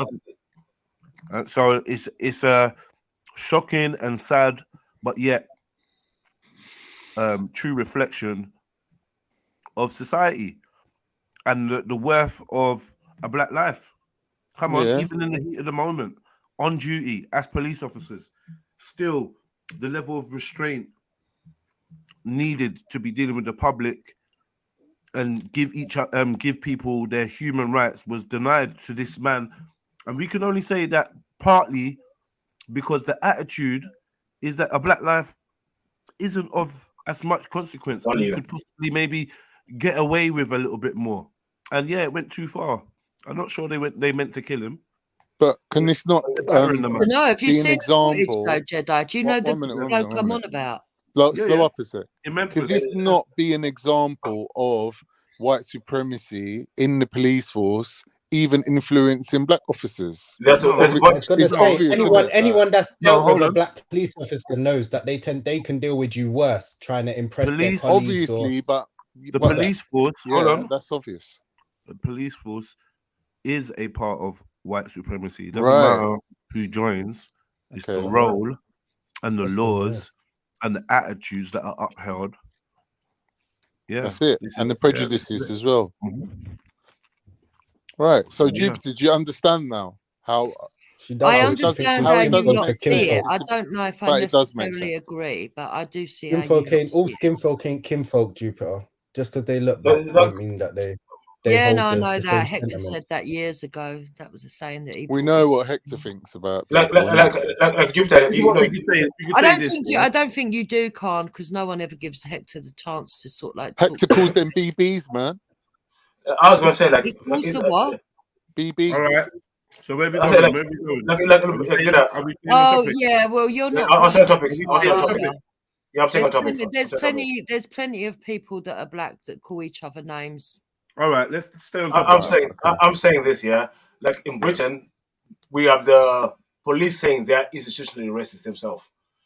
S17: so it's a shocking and sad, but yet true reflection of society and the worth of a black life. Come on, even in the heat of the moment, on duty as police officers, still the level of restraint needed to be dealing with the public and give people their human rights was denied to this man. And we can only say that partly because the attitude is that a black life isn't of as much consequence. And you could possibly maybe get away with a little bit more. And yeah, it went too far. I'm not sure they meant to kill him.
S4: But can this not
S5: no, if you
S4: be an
S5: see
S4: example?
S5: Jedi, do you know the bloke I'm on about?
S4: Slow up a sec. Could this not be an example of white supremacy in the police force, even influencing black officers?
S21: Anyone that's dealt with a black police officer knows that they can deal with you worse trying to impress their colleagues.
S4: Obviously, but
S17: the police force. Hold on,
S4: that's obvious.
S17: The police force is a part of white supremacy. It doesn't matter who joins. It's the role and the laws and the attitudes that are upheld. Yeah,
S4: that's it, and the prejudices as well. Right. So, Jupiter, do you understand now how?
S5: I understand how you not see it. I don't know if I necessarily agree, but I do see
S21: all skin folk ain't kinfolk, Jupiter. Just because they look black don't mean that they
S5: I know that. Hector said that years ago. That was a saying that he.
S4: We know what Hector thinks about.
S13: Like Jupiter.
S5: I don't think you do, Khan, because no one ever gives Hector the chance to sort like.
S4: Hector calls them BBs, man.
S13: I was gonna say like
S5: what's the what?
S4: BB.
S17: All right. So where we going?
S5: Oh yeah, well you're not.
S13: I'll take a topic. Yeah, I'm taking a topic.
S5: There's plenty of people that are black that call each other names.
S17: All right, let's stay on topic.
S13: I'm saying this, yeah. Like in Britain, we have the police saying they're institutionally racist themselves.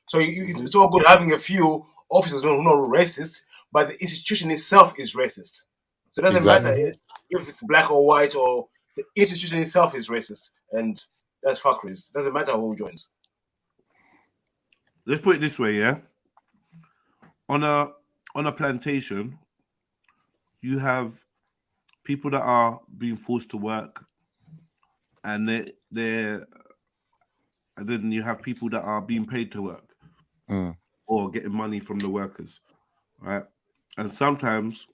S13: So it's all good having a few officers who are not racist, but the institution itself is racist. So it doesn't matter if it's black or white, or the institution itself is racist, and that's fuckeries. It doesn't matter who joins.
S17: Let's put it this way, yeah. On a plantation, you have people that are being forced to work, and and then you have people that are being paid to work or getting money from the workers, right? And sometimes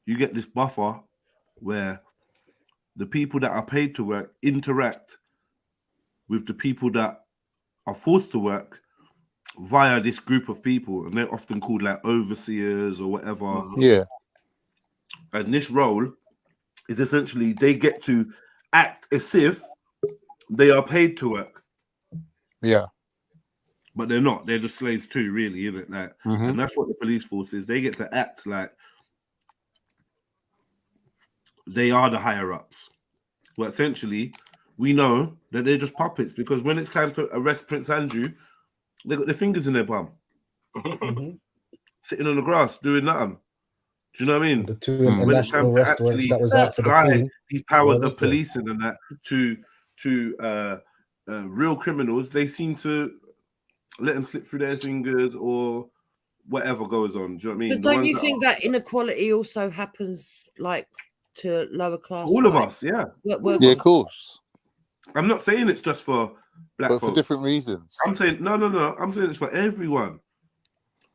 S17: you get this buffer where the people that are paid to work interact with the people that are forced to work, via this group of people, and they're often called like overseers or whatever.
S4: Yeah.
S17: And this role is essentially they get to act as if they are paid to work.
S4: Yeah.
S17: But they're not. They're just slaves too, really, isn't it? Like, and that's what the police force is. They get to act like they are the higher ups. But essentially, we know that they're just puppets because when it's time to arrest Prince Andrew, they got their fingers in their bum, sitting on the grass doing nothing. Do you know what I mean?
S21: The two
S17: When it's time
S21: international
S17: to
S21: restaurants
S17: actually
S21: that was out for the
S17: apply
S21: Queen.
S17: these powers
S21: Where was
S17: of
S21: they?
S17: policing and that to real criminals, they seem to let them slip through their fingers or whatever goes on. Do you know what I mean?
S5: But
S17: The
S5: don't
S17: ones
S5: you
S17: that
S5: think
S17: are-
S5: that inequality also happens like to lower class?
S17: all of
S5: like,
S17: us, yeah.
S4: Yeah, of course.
S17: I'm not saying it's just for black
S4: But for
S17: folks.
S4: different reasons.
S17: I'm saying no. I'm saying it's for everyone.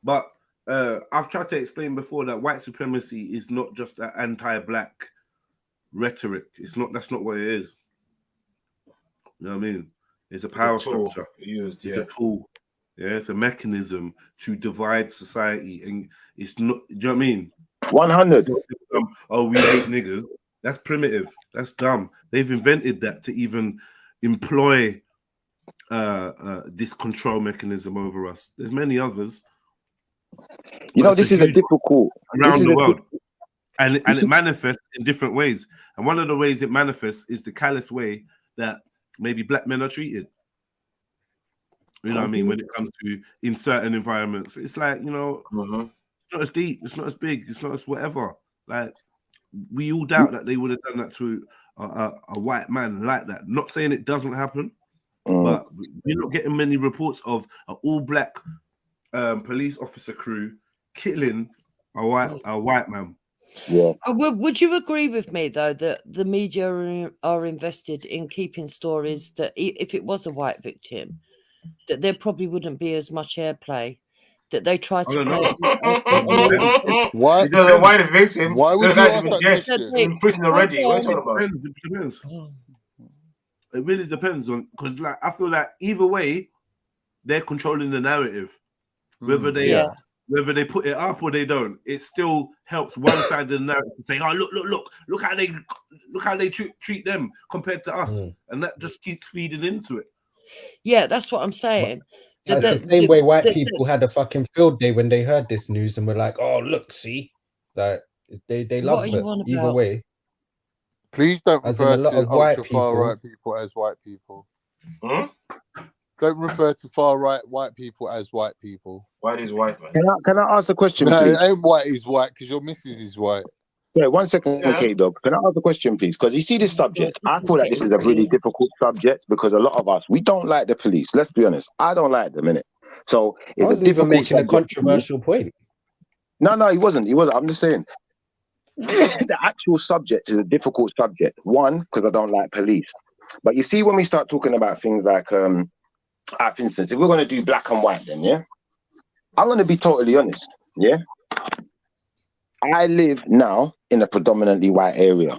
S17: But I've tried to explain before that white supremacy is not just an anti-black rhetoric. It's not. That's not what it is. You know what I mean? It's a power
S13: tool
S17: structure.
S13: used,
S17: It's
S13: yeah.
S17: a tool. Yeah, it's a mechanism to divide society, and it's not. Do you know what I mean?
S6: 100.
S17: Oh, we hate niggas. That's primitive. That's dumb. They've invented that to even employ this control mechanism over us. There's many others.
S6: You
S17: but
S6: know,
S17: it's
S6: this is a
S17: huge
S6: difficult
S17: around the world, and it manifests in different ways. And one of the ways it manifests is the callous way that maybe black men are treated. You know what I mean? When it comes to in certain environments, it's like, you know, it's not as deep, it's not as big, it's not as whatever. Like, we all doubt that they would have done that to a white man like that. Not saying it doesn't happen, but we're not getting many reports of an all black police officer crew killing a white man.
S6: Yeah.
S5: Would you agree with me though that the media are invested in keeping stories that if it was a white victim, that there probably wouldn't be as much airplay? That they try to play.
S4: Why?
S13: Because a white victim,
S4: Why would
S13: those
S4: you
S13: guys
S4: ask
S13: have been
S4: that
S13: dead
S4: question?
S13: in prison already. What are you talking about?
S17: It depends. It really depends on, because like I feel like either way, they're controlling the narrative. Whether they put it up or they don't, it still helps one side of the narrative to say, "Oh, look how they treat them compared to us," and that just keeps feeding into it.
S5: Yeah, that's what I'm saying.
S21: That's the same way white people had a fucking field day when they heard this news and were like, "Oh, look, see," like they love it either way.
S4: Please don't
S21: As in
S4: refer
S21: a lot
S4: to
S21: of white
S4: ultra far
S21: people.
S4: right people as white people. Don't refer to far right white people as white people.
S13: White is white, man.
S6: Can I ask a question,
S4: No,
S6: please?
S4: it ain't white is white because your missus is white.
S6: Yeah, 1 second, K-Dog. Can I ask a question, please? Because you see this subject, I feel like this is a really difficult subject because a lot of us, we don't like the police. Let's be honest. I don't like them, innit? So
S21: I
S6: it's a
S21: wasn't even
S6: difficult
S21: making a
S6: subject.
S21: controversial point.
S6: No, he wasn't. I'm just saying. The actual subject is a difficult subject. One, because I don't like police. But you see, when we start talking about things like, for instance, if we're going to do black and white, then, yeah? I'm going to be totally honest, yeah? I live now in a predominantly white area.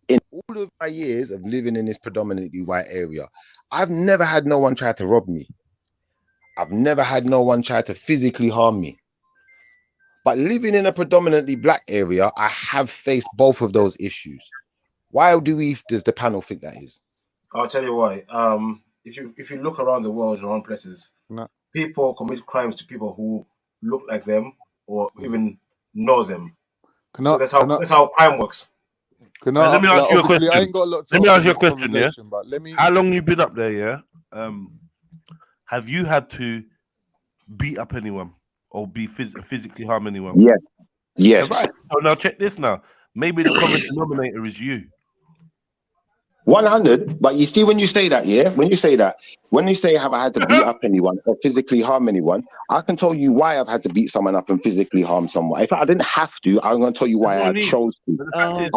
S6: In all of my years of living in this predominantly white area, I've never had no one try to rob me. I've never had no one try to physically harm me. But living in a predominantly black area, I have faced both of those issues. Why does the panel think that is?
S13: I'll tell you why. If you look around the world, around places, people commit crimes to people who look like them or even know them. So that's how crime works.
S17: Let me ask you a question.
S4: I ain't got a lot to
S17: Let me
S4: offer
S17: ask you a
S4: this
S17: question, yeah?
S4: conversation, but let me.
S17: How long you been up there, yeah? Have you had to beat up anyone or be physically harm anyone?
S6: Yes. Yes.
S17: Yeah, right. So now check this now. Maybe the common denominator is you.
S6: 100, but you see when you say that, yeah? When you say have I had to beat up anyone or physically harm anyone, I can tell you why I've had to beat someone up and physically harm someone. If I didn't have to, I'm going to tell you why I chose to.
S17: Wait.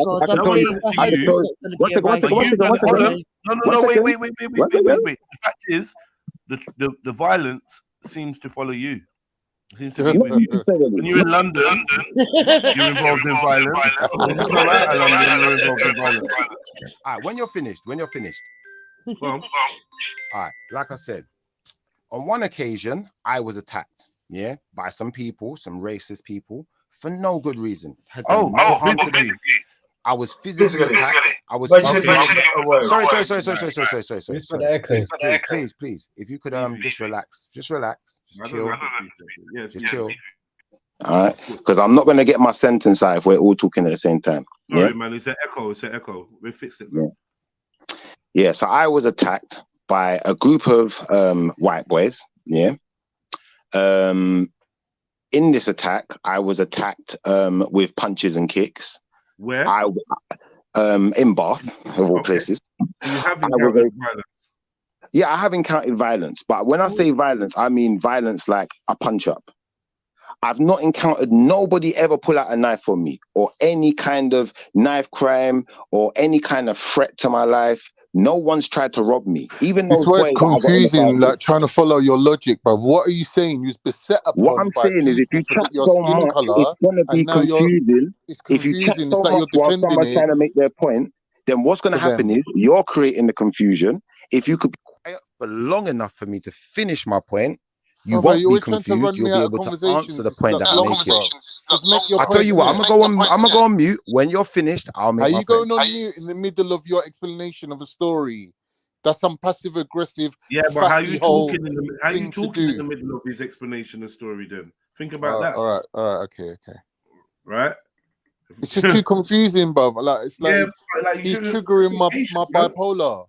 S17: The fact is, the violence seems to follow you. It seems to be with you. When you're in London, you're involved in violence. When you come out of London, you're involved in violence.
S6: All right, when you're finished.
S17: Well,
S6: all right, like I said, On one occasion, I was attacked, by some people, some racist people, for no good reason.
S17: Physically.
S6: I was physically attacked. I was sorry. Please. If you could just relax. Just chill. Just chill. All right, because I'm not going to get my sentence out if we're all talking at the same time.
S17: Sorry, man. It's an echo. We fixed it, man.
S6: Yeah. So I was attacked by a group of white boys. In this attack, I was attacked with punches and kicks.
S17: Where?
S6: In Bath, of all places.
S17: You have encountered violence.
S6: Yeah, I have encountered violence, but when I say violence, I mean violence like a punch up. I've not encountered nobody ever pull out a knife on me, or any kind of knife crime, or any kind of threat to my life. No one's tried to rob me. Even
S4: this was confusing, like trying to follow your logic, bro. What are you saying? You're beset upon.
S6: What I'm saying is, if you chat so much, it's gonna be confusing. If you chat so much while someone's trying to make their point, then what's gonna happen is you're creating the confusion. If you could be quiet for long enough for me to finish my point, you won't be confused. You'll be able to answer the point that I'm making. I'll tell you what, I'm gonna go on mute. When you're finished, I'll make my point.
S4: Are you going on mute in the middle of your explanation of a story? That's some passive aggressive.
S17: Yeah, but how you talking in the middle of his explanation of story? Then think about that.
S4: All right, okay.
S17: Right.
S4: It's just too confusing, bro. Like it's like, he's triggering my bipolar.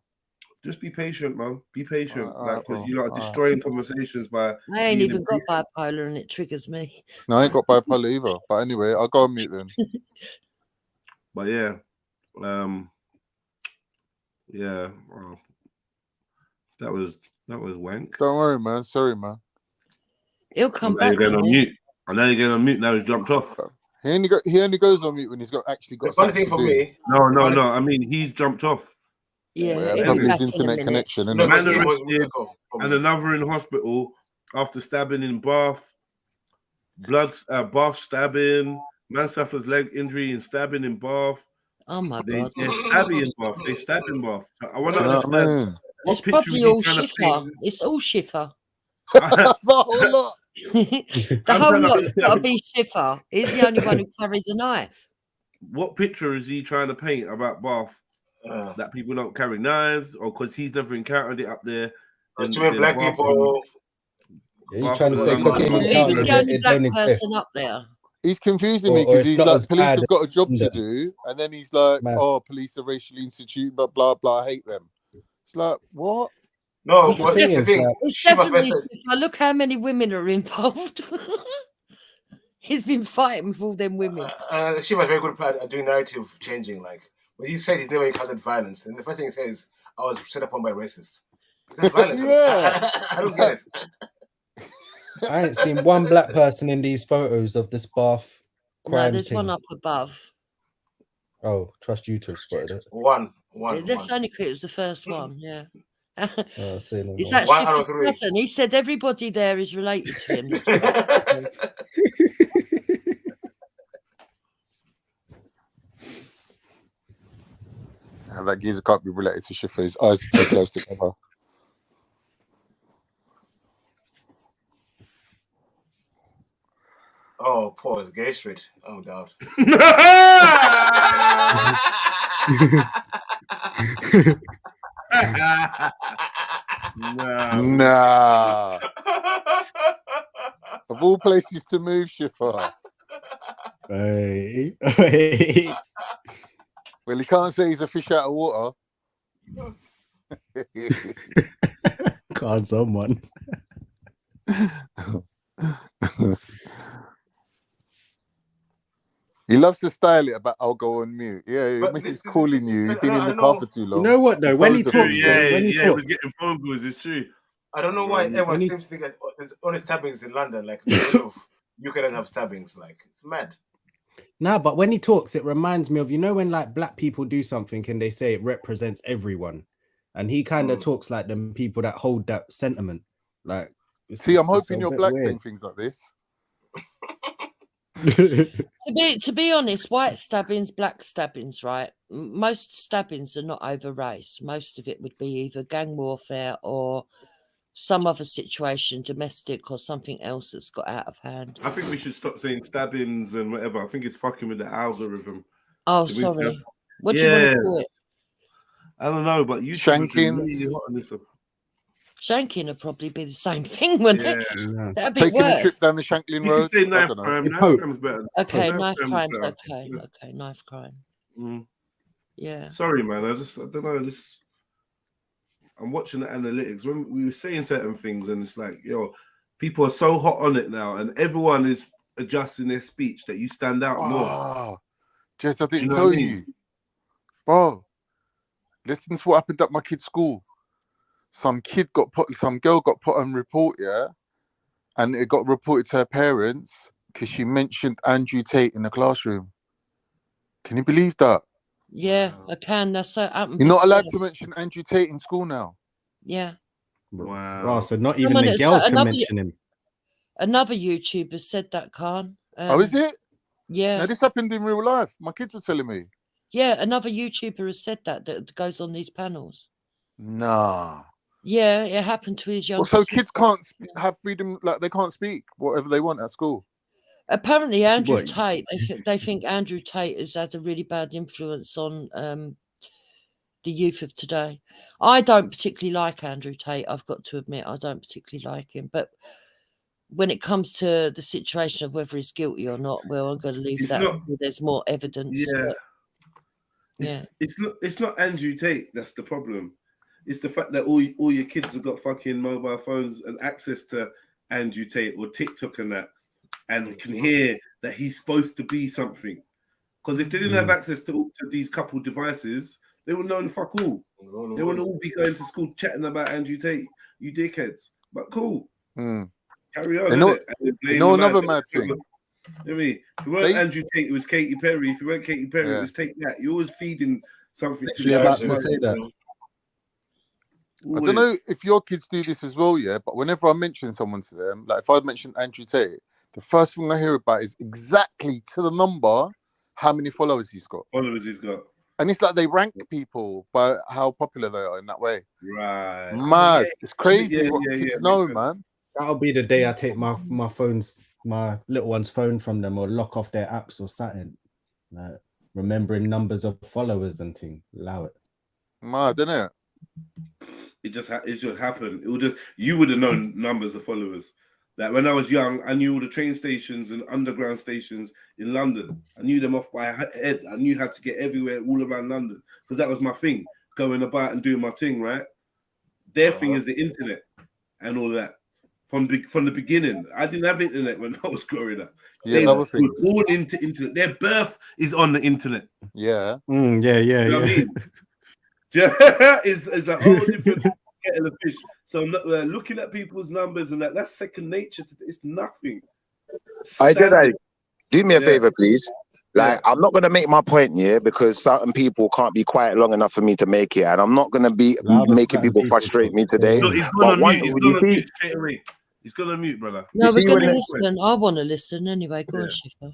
S17: Just be patient, man. Be patient, because you're destroying conversations by.
S5: I ain't even got bipolar, and it triggers me.
S4: No, I ain't got bipolar either. But anyway, I'll go on mute then.
S17: But yeah, well, that was wank.
S4: Don't worry, man. Sorry, man.
S5: He'll come back.
S17: You're going on mute. And then you're going on mute. Now he's jumped off.
S4: He only goes on mute when he's actually got something to do.
S17: No. I mean, he's jumped off.
S5: Yeah,
S4: probably his internet connection.
S17: And another in hospital after stabbing in Bath. Bath stabbing. Man suffers leg injury and stabbing in Bath.
S5: Oh my God!
S17: They're stabbing in Bath. They stab in Bath. So I want to understand.
S5: It's probably all Schiffer. It's all Schiffer.
S4: The whole lot.
S5: The whole lot's got to be Schiffer. He's the only one who carries a knife.
S17: What picture is he trying to paint about Bath? That people don't carry knives, or because he's never encountered it up there?
S13: Too many black people.
S21: Yeah, he's trying to say
S5: he's the only black person up there.
S4: He's confusing me because he's like, police have got a job to do, and then he's like, police are racially instituted, but blah blah, I hate them. It's like, what?
S13: No, but the thing
S5: it's definitely, look how many women are involved. He's been fighting with all them women.
S13: She was very good at doing narrative changing. Like when he said he's never encountered violence, and the first thing he says, "I was set upon by racists." Is that violence?
S4: Yeah,
S13: I don't get it.
S21: I ain't seen one black person in these photos of this Bath crime.
S5: No, there's one up above.
S21: Oh, trust you to have spotted it.
S13: One.
S5: That's only because it was the first one. Yeah.
S21: Is
S5: that Schiffer's cousin? He said everybody there is related to him.
S4: And that geezer can't be related to Schiffer. His eyes are too close together.
S13: Oh, pause. Gay street. Oh, doubt.
S4: Nah. Of all places to move, Schiffer.
S21: Hey.
S4: Well, he can't say he's a fish out of water.
S21: Can't someone.
S4: He loves to style it about I'll go on mute. Yeah, Mrs. calling you. You've been in the car for too long.
S21: You know what though? When he talks,
S17: he was getting phone calls. It's true.
S13: I don't know why everyone seems to think that there's only stabbings in London. Like you can have stabbings. Like it's mad.
S21: Nah, but when he talks, it reminds me of, you know, when like black people do something and they say it represents everyone, and he kind of talks like them people that hold that sentiment. Like,
S4: see, I'm hoping you're black saying things like this.
S5: To be honest, white stabbings, black stabbings, right? Most stabbings are not over race. Most of it would be either gang warfare or some other situation, domestic or something else that's got out of hand.
S1: I think we should stop saying stabbings and whatever. I think it's fucking with the algorithm.
S5: Oh, sorry. What do you want to call it?
S1: I don't know, but you
S4: shankings.
S1: Really hot on this stuff.
S5: Shanking would probably be the same thing, wouldn't it? That'd be
S4: Taking
S5: worse.
S4: a trip down the Shanklin Road.
S1: You can say knife crime. Knife crime's better.
S5: Okay,
S1: Knife
S5: knife crime's
S1: better.
S5: okay. Okay, knife crime.
S1: Mm.
S5: Yeah.
S1: Sorry, man. I don't know. I'm watching the analytics. When we were saying certain things, and it's like, yo, people are so hot on it now, and everyone is adjusting their speech that you stand out more.
S4: Jess, I didn't
S1: know
S4: tell
S1: what I mean?
S4: you. Bro, listen to what happened at my kid's school. Some girl got put on report, yeah, and it got reported to her parents because she mentioned Andrew Tate in the classroom. Can you believe that?
S5: Yeah, I can. That's so happened.
S4: You're not allowed to mention Andrew Tate in school now.
S5: Yeah.
S3: Wow. So not even
S5: Someone
S3: the
S5: that-
S3: girls can
S5: another-
S3: mention him.
S5: Another YouTuber said that, Khan.
S4: Oh, is it?
S5: Yeah.
S4: Now, this happened in real life. My kids were telling me.
S5: Yeah, another YouTuber has said that goes on these panels.
S4: Nah.
S5: Yeah, it happened to his young.
S4: Well, so kids can't have freedom, like they can't speak whatever they want at school.
S5: Apparently, Andrew
S4: What?
S5: Tate. They think Andrew Tate has had a really bad influence on the youth of today. I don't particularly like Andrew Tate. I've got to admit, I don't particularly like him. But when it comes to the situation of whether he's guilty or not, well, I'm going to leave
S1: It's
S5: that
S1: not-
S5: until there's more evidence.
S1: Yeah.
S5: but-
S1: It's not Andrew Tate that's the problem. It's the fact that all your kids have got fucking mobile phones and access to Andrew Tate or TikTok and that, and can hear that he's supposed to be something. Because if they didn't have access to these couple devices, they would know the fuck all. They would all be going to school chatting about Andrew Tate, you dickheads. But cool. Carry on.
S4: You know-
S1: innit? And then blame
S4: you know
S1: the man.
S4: another mad thing?
S1: You know what I mean, if it weren't Andrew Tate, it was Katy Perry. If it weren't Katy Perry, it was Take That. You're always feeding something to
S15: Literally
S1: the
S15: about
S1: other
S15: to
S1: side,
S15: say that.
S1: you know?
S4: I don't know if your kids do this as well, yeah, but whenever I mention someone to them, like if I mention Andrew Tate, the first thing I hear about is exactly to the number how many followers he's got. And it's like they rank people by how popular they are in that way.
S1: Right.
S4: Mad. It's crazy
S1: Yeah,
S4: what
S1: yeah,
S4: kids
S1: yeah,
S4: know,
S1: makes
S4: man.
S3: That'll be the day I take my little one's phone from them or lock off their apps or something. Like remembering numbers of followers and things. Allow it.
S4: Mad, isn't it?
S1: It just happened. You would have known numbers of followers. Like when I was young, I knew all the train stations and underground stations in London. I knew them off by head. I knew how to get everywhere, all around London, because that was my thing, going about and doing my thing. Right, their thing is the internet and all that. From the beginning, I didn't have internet when I was growing up.
S4: Yeah,
S1: they
S4: other
S1: were
S4: things.
S1: born into internet. Their birth is on the internet.
S4: Yeah.
S3: Yeah.
S1: You know what I mean? Is a whole different kettle of fish. So looking at people's numbers and that's second nature. It's nothing.
S6: I JEDI, do me a favor, please. Like, I'm not gonna make my point here because certain people can't be quiet long enough for me to make it, and I'm not gonna be making people frustrate me today.
S1: Look, he's
S6: But
S1: gonna
S6: one-
S1: mute. He's
S6: you
S1: gonna
S6: see-
S1: mute straight away. He's gonna mute, brother.
S5: No, we're
S6: see
S5: going to
S6: when
S5: listen. I want to listen anyway. Go on, Shifter.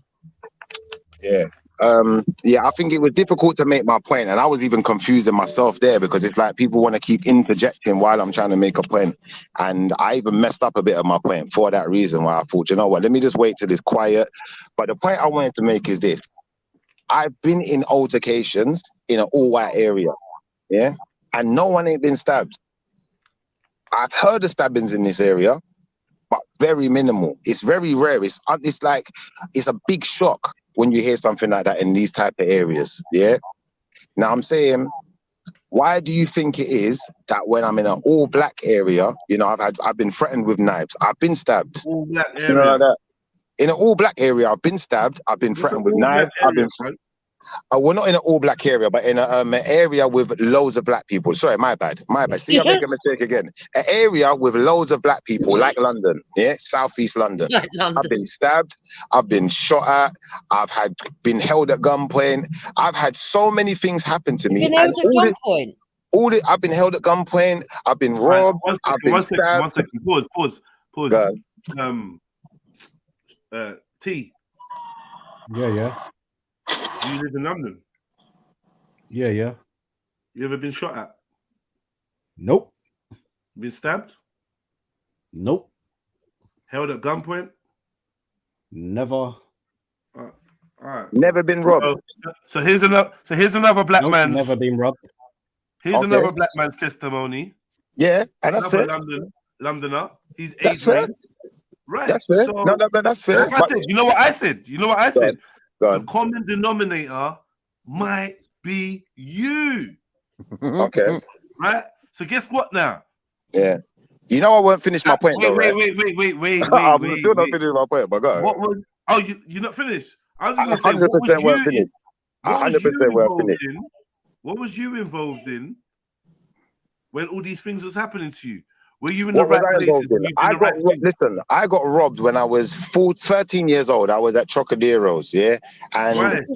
S6: Yeah. I think it was difficult to make my point, and I was even confusing myself there because it's like people want to keep interjecting while I'm trying to make a point, and I even messed up a bit of my point for that reason. Why I thought, you know what, let me just wait till it's quiet. But the point I wanted to make is this: I've been in altercations in an all-white area, yeah, and no one ain't been stabbed. I've heard of stabbings in this area, but very minimal. It's very rare. It's like it's a big shock when you hear something like that in these type of areas. Yeah. Now I'm saying, why do you think it is that when I'm in an all black area, you know, I've been threatened with knives, I've been stabbed.
S1: All black area.
S6: You know, like that. In an all black area, I've been stabbed, I've been threatened with knives, I've been. We're not in an all black area, but in an area with loads of black people. Sorry, my bad. See, I make a mistake again. An area with loads of black people, like London, yeah, Southeast London.
S5: Like London.
S6: I've been stabbed, I've been shot at, I've been held at gunpoint. I've had so many things happen to me.
S5: Been held at gunpoint.
S6: I've been held at gunpoint. I've been robbed. I've been stabbed.
S1: One second. Pause.
S6: Go
S1: T.
S3: Yeah.
S1: Do you live in London?
S3: Yeah.
S1: You ever been shot at?
S3: Nope.
S1: Been stabbed?
S21: Nope.
S17: Held at gunpoint?
S21: Never.
S17: All right.
S6: Never been robbed.
S17: So here's another black man's.
S21: Never been robbed.
S17: Here's another black man's testimony.
S6: Yeah, and that's fair.
S17: Londoner. He's
S6: That's
S17: age
S6: fair.
S17: right.
S6: That's fair.
S17: So,
S6: No, that's fair.
S17: like I said, you know what I said?
S6: Go on.
S17: The common denominator might be you.
S6: Okay.
S17: Right? So guess what now?
S6: Yeah. You know I won't finish my point though, right?
S17: Wait.
S6: I'm still not finishing my point, but go ahead.
S17: What was? Oh, you're not finished. I was just gonna say,
S6: 100% weren't finished. 100% weren't finished.
S17: What was you involved in when all these things was happening to you? Were you in the right places?
S6: Listen, I got robbed when I was 13 years old. I was at Trocadero's, yeah, and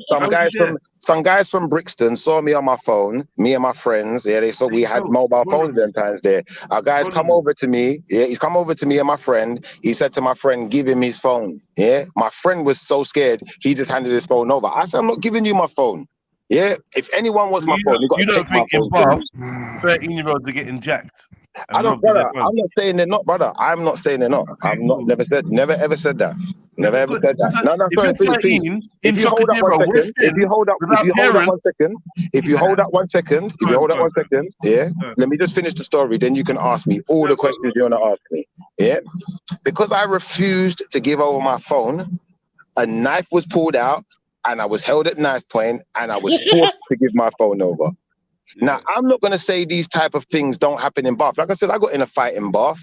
S6: some guys from Brixton saw me on my phone. Me and my friends, yeah, they saw we had mobile phones them times there. Our guys come over to me. Yeah, he's come over to me and my friend. He said to my friend, "Give him his phone." Yeah, my friend was so scared, he just handed his phone over. I said, "I'm not giving you my phone." Yeah, if anyone wants my phone, you don't think in Bath
S17: 13-year-olds are getting jacked?
S6: I don't, brother. I'm not saying they're not, brother. I'm not saying they're not. Okay, never ever said that. Never ever said that. No, sorry, please. If you hold up 1 second, if you hold up 1 second, yeah. Let me just finish the story. Then you can ask me all the questions you want to ask me. Yeah, because I refused to give over my phone, a knife was pulled out, and I was held at knife point, and I was forced to give my phone over. Now, I'm not going to say these type of things don't happen in Bath. Like I said, I got in a fight in Bath.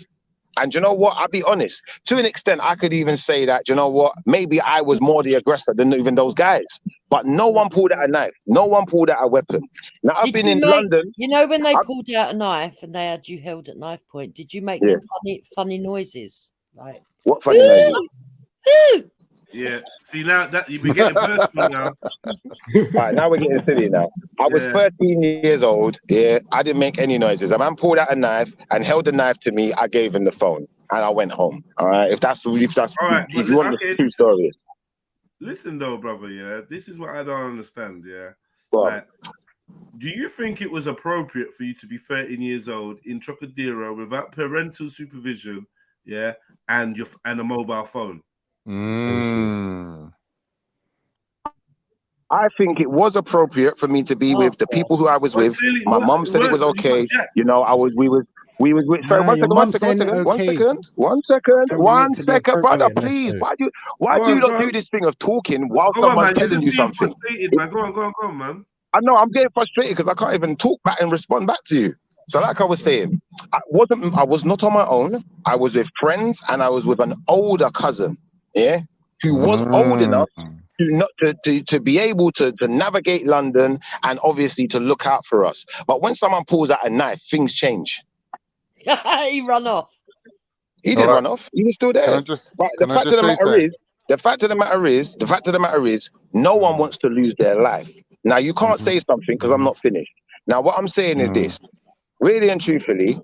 S6: And you know what? I'll be honest. To an extent, I could even say that, you know what? Maybe I was more the aggressor than even those guys. But no one pulled out a knife. No one pulled out a weapon. Now, I've been in London.
S5: You know, when they pulled out a knife and they had you held at knife point, did you make them funny noises? Like,
S6: what funny noises?
S17: Yeah. See, now that you've been getting personal now.
S6: Right, now we're getting silly now. I was 13 years old. Yeah, I didn't make any noises. A man pulled out a knife and held the knife to me. I gave him the phone and I went home. All right. If you want the true story.
S17: Listen though, brother. Yeah, this is what I don't understand. Yeah.
S6: Well,
S17: like, do you think it was appropriate for you to be 13 years old in Trocadero without parental supervision? Yeah, and a mobile phone.
S6: I think it was appropriate for me to be with the people who I was with. My mom said it was okay. You know, we was with. Sorry, one second, brother. Please, why do you not do this thing of talking while someone's telling you something?
S17: Go on, man.
S6: I know I'm getting frustrated because I can't even talk back and respond back to you. So like I was saying, I was not on my own. I was with friends and I was with an older cousin, yeah, who was old enough to be able to navigate London and obviously to look out for us. But when someone pulls out a knife, things change.
S5: He run off.
S6: He didn't run off. He was still there. But the fact of the matter is, no one wants to lose their life. Now you can't say something because I'm not finished. Now what I'm saying is this. Really and truthfully,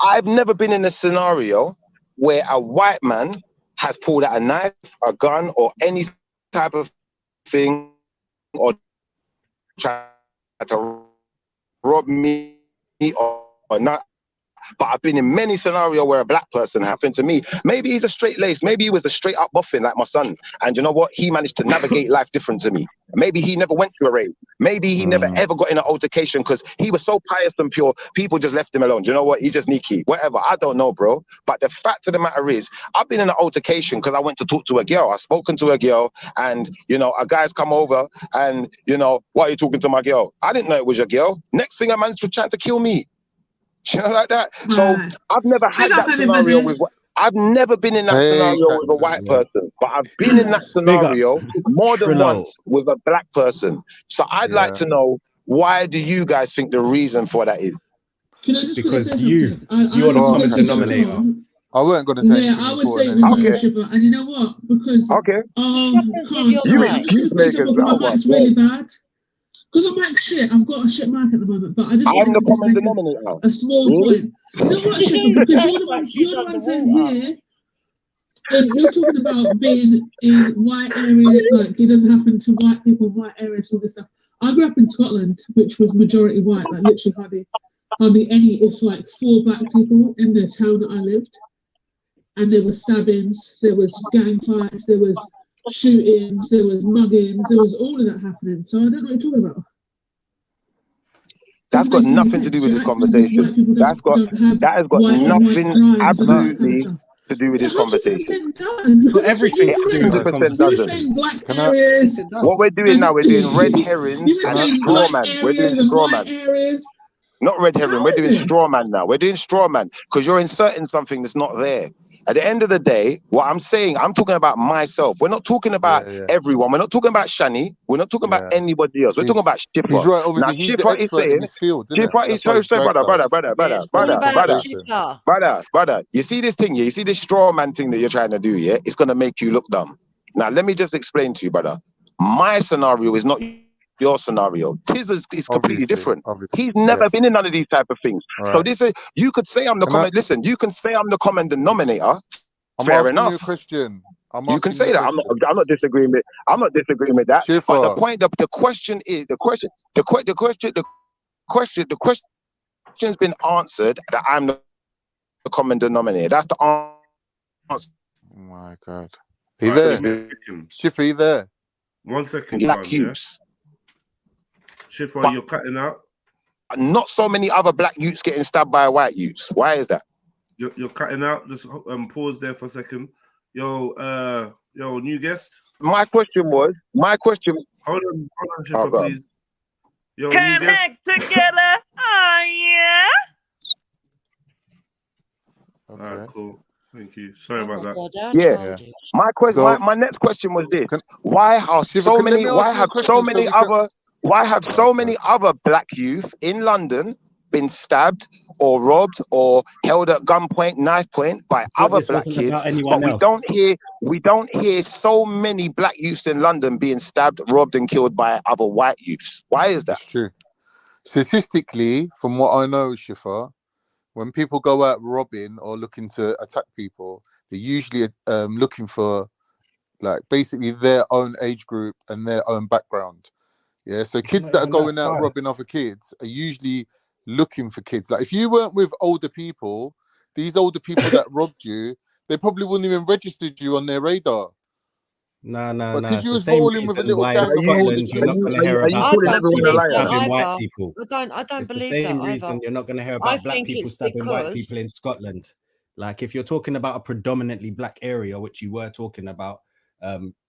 S6: I've never been in a scenario where a white man has pulled out a knife, a gun, or any type of thing, or tried to rob me or not. But I've been in many scenarios where a black person happened to me. Maybe he's a straight lace. Maybe he was a straight up boffin like my son. And you know what? He managed to navigate life different to me. Maybe he never went to a rave. Maybe he never ever got in an altercation because he was so pious and pure. People just left him alone. Do you know what? He's just sneaky. Whatever. I don't know, bro. But the fact of the matter is, I've been in an altercation because I went to talk to a girl. I've spoken to a girl and, you know, a guy's come over and, you know, why are you talking to my girl? I didn't know it was your girl. Next thing, a man's trying to kill me. You know, like that. So I've never had that scenario with. I've never been in that scenario with a white person, but I've been in that scenario more than once with a black person. So I'd like to know, why do you guys think the reason for that is?
S21: Because you're the common denominator.
S4: I wasn't going to say.
S20: Yeah, I would say it was sugar. And you know what? Because my back's really bad. Because I'm like shit, I've got a shit mark at the moment, but I just want to make a small point. You know what, Shipper? Because you're the one saying here, and you're talking about being in white areas, like it doesn't happen to white people in white areas, all this stuff. I grew up in Scotland, which was majority white, like literally hardly hardly any, if like 4 black people in the town that I lived. And there were stabbings, there was gang fights, there was shootings, there was muggings, there was all of that happening. So I don't know what you're talking about.
S6: That's got nothing to do with this conversation. That has got nothing, absolutely, to do with this conversation.
S21: Got everything to do with the
S6: 100% doesn't.
S20: Black areas.
S6: What we're doing now, we're doing red herrings and straw man. We're doing straw man. Not red herring, we're doing straw man now. We're doing straw man because you're inserting something that's not there. At the end of the day, what I'm saying, I'm talking about myself. We're not talking about everyone. We're not talking about Shani. We're not talking about anybody else. We're talking about Shifra.
S4: He's right, obviously.
S6: Now,
S4: He's the
S6: Shifra is
S4: expert
S6: saying,
S4: in this field, isn't it?
S6: Shifra is so brother. You see this thing, yeah? You see this straw man thing that you're trying to do, yeah? It's going to make you look dumb. Now, let me just explain to you, brother. My scenario is not your scenario. His is completely different. He's never been in none of these type of things. Right. So this is, you could say I'm the listen, you can say I'm the common denominator. Fair enough.
S4: You a question.
S6: You can say that. I'm not disagreeing with. I'm not disagreeing with that.
S4: Schiffer.
S6: But the point, the question is the question's been answered that I'm the common denominator. That's the answer.
S4: Oh my God. Are you there? Schiffer, are you there?
S17: 1 second.
S6: Black youths.
S17: Schiffer, you're cutting out.
S6: Not so many other black youths getting stabbed by white youths. Why is that?
S17: You're cutting out. Just pause there for a second. Yo, new guest.
S6: My question.
S17: Hold on, Schiffer, please. Yo,
S11: Can't hack together. Oh yeah.
S17: All right, cool. Thank you. Sorry about that.
S6: Yeah. My question. My next question was this: Why have so many other black youth in London been stabbed or robbed or held at gunpoint, knife point by other black kids? But we don't hear so many black youths in London being stabbed, robbed, and killed by other white youths. Why is that?
S4: It's true. Statistically, from what I know, Schiffer, when people go out robbing or looking to attack people, they're usually looking for like basically their own age group and their own background. Yeah, so kids that are going out robbing other kids are usually looking for kids. Like if you weren't with older people, these older people that robbed you, they probably wouldn't even registered you on their radar.
S21: No.
S4: Because you was rolling with a little gang of
S21: Scotland, you're not going to hear about black people stabbing white people.
S5: I don't believe
S21: the same
S5: that
S21: reason
S5: either.
S21: you're not going to hear about black people stabbing white people in Scotland. Like if you're talking about a predominantly black area, which you were talking about,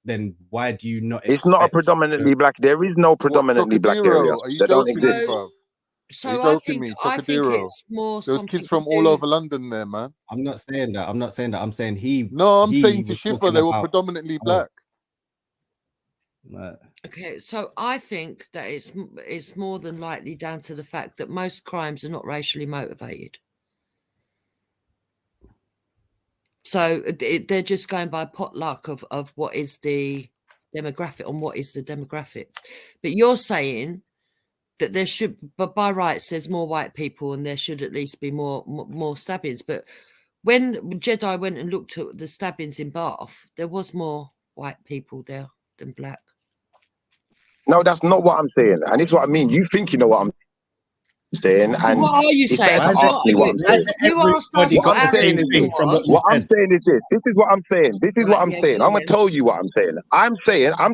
S21: then why do you not?
S6: It's not a predominantly black. There is no predominantly black area.
S4: Are you joking me, bruv?
S5: So
S4: I
S5: think it's more.
S4: There's kids from all over London there, man.
S21: I'm not saying that. I'm saying he.
S4: No, I'm saying to Schiffer they were predominantly black.
S5: Okay, so I think that it's more than likely down to the fact that most crimes are not racially motivated. So they're just going by potluck of what is the demographic and what is the demographics. But you're saying that there should, but by rights, there's more white people and there should at least be more stabbings. But when JEDI went and looked at the stabbings in Bath, there was more white people there than black.
S6: No, that's not what I'm saying. And it's what I mean. You think you know what I'm saying. And
S5: what are you saying?
S6: Ask me what I'm saying. What I'm saying is this. This is what I'm saying. This is what I'm saying. I'm going to tell you what I'm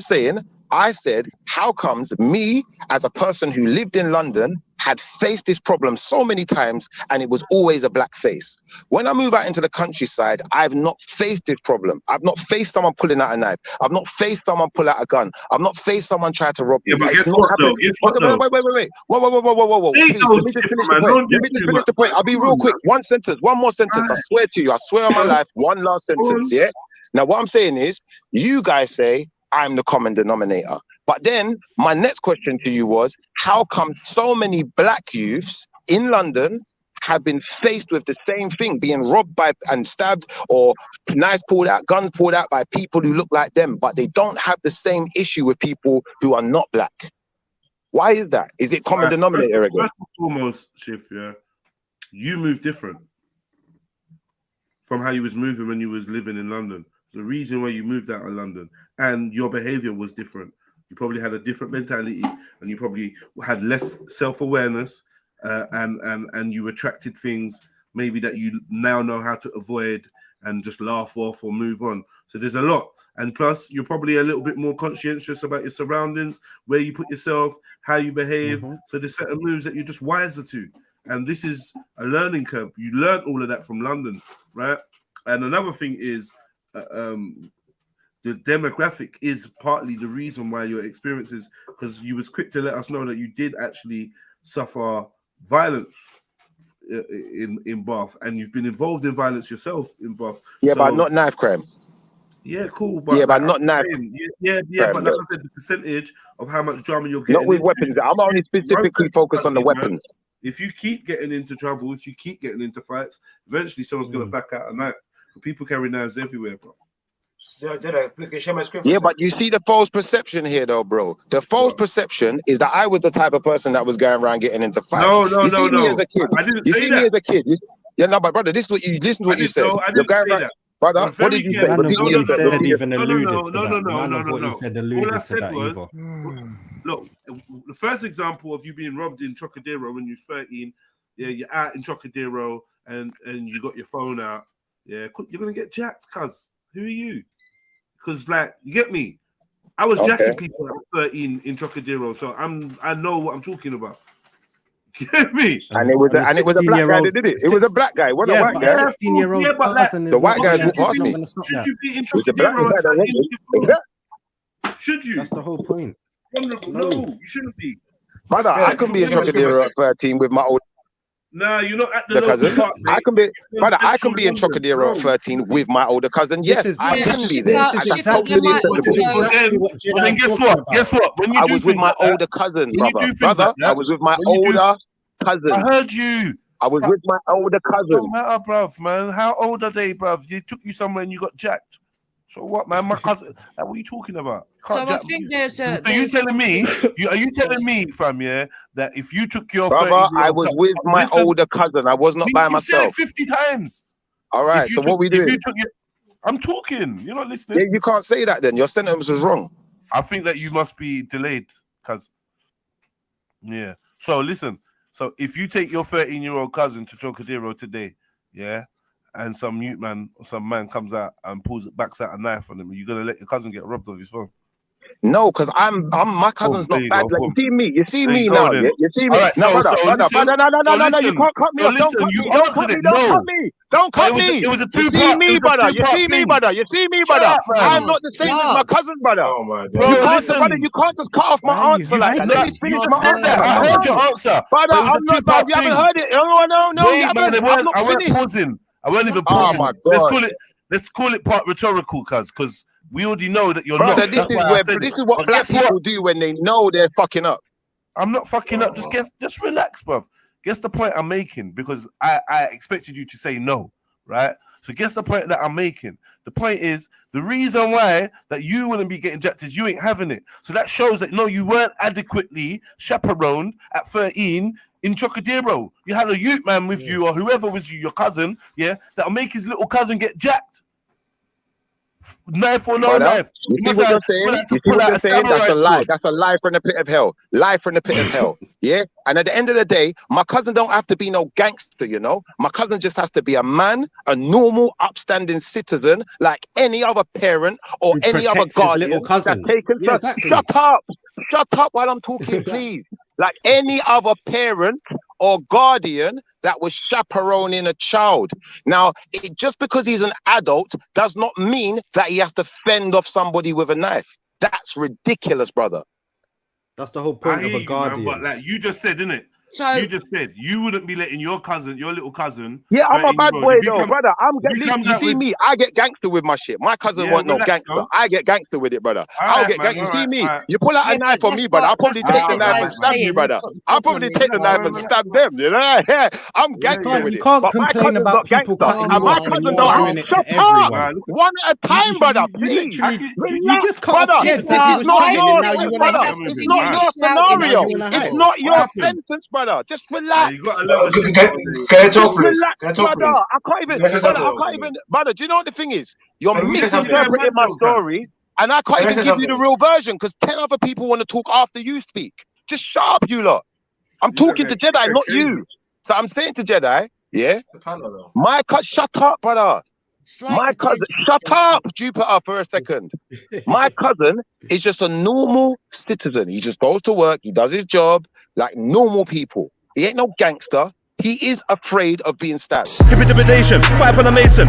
S6: saying. I said, how comes me, as a person who lived in London, had faced this problem so many times and it was always a black face? When I move out into the countryside, I've not faced this problem. I've not faced someone pulling out a knife. I've not faced someone pull out a gun. I've not faced someone try to rob me.
S17: Yeah, but guess what, though?
S6: Wait. Whoa. Please, let me just finish the point. I'll be real quick. One more sentence. I swear to you. I swear on my life. One last sentence, yeah? Now, what I'm saying is, you guys say, I'm the common denominator. But then my next question to you was, how come so many black youths in London have been faced with the same thing, being robbed by and stabbed or knives pulled out, guns pulled out by people who look like them, but they don't have the same issue with people who are not black? Why is that? Is it common denominator again?
S17: First and foremost, Shiv, yeah, you move different from how you was moving when you was living in London. The reason why you moved out of London and your behavior was different. You probably had a different mentality and you probably had less self-awareness and you attracted things maybe that you now know how to avoid and just laugh off or move on. So there's a lot. And plus, you're probably a little bit more conscientious about your surroundings, where you put yourself, how you behave. So there's certain moves that you're just wiser to. And this is a learning curve. You learned all of that from London, right? And another thing is the demographic is partly the reason why your experiences, because you was quick to let us know that you did actually suffer violence in Bath, and you've been involved in violence yourself in Bath.
S6: Yeah,
S17: so,
S6: but not knife crime.
S17: Yeah, cool. But
S6: yeah, but
S17: like,
S6: not knife.
S17: Yeah, but like I said, the percentage of how much drama you're getting.
S6: Not with weapons. I'm only specifically focused on the weapons.
S17: If you keep getting into trouble, if you keep getting into fights, eventually someone's going to back out a knife. People carry knives everywhere, bro.
S6: Yeah, but you see the false perception here, though, bro. The false perception is that I was the type of person that was going around getting into fights.
S17: No.
S6: You see me as a kid.
S17: I didn't
S6: you
S17: say
S6: see
S17: that.
S6: me as a kid. Yeah, no, but brother, this is what you listen to what you said. You're going around. Brother, what did you say?
S3: None of what he said even
S17: No.
S3: alluded to that. None of what he said alluded to that either.
S17: Look, the first example of you being robbed in Trocadero when you're 13, yeah, you're out in Trocadero and you got your phone out. Yeah, you're gonna get jacked, cuz. Who are you? Because, like, you get me? I was jacking people at 13 in Trocadero, so I know what I'm talking about. Get me?
S6: And it was a black guy that did it. It was a black guy. What a white guy.
S3: 16-year-old cousin is
S6: the white guy who asked me.
S17: Should you be in
S6: Trocadero?
S17: Should you?
S3: That's the whole point.
S17: No, you shouldn't be.
S6: Brother, I can be in Trocadero at 13 with my old.
S17: No, you're not at the
S6: cousin.
S17: Park,
S6: I can be, brother. I can be in Trocadero at 13 with my older cousin. Yes, I can be there.
S17: Then guess what? Guess what? When you
S6: I was with my older cousin, brother. I was with my older cousin.
S17: I heard you.
S6: I was with my older cousin.
S17: Don't matter, bruv, man. How old are they, bruv? They took you somewhere and you got jacked. So what, man? My cousin. Like, what are you talking about?
S5: So I think there's a.
S17: So you telling me? Are you telling me, fam? Yeah, that if you took your
S6: brother, I was with my older cousin. I was not by myself.
S17: You said it 50 times.
S6: All right. So what we doing?
S17: I'm talking. You're not listening.
S6: Yeah, you can't say that. Then your sentence is wrong.
S17: I think that you must be delayed, cuz. Yeah. So listen. So if you take your 13-year-old cousin to Trocadero today, yeah, and some mute man or some man comes out and backs out a knife on him, you're gonna let your cousin get robbed of his phone?
S6: No, because my cousin's not bad. Like, you see me now. Yeah? You see me.
S17: Right,
S6: no, brother. No, you can't cut me off. Don't cut me. Don't cut me.
S17: It was a
S6: two-part. You see me, brother. You see me, brother. You see me, brother. I'm not the same as my cousin, brother. Oh my God. Brother, you can't just cut off my answer like that. Let me finish my answer.
S17: I heard your answer.
S6: Brother, I'm not. You haven't heard it. No. You haven't.
S17: I wasn't pausing. I wasn't even pausing. Oh my God. Let's call it part rhetorical, because we already know that you're not.
S6: This is what black people do when they know they're fucking up.
S17: I'm not fucking up. Just relax, bruv. Guess the point I'm making, because I expected you to say no, right? So guess the point that I'm making. The point is, the reason why that you wouldn't be getting jacked is you ain't having it. So that shows that, no, you weren't adequately chaperoned at 13 in Trocadero. You had a youth man with you, or whoever was you, your cousin, yeah, that'll make his little cousin get jacked. Knife or no knife.
S6: You see what you're saying? You see what you're saying? That's a lie. That's a lie from the pit of hell. Lie from the pit of hell. Yeah. And at the end of the day, my cousin don't have to be no gangster, you know. My cousin just has to be a man, a normal, upstanding citizen, like any other parent or any other guardian. Shut up while I'm talking, please. Like any other parent or guardian that was chaperoning a child. Now, just because he's an adult does not mean that he has to fend off somebody with a knife. That's ridiculous, brother.
S21: That's the whole point of a guardian.
S17: Man, but like you just said, innit? So you just said you wouldn't be letting your little cousin.
S6: Yeah, I'm a bad boy though, brother. Listen, you see me, I get gangster with my shit. My cousin want no gangster. Though. I get gangster with it, brother. I'll get gangster. You see me, you pull out a knife on me, brother. I'll probably take the knife and stab you, brother. I'll probably take the knife and stab them. You know, yeah, I'm gangster with it.
S3: You can't complain about people cutting you off when you're doing it to everyone.
S6: One at a time, brother. Please,
S3: you just cut off Jed says he was trying, and now you want to.
S6: It's not your scenario. It's not your sentence, brother. Just relax.
S13: Can I talk, please? Can I talk, please?
S6: I can't even, brother. Do you know what the thing is? You're misinterpreting my story, and I can't even give you the real version because 10 other people want to talk after you speak. Just shut up, you lot. I'm talking to Jedi, not you. So I'm saying to Jedi, yeah, my cut. Shut up, brother. My cousin, shut up, Jupiter, for a second. My cousin is just a normal citizen. He just goes to work. He does his job like normal people. He ain't no gangster. He is afraid of being stabbed.
S14: Intimidation, fight on a mason.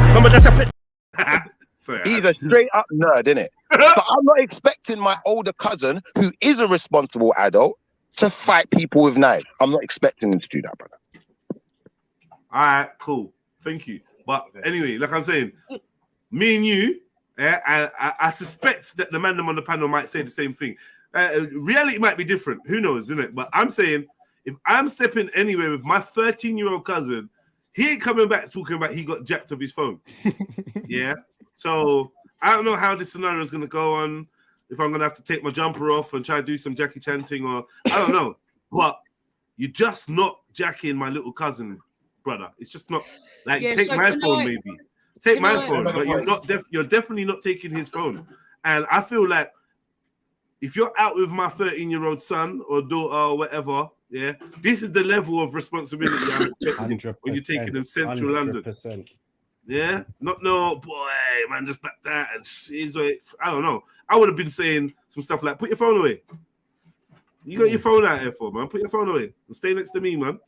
S6: He's a straight up nerd, innit? So I'm not expecting my older cousin, who is a responsible adult, to fight people with knives. I'm not expecting him to do that, brother.
S1: All right, cool. Thank you. But anyway, like I'm saying, me and you, I suspect that the man on the panel might say the same thing. Reality might be different. Who knows, isn't it? But I'm saying, if I'm stepping anywhere with my 13-year-old cousin, he ain't coming back talking about he got jacked off his phone. Yeah. So I don't know how this scenario is going to go on. If I'm going to have to take my jumper off and try to do some Jackie Chan thing, or I don't know. But you're just not jacking my little cousin, brother. It's just not like take my phone, maybe take my phone, but you're not. You're definitely not taking his phone. And I feel like if you're out with my 13-year-old son or daughter or whatever, yeah, this is the level of responsibility I'm expecting when you're taking them central 100%. London. Yeah, not no boy, man, just back that and is I don't know. I would have been saying some stuff like, "Put your phone away." You got your phone out here for, man. Put your phone away and stay next to me, man.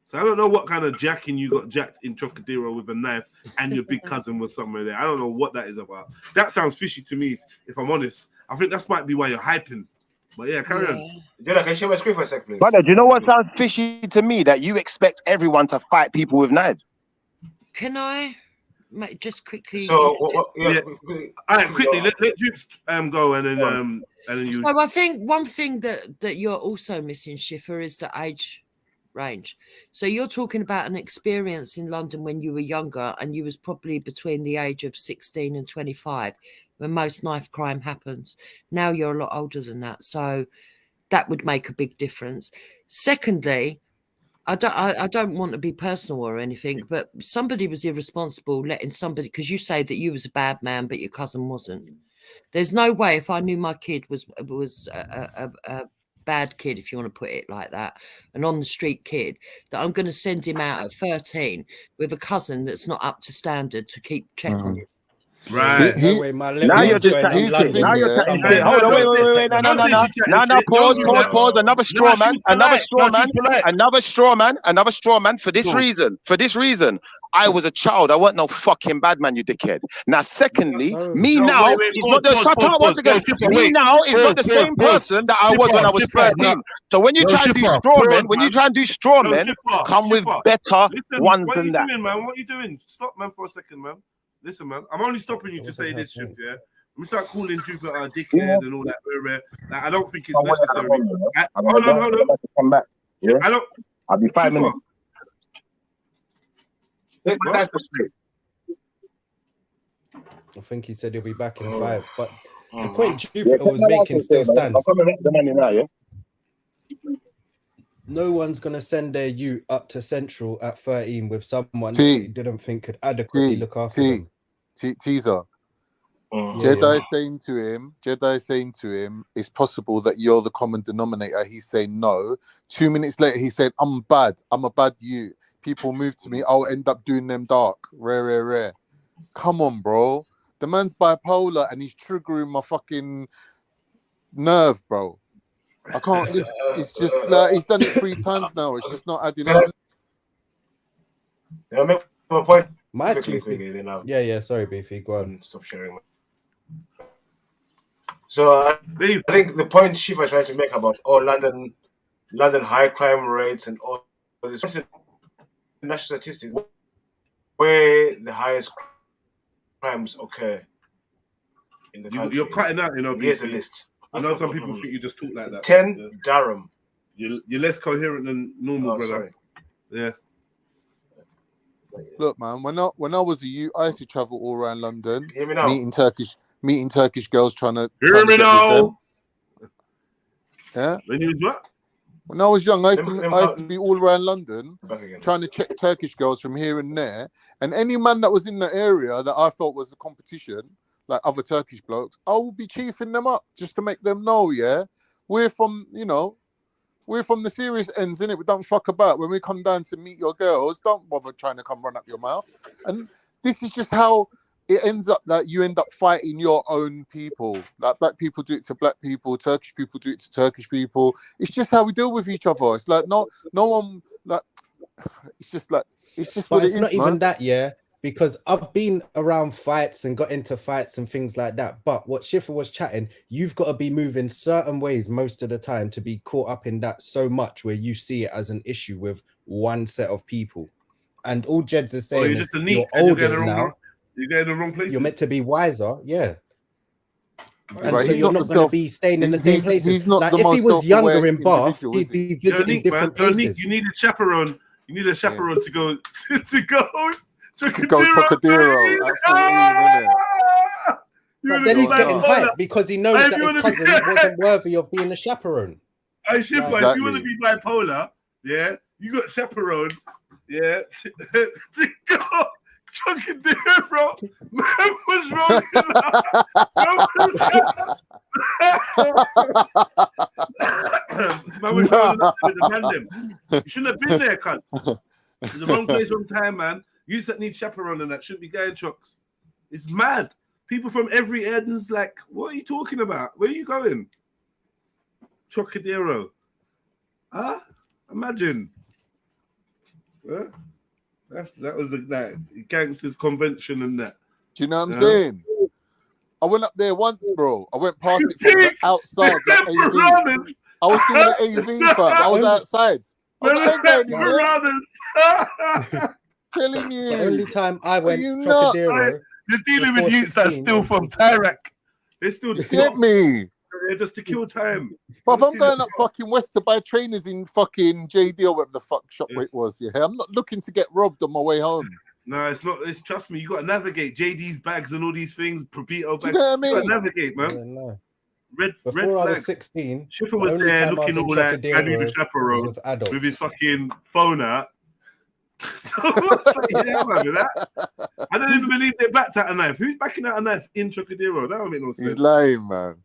S1: So I don't know what kind of jacking you got jacked in Trocadero with a knife, and your big cousin was somewhere there. I don't know what that is about. That sounds fishy to me, if I'm honest. I think that might be why you're hyping. But yeah, carry on.
S13: Jenna, can you share my screen for a sec, please?
S6: Brother, do you know what sounds fishy to me? That you expect everyone to fight people with knives.
S5: Can I just quickly?
S13: So, all
S1: right, quickly. Let Dukes go, and then you.
S5: So I think one thing that you're also missing, Schiffer, is the age range. So you're talking about an experience in London when you were younger, and you was probably between the age of 16 and 25 when most knife crime happens. Now you're a lot older than that, so that would make a big difference. Secondly, I don't want to be personal or anything, but somebody was irresponsible letting somebody, because you say that you was a bad man, but your cousin wasn't. There's no way, if I knew my kid was a bad kid, if you want to put it like that, an on the street kid, that I'm going to send him out at 13 with a cousin that's not up to standard to keep check on him.
S1: Right.
S6: Now you're just chatting shit. Now you're chatting shit. Hold on, wait. No. Pause. Another straw man. For this reason. I was a child. I wasn't no fucking bad man, you dickhead. Now, secondly, me now is not the shut up once again. Me now is not the same person that I was when I was 13. So when you try and do straw men, come with better ones than that.
S1: What are you doing? Stop, man, for a second, man. Listen, man, I'm only stopping you to say this, Shift, yeah? Let me start calling Jupiter a dickhead and all that. Like, I don't think it's necessary. Hold on.
S6: Come back. Yeah? I'll be 5 minutes.
S21: I think he said he'll be back in 5, but the point Jupiter was making still stands.
S6: The money now, yeah?
S21: No one's going to send their youth up to Central at 13 with someone they didn't think could adequately look after them.
S4: Teaser. Jedi is saying to him, it's possible that you're the common denominator. He's saying no. 2 minutes later, he said, I'm bad. I'm a bad youth. People move to me. I'll end up doing them dark. Rare. Come on, bro. The man's bipolar and he's triggering my fucking nerve, bro. I can't. It's just like he's done it 3 times now. It's just not adding up.
S13: I'll make my point.
S21: Yeah. Sorry, Beefy. Go on.
S13: Stop sharing. So I think the point Shiva is trying to make about London high crime rates and all this national statistics where the highest crimes occur in the country.
S1: You're cutting out, you know.
S13: Here's a list.
S1: I know some people think you just talk like that.
S13: 10, Durham.
S1: You're less coherent than normal, brother.
S13: Sorry.
S1: Yeah.
S4: Look, man. When I was a youth, I used to travel all around London,
S13: Hear me now.
S4: meeting Turkish girls trying to.
S1: Hear me now.
S4: Yeah.
S1: When you was what?
S4: When I was young, I used to be all around London trying to check Turkish girls from here and there, and any man that was in the area that I felt was a competition, like other Turkish blokes, I will be chiefing them up just to make them know, yeah, we're from We're from the serious ends, innit? We don't fuck about. When we come down to meet your girls, don't bother trying to come run up your mouth. And this is just how it ends up, that you end up fighting your own people. Like black people do it to black people, Turkish people do it to Turkish people. It's just how we deal with each other. It's like no one like. It's just like
S21: But
S4: what it
S21: it's
S4: is,
S21: not
S4: man.
S21: even that, yeah. Because I've been around fights and got into fights and things like that. But what Schiffer was chatting, you've got to be moving certain ways most of the time to be caught up in that so much where you see it as an issue with one set of people. And all Jed's is saying is you're older now.
S17: You're going in the wrong place.
S21: You're meant to be wiser, yeah. And
S4: Right,
S21: so you're not going to be staying in the same places.
S4: He's not
S21: like
S4: the
S21: if
S4: most
S21: he was younger in Bath,
S4: individual,
S21: he'd
S4: is he?
S21: be visiting different places.
S17: You need a chaperone. You need a chaperone to go to go
S4: Trocadero.
S21: But then he's getting hyped because he knows that his cousin wasn't worthy of being a chaperone.
S17: Hey, Shipper, if you want to be bipolar, yeah, you got chaperone, yeah, to go Trocadero. Man was rolling up with the man them. You shouldn't have been there, cuz. It's the wrong place, wrong time, man. You that need chaperone and that shouldn't be going trucks. It's mad. People from every end's like, what are you talking about? Where are you going? Trocadero. Huh? Imagine. Huh? That was the gangsters convention and that.
S4: Do you know what I'm saying? I went up there once, bro. I went past it from the outside, like AV. I was doing the AV, fam. I was outside. Telling you.
S21: The only time I went
S17: Trocadero. You're dealing with youths that's still from Tyrak. They're still
S4: hit me.
S17: They're just to kill time.
S4: Bro, if I'm going up fucking west to buy trainers in fucking JD or whatever the fuck shop it was, yeah, I'm not looking to get robbed on my way home.
S17: No, it's not. It's trust me. You got to navigate JD's bags and all these things. Propito bags.
S4: You know what I mean?
S17: You got to navigate, man.
S21: Yeah, no.
S17: Red
S21: Before
S17: flags.
S21: I was 16,
S17: Schiffer was there looking all like I need a chaperone with his fucking phone out. So what's like, yeah, man, that? I don't even believe they backed out a knife. Who's backing out a knife in Trocadero? That don't make no sense.
S4: He's lying, man.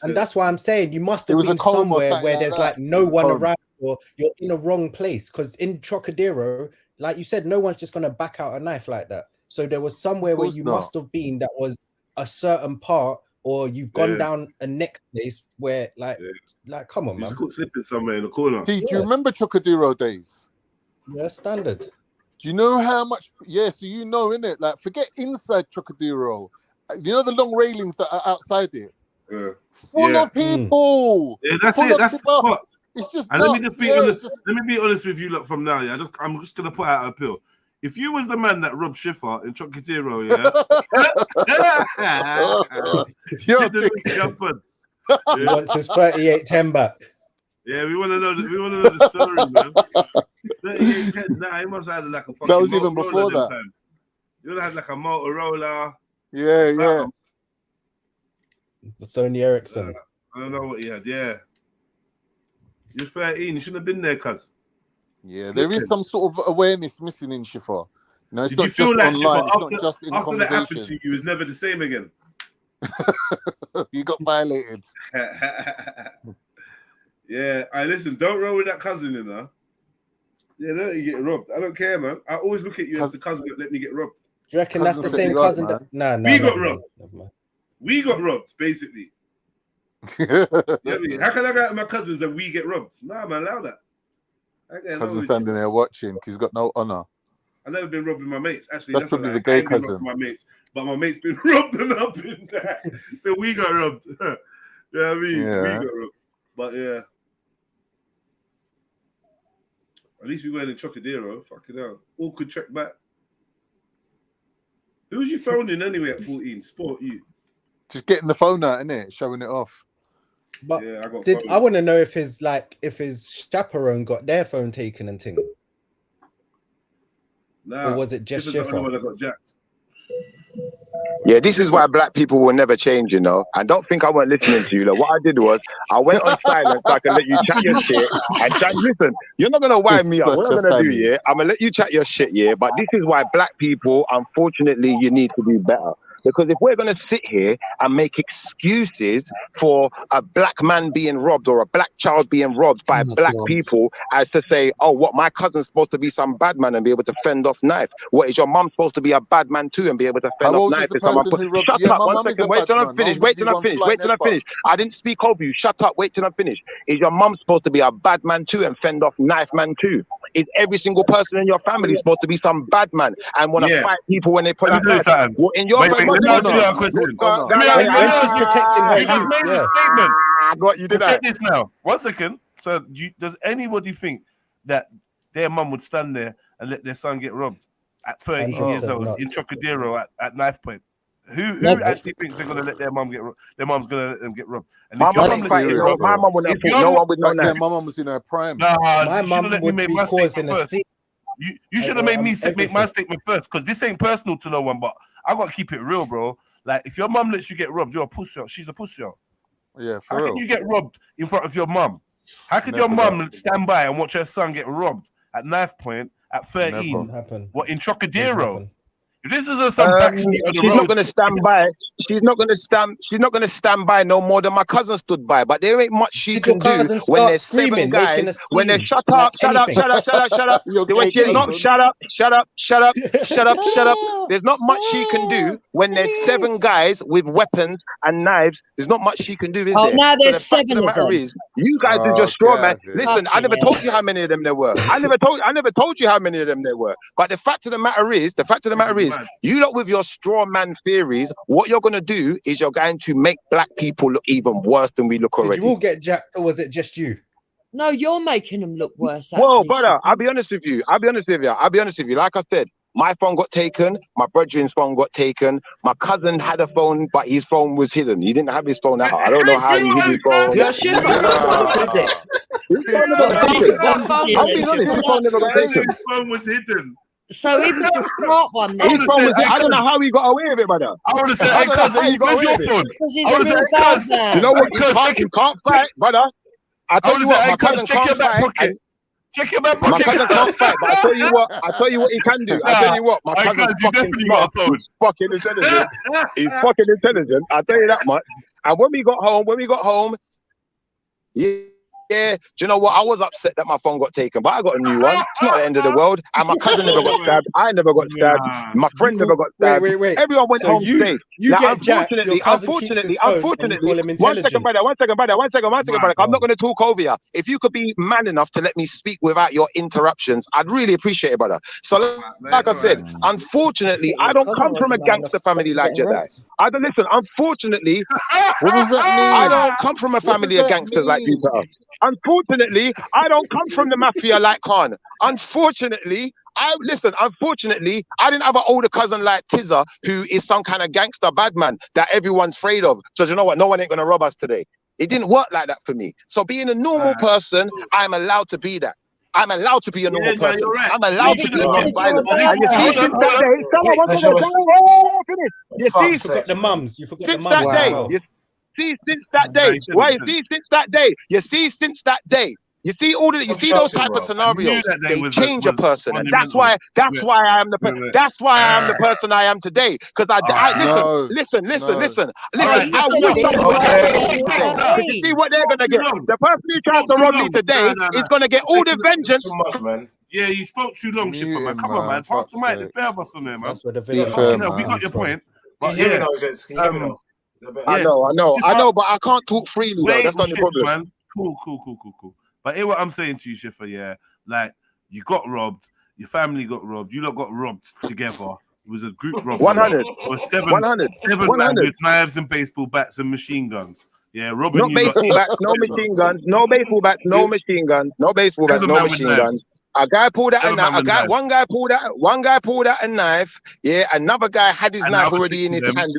S21: And that's why I'm saying you must have been somewhere where there's like no one around, or you're in a wrong place. Because in Trocadero, like you said, no one's just gonna back out a knife like that. So there was somewhere where you must have been that was a certain part, or you've gone down a next place where, like come on, man.
S17: You're slipping somewhere in the corner.
S4: Do you remember Trocadero days?
S21: Yeah, standard.
S4: Do you know how much? Yeah, so you know, innit? Like, forget inside Trocadero. You know the long railings that are outside it? Full of people.
S17: Yeah, that's it. That's the spot.
S4: It's just
S17: and let me just be honest. Let me be honest with you, look, from now, yeah. I'm just gonna put out an appeal. If you was the man that robbed Schiffer in Trocadero,
S21: He wants his 3810 back.
S17: Yeah, we want to know. We want to know the story, man. 3810. Nah, he must have had like a fucking.
S4: That was even before that.
S17: Times. You would have had like a Motorola.
S4: Yeah.
S21: The Sony Ericsson.
S17: I don't know what he had. Yeah. You're 13. You shouldn't have been there, cuz.
S4: Yeah, there is some sort of awareness missing in Schiffer. No, it's
S17: Did
S4: not
S17: you feel
S4: just
S17: like
S4: online.
S17: Schiffer,
S4: It's not just in
S17: after that happened
S4: conversations.
S17: to you, he was never the same again?
S4: You got violated.
S17: Yeah, listen, don't roll with that cousin, you know. Yeah, don't let you get robbed. I don't care, man. I always look at you as the cousin that let me get robbed.
S21: Do you reckon that's the same cousin that... Nah,
S17: we got robbed. We got robbed, basically. How can I go out with my cousins and we get robbed? Nah, man, allow that.
S4: Cousin standing there watching because he's got no honor.
S17: I've never been robbing my mates. Actually,
S4: that's probably the gay cousin.
S17: My mates, but my mates been robbed and up in that. So we got robbed. You know what I mean?
S4: Yeah.
S17: We got robbed. But yeah. At least we weren't in Trocadero. Fucking hell. Awkward trek back. Who was you phoning anyway at 14? Sport you.
S4: Just getting the phone out, innit? Showing it off.
S21: But yeah, I want to know if his chaperone got their phone taken and thing.
S17: Nah,
S21: or was it just Schiffer?
S17: The one that got jacked.
S6: Yeah, this is why black people will never change, you know. And don't think I weren't listening to you. Like, what I did was I went on silent so I can let you chat your shit. And listen, you're not gonna wind me up. What I'm gonna do, yeah, I'm gonna let you chat your shit, yeah. But this is why black people, unfortunately, you need to do better. Because if we're going to sit here and make excuses for a black man being robbed or a black child being robbed by black people as to say, oh, what, my cousin's supposed to be some bad man and be able to fend off knife. What, is your mum supposed to be a bad man too and be able to fend off knife? Shut up, 1 second, wait till I'm finished, wait till I'm finished, wait till I'm finished. I didn't speak over you, shut up, wait till I'm finished. Is your mum supposed to be a bad man too and fend off knife man too? Is every single person in your family supposed to be some bad man and want to fight people when they put out knife? Well, in your family,
S17: I'm protecting her. You just made a statement.
S6: You did that.
S17: Check this now. 1 second. So, does anybody think that their mum would stand there and let their son get robbed at 13 years old in Trocadero at knife point? Who actually thinks they're going to let their mum get robbed? Their mum's going to let them get robbed. And
S6: my mum would have put no one with no knife.
S4: My mum was in her prime.
S17: My mum would be causing a scene. You should have made me make my statement first, because this ain't personal to no one, but I got to keep it real, bro. Like, if your mum lets you get robbed, you're a pussy. She's a pussy.
S4: Yeah, for
S17: How
S4: real.
S17: can you get robbed in front of your mum? How could your mum stand by and watch her son get robbed at knife point at 13? What, in Trocadero? This is some backseat of the
S6: she's
S17: road.
S6: not going to stand by. She's not going to stand. She's not going to stand by no more than my cousin stood by. But there ain't much she can do when there's 7 guys. When they're shut up. They were not shut up. There's not much she can do when there's 7 guys with weapons and knives. There's not much she can do, is there?
S5: Now there's
S6: so the
S5: 7 of them.
S6: You guys are just straw man. Listen, I never told you how many of them there were. I never told you how many of them there were. But the fact of the matter is, you lot with your straw man theories, what you're going to do is you're going to make black people look even worse than we look already.
S21: Did you all get jacked, or was it just you?
S5: No, you're making them look worse.
S6: Whoa, brother, I'll be honest with you. Like I said, my phone got taken. My brethren's phone got taken. My cousin had a phone, but his phone was hidden. He didn't have his phone out. I don't know how he hid his phone.
S5: Your shit, what phone was it?
S6: His phone never got taken. I'll be honest, his phone never got taken.
S17: His phone was hidden.
S5: So he was the smart one then.
S6: His phone was I don't know how he got away with it, brother.
S17: I want to say, hey, cousin, where's your phone?
S5: Because he's a real bad man.
S6: You know what? You can't fight, brother. I tell you what, my cousin can't fight.
S17: Check your back
S6: My
S17: pocket.
S6: cousin can't fight, but I tell you what he can do. I tell you what, my cousin's fucking smart. He's fucking intelligent. He's fucking intelligent. I tell you that much. And when we got home, yeah, do you know what? I was upset that my phone got taken, but I got a new one. It's not the end of the world. And my cousin never got stabbed. I never got stabbed. My friend never got stabbed.
S21: Wait.
S6: Everyone went home safe.
S21: Now,
S6: unfortunately, one second, brother. I'm not going to talk over you. If you could be man enough to let me speak without your interruptions, I'd really appreciate it, brother. So, like I said, unfortunately, I don't come from a gangster family like JEDI. Unfortunately,
S4: what does that mean?
S6: I don't come from a family of gangsters like you. Unfortunately, I don't come from the mafia like Khan. Unfortunately, I didn't have an older cousin like Tizza who is some kind of gangster bad man that everyone's afraid of. So you know what? No one ain't gonna rob us today. It didn't work like that for me. So being a normal person, I'm allowed to be that. I'm allowed to be a normal person. Right. I'm allowed to be non-violent. And you see, since that day, you forgot you see those type of scenarios, they change a person, and that's why I am the person I am today. Because listen. You see what they're gonna get? The person who tries to rob me today is gonna get all the vengeance.
S17: Yeah, you spoke too long, Shipper, man. Come on, man. Pass the mic. There's better of us on there, man.
S21: That's where the
S17: we got your point. But yeah,
S6: I know, but I can't talk freely. That's not the problem,
S17: man. Cool. But hear what I'm saying to you, Shiffer, yeah? Like, you got robbed, your family got robbed, you lot got robbed together. It was a group robbery.
S6: 100.
S17: It was seven with knives and baseball bats and machine guns. Yeah, robbing
S6: not baseball bats, no machine guns, no baseball bats, no machine guns, no baseball bats, no machine guns. A guy pulled out a knife. One guy pulled out a knife. Yeah, another guy had his knife already in his hand.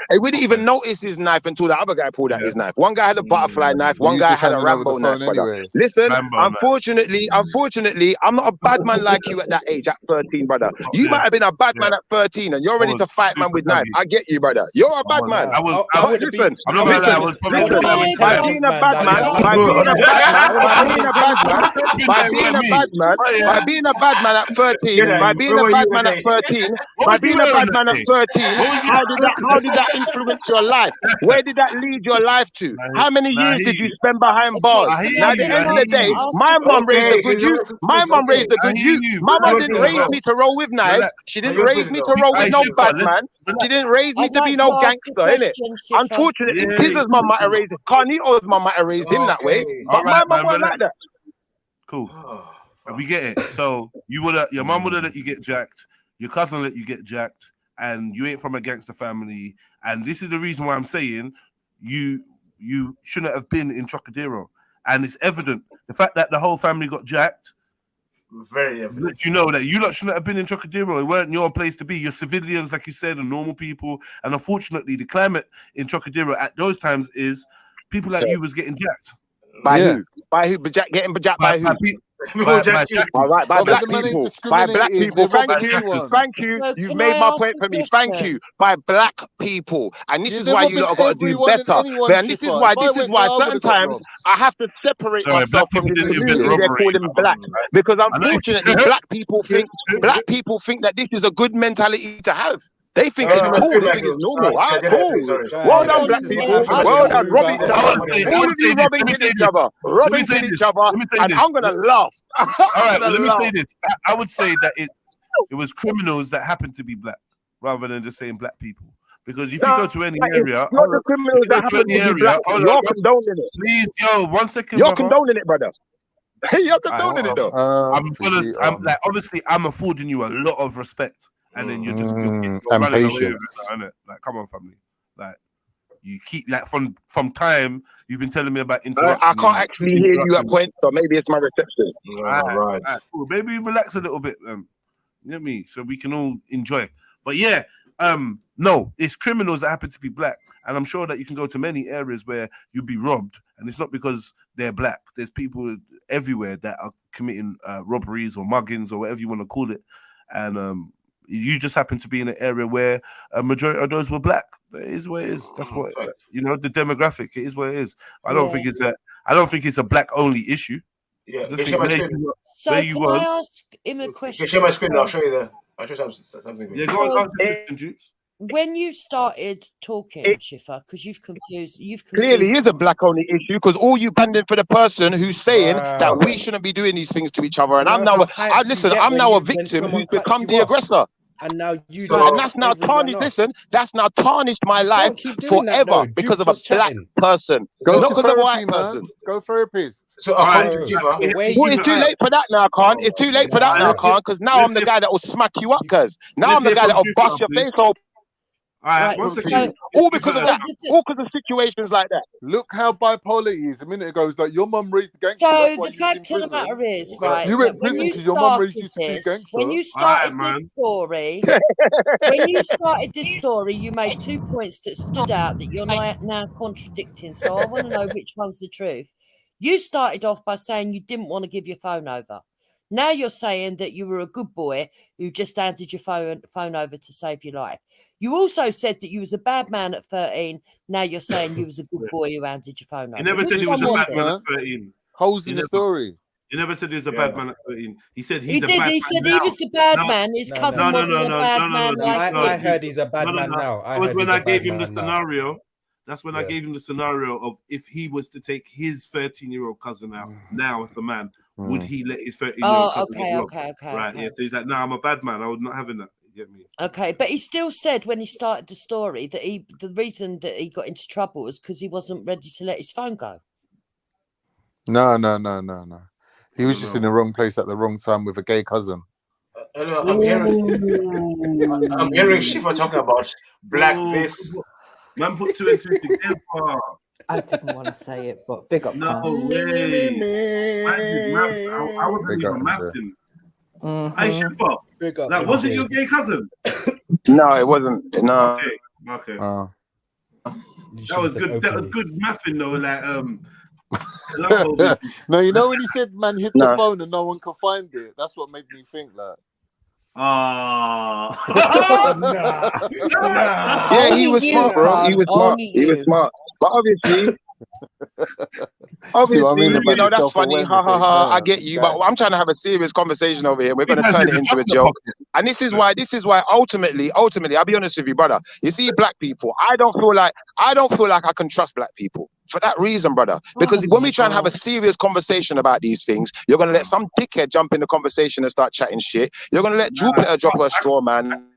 S6: And we didn't even notice his knife until the other guy pulled out his knife. One guy had a butterfly knife, one guy had a Rambo knife, brother. Listen, unfortunately, I'm not a bad man like you at that age, at 13, brother. You might have been a bad man at 13 and you're ready to fight man with knife. I get you, brother. You're a bad man. Listen, by being a bad man, by being a bad man at 13, how did that influence your life? Where did that lead your life to? How many years did you spend behind bars? Now at the end of the day, my mom raised a good youth. My mom raised a good youth. My mom didn't raise me to roll with knives. She didn't raise me to roll with no bad man. She didn't raise me to be no gangster, innit? Unfortunately, Pizza's mom might have raised him. Carnito's mom might have raised him that way. But my mom wasn't like that.
S17: Cool. We get it. So your mum would have let you get jacked. Your cousin let you get jacked, and you ain't from a gangster family. And this is the reason why I'm saying you shouldn't have been in Trocadero. And it's evident. The fact that the whole family got jacked,
S13: very evident.
S17: You know that you lot shouldn't have been in Trocadero. It weren't your place to be. You're civilians, like you said, and normal people. And unfortunately, the climate in Trocadero at those times is people like you was getting jacked.
S6: By who? By who? Getting jacked by who? By black people. By black people. Thank you. You've made my point for me. Thank you. By black people. And this is why you lot have got to do better. And this is why certain times I have to separate myself from this community they're calling black. Because unfortunately, black people think that this is a good mentality to have. They think it's cool. They think it's normal. All right, cool. Well done, black people. Well done. Robbing each other. All of you robbing each other. Robbing each other. And I'm going to laugh.
S17: All right, let me say this. I would say that it was criminals that happened to be black rather than just saying black people. Because if you go to any area,
S6: you're the criminals that happen to be black. You're condoning it.
S17: Please, yo, 1 second.
S6: You're condoning it, brother. You're condoning it, though.
S17: Obviously, I'm affording you a lot of respect. And then you're running away with it, like, come on, family. Like, you keep like from time you've been telling me about interrupting.
S6: I can't actually hear you at points, so maybe it's my reception.
S17: Right. Cool. Maybe relax a little bit, you know what I mean? So we can all enjoy. But yeah, no, it's criminals that happen to be black, and I'm sure that you can go to many areas where you'll be robbed, and it's not because they're black. There's people everywhere that are committing robberies or muggings or whatever you want to call it, and you just happen to be in an area where a majority of those were black. It is what it is. That's what the demographic. It is what it is. I don't think it's a black only issue.
S13: Yeah.
S5: So can I ask him a question?
S13: Share my screen. I'll show you the. I'll show something.
S17: Yeah, go on.
S5: When you started talking, Schiffer, because you've confused.
S6: Clearly is a black only issue, because all you banding for the person who's saying that we shouldn't be doing these things to each other, and I'm now a victim who's become the aggressor.
S21: And now
S6: that's now tarnished. Listen, that's now tarnished my life forever because of a black person, not because of a white person.
S4: Go therapist.
S13: So
S6: it's too late for that now, Khan. It's too late for that now, Khan, because now I'm the guy that will smack you up, cuz now I'm the guy that will bust your face open. All because of that. All because of situations like that.
S4: Look how bipolar he is. A minute ago, it's like your mum raised the gangster.
S5: So the fact of the matter is, right?
S4: You went prison because your mum raised you to be a gangster.
S5: When you started this story, you made 2 points that stood out that you're now contradicting. So I want to know which one's the truth. You started off by saying you didn't want to give your phone over. Now you're saying that you were a good boy who just handed your phone over to save your life. You also said that you was a bad man at 13. Now you're saying you was a good boy who handed your phone over.
S17: He never said he was a bad man at 13.
S4: Holes in the story.
S17: He never said he was a bad man at 13. He said
S5: he said he was the bad man. His cousin wasn't a bad man.
S21: I heard he's a bad man now.
S17: That was when I gave him the scenario. That's when I gave him the scenario of if he was to take his 13-year-old cousin out now as a man, would he let his 13-year-old cousin get robbed? Right, yeah. So he's like, no, I'm a bad man. I would not having that. You get me?
S5: Okay, but he still said when he started the story that the reason that he got into trouble was because he wasn't ready to let his phone go.
S4: No. He was just in the wrong place at the wrong time with a gay cousin.
S13: I'm hearing Schiffer talking about black this.
S17: Man put 2 and 2 together.
S7: I didn't want to say it, but big up.
S17: No way. I wasn't even mapping. Hey, Schiffer. Like, was it your gay cousin?
S6: No, it wasn't. No.
S17: Okay.
S1: That was good. That was good mathing though. Like
S4: no, you know when he said man hit the phone and no one can find it. That's what made me think like.
S6: Yeah, he was smart, bro. He was smart. He was smart. But obviously, you know, that's funny. Ha ha ha. I get you, but I'm trying to have a serious conversation over here. We're going to turn it into a joke. And this is why ultimately, I'll be honest with you, brother. You see, black people, I don't feel like I can trust black people. For that reason, brother. Because when we try and have a serious conversation about these things, you're going to let some dickhead jump in the conversation and start chatting shit. You're going to let Jupiter drop a straw, man.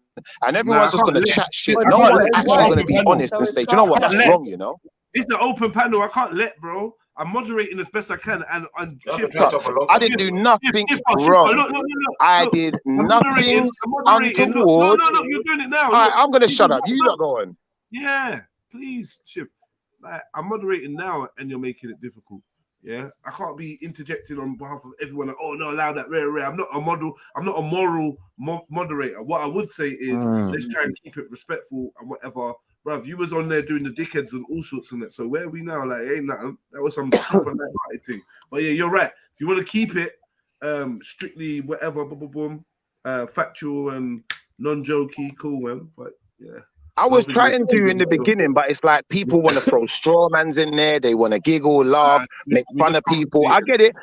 S6: And everyone's just going to chat shit. No one's actually going to be honest and say, do you know what, that's wrong, you know?
S1: It's the open panel. I can't let, bro. I'm moderating as best I can. And
S6: I didn't do nothing wrong. I did nothing untoward.
S1: No, you're doing it now.
S6: All right, I'm going to shut up. You not going.
S1: Yeah, please, Shift. Like, I'm moderating now and you're making it difficult. Yeah, I can't be interjecting on behalf of everyone. Like, oh no, allow that. Rare. I'm not a model. I'm not a moral moderator. What I would say is let's try and keep it respectful and whatever. Bruv, you was on there doing the dickheads and all sorts of that. So where are we now? Like, ain't nothing. That was some super light thing. But yeah, you're right. If you want to keep it strictly whatever, factual and non-jokey, cool, man. But yeah.
S6: I was trying to in the beginning, but it's like people want to throw straw mans in there. They want to giggle, laugh, make fun of people. I get it.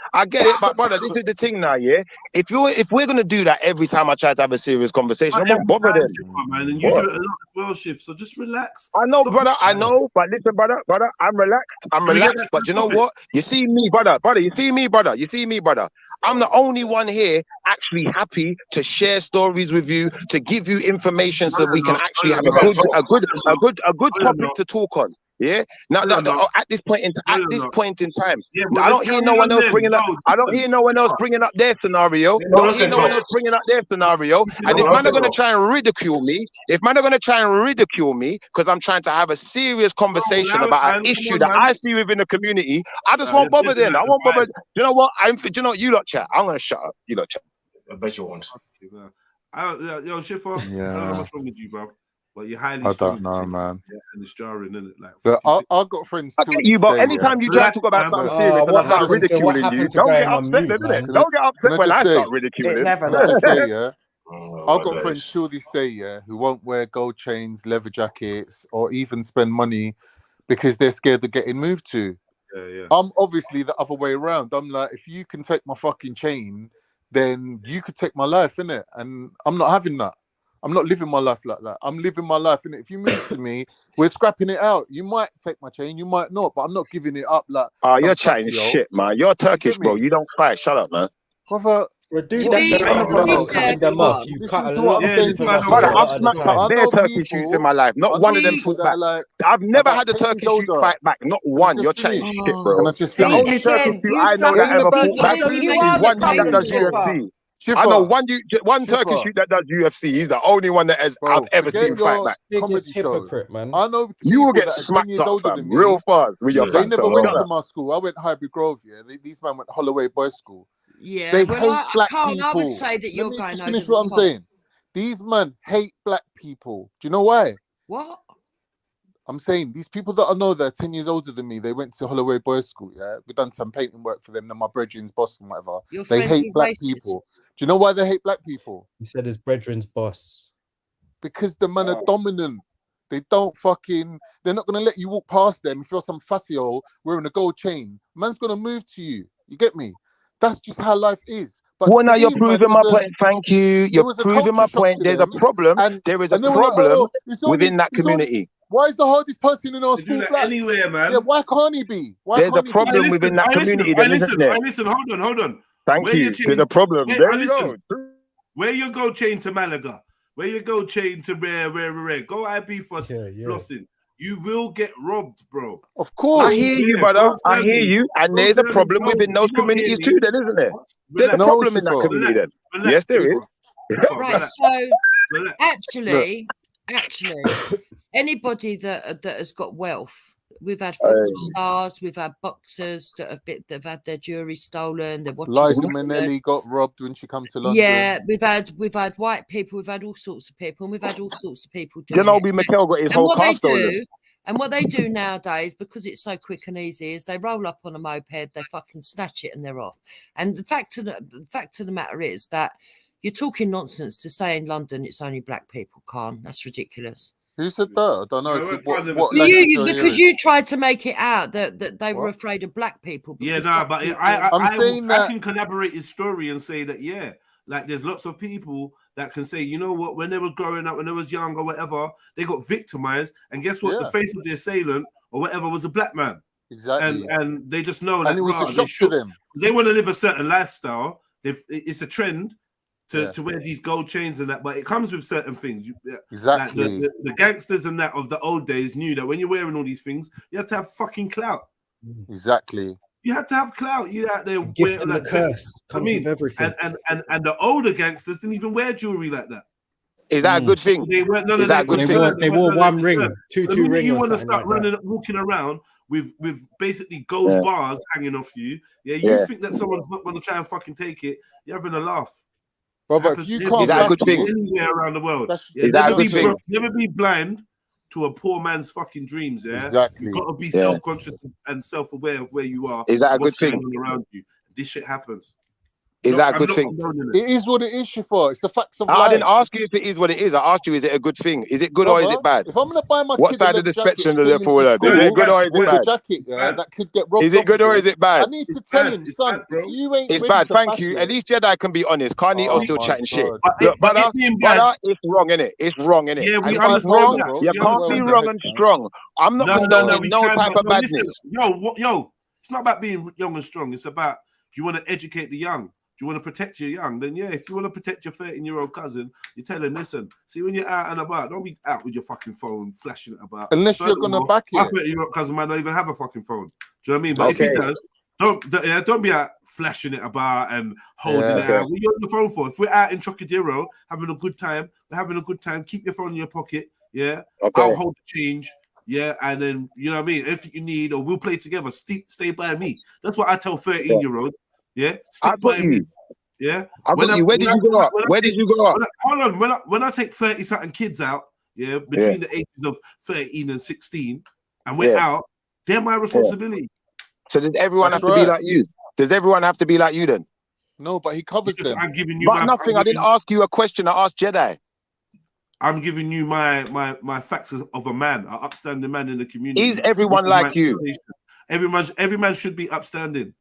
S6: But brother, this is the thing now, yeah. If we're gonna do that every time I try to have a serious conversation, I won't bother them.
S1: Man, and you do it a lot as well, Shift. So just relax.
S6: I know, brother. I know, but listen, brother. I'm relaxed. But you know what? You see me, brother. You see me, brother. I'm the only one here actually happy to share stories with you, to give you information so we can actually have a good topic to talk on. Yeah. Now at this point in time, I don't hear no one else bringing up. I don't hear no one else bringing up their scenario. And if man are gonna try and ridicule me, because I'm trying to have a serious conversation about an issue that I see within the community, I just won't bother then. I won't bother. You know what? You lot chat. I'm gonna shut up. You lot chat.
S13: I bet you won't.
S1: Yo, Schiffer, I don't know what's wrong with you, bro. But you're highly.
S4: I don't know, man.
S1: Yeah, and it's jarring, isn't it? Like,
S4: but I've got friends.
S6: I get you, but anytime you try to talk about something serious and I start ridiculing you, don't get upset, innit? Don't get upset when I start ridiculing.
S4: Can I just say, yeah? I've got friends till this day, yeah, who won't wear gold chains, leather jackets, or even spend money because they're scared of getting moved to.
S1: Yeah.
S4: I'm obviously the other way around. I'm like, if you can take my fucking chain, then you could take my life, innit? And I'm not having that. I'm not living my life like that. I'm living my life, innit? If you move to me, we're scrapping it out. You might take my chain, you might not, but I'm not giving it up like.
S6: Oh, you're chatting shit, man. You're Turkish, bro. You don't fight. Shut up, man.
S4: Brother,
S21: dude, cutting them off. You cut a lot of people off.
S6: I've smacked up bare Turkish youths in my life. Not one of them fought back. I've never had a Turkish youth fight back. Not one. You're chatting shit, bro. The only Turkish youth I know that ever fought back is one that does UFC. I know one Turkish youth that does UFC. He's the only one that I've ever seen fight back.
S21: Biggest hypocrite, man.
S4: I know
S6: you will get smacked up, fam, real fast.
S4: They never went to my school. I went Highbury Grove. Yeah, these men went Holloway Boys School.
S5: Yeah,
S4: they hate black people.
S5: I would say that you're going over
S4: finish what I'm saying. These men hate black people. Do you know why?
S5: What?
S4: I'm saying these people that I know that are 10 years older than me, they went to Holloway Boys School, yeah? We've done some painting work for them, they're my brethren's boss and whatever. They hate black people. Do you know why they hate black people?
S21: He said his brethren's boss.
S4: Because the men are dominant. They don't fucking, they're not going to let you walk past them if you're some fussy-hole wearing a gold chain. Man's going to move to you. You get me? That's just how life is. But
S6: well, now you're proving my point. Thank you. You're proving my point. There's a problem. There is a problem within that community.
S4: Why is the hardest person in our school black?
S1: Anywhere, man.
S4: Yeah, why can't he be?
S6: There's a problem within that community.
S1: Listen, hold on.
S6: Thank you. There's a problem. There you go.
S1: Wear your gold chain to Malaga. Wear your gold chain to rare. Go IB for flossing. You will get robbed, bro.
S4: Of course.
S6: I hear you, brother. I hear you. And there's a problem within those communities too, then, isn't there? There's a problem in that community then. Yes, there is.
S5: Right, so actually, anybody that has got wealth, we've had football stars, we've had boxers that have had their jewelry stolen. Their watches
S4: Liza Minnelli got robbed when she come to London.
S5: Yeah, we've had white people, we've had all sorts of people, and we've had all sorts of people doing
S6: Mikel got his whole cast stolen.
S5: And what they do nowadays, because it's so quick and easy, is they roll up on a moped, they fucking snatch it, and they're off. And the fact of the matter is that you're talking nonsense to say in London it's only black people, Khan. That's ridiculous.
S4: Who said that? I don't know.
S5: Because you tried to make it out that they were afraid of black people.
S1: Yeah, no, but I can collaborate his story and say that, yeah, like there's lots of people that can say, you know what, when they were growing up, when they was young or whatever, they got victimized. And guess what? The face of the assailant or whatever was a black man.
S4: Exactly.
S1: And they just know that
S4: and it was a shock to them.
S1: They want to live a certain lifestyle. It's a trend to wear these gold chains and that, but it comes with certain things.
S4: Exactly.
S1: Like the gangsters and that of the old days knew that when you're wearing all these things, you have to have fucking clout.
S4: Exactly.
S1: You have to have clout. You out there
S21: wearing the curse. With everything.
S1: And the older gangsters didn't even wear jewelry like that.
S6: Is that a good thing?
S1: They were,
S6: is that a good thing?
S21: They wore one ring, two rings.
S1: You want to start walking around with basically gold bars hanging off you. Yeah, you think that someone's not going to try and fucking take it? You're having a laugh.
S4: Brother, if you can't,
S6: is that a good thing?
S1: Anywhere around the world. Never be blind to a poor man's fucking dreams. Yeah,
S4: exactly.
S1: You've got to be self-conscious and self-aware of where you are.
S6: Is that a good thing?
S1: Around you, this shit happens.
S6: Is that a good thing?
S4: It is what it is, Shifa. It's the facts of life.
S6: I didn't ask you if it is what it is. I asked you, is it a good thing? Is it good or is it bad?
S4: If I'm going to buy my
S6: what
S4: kid
S6: side of the spectrum does it fall on? Is it good or is it bad?
S4: Jacket, that could get robbed.
S6: Is it good or is it bad?
S4: I need to tell him, son, if you ain't
S6: it's bad. Thank you. At least Jedi can be honest. Carnito's still chatting shit. Look, brother, it's wrong, innit? It's wrong, innit?
S1: Yeah, we
S6: understand that. You can't be wrong and strong. I'm not condoning no type of badness.
S1: Yo, it's not about being young and strong. It's about, do you want to educate the young? Do you want to protect your young? Then yeah, if you want to protect your 13-year-old cousin, you tell him, listen, see when you're out and about, don't be out with your fucking phone flashing it about.
S4: Unless you're gonna back it.
S1: My 13-year-old cousin might not even have a fucking phone. Do you know what I mean? But if he does, don't be out flashing it about and holding it out. What are you on the phone for? If we're out in Trocadero having a good time, keep your phone in your pocket. Yeah, I'll hold the change. Yeah, and then you know what I mean. If you need, or we'll play together. Stay by me. That's what I tell 13-year-olds. Yeah, stick by me. Yeah,
S6: where did you grow up? Where did you grow up?
S1: Hold on, when I take 30-something kids out, between the ages of 13 and 16, and we're out, they're my responsibility.
S6: So does everyone have to be like you? Does everyone have to be like you then?
S4: No, but he covers them.
S1: I'm giving you
S6: nothing. I didn't ask you a question. I asked Jedi.
S1: I'm giving you my facts of a man, an upstanding man in the community.
S6: Is everyone like you?
S1: Every man should be upstanding.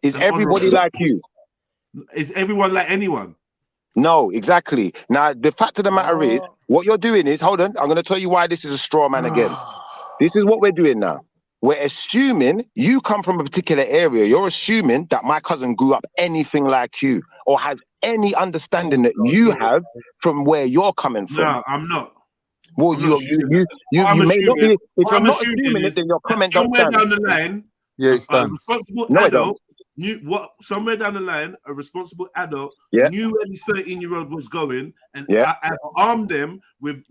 S6: Is everybody like you?
S1: Is everyone like anyone?
S6: No, exactly. Now, the fact of the matter is, what you're doing is, hold on, I'm going to tell you why this is a straw man again. This is what we're doing now. We're assuming you come from a particular area. You're assuming that my cousin grew up anything like you or has any understanding that you have from where you're coming from.
S1: No, I'm not.
S6: Well, you may not be. If you're not assuming it, then your comment don't stand.
S1: Somewhere down the line,
S4: it stands.
S1: Responsible adult somewhere down the line, a responsible adult knew where this 13-year-old was going, and I armed them with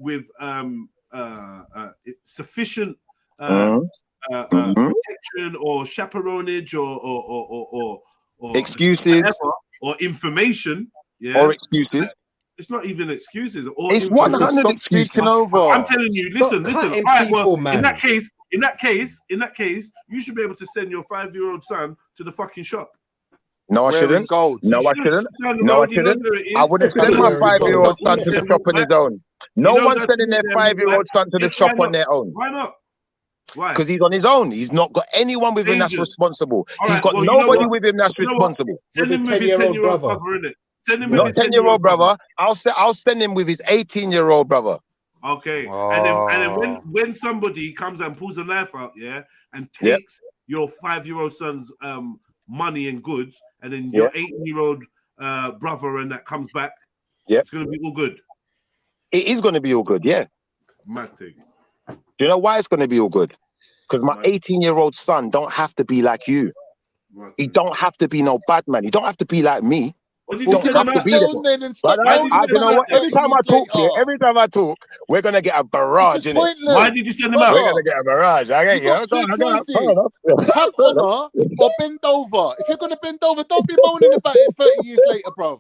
S1: sufficient protection or chaperonage or
S6: excuses
S1: or information.
S6: Or excuses.
S1: It's not even excuses.
S6: It's 100 excuses.
S1: I'm telling you, listen. All right, well, in that case, you should be able to send your 5-year-old son to the fucking shop.
S6: No, I shouldn't. No, I shouldn't. No, I shouldn't. I wouldn't send my 5-year-old son to the shop on his own. No one's sending their 5-year-old son to the shop on their own.
S1: Why not? Why?
S6: Because he's on his own. He's not got anyone with him that's responsible. He's got nobody with him that's responsible.
S1: Send him with his 10-year-old brother, innit?
S6: Not 10-year-old brother. I'll send him with his 18-year-old brother.
S1: Okay. And then when somebody comes and pulls a knife out, and takes your 5-year-old son's money and goods, and then your 18-year-old brother and that comes back, it's gonna be all good.
S6: It is gonna be all good,
S1: Mad thing.
S6: Do you know why it's gonna be all good? Because my 18-year-old son don't have to be like you. He don't have to be no bad man. He don't have to be like me.
S1: What did you say?
S6: Every time I talk, we're gonna get a barrage in it.
S1: Why did you send them out?
S6: We're gonna get a barrage. I get you.
S4: Have honor or bend over. If you're gonna bend over, don't be moaning about it 30 years later, bro.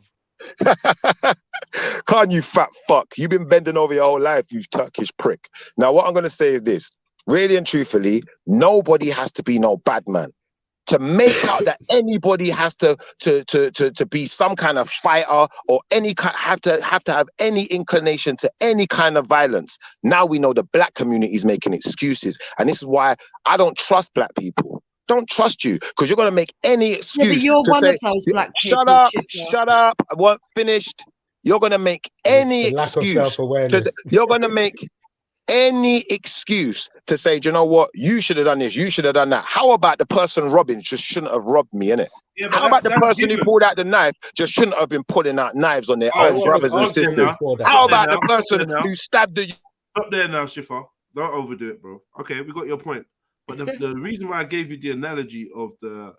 S6: Can't you fat fuck? You've been bending over your whole life, you Turkish prick. Now, what I'm gonna say is this. really and truthfully, nobody has to be no bad man. To make out that anybody has to be some kind of fighter or have to have any inclination to any kind of violence. Now we know the black community is making excuses, and this is why I don't trust black people. Don't trust you, because you're gonna make any excuse.
S5: Yeah, but you're
S6: to
S5: one
S6: say,
S5: of those black people.
S6: Shut up, work's finished. You're gonna make any excuse. You're gonna make any excuse to say, do you know what? You should have done this. You should have done that. How about the person robbing just shouldn't have robbed me, innit? Yeah, how about the person who pulled out the knife just shouldn't have been pulling out knives on their own brothers and sisters? How about the person who stabbed the...
S17: Stop there now, Shifa. Don't overdo it, bro. Okay, we got your point. But the reason why I gave you the analogy of the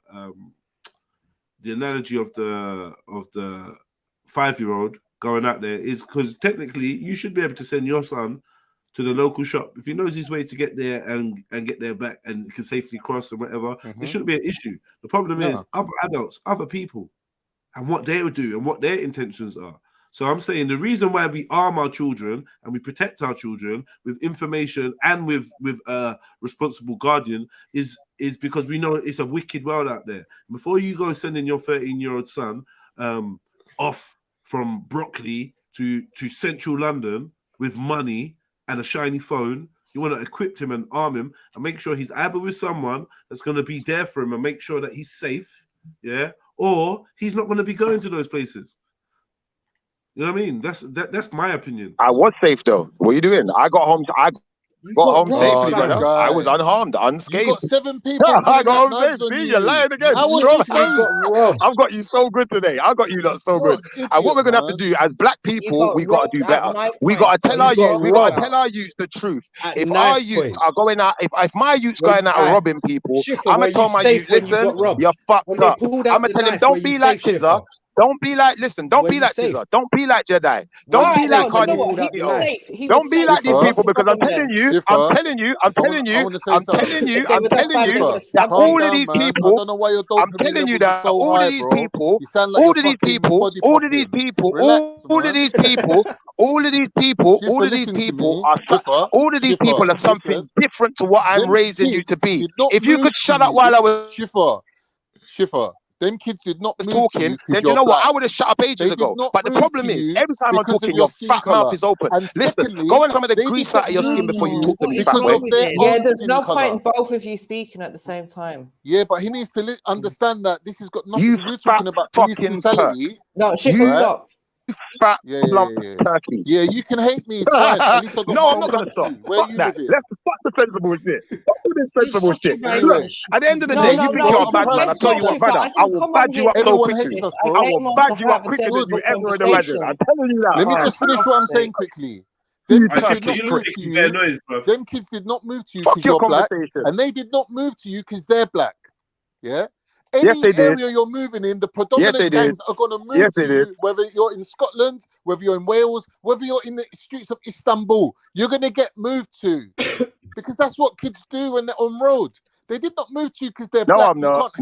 S17: 5-year-old going out there is because technically you should be able to send your son to the local shop if he knows his way to get there and get there back and can safely cross and whatever. There shouldn't be an issue. The problem is other adults, other people, and what they would do and what their intentions are. So I'm saying the reason why we arm our children and we protect our children with information and with a responsible guardian is because we know it's a wicked world out there. Before you go sending your 13-year-old son off from Brockley to central London with money and a shiny phone, you want to equip him and arm him and make sure he's either with someone that's going to be there for him and make sure that he's safe, yeah, or he's not going to be going to those places. You know what I mean? That's my opinion.
S6: I was safe though. What are you doing? I got home. Safely, brother. I was unharmed, unscathed.
S4: You got 7 people.
S6: I got home safe. See, you're lying again. I've got you so good today. I got you lot so good. And what we're gonna have to do as black people, we got to do better. We got to tell our youth. We got to tell our youth the truth. If our youth are going out, if my youth going out and robbing people, I'm gonna tell my youth, listen, you're fucked up. I'm gonna tell him, don't be like Kizza. Don't be like, listen, don't be like Tizza. Don't be like JEDI. Don't be like Kanye. Don't be like these people, because I'm telling you that all of these people, I'm telling you that all of these people are something different to what I'm raising you to be. If you could shut up while I was
S4: Shifa. Them kids did not move
S6: talking, then you know what? I would have shut up ages ago. But the problem is, every time I'm talking, your fat mouth is open. Listen, go on some of the grease out of your skin before you talk to me.
S7: Yeah, there's no point in both of you speaking at the same time.
S4: Yeah, but he needs to understand that this has got nothing to do talking about police brutality.
S7: No, Shifa, stop.
S6: Fat
S4: turkey. Yeah, you can hate me. It's fine. At least I got
S6: no, I'm not gonna stop. Where you living? Let's fuck the sensible shit. Fuck this sensible shit. Look, at the end of the day, you think you're a bad man. I tell you what, brother, I will bad you up so quickly. I will bad you up quicker than you ever in imagine. I'm telling you that.
S4: Let me just finish what I'm saying quickly. Them kids did not move to you because you're black, and they did not move to you because they're black. Yeah. Any area you're moving in, the predominant gangs are going to move to you, whether you're in Scotland, whether you're in Wales, whether you're in the streets of Istanbul, you're going to get moved to. Because that's what kids do when they're on road. They did not move to you because they're black.
S6: I'm not.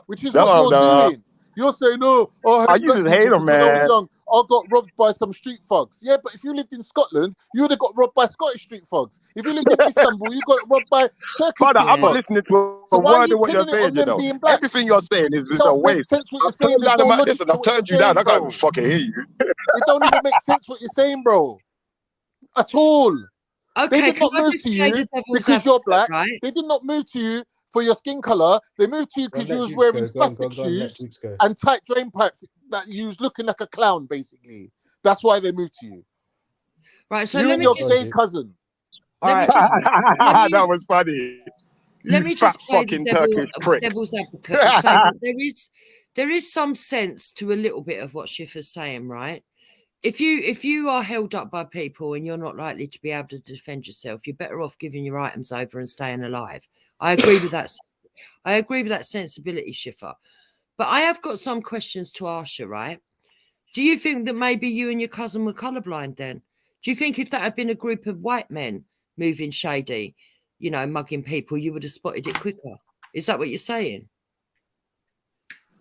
S4: Which is what you're doing. You're saying, no,
S6: I used to hate them, man.
S4: When I was young, I got robbed by some street thugs. Yeah, but if you lived in Scotland, you would have got robbed by Scottish street thugs. If you lived in Istanbul, you got robbed by Turkish street
S6: I'm not listening to a word of what you're saying, you know. Everything you're saying is just a waste. Listen, I've turned you down. I can't fucking hear you.
S4: It don't even make sense what you're saying, bro. At all.
S5: Okay,
S4: they did not move to you because you're black. Right? They did not move to you for your skin color. They moved to you because you was wearing spastic shoes and tight drain pipes that you was looking like a clown, basically. That's why they moved to you.
S5: Right, so
S4: you and your gay cousin.
S6: That was funny.
S5: Let me just play the devil's advocate and say that there is some sense to a little bit of what Shifa's saying, right? If you are held up by people and you're not likely to be able to defend yourself, you're better off giving your items over and staying alive. I agree with that. I agree with that sensibility, Shifa. But I have got some questions to ask you, right? Do you think that maybe you and your cousin were colourblind then? Do you think if that had been a group of white men moving shady, mugging people, you would have spotted it quicker? Is that what you're saying?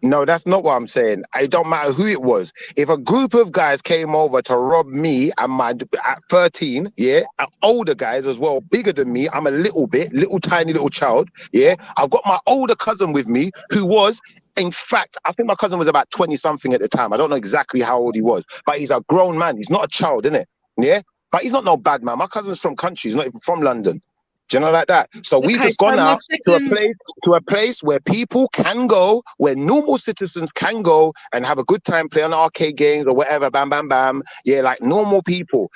S6: No, that's not what I'm saying. It don't matter who it was. If a group of guys came over to rob me and my at 13, yeah, older guys as well, bigger than me, I'm a little tiny little child, yeah. I've got my older cousin with me who was, in fact, I think my cousin was about 20 something at the time. I don't know exactly how old he was, but he's a grown man. He's not a child, innit? Yeah, but he's not no bad man. My cousin's from country. He's not even from London. Do you know like that? So we've just gone out to a place where people can go, where normal citizens can go and have a good time, play on arcade games or whatever, bam, bam, bam. Yeah, like normal people.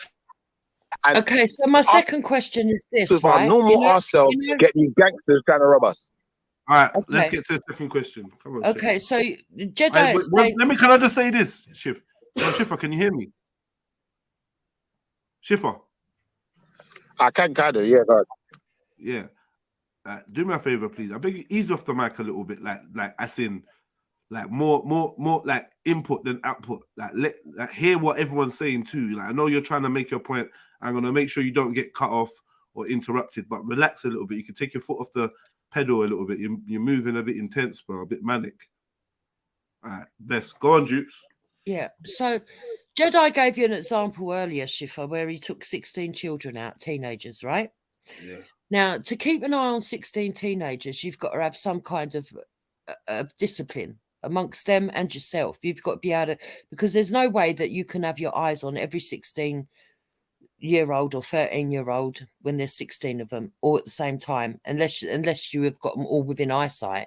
S6: And
S5: okay, so my second question is this,
S6: with
S5: right?
S6: our normal ourselves, get these gangsters trying to rob us.
S17: All right, let's get to the second question. Come on.
S5: Okay, so Jedi.
S17: Can I just say this, Shif? Shifra, can you hear me? Shifra.
S6: I can kind of, yeah, God.
S17: Yeah, do me a favor, please. I beg you, ease off the mic a little bit, like as in, like more like input than output. Like hear what everyone's saying too. Like I know you're trying to make your point. I'm gonna make sure you don't get cut off or interrupted, but relax a little bit. You can take your foot off the pedal a little bit. You're moving a bit intense, bro, a bit manic. All right, bless. Go on, Jukes.
S5: Yeah. So Jedi gave you an example earlier, Shifa, where he took 16 children out, teenagers, right?
S17: Yeah.
S5: Now, to keep an eye on 16 teenagers, you've got to have some kind of discipline amongst them and yourself. You've got to be able to, because there's no way that you can have your eyes on every 16-year-old or 13-year-old when there's 16 of them all at the same time, unless you have got them all within eyesight.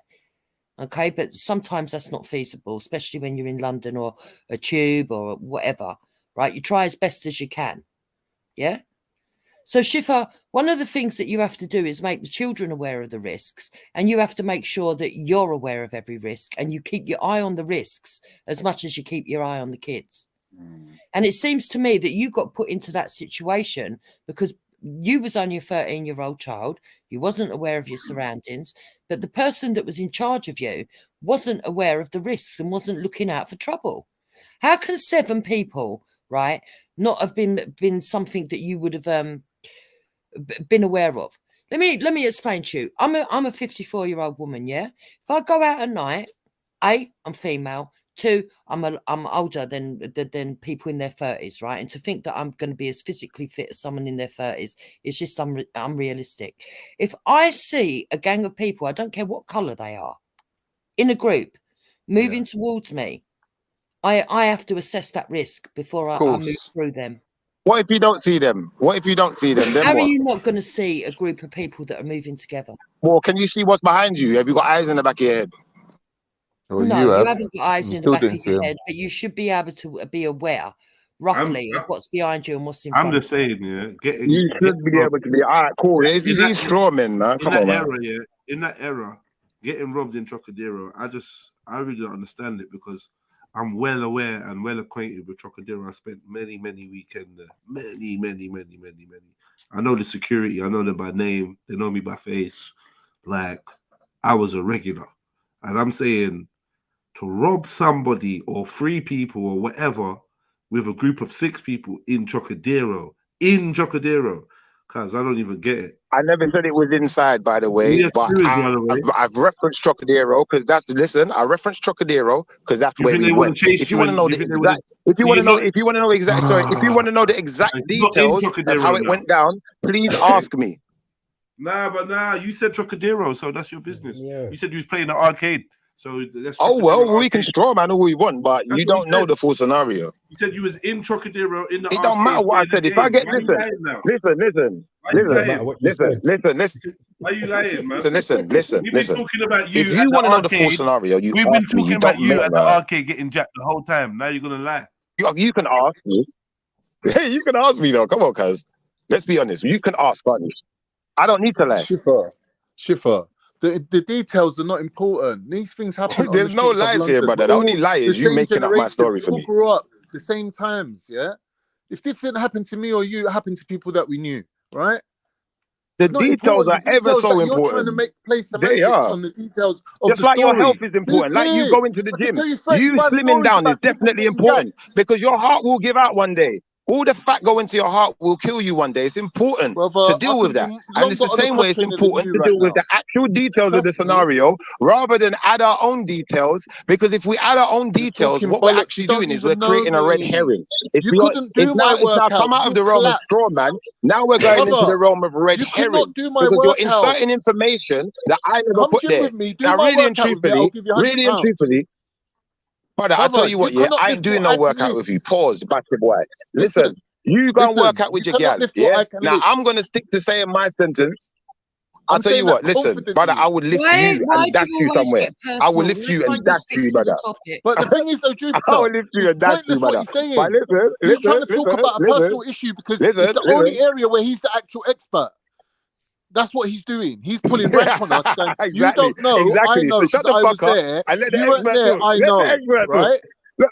S5: Okay, but sometimes that's not feasible, especially when you're in London or a tube or whatever, right? You try as best as you can, yeah? So, Shifa, one of the things that you have to do is make the children aware of the risks, and you have to make sure that you're aware of every risk and you keep your eye on the risks as much as you keep your eye on the kids. And it seems to me that you got put into that situation because you was only a 13-year-old child. You wasn't aware of your surroundings, but the person that was in charge of you wasn't aware of the risks and wasn't looking out for trouble. How can 7 people, right, not have been something that you would have been aware of? Let me explain to you. I'm a 54-year-old woman, yeah? If I go out at night, A, I'm female. 2, I'm older than people in their 30s, right? And to think that I'm going to be as physically fit as someone in their 30s is just unrealistic. If I see a gang of people, I don't care what colour they are, in a group moving towards me, I have to assess that risk before I move through them.
S6: What if you don't see them? What if you don't see them? Then
S5: how
S6: what?
S5: are you not going to see a group of people that are moving together?
S6: Well, can you see what's behind you? Have you got eyes in the back of your head?
S4: Well,
S5: no, you haven't got eyes in the back of your
S4: him.
S5: head, but you should be able to be aware, roughly, of what's behind you and what's in front
S17: I'm
S5: of
S17: just saying, yeah.
S6: You should be able to be, all right, cool. These straw men, man. Come on, man.
S17: In that era, getting robbed in Trocadero, I really don't understand it because I'm well aware and well acquainted with Trocadero. I spent many weekends there. Many. I know the security. I know them by name. They know me by face. Like, I was a regular. And I'm saying, to rob somebody or 3 people or whatever with a group of 6 people in Trocadero, because I don't even get it.
S6: I never said it was inside, by the way,
S17: Yeah,
S6: but I've referenced Trocadero because I referenced Trocadero because that's where we went. If you want to know if you want to know the exact details of how it went down, please ask me.
S17: Nah, you said Trocadero, so that's your business. Yeah. You said you was playing the arcade. So that's
S6: we can straw man who we want, but you don't know the full scenario.
S17: You said you was in Trocadero in the arcade.
S6: It don't matter what I said. If I get listen.
S17: Why are you lying, man?
S6: Listen.
S17: We've been talking about you.
S6: If you want to know the full scenario,
S17: we've been talking about you at the arcade getting jacked the whole time. Now you're gonna lie.
S6: You can ask me. Hey, you can ask me though. Come on, cuz. Let's be honest. You can ask, buddy. I don't need to lie.
S4: Shifa. The details are not important. These things happen.
S6: There's no lies here, brother. The only lie is you making up my story for me.
S4: People grew up the same times, yeah? If this didn't happen to me or you, it happened to people that we knew, right?
S6: The details are ever so important.
S4: You're trying to place semantics on the details of
S6: just
S4: the
S6: like
S4: story.
S6: your health is important. Like you going to the gym. You slimming down is definitely important because your heart will give out one day. All the fat going to your heart will kill you one day. It's important to deal with that. And it's the same way it's important to deal with the actual details of the scenario rather than add our own details. Because if we add our own details, what we're actually doing is we're creating a red herring. It's now come out of the realm of straw man. Now we're going into the realm of red herring. Because you're inserting information that I never put there. Now, really and truthfully, brother, I'll tell you what, yeah, I ain't doing no workout with you. Pause, bastard boy. Listen, you go and work out with your gal, yeah? Now, I'm going to stick to saying my sentence. I'll tell you what, listen, brother, I would lift you and dash you somewhere. I will lift you and dash you, brother.
S4: But the thing is, though, Jupiter,
S6: I will lift you and dash you, brother. But listen,
S4: he's trying to talk about a personal issue because it's the only area where he's the actual expert. That's what he's doing. He's pulling rank on us. Going,
S6: Exactly.
S4: You don't know.
S6: Exactly.
S4: I know.
S6: So shut the fuck up
S4: there.
S6: and let the
S4: You weren't
S6: expert
S4: there.
S6: talk.
S4: I
S6: Let
S4: know.
S6: the expert talk.
S4: Right?
S6: Look,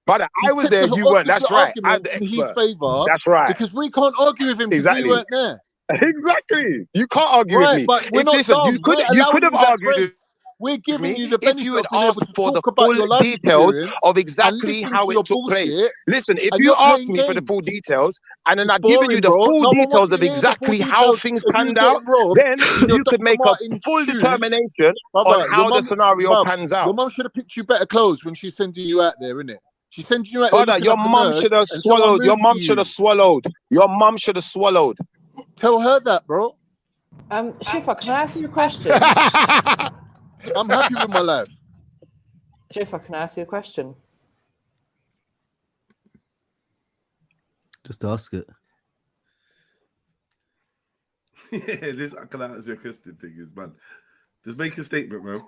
S6: brother, I was there. You weren't. That's right. I'm the
S4: in his
S6: expert.
S4: favor.
S6: That's right.
S4: Because we can't argue with him because we weren't there.
S6: Exactly. You can't argue with me.
S4: But we're not
S6: Listen,
S4: dumb.
S6: you could have argued with
S4: We're giving
S6: me
S4: you the benefit
S6: if you had
S4: of being able
S6: asked
S4: to
S6: for the
S4: talk about your
S6: full
S4: life
S6: details
S4: experience
S6: of
S4: and
S6: exactly
S4: listen
S6: how
S4: to
S6: it
S4: your
S6: took place.
S4: bullshit,
S6: Listen, if
S4: and
S6: you
S4: you're
S6: asked
S4: playing
S6: me for the
S4: games.
S6: full details and then
S4: It's
S6: I'd given
S4: boring,
S6: you the
S4: bro.
S6: full
S4: No one wants
S6: details
S4: to
S6: of
S4: hear the full
S6: exactly how
S4: details
S6: things
S4: of you
S6: panned out,
S4: getting robbed
S6: then
S4: in your
S6: you could
S4: Dr.
S6: make a
S4: Martin
S6: full
S4: shoes.
S6: determination
S4: Brother,
S6: on how the scenario pans
S4: Your
S6: out.
S4: mum should have picked you better clothes when she's sending you out there, innit? She's sending you out there
S6: Brother,
S4: looking
S6: your
S4: like a
S6: mum
S4: nerd,
S6: should have
S4: and someone
S6: swallowed. Your
S4: moved
S6: mum
S4: to
S6: should
S4: you.
S6: have swallowed. Your mum should have swallowed.
S4: Tell her that, bro.
S7: Shifa, can I ask you a question?
S4: I'm happy with my life.
S7: Shifa, can I ask you a question?
S3: Just ask it.
S17: Yeah, this I can answer your question thing is bad. Just make a statement, man.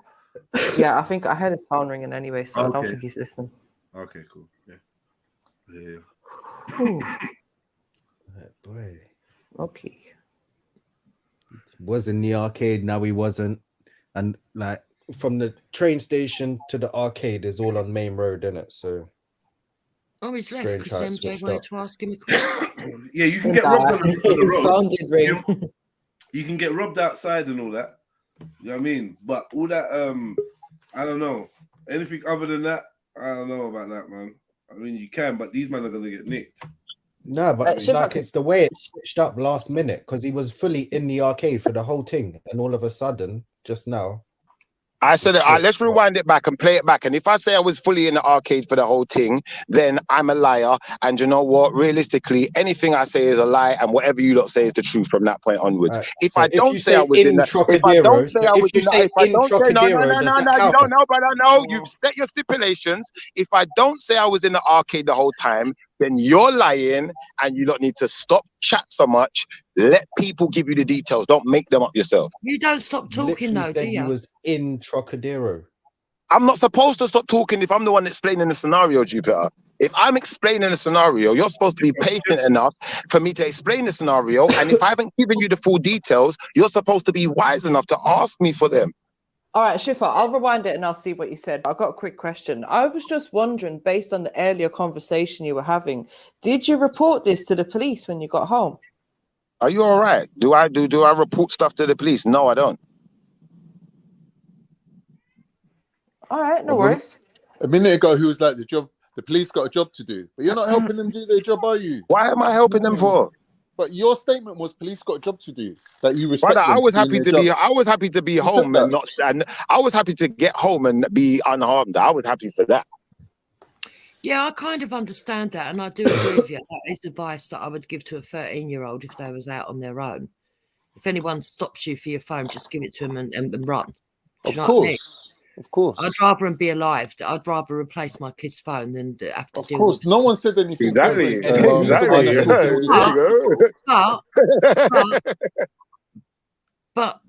S7: Yeah, I think I heard his phone ringing anyway, so I don't
S17: Okay.
S7: think he's listening.
S17: Okay, cool. Yeah.
S3: Boy.
S7: Smoky.
S3: Was in the arcade, now he wasn't. And like from the train station to the arcade is all on Main Road, innit? So
S5: he's left because MJ
S3: switched
S5: wanted
S3: up.
S5: to ask him a question.
S17: Yeah, you can get robbed on the
S7: His
S17: road.
S7: phone did ring.
S17: You can get robbed outside and all that. You know what I mean? But all that, I don't know. Anything other than that, I don't know about that, man. I mean, you can, but these men are gonna get nicked.
S3: No, but like it's the way it switched up last minute because he was fully in the arcade for the whole thing, and all of a sudden, just now.
S6: I said, let's rewind it back and play it back. And if I say I was fully in the arcade for the whole thing, then I'm a liar. And you know what? Realistically, anything I say is a lie, and whatever you lot say is the truth from that point onwards. If I don't say I was in the, if I don't say I was in the, if I don't say no, you don't know, brother. No, you've set your stipulations. If I don't say I was in the arcade the whole time, then you're lying, and you don't need to stop chat so much. Let people give you the details. Don't make them up yourself.
S5: You don't stop talking, though, do you?
S3: He was in Trocadero.
S6: I'm not supposed to stop talking if I'm the one explaining the scenario, Jupiter. If I'm explaining the scenario, you're supposed to be patient enough for me to explain the scenario. And if I haven't given you the full details, you're supposed to be wise enough to ask me for them.
S7: All right, Shifa, I'll rewind it and I'll see what you said. I've got a quick question. I was just wondering, based on the earlier conversation you were having, did you report this to the police when you got home?
S6: Are you all right? Do I report stuff to the police? No, I don't.
S7: All right, no worries.
S4: A minute ago, he was like, the police got a job to do. But you're not helping them do their job, are you?
S6: Why am I helping them for?
S4: But your statement was police got a job to do. That you respect
S6: Brother,
S4: them
S6: I was
S4: for doing
S6: happy
S4: their
S6: to
S4: job.
S6: be. I was happy to be home and not. And I was happy to get home and be unharmed. I was happy for that.
S5: Yeah, I kind of understand that, and I do agree with you. That is advice that I would give to a 13-year-old if they was out on their own. If anyone stops you for your phone, just give it to them and run.
S4: Of course. Of course.
S5: I'd rather them be alive. I'd rather replace my kid's phone than have to deal
S4: Of course.
S5: with.
S4: No one said anything.
S6: Exactly.
S5: But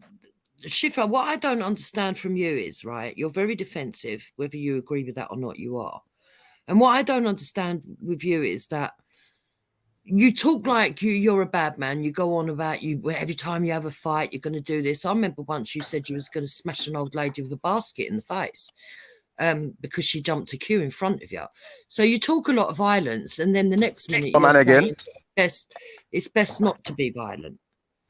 S5: Shifa, what I don't understand from you is, right, you're very defensive, whether you agree with that or not, you are. And what I don't understand with you is that you talk like you're a bad man. You go on about every time you have a fight, you're going to do this. I remember once you said you was going to smash an old lady with a basket in the face because she jumped a queue in front of you. So you talk a lot of violence, and then the next minute it's best not to be violent.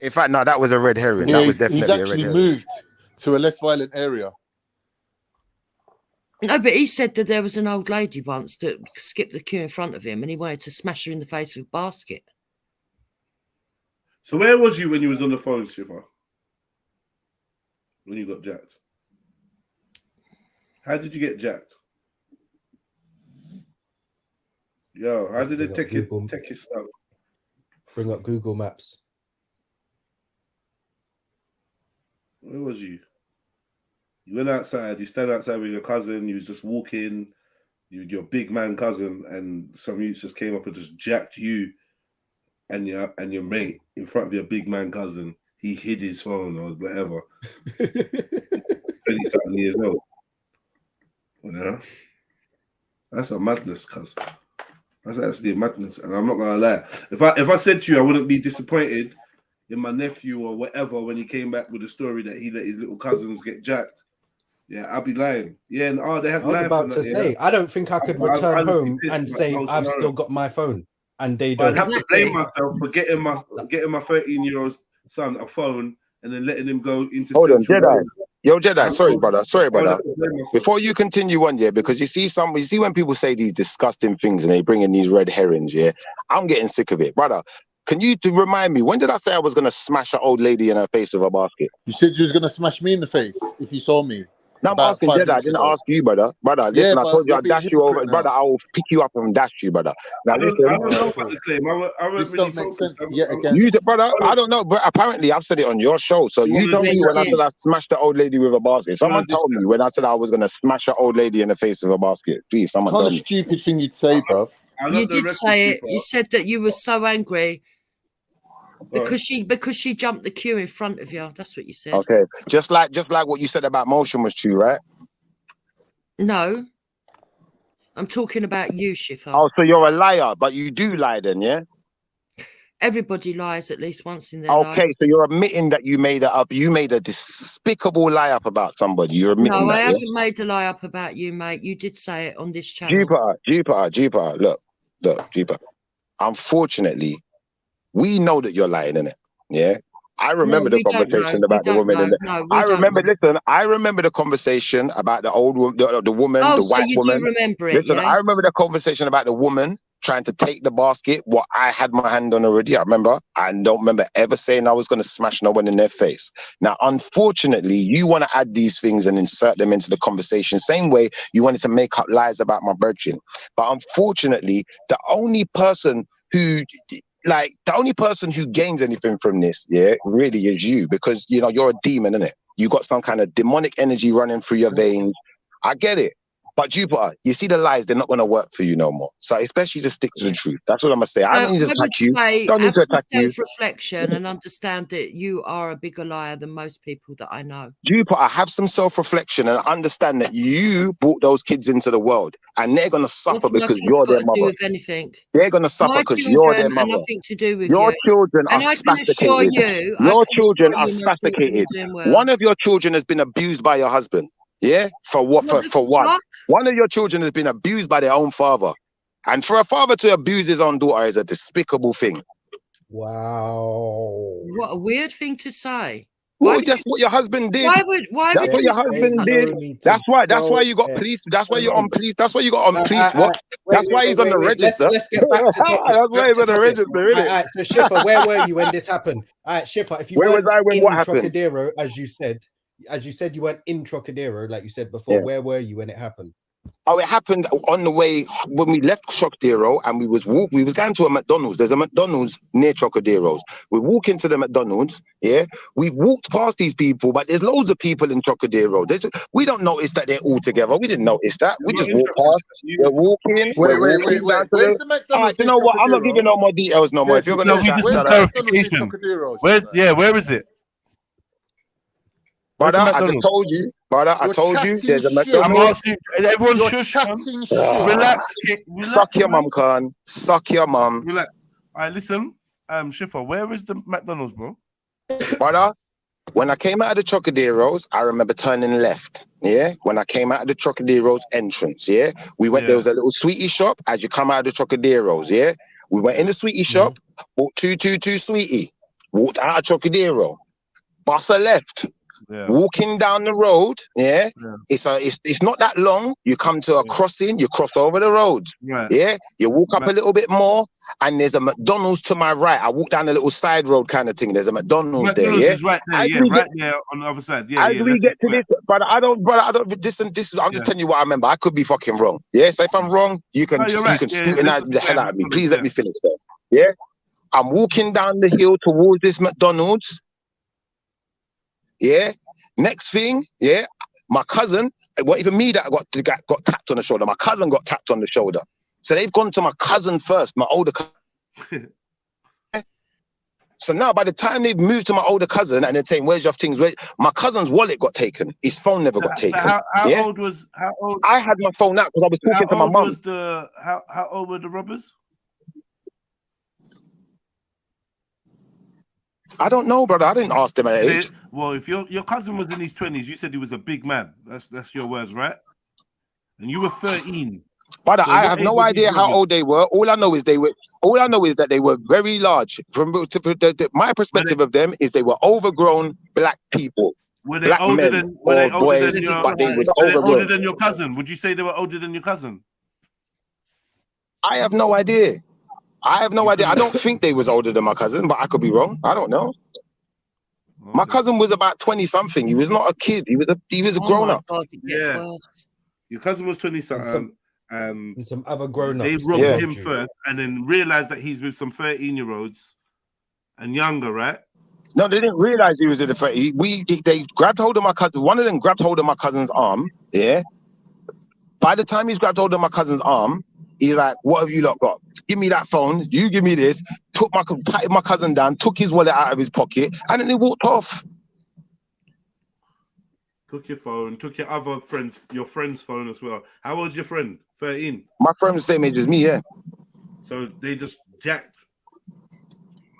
S6: In fact, no, that was a red herring. That was definitely a red herring.
S4: He's actually moved to a less violent area.
S5: No, but he said that there was an old lady once that skipped the queue in front of him and he wanted to smash her in the face with a basket.
S17: So where was you when you was on the phone, Shiva? When you got jacked? How did you get jacked? Yo, how did they take your stuff?
S21: Bring up Google Maps.
S17: Where was you? You went outside, you stand outside with your cousin, you was just walking, your big man cousin, and some youths just came up and just jacked you and your mate in front of your big man cousin. He hid his phone or whatever. 20-something years old. You know? That's a madness, cuz. That's actually a madness. And I'm not gonna lie. If I said to you I wouldn't be disappointed in my nephew or whatever when he came back with a story that he let his little cousins get jacked, yeah, I'll be lying. Yeah, and they have.
S21: I was about to say, I don't think I could return home and say I've still got my phone, and they don't.
S17: I'd have to blame myself for getting my 13-year-old son a phone and then letting him go into.
S6: Hold on, Jedi. Yo, Jedi. Sorry, brother. Before you continue on, yeah, because you see when people say these disgusting things and they bring in these red herrings, yeah, I'm getting sick of it, brother. Can you remind me, when did I say I was gonna smash an old lady in her face with a basket?
S4: You said you was gonna smash me in the face if you saw me.
S6: No, I'm asking Jedi. I didn't ask you, brother. Listen, I told you I'd dash you over. Brother, I will pick you up and dash you, brother. Now, listen. I don't know about the claim. I won't really make sense yet again. Brother, I don't know, but apparently I've said it on your show. So you told me when I said I smashed the old lady with a basket. Someone told me when I said I was going to smash an old lady in the face with a basket. Please, someone tell me.
S4: What a stupid thing you'd say, bruv.
S5: You did say it. You said that you were so angry because she jumped the queue in front of you. That's what you said.
S6: Okay, just like what you said about motion was true, right?
S5: No, I'm talking about you, Shifa.
S6: Oh, so you're a liar, but you do lie then, yeah?
S5: Everybody lies at least once in their life.
S6: Okay, so you're admitting that you made it up. You made a despicable lie up about somebody. You're admitting that.
S5: No, I haven't made a lie up about you, mate. You did say it on this channel.
S6: Jupiter. Look, Jupiter. Unfortunately, we know that you're lying, innit? Yeah. I remember the conversation about the woman. I remember the conversation about the old woman, the woman, the white woman.
S5: Do remember it,
S6: Listen, I remember the conversation about the woman trying to take the basket. What I had my hand on already. I remember. I don't remember ever saying I was going to smash no one in their face. Now, unfortunately, you want to add these things and insert them into the conversation. Same way you wanted to make up lies about my virgin. But unfortunately, the only person who gains anything from this, yeah, really is you, because you know you're a demon, innit? You got some kind of demonic energy running through your veins. I get it. But Jupiter, you see the lies, they're not going to work for you no more. So especially just stick to the truth. That's what I'm going to say. I don't need to attack you. Don't need to attack you.
S5: Self-reflection and understand that you are a bigger liar than most people that I know.
S6: Jupiter, have some self-reflection and understand that you brought those kids into the world and they're going to suffer because you're their mother.
S5: With anything.
S6: They're going to suffer because you're their mother.
S5: Nothing to do with
S6: your children are
S5: and I can assure you,
S6: your children are spasticated. One of your children has been abused by your husband. Yeah, for what? For what? One of your children has been abused by their own father, and for a father to abuse his own daughter is a despicable thing.
S21: Wow!
S5: What a weird thing to say.
S6: Well, that's what your husband did.
S5: That's
S6: what your husband did. That's why you got police. That's why you're on police. That's why you got on police. What? That's why he's on the register.
S21: Let's get back to
S6: that's why he's on the register. Really?
S21: All right, so Shifa, where were you when this happened? All right, Shifa, if you weren't in Trocadero, as you said, you weren't in Trocadero, like you said before. Yeah. Where were you when it happened?
S6: Oh, it happened on the way when we left Trocadero and we was going to a McDonald's. There's a McDonald's near Trocadero's. We walk into the McDonald's, yeah. We've walked past these people, but there's loads of people in Trocadero. We don't notice that they're all together. We didn't notice that. We just walk past. We're walking.
S4: Wait. Where's the McDonald's?
S6: All right, you know what? I'm not giving no more details no more. If you're going to
S14: clarification. Where is it?
S6: Brother, I just told you. Brother, I told you. There's a McDonald's.
S14: I'm asking. Everyone shush. Relax.
S6: Suck your mum, Khan. Suck your mum.
S17: Relax. All right, listen. Shifa, where is the McDonald's, bro?
S6: Brother, when I came out of the Trocadero's, I remember turning left. Yeah. When I came out of the Trocadero's entrance, yeah. We went. There was a little sweetie shop as you come out of the Trocadero's. Yeah. We went in the sweetie shop. Bought two sweetie. Walked out of Trocadero. Bus a left. walking down the road, it's not that long. You come to a crossing, you cross over the roads, you walk up a little bit more, and there's a McDonald's to my right. I walk down a little side road kind of thing. There's a McDonald's there,
S17: is right there, right there on the other side.
S6: As we get to this, but I don't. This is. I'm just telling you what I remember. I could be fucking wrong. So if I'm wrong, you can scrutinize the hell out of me. Please let me finish there. Yeah, I'm walking down the hill towards this McDonald's. Yeah. Next thing, my cousin. Well, even me that got tapped on the shoulder. My cousin got tapped on the shoulder. So they've gone to my cousin first, my older cousin. So now, by the time they've moved to my older cousin and they're saying, "Where's your things?" My cousin's wallet got taken. His phone never got taken.
S17: How old was? How old?
S6: I had my phone out because I was talking to my mum.
S17: How old were the robbers?
S6: I don't know, brother. I didn't ask them at age.
S17: Well, if your cousin was in his 20s, you said he was a big man. That's your words, right? And you were 13.
S6: But so I have no idea how old they were. All I know is that they were very large. From my perspective of them is they were overgrown black people.
S17: Were they older than your cousin? Would you say they were older than your cousin?
S6: I have no idea. I don't think they was older than my cousin, but I could be wrong. I don't know. Okay. My cousin was about 20 something. He was not a kid. He was a grown up.
S17: Yeah. Your cousin was 20 something.
S21: And some other grown ups.
S17: They robbed him first and then realized that he's with some 13-year-olds and younger, right?
S6: No, they didn't realize he was with the 30. They grabbed hold of my cousin. One of them grabbed hold of my cousin's arm. Yeah. By the time he's grabbed hold of my cousin's arm, he's like, "What have you lot got? Give me that phone. You give me this." Patted my cousin down, took his wallet out of his pocket, and then they walked off.
S17: Took your phone, took your other friend's, your friend's phone as well. How old's your friend? 13.
S6: My friend's the same age as me, yeah.
S17: So they just jacked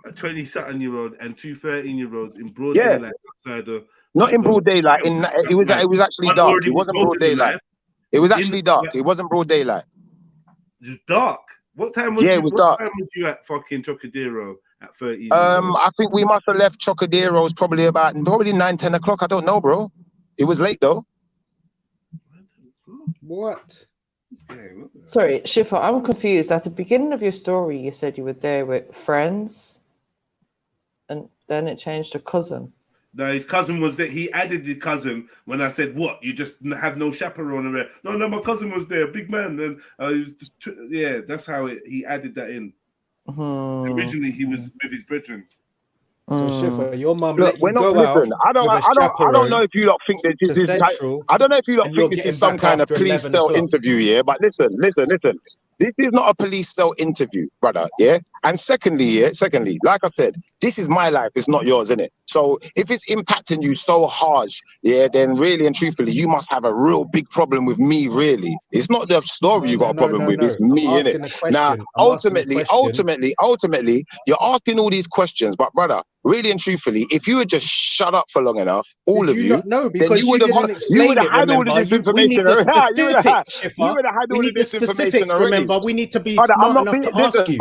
S17: a 20-something-year-old and two 13-year-olds in broad daylight outside the.
S6: Not in broad daylight. It was actually dark. It wasn't broad daylight. It was actually dark. It wasn't broad daylight.
S17: Just dark. What time was
S6: it was dark.
S17: What time was you at fucking Chocodero at 13?
S6: I think we must have left Chocodero's probably 9, 10 o'clock. I don't know, bro. It was late though.
S21: What?
S7: Sorry, Shifa, I'm confused. At the beginning of your story, you said you were there with friends, and then it changed to cousin.
S17: No, his cousin was there. He added the cousin when I said, "What? You just have no chaperone around?" No, my cousin was there, big man, and that's how he added that in. Originally, he was with his brethren.
S21: So Shifa, your mum let you go out.
S6: I don't know if you lot think that this is. I don't know if you lot think this is some kind of police cell interview, yeah. But listen. This is not a police cell interview, brother. Yeah. And secondly, like I said, this is my life. It's not yours, innit? So if it's impacting you so hard, then really and truthfully, you must have a real big problem with me. Really, it's not the story you got a problem with. It's me, innit? Now, ultimately, you're asking all these questions, but brother, really and truthfully, if you had just shut up for long enough, all of you,
S21: no, because you would have
S6: had all of this information. You would have had all of this information already.
S21: Remember, we need to be smart enough to ask you.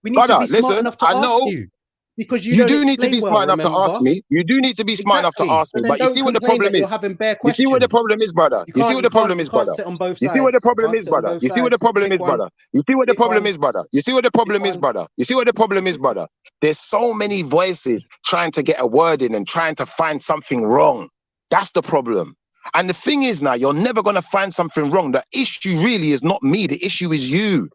S21: We need to be smart enough to ask you. Because
S6: you do need to be smart enough to ask me. You do need to be smart enough to ask me. But you see what the problem is? You see what the problem is, brother? You see what the problem is, brother? You see what the problem is, brother? You see what the problem is, brother? You see what the problem is, brother? You see what the problem is, brother? You see what the problem is, brother? There's so many voices trying to get a word in and trying to find something wrong. That's the problem. And the thing is now, you're never going to find something wrong. The issue really is not me. The issue is you.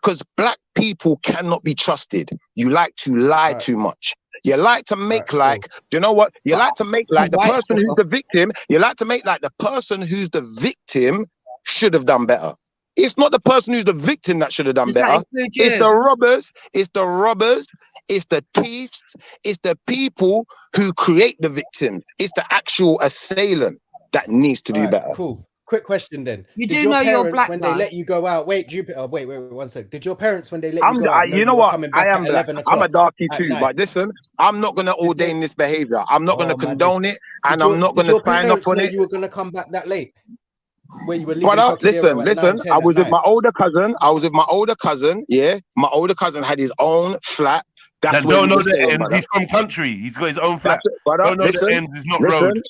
S6: Because black people cannot be trusted. You like to lie too much. You like to make do you know what? You like to make like the person who's the victim. You like to make like the person who's the victim should have done better. It's not the person who's the victim that should have done better. It's the robbers. It's the robbers. It's the thieves. It's the people who create the victims. It's the actual assailant that needs to do better.
S21: Cool. Quick question then.
S5: Did you know you're black
S21: when they let you go out? Wait, Jupiter. Wait, 1 sec. Did your parents when they let you go out?
S6: You know what? I am black. I'm a darkie too. But listen, I'm not gonna ordain this behavior. I'm not gonna condone it, and I'm not gonna sign up on it.
S21: You were gonna come back that late. Where you were leaving.
S6: Brother, listen. I was with my older cousin. Yeah, my older cousin had his own flat. That's
S14: That
S6: where
S14: don't
S6: you
S14: know
S6: were
S14: the
S6: saying,
S14: ends.
S6: brother.
S14: He's from country. He's got his own flat.
S6: That's it, brother.
S14: Don't know
S6: Listen,
S14: the ends. It's not road.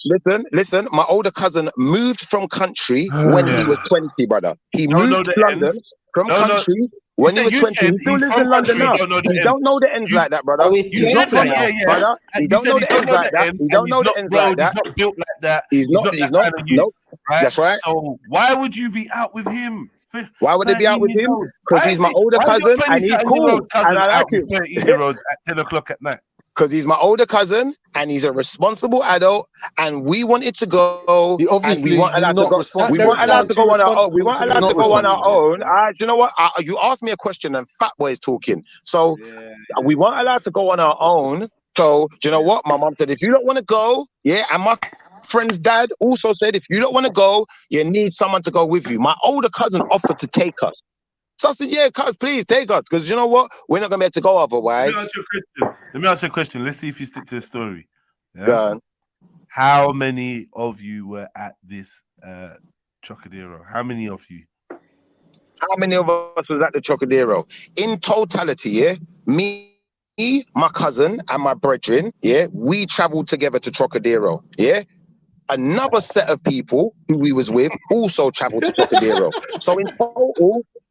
S6: listen. My older cousin moved from country when he was 20, brother. He
S14: Don't know
S6: moved
S14: the
S6: to London
S14: ends.
S6: from
S14: Don't know.
S6: country when he was 20. He still lives in London now. He don't know the ends like that, brother.
S7: Oh, he's
S6: He's not
S7: 20
S6: from
S7: now.
S6: that, brother. He
S14: You
S6: don't
S14: said
S6: know
S14: he
S6: the
S14: don't
S6: ends
S14: know
S6: like
S14: the
S6: that.
S14: ends,
S6: He
S14: and
S6: don't
S14: he's
S6: know the
S14: not
S6: ends like
S14: road. He's
S6: that.
S14: not built like that.
S6: He's not
S14: that kind of youth,
S6: nope.
S14: right?
S6: That's right.
S14: So why would you be out with him?
S6: Why would they be out with him? Because he's my older
S14: Why is your
S6: cousin and he's
S14: 27-year-old
S6: cool.
S14: cousin
S6: And I like
S14: out with
S6: him.
S14: 13-year-olds at 10 o'clock at night?
S6: Because he's my older cousin and he's a responsible adult, and we wanted to go, and we weren't allowed to go. We weren't allowed to go on our own. We weren't allowed to go on our own. You know what? You asked me a question, and Fat Boy is talking. So we weren't allowed to go on our own. So do you know what? My mom said, if you don't want to go, and my friend's dad also said, if you don't want to go, you need someone to go with you. My older cousin offered to take us. So I said, yeah, cuz, please take us, because you know what? We're not going to be able to go otherwise.
S14: Let me ask you a question. Let's see if you stick to the story.
S6: Yeah?
S14: How many of you were at this Trocadero? How many of you?
S6: How many of us was at the Trocadero? In totality, me, my cousin, and my brethren, we traveled together to Trocadero, Another set of people who we was with also traveled to Trocadero. So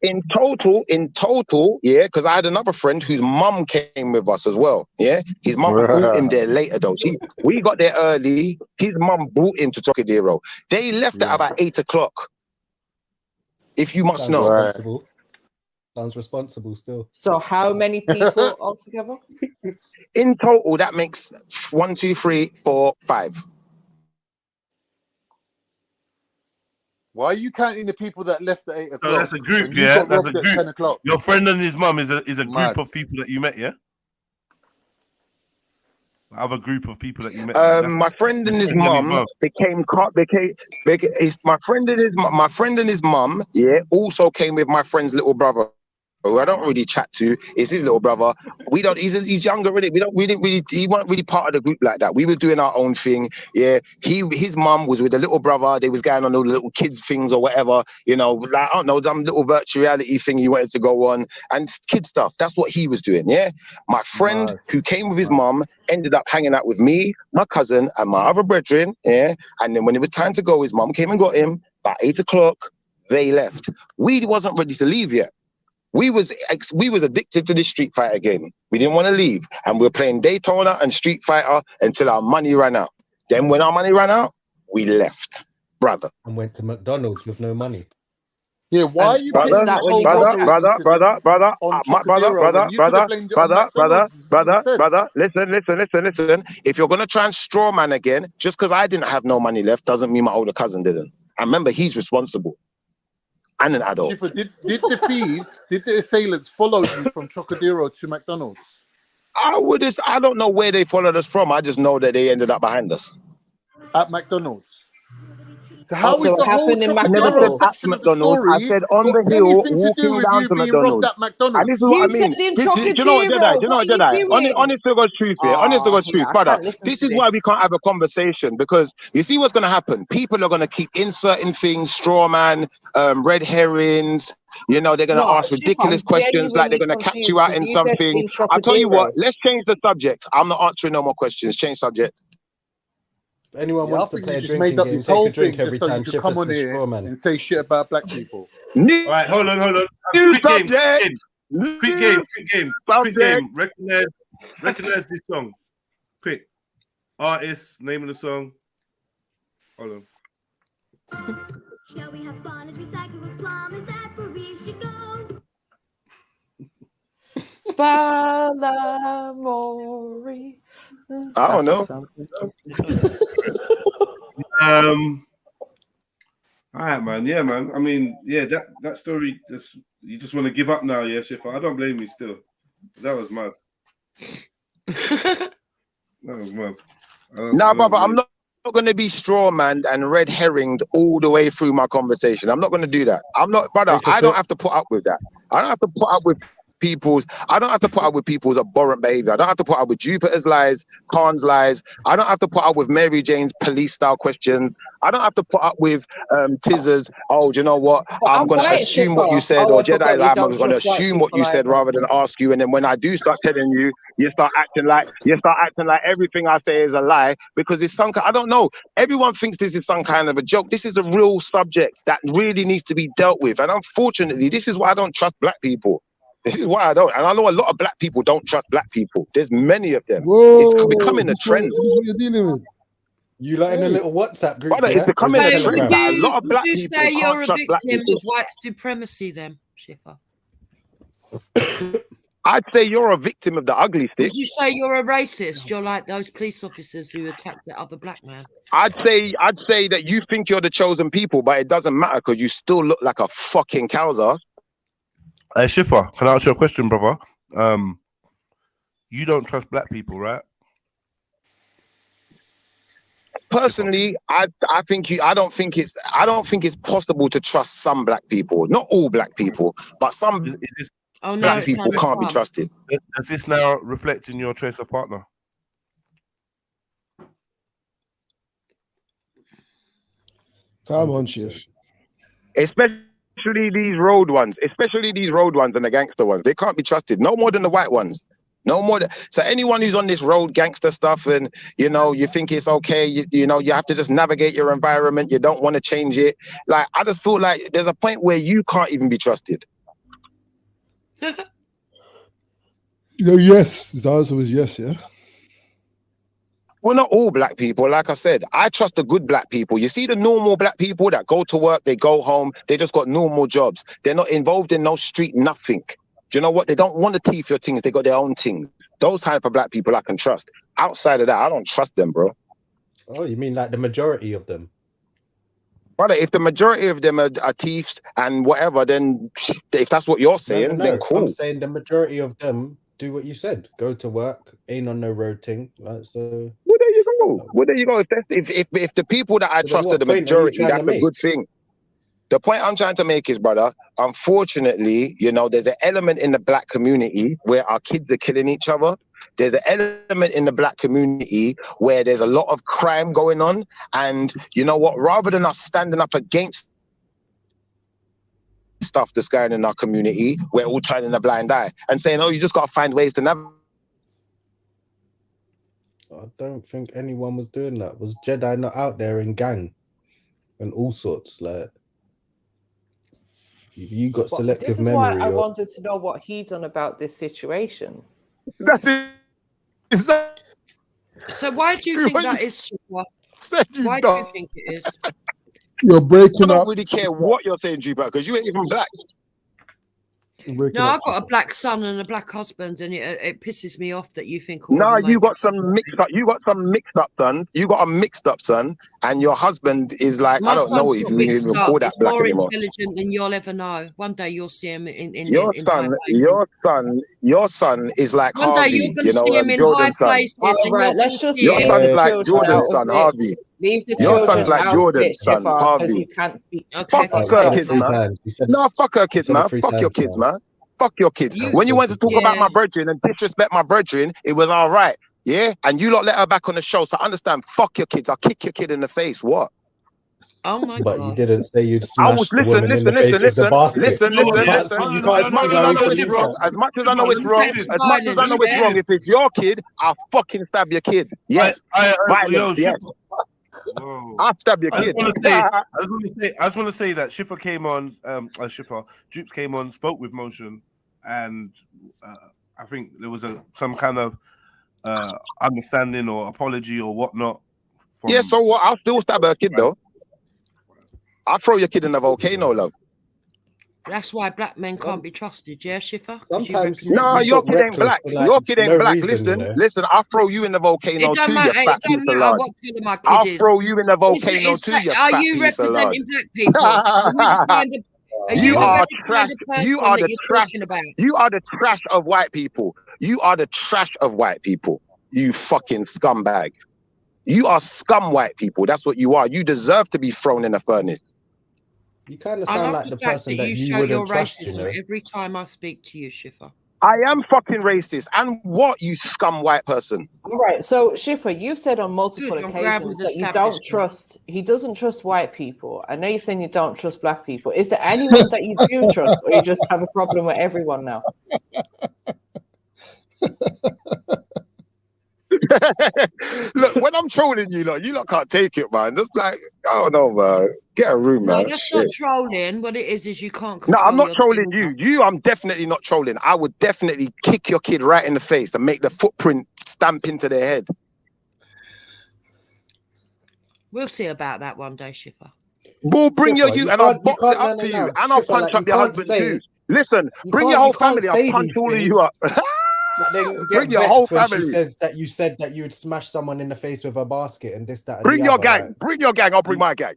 S6: in total, because I had another friend whose mum came with us as well, His mum brought him there later though. We got there early. His mum brought him to Trocadero. They left at about 8 o'clock. If you must know.
S21: Responsible. Sounds responsible still.
S7: So how many people altogether?
S6: In total, that makes 1, 2, 3, 4, 5.
S4: Why are you counting the people that left at 8 o'clock?
S14: So that's a group,
S4: and you got
S14: That's a
S4: robbed at
S14: group.
S4: 10 o'clock?
S14: Your friend and his mum is a group of people that you met, I have a group of people that you met.
S6: My friend and his mum my friend and his mum, also came with my friend's little brother, who I don't really chat to. It's his little brother. He's younger, really. He wasn't really part of the group like that. We was doing our own thing. His mum was with a little brother. They was going on all the little kids things or whatever, like, I don't know, some little virtual reality thing he wanted to go on and kid stuff. That's what he was doing. My friend who came with his mum ended up hanging out with me, my cousin, and my other brethren. And then when it was time to go, his mum came and got him. About 8 o'clock, they left. We wasn't ready to leave yet. We was addicted to this Street Fighter game. We didn't want to leave, and we were playing Daytona and Street Fighter until our money ran out. Then when our money ran out, we left, brother.
S21: And went to McDonald's with no money.
S4: Yeah, why are you
S6: brother? Listen. If you're gonna try and straw man again, just because I didn't have no money left doesn't mean my older cousin didn't. And remember, he's responsible. And an adult.
S4: Did the assailants follow you from Trocadero to McDonald's?
S6: I don't know where they followed us from. I just know that they ended up behind us.
S4: At McDonald's. So how is the whole
S6: I never said at McDonald's. I said on the hill, walking down to McDonald's. And this is what I mean. Do you know what, Jedi? Honest to God's truth here. Honest to God's truth, brother. This is why we can't have a conversation, because you see what's going to happen. People are going to keep inserting things, straw man, red herrings. They're going to ask ridiculous questions, like they're going to catch you out in something. I'll tell you what, let's change the subject. I'm not answering no more questions. Change subject.
S21: Anyone wants to play a drinking game, take a drink every time Ship
S4: come on
S21: is
S4: here
S21: straw man.
S4: and say shit about black people.
S14: All right, hold on. Quick game. Recognize this song. Quick. Artist, name of the song. Hold on.
S8: Shall we have fun as recycle Islam? Is that where we should go?
S7: Balamori.
S6: I don't know.
S1: All right, man. Yeah, man. I mean, that story. You just want to give up now, Shifa. I don't blame you. Still, that was mad. That was mad.
S6: No, brother, I'm not going to be straw manned and red herringed all the way through my conversation. I'm not going to do that. I'm not, brother. I don't have to put up with that. I don't have to put up with people's abhorrent behavior. I don't have to put up with Jupiter's lies, Khan's lies. I don't have to put up with Mary Jane's police style questions. I don't have to put up with tizzers. Oh, do you know what? I'm going to assume what you said, or Jedi, I'm going to assume what you said rather than ask you. And then when I do start telling you, you start acting like everything I say is a lie, because it's some kind, I don't know. Everyone thinks this is some kind of a joke. This is a real subject that really needs to be dealt with. And unfortunately, this is why I don't trust black people. This is why I don't. And I know a lot of black people don't trust black people. There's many of them.
S16: Whoa,
S6: it's becoming a trend.
S16: This is what you're dealing with.
S21: You like in a little WhatsApp group,
S6: Brother,
S21: yeah?
S6: it's becoming a trend. That a lot of black
S5: Would you
S6: people
S5: say you're
S6: can't
S5: a
S6: trust black
S5: victim
S6: people.
S5: of white supremacy then, Schiffer?
S6: I'd say you're a victim of the ugly stick.
S5: Would you say you're a racist? You're like those police officers who attacked the other black man.
S6: I'd say that you think you're the chosen people, but it doesn't matter because you still look like a fucking cowser.
S17: Schiffer, can I ask you a question, brother? You don't trust black people, right?
S6: Personally, I don't think it's possible to trust some black people. Not all black people, but some black people can't be trusted.
S17: Does this now reflect in your choice of partner?
S16: Come on, Chief.
S6: Especially these road ones and the gangster ones. They can't be trusted. No more than the white ones. No more. So anyone who's on this road gangster stuff and, you know, you think it's okay, you know, you have to just navigate your environment. You don't want to change it. Like, I just feel like there's a point where you can't even be trusted.
S16: Yes. His answer was yes, yeah?
S6: Well, not all black people. Like I said, I trust the good black people. You see the normal black people that go to work, they go home, they just got normal jobs. They're not involved in no street nothing. Do you know what? They don't want to teeth your things. They got their own thing. Those type of black people I can trust. Outside of that, I don't trust them, bro.
S21: Oh, you mean like the majority of them?
S6: Brother, if the majority of them are thieves and whatever, then if that's what you're saying, then cool.
S21: I'm saying the majority of them do what you said. Go to work, ain't on no road thing. Like, so.
S6: Well, there you go. Well, there you go. If the people that I trust are the majority, that's a good thing. The point I'm trying to make is, brother, unfortunately, you know, there's an element in the black community where our kids are killing each other. There's an element in the black community where there's a lot of crime going on. And you know what? Rather than us standing up against stuff that's going in our community, we're all turning a blind eye and saying, oh, you just got to find ways to navigate.
S21: I don't think anyone was doing that. Was Jedi not out there in gang and all sorts? Like, you got selective memory.
S7: This is why I wanted to know what he's on about this situation.
S6: That's it.
S5: So why do you think that is? Why do you think it is?
S16: You're breaking up.
S6: I don't really care what you're saying, Tupac, because you ain't even black.
S5: No, I've got a black son and a black husband, and it pisses me off that you think.
S6: No, you got some mixed up. You got some mixed up son. You got a mixed up son, and your husband is like, I don't know if you even call that black anymore.
S5: More intelligent than you'll ever know. One day you'll see him in
S6: your son is like
S5: one
S6: Harvey.
S5: Day you're
S6: you know,
S5: see him in high places.
S7: Right, let's just
S6: your son's like Jordan's son, Harvey.
S7: Leave the
S6: your son's like
S7: out
S6: Jordan's son, Harvey.
S7: You can't speak.
S5: Okay,
S6: fuck her kids, man. No, fuck her kids, man. Fuck your kids, man. Fuck your kids. When you went to talk about my brethren and disrespect my brethren, it was all right. Yeah? And you lot let her back on the show. So understand, fuck your kids. I'll kick your kid in the face. What?
S5: Oh my
S21: but
S5: God.
S21: You didn't say you'd smash the woman in the face with the basket.
S6: Listen. As much as I know it's wrong, if it's your kid, I'll fucking stab your kid. Yes. Violence, yes. I'll stab your kid.
S17: I just want to say that Schiffer came on, Jupes came on, spoke with Motion, and I think there was some kind of understanding or apology or whatnot.
S6: Yeah, so what? I'll still stab her kid though. I'll throw your kid in the volcano, love.
S5: That's why black men can't be trusted, yeah, Schiffer?
S21: Sometimes.
S6: No, your kid ain't black. Your kid ain't black. Listen, I'll throw you in the volcano too, you fat piece of lard. I'll throw you in the volcano too, you fat piece of lard.
S5: Are you representing black people?
S6: You are trash. You are the trash. You are the trash of white people. You are the trash of white people. You fucking scumbag. You are scum white people. That's what you are. You deserve to be thrown in a furnace.
S21: You kind of sound like the person that you
S5: show
S21: wouldn't
S5: your
S21: trust,
S5: racism every time I speak to you, Schiffer.
S6: I am fucking racist. And what, you scum white person?
S7: All right. So Schiffer, you've said on multiple
S5: Good, I'm glad
S7: occasions
S5: we've
S7: that you
S5: established
S7: don't trust. He doesn't trust white people. I know you're saying you don't trust black people. Is there anyone that you do trust, or you just have a problem with everyone now?
S6: Look, when I'm trolling you lot can't take it, man. Just like, oh no, man. Get a room,
S5: No,
S6: man.
S5: that's
S6: Shit.
S5: not trolling. What it is you can't
S6: No,
S5: control
S6: I'm not
S5: your
S6: trolling
S5: temper.
S6: you. I'm definitely not trolling. I would definitely kick your kid right in the face and make the footprint stamp into their head.
S5: We'll see about that one day, Schiffer.
S6: Well, bring
S21: Schiffer,
S6: you
S21: you
S6: and I'll
S21: can't-
S6: box
S21: you
S6: it
S21: can't-
S6: up
S21: no,
S6: to
S21: no,
S6: you.
S21: no.
S6: And I'll
S21: Schiffer,
S6: punch
S21: like,
S6: up
S21: you
S6: your
S21: can't
S6: husband
S21: say-
S6: too. Listen,
S21: you
S6: bring
S21: can't-
S6: your whole
S21: you can't
S6: family.
S21: say
S6: I'll punch
S21: these
S6: all of
S21: things.
S6: you up.
S21: But then you
S6: Bring
S21: get
S6: your
S21: vexed
S6: whole
S21: when
S6: family.
S21: she says that you said that you would smash someone in the face with a basket and this, that, and
S6: Bring
S21: the
S6: your
S21: other,
S6: gang.
S21: like,
S6: Bring your gang. I'll bring my gang.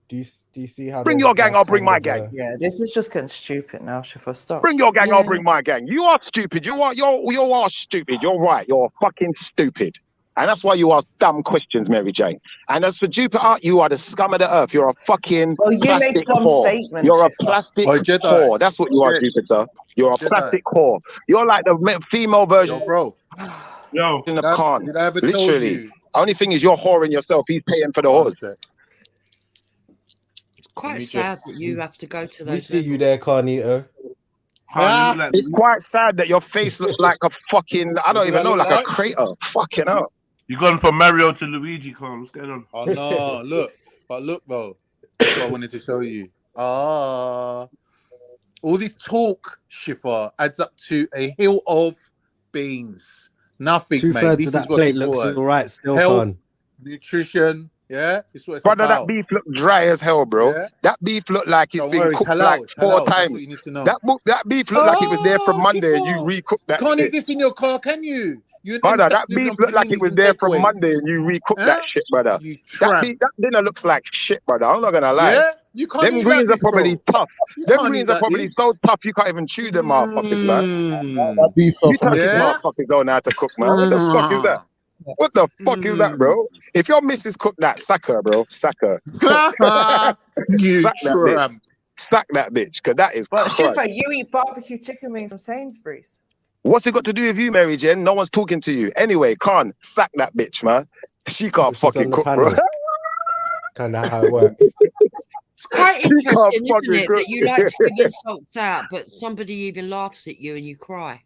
S21: do you see how?
S6: Bring
S21: there's
S6: your gang.
S21: that
S6: I'll bring
S21: kind
S6: my
S21: of,
S6: gang.
S7: Yeah, this is just getting stupid now. Schiffer, stop.
S6: Bring your gang. I'll bring my gang. You are stupid. You are stupid. You're right. You're fucking stupid. And that's why you ask dumb questions, Mary Jane. And as for Jupiter, you are the scum of the earth. You're a fucking
S7: Well, you make
S6: plastic
S7: dumb
S6: whore.
S7: statements,
S6: You're a
S7: Schiffer.
S6: plastic
S4: Oh, Jedi.
S6: whore. That's what you are,
S4: Jedi.
S6: Jupiter. You're a
S4: Jedi.
S6: plastic whore. You're like the female version
S4: Yo, bro.
S17: Yo,
S6: of Khan.
S4: Did I ever tell
S6: Literally.
S4: you?
S6: Only thing is you're whoring yourself. He's paying for the
S4: One
S6: whores.
S4: sec.
S5: It's quite
S4: me
S5: sad
S4: just-
S5: that you have to go to
S21: we
S5: those
S21: see you
S5: levels.
S21: there, Carnito.
S6: It's quite sad that your face looks like a fucking, I don't even know, like a crater. Fucking hell.
S17: You gone from Mario to Luigi, Carl. What's going on?
S4: Oh no, look though. That's what I wanted to show you. All this talk, Schiffer, adds up to a hill of beans. Nothing, mate.
S21: 2/3
S4: This
S21: of
S4: is
S21: that
S4: what
S21: plate
S4: you
S21: looks
S4: want.
S21: all right still,
S4: Health,
S21: Khan.
S4: nutrition, yeah. This is what it's
S6: Brother,
S4: about.
S6: that beef look dry as hell, bro.
S4: Yeah?
S6: That beef look like it's
S4: Don't
S6: been
S4: worry,
S6: cooked
S4: halal,
S6: like
S4: it's
S6: 4
S4: halal. That's what
S6: times.
S4: you need to know.
S6: That beef look like it was there from Monday and you
S4: Schiffer,
S6: recooked that
S4: can't eat
S6: shit.
S4: this in your car, can you? You and
S6: Brother,
S4: them
S6: that
S4: stop living
S6: beef
S4: on
S6: looked like it
S4: paninis
S6: was
S4: and
S6: there from
S4: takeaways.
S6: Monday and you recooked
S4: Huh?
S6: that shit, brother.
S4: You
S6: That
S4: tramp.
S6: dinner looks like shit, brother. I'm not gonna lie.
S4: Yeah? You can't
S6: Them
S4: eat
S6: greens
S4: like
S6: are
S4: this,
S6: probably
S4: bro.
S6: tough.
S4: You
S6: Them
S4: can't
S6: greens
S4: eat
S6: are
S4: like
S6: probably
S4: this.
S6: so tough you can't even chew them motherfuckers, man.
S16: That beef fell
S6: You
S16: from
S6: touch
S16: the
S6: these
S4: Yeah?
S6: motherfuckers don't know how to cook, man. What the fuck is that? What the fuck is that, bro? If your missus cooked that, sack her, bro. Sack her.
S4: You
S6: Sack that bitch.
S4: tramp.
S6: Sack that bitch, because that is
S7: But
S6: crud.
S7: Schiffer, you eat barbecue chicken wings from Sainsbury's.
S6: What's it got to do with you, Mary Jen? No one's talking to you. Anyway, Khan, sack that bitch, man. She can't
S21: She's on
S6: fucking
S21: the
S6: cook,
S21: panel.
S6: bro.
S21: Kind of how it works.
S5: It's quite
S6: She can't
S5: interesting, isn't
S6: fucking
S5: it,
S6: cook.
S5: that you like to give insults out, but somebody even laughs at you and you cry.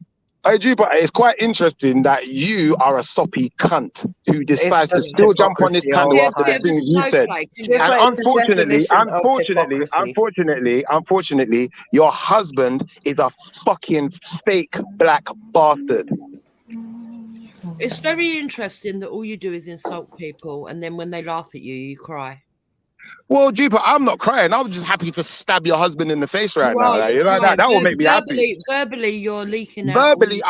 S6: Hey, Jupiter, it's quite interesting that you are a soppy cunt who decides to
S7: just
S6: still jump on this
S7: hypocrisy all
S6: panel
S7: the
S6: after the
S7: time.
S6: things you said.
S5: Snowflake, isn't it?
S7: Schiffer,
S6: And
S7: it's the definition of hypocrisy.
S6: unfortunately, your husband is a fucking fake black bastard.
S5: It's very interesting that all you do is insult people, and then when they laugh at you, you cry.
S6: Well, Jupiter, I'm not crying. I'm just happy to stab your husband in the face right now.
S5: Well,
S6: Like, you know, that will make me happy.
S5: Verbally, you're leaking out.
S6: Verbally,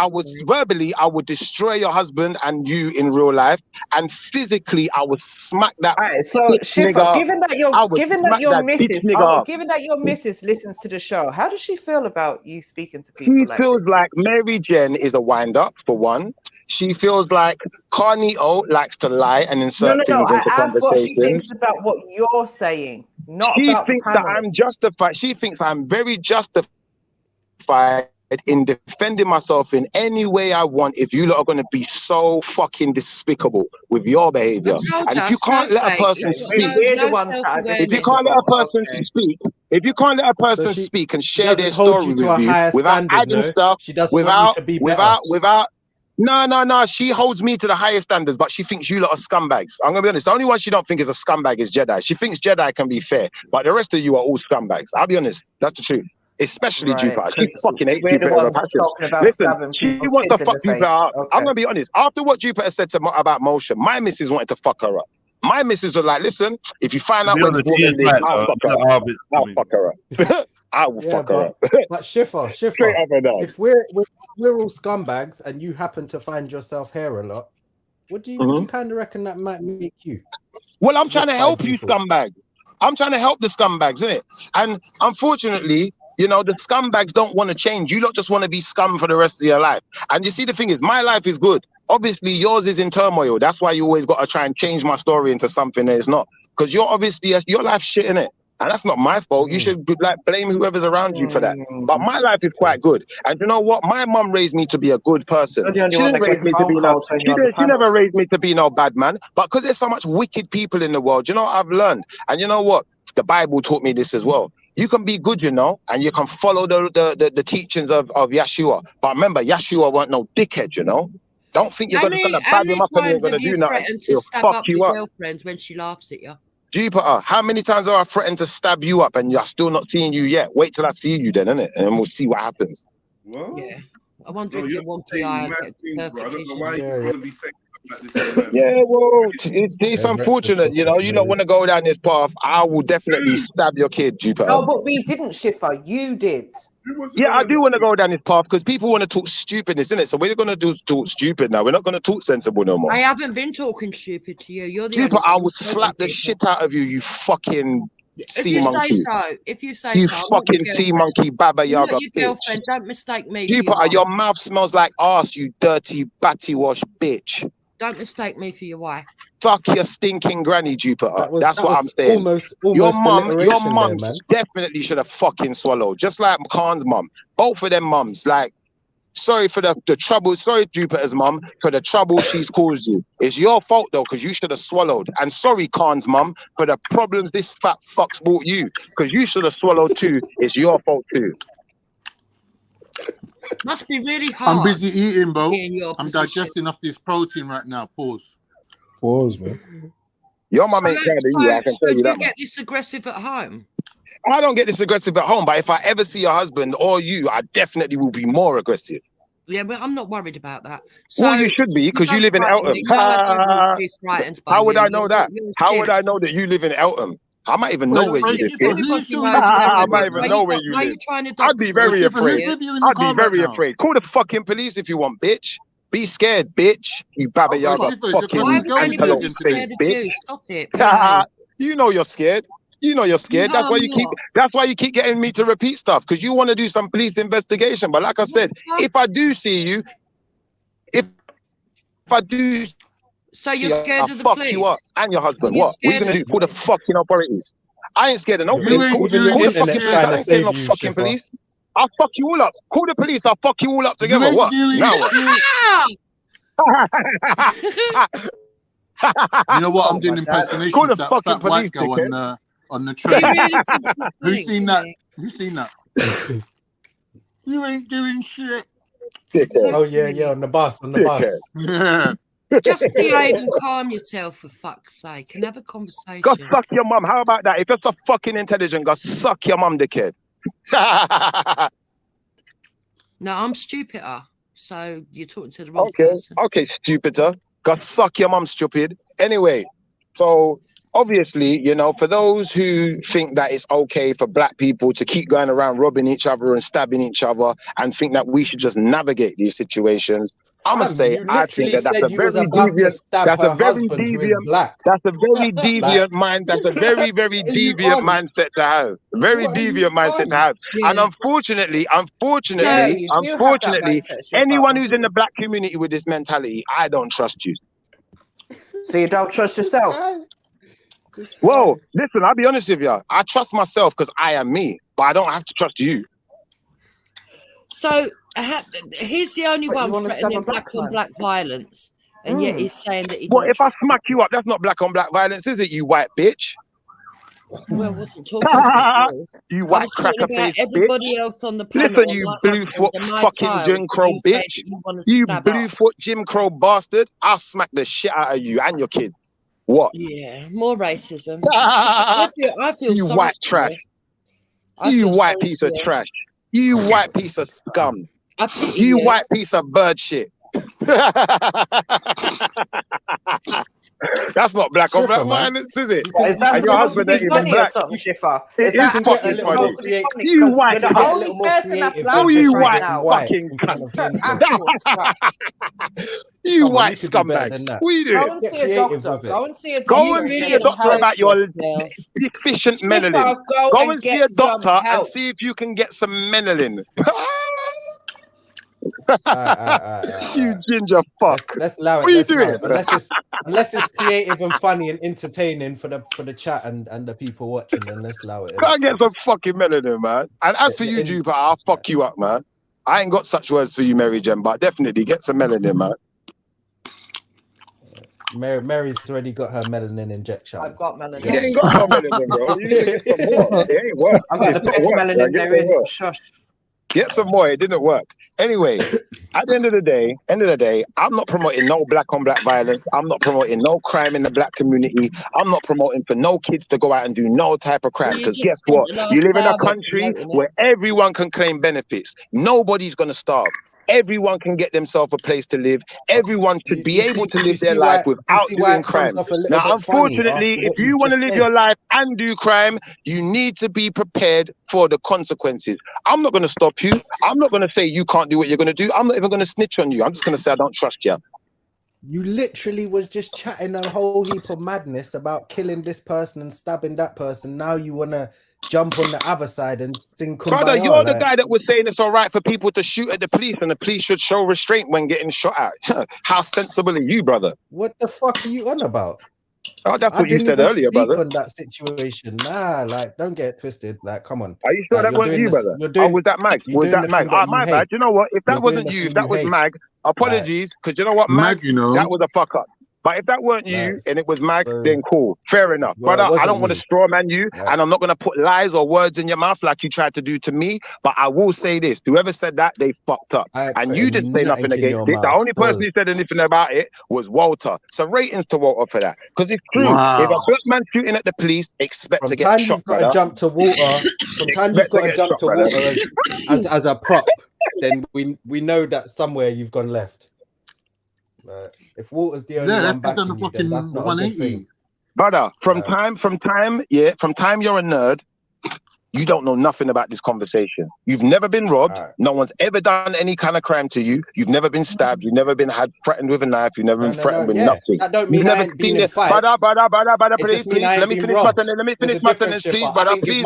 S6: I would destroy your husband and you in real life, and physically, I would smack that.
S7: Right, so
S6: bitch
S7: Schiffer,
S6: nigga.
S7: given that
S6: I would smack that bitch nigga.
S7: given that your missus listens to the show, how does she feel about you speaking to people?
S6: She
S7: like
S6: feels like Mary Jen is a wind-up, for one. She feels like Kanye likes to lie and insert
S7: No.
S6: things
S7: I
S6: into
S7: asked what she
S6: conversations.
S7: thinks about what you're saying, not
S6: She
S7: about
S6: thinks
S7: the
S6: that
S7: panel.
S6: I'm justified. She thinks I'm very justified in defending myself in any way I want if you lot are going to be so fucking despicable with your behavior. And if you can't let a person speak, if you can't let a person speak, if you can't let a person speak and share their story with you without adding stuff, without no, she holds me to the highest standards, but she thinks you lot are scumbags. I'm gonna be honest. The only one she don't think is a scumbag is JEDI. She thinks JEDI can be fair, but the rest of you are all scumbags. I'll be honest. That's the truth. Especially Jupiter. She fucking hates Jupiter with a passion. Listen, she wants to fuck Jupiter up. I'm gonna be honest. After what Jupiter said about motion, my missus wanted to fuck her up. My missus was like, listen, if you find out where this woman lives, I'll fuck her up. I'll fuck her up. I will fuck her up.
S21: But Schiffer, if we're all scumbags and you happen to find yourself here a lot, what do you kind of reckon that might make you?
S6: Well, I'm trying to help you, scumbag. I'm trying to help the scumbags, innit? And unfortunately, you know, the scumbags don't want to change. You don't just want to be scum for the rest of your life. And you see, the thing is, my life is good. Obviously, yours is in turmoil. That's why you always got to try and change my story into something that it's not. Because you're obviously, your life's shit, innit? And that's not my fault. You should like blame whoever's around you for that. But my life is quite good. And you know what? My mum raised me to be a good person. She didn't raise me to be no. She never raised me to be no bad man. But because there's so much wicked people in the world, you know what I've learned? And you know what? The Bible taught me this as well. You can be good, you know, and you can follow the teachings of Yeshua. But remember, Yeshua weren't no dickhead, you know. Don't think you're going to bag him up and you're going to do nothing. He'll fuck you up.
S5: Girlfriend when she laughs at you.
S6: Jupiter, how many times have I threatened to stab you up and you're still not seeing you yet? Wait till I see you then, innit? And then we'll see what happens.
S1: Well,
S5: yeah. I wonder if you want to
S6: Yeah, well, it's unfortunate, you know. You don't want to go down this path. I will definitely stab your kid, Jupiter.
S7: No, but we didn't, Schiffer. You did.
S6: Yeah, I do want to go down this path because people want to talk stupidness, isn't it? So we're going to talk stupid now. We're not going to talk sensible no more.
S5: I haven't been talking stupid to you. You're the
S6: Jupiter, I will slap the shit out of you, you fucking sea monkey.
S5: If you say
S6: you
S5: so,
S6: fucking sea monkey, Baba Yaga
S5: your
S6: bitch.
S5: girlfriend. Don't mistake me.
S6: Jupiter, your mouth smells like arse, you dirty batty wash bitch.
S5: Don't mistake me for your wife.
S6: Fuck your stinking granny, Jupiter. That's what I'm saying.
S21: Almost
S6: your mum definitely should have fucking swallowed, just like Khan's mum. Both of them mums, like, sorry for the trouble. Sorry, Jupiter's mum, for the trouble she's caused you. It's your fault though, because you should have swallowed. And sorry, Khan's mum, for the problems this fat fuck's brought you, because you should have swallowed too. It's your fault too.
S5: Must be really hard.
S4: I'm busy eating, bro. I'm digesting off this protein right now. Pause,
S16: man.
S6: Your mum ain't proud of you. I can tell you that.
S5: Do you get this aggressive at home?
S6: I don't get this aggressive at home, but if I ever see your husband or you, I definitely will be more aggressive.
S5: Yeah, but I'm not worried about that. So
S6: well, you should be, because you live in Eltham. How would I know that? How would I know that you live in Eltham? I might even know where you live. I might even know where you live. I'd be very afraid. I'd be very afraid. Call the fucking police if you want, bitch. Be scared, bitch. You Baba Yaga fucking antelope face, bitch.
S5: Stop it.
S6: You know you're scared. You know you're scared.
S5: No,
S6: that's why you keep getting me to repeat stuff, because you want to do some police investigation. But like I said, if I do see you, if I do.
S5: So you're scared of the
S6: fuck
S5: police?
S6: You up and your husband. What are you gonna do? Call the fucking authorities. I ain't scared of no police. Call the fucking police. I ain't scared of no fucking police. I'll fuck you all up. Call the police. I'll fuck you all up together. What? Now what?
S4: You know what? I'm doing impersonation of that fat white girl on the train. Who's seen that? Who's seen that? You ain't doing shit.
S21: Oh yeah, on the bus,
S4: Yeah.
S5: Just behave and calm yourself, for fuck's sake, and have a conversation.
S6: Go suck your mum. How about that? If you're so fucking intelligent, go suck your mum, dickhead.
S5: No, I'm stupider. So you're talking to the wrong person.
S6: Okay, stupider. Go suck your mum, stupid. Anyway, so obviously, you know, for those who think that it's okay for black people to keep going around robbing each other and stabbing each other and think that we should just navigate these situations, I'm gonna say I think that's a very deviant. That's a very deviant. That's a very deviant mind. That's a very, very deviant mindset to have. Very deviant mindset to have. And unfortunately, anyone who's in the black community with this mentality, I don't trust you.
S7: So you don't trust yourself?
S6: Well, listen, I'll be honest with you. I trust myself because I am me, but I don't have to trust you.
S5: So he's the only one threatening black on black violence, and yet he's saying that he.
S6: Well, if I smack you up, that's not black on black violence, is it? You white bitch.
S5: Well, I wasn't talking about
S6: you white cracker face
S5: everybody
S6: bitch.
S5: else on the planet.
S6: Listen, you blue foot fucking Jim Crow bitch. You blue foot Jim Crow bastard. I'll smack the shit out of you and your kid. What?
S5: Yeah, more racism. I feel
S6: you
S5: sorry
S6: white trash. You white piece of trash. You white piece of scum. You white piece of bird shit. That's not black on black violence, is it?
S7: Is that
S6: and your husband ain't even black.
S7: Schiffer?
S6: It is fucking funny. You white cunt. Oh, you white fucking cunt. You white scumbags. What are you doing?
S7: Go and see a doctor. Go and see a doctor.
S6: Go and see a doctor about your deficient melanin. Go and see a doctor and see if you can get some melanin. You ginger fuck.
S21: Let's allow it.
S6: What are you
S21: Let's allow
S6: doing?
S21: it. Unless it's creative and funny and entertaining for the chat and the people watching, then let's allow it.
S6: Can't get some fucking melanin, man. And as for you, Jupiter, I'll fuck you up, man. I ain't got such words for you, Mary Jen, but definitely get some melanin, man.
S21: Mary's already got her melanin injection.
S7: I've got melanin.
S6: You ain't got no melanin, bro. You need to get some more. It ain't work.
S7: I've got the best melanin there is. Shush.
S6: Get some more. It didn't work. Anyway, at the end of the day, I'm not promoting no black on black violence. I'm not promoting no crime in the black community. I'm not promoting for no kids to go out and do no type of crime. Because guess what? You live in a country where everyone can claim benefits. Nobody's gonna starve. Everyone can get themselves a place to live. Everyone should be able to live their life without doing crime. Now, unfortunately, if you want to live your life and do crime, you need to be prepared for the consequences. I'm not going to stop you. I'm not going to say you can't do what you're going to do. I'm not even going to snitch on you. I'm just going to say I don't trust you.
S21: You literally was just chatting a whole heap of madness about killing this person and stabbing that person. Now you want to jump on the other side and sing Kumbaya.
S6: Brother, you're the guy that was saying it's all right for people to shoot at the police and the police should show restraint when getting shot at. How sensible are you, brother?
S21: What the fuck are you on about?
S6: Oh, that's what you said earlier, brother.
S21: On that situation, like, don't get it twisted. Like, come on.
S6: Are you sure that wasn't you, brother? Oh, was that Mag? Was that Mag? Oh, my bad. You know what? If that wasn't you, if that was Mag, apologies, because you know what, Mag, you know, that was a fuck up. But if that weren't you and it was Mag, then cool. Fair enough.
S21: Well,
S6: brother, I don't want to straw man you, and I'm not going to put lies or words in your mouth like you tried to do to me. But I will say this. Whoever said that, they fucked up. And you didn't say nothing against it. The only person who said anything about it was Walter. So ratings to Walter for that. Because it's true. If a black man shooting at the police, expect to get shot, brother.
S21: Jump to Walter. Sometimes you've got to jump to Walter as a prop. Then we know that somewhere you've gone left. If Walter's the only one back, then that's not a good thing.
S6: Brother, from time you're a nerd, you don't know nothing about this conversation. You've never been robbed. No one's ever done any kind of crime to you. You've never been stabbed. You've never been threatened with a knife. You've never been threatened with nothing.
S21: That don't mean I ain't been in a fight.
S6: Brother, please, let me finish my sentence, please, brother. Please,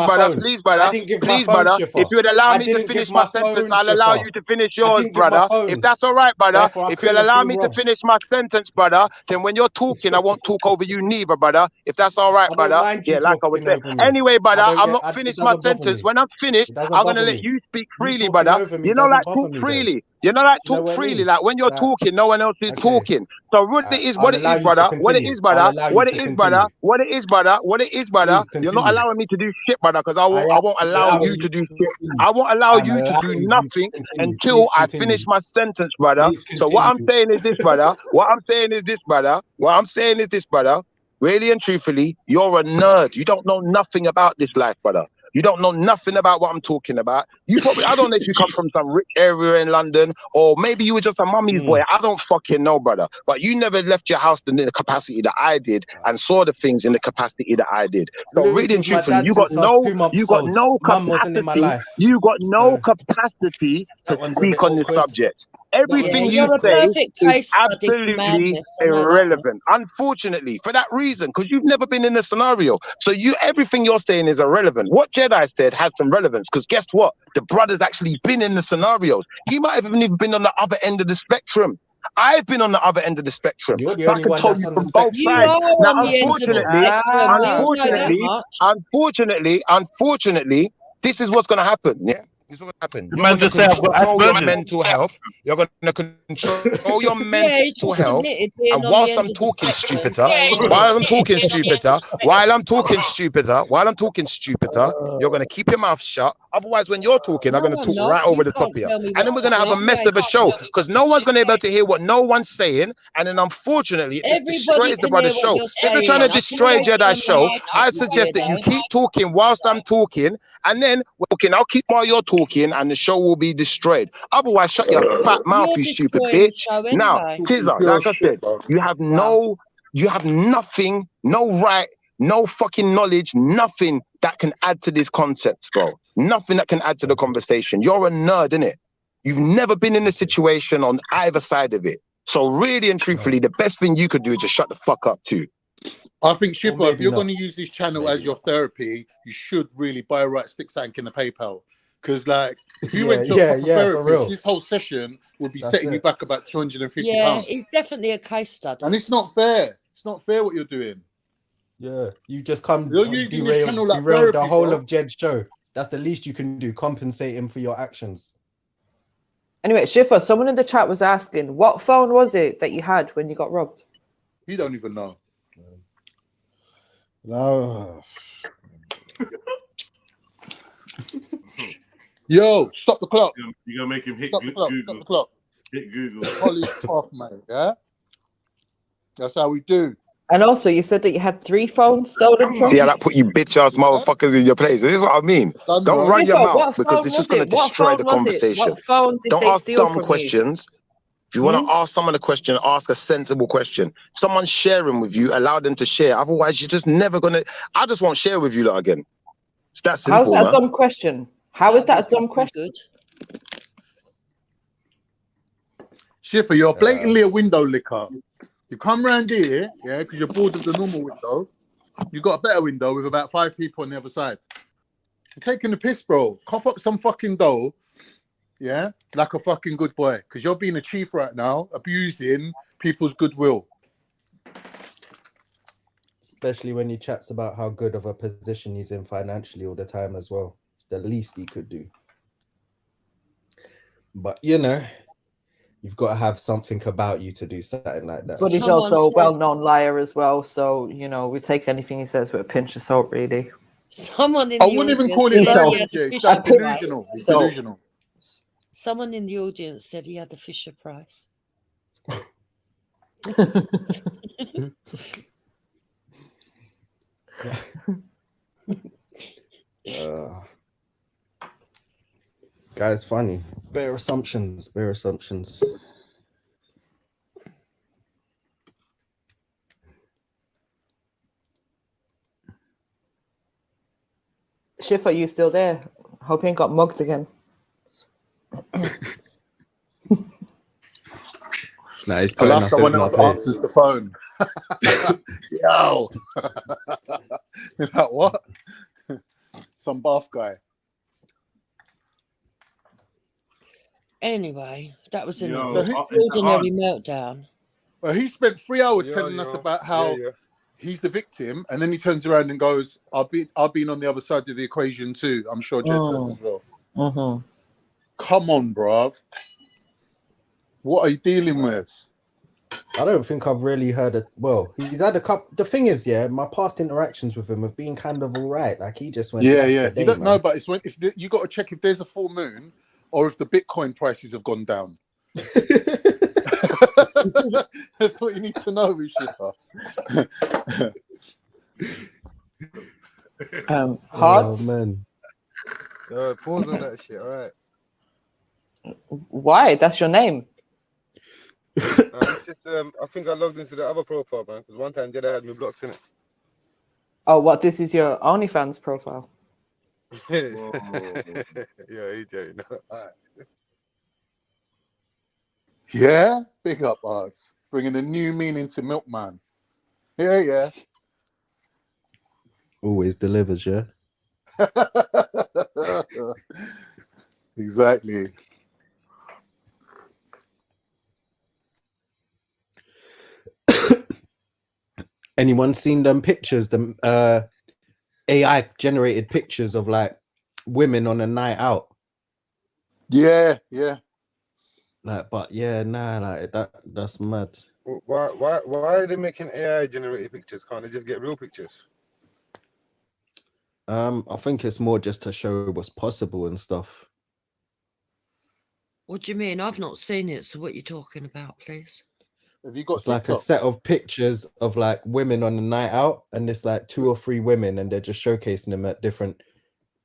S6: brother. If you would allow me to finish my sentence, I'll allow you to finish yours, brother. If that's all right, brother. If you'll allow me to finish my sentence, brother, then when you're talking, I won't talk over you neither, brother. If that's all right, brother. Yeah, like I was saying. Anyway, brother, I'm not finished my sentence. When I'm finished, I'm gonna let you speak freely, brother. You know, like talk freely. You know, like talk freely. Like when you're talking, no one else is talking. So what it is, what it is, brother. What it is, brother. What it is, brother. What it is, brother. What it is, brother. You're not allowing me to do shit, brother, because I won't allow you to do shit. I won't allow you to do nothing until I finish my sentence, brother. So what I'm saying is this, brother. What I'm saying is this, brother. Really and truthfully, you're a nerd. You don't know nothing about this life, brother. You don't know nothing about what I'm talking about. I don't know if you come from some rich area in London, or maybe you were just a mummy's boy. I don't fucking know, brother. But you never left your house in the capacity that I did and saw the things in the capacity that I did. So really and truthfully, you got no capacity to speak on this subject. Everything you say is absolutely irrelevant. Unfortunately, for that reason, because you've never been in a scenario. So everything you're saying is irrelevant. What JEDI said has some relevance, because guess what? The brother's actually been in the scenarios. He might have even been on the other end of the spectrum. I've been on the other end of the spectrum. So I can tell you from both sides. Now, unfortunately, this is what's going to happen. Yeah. This is what happened. You're going to control your mental health. You're going to control your mental health. And whilst I'm talking stupider, while I'm talking stupider, you're going to keep your mouth shut. Otherwise, when you're talking, I'm going to talk right over the top of you. And then we're going to have a mess of a show, because no one's going to be able to hear what no one's saying. And then unfortunately, it just destroys the brother's show. If they're trying to destroy JEDI's show, I suggest that you keep talking whilst I'm talking. And then, I'll keep while you're talking, and the show will be destroyed. Otherwise, shut your fat mouth, you stupid bitch. Now, Tizza, like I said, you have nothing, no right, no fucking knowledge, nothing that can add to this concept, bro. Nothing that can add to the conversation. You're a nerd, innit? You've never been in a situation on either side of it. So really and truthfully, the best thing you could do is just shut the fuck up too.
S4: I think, Shifra, if you're going to use this channel as your therapy, you should really buy a right stick sank in the PayPal. Because, like, If you went to a proper
S21: for
S4: therapist,
S21: real.
S4: this whole session would be
S21: That's
S4: setting you
S21: it.
S4: back about 250
S5: Yeah,
S4: pounds.
S5: it's definitely a case study.
S4: And it's not fair. It's not fair what you're doing.
S21: Yeah, you just come
S4: You're using your channel like
S21: derail the
S4: therapy,
S21: whole
S4: bro.
S21: of Jed's show. That's the least you can do. Compensate him for your actions.
S7: Anyway, Shifa, someone in the chat was asking, what phone was it that you had when you got robbed?
S4: You don't even know.
S21: No.
S4: Yo, stop the clock.
S1: You're gonna make him hit
S4: Stop the clock.
S1: Google.
S4: Stop the clock.
S1: Hit Google.
S4: Polish off, mate. Yeah, that's how we do.
S7: And also, you said that you had 3 phones stolen from
S6: See how
S7: you.
S6: that put you bitch ass motherfuckers in your place? This is what I mean.
S4: Done,
S6: Don't
S4: bro.
S6: run your
S7: Shifa,
S6: mouth
S7: what
S6: because
S7: phone
S6: it's just
S7: was
S6: going to
S7: it? What
S6: destroy
S7: phone
S6: the
S7: was it?
S6: conversation.
S7: What phone did
S6: Don't
S7: they
S6: ask
S7: steal
S6: dumb
S7: from you?
S6: questions. If you want to ask someone a question, ask a sensible question. If someone's sharing with you, allow them to share. Otherwise, you're just never gonna. I just won't share with you lot again. It's that simple,
S7: How's that
S6: man.
S7: a dumb question? How is that a dumb question?
S4: Schiffer, you're blatantly a window licker. You come round here, yeah, because you're bored of the normal window. You got a better window with about 5 people on the other side. You're taking the piss, bro. Cough up some fucking dough, yeah, like a fucking good boy. Because you're being a chief right now, abusing people's goodwill.
S21: Especially when he chats about how good of a position he's in financially all the time as well. It's the least he could do. But you know, you've got to have something about you to do something like that.
S7: But he's also a well-known liar as well, so you know we take anything he says with a pinch of salt, really.
S5: Someone in
S4: I
S5: the
S4: wouldn't even
S5: audience
S4: call
S5: said
S4: it
S5: he
S4: lying,
S5: had
S4: Jay.
S5: the
S4: It's
S5: Fisher Price.
S4: delusional. It's delusional.
S5: Someone in the audience said he had the Fisher Price.
S21: Guys, funny. Bare assumptions. Bare assumptions.
S7: Shifa, are you still there? Hope you ain't got mugged again.
S21: Nah, he's
S4: I
S21: putting
S4: love
S21: us
S4: someone
S21: in our
S4: else
S21: place.
S4: answers the phone. Yo. You're like, what? Some bath guy.
S5: Anyway, that was an
S4: Yo,
S5: extraordinary meltdown.
S4: Well, he spent 3 hours telling us about how he's the victim, and then he turns around and goes, I've been on the other side of the equation too. I'm sure Jed says as well. Come on, bruv. What are you dealing with?
S21: I don't think I've really heard it. Well, he's had a couple. The thing is, yeah, my past interactions with him have been kind of all right. Like he just went.
S4: Yeah.
S21: The day,
S4: You don't
S21: man.
S4: know, but it's when you got to check if there's a full moon or if the Bitcoin prices have gone down. That's what you need to know, Rishifa.
S7: Hearts.
S21: Oh man.
S12: Pause on that shit. All right.
S7: Why? That's your name.
S12: It's just I think I logged into the other profile, man. Because one time JEDI had me blocked in it.
S7: Oh, what? This is your OnlyFans profile.
S12: Yeah, he did. All right.
S4: Yeah, big up, Arts. Bringing a new meaning to Milkman. Yeah.
S21: Always delivers, yeah.
S4: Exactly.
S21: Anyone seen them pictures? The AI generated pictures of like women on a night out.
S4: Yeah.
S21: Like, but yeah, nah, like that's mad.
S12: Why are they making AI generated pictures? Can't they just get real pictures?
S21: I think it's more just to show what's possible and stuff.
S5: What do you mean? I've not seen it, so what are you talking about, please?
S4: Have you got
S21: It's like a set of pictures of like women on a night out, and it's like 2 or 3 women, and they're just showcasing them at different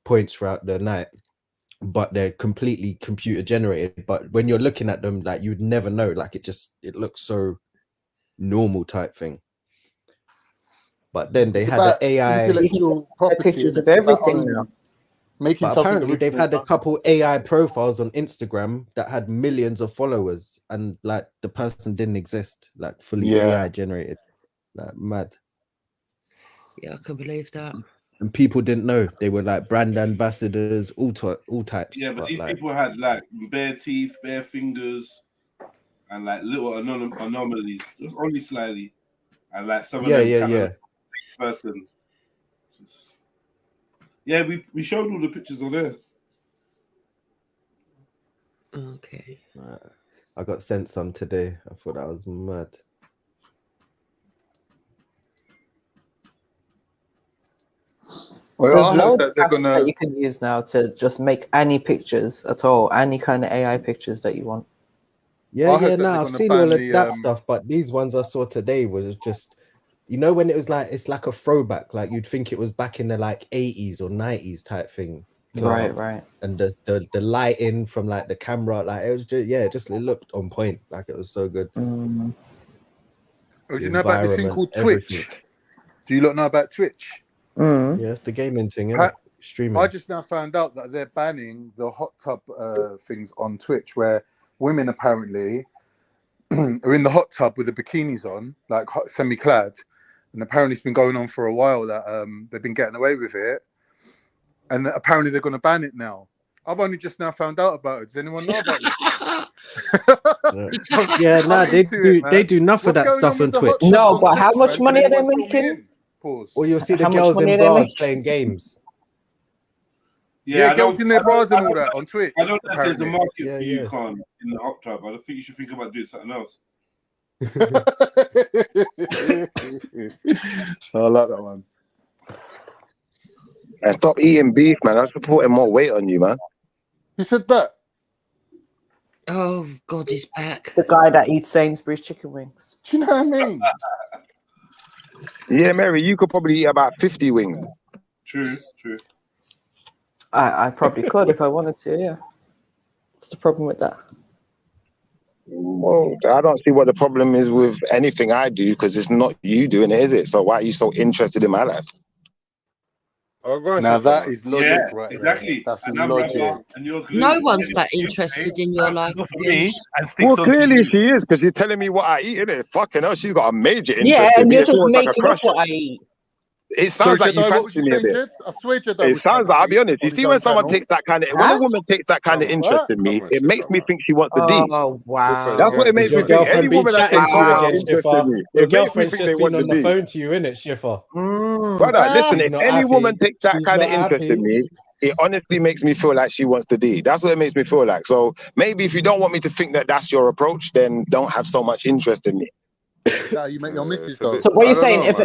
S21: points throughout the night. But they're completely computer generated. But when you're looking at them, like you'd never know. Like it looks so normal type thing. But then they had an AI
S4: intellectual property
S7: pictures of everything now.
S4: Making
S21: but apparently they've had a couple AI profiles on Instagram that had millions of followers, and like the person didn't exist, like fully AI generated. Like mad.
S5: Yeah, I can believe that.
S21: and people didn't know. They were like brand ambassadors, all types.
S17: Yeah, but these
S21: like,
S17: people had like bare teeth, bare fingers, and like little anomalies, just only slightly, and like some of them kind of person. Just... Yeah, we showed all the pictures on there.
S5: Okay.
S21: I got sent some today. I thought that was mad.
S7: There's loads that you can use now to just make any pictures at all, any kind of AI pictures that you want.
S21: Yeah, I've seen all of that stuff, but these ones I saw today was just, you know, when it was like, it's like a throwback, like you'd think it was back in the like 80s or 90s type thing.
S7: Right.
S21: And the lighting from like the camera, like it was just, it looked on point, like it was so good.
S4: Oh, do you know about this thing called Twitch? Do you lot know about Twitch?
S21: Yeah, it's the gaming thing, isn't it? Streaming.
S4: I just now found out that they're banning the hot tub things on Twitch, where women apparently are in the hot tub with the bikinis on, like semi-clad, and apparently it's been going on for a while that they've been getting away with it, and apparently they're going to ban it now. I've only just now found out about it. Does anyone know about this?
S21: They do enough of that stuff on Twitch.
S7: No, but how much money are they making?
S21: Or you'll see the girls in bras playing games.
S4: Yeah, girls in their bras and all that on Twitch.
S17: I don't think there's a market for you, Khan, in the hot tub. I don't think you should think about doing something else.
S4: I like that one.
S6: And stop eating beef, man. I'm putting more weight on you, man.
S4: Who said that?
S5: Oh, God, he's back.
S7: The guy that eats Sainsbury's chicken wings.
S4: Do you know what I mean?
S6: Yeah, Mary, you could probably eat about 50 wings.
S17: True.
S7: I probably could if I wanted to, yeah. What's the problem with that?
S6: Well, I don't see what the problem is with anything I do, because it's not you doing it, is it? So why are you so interested in my life?
S4: Now that is logic, right?
S17: Exactly.
S4: That's logic.
S5: No one's that interested in your life.
S6: Well, clearly she is, because you're telling me what I eat, innit? Fucking hell, she's got a major interest.
S7: Yeah, and
S6: in
S7: you're
S6: me.
S7: just
S6: It's almost
S7: making
S6: like a
S7: up what
S6: crush.
S7: I eat.
S6: It sounds like you fancy me a bit.
S4: I swear to
S6: It sounds like, I'll be honest, you see when someone takes that kind of, when a woman takes that kind of interest in me, it makes me think she wants to D.
S7: Oh, wow.
S6: That's what it makes me think. Any woman that takes that interest in me,
S21: Your
S6: it makes me
S21: girlfriend's
S6: think
S21: just
S6: they
S21: been
S6: want
S21: on
S6: to
S21: the
S6: D.
S21: phone to you, innit, Schiffer?
S6: Brother, listen, if
S21: She's not
S6: any
S21: happy.
S6: woman takes that
S21: She's
S6: kind of
S21: not
S6: interest
S21: happy.
S6: in me, it honestly makes me feel like she wants to D. That's what it makes me feel like. So maybe if you don't want me to think that that's your approach, then don't have so much interest in me.
S4: No, you make your missus go.
S7: So what you're saying, if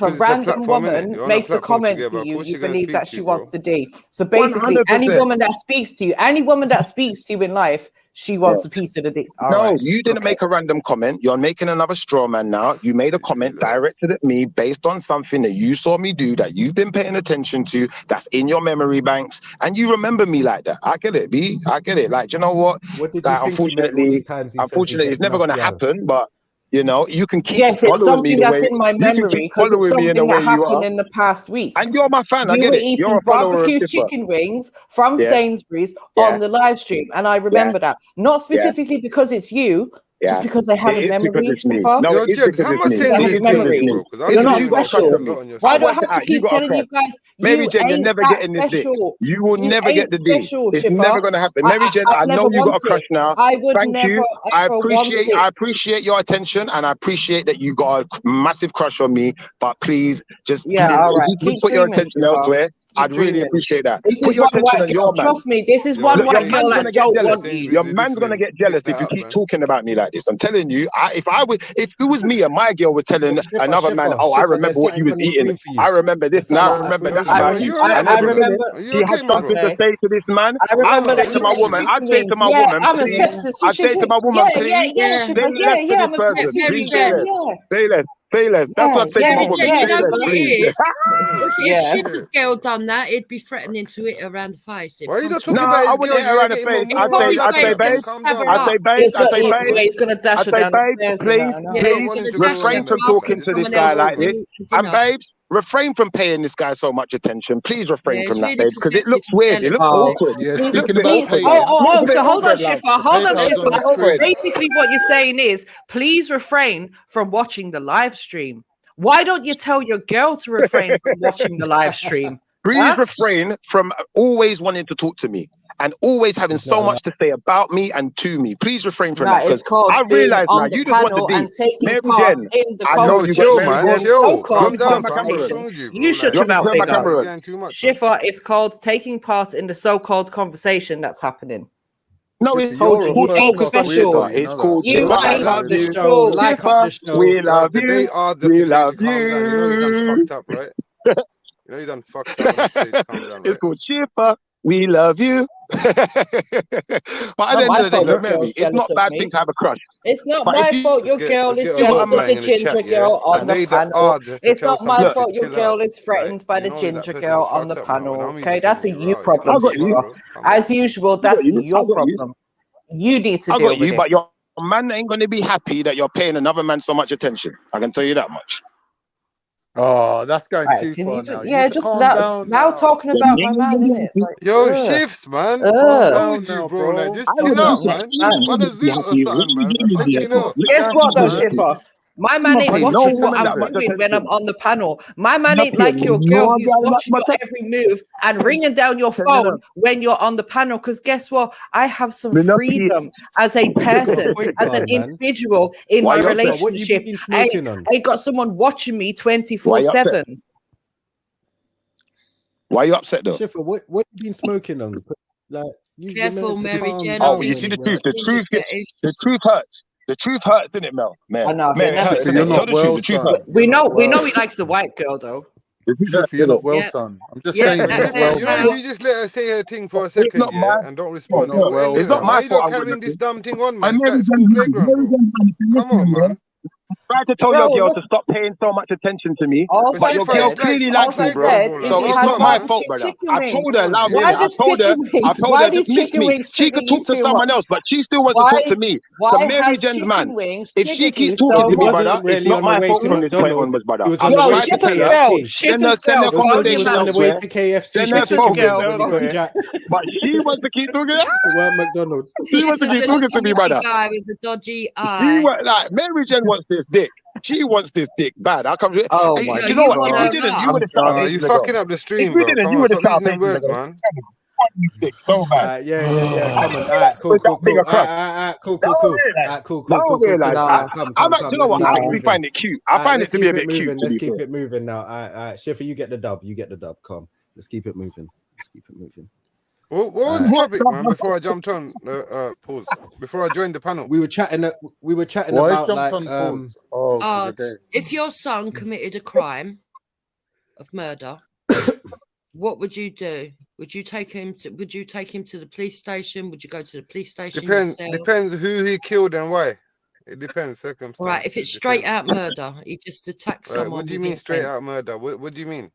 S7: a random woman makes a comment to you, you believe that she wants to D. So basically,
S6: 100%.
S7: any woman that speaks to you in life, she wants a piece of the D.
S6: No, you didn't make a random comment. You're making another straw man now. You made a comment directed at me based on something that you saw me do, that you've been paying attention to, that's in your memory banks, and you remember me like that. I get it, B. I get it. Like, do you know what?
S21: What did you
S6: Like,
S21: think he meant all these times he says he
S6: unfortunately,
S21: gets
S6: it's never going to
S21: enough
S6: happen, but you know, you can keep
S7: Yes, it's
S6: following me
S7: something
S6: the
S7: that's
S6: way
S7: in my
S6: you can
S7: memory
S6: keep
S7: because it's
S6: following me in the
S7: something
S6: way
S7: that
S6: you
S7: happened
S6: are.
S7: in the past week.
S6: And you're my fan. I
S7: You
S6: get
S7: were
S6: it. You're
S7: eating
S6: a follower of
S7: barbecue
S6: Tupac.
S7: chicken wings from
S6: Yeah.
S7: Sainsbury's
S6: Yeah.
S7: on the live stream, and I remember that. Not specifically because it's you, just because I have
S6: It
S7: a
S6: is
S7: memory.
S6: because it's me.
S7: Shiffer.
S6: No, it is because
S12: how
S6: it's
S12: much
S6: me.
S12: Sainsbury's
S6: It is because
S12: memory,
S6: it's me.
S12: bro? 'Cause I
S6: It's
S7: You're not
S6: because you got a crush
S7: special.
S6: on me.
S7: Why do I
S6: worked
S7: have
S6: it
S7: to
S6: out. You
S7: keep
S6: got a
S7: telling
S6: crush.
S7: you guys
S6: Mary
S7: you
S6: Jen, you're
S7: ain't
S6: never
S7: that
S6: getting this dick.
S7: special?
S6: You will
S7: You
S6: never get
S7: ain't
S6: the D.
S7: special,
S6: It's
S7: Shiffer.
S6: never going to happen. Mary Jen, I know
S7: never
S6: you got a
S7: want
S6: crush
S7: it.
S6: now.
S7: I would
S6: Thank
S7: never
S6: you. I
S7: ever want it.
S6: appreciate your attention, and I appreciate that you got a massive crush on me. But please, just
S7: Yeah,
S6: if
S7: all right.
S6: you could
S7: Keep
S6: put your
S7: dreaming,
S6: attention
S7: Shiffer.
S6: elsewhere,
S7: Keep
S6: I'd really
S7: dreaming.
S6: appreciate that.
S7: This
S6: Put
S7: is
S6: your
S7: one
S6: attention
S7: white
S6: on your
S7: girl.
S6: man.
S7: Trust me, this is one
S6: Look, your
S7: white girl
S6: man's
S7: that
S6: gonna get
S7: don't
S6: jealous.
S7: want you.
S6: Your man's gonna get jealous if you keep talking about me like this. I'm telling you, if it was me and my girl was telling another man, oh, I remember what you was eating. I remember this now. I remember that about you. And every minute he had something to say to this man.
S7: I remember
S6: I'd
S7: that
S6: say
S7: you
S6: to my
S7: ate
S6: woman,
S7: chicken
S6: I'd say to
S7: wings.
S6: my
S7: Yeah,
S6: woman,
S7: I'm a
S6: please.
S7: sepsis.
S6: I'd say to my woman,
S7: Yeah,
S6: please.
S7: Shiffer.
S6: Say less to
S7: I'm
S6: this
S7: a
S6: person.
S7: sepsis.
S6: Please say less. Say less. Say less. That's what I say to my woman.
S5: You
S6: Say
S5: know
S6: less,
S5: what it
S6: please.
S5: is? If Shiffer's girl done that, it'd be threatening to hit her around the face.
S12: Why are you not
S6: No,
S12: talking about
S6: I
S12: his
S6: wouldn't
S12: girl?
S6: hit her around the face.
S5: He'd probably say he's gonna
S6: I'd
S5: stab her
S6: say,
S5: up.
S6: babes, I'd say,
S7: Yeah,
S6: babes,
S7: he's gonna dash
S6: I'd
S7: her
S6: say,
S7: down the
S6: babes,
S7: stairs and
S6: please,
S7: that, I know.
S5: Yeah, he's
S6: please,
S5: gonna dash
S6: refrain
S5: her
S6: from
S5: up
S6: talking
S5: and
S6: to this
S5: someone
S6: guy
S5: else
S6: like
S5: will
S6: this.
S5: eat
S6: And
S5: dinner.
S6: babes, refrain from paying this guy so much attention. Please refrain
S5: Yeah,
S6: from
S5: it's
S6: that,
S5: really
S6: babes, because it
S5: possessive
S6: looks
S5: and
S6: weird. It
S5: jealous.
S6: looks awkward.
S4: Yeah,
S6: It looks
S4: speaking
S6: a bit
S4: about
S6: awkward.
S4: paying.
S6: Looks a bit
S7: So hold on,
S6: awkward, love.
S7: Shiffer. Hold on,
S4: PayPal's on the
S7: Shiffer.
S4: screen.
S7: Basically, what you're saying is, please refrain from watching the live stream. Why don't you tell your girl to refrain from watching the live stream?
S6: Please refrain from always wanting to talk to me and always having so much to say about me and to me. Please refrain from that.
S7: It's called
S6: I realize now you just want to
S7: and taking part in the
S6: I know you
S12: chill,
S6: got
S12: man. Chill. Calm down,
S7: conversation. You shut your mouth, bigger. Schiffer, it's called taking part in the so-called conversation that's happening.
S6: No, it's called you ain't special. It's called
S7: you
S6: like
S7: up
S6: the show. Like up the show. We love you. We love you.
S12: You know you done fucked up, right? You know you done fucked up.
S6: It's called Schiffer. We love you. But at the end of the day, look, maybe it's not a bad thing to have a crush.
S7: It's not my fault your girl is jealous of the ginger girl on the panel. It's not my fault your girl is threatened by the ginger girl on the panel. Okay, that's a you problem. As usual, that's your problem. You need to deal with it.
S6: But your man ain't going to be happy that you're paying another man so much attention. I can tell you that much.
S4: Oh, that's going too far now.
S7: Yeah, just now talking about my man, isn't it? Like,
S12: yo, shifts, man. Calm down, bro. Like, just chill out, man. What a zoo or something, man.
S7: Guess what, though, Schiffer? My man ain't watching what I'm doing when I'm on the panel. My man ain't like your girl who's watching your every move and ringing down your phone when you're on the panel. Because guess what? I have some freedom as a person, as an individual in my relationship. I ain't got someone watching me 24/7.
S6: Why are you upset though?
S21: Schiffer, what you been smoking on? Like,
S5: careful, Mary Jane.
S6: Oh, you see the truth. The truth hurts. The truth hurts, isn't it, Mel? Man,
S7: I know.
S6: it hurts.
S4: You're not well, son.
S7: We know he likes the white girl, though.
S4: You're not well, son. I'm just saying you're not well, son.
S12: You just let her say her thing for a second, and don't respond.
S6: It's not my fault.
S12: Why you not carrying this dumb thing on, man? It's like school playground, bro. Come on, man.
S6: Try to tell your girl to stop paying so much attention to me, but your girl clearly likes me, bro. So it's not my fault, brother. I told her, allow me. I told her, dismiss me. She could talk to someone else, but she still wants to talk to me. So Mary Jen's man, if she keeps talking to me, brother, it's not my fault from this point onwards, brother.
S21: He was on the way to KFC.
S6: But she wants to keep talking.
S21: Well, McDonald's.
S6: She wants to keep talking to me, brother.
S5: Guy with the dodgy eye.
S6: She like Mary Jen wants this dick. She wants this dick bad. How come?
S7: Oh
S6: hey,
S7: my
S6: you know what? If you didn't, you would have started.
S12: You fucking up the stream,
S6: bro. If you didn't, you would have started
S12: words, man.
S6: So bad.
S21: Yeah. Come on. Alright, cool.
S6: I'm like, you know what? I actually find it cute. I find it to be a bit cute.
S21: Let's keep it moving now. Alright, Schiffer, you get the dub. Come. Let's keep it moving.
S12: What was the topic, man? Before I jumped on, pause. Before I joined the panel,
S21: we were chatting about like,
S5: if your son committed a crime of murder, what would you do? Would you take him to the police station? Would you go to the police station?
S12: Depends who he killed and why. It depends circumstances.
S5: Right, if it's straight out murder, he just attacks someone.
S12: What do you mean straight out murder? What do you mean?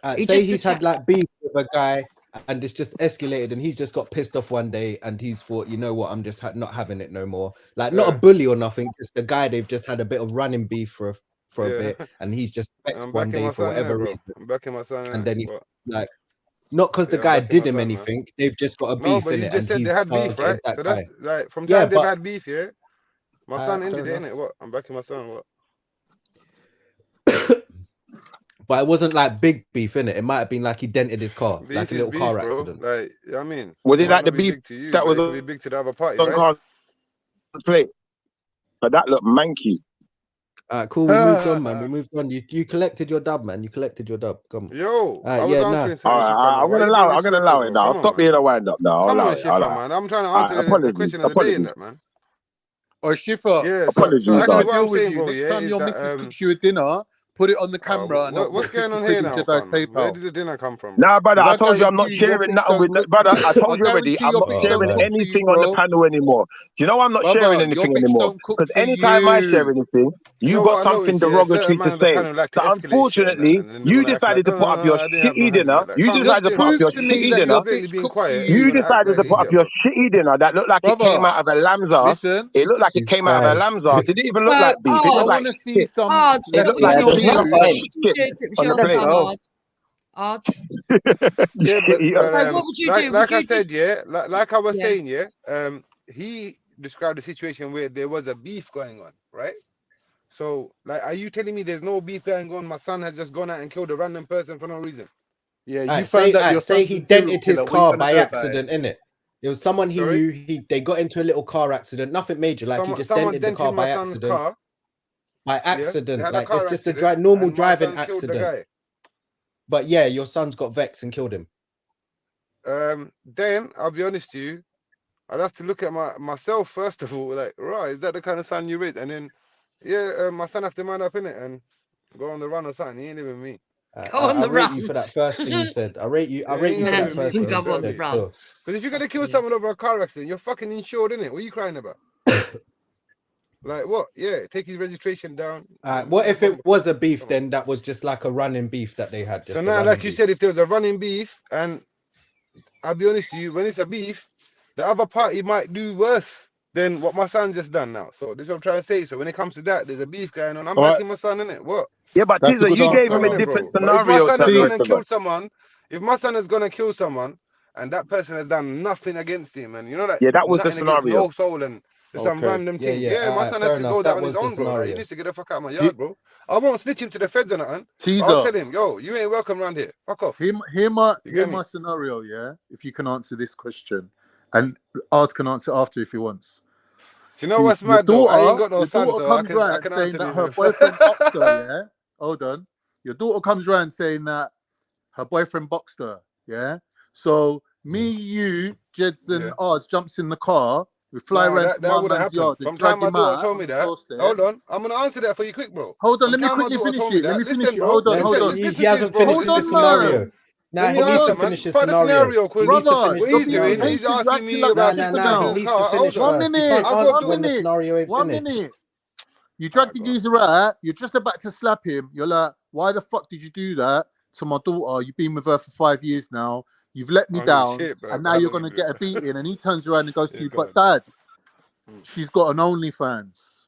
S21: Say he's had like beef with a guy and it's just escalated and he's just got pissed off one day and he's thought, you know what, I'm just not having it no more. Like not a bully or nothing, just a guy they've just had a bit of running beef for a bit and he's just vexed one day for whatever reason.
S12: I'm backing my son.
S21: And then he like not because the guy did him anything, they've just got a beef in it.
S12: You just said they had beef, right? So that's like from time they've had beef, yeah. My son ended it, innit? What? I'm backing my son, what?
S21: But it wasn't like big beef, innit? It might have been like he dented his car, beef like a little car accident.
S12: Like, you know what I mean?
S6: Was it like the beef that was
S12: be big to the other party, right?
S6: Plate. But that looked manky.
S21: Cool. We moved on, man. We moved on. You collected your dub, man. You collected your dub. Come on.
S12: Yo,
S6: I'm gonna allow it now. Stop being a wind up now.
S12: Come on, Schiffer, man. I'm trying to answer the question of the day in that, man.
S4: Oh, Schiffer.
S12: Yeah,
S4: apologies. Next time your missus cooks you a dinner, put it on the camera. And
S12: what's going on here now? Where did the dinner come from?
S6: Nah, brother, I told you I'm not sharing nothing with brother. I told you already, I'm not sharing anything on the panel anymore. Do you know I'm not sharing anything anymore? Because anytime I share anything, you got something derogatory to say. So unfortunately, you decided to put up your shitty dinner. You decided to put up your shitty dinner. You decided to put up your shitty dinner that looked like it came out of a lamb's ass. It looked like it came out of a lamb's ass. It didn't even look like beef. It looked like shit. It looked like
S12: yeah, but
S5: what would you do?
S12: Like I said, like I was saying, he described a situation where there was a beef going on, right? So, like, are you telling me there's no beef going on? My son has just gone out and killed a random person for no reason.
S4: Yeah, you
S21: say he dented his car by accident, innit? It was someone he knew. They got into a little car accident, nothing major. Like he just dented the car by accident. By accident,
S12: yeah,
S21: like it's just a normal driving accident.
S12: Guy.
S21: But yeah, your son's got vexed and killed him.
S12: Then I'll be honest to you, I'd have to look at myself first of all. Like, right, is that the kind of son you raised? And then, yeah, my son have to man up in it and go on the run or something. He ain't living with me.
S21: I rate you for that first thing you said. I rate you. I rate you for that first thing you said.
S12: Because if you're gonna kill someone over a car accident, you're fucking insured, innit? What are you crying about? Like what? Yeah, take his registration down.
S21: What if it was a beef then that was just like a running beef that they had?
S12: So now, like you said, if there was a running beef, and I'll be honest with you, when it's a beef, the other party might do worse than what my son just done now. So this is what I'm trying to say. So when it comes to that, there's a beef going on. I'm backing my son, innit? What?
S6: Yeah, but Tizo, you gave him a different scenario.
S12: If my son has gone and killed someone, if my son has gone and killed someone, and that person has done nothing against him, and you know that,
S6: yeah, that was the scenario.
S12: No soul and some random thing. Yeah, my son has to go down on his own, bro. Like, he needs to get the fuck out of my yard, bro. I won't snitch him to the feds or nothing. I'll tell him, yo, you ain't welcome around here. Fuck off.
S4: Hear my scenario, yeah. If you can answer this question, and Art can answer after if he wants.
S12: Do you know what's mad though? I ain't got no son, so I can
S4: saying
S12: answer
S4: that
S12: this.
S4: her boyfriend boxed her, yeah. Hold on. Your daughter comes around saying that her boyfriend boxed her, yeah. So me, you, Jeds, and Arts jumps in the car. We fly around to my man's yard.
S12: From time my daughter told me that. Hold on, I'm gonna answer that for you quick, bro.
S4: Hold on, let me quickly finish it. Let me finish it. Hold on.
S21: He hasn't finished the scenario. Nah, he needs to finish his scenario. He needs to finish the scenario.
S12: He's asking me about
S21: he needs to finish first.
S4: 1 minute. You dragged the geezer out. You're just about to slap him. You're like, why the fuck did you do that to my daughter? You've been with her for 5 years now. You've let me down, and now you're gonna get a beating. And he turns around and goes to you, but Dad, she's got an OnlyFans.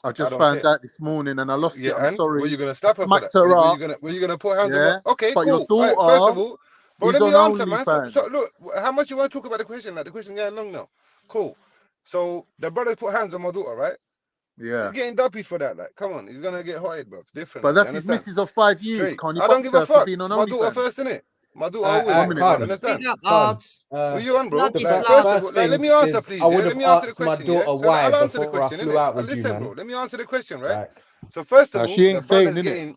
S4: I just found out this morning, and I lost it. I'm sorry.
S12: Were you gonna slap her?
S4: Smacked her up.
S12: Were you gonna put hands on her? Okay,
S4: but
S12: cool.
S4: your daughter,
S12: first of all, but let me answer, man.
S4: OnlyFans.
S12: So look, how much you want to talk about the question? Like the question getting long now. Cool. So the brother put hands on my daughter, right?
S4: Yeah.
S12: He's getting dumpy for that. Like, come on, he's gonna get hotted, bro. It's different.
S4: But that's his missus of 5 years. Can't you
S12: I don't give a fuck.
S4: being on
S12: my daughter
S4: OnlyFans?
S12: first, innit? My daughter always. Understand? Who you on, bro? Let me answer, please.
S21: I would
S12: Let
S21: have
S12: me answer the
S21: asked my
S12: question.
S21: daughter why
S12: I'll answer the
S21: before I
S12: question.
S21: flew out with you,
S12: Listen,
S21: man.
S12: bro. Let me answer the question, right? So first of all,
S4: she ain't saying, innit?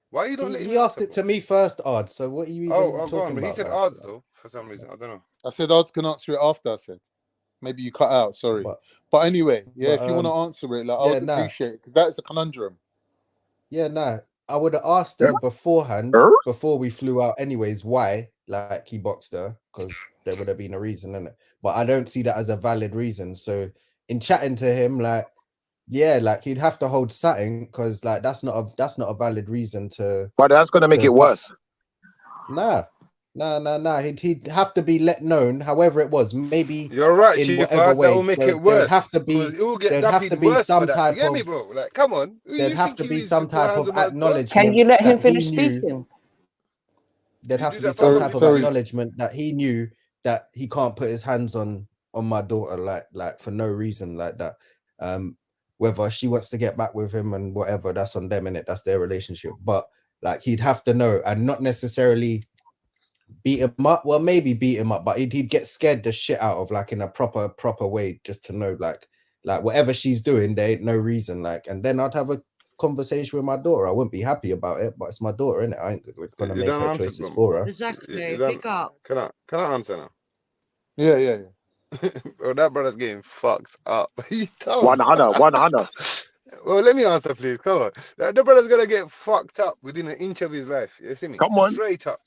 S12: Why you don't?
S21: He asked it to me first, Ard. So what are you even talking
S12: go on,
S21: about?
S12: But he said Ards though for some reason. I don't know.
S4: I said Ards can answer it after. I said maybe you cut out. Sorry, but anyway, if you want to answer it, like I would appreciate it because that's a conundrum.
S21: Yeah, no, I would have asked her beforehand, before we flew out, anyways. Why? Like he boxed her because there would have been a reason, innit? But I don't see that as a valid reason. So in chatting to him, like, yeah, like he'd have to hold something because like that's not a valid reason to.
S6: But that's gonna make it worse.
S21: Nah. He'd have to be let known. However, it was maybe
S12: you're right.
S21: In whatever way,
S12: that will make it worse.
S21: There'd have to be some type
S12: of. Me, bro? Like, come on.
S21: There'd have to be some type of acknowledgement.
S7: Can you let him finish speaking?
S21: There'd have to be some type of acknowledgement that he knew that he can't put his hands on my daughter like for no reason like that. Whether she wants to get back with him and whatever, that's on them, innit? That's their relationship. But like he'd have to know and not necessarily beat him up. Well, maybe beat him up, but he'd get scared the shit out of like in a proper way just to know like whatever she's doing, there ain't no reason. Like, and then I'd have a conversation with my daughter. I wouldn't be happy about it, but it's my daughter, innit? I ain't gonna make her choices for her.
S5: Exactly. Pick up.
S12: Can I answer now?
S4: Yeah.
S12: Bro, that brother's getting fucked up.
S6: 100.
S12: Well, let me answer, please. Come on. The brother's gonna get fucked up within an inch of his life. You see me?
S6: Come on.
S12: Straight up.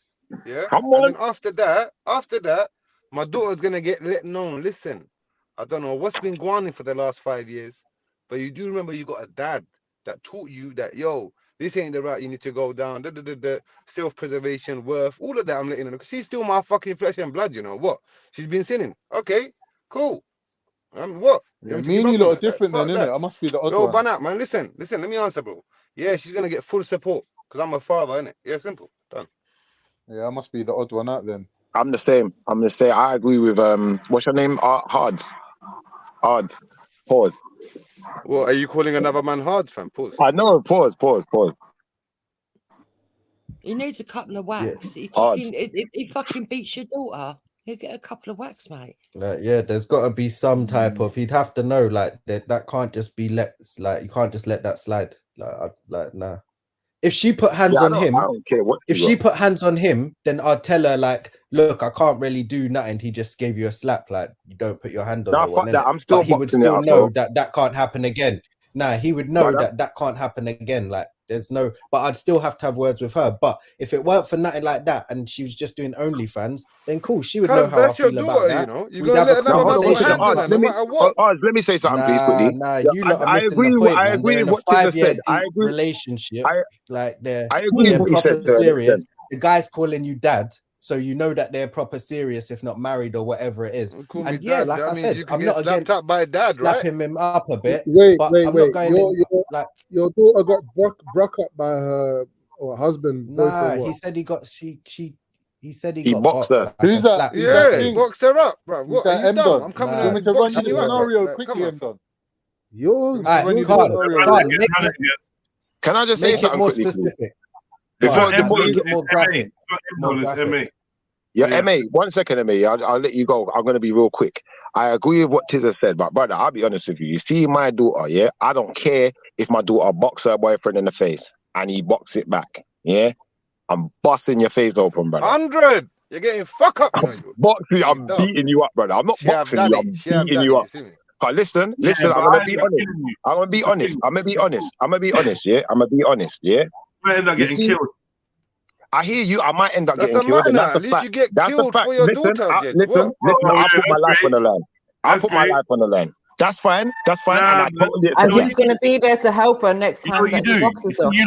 S12: Yeah.
S6: Come on.
S12: And then after that, my daughter's gonna get let known. Listen, I don't know what's been going on for the last 5 years, but you do remember you got a dad that taught you that, yo, this ain't the route you need to go down. Self-preservation, worth, all of that. I'm letting her know. She's still my fucking flesh and blood. You know what? She's been sinning. Okay, cool. What?
S4: Yeah, me and you lot are different then, innit? I must be the odd one.
S12: No, ban out, man. Listen. Let me answer, bro. Yeah, she's gonna get full support because I'm a father, innit? Yeah, simple. Done.
S4: Yeah, I must be the odd one out then.
S6: I'm the same. I agree with what's your name? Hards. Pause.
S12: What are you calling another man hard, fam? Pause.
S6: I know. Pause.
S5: He needs a couple of whacks. He fucking beats your daughter. He'll get a couple of whacks, mate.
S15: Like, yeah, there's got to be some type of. He'd have to know, like that can't just be let. Like you can't just let that slide. Like nah. If she put hands on him,
S6: I don't care what.
S15: if she put hands on him, then I'd tell her like, look, I can't really do nothing. He just gave you a slap. Like you don't put your hand on.
S6: Nah,
S15: no
S6: fuck
S15: one,
S6: that. I'm still.
S15: But he would still know that can't happen again. Nah, he would know that can't happen again. Like there's no. But I'd still have to have words with her. But if it weren't for nothing like that, and she was just doing OnlyFans, then cool, she would know how I feel about that.
S12: You know,
S15: we'd have a conversation.
S6: Let me say something, please, quickly.
S15: Nah, you lot are missing the point, man. They're in a 5-year relationship. Like they're proper serious. The guy's calling you dad, so you know that they're proper serious, if not married or whatever it is. And yeah, like I said, I'm not against slapping him up a bit.
S16: Wait.
S15: Your
S16: daughter got broke up by her husband.
S15: Nah, he said he got he said he got
S6: boxed her.
S15: Who's that?
S12: Yeah, he boxed her up, bro. What are you dumb? I'm coming
S16: to run you the scenario quickly, Endon.
S6: Can I just say something
S15: more
S6: quickly?
S15: specific?
S1: It's not
S15: more graphic.
S1: It's MA.
S6: Yeah, MA, 1 second, MA. I'll let you go. I'm going to be real quick. I agree with what Tizza said, but brother, I'll be honest with you. You see my daughter, yeah? I don't care if my daughter boxes her boyfriend in the face and he boxes it back, yeah? I'm busting your face open, brother.
S12: 100! You're getting fuck up.
S6: I'm beating you up, brother. I'm not boxing you, I'm beating you up. Listen, I'm going to be honest. I'm going to be honest, yeah? I'm going to be honest, yeah?
S1: You might end up getting killed.
S6: I hear you. I might end up getting killed. And that's a fact.
S12: You get killed for your daughter,
S6: listen. I put my life on the line. I put my life on the line. That's fine. And I totally.
S7: And he's going to be there to help her next time that he boxes her.
S1: You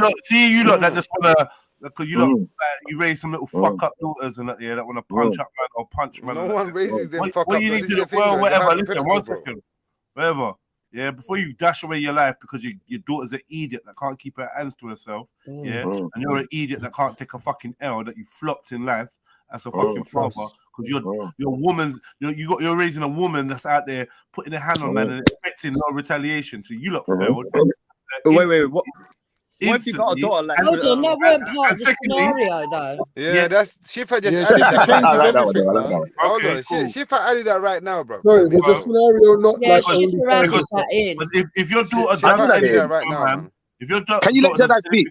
S1: lot that just want to. Because you raise some little fuck up daughters and that, that want to punch up man or punch man.
S12: No one raises them fuck up.
S1: What you need to do? Well, whatever. Listen, 1 second. Whatever. Yeah, before you dash away your life because your daughter's an idiot that can't keep her hands to herself, and you're an idiot that can't take a fucking L that you flopped in life as a fucking father because you're raising a woman that's out there putting a hand on man and expecting no retaliation. So you lot failed.
S11: Wait, what? What if you got a daughter like
S5: hold on, that weren't part of the scenario though.
S12: Yeah, that's Shifa just added that. Hold on, Shifa added that right now, bro.
S16: Sorry, was the scenario not like
S5: Shifa added that in.
S1: If your daughter does anything right now, man, if your daughter,
S6: can you let Jedi speak?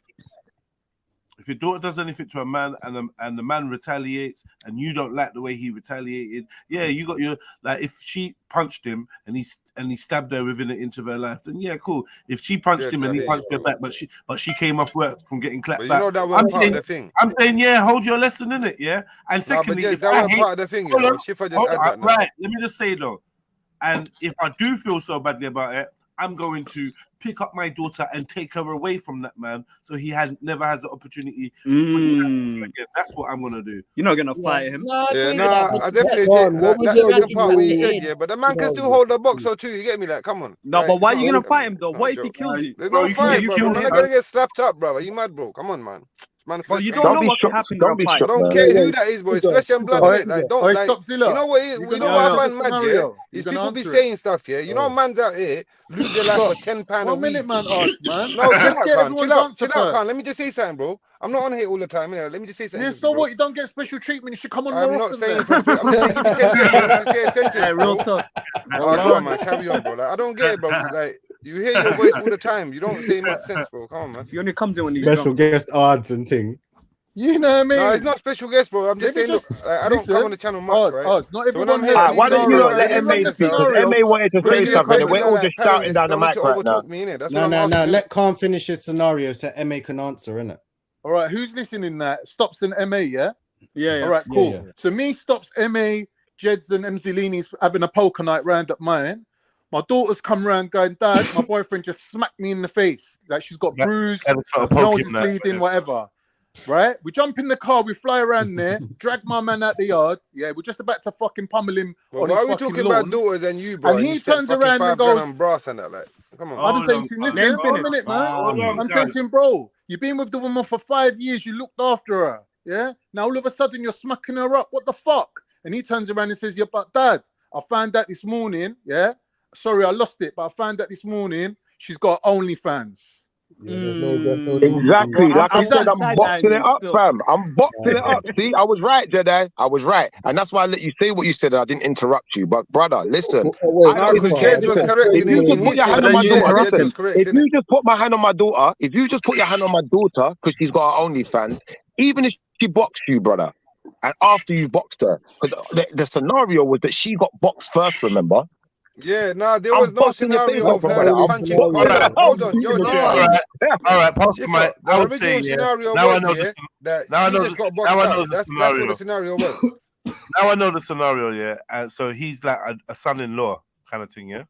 S1: If your daughter does anything to a man and the man retaliates and you don't like the way he retaliated, you got your if she punched him and he stabbed her within an inch of her life, then cool. If she punched him and he punched her back, but she came off work from getting clapped back. I'm saying, hold your lesson in it, And secondly, if
S12: that was part of the thing,
S1: right, let me just say though, and if I do feel so badly about it, I'm going to pick up my daughter and take her away from that man, so he never has the opportunity to again. That's what I'm gonna do.
S11: You're not gonna fight him.
S12: I definitely did. That's the part where you said, but the man can still hold the boxer too. You get me? Like, come on.
S11: No, but why are you gonna fight him though? What if he kills you?
S12: There's no fight, bro. You're not gonna get slapped up, bro. Are you mad, bro? Come on, man.
S11: Well, you don't know what can happen.
S12: I don't care who that is, bro. It's flesh and blood. Like, don't like. You know what? You know what man mad? Yeah, these people be saying stuff. Yeah, you know, man's out here lose their life for £10 a week.
S16: 1 minute, man. Man.
S12: No, chill out, Khan. Let me just say something, bro. I'm not on here all the time. Let me just say something.
S16: Yeah, so what? You don't get special treatment. You should come on.
S12: I'm not saying. I'm saying you say a sentence.
S11: Real talk.
S12: Oh, come on, man. Carry on, bro. Like, I don't get it, bro. Like, you hear your voice all the time. You don't say much sense, bro. Come on, man.
S11: He only comes in when he's
S15: special guest odds and thing.
S16: You know what I mean?
S12: No, it's not special guest, bro. I'm just saying, look, I don't come on the channel much, right?
S16: Not everyone
S12: here.
S6: Why don't you not let MA speak? MA wanted to say something. We're all just shouting down the mic right now.
S15: No. Let Khan finish his scenario so MA can answer, innit?
S16: All right, who's listening that? Stops and MA, yeah?
S11: Yeah.
S16: All right, cool. Yeah. So me, Stops, MA, Jeds and MC Leanie's having a poker night round at mine. My daughter's come round going, Dad, my boyfriend just smacked me in the face. Like she's got bruised, nose is bleeding, whatever. Right? We jump in the car, we fly around there, drag my man out the yard. Yeah, we're just about to fucking pummel him.
S12: Well, why are we talking about daughters and you, bro?
S16: And he turns around and goes,
S12: brass and that, like, come on.
S16: I'm saying to him, listen, 1 minute, man. I'm saying to him, bro, you've been with the woman for 5 years, you looked after her. Yeah? Now all of a sudden you're smacking her up. What the fuck? And he turns around and says, yeah, but Dad, I found out this morning, yeah, Sorry, I lost it, but I found out this morning she's got OnlyFans.
S21: Yeah, there's no
S6: Exactly. Like I
S16: Is
S6: said,
S16: that-
S6: I'm boxing it up, fam. I'm boxing it up. See, I was right, Jedi. I was right. And that's why I let you say what you said. I didn't interrupt you. But brother, listen.
S21: wait,
S6: I don't
S12: because
S6: care.
S12: Jed was
S6: Listen,
S12: correct
S6: if
S12: in
S6: you
S12: his-
S6: just
S12: in
S6: put
S12: his
S6: your hand
S12: thing.
S6: on my
S12: Jed
S6: daughter,
S12: was
S6: listen,
S12: correct,
S6: if
S12: innit?
S6: you just put my hand on my daughter, if you just put your hand on my daughter because she's got her OnlyFans, even if she boxed you, brother, and after you boxed her, because the scenario was that she got boxed first, remember?
S12: Yeah, nah, there
S6: I'm
S12: was no
S6: busting your face
S12: scenario
S6: off,
S12: of
S6: brother.
S12: her
S6: I'm
S12: punching.
S6: busting
S12: Hold
S6: your
S12: on, hold on. Yo,
S14: All right, Pastor
S12: Schiffer,
S14: Mike. I
S12: the
S14: would say,
S12: original scenario
S14: now I
S12: was
S14: know the
S12: that
S14: now I
S12: she
S14: know
S12: just got
S14: now
S12: boxed
S14: I know
S12: out.
S14: the
S12: That's
S14: scenario.
S12: what the scenario was.
S14: Now I know the scenario, yeah. And so he's like a son-in-law kind of thing, yeah.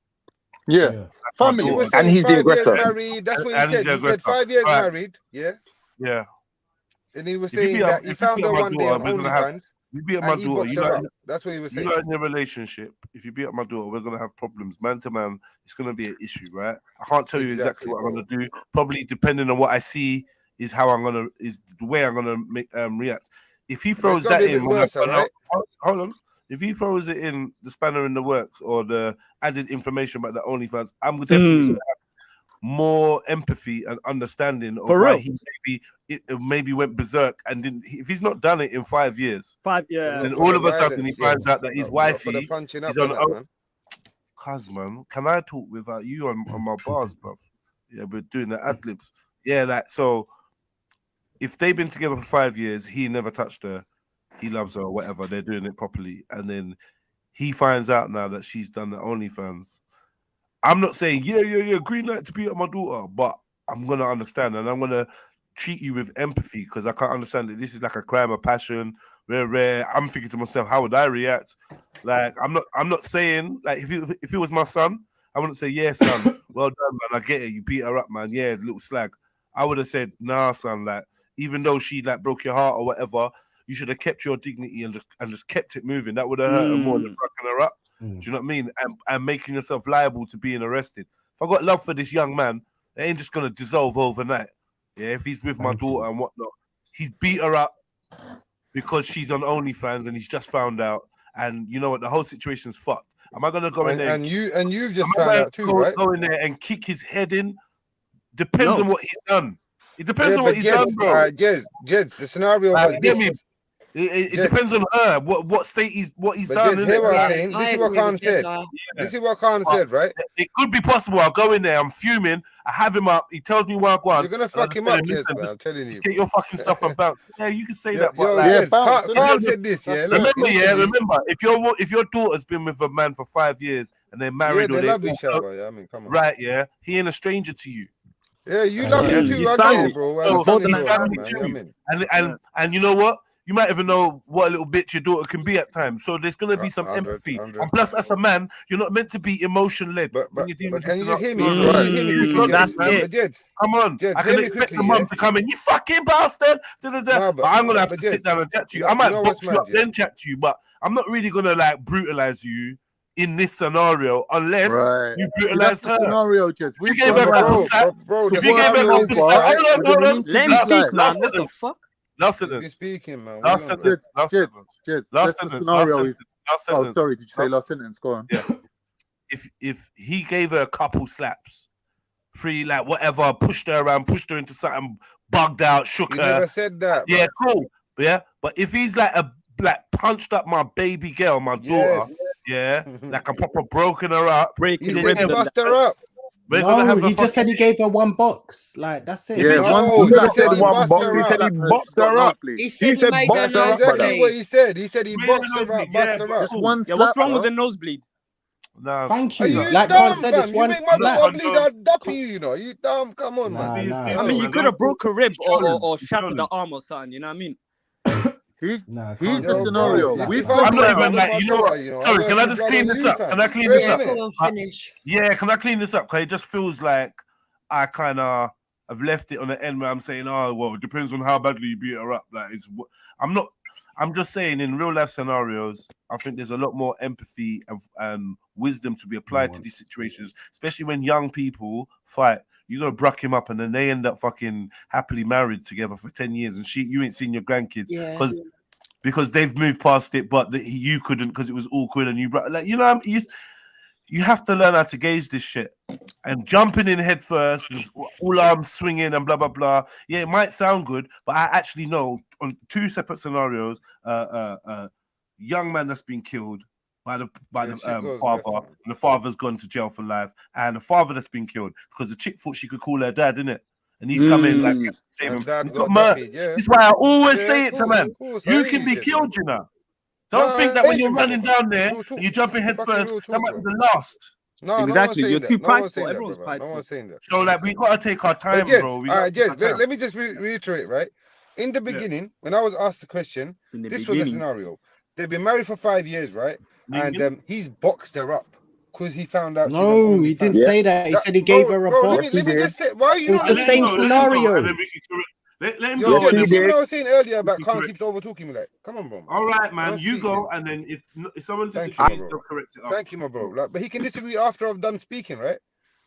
S16: Yeah.
S14: Like
S16: Family.
S12: He was
S6: And
S12: saying
S6: he's the
S12: 5 years
S6: aggressor.
S12: married. That's what he
S14: And he's
S12: said.
S14: the
S12: He said
S14: aggressor.
S12: 5 years
S14: Right.
S12: married. Yeah.
S14: Yeah.
S12: And he was
S14: If you
S12: saying
S14: beat up,
S12: that he
S14: if you
S12: found
S14: beat
S12: her
S14: up my
S12: one day on
S14: daughter, we're gonna have.
S12: OnlyFans
S14: You beat up my
S12: and he
S14: daughter.
S12: boxed
S14: You
S12: her
S14: know,
S12: up. That's what he was
S14: you
S12: saying.
S14: know, in your relationship, if you beat up my daughter, we're gonna have problems, man to man. It's gonna be an issue, right? I can't tell you exactly what I'm gonna do. Probably depending on what I see is how I'm gonna is the way I'm gonna make react. If he
S12: But
S14: throws
S12: it's gonna
S14: that
S12: be a
S14: in,
S12: bit
S14: when
S12: worse,
S14: I've gone out-
S12: right?
S14: hold on. If he throws it in, the spanner in the works or the added information about the OnlyFans, I'm definitely gonna have more empathy and understanding of
S9: For
S14: why
S9: real.
S14: he maybe went berserk and didn't. If he's not done it in 5 years,
S9: Yeah.
S14: then
S12: For
S14: all
S12: the
S14: of a sudden he
S12: violence, yeah.
S14: finds out that his
S12: Not for
S14: wifey
S12: the punching up
S14: is on.
S12: and that, man.
S14: Cuz man, can I talk without you on my bars, bruv? Yeah, we're doing the ad libs. Yeah, like so. If they've been together for 5 years, he never touched her. He loves her or whatever. They're doing it properly, and then he finds out now that she's done the OnlyFans. I'm not saying yeah, green light to beat up my daughter, but I'm gonna understand and I'm gonna treat you with empathy because I can't understand that this is like a crime of passion. Rare. I'm thinking to myself, how would I react? Like I'm not saying like if it was my son, I wouldn't say yeah, son. Well done, man. I get it. You beat her up, man. Yeah, little slag. I would have said nah, son. Like even though she like broke your heart or whatever, you should have kept your dignity and just kept it moving. That would have hurt her more than fucking her up. Do you know what I mean? And making yourself liable to being arrested. If I got love for this young man, it ain't just gonna dissolve overnight. Yeah, if he's with my daughter and whatnot, he's beat her up because she's on OnlyFans and he's just found out. And you know what? The whole situation's fucked. Am I gonna go in there?
S12: And you've just found out too, right?
S14: Go in there and kick his head in. Depends on what he's done. It depends on
S12: but
S14: what he's done, bro.
S12: Jez, the scenario was this.
S14: It depends on her. What state he's
S12: But
S14: done.
S12: Jez, hear what I'm saying? This is what Khan said. This is what Khan said, right?
S14: It could be possible. I'll go in there. I'm fuming. I have him up. He tells me where I go.
S12: You're gonna fuck him up, Jez, man. I'm telling you.
S14: Just get your fucking stuff and bounce. Yeah, you can say that.
S12: Yo,
S14: But
S12: Khan said this. Yeah,
S14: remember, if your daughter's been with a man for 5 years and they're married,
S12: they love each other. Yeah, I mean, come on.
S14: Right? Yeah, he ain't a stranger to you.
S12: Yeah, you love him too. I get it, bro.
S14: And you know what? You might even know what a little bitch your daughter can be at times. So there's gonna be some empathy. And plus, as a man, you're not meant to be emotion led. But
S12: can you just hear me?
S14: Come on, I can expect the mum to come in. You fucking bastard! But I'm gonna have to sit down and chat to you. I might box you up, then chat to you. But I'm not really gonna like brutalize you in this scenario unless you brutalized her.
S16: Scenario, Jez.
S14: You gave her a couple slaps. If you gave her a couple slaps, hold on.
S9: Let me speak, man. What the fuck?
S14: Last sentence.
S12: Speaking, man.
S14: Last sentence. Last sentence. Last sentence.
S16: Scenario is.
S14: Last sentence.
S16: Oh, sorry. Did you say last sentence? Go on.
S14: Yeah. If he gave her a couple slaps, free like whatever, pushed her around, pushed her into something, bugged out, shook her.
S12: Never said that.
S14: Yeah, cool. Yeah, but if he's like punched up my baby girl, my daughter, yeah, like a proper broken her up,
S12: breaking ribs, bust her up.
S21: No, he just said he gave her one box. Like that's it.
S6: Yeah, he said one box. He said he boxed her up.
S5: He said he made her
S12: exactly what he said. He said he boxed her up, bust her up.
S9: Yeah, what's wrong with the nosebleed?
S14: No.
S21: Thank you.
S12: Are you
S21: Like
S12: dumb,
S21: Khan said,
S12: fam?
S21: it's
S12: You
S21: one
S12: make my
S21: slap.
S12: daughter bleed out duppy, you know. You dumb, come on, man.
S9: I mean, you could have broke a rib or shattered the arm or something, you know what I mean?
S16: He's the scenario.
S14: I'm not even like, you know what? Sorry, can I just clean this up? Can I clean this up? Yeah, can I clean this up? Because it just feels like I kind of have left it on the end where I'm saying, oh, well, it depends on how badly you beat her up. Like, I'm just saying in real life scenarios, I think there's a lot more empathy and wisdom to be applied to these situations, especially when young people fight. You're going to bruck him up and then they end up fucking happily married together for 10 years and you ain't seen your grandkids because they've moved past it, but you couldn't because it was awkward and you, like, you know,
S17: You have to learn how to gauge this shit. And jumping in head first, just all arms swinging and blah blah blah. Yeah, it might sound good, but I actually know on 2 separate scenarios, young man that's been killed by the father, and the father's gone to jail for life, and the father that's been killed because the chick thought she could call her dad, innit? And he's come in like to save him. He's got murder. That's why I always say it to man. You can be killed, you know. Don't think that when you're running down there and you're jumping head first, that might be the last.
S9: No, exactly. You're too prideful. Everyone's prideful.
S12: No one's saying that.
S17: So like we gotta take our time, bro.
S12: Let me just reiterate, right? In the beginning, when I was asked the question, this was the scenario. They've been married for 5 years, right? And he's boxed her up because he found out.
S21: No, he didn't say that. He said he gave her a box.
S12: Let me just say, why are you
S21: not the same scenario?
S17: Let him
S12: go.
S17: go.
S12: What I was saying earlier about Khan keeps over talking me. Like, come on, bro.
S17: All right, man. You go, and then if someone disagrees, they'll correct it.
S12: Thank you, my bro. Like, but he can disagree after I've done speaking, right?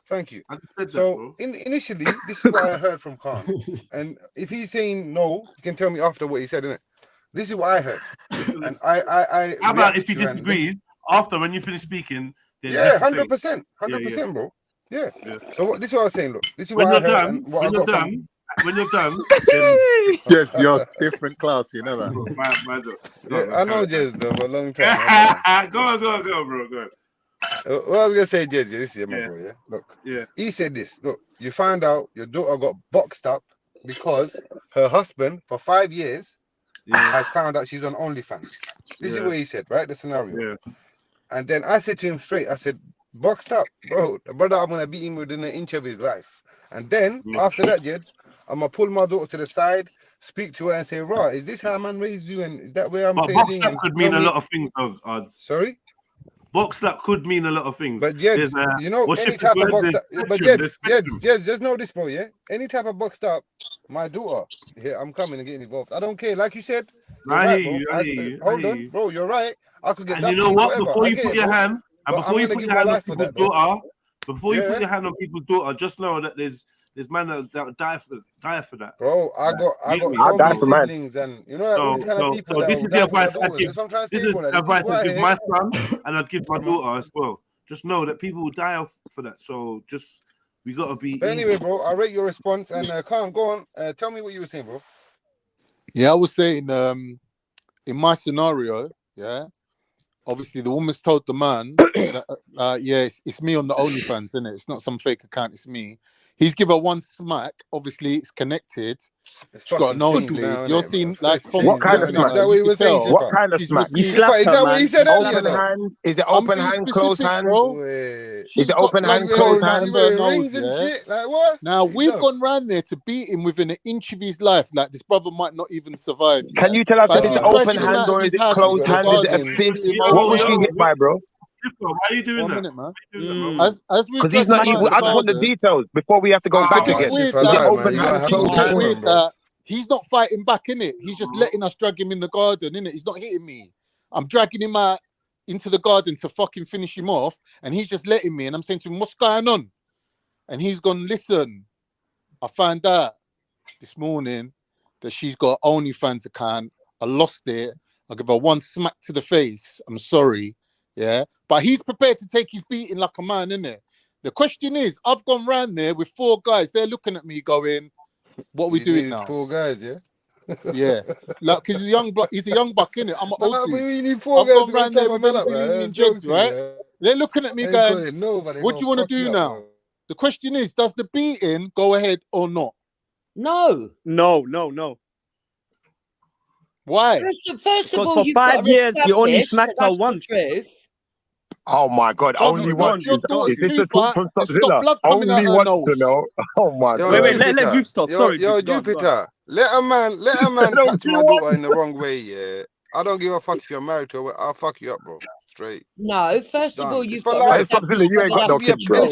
S12: Thank you.
S17: I just said that,
S12: so
S17: bro.
S12: Initially, this is what I heard from Khan, and if he's saying no, he can tell me after what he said, innit? This is what I heard, and I.
S17: How about if he disagrees after when you finish speaking? Then
S12: yeah, 100%, bro. Yeah. So this is what I was saying. Look, this is what I heard. When you're done. When you're done,
S16: yes, you're different class, you know that.
S12: I know Jez though for a long time.
S17: Go on, bro. Go on.
S12: What I was gonna say, Jez, this is my bro. Yeah, look. He said this. Look, you find out your daughter got boxed up because her husband for 5 years has found out she's on OnlyFans. This is what he said, right? The scenario. And then I said to him straight. I said, boxed up, bro. The brother, I'm gonna beat him within an inch of his life. And then after that, Jed, I'm gonna pull my daughter to the side, speak to her, and say, "Right, is this how a man raised you? And is that where I'm?"
S17: But boxed up could mean a lot of things, though.
S12: Sorry,
S17: boxed up could mean a lot of things.
S12: But Jed, you know, any type of boxed up. But Jed, just know this, bro. Yeah, any type of boxed up, my daughter, I'm coming and getting involved. I don't care. Like you said,
S17: I hear you.
S12: Hold on, bro. You're right. I could get.
S17: And you know what? Before you put your hand, and before you put your hand on people's daughter, before you put your hand on people's daughter, just know that there's man that die for that.
S12: Bro, I got siblings, and you know these kind of people.
S17: So this is the advice I give. This is the advice I give my son, and I'd give my daughter as well. Just know that people will die for that. So just we gotta be.
S12: But anyway, bro, I rate your response, and Khan, go on. Tell me what you were saying, bro.
S16: Yeah, I was saying, in my scenario, obviously the woman's told the man that, it's me on the OnlyFans, isn't it? It's not some fake account, it's me. He's given her one smack. Obviously, it's connected. She's got a nosebleed. You're seeing like from
S6: what kind of smack? What kind of smack?
S12: You slapped her, is that what he said earlier?
S6: Open hand? Is it open hand, closed hand? Is it open hand, closed hand?
S12: Like what?
S16: Now we've gone round there to beat him within an inch of his life. Like this brother might not even survive.
S6: Can you tell us if it's open hand or is it closed hand? Is it a fist? What was she hit by, bro?
S17: Why are you doing that?
S16: Man.
S6: Because he's not even. I just want the details before we have to go back again. Is it open hand, closed hand?
S16: He's not fighting back, innit? He's just letting us drag him in the garden, innit? He's not hitting me. I'm dragging him out into the garden to fucking finish him off, and he's just letting me. And I'm saying to him, "What's going on?" And he's gone, "Listen, I found out this morning that she's got an OnlyFans account. I lost it. I'll give her one smack to the face. I'm sorry." Yeah, but he's prepared to take his beating like a man, innit? The question is, I've gone round there with 4 guys. They're looking at me going, "What are we doing now?"
S12: 4 guys, yeah.
S16: Yeah, like because he's a young buck, innit? I'm an old dude.
S12: We need 4
S16: I've
S12: guys
S16: gone round there with MCLeany and Jeds, right?
S12: Yeah.
S16: They're looking at me going, "What do you want to do now?"
S12: Bro.
S16: The question is, does the beating go ahead or not?
S9: No.
S16: Why?
S7: First of all,
S9: for 5 years you only smacked her once.
S6: Oh my God! Only once. Is this the talk from Stopzilla? Only once to know. Oh my God!
S9: Wait. Let Jupe stop. Sorry,
S12: Jupiter. Let a man touch my daughter in the wrong way. Yeah, I don't give a fuck if you're married to her. I'll fuck you up, bro. Straight.
S7: No, first of all, you've got
S6: you ain't got no kids, bro.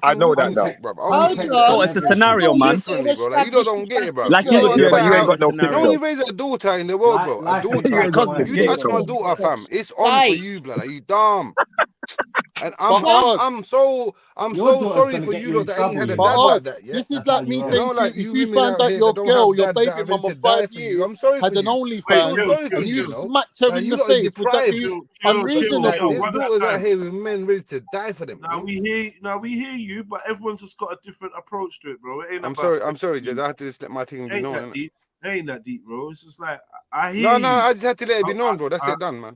S6: I know that now.
S9: So it's a scenario, man.
S12: You don't get it, bro.
S9: Like you would do,
S6: but you ain't got no kids.
S12: You only raise a daughter in the world, bro. A daughter. You touch my daughter, fam. It's on for you, blood. Like, you dumb. And I'm so sorry for you lot that ain't had a dad like that. Yeah,
S16: this is like me saying to
S12: like
S16: you, if you find out your girl, your baby mama 5 years,
S12: I'm sorry
S16: had an OnlyFans, and you smacked her in the face, would that be unreasonable?
S12: There's daughters out here with men ready to die for them.
S17: Now we hear you, but everyone's just got a different approach to it, bro. It ain't
S12: I'm sorry, Jed. I had to just let my thing be known.
S17: It ain't that deep, bro. It's just like I hear you.
S12: No, I just had to let it be known, bro. That's it done, man.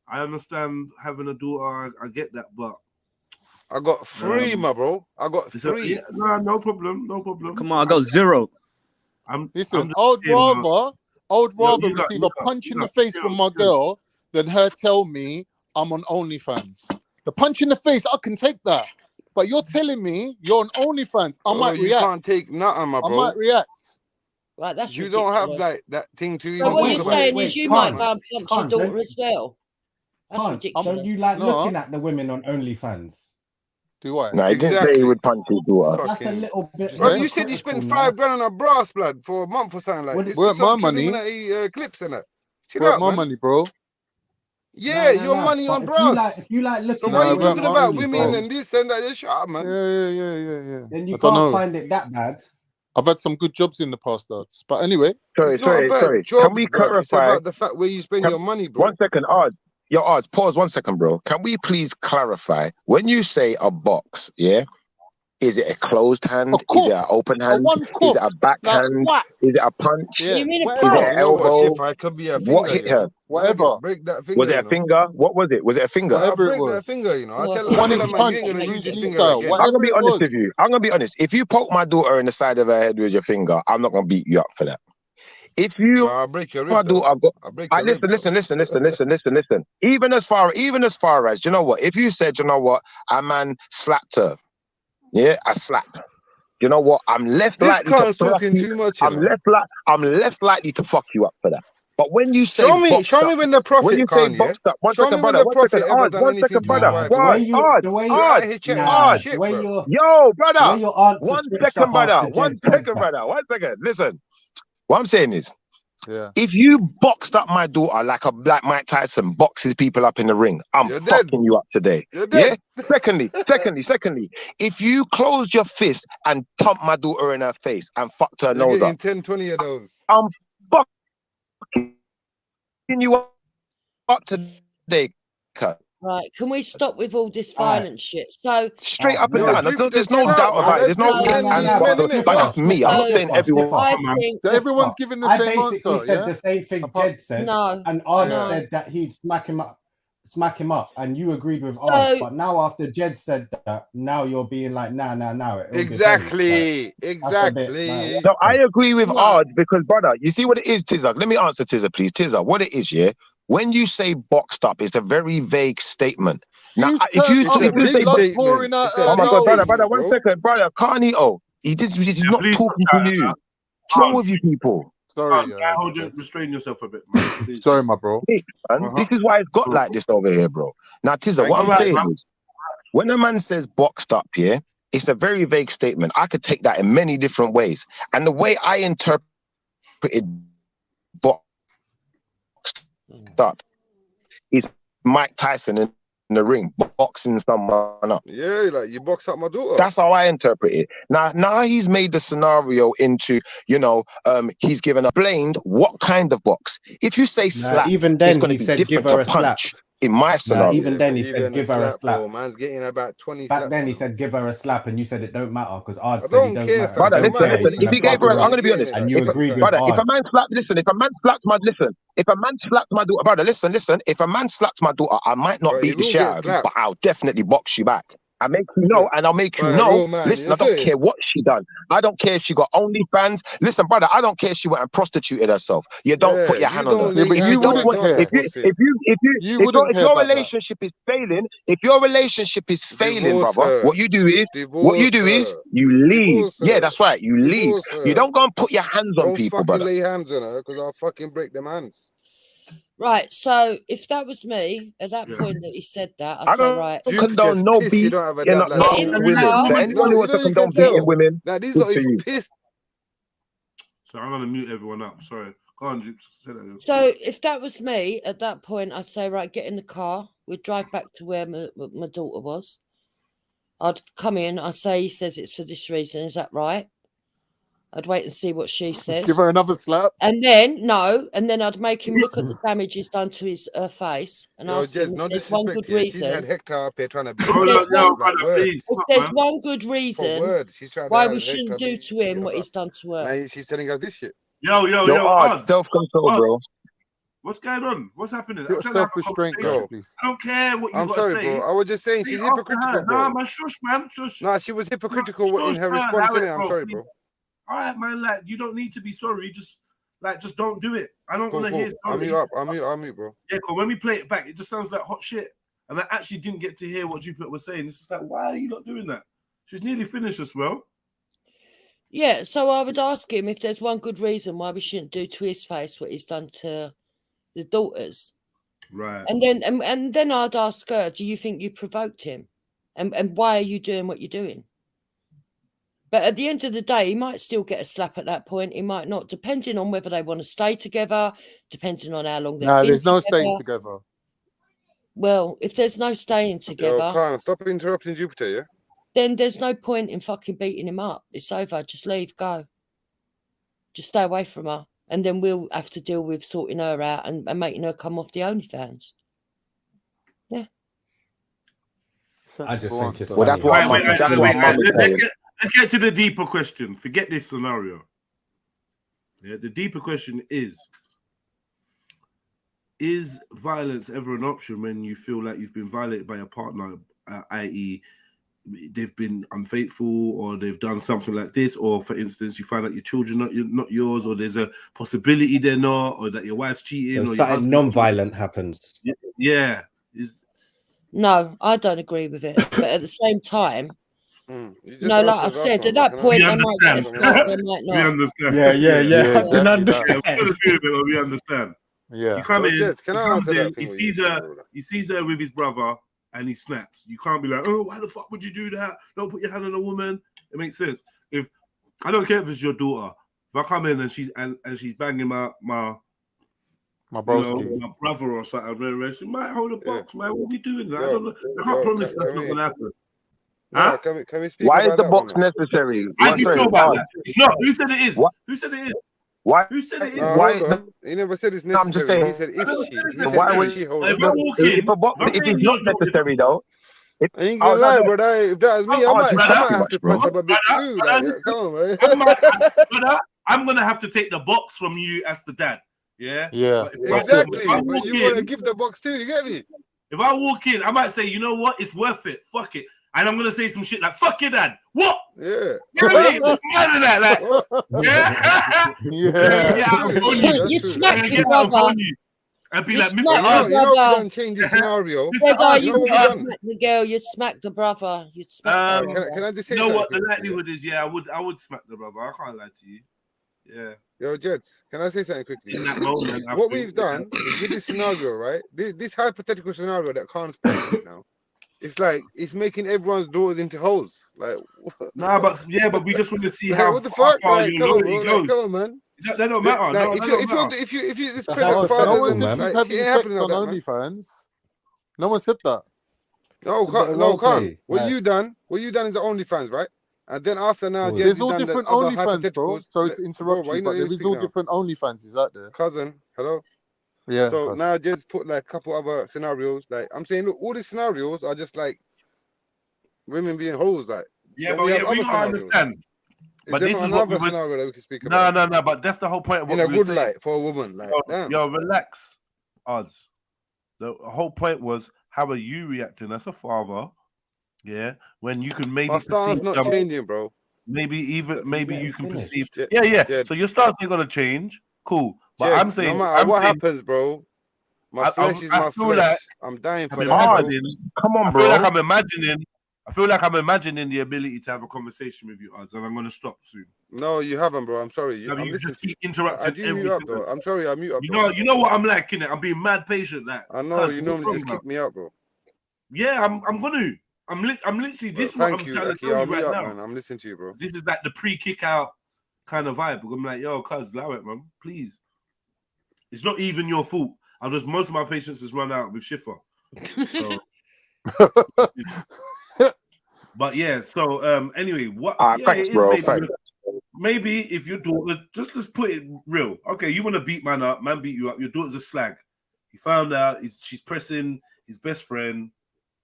S17: I understand having a daughter. I get that, but
S12: I got 3, my bro. I got 3.
S17: No problem.
S9: Come on, I got 0.
S16: Listen, I'd rather receive a punch in the face from my girl than her tell me I'm on OnlyFans. The punch in the face, I can take that. But you're telling me you're on OnlyFans. I might react.
S12: You can't take nothing, my bro.
S16: I might react.
S7: Right, that's
S12: you
S7: ridiculous.
S12: don't have like that thing to.
S7: So what you're saying is you might go and punch your daughter as well. That's ridiculous.
S21: Don't you like looking at the women on OnlyFans?
S16: Do I?
S6: No, he didn't say he would punch his daughter.
S21: That's a little bit.
S12: Bro, you said you spent $5 grand on a brass blood for a month or something like this.
S16: Where's my money?
S12: Clips in it.
S16: Where's my money, bro?
S12: Yeah, your money on brass.
S21: If you like looking,
S12: so why are you talking about women and this and that? Just shut up, man.
S16: Yeah.
S21: Then you can't find it that bad.
S16: I've had some good jobs in the past, lads. But anyway,
S6: sorry. Can we clarify?
S12: It's about the fact where you spend your money, bro.
S6: 1 second, Ard. Your Ard, pause 1 second, bro. Can we please clarify when you say a box? Yeah, is it a closed hand? Is it an open hand? Is it a backhand? Is it a punch?
S16: Yeah.
S7: You mean
S6: is it an elbow?
S12: It could be a finger,
S6: what hit her?
S16: Whatever.
S12: Break that finger.
S6: Was it a finger? What was it? Was it a finger?
S16: Whatever it
S12: break that
S16: was.
S12: finger, you know. I tell
S16: One
S12: her,
S16: inch
S12: man,
S16: punch,
S12: you ain't gonna use this finger
S16: style.
S12: again.
S6: I'm gonna be honest with you. I'm gonna be honest. If you poke my daughter in the side of her head with your finger, I'm not gonna beat you up for that. If you,
S12: I'll break your rib.
S6: my daughter, listen. Even as far as, you know what? If you said, you know what, a man slapped her, yeah, I slapped. You know what? I'm less likely to fuck you. I'm less likely to fuck you up for that. But when you say
S12: show me when the prophet,
S6: when you say boxed up, one second, brother. Yo, brother. 1 second, brother. 1 second, brother. 1 second. Listen, what I'm saying is, if you boxed up my daughter like Mike Tyson boxes people up in the ring, I'm fucking you up today. Yeah. Secondly, if you closed your fist and thumped my daughter in her face and fucked her nose up,
S12: 10, 20 of those.
S6: I'm fucking you up today, cut.
S7: Right, can we stop with all this violent shit? So
S6: straight up and down. There's no doubt about it. There's no but that's me. I'm not saying everyone.
S16: Everyone's giving the same answer.
S21: I basically said the same thing Jed said. And Ard said that he'd smack him up, and you agreed with Ard. But now after Jed said that, now you're being like, nah.
S12: Exactly.
S6: No, I agree with Ard because, brother, you see what it is, Tizza? Let me answer Tizza, please. Tizza, what it is, yeah? When you say boxed up, it's a very vague statement. Now, if you say, oh my God, brother, 1 second, brother, Kanye, he's not talking to you. What's wrong with you people?
S16: Sorry,
S17: restrain yourself a bit, man.
S16: Sorry, my bro.
S6: This is why it's got like this over here, bro. Now, Tizza, what I'm saying is, when a man says boxed up, yeah, it's a very vague statement. I could take that in many different ways. And the way I interpreted boxed up is Mike Tyson in the ring boxing someone up.
S12: Yeah, like you box up my daughter.
S6: That's how I interpret it. Now he's made the scenario into, you know, he's given a blamed what kind of box. If you say slap,
S21: even then he said give her a slap.
S6: In my scenario,
S21: even then he said give her a slap.
S12: Bro, man's getting about 20.
S21: Back then he said give her a slap, and you said it don't matter because Ard said it don't matter.
S6: Brother, listen. If he gave her, I'm gonna be honest.
S21: And you agreed with
S6: brother.
S21: Ard.
S6: If a man slapped my daughter, brother, listen. If a man slaps my daughter, I might not beat the shit out of you, but I'll definitely box you back. I make you know, and I'll make you know. Listen, I don't care what she done. I don't care if she got OnlyFans. Listen, brother, I don't care if she went and prostituted herself. You don't put your hand on her.
S16: If
S6: your relationship is failing, brother, what you do is you leave. Yeah, that's right. You leave. You don't go and put your hands on people, brother.
S12: Lay hands on her because I'll fucking break them hands.
S7: Right, so if that was me at that point that he said that, I'd say, right.
S6: You condone no beat. You're not women. Anyone who wants to condone beating women,
S12: now these lot is pissed.
S17: So I'm gonna mute everyone up. Sorry, Go on, Jupes. Say that again.
S5: So if that was me at that point, I'd say, right, get in the car. We'd drive back to where my daughter was. I'd come in. I'd say, he says it's for this reason. Is that right? I'd wait and see what she says.
S16: Give her another slap.
S5: And then, I'd make him look at the damage he's done to his face and ask him if there's one good reason.
S12: She's had Hector up here trying to
S5: If there's one good reason why we shouldn't do to him what he's done to her.
S12: Now she's telling us this shit.
S17: Yo,
S6: self-control, bro.
S17: What's going on? What's happening?
S16: Self-restraint, bro, please.
S17: I don't care what you
S12: I'm
S17: got
S12: sorry,
S17: to say.
S12: bro. I was just saying she's hypocritical, bro.
S17: Nah, man, shush, man, shush.
S12: Nah, she was hypocritical in her response. I'm sorry, bro.
S17: All right, man. Like, you don't need to be sorry. Just don't do it. I don't want to hear sorry.
S12: I'm mute, bro.
S17: Yeah, because when we play it back, it just sounds like hot shit. And I actually didn't get to hear what Jupiter was saying. It's just like, why are you not doing that? She's nearly finished as well.
S5: Yeah, so I would ask him if there's one good reason why we shouldn't do to his face what he's done to the daughters.
S17: Right.
S5: And then I'd ask her, do you think you provoked him? And why are you doing what you're doing? But at the end of the day, he might still get a slap at that point. He might not, depending on whether they want to stay together, depending on how long they've been
S16: there's no
S5: together.
S16: staying together.
S5: Well, if there's no staying together...
S12: Yo, Khan, stop interrupting Jupiter, yeah?
S5: Then there's no point in fucking beating him up. It's over. Just leave, go. Just stay away from her. And then we'll have to deal with sorting her out and making her come off the OnlyFans. Yeah.
S18: I just think it's
S6: well, that's what
S17: let's get to the deeper question. Forget this scenario. Yeah, the deeper question is violence ever an option when you feel like you've been violated by a partner, i.e., they've been unfaithful or they've done something like this, or for instance, you find out your children not yours, or there's a possibility they're not, or that your wife's cheating, or
S21: something non-violent happens.
S17: Yeah.
S5: No, I don't agree with it. But at the same time, no, like I said, at that point, they might get a slap, they might not.
S17: We understand.
S21: Yeah. I can understand.
S17: We understand.
S16: Yeah.
S17: You come in, he sees her with his brother, and he snaps. You can't be like, oh, why the fuck would you do that? Don't put your hand on a woman. It makes sense. If I don't care if it's your daughter, if I come in and she's banging my brother or something, she might hold a box, man. What are we doing? I don't know. I can't promise that's not gonna happen. Huh?
S12: Can we speak
S6: Why
S12: about
S6: is the
S12: that
S6: box necessary?
S17: I didn't know about that. It's not. Who said it is?
S6: What?
S17: Who said it is?
S6: Why?
S17: Who said it is?
S6: Why?
S12: He never said it's necessary.
S6: I'm just saying.
S12: He said if
S6: Why would
S12: she holds
S17: if I walk in,
S6: if it's not necessary though?
S12: I ain't gonna lie, brother. If that was me, I might have to punch up a bit too. Come on, man.
S17: I'm gonna have to take the box from you as the dad. Yeah.
S12: Exactly. But you want to give the box too. You get me?
S17: If I walk in, I might say, you know what? It's worth it. Fuck it. And I'm gonna say some shit like, "Fuck your dad." What?
S12: Yeah.
S5: You smack your brother.
S17: I'd be like,
S12: "Mr. You know, don't change the scenario."
S5: You smack the girl. You'd smack the brother. You'd smack.
S12: Can I just say?
S17: You know what the likelihood is? Yeah, I would smack the brother. I can't lie to you. Yeah.
S12: Yo, Jeds, can I say something quickly?
S17: In that moment,
S12: what we've done is with this scenario, right? This hypothetical scenario that Khan's playing now. It's like it's making everyone's daughters into hoes. Like,
S17: nah, but we just want to see how
S12: what the fuck?
S17: far
S12: Like,
S17: you
S12: come
S17: know
S12: on,
S17: he
S12: bro,
S17: goes.
S12: come on, man.
S17: That don't matter.
S12: Like, if you this present father,
S16: like, having sex on OnlyFans. No one said that.
S12: No, Khan. What you done is the OnlyFans, right? And then after now,
S16: there's all different OnlyFans, bro. Sorry to interrupt you, but there is all different OnlyFans. Is out there?
S12: Cousin, hello.
S16: Yeah.
S12: So now just put like a couple other scenarios. Like I'm saying, look, all these scenarios are just like women being hoes. Like
S17: we don't understand.
S12: But this is another scenario that we can speak
S17: about. No. But that's the whole point of what
S12: in a
S17: we
S12: good
S17: saying.
S12: light for a woman. Like,
S17: yo, relax, odds. The whole point was how are you reacting as a father? Yeah, when you can maybe
S12: my stance not changing, bro.
S17: Maybe you can perceive. Yeah. So your stance ain't gonna change. Cool. But
S12: Jed,
S17: I'm saying,
S12: no matter what happens, bro. My flesh is my flesh.
S17: Like
S12: I'm dying for
S17: that.
S6: Come on,
S17: bro. I feel like I'm imagining the ability to have a conversation with you, Odds, and I'm gonna stop soon.
S12: No, you haven't, bro. I'm sorry.
S17: You just keep interrupting every
S12: up, bro. I'm sorry, I mute up.
S17: You know what I'm like, innit? I'm being mad patient, like.
S12: I know you normally just kick me out, bro.
S17: Yeah, I'm gonna. I'm literally this is what I'm trying to tell you right now.
S12: Man. I'm listening to you, bro.
S17: This is like the pre-kick out kind of vibe. I'm like, yo, cuz, allow it, man, please. It's not even your fault. Most of my patience has run out with Schiffer. So, but yeah. So anyway, what?
S6: Thanks, bro. Thanks.
S17: Maybe if your daughter, just put it real. Okay, you want to beat man up, man beat you up. Your daughter's a slag. He found out she's pressing his best friend,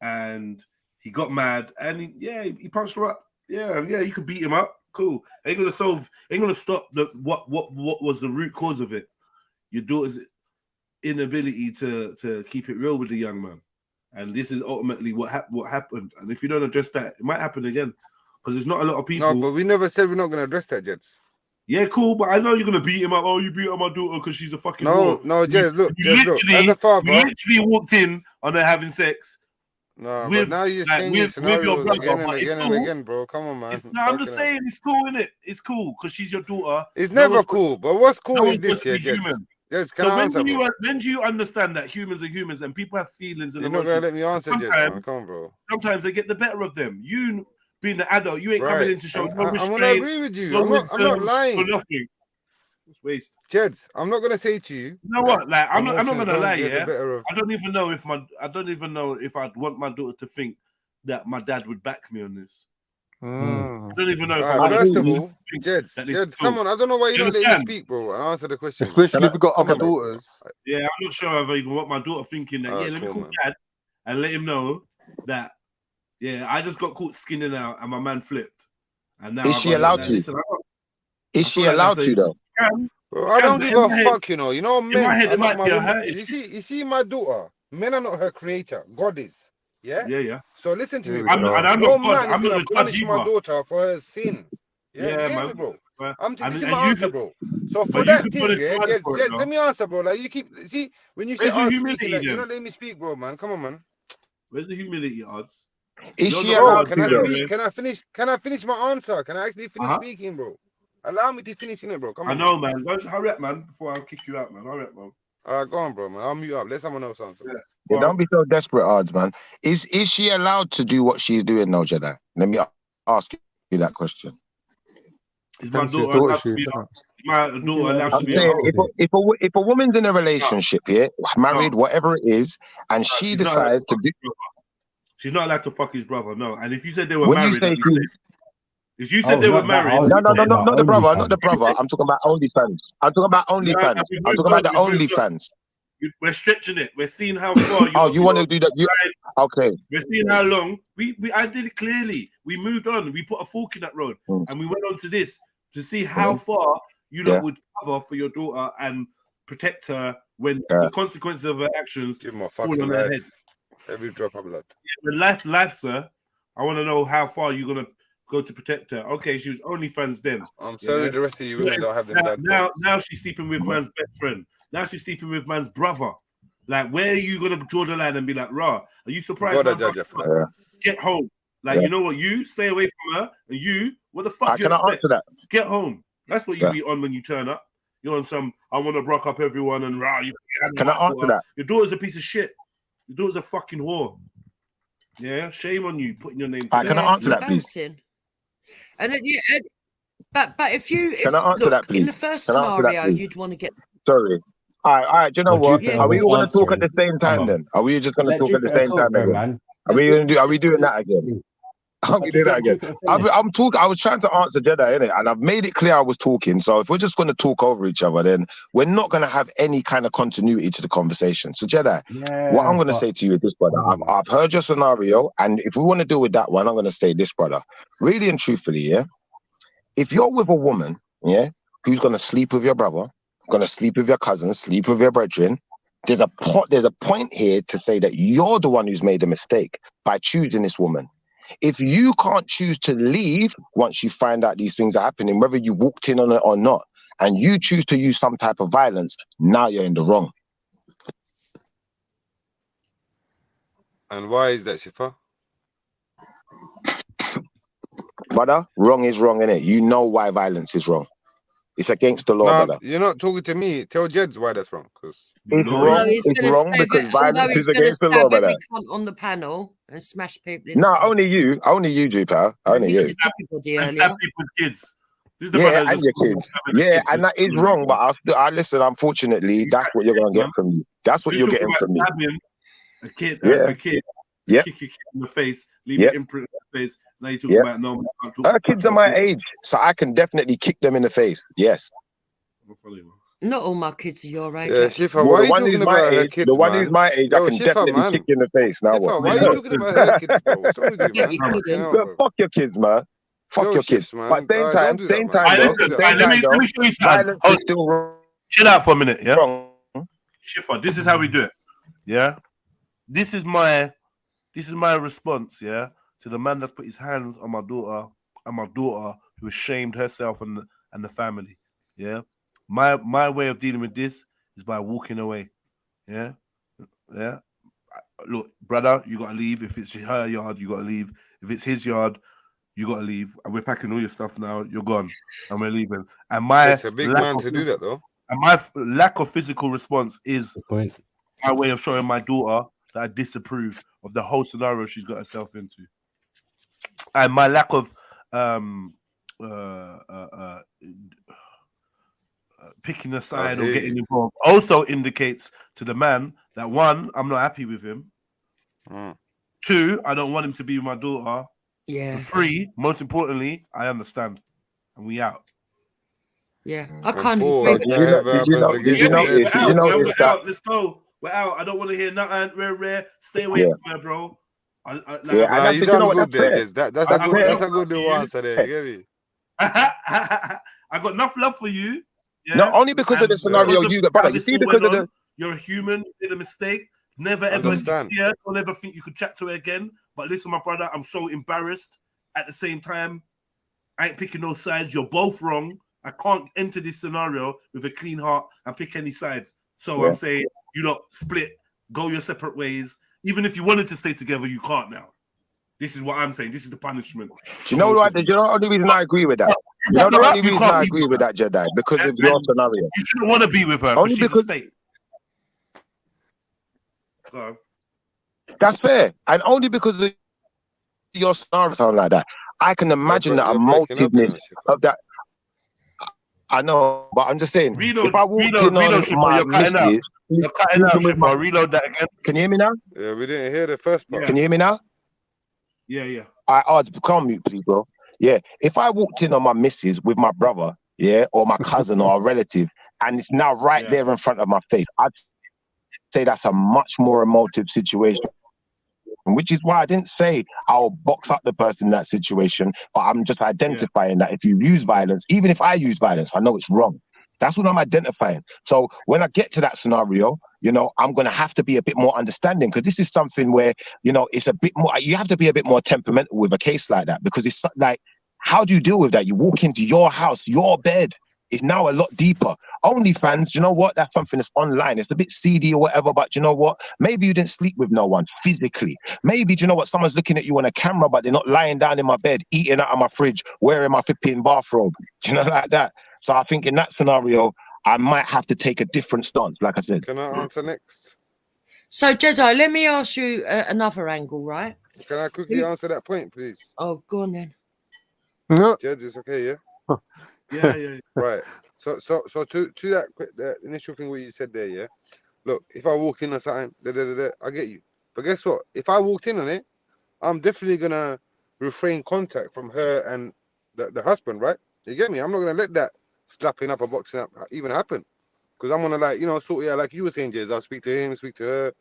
S17: and he got mad, and he punched her up. Yeah, you could beat him up. Cool. Ain't gonna stop what was the root cause of it. Your daughter's inability to keep it real with the young man, and this is ultimately what happened. And if you don't address that, it might happen again, because there's not a lot of people.
S12: No, but we never said we're not gonna address that, Jets.
S17: Yeah, cool, but I know you're gonna beat him up. Oh, you beat up my daughter because she's a fucking
S12: no, Jets. Look, as a father,
S17: you literally walked in on her having sex.
S12: No, but now you're saying with your brother, again and again and again, bro. Come on, man.
S17: I'm just saying it's cool, innit? It's cool because she's your daughter.
S12: It's never cool, but what's cool is this, human. Yes,
S17: so when do you understand that humans are humans and people have feelings and
S12: emotions? You're not gonna let me answer, Jess, man. Come on, bro.
S17: Sometimes they get the better of them. You being the adult, you ain't coming in to show no restraint.
S12: I'm gonna agree with you. I'm not lying.
S17: Nothing. It's waste.
S12: Jeds, I'm not gonna say to you.
S17: You know what? Like I'm not gonna lie. Yeah, I don't even know if I'd want my daughter to think that my dad would back me on this. I don't even know.
S12: First of all, Jeds, come on. I don't know why you don't let me speak, bro, and answer the question.
S16: Especially if you've got other daughters.
S17: Yeah, I'm not sure if I even want my daughter thinking that. Let me call dad and let him know that. Yeah, I just got caught skinning out and my man flipped. And now
S6: is she allowed to? Is she allowed to though?
S12: Bro, I don't give a fuck, you know. You know, men. You see, my daughter. Men are not her creator. God is. Yeah.
S17: Yeah.
S12: So listen to me.
S17: I'm not
S12: man
S17: I'm
S12: is
S17: not
S12: punish my daughter for her sin. Yeah, man. Bro. This is my answer, bro. So for that thing, let me answer, bro. Like you keep when you say humility, you're not letting me speak, bro, man. Come on, man.
S17: Where's the humility odds?
S6: Is she allowed
S12: to? Can I finish? Can I finish my answer? Can I actually finish speaking, bro? Allow me to finish in it, bro. Come on.
S17: I know, man. Hurry up, man, before I kick you out, man. Hurry up, man.
S12: Go on, bro, man. I'll mute up. Let someone else answer.
S6: Yeah, don't be so desperate, odds, man. Is she allowed to do what she's doing now, Jedi? Let me ask you that question.
S17: Is my daughter allowed to be
S6: I'm saying, if a woman's in a relationship here, married, whatever it is, and she decides to do,
S17: she's not allowed to fuck his brother. No, and if you said they were married, if you said they were married,
S6: not the brother, not the brother. I'm talking about OnlyFans. I'm talking about OnlyFans. I'm talking about the OnlyFans.
S17: We're stretching it. We're seeing how far.
S6: You want to do that? Okay.
S17: We're seeing how long. I did it clearly. We moved on. We put a fork in that road, and we went on to this to see how far you lot would cover for your daughter and protect her when the consequences of her actions fall on her head.
S12: Every drop of blood.
S17: Life, sir. I want to know how far you're gonna go to protect her. Okay, she was OnlyFans then.
S12: I'm sorry, the rest of you don't have them.
S17: Now she's sleeping with man's best friend. Now she's sleeping with man's brother. Like, where are you gonna draw the line and be like, "Rah, are you surprised?" Get home. Like, you know what? You stay away from her, and you, what the fuck?
S6: I cannot answer that.
S17: Get home. That's what you be on when you turn up. You're on some. I want to rock up everyone and rah.
S6: Can I answer that?
S17: Your daughter's a piece of shit. Your daughter's a fucking whore. Yeah, shame on you putting your name.
S6: Can I answer that, please?
S5: And but if you
S6: can I answer that, please?
S5: In the first scenario, you'd want to get.
S6: Sorry. All right. Do you know what? Are we all going to talk at the same time then? Are we just going to talk at the same time again? Are we doing that again? I'll do that again. I'm talking. I was trying to answer Jedi, innit? And I've made it clear I was talking. So if we're just going to talk over each other, then we're not going to have any kind of continuity to the conversation. So Jedi, what I'm going to say to you is this, brother. I've heard your scenario, and if we want to deal with that one, I'm going to say this, brother. Really and truthfully, yeah. If you're with a woman, yeah, who's going to sleep with your brother, going to sleep with your cousin, sleep with your brethren, there's a point here to say that you're the one who's made a mistake by choosing this woman. If you can't choose to leave once you find out these things are happening, whether you walked in on it or not, and you choose to use some type of violence, now you're in the wrong.
S12: And why is that, Shifa?
S6: Brother, wrong is wrong, innit? You know why violence is wrong. It's against the law, brother.
S12: You're not talking to me. Tell Jeds why that's wrong. Because
S6: it's wrong because violence is against the law, brother.
S5: On the panel and smash people.
S6: No, only you do, pal. Only you.
S17: Stab people's kids.
S1: This is the
S6: Yeah,
S1: brother
S6: and
S1: that's
S6: your kids. Yeah, and that is wrong. But I listen. Unfortunately, that's what you're gonna get from me. That's what
S1: You're
S6: you're
S1: talking
S6: getting
S1: about
S6: from me.
S1: stabbing a kid,
S6: Yeah.
S1: a kid,
S6: Yep.
S1: kick a kid in the face, leave
S6: Yep.
S1: your imprint in the face. Now you're talking
S6: Yep.
S1: about no, man can't talk.
S6: Her kids are my age, so I can definitely kick them in the face. Yes.
S5: Not all my kids are your age.
S12: Yeah,
S5: actually.
S12: Shifa, why are you
S6: one
S12: talking
S6: who's my
S12: about her
S6: age,
S12: kids,
S6: the one
S12: man?
S6: who's my age,
S12: Yo,
S6: I can
S12: Shifa,
S6: definitely
S12: man.
S6: kick in the face. Now
S12: Shifa,
S6: what?
S12: why are you talking about her kids, bro? What's wrong with you, man?
S6: Look, fuck your kids, man. Fuck
S12: Yo,
S6: your kids.
S12: shifts, man.
S6: But same
S12: Don't
S6: time,
S12: do that,
S6: same
S12: man.
S6: time, though.
S12: Don't do that,
S6: Same
S12: man.
S6: time, though.
S1: Let me show you something.
S6: Violence is still wrong.
S1: Chill out for a minute, yeah. Shifa, this is how we do it. Yeah. This is my response, yeah, to the man that's put his hands on my daughter and my daughter who has shamed herself and the family. Yeah. My way of dealing with this is by walking away. Yeah. Yeah. Look, brother, you gotta leave. If it's her yard, you gotta leave. If it's his yard, you gotta leave. And we're packing all your stuff now. You're gone, and we're leaving. And my
S12: It's a big man to do that, though.
S1: And my lack of physical response is my way of showing my daughter that I disapprove of the whole scenario she's got herself into. And my lack of picking a side or getting involved also indicates to the man that, one, I'm not happy with him. Two, I don't want him to be with my daughter.
S5: Yeah.
S1: And three, most importantly, I understand. And we out.
S5: Yeah. I can't
S6: Did you notice
S1: We're
S6: that?
S1: out. Let's go. We're out. I don't want to hear nothing. Rare. Stay away from her, bro.
S12: Nah, you done good there, Jez. That's a good answer there. You get me?
S1: I got enough love for you. Yeah?
S6: Not only because of the scenario you got, brother. You see, because of the.
S1: You're a human. You did a mistake. Never ever fear. Don't ever think you could chat to her again. But listen, my brother, I'm so embarrassed. At the same time, I ain't picking no sides. You're both wrong. I can't enter this scenario with a clean heart and pick any side. So I'm saying, you lot split, go your separate ways. Even if you wanted to stay together, you can't now. This is what I'm saying. This is the punishment.
S6: Do you know what? You know the only reason I agree with that. You know the only reason I agree with that, Jedi, because of your scenario.
S1: You shouldn't want to be with her
S6: only
S1: she's
S6: because
S1: a state.
S6: That's fair, and only because of your scenario, something like that. I can imagine that a motiveness of that. I know, but I'm just saying. If I walked in on my missus,
S1: you're cutting out. Shifa, reload that again.
S6: Can you hear me now?
S12: Yeah, we didn't hear the first part.
S6: Can you hear me now?
S1: Yeah.
S6: Calm mute, please, bro. Yeah, if I walked in on my missus with my brother, yeah, or my cousin or a relative, and it's now right there in front of my face, I'd say that's a much more emotive situation. Which is why I didn't say I'll box up the person in that situation, but I'm just identifying that if you use violence, even if I use violence, I know it's wrong. That's what I'm identifying. So when I get to that scenario, you know, I'm going to have to be a bit more understanding, because this is something where, you know, it's a bit more, you have to be a bit more temperamental with a case like that, because it's like, how do you deal with that? You walk into your house, your bed is now a lot deeper. OnlyFans, you know what? That's something that's online. It's a bit seedy or whatever, but you know what? Maybe you didn't sleep with no one physically. Maybe, do you know what? Someone's looking at you on a camera, but they're not lying down in my bed, eating out of my fridge, wearing my flipping bathrobe. Do you know, like that? So I think in that scenario, I might have to take a different stance, like I said.
S12: Can I answer next?
S5: So, Jedi, let me ask you another angle, right?
S12: Can I quickly answer that point, please?
S5: Oh, go on then.
S12: Jez, it's okay, yeah?
S1: Yeah.
S12: Right. So to that initial thing what you said there, yeah. Look, if I walk in or something, I get you. But guess what? If I walked in on it, I'm definitely gonna refrain contact from her and the husband, right? You get me? I'm not gonna let that slapping up or boxing up even happen, because I'm gonna, like, you know, sort of, like you were saying, Jez, I'll speak to him, speak to her.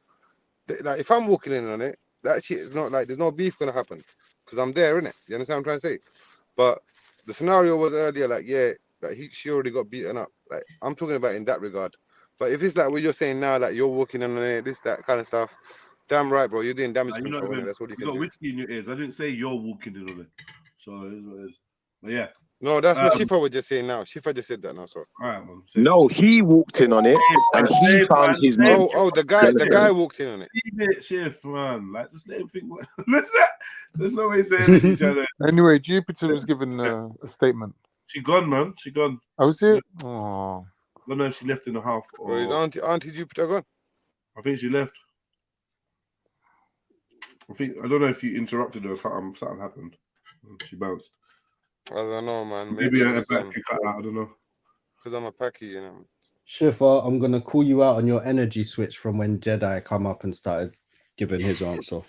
S12: Like, if I'm walking in on it, that shit is not like, there's no beef gonna happen, because I'm there, innit? You understand what I'm trying to say? But the scenario was earlier, like, yeah, like she already got beaten up. Like, I'm talking about in that regard. But if it's like what you're saying now, like you're walking on it, this, that kind of stuff, damn right, bro, you're doing damage control. That's what you can do.
S1: Got whiskey in your ears. I didn't say you're walking in on it. So it is what it is. But yeah.
S12: No, that's what Shifa was just saying now. Shifa just said that now, so.
S1: All right, man.
S6: No, he walked in on it, and he found his.
S12: The guy walked in on it.
S1: Shift, man. Like, just let him think. There's no way saying each other.
S16: Anyway, Jupiter was given a statement.
S1: She gone, man. She gone.
S16: I was it. Oh.
S1: I don't know if she left in the half.
S12: Or is Auntie Jupiter gone?
S1: I think she left. I don't know if you interrupted her or something happened. She bounced.
S12: I don't know, man.
S17: Maybe I back kick out. I don't know.
S12: Because I'm a packy, you know.
S21: Shifa, I'm gonna call you out on your energy switch from when Jedi come up and started giving his answer.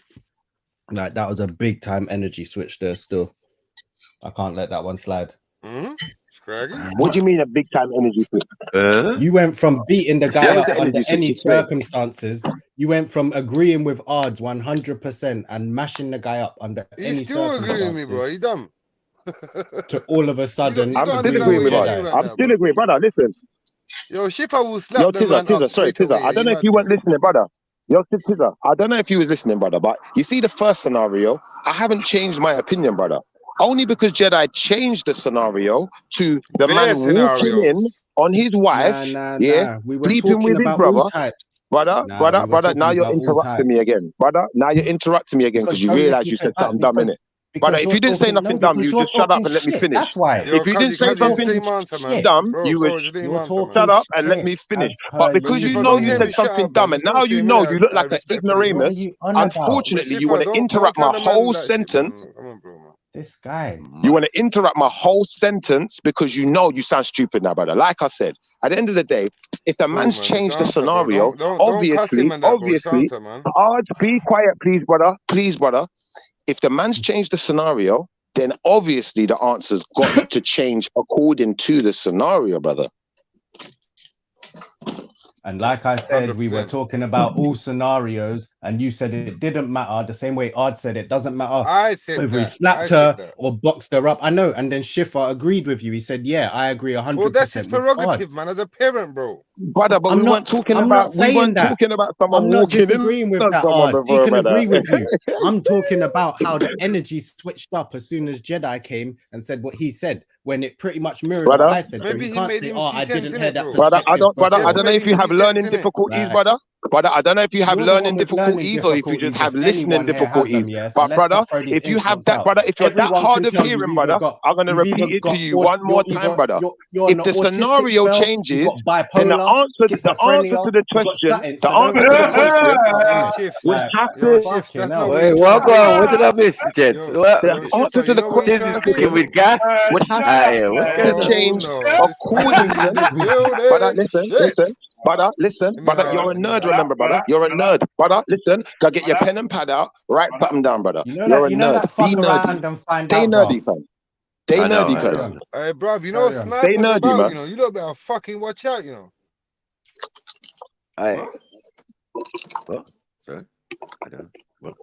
S21: Like that was a big time energy switch there. Still, I can't let that one slide.
S6: What do you mean a big time energy switch?
S21: You went from beating the guy
S6: What is
S21: up
S6: the
S21: under
S6: energy
S21: any
S6: switch? Explain.
S21: circumstances. You went from agreeing with odds 100% and mashing the guy up under any
S12: He's still agreeing with me, bro.
S21: circumstances.
S12: You dumb.
S21: To all of a sudden,
S6: I'm still agreeing with us. I'm still agreeing, brother. Listen.
S12: Yo, Shifa will slap
S6: Yo,
S12: the man up
S6: Tizza,
S12: straight away.
S6: I don't know if you weren't listening, brother. Yo, Tizza, I don't know if you was listening, brother, but you see the first scenario, I haven't changed my opinion, brother. Only because Jedi changed the scenario to the man walking in on his wife,
S21: We were
S6: sleeping
S21: talking
S6: with his
S21: about
S6: brother.
S21: all types.
S6: Brother, now you're interrupting me again. Brother, now you're interrupting me again because you realize you said something dumb, innit? Brother, if you didn't say nothing dumb, you just shut up and let me finish.
S21: That's why.
S6: If you didn't say something dumb, you would shut up and let me finish. But because you know you said something dumb and now you know you look like an ignoramus, unfortunately, you want to interrupt my whole sentence.
S21: This guy.
S6: You want to interrupt my whole sentence because you know you sound stupid now, brother. Like I said, at the end of the day, if the man's changed the scenario, obviously, odds, be quiet, please, brother. Please, brother. If the man's changed the scenario, then obviously the answer's got to change according to the scenario, brother.
S21: And like I said, 100%. We were talking about all scenarios, and you said it didn't matter. The same way Ard said it doesn't matter.
S12: I said
S21: whether he slapped her or boxed her up. I know. And then Shifa agreed with you. He said, "Yeah, I agree 100%."
S12: Well, that's his prerogative, man. As a parent, bro.
S6: Brother, but we weren't talking about someone
S21: I'm not
S6: walking
S21: disagreeing
S6: in
S21: with that.
S6: someone,
S21: He can
S6: brother.
S21: agree with you. I'm talking about how the energy switched up as soon as Jedi came and said what he said, when it pretty much mirrored what I said.
S12: Maybe
S21: so you can't say, "Oh, I didn't hear that."
S6: Brother, I don't know if you have learning difficulties, brother. Brother, I don't know if you have learning difficulties or if you just have listening difficulties. But brother, if you have that, brother, if you're that hard of hearing, brother, I'm gonna repeat it to you one more time, brother. If the scenario changes, then the answer to the question, the answer to the question would have to.
S10: Wait, what did I miss, gents?
S6: The answer to the question
S10: is cooking with gas.
S6: Would have to change according to. Brother, listen. Brother, you're a nerd, remember, brother. You're a nerd. Brother, listen, go get your pen and pad out, write something down, brother. You're a nerd. Be nerdy. Stay nerdy, fam. Stay nerdy, cuz.
S12: Hey, bruv, you know what sniper's about, you know? You lot better fucking watch out, you know.
S10: What? Sorry? I don't. What?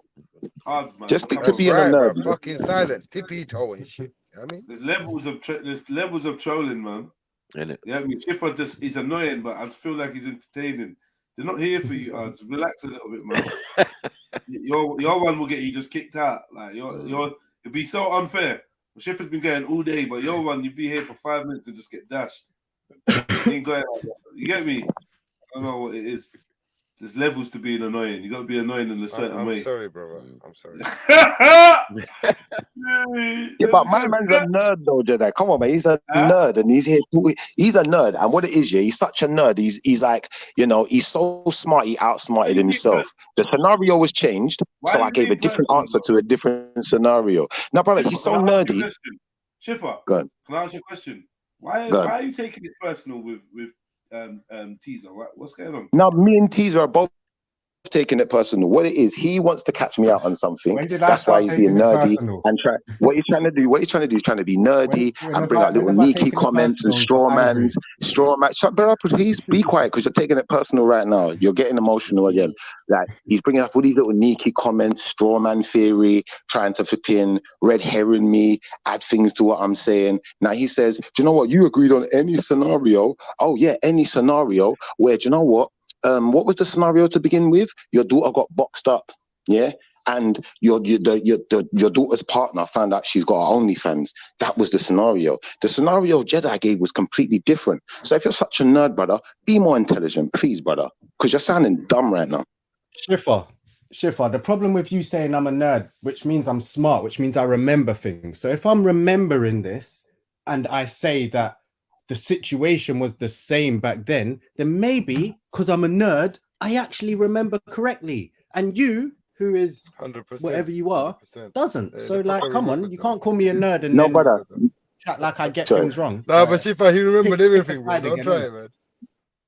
S6: Just stick to being a nerd.
S12: Fucking silence, tippy toe and shit. I mean,
S1: there's levels of trolling, man. Yeah, I mean, Shifa just is annoying, but I feel like he's entertaining. They're not here for you, Ards. Relax a little bit, man. your one will get you just kicked out. Like it'd be so unfair. Shifa's been going all day, but your one, you'd be here for 5 minutes and just get dashed. You get me? I don't know what it is. There's levels to being annoying. You got to be annoying in a certain way.
S12: I'm sorry, brother. I'm sorry.
S6: Yeah, but my man's a nerd though, Jedi. Come on, man. He's a nerd and he's here. He's a nerd. And what it is, yeah, he's such a nerd. He's like, you know, he's so smart, he outsmarted himself. The scenario was changed, so I gave a different answer to a different scenario. Now, brother, he's so nerdy.
S1: Shifa,
S6: can
S1: I ask you a question? Why are you taking it personal with Teaser? What's going on?
S6: Now, me and Teaser are both taking it personal. What it is, he wants to catch me out on something. That's why he's being nerdy and what he's trying to do is trying to be nerdy and bring out little sneaky comments and straw man. Bro, please be quiet because you're taking it personal right now. You're getting emotional again. Like he's bringing up all these little sneaky comments, straw man theory, trying to flip in, red herring me, add things to what I'm saying. Now he says, do you know what? You agreed on any scenario. Oh yeah, any scenario where, do you know what? What was the scenario to begin with? Your daughter got boxed up, yeah, and your daughter's partner found out she's got her OnlyFans. That was the scenario. The scenario Jedi gave was completely different. So if you're such a nerd, brother, be more intelligent, please, brother, because you're sounding dumb right now.
S21: Shifa, the problem with you saying I'm a nerd, which means I'm smart, which means I remember things. So if I'm remembering this and I say that the situation was the same back then maybe because I'm a nerd, I actually remember correctly. And you, who is
S12: 100%,
S21: whatever you are,
S12: 100%.
S21: doesn't. So like, come on, you can't call me a nerd. And
S6: No,
S21: then...
S6: brother.
S3: chat like I get things wrong.
S12: Nah, but Shifa, he remembered
S3: Pick a
S12: everything, bro.
S3: side
S12: Don't
S3: again,
S12: try
S3: innit?
S12: it, man.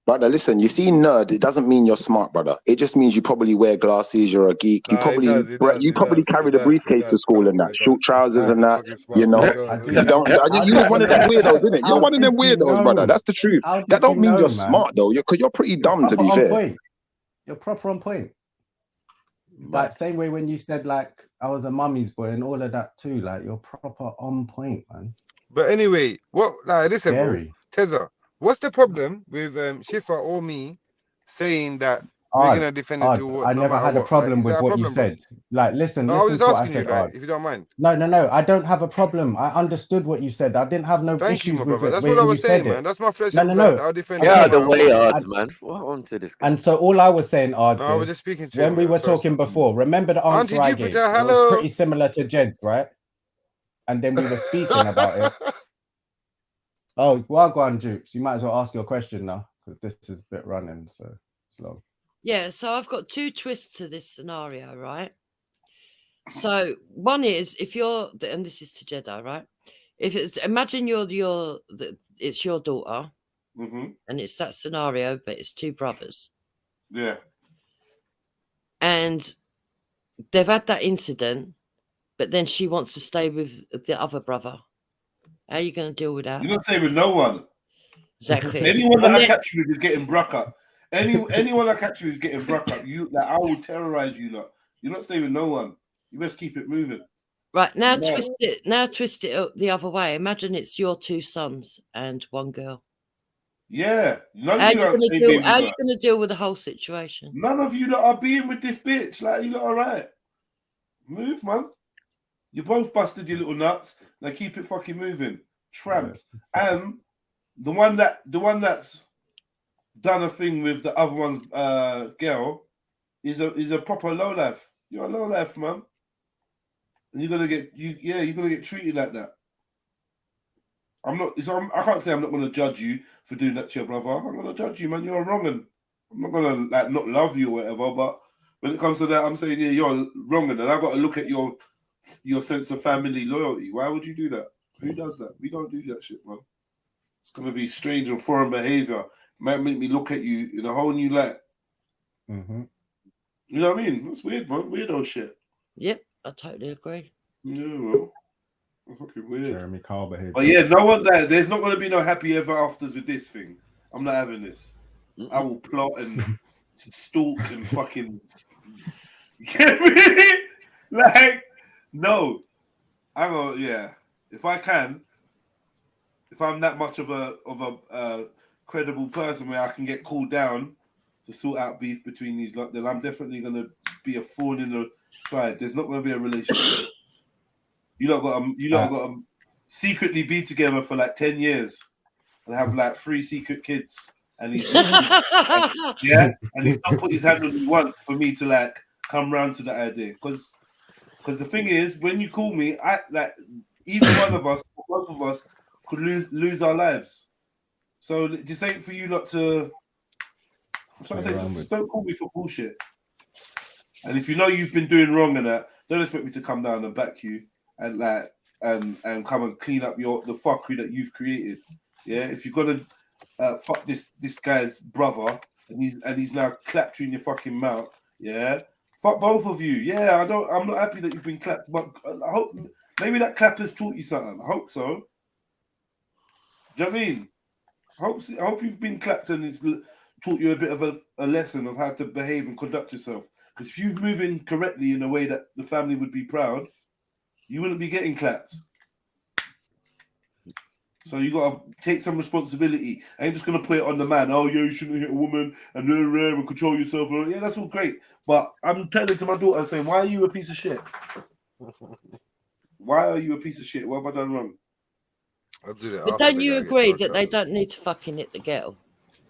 S6: Brother, listen, you see nerd, it doesn't mean you're smart, brother. It just means you probably wear glasses, you're a geek. You
S12: Nah,
S6: probably
S12: it does,
S6: you probably carry the
S12: it
S6: briefcase to
S12: does.
S6: school and that, short trousers and that, you know. You don't
S3: How
S6: you're
S3: did
S6: one
S3: you
S6: of them
S3: know?
S6: weirdos, isn't it? You're
S3: How
S6: one of them
S3: did you
S6: weirdos, brother.
S3: know?
S6: That's the truth.
S3: How
S6: That
S3: did you
S6: don't mean
S3: know,
S6: you're
S3: man?
S6: smart though. Because you're pretty dumb to
S3: Proper
S6: be
S3: on
S6: fair.
S3: point. You're proper on point. Like same way when you said like I was a mummy's boy and all of that too. Like you're proper on point, man.
S12: But anyway, what? Like, listen,
S3: Scary.
S12: bro. Teza, what's the problem with Shifa or me saying that we're gonna defend it to what?
S3: I
S12: No
S3: never
S12: matter
S3: had a
S12: what.
S3: problem
S12: Is
S3: with
S12: that a
S3: what you
S12: problem, bro?
S3: said. Like, listen
S12: No, I was
S3: to
S12: just
S3: what I
S12: asking you,
S3: said,
S12: like,
S3: Ard.
S12: if you don't mind.
S3: No, I don't have a problem. I understood what you said. I didn't have no
S12: Thank you,
S3: issues
S12: my
S3: with
S12: brother.
S3: it
S12: That's
S3: when
S12: what I
S3: you
S12: was
S3: said
S12: saying,
S3: it.
S12: man. That's my flesh and blood.
S3: No.
S12: I'll defend
S10: Yeah,
S12: it
S10: the
S12: no
S10: way
S12: matter what.
S10: odds, man. What on to this guy?
S3: And so all I was saying, Ard,
S12: No, I was
S3: is
S12: just speaking to him,
S3: when we
S12: man,
S3: were
S12: first.
S3: talking before, remember the answer
S12: Auntie
S3: I
S12: Jupiter,
S3: gave? It was
S12: hello.
S3: pretty similar to Jed's, right? And then we were speaking about it. Oh, well, go on, Jukes. You might as well ask your question now because this is a bit running, so it's long.
S5: Yeah, so I've got two twists to this scenario, right? So one is if you're, and this is to Jedi, right? If it's imagine it's your daughter, and it's that scenario, but it's two brothers.
S1: Yeah.
S5: And they've had that incident, but then she wants to stay with the other brother. How are you going to deal with that?
S1: You're not staying with no one.
S5: Exactly.
S1: Anyone that I catch you with is getting bruck up. Anyone I catch you is getting bruck up. I will terrorize you lot. You're not staying with no one. You best keep it moving.
S5: Right, now twist it the other way. Imagine it's your two sons and one girl.
S1: Yeah.
S5: How are you going to deal with the whole situation?
S1: None of you lot are being with this bitch. Like, you lot are right. Move, man. You both busted your little nuts. Now keep it fucking moving. Tramps. And the one that's done a thing with the other one's girl is a proper low life. You're a low life, man. And you're gonna get treated like that. I can't say I'm not gonna judge you for doing that to your brother. I'm gonna judge you, man. You're wrong, and I'm not gonna like not love you or whatever. But when it comes to that, I'm saying you're wrong, and I've got to look at your sense of family loyalty. Why would you do that? Who does that? We don't do that shit, man. It's gonna be strange and foreign behavior. Might make me look at you in a whole new light.
S3: Mm-hmm.
S1: You know what I mean? That's weird, man. Weirdo shit.
S5: Yep, I totally agree.
S1: Yeah, well, fucking weird.
S3: Jeremy Carl behavior.
S1: But yeah, no one there. There's not going to be no happy ever afters with this thing. I'm not having this. I will plot and stalk and fucking. You get me? Like, no. I'm gonna, yeah. If I can, if I'm that much of a credible person where I can get called down to sort out beef between these lot, then I'm definitely gonna be a thorn in the side. There's not gonna be a relationship. You lot got to secretly be together for like 10 years and have like 3 secret kids. And he's and he's not put his hand on me once for me to like come round to that idea. Because the thing is, when you call me, I like either one of us, or both of us, could lose our lives. So this ain't for you lot to. I'm trying to say, just don't call me for bullshit. And if you know you've been doing wrong and that, don't expect me to come down and back you and like and come and clean up the fuckery that you've created. Yeah, if you're gonna fuck this guy's brother and he's now clapped you in your fucking mouth. Yeah, fuck both of you. Yeah, I'm not happy that you've been clapped, but I hope maybe that clap has taught you something. I hope so. Do you know what I mean? I hope you've been clapped and it's taught you a bit of a lesson of how to behave and conduct yourself. Because if you're moving correctly in a way that the family would be proud, you wouldn't be getting clapped. So you got to take some responsibility. I ain't just going to put it on the man. Oh, yeah, you shouldn't hit a woman and control yourself. Yeah, that's all great. But I'm turning to my daughter and saying, why are you a piece of shit? Why are you a piece of shit? What have I done wrong?
S12: I'll do that.
S5: But don't you agree that they don't need to fucking hit the girl?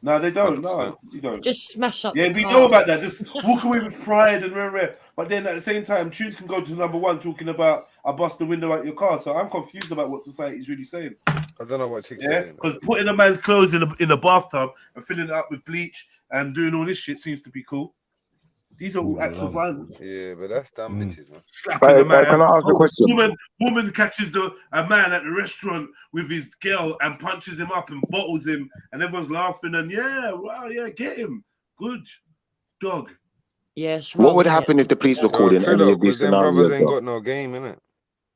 S1: No, they don't. No, you don't.
S5: Just smash up.
S1: Yeah, we know about that. Just walk away with pride and rare. But then at the same time, Tunes can go to number 1 talking about I bust the window out your car. So I'm confused about what society's really saying.
S12: I don't know what Chick's saying.
S1: Because putting a man's clothes in a bathtub and filling it up with bleach and doing all this shit seems to be cool. These are all acts of violence.
S12: Yeah, but that's dumb bitches, man.
S1: Slapping a man.
S6: Can I ask a question?
S1: Woman catches a man at the restaurant with his girl and punches him up and bottles him, and everyone's laughing and get him. Good dog.
S5: Yes.
S6: What would happen if the police were called in any of these
S12: brothers
S6: scenarios?
S12: ain't got no game, innit?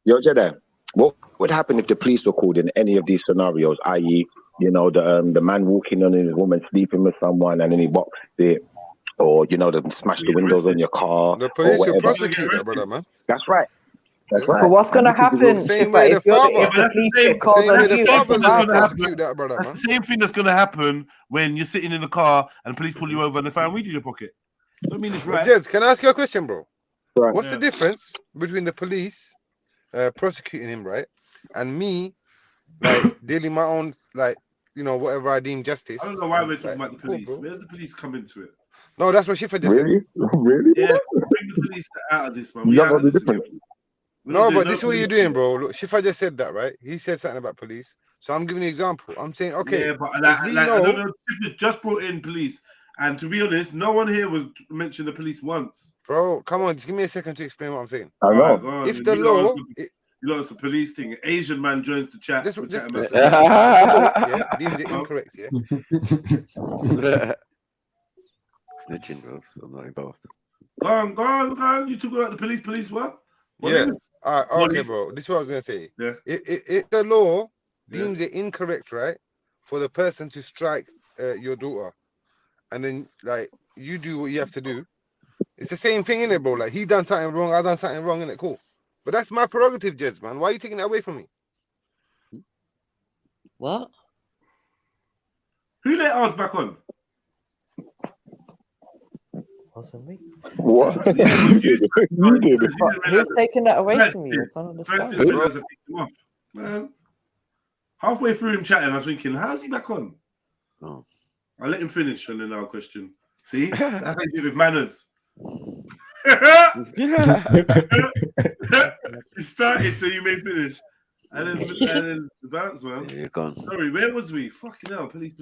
S6: Yo, Jedi, what would happen if the police were called in any of these scenarios? I.e., the man walking on his woman sleeping with someone and then he boxed it, or they smash the windows on your car.
S12: The police will prosecute that, brother, man.
S6: That's right. That's right.
S7: But what's going to happen, Shifa, if the police get called on you?
S1: That's the same thing that's going to happen when you're sitting in the car and police pull you over and they find weed in your pocket. I mean, it's right.
S12: Jeds, can I ask you a question, bro?
S6: Right.
S12: What's the difference between the police prosecuting him, right, and me, dealing my own, whatever I deem justice?
S1: I don't know why we're talking about the police. Where's the police come into it?
S12: No, that's what Shifa just
S6: said. Really?
S1: Yeah, bring the police out of this, man.
S12: No, but this is what you're doing, bro. Look, Shifa just said that, right? He said something about police. So I'm giving you an example. I'm saying, okay.
S1: Yeah, but I don't know. Shifa just brought in police. And to be honest, no one here was mentioned the police once.
S12: Bro, come on. Just give me a second to explain what I'm saying.
S6: I know.
S12: If the law...
S1: it's a police thing. Asian man joins the chat.
S12: Deems it incorrect, yeah?
S10: Snitching, bro. I'm not involved.
S1: Go on. You talk about the police what?
S12: Yeah. Okay, bro. This is what I was going to say.
S1: Yeah.
S12: If the law deems it incorrect, right, for the person to strike your daughter, and then, you do what you have to do, it's the same thing, innit, bro? He done something wrong, I done something wrong, innit? Cool. But that's my prerogative, Jeds, man. Why are you taking that away from me?
S5: What?
S1: Who let ours back on?
S5: Wasn't me.
S6: What?
S7: Who's taking that away from you? I don't understand.
S1: Man, halfway through him chatting, I was thinking, how's he back on?
S10: Oh.
S1: I'll let him finish and then I'll question. See? That's how you do it with manners. You started, so you may finish. And then the bounce, man.
S10: Yeah, you're gone.
S1: Sorry, where was we? Fucking hell, police.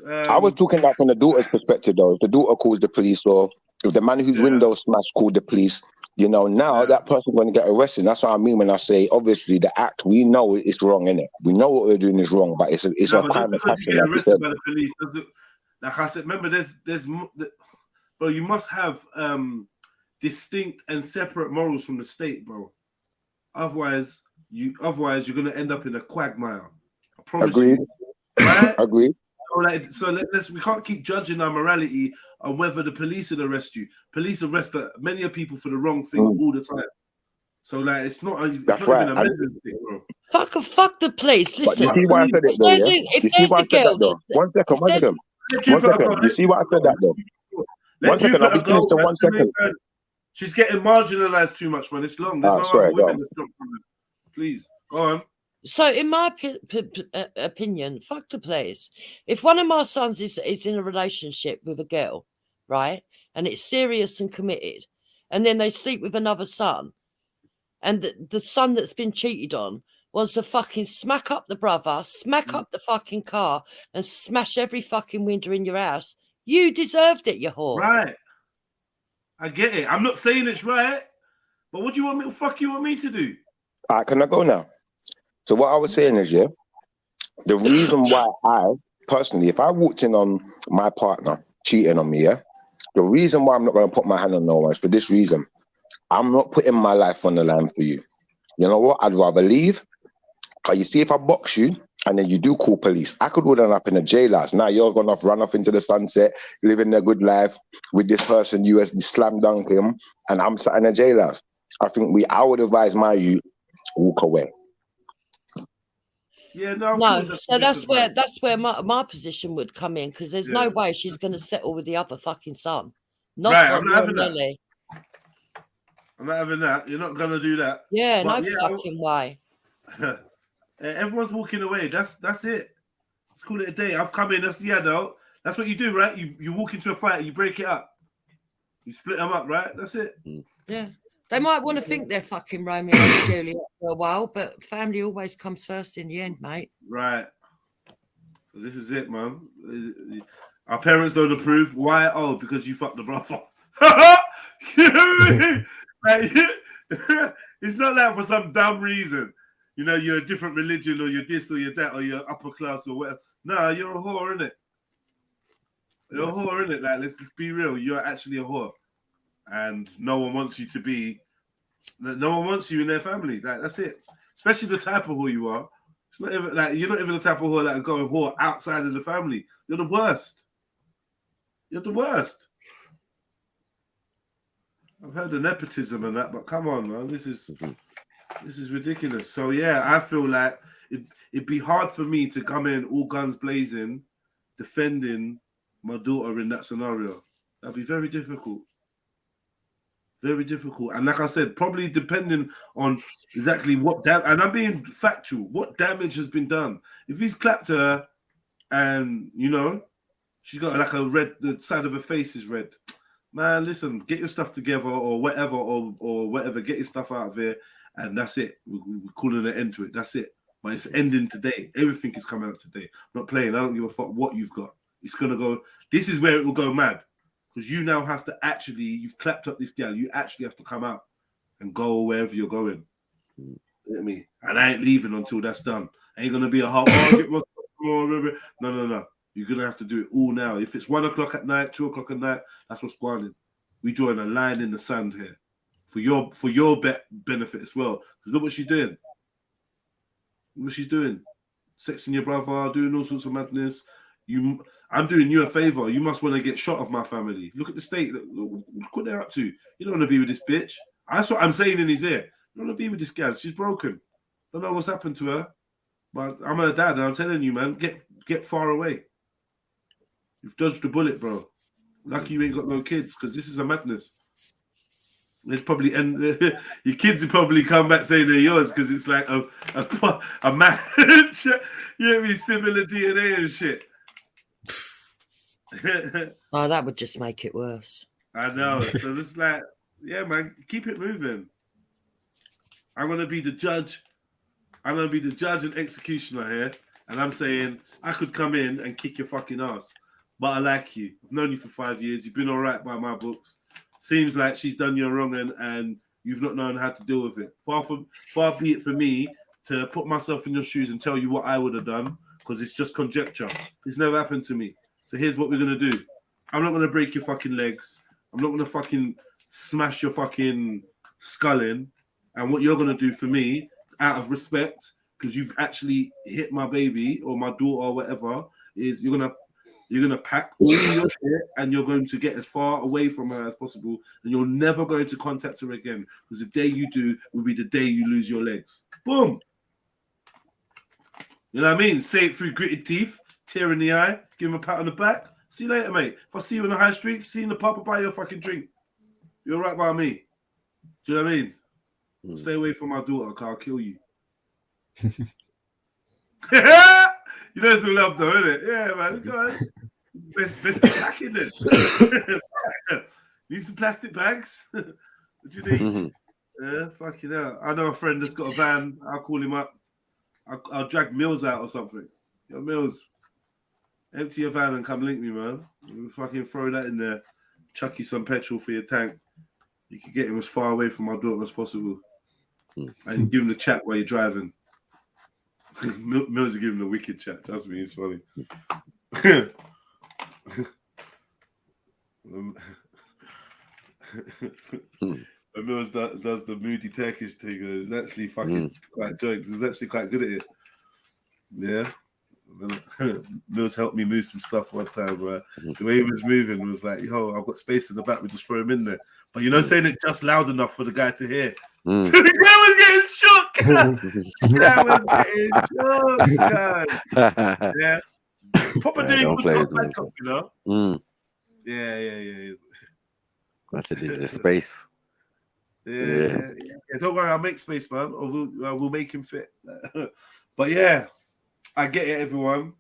S6: I was talking that from the daughter's perspective, though. If the daughter calls the police, or if the man whose window smashed called the police, now that person's going to get arrested. That's what I mean when I say, obviously, the act, we know it's wrong, innit? We know what we're doing is wrong, but it's a crime of passion.
S1: Get arrested by the police. Like I said, remember, bro, you must have distinct and separate morals from the state, bro. Otherwise, you're going to end up in a quagmire. I promise you. Right?
S6: Agreed.
S1: We can't keep judging our morality on whether the police will arrest you. Police arrest many people for the wrong thing all the time. So it's not even a mental thing, bro.
S5: Fuck the police. Listen.
S6: But you see why I said it, though, yeah?
S5: If there's the girl,
S6: one second. You see what I said that, though? One second, I'll be finished in 1 second.
S1: She's getting marginalized too much, man. It's long. There's no other women that's jumped from it. Please, go on.
S5: So, in my opinion, fuck the police. If one of my sons is in a relationship with a girl, right, and it's serious and committed, and then they sleep with another son, and the son that's been cheated on wants to fucking smack up the brother, smack up the fucking car, and smash every fucking window in your house, you deserved it, you whore.
S1: Right. I get it. I'm not saying it's right, but what do you want me? What the fuck you want me to do?
S6: All right, can I go now? So what I was saying is, the reason why I, personally, if I walked in on my partner cheating on me, the reason why I'm not going to put my hand on no one is for this reason. I'm not putting my life on the line for you. You know what? I'd rather leave. Because you see, if I box you and then you do call police, I could end up in a jailhouse. Now you're going to run off into the sunset, living a good life with this person, you slam dunk him, and I'm sat in a jailhouse. I would advise my youth, walk away.
S1: Yeah,
S5: no. So that's where my position would come in, because there's no way she's going to settle with the other fucking son. Not
S1: right, I'm not having that. I'm not having that. You're not going to do that.
S5: Yeah, but no fucking way.
S1: Everyone's walking away. That's it. Let's call it a day. I've come in. That's the adult. That's what you do, right? You walk into a fight. You break it up. You split them up, right? That's it.
S5: Yeah. They might want to think they're fucking Romeo and Juliet for a while, but family always comes first in the end, mate.
S1: Right. So this is it, man. Our parents don't approve. Why? Oh, because you fucked the brother. You know what I mean? Like, it's not like for some dumb reason. You know, you're a different religion, or you're this, or you're that, or you're upper class, or whatever. No, you're a whore, innit? You're a whore, innit? Like, let's be real. You're actually a whore. And no one wants you to be, no one wants you in their family. Like, that's it. Especially the type of whore you are. It's not even like, you're not even the type of whore that go and whore outside of the family. You're the worst. You're the worst. I've heard of nepotism and that, but come on, man. This is ridiculous. So yeah, I feel like it'd be hard for me to come in all guns blazing, defending my daughter in that scenario. That'd be very difficult. Very difficult. And like I said, probably depending on exactly what and I'm being factual, what damage has been done. If he's clapped her and, you know, she's got like a red, the side of her face is red. Man, listen, get your stuff together or whatever, or whatever, get your stuff out of here, and that's it. We're calling an end to it. That's it. But it's ending today. Everything is coming out today. I'm not playing. I don't give a fuck what you've got. It's going to go. This is where it will go mad. Because you now have to actually, you've clapped up this girl. You actually have to come out and go wherever you're going. You know what I mean? And I ain't leaving until that's done. Ain't going to be a hard argument. No. You're going to have to do it all now. If it's 1 o'clock at night, 2 o'clock at night, that's what's going on. We drawing a line in the sand here for your benefit as well. Because look what she's doing. Look what she's doing. Sexing your brother, doing all sorts of madness. I'm doing you a favor. You must want to get shot of my family. Look at the state. Look what they're up to. You don't want to be with this bitch. That's what I'm saying in his ear. You don't want to be with this girl. She's broken. Don't know what's happened to her. But I'm her dad, and I'm telling you, man, get far away. You've dodged the bullet, bro. Lucky you ain't got no kids, because this is a madness. They'd probably end. Your kids would probably come back saying they're yours, because it's like a match. You know, similar DNA and shit.
S5: Oh, that would just make it worse.
S1: I know. So it's like, yeah, man, keep it moving. I'm gonna be the judge. I'm gonna be the judge and executioner here, and I'm saying I could come in and kick your fucking ass. But I like you. I've known you for 5 years. You've been all right by my books. Seems like she's done you wrong and you've not known how to deal with it. Far be it for me to put myself in your shoes and tell you what I would have done, because it's just conjecture. It's never happened to me. So here's what we're going to do. I'm not going to break your fucking legs. I'm not going to fucking smash your fucking skull in. And what you're going to do for me, out of respect, because you've actually hit my baby or my daughter or whatever, is you're gonna pack all your shit and you're going to get as far away from her as possible, and you're never going to contact her again, because the day you do will be the day you lose your legs. Boom. You know what I mean? Say it through gritted teeth, tear in the eye, give him a pat on the back. See you later, mate. If I see you in the high street, see you in the pub, I'll buy you a fucking drink. You're right by me. Do you know what I mean? Stay away from my daughter, because I'll kill you. You know it's all love though, isn't it? Yeah, man. Go on. Best pack in it. Need some plastic bags? What do you need? Yeah, fucking hell. I know a friend that's got a van. I'll call him up. I'll drag Mills out or something. Yo, Mills, empty your van and come link me, man. We'll fucking throw that in there. Chuck you some petrol for your tank. You can get him as far away from my daughter as possible. And give him the chat while you're driving. Mills are giving him a wicked chat. Trust me, it's funny. Mills does the moody Turkish thing. It's actually fucking quite jokes. It's actually quite good at it. Yeah. Mills helped me move some stuff one time, bro. The way he was moving was like, yo, I've got space in the back, we just throw him in there. But you know, saying it just loud enough for the guy to hear. So the guy was getting shook. The guy was getting shook, guys. Yeah. Proper doing good stuff, you know? Yeah.
S10: I said, is there space?
S1: Yeah. Don't worry, I'll make space, man. Or we'll make him fit. But yeah, I get it, everyone.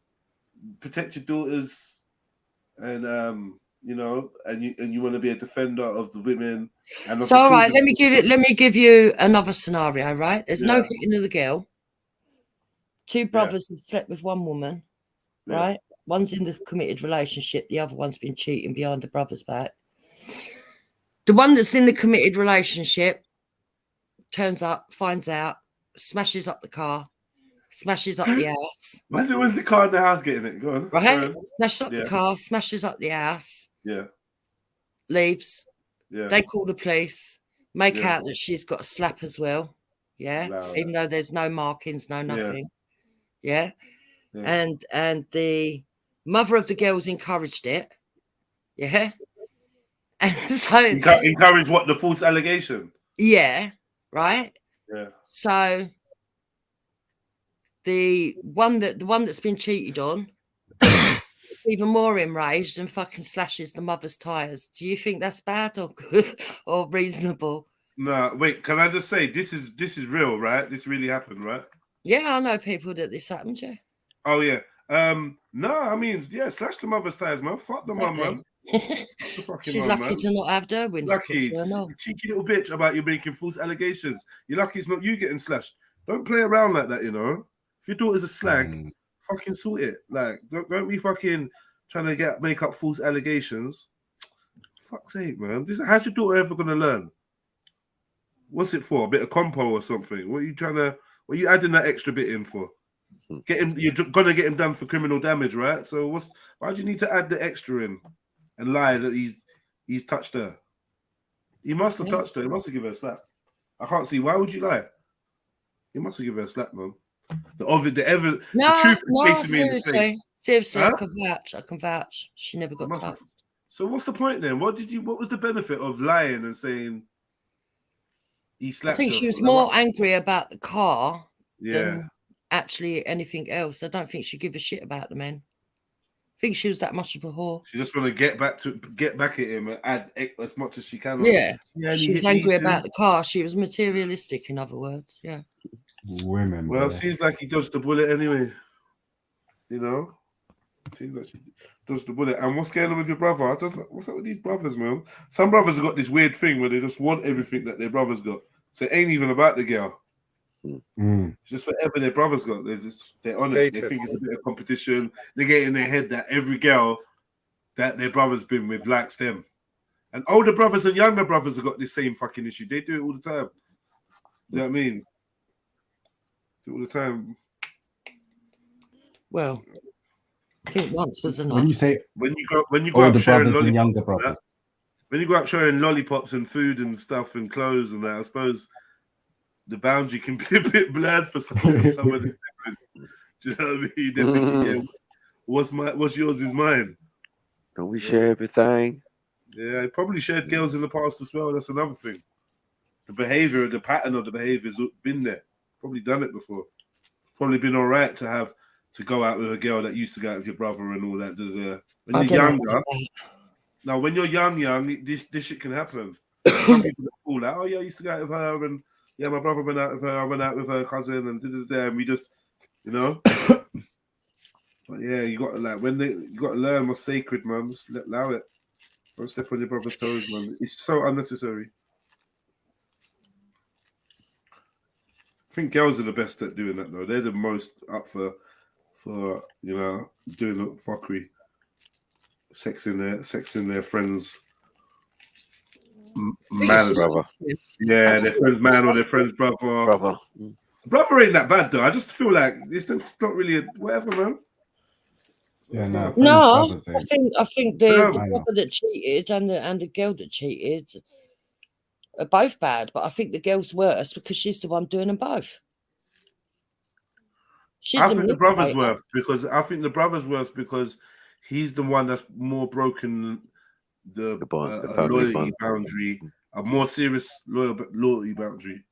S1: Protect your daughters, and you know, and you want to be a defender of the women. And
S5: so, all right, let me give you another scenario. Right, there's no hitting of the girl. Two brothers have slept with one woman. Right, One's in the committed relationship. The other one's been cheating behind the brother's back. The one that's in the committed relationship turns up, finds out, smashes up the car, smashes up the house.
S1: Where's the car in the house getting it? Go on.
S5: Right? Smashes up the car, smashes up the house.
S1: Yeah.
S5: Leaves.
S1: Yeah.
S5: They call the police, make out that she's got a slap as well. Yeah. Even though there's no markings, no nothing. Yeah. And the mother of the girls encouraged it. Yeah. And so
S1: encourage what? The false allegation?
S5: Yeah. Right?
S1: Yeah.
S5: So the one that's been cheated on even more enraged and fucking slashes the mother's tires. Do you think that's bad or good or reasonable?
S1: No, wait, can I just say this is real, right? This really happened, right?
S5: Yeah, I know people that this happened, yeah.
S1: Oh yeah. No, I mean, yeah, slash the mother's tires, man. Fuck the mum, man.
S5: She's lucky to not have Derwin.
S1: Lucky, cheeky little bitch about you making false allegations. You're lucky it's not you getting slashed. Don't play around like that, you know. If your daughter's a slag, fucking sort it. Like, don't be fucking trying to make up false allegations. Fuck's sake, man. How's your daughter ever gonna learn? What's it for? A bit of compo or something? What are you adding that extra bit in for? You're gonna get him done for criminal damage, right? So why do you need to add the extra in and lie that he's touched her? He must have touched her. He must have given her a slap. I can't see why would you lie. He must have given her a slap, man. The truth
S5: seriously, huh? I can vouch. She never got touched.
S1: So what's the point then? What was the benefit of lying and saying he slapped her?
S5: I think she was more angry about the car than actually anything else. I don't think she give a shit about the men. I think she was that much of a whore.
S1: She just want to get back at him and add as much as she can.
S5: Yeah, she was angry about the car. She was materialistic, in other words. Yeah.
S18: Women.
S1: Well, it seems like he dodged the bullet anyway. You know, seems like she dodged the bullet. And what's going on with your brother? I don't know. What's up with these brothers, man? Some brothers have got this weird thing where they just want everything that their brothers got. So it ain't even about the girl. It's just whatever their brothers got. They're on it. They think it's a bit of competition. They get in their head that every girl that their brother's been with likes them. And older brothers and younger brothers have got this same fucking issue. They do it all the time. You know what I mean? Do it all the time.
S5: Well, I think once was enough.
S18: When you say
S1: when you go up sharing lollipops,
S18: younger brothers.
S1: When you go up sharing lollipops and food and stuff and clothes and that, I suppose the boundary can be a bit blurred for someone that's different. Do you know what I mean? They're thinking, what's yours is mine.
S10: Don't we share everything?
S1: Yeah, I probably shared girls in the past as well. That's another thing. The behavior, the pattern of the behavior has been there. Probably done it before. Probably been all right to go out with a girl that used to go out with your brother and all that. When you're younger, when you're young, this shit can happen. Some people fall out. Oh yeah, I used to go out with her, and yeah, my brother went out with her. I went out with her cousin, and we just, you know. But yeah, you got to you got to learn what's sacred, man. Just allow it. Don't step on your brother's toes, man. It's so unnecessary. I think girls are the best at doing that, though. They're the most up for you know, doing the fuckery, sexing their friends. Man, brother. Yeah, their friend's man or their friend's brother. Brother ain't that bad though. I just feel like it's not really whatever, man.
S18: Yeah,
S5: no. I think the brother that cheated and the girl that cheated are both bad, but I think the girl's worse because she's the one doing them both.
S1: I think the brother's worse because he's the one that's more broken the loyalty boundary, a more serious loyalty boundary.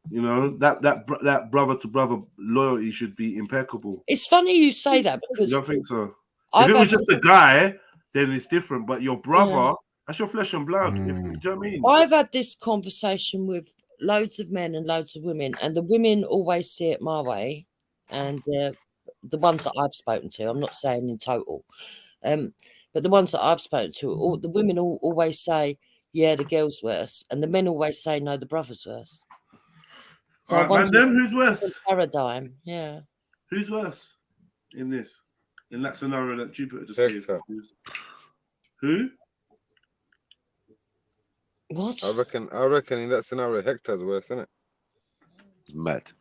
S1: You know, that brother to brother loyalty should be impeccable.
S5: It's funny you say that because
S1: you don't think so. If it was just a guy, then it's different. But your brother, that's your flesh and blood. Do you know what I mean?
S5: I've had this conversation with loads of men and loads of women, and the women always see it my way, and the ones that I've spoken to, I'm not saying in total, but the ones that I've spoken to, the women always say, yeah, the girl's worse, and the men always say, no, the brother's worse. So
S1: and then who's worse?
S5: Paradigm, yeah.
S1: Who's worse in this? in that scenario that Jupiter just gave? Who?
S5: What?
S12: I reckon in that scenario, Hector's worse, isn't it?
S10: Mad.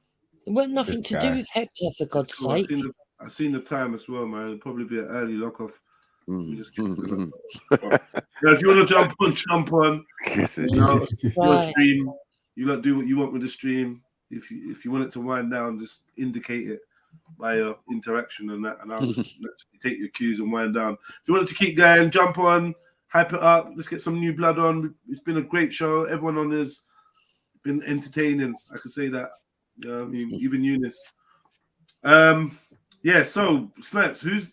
S5: It wasn't nothing to do with Hector, for God's
S1: Cool.
S5: sake.
S1: I've seen the time as well, man. It'll probably be an early lock off. Just now, if you want to jump on, your stream. You lot do what you want with the stream. If you want it to wind down, just indicate it by your interaction and that, and I'll just take your cues and wind down. If you want it to keep going, jump on, hype it up. Let's get some new blood on. It's been a great show. Everyone on this been entertaining. I could say that. You know what I mean, even Eunice. Yeah. So Snipes, who's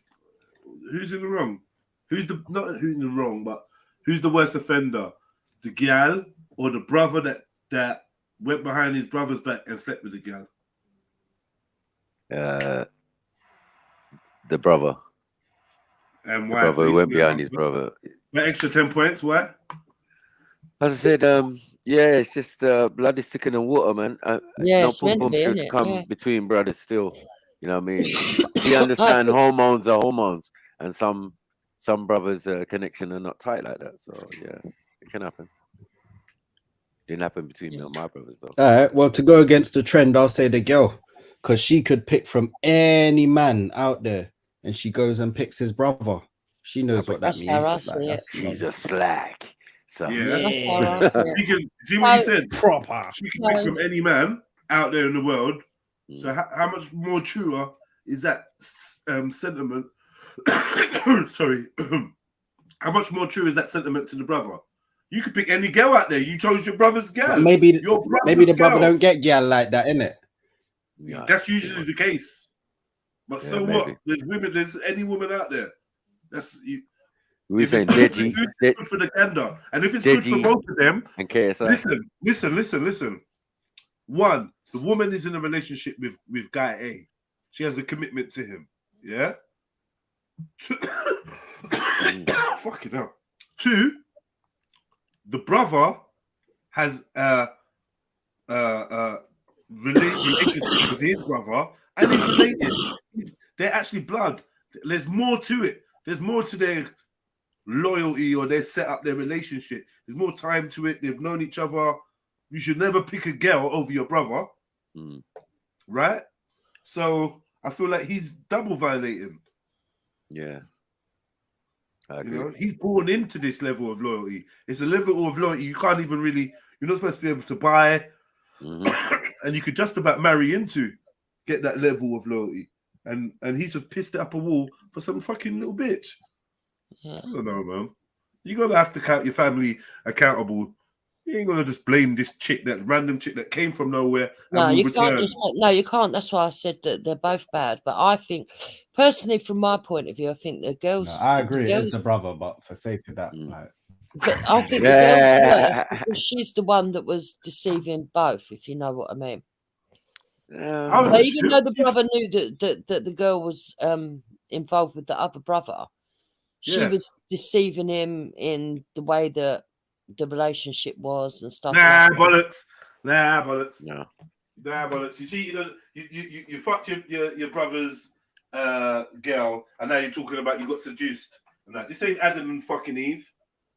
S1: in the wrong? Who's in the wrong, but who's the worst offender? The gal or the brother that went behind his brother's back and slept with the gal?
S10: The brother.
S1: And
S10: the
S1: why?
S10: brother went behind his brother.
S1: That extra 10 points, why?
S10: As I said, yeah, it's just blood is thicker than water, man.
S5: Yeah,
S10: no
S5: it's meant to be,
S10: should
S5: innit?
S10: come
S5: Yeah.
S10: between brothers still. You know what I mean? We understand hormones are hormones, and some brothers' connection are not tight like that. So yeah, it can happen. Didn't happen between me and my brothers though.
S21: All right. Well, to go against the trend, I'll say the girl, because she could pick from any man out there, and she goes and picks his brother. She knows what that means.
S10: She's a slack. So
S1: Yeah. She can, see what he said?
S21: Proper.
S1: She can pick from any man out there in the world. So how much more truer is that sentiment? Sorry. How much more true is that sentiment to the brother? You could pick any girl out there. You chose your brother's girl.
S21: Maybe the brother don't get girl like that, innit?
S1: Yeah, that's usually the case. But so what? There's women. There's any woman out there. That's you.
S10: We saying JEDI,
S1: good for the gender, and if it's good for both of them,
S10: and KSI.
S1: Listen. One, the woman is in a relationship with guy A. She has a commitment to him. Yeah. Fucking hell. Two, the brother has a relationship with his brother, and he's related. They're actually blood. There's more to it. There's more to their loyalty or they set up their relationship. There's more time to it. They've known each other. You should never pick a girl over your brother, right? So I feel like he's double violating.
S10: Yeah. I agree.
S1: You know, he's born into this level of loyalty. It's a level of loyalty you can't even really, you're not supposed to be able to buy, and you could just about marry into, get that level of loyalty. And he's just pissed it up a wall for some fucking little bitch. I don't know, man. You're gonna have to count your family accountable. You ain't gonna just blame this chick, that random chick that came from nowhere.
S5: No, you can't. No, you can't. That's why I said that they're both bad. But I think, personally, from my point of view, I think the girls.
S21: No, I agree. It's the brother, but for sake of that, like.
S5: But I think the girl's worse because she's the one that was deceiving both, if you know what I mean. But even though the brother knew that the girl was involved with the other brother, she was deceiving him in the way that the relationship was and stuff.
S1: Nah,
S5: like
S1: bollocks. Nah, bollocks.
S10: No.
S1: Nah, bollocks. You cheated on you fucked your brother's girl, and now you're talking about you got seduced. And that this ain't Adam and fucking Eve.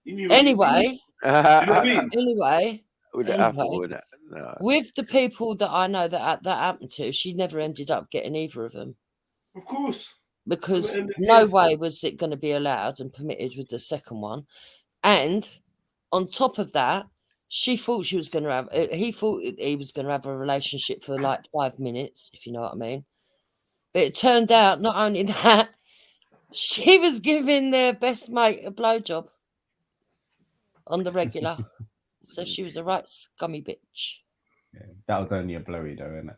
S1: You knew
S5: anyway.
S1: Do you know what I mean?
S5: Anyway.
S10: With the apple, with that. No.
S5: With the people that I know that happened to, she never ended up getting either of them.
S1: Of course.
S5: Because no way was it going to be allowed and permitted with the second one. And on top of that, she thought she was going to have, he thought he was going to have a relationship for like 5 minutes, if you know what I mean. But it turned out not only that, she was giving their best mate a blowjob on the regular. So she was a right scummy bitch.
S21: Yeah, that was only a blowy though, isn't it?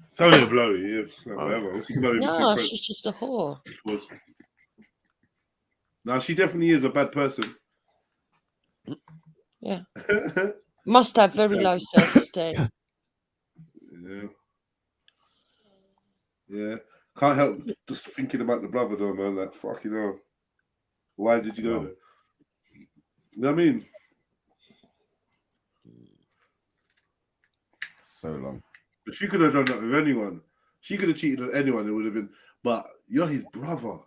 S1: It's only a blowy, yeah. Whatever.
S5: No, she's just a whore.
S1: No, she definitely is a bad person.
S5: Yeah. Must have very low self-esteem.
S1: Yeah. Can't help just thinking about the brother though, man. Like, fucking hell. Why did you go there? You know what I mean?
S21: So long.
S1: But she could have done that with anyone. She could have cheated on anyone. It would have been. But you're his brother.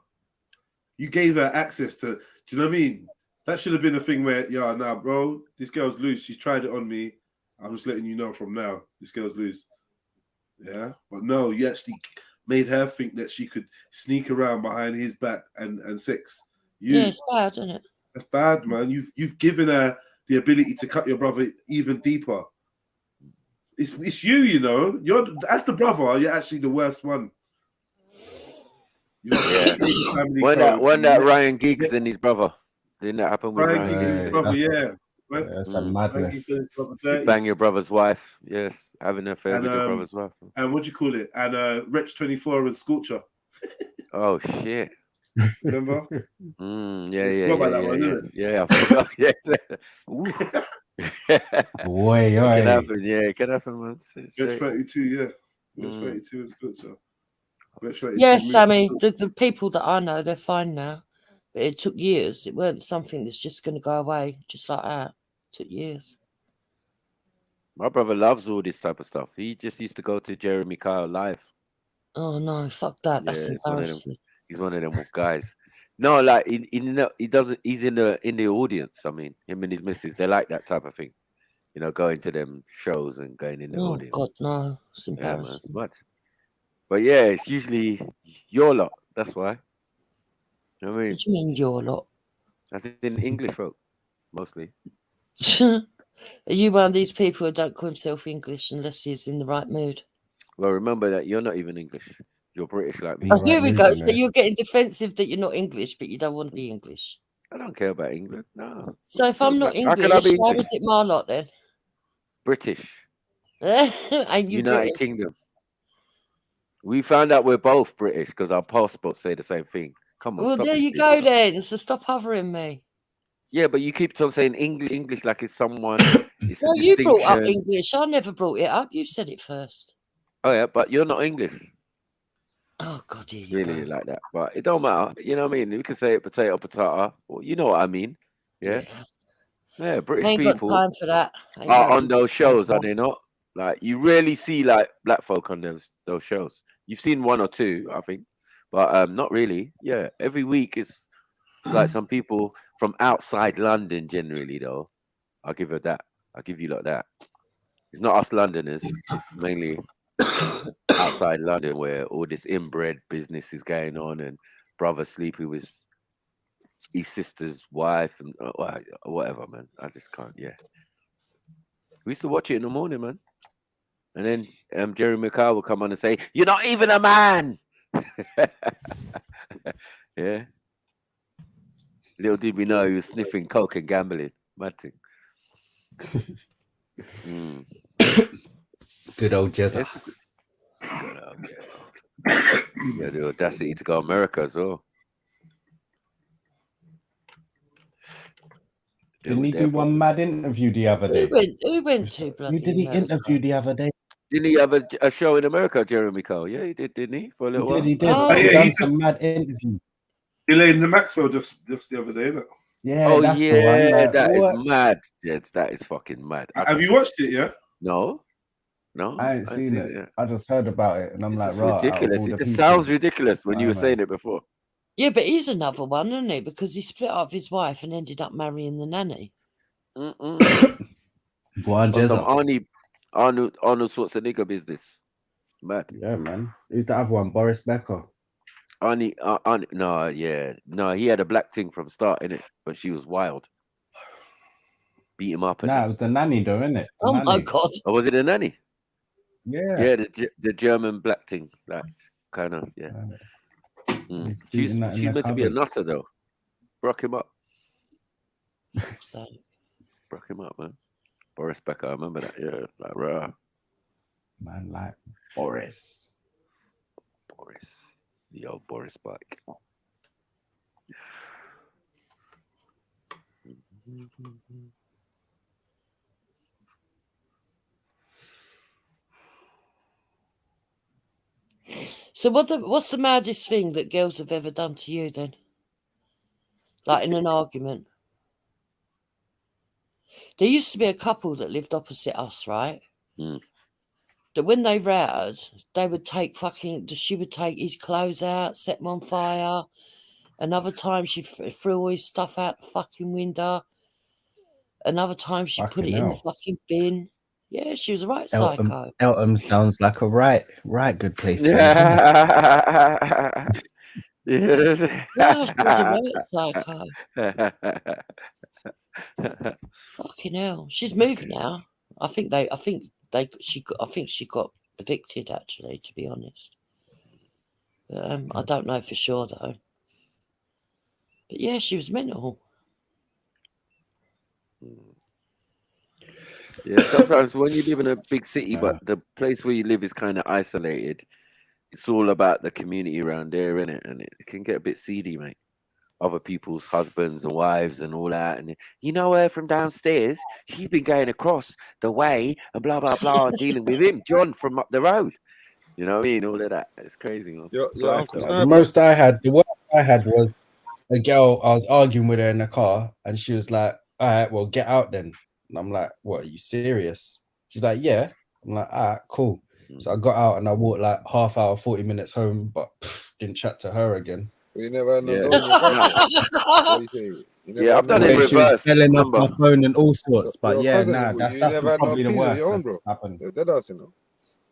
S1: You gave her access to. Do you know what I mean? That should have been a thing where, yeah, nah, bro, this girl's loose. She's tried it on me. I'm just letting you know from now. This girl's loose. Yeah, but no, you actually made her think that she could sneak around behind his back and sex.
S5: Yeah, it's bad, isn't it?
S1: That's bad, man. You've given her the ability to cut your brother even deeper. It's you, you know. You're as the brother. You're actually the worst one.
S10: Yeah. When that Ryan Giggs and his brother. Didn't that happen with Ryan Giggs?
S1: His brother, yeah.
S18: That's a madness.
S10: You bang your brother's wife. Yes, having an affair with your brother's wife.
S1: And what do you call it? And Wretch 24 and Scorcher.
S10: Oh shit!
S1: Remember?
S10: Yeah. I forgot. Yes.
S18: Boy,
S10: it can happen. Yeah, it can happen, man.
S1: Wretch 32, yeah. Wretch 32 and Scorcher.
S5: Yes, Sammy. The people that I know, they're fine now. But it took years. It weren't something that's just going to go away just like that. It took years.
S10: My brother loves all this type of stuff. He just used to go to Jeremy Kyle live.
S5: Oh no, fuck that. That's embarrassing.
S10: He's one of them guys. No, like he doesn't. He's in the audience. I mean, him and his missus, they like that type of thing. You know, going to them shows and going in the audience.
S5: Oh God, no, it's embarrassing.
S10: Yeah, man, it's mad. But yeah, it's usually your lot. That's why. You know what I mean?
S5: What do you mean your lot?
S10: As in English folk, mostly.
S5: Are you one of these people who don't call himself English unless he's in the right mood?
S10: Well, remember that you're not even English. You're British like me.
S5: Oh, here we go. So you're getting defensive that you're not English, but you don't want to be English.
S10: I don't care about England. No.
S5: So if I'm not English, why is it my lot then?
S10: British.
S5: And you
S10: United
S5: British?
S10: Kingdom. We found out we're both British because our passports say the same thing. Come on.
S5: Well, there you go then. So stop hovering me.
S10: Yeah, but you keep on saying English like it's someone. It's
S5: no, you brought up English. I never brought it up. You said it first.
S10: Oh yeah, but you're not English.
S5: Oh God, here you
S10: Really
S5: go.
S10: like that, but it don't matter. You know what I mean? We can say it potato. Well, you know what I mean? Yeah. Yeah, British
S5: ain't
S10: people
S5: got time for that.
S10: are on those shows, are they not? Like you rarely see like black folk on those shows. You've seen one or two, I think, but not really. Yeah, every week it's like some people from outside London. Generally, though, I'll give her that. I'll give you like that. It's not us Londoners. It's mainly outside London where all this inbred business is going on, and brother sleeping with his sister's wife and whatever, man. I just can't. Yeah, we used to watch it in the morning, man. And then Jeremy Kyle will come on and say, "You're not even a man." Yeah. Little did we know he was sniffing coke and gambling. Mad thing.
S21: Good old Jezza.
S10: Yeah, the audacity to go to America as well.
S18: Didn't he do one mad interview the other day?
S5: Who went to bloody
S18: Who did he interview the other day?
S10: Didn't he have a show in America, Jeremy Kyle? Yeah, he did, didn't he? For a little while.
S18: He did.
S5: Oh,
S18: He done some mad interview.
S1: He laid in the Maxwell just the other day, isn't it?
S18: Yeah,
S10: Oh
S18: that's
S10: yeah,
S18: the one. Like,
S10: that
S18: what?
S10: is mad. Yes, that is fucking mad.
S1: Have you watched it? Yeah.
S10: No,
S18: I ain't seen it.
S10: yet.
S18: I just heard about it, and I'm like,
S10: It's
S18: right.
S10: ridiculous. It just sounds ridiculous when you were saying it before.
S5: Yeah, but he's another one, isn't he? Because he split up his wife and ended up marrying the nanny.
S10: Some
S18: Jezza.
S10: Arnold Schwarzenegger business. Mad.
S18: Yeah, man. Who's the other one? Boris Becker.
S10: No, he had a black thing from start in it, but she was wild. Beat him up.
S18: Nah, it was the nanny, though, innit?
S5: Oh my God!
S10: Oh, was it the nanny?
S18: Yeah.
S10: Yeah, the German black thing, like kind of, yeah. She's meant to be a nutter though. Broke him up.
S5: So.
S10: Broke him up, man. Boris Becker, I remember that. Yeah, like rah.
S18: Man, like Boris.
S10: The old Boris bike.
S5: So what's the maddest thing that girls have ever done to you then? Like in an argument? There used to be a couple that lived opposite us, right? that when they rowed, they would take she would take his clothes out, set them on fire. Another time she threw all his stuff out the fucking window. Another time she put it in the fucking bin. Yeah, she was a right psycho.
S21: Eltham sounds like a right good place to live.
S5: Yeah, she was a right psycho. Fucking hell, she's moved now. I think she got evicted actually, to be honest. I don't know for sure though. But yeah, she was mental.
S10: Yeah, sometimes when you live in a big city, but the place where you live is kind of isolated, it's all about the community around there, innit? And it can get a bit seedy, mate. Other people's husbands and wives and all that. And you know her from downstairs, she's been going across the way and blah, blah, blah, and dealing with him, John from up the road. You know what I mean? All of that. It's crazy, man.
S21: The worst I had was a girl, I was arguing with her in the car, and she was like, all right, well, get out then. And I'm like, what, are you serious? She's like, yeah. I'm like, all right, cool. So I got out and I walked like half hour, 40 minutes home, but didn't chat to her again.
S12: We never had no
S21: Yeah.
S12: door in your cousin. What do you think? You never
S10: Yeah,
S12: had
S10: I've done
S12: no-
S10: it in
S21: She was
S10: reverse.
S21: selling off
S10: Remember?
S21: my phone and all sorts, but
S12: Your
S21: yeah,
S12: cousin,
S21: nah,
S12: you
S21: that's
S12: never had no
S21: probably the
S12: peas of
S21: worst
S12: your own,
S21: that's
S12: bro.
S21: happened.
S12: That does, you know.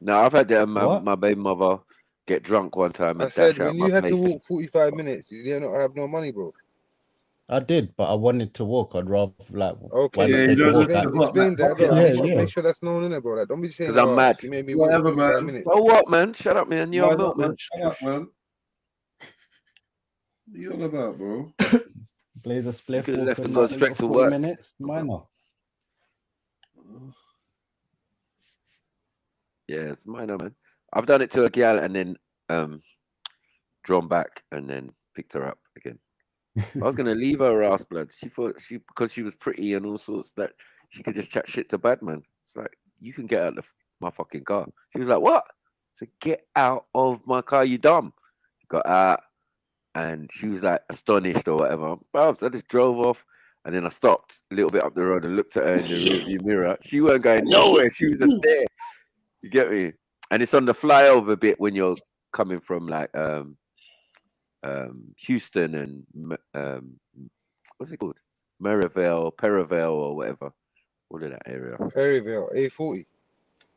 S10: No, I've had
S21: What?
S10: my baby mother get drunk one time
S12: I
S10: and
S12: said
S10: dash out
S12: when
S10: my
S12: you had to
S10: place.
S12: walk 45 minutes, you did not have no money, bro.
S21: I did, but I wanted to walk. I'd rather like
S12: Okay,
S21: why not take a walk out?
S12: explain that, bro.
S21: Yeah.
S12: Make sure that's known in it, bro. Like, don't be saying,
S10: Because I'm mad.
S12: she made me walk 45 minutes.
S10: So what, man? Shut up, man. You're
S1: Why
S10: a
S1: not,
S10: milkman.
S1: man? Shut up, man. What are you on about, bro?
S21: Blaze a spliff,
S10: could've
S21: walk
S10: left
S21: in
S10: and gone
S21: like
S10: straight to
S21: 40
S10: work.
S21: minutes. Minor.
S10: Yeah, it's minor, man. I've done it to a gal and then drawn back and then picked her up again. I was gonna leave her ass, blood. She thought because she was pretty and all sorts that she could just chat shit to bad man. It's like, you can get out of my fucking car. She was like, what? So get out of my car, you dumb. Got out and she was like astonished or whatever. But I just drove off and then I stopped a little bit up the road and looked at her in the rearview mirror. She weren't going nowhere. She was just there. You get me? And it's on the flyover bit when you're coming from like Houston and what's it called? Perivale or whatever. All of that area.
S12: Perryville, A40.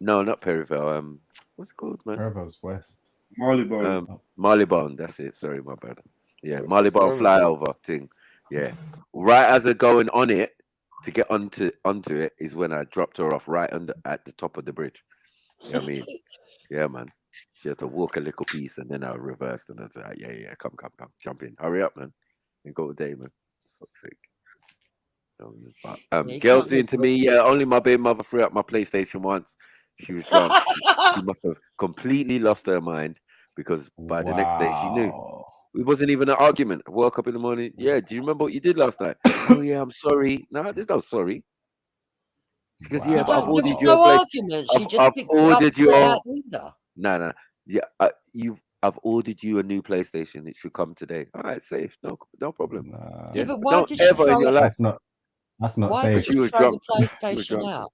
S10: No, not Perivale. What's it called, man?
S21: Perivale's west.
S1: Marleybone.
S10: Marleybone, that's it. Sorry, my bad. Yeah, Marleybone flyover thing. Yeah. Right as they're going on it to get onto it is when I dropped her off right at the top of the bridge. You know what I mean? Yeah, man. She had to walk a little piece and then I reversed and I was like, yeah, come, jump in. Hurry up, man. And go today, man. Fuck's sake. But, girls doing to me, yeah, only my baby mother threw up my PlayStation once. She was drunk. She must have completely lost her mind because by the next day she knew. It wasn't even an argument. I woke up in the morning. Yeah, do you remember what you did last night? Oh, yeah, I'm sorry. No, there's no sorry. Because yeah, I've ordered you a
S5: argument. She just
S10: I've
S5: picked it up,
S10: ordered
S5: threw
S10: you
S5: it
S10: a
S5: out the window.
S10: no. Yeah, I've ordered you a new PlayStation. It should come today. All right, safe. No problem.
S5: Yeah, but why
S10: don't
S5: did she
S10: ever
S5: throw
S10: in your
S5: it?
S10: life.
S21: That's not
S5: Why
S21: safe.
S5: did
S10: She
S5: she
S10: was
S5: throw
S10: drunk.
S5: the
S10: She was
S5: PlayStation
S10: drunk.
S5: out?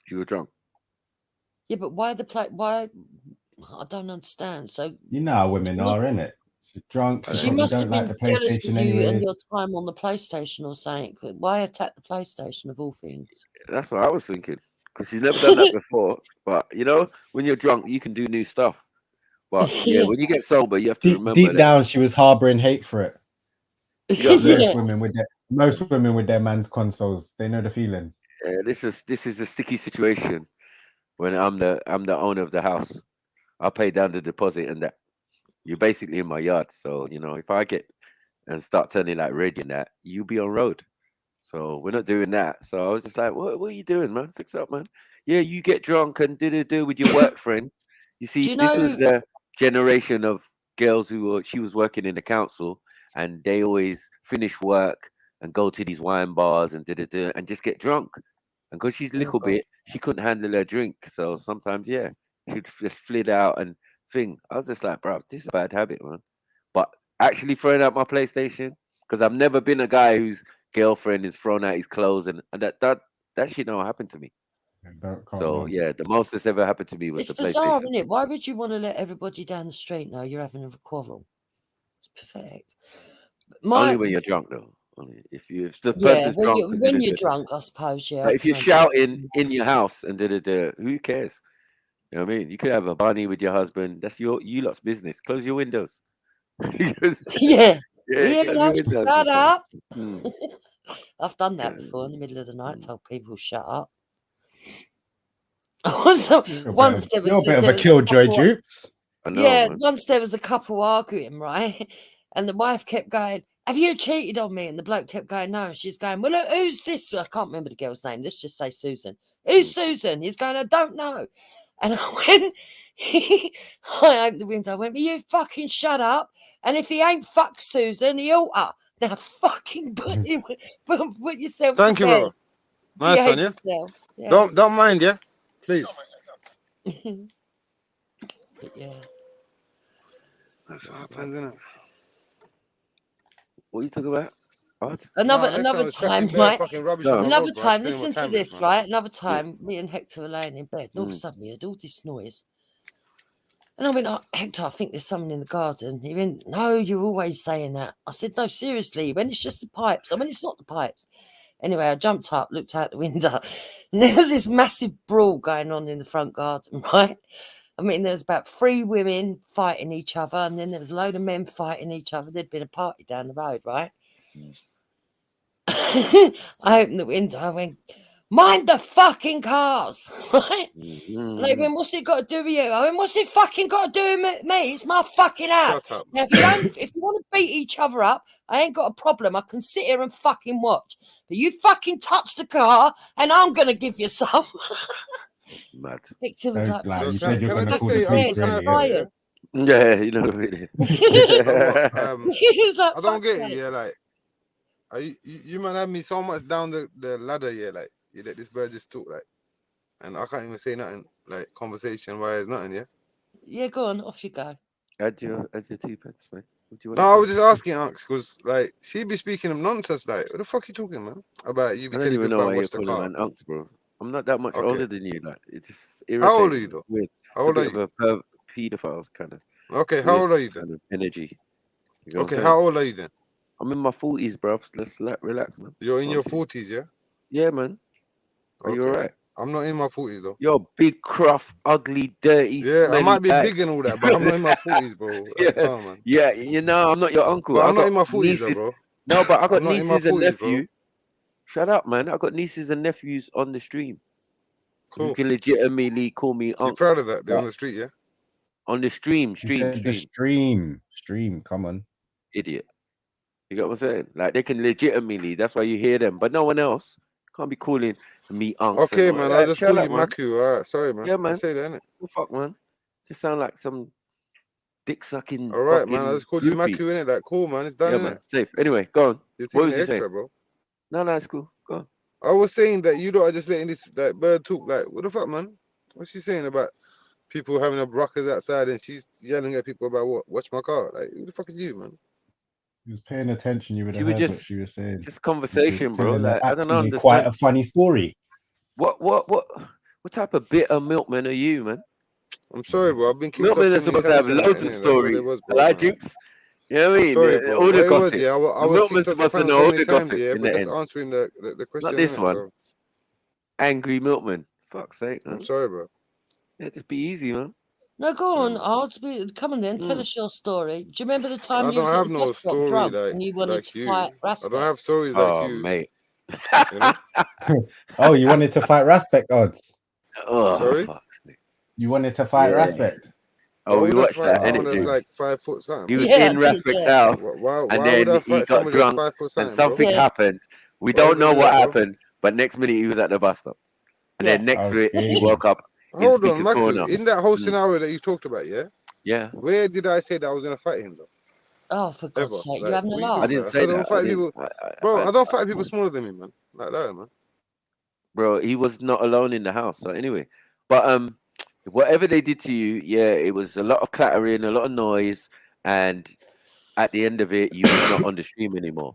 S10: She was drunk.
S5: Yeah, but why Why? I don't understand. So
S21: You know how women are, innit? She's drunk.
S5: she
S21: Probably
S5: must have
S21: don't
S5: been
S21: like the
S5: jealous of
S21: PlayStation
S5: you
S21: anyways.
S5: and your time on the PlayStation or something. Why attack the PlayStation of all things?
S10: That's what I was thinking. Because she's never done that before. But you know, when you're drunk, you can do new stuff. But yeah, when you get sober, you have to remember
S21: Deep
S10: that.
S21: down, she was harboring hate for it.
S10: Yeah.
S21: Most women with their man's consoles, they know the feeling.
S10: Yeah, this is a sticky situation when I'm the owner of the house. I pay down the deposit and that you're basically in my yard. So, you know, if I get and start turning like red in that, you be on road. So we're not doing that. So I was just like, what are you doing, man? Fix up, man. Yeah, you get drunk and do with your work friends. You see, this was the generation of girls she was working in the council and they always finish work and go to these wine bars and and just get drunk. And because she's a little bit, she couldn't handle her drink. So sometimes, yeah, she'd just flit out and thing. I was just like, bro, this is a bad habit, man. But actually throwing out my PlayStation, because I've never been a guy whose girlfriend is thrown out his clothes and that shit don't happen to me. So yeah, the most that's ever happened to me was
S5: It's
S10: the
S5: bizarre,
S10: PlayStation.
S5: isn't it? Why would you want to let everybody down the street know you're having a quarrel? It's pathetic.
S10: Only when you're drunk, though. Only if the
S5: Yeah,
S10: person's drunk.
S5: when you're drunk, I suppose. Yeah.
S10: But if you're shouting in your house and who cares? You know what I mean? You could have a bunny with your husband. That's you lot's business. Close your windows.
S5: Yeah.
S10: Yeah,
S5: Shut up.
S10: Mm.
S5: I've done that before in the middle of the night. Told people shut up. Also, once there was
S21: a bit of a killjoy, Dupes.
S5: Yeah, once there was a couple arguing, right? And the wife kept going, "Have you cheated on me?" And the bloke kept going, "No." And she's going, "Well, look, who's this?" I can't remember the girl's name. Let's just say Susan. Who's Susan? He's going, "I don't know." And I went, I opened the window. I went, "Will you fucking shut up? And if he ain't fucked Susan, he oughta. Now fucking put yourself
S12: Thank
S5: to
S12: you,
S5: bed.
S12: bro. Nice one,
S5: Behave
S12: yeah?
S5: yourself.
S12: Don't mind, yeah? Please.
S5: Yeah.
S12: That's what happens, isn't it?
S10: What are you talking about? What?
S5: Another time, right? Another time,
S12: Spending
S5: listen
S12: my
S5: to
S12: time
S5: this,
S12: with, man.
S5: right? Another time, me and Hector were laying in bed, and all of a sudden we heard all this noise. And I went, "Oh, Hector, I think there's someone in the garden." He went, "No, you're always saying that." I said, "No, seriously." He went, "It's just the pipes." I went, "It's not the pipes." Anyway, I jumped up, looked out the window, and there was this massive brawl going on in the front garden, right? I mean, there was about 3 women fighting each other, and then there was a load of men fighting each other. There'd been a party down the road, right? I opened the window. I went, "Mind the fucking cars," right? And they went, "What's it got to do with you?" I went, "What's it fucking got to do with me? It's my fucking house." Now, if you want to beat each other up, I ain't got a problem. I can sit here and fucking watch. But you fucking touch the car, and I'm gonna give you some.
S10: Mad.
S5: Victor was like,
S21: You said you're going to call the police, really.
S10: Yeah, you know what I mean.
S5: He was like,
S12: I don't get it, yeah, like, you man have me so much down the ladder, yeah, like, you let this bird just talk, like, and I can't even say nothing, like, conversation-wise, nothing, yeah?
S5: Yeah, go on, off you go.
S10: Add your 2 pence, man. What do you want?
S12: No, I was just asking, Unks, because, like, she be speaking of nonsense, like, what the fuck you talking, man? About you be
S10: I don't
S12: telling
S10: even
S12: people
S10: know
S12: I
S10: why you're
S12: watch the
S10: calling
S12: car.
S10: man unks, bro. I'm not that much older than you. Like, it just irritating.
S12: How old are you, though?
S10: Weird.
S12: How old are
S10: It's a bit of a pedophile's kind of.
S12: Okay, how old are you then?
S10: Kind of energy. You know
S12: Okay, how old are you then?
S10: I'm in my 40s, bro. Let's relax, man.
S12: You're in your 40s, yeah?
S10: Yeah, man. Are you alright?
S12: I'm not in my 40s, though.
S10: You're big, cruff, ugly, dirty,
S12: Yeah,
S10: smelly
S12: I might be
S10: guy.
S12: big and all that, but I'm not in my 40s, bro.
S10: Yeah,
S12: Man.
S10: yeah, you know, I'm not your uncle.
S12: But I'm
S10: I
S12: not in my
S10: got
S12: 40s, though,
S10: nieces.
S12: bro.
S10: No, but I got
S12: I'm not in my
S10: nieces and
S12: 40s,
S10: nephews. Shut up, man. I got nieces and nephews on the stream.
S12: Cool.
S10: You can legitimately call me uncle.
S12: You're proud of that? They're on the street, yeah?
S10: On the stream.
S21: Stream. Come on,
S10: idiot. You get what I'm saying? Like, they can legitimately. That's why you hear them, but no one else can't be calling me uncle.
S12: Okay, man. I'll just call you
S10: man.
S12: Maku. All right, sorry, man.
S10: Yeah, man.
S12: Say that, innit?
S10: What the fuck, man? Just sound like some dick sucking.
S12: All right, man. I just called you Maku, innit? Like, cool, man. It's done,
S10: yeah,
S12: innit?
S10: man. Safe. Anyway, go on.
S12: You're
S10: What
S12: taking
S10: was
S12: the
S10: you
S12: extra,
S10: saying?
S12: bro.
S10: No, it's cool. Go on.
S12: I was saying that you lot are just letting this bird talk. Like, what the fuck, man? What's she saying about people having a ruckus outside and she's yelling at people about what? Watch my car. Like, who the fuck is you, man?
S21: He was paying attention. You would have heard what she was saying.
S10: Just conversation, bro. Like, I don't understand.
S21: Quite a funny story.
S10: What type of bitter milkman are you, man?
S12: I'm sorry, bro. I've been kicked
S10: milkmen
S12: off
S10: are supposed to have loads of stories. Like Dupes. You know what I mean?
S12: Sorry, bro.
S10: All the
S12: What it was,
S10: gossip.
S12: yeah, I
S10: The
S12: was
S10: milkman's
S12: kicked off
S10: supposed to
S12: the
S10: know
S12: panel
S10: all
S12: so
S10: the
S12: many times,
S10: gossip
S12: yeah,
S10: in
S12: but
S10: the
S12: that's
S10: end.
S12: answering the question.
S10: Not this
S12: innit?
S10: one.
S12: So,
S10: Angry milkman. Fuck's sake, man.
S12: I'm sorry, bro.
S10: Yeah, just be easy, man.
S5: No, go on, Art. Come on then, tell us your story. Do you remember the time
S12: I
S5: you
S12: don't
S5: was at
S12: have
S5: the
S12: no
S5: bus stop
S12: story
S5: drunk
S12: like
S5: and you wanted to
S12: you.
S5: fight
S12: I
S5: Raspberry?
S12: don't have stories like
S10: Oh,
S12: you.
S10: mate.
S12: You know?
S21: Oh, you wanted to fight Raspect odds?
S10: Oh,
S12: Sorry?
S10: fuck.
S21: You wanted to fight Raspect?
S10: Oh,
S12: Why
S10: we
S12: would I
S10: watched
S12: fight
S10: that,
S12: someone
S10: innit,
S12: that's
S10: Dupes?
S12: like 5 foot something?
S10: He was
S5: Yeah,
S10: in Raspect's house,
S12: Why
S10: and
S12: would I
S10: then he
S12: fight
S10: got
S12: somebody that's
S10: drunk,
S12: 5 foot
S10: and
S12: something,
S10: something
S12: bro?
S10: happened. We
S12: Why would
S10: don't
S12: I
S10: know
S12: do
S10: what
S12: that, bro?
S10: happened, but next minute he was at the bus stop. And then next to it, he woke up in
S12: Hold on,
S10: Speaker's
S12: Maku.
S10: Corner.
S12: In that whole scenario that you talked about, yeah?
S10: Yeah.
S12: Where did I say that I was going to fight him, though?
S5: Oh, for God's
S12: Ever?
S5: sake,
S12: Like,
S5: you having a
S12: what you
S5: laugh?
S10: I
S12: talking
S10: didn't
S12: about?
S10: say
S12: I don't
S10: that.
S12: fight people. Bro, I don't fight people smaller than me, man. Like that, man.
S10: Bro, he was not alone in the house. So anyway, but whatever they did to you, yeah, it was a lot of clattering, a lot of noise, and at the end of it, you was not on the stream anymore.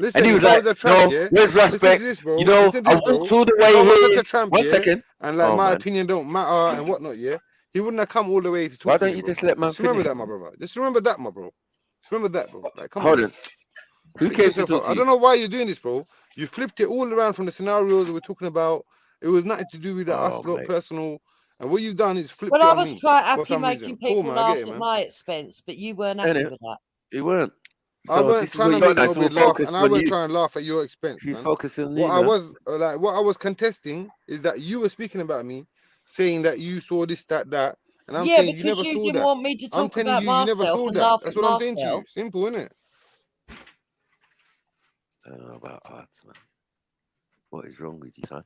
S12: Listen,
S10: And he was
S12: if I
S10: like,
S12: was a tramp,
S10: no,
S12: yeah,
S10: where's
S12: listen to
S10: respect?
S12: this, bro.
S10: You know,
S12: Listen to
S10: I
S12: this, bro.
S10: walked all the
S12: If I
S10: way
S12: was such
S10: here.
S12: a tramp,
S10: 1
S12: yeah,
S10: second.
S12: and like
S10: Oh,
S12: my
S10: man.
S12: opinion don't matter and whatnot, yeah, he wouldn't have come all the way to talk
S10: Why
S12: to
S10: don't
S12: me,
S10: you
S12: bro.
S10: just let man
S12: Just remember
S10: finish?
S12: that, my brother. Just remember that, my bro. Just remember that, bro. Like, come on.
S10: Hold on. Who
S12: Pick
S10: came to
S12: yourself
S10: talk
S12: up.
S10: to
S12: I
S10: you?
S12: don't know why you're doing this, bro. You flipped it all around from the scenarios that we're talking about. It was nothing to do with that us
S10: Oh,
S12: lot
S10: mate.
S12: personal. And what you've done is flipped
S19: Well,
S12: it
S19: I
S12: on
S19: was
S12: me
S19: quite
S12: for
S19: happy
S12: some
S19: making
S12: reason. Cool,
S19: people
S12: man. I get
S19: laugh
S12: it,
S19: at
S12: man.
S19: my expense, but you weren't happy
S10: Innit?
S19: with that.
S10: You weren't. So
S12: I weren't
S10: this is
S12: trying
S10: what
S12: to
S10: you
S12: make
S10: guys
S12: nobody
S10: will
S12: laugh,
S10: focus
S12: and I
S10: on
S12: weren't
S10: you.
S12: trying to laugh at your expense,
S10: She's
S12: man.
S10: focusing on
S12: What
S10: you
S12: I
S10: now.
S12: was what I was contesting is that you were speaking about me, saying that you saw this, that, and I'm
S5: Yeah,
S12: saying you
S5: because
S12: never
S5: you
S12: saw
S5: didn't
S12: that.
S5: want me to
S12: I'm
S5: talk
S12: telling
S5: about
S12: you, you never
S5: myself
S12: saw
S5: and
S12: that.
S5: laugh
S12: That's
S5: at
S12: what I'm saying to you.
S5: myself.
S12: Simple, isn't it?
S10: I don't know about arts, man. What is wrong with you, son?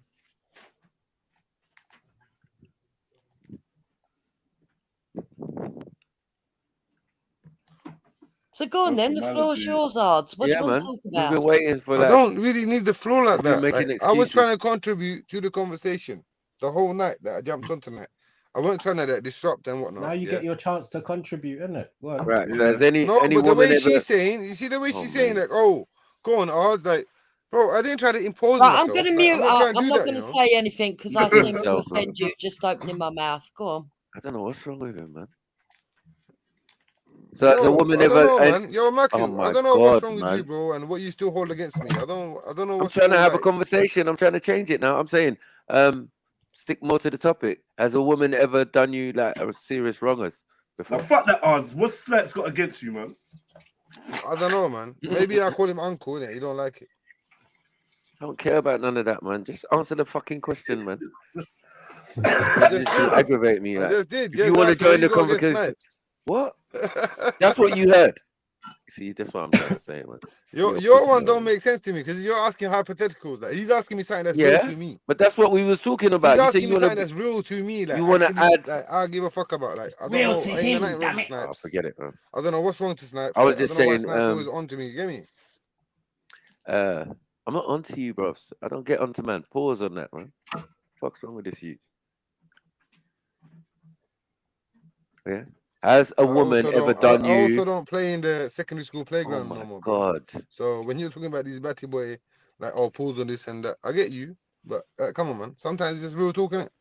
S5: So go on then, the floor's yours, Ards. What do
S10: Yeah,
S5: you want to
S10: man.
S5: talk
S10: We've
S5: about?
S10: been waiting for
S12: I
S10: like.
S12: don't really need the floor like
S10: We've been
S12: that.
S10: making
S12: Like I was
S10: excuses.
S12: trying to contribute to the conversation the whole night that I jumped on tonight. I weren't trying to disrupt and whatnot.
S21: Now you
S12: Yeah.
S21: get your chance to contribute, innit? Well,
S10: Right. So has any
S12: No, but the
S10: woman
S12: way
S10: ever?
S12: she's saying, you see the way
S10: Oh,
S12: she's saying,
S10: man.
S12: like, oh, go on, Ard, like, bro, I didn't try to impose
S5: Right, I'm
S12: myself.
S5: going to
S12: Like,
S5: mute
S12: I'm not
S5: up.
S12: trying to
S5: I'm
S12: do
S5: not
S12: that,
S5: going
S12: you
S5: to
S12: know.
S5: say anything because
S10: You
S5: I
S10: kill
S5: seem to
S10: yourself, man.
S5: offend you just opening my mouth. Go on.
S10: I don't know what's wrong with him, man. So has a
S12: Yo,
S10: woman
S12: I don't
S10: ever?
S12: know,
S10: And
S12: man. Yo,
S10: oh
S12: Matthew, I
S10: my
S12: don't know what's
S10: God,
S12: wrong with you,
S10: man.
S12: bro, and what you still hold against me. I don't know
S10: I'm
S12: what's
S10: trying to
S12: still
S10: have a
S12: like.
S10: conversation. I'm trying to change it now. I'm saying, stick more to the topic. Has a woman ever done you like a serious wrongers
S17: Now,
S10: before?
S17: fuck that, odds. What's Snipes got against you, man?
S12: I don't know, man. Maybe I call him uncle, innit? He don't like it.
S10: I don't care about none of that, man. Just answer the fucking question, man.
S12: I
S10: This
S12: just
S10: will
S12: did.
S10: aggravate me.
S12: I
S10: Like,
S12: just did.
S10: if you
S12: Just
S10: want to
S12: ask me who
S10: join
S12: you
S10: the
S12: got against
S10: conversation,
S12: Snipes.
S10: what? That's what you heard. See, that's what I'm trying to say, man.
S12: Your one don't make sense to me because you're asking hypotheticals. Like he's asking me something that's real
S10: Yeah,
S12: to me.
S10: but that's what we was talking
S12: He's
S10: about. You say
S12: asking
S10: you
S12: me
S10: want
S12: something
S10: to,
S12: that's real to me. Like
S10: you want to
S12: actually,
S10: add.
S12: like I give a fuck about. Like I don't
S21: Real
S12: know.
S21: to
S12: I ain't got
S21: him,
S12: nothing wrong
S21: damn
S12: with
S21: it.
S10: Oh,
S12: Snipes.
S10: forget it, man.
S12: I don't know what's wrong to Snipes.
S10: I was
S12: Like,
S10: just
S12: I don't know why
S10: saying,
S12: Snipes always on to me. Get me?
S10: I'm not onto you, bros. I don't get onto man. Pause on that, man. Fuck's wrong with this you? Yeah. Has a woman ever done
S12: I
S10: you?
S12: also don't play in the secondary school
S10: Oh
S12: playground
S10: my
S12: no more, bro.
S10: God.
S12: So when you're talking about these batty boy, like oh pause on this and that, I get you, but come on, man. Sometimes it's just real talking. It.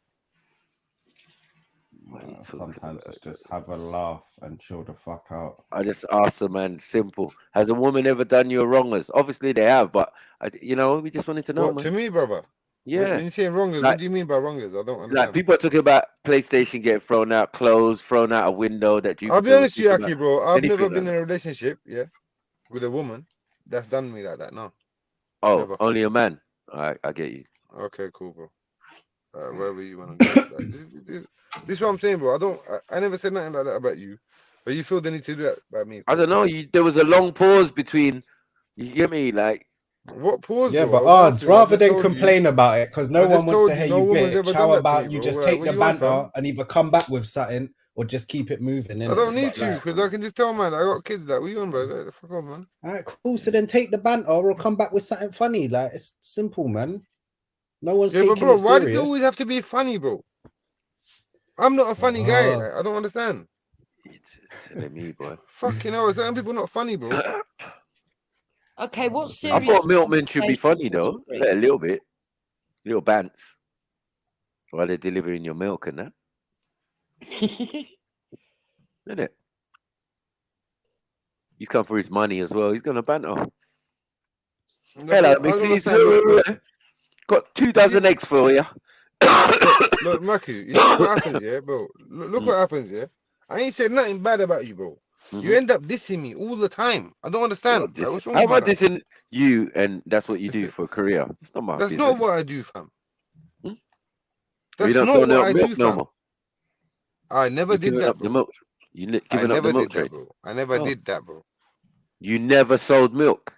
S18: Sometimes it's just have a laugh and chill the fuck out.
S10: I just asked the man, simple. Has a woman ever done you a wrongers? Obviously they have, but we just wanted to know,
S12: What
S10: man.
S12: to me, brother?
S10: Yeah.
S12: When you saying wrongers,
S10: Like-
S12: what do you mean by wrongers? I don't understand.
S10: Like people are talking about PlayStation getting thrown out, clothes thrown out a window. That
S12: I'll be
S10: Jupiter was
S12: honest with you,
S10: talking
S12: Aki,
S10: about.
S12: bro. I've
S10: Anything
S12: never
S10: like
S12: been
S10: that.
S12: in a relationship, yeah, with a woman that's done me like that. No.
S10: Oh,
S12: Never.
S10: only a man. All right, I get you.
S12: Okay, cool, bro. Wherever you want to go. Like, this is what I'm saying, bro. I never said nothing like that about you, but you feel the need to do that about me.
S10: I don't know. There was a long pause between. You get me? Like
S12: what pause?
S21: Yeah,
S12: bro?
S21: but
S12: I was
S21: odds,
S12: answering. I
S21: rather
S12: just
S21: than
S12: told you.
S21: complain about it, because
S12: I
S21: no
S12: just
S21: one wants
S12: told
S21: to
S12: you,
S21: hear
S12: no
S21: you
S12: woman's
S21: bitch.
S12: ever
S21: How
S12: done that to
S21: about
S12: me,
S21: you
S12: bro.
S21: just
S12: Like,
S21: take
S12: what
S21: the
S12: do you want,
S21: banter
S12: fam?
S21: and either come back with something or just keep it moving,
S12: I
S21: innit?
S12: don't need
S21: But,
S12: to, because I can just tell man I got kids. Like, what you on, bro? Like, fuck off, man.
S21: all right, cool. So then take the banter or come back with something funny. Like, it's simple, man. No one's
S12: Yeah, but
S21: taking
S12: bro,
S21: it
S12: why does it
S21: serious.
S12: always have to be funny, bro? I'm not a funny guy. Like, I don't understand.
S10: It's telling me, boy.
S12: Fucking hell, certain people not funny, bro.
S5: Okay, what
S10: I
S5: serious?
S10: thought milkmen should be funny
S5: conversation
S10: though.
S5: can we
S10: A little bit, little bants while they're delivering your milk and that. Isn't it? He's come for his money as well. He's gonna banter.
S12: No,
S10: Hello,
S12: but I don't
S10: Mrs.
S12: understand. Look.
S10: Got 2 dozen eggs for you.
S12: Look, Maku, you see what happens, yeah, bro? Look what happens, yeah? I ain't said nothing bad about you, bro. You end up dissing me all the time. I don't understand. Like, what's wrong
S10: How
S12: with you,
S10: about
S12: fam?
S10: dissing you and that's what you do for a career? It's not my
S12: That's
S10: business.
S12: not what I do, fam.
S10: You
S12: That's
S10: don't
S12: not
S10: sell
S12: what I
S10: milk
S12: do,
S10: no
S12: fam.
S10: more.
S12: I never
S10: You're
S12: did
S10: giving
S12: that,
S10: up the
S12: bro.
S10: milk. You're
S12: I
S10: giving up
S12: never
S10: the milk
S12: did that,
S10: trade.
S12: bro. I never
S10: Oh.
S12: did that, bro.
S10: You never sold milk.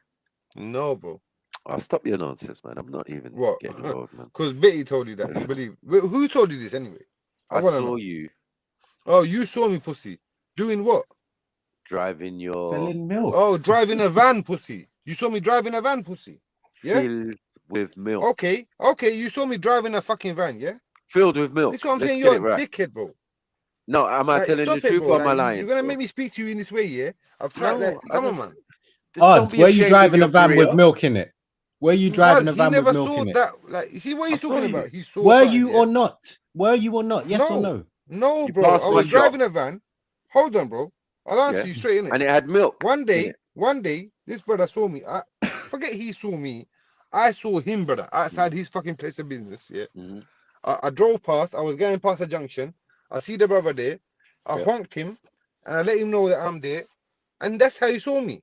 S12: No, bro.
S10: I'll stop your nonsense, man. I'm not even
S12: What?
S10: getting involved, man.
S12: Because Betty told you that. You believe? Who told you this anyway?
S10: I
S12: wanna
S10: saw
S12: know.
S10: you
S12: Oh, you saw me, pussy. Doing what?
S10: driving your
S21: Selling milk.
S12: Oh, driving a van, pussy. You saw me driving a van, pussy. Yeah?
S10: filled with milk.
S12: Okay. You saw me driving a fucking van, yeah?
S10: Filled with milk.
S12: This is what I'm
S10: Let's
S12: saying.
S10: get
S12: You're
S10: it
S12: a
S10: right.
S12: dickhead, bro.
S10: No, am I
S12: Like,
S10: telling the
S12: stop it,
S10: truth
S12: bro.
S10: or am I
S12: Like,
S10: lying?
S12: you're gonna
S10: bro?
S12: make me speak to you in this way, yeah? I've tried.
S10: No,
S12: Like, come on, man.
S10: Just don't
S21: Odds,
S10: be
S21: were you
S10: ashamed of
S21: driving
S10: your
S21: a van with
S10: career.
S21: milk in it? Were you driving a
S12: He
S21: van with
S12: never
S21: milk
S12: saw
S21: in it?
S12: that. Like, you see what he's
S10: I saw
S12: talking
S10: you.
S12: about? He saw.
S21: Were
S12: something,
S21: you
S12: yeah?
S21: or not? Were you or not? Yes or no?
S12: No,
S10: You
S12: bro.
S10: passed
S12: I
S10: my
S12: was
S10: shop.
S12: driving a van. Hold on, bro. I'll answer
S10: Yeah.
S12: you straight in it.
S10: And it had milk.
S12: One
S10: in
S12: day,
S10: it.
S12: this brother saw me. I forget he saw me. I saw him, brother, outside his fucking place of business. Yeah.
S10: Mhm.
S12: I drove past. I was going past the junction. I see the brother there. I
S10: Yeah.
S12: honked him, and I let him know that I'm there. And that's how he saw me.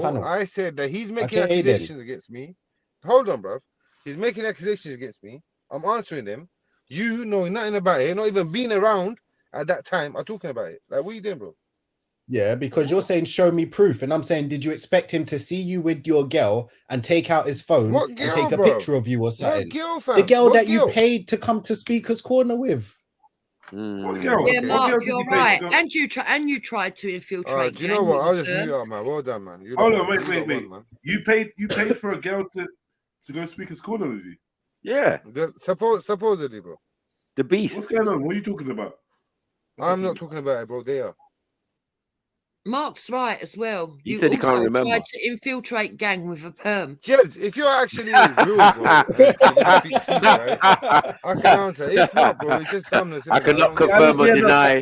S21: panel.
S12: I said that he's making
S21: Okay,
S12: accusations against me. Hold on, bro. He's making accusations against me. I'm answering them. You know nothing about it. Not even being around at that time. I'm talking about it. Like, what are you doing, bro?
S21: Yeah, because you're saying show me proof, and I'm saying, did you expect him to see you with your girl and take out his phone
S12: What
S21: and
S12: girl,
S21: take a
S12: bro?
S21: picture of you or something?
S12: What girl, fam?
S21: The girl
S12: What
S21: that you
S12: girl?
S21: paid to come to Speaker's Corner with.
S1: What girl?
S5: Yeah,
S1: What
S5: Mark,
S1: girl did
S5: you're
S1: you pay
S5: right.
S1: to go?
S5: And you tried to infiltrate.
S12: Do you know
S5: gang
S12: what? I'll
S5: with
S12: just mute
S5: the
S12: up, man. Well done, man. You
S1: Hold
S12: lot
S1: on,
S12: won.
S1: wait.
S12: Won, man.
S1: You paid for a girl to go Speaker's Corner with you?
S10: Yeah.
S12: Supposedly, bro.
S10: The beast.
S1: What's going on? What are you talking about?
S12: I'm not talking about it, bro. They are.
S5: Mark's right as well.
S10: He
S5: You
S10: said he
S5: also
S10: can't remember.
S5: tried to infiltrate gang with a perm.
S12: Jeds, if you're actually real, bro, and you speak truth, right, I can answer. If not, bro, it's just dumbness.
S10: I
S12: innit, man?
S10: cannot
S12: don't get it.
S10: confirm or deny.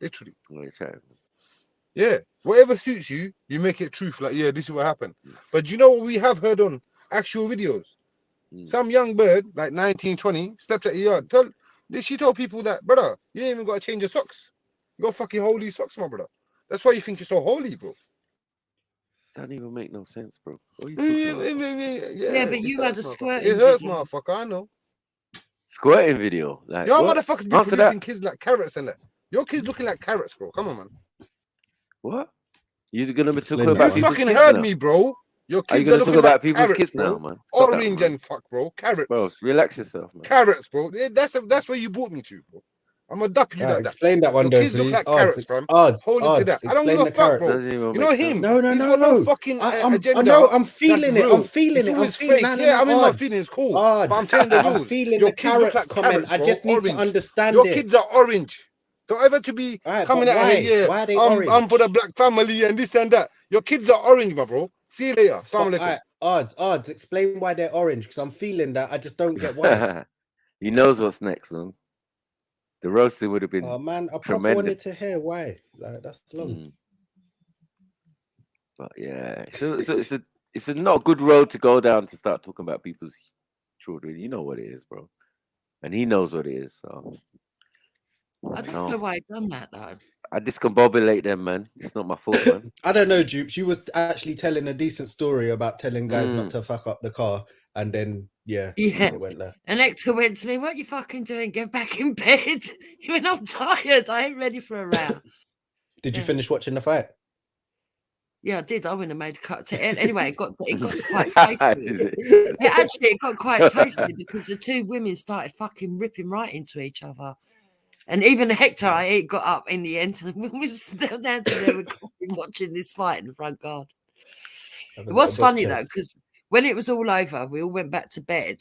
S12: Literally.
S10: Okay.
S12: Yeah. Whatever suits you, you make it truth. Like, yeah, this is what happened. But do you know what we have heard on actual videos? Some young bird, like 19, 20, stepped at your yard. She told people that, brother, you ain't even got to change your socks. You got to fucking hold these socks, my brother. That's why you think you're so holy, bro.
S10: That doesn't even make no sense, bro. What are you talking about?
S5: Yeah, but you had a squirting
S12: It hurts,
S5: video.
S12: motherfucker. I know.
S10: Squirting video, like
S12: Your
S10: what?
S12: motherfuckers be
S10: Answer
S12: producing
S10: that.
S12: kids like carrots and that. Your kids looking like carrots, bro. Come on, man.
S10: What? You're gonna be talking
S12: You
S10: about people's
S12: fucking
S10: kids
S12: heard
S10: now?
S12: me, bro. Your
S10: Are you
S12: kids are
S10: gonna talk
S12: looking
S10: about
S12: like
S10: people's
S12: carrots,
S10: kids
S12: bro.
S10: now, man? Stop that,
S12: Orange
S10: man.
S12: and fuck, bro. Carrots.
S10: Bro, relax yourself, man.
S12: Carrots, bro. That's where you brought me to, bro. I'm gonna dap you like that.
S15: Explain that one
S12: Your
S15: though,
S12: kids look
S15: please.
S12: like carrots, fam. Hold it to that. I don't give
S15: Explain
S12: a
S15: the
S12: fuck,
S15: carrots.
S12: bro. You know him.
S15: No,
S12: He's got no fucking agenda.
S15: I know. I'm
S12: that's
S15: feeling it.
S12: real.
S15: I'm feeling
S12: It's
S15: it. I'm
S12: always
S15: feeling.
S12: fake.
S15: No,
S12: Yeah, I'm in my
S15: odds.
S12: feelings, cool.
S15: Odds.
S12: But I'm telling the
S15: I'm
S12: rules.
S15: feeling
S12: Your
S15: the
S12: kids look
S15: carrots
S12: like
S15: comment.
S12: carrots,
S15: I
S12: bro.
S15: just need to
S12: Orange.
S15: understand
S12: Your
S15: it.
S12: kids are orange. Don't ever to be
S15: Right,
S12: coming
S15: but
S12: out
S15: why?
S12: here.
S15: Why are they
S12: Yeah, I'm
S15: orange?
S12: for the black family and this and that. Your kids are orange, my bro. See you later. Assalamu
S15: But,
S12: alaikum.
S15: odds. Explain why they're orange, because I'm feeling that. I just don't get why.
S10: He knows what's next, man. The roasting would have been
S15: Oh man, I probably
S10: tremendous.
S15: wanted to hear why. Like that's long.
S10: But yeah, it's a not good road to go down to start talking about people's children. You know what it is, bro, and he knows what it is. So
S5: I don't know why he done that though.
S10: I discombobulate them, man. It's not my fault, man.
S15: I don't know, Dupes. You was actually telling a decent story about telling guys not to fuck up the car, and then it went there.
S5: And Hector went to me, "What you fucking doing? Get back in bed." He went, "I'm tired. I ain't ready for a row."
S15: Did you finish watching the fight?
S5: Yeah, I did. I wouldn't have made a cut to it. Anyway, it got quite tasty. It got quite tasty because the two women started fucking ripping right into each other. And even Hector, I got up in the end and we were still down to there watching this fight in the front garden. It was funny though, because when it was all over, we all went back to bed.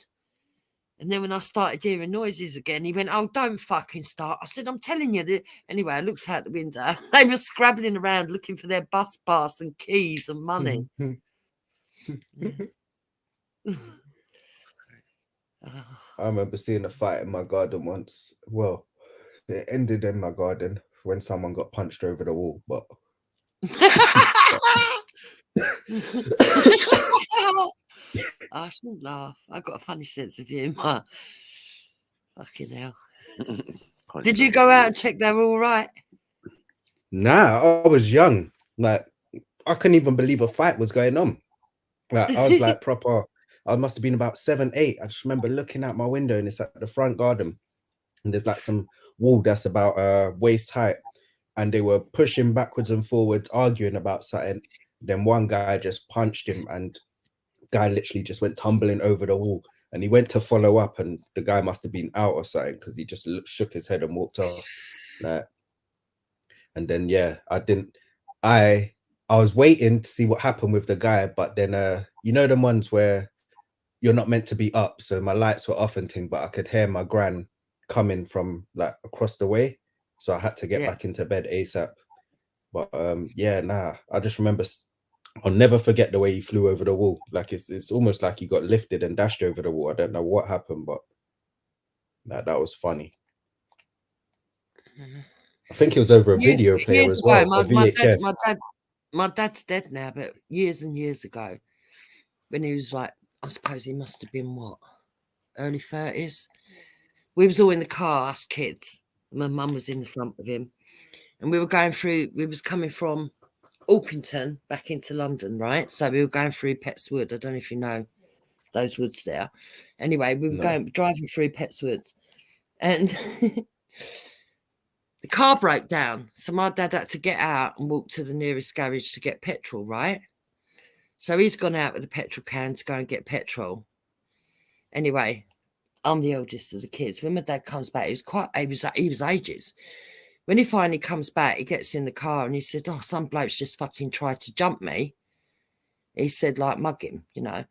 S5: And then when I started hearing noises again, he went, "Oh, don't fucking start." I said, "I'm telling you." Anyway, I looked out the window. They were scrabbling around looking for their bus pass and keys and money.
S15: I remember seeing a fight in my garden once. Well, it ended in my garden when someone got punched over the wall, but
S5: I shouldn't laugh. I got a funny sense of humour. Fucking hell. Did you go out and check they were all right?
S15: nah, I was young. Like, I couldn't even believe a fight was going on. Like, I was like proper. I must have been about 7, 8. I just remember looking out my window and it's at the front garden. And there's like some wall that's about waist height. And they were pushing backwards and forwards, arguing about something. Then one guy just punched him and guy literally just went tumbling over the wall. And he went to follow up and the guy must have been out or something because he just shook his head and walked off. Like, and then, yeah, I was waiting to see what happened with the guy. But then, you know, the ones where you're not meant to be up. So my lights were off and thing, but I could hear my gran coming from like across the way. So I had to get back into bed ASAP. But yeah, nah, I just remember, I'll never forget the way he flew over the wall. Like it's almost like he got lifted and dashed over the wall. I don't know what happened, but that was funny. I think it was over a video player as well.
S5: My dad's dead now, but years and years ago, when he was like, I suppose he must have been what, early 30s. We was all in the car, us kids. My mum was in the front with him. And we was coming from Orpington back into London, right? So we were going through Petts Wood. I don't know if you know those woods there. Anyway, we were driving through Petts Wood. And the car broke down. So my dad had to get out and walk to the nearest garage to get petrol, right? So he's gone out with a petrol can to go and get petrol. Anyway, I'm the eldest of the kids. When my dad comes back, he was ages. When he finally comes back, he gets in the car and he said, "Oh, some bloke's just fucking tried to jump me." He said, like, mug him, you know.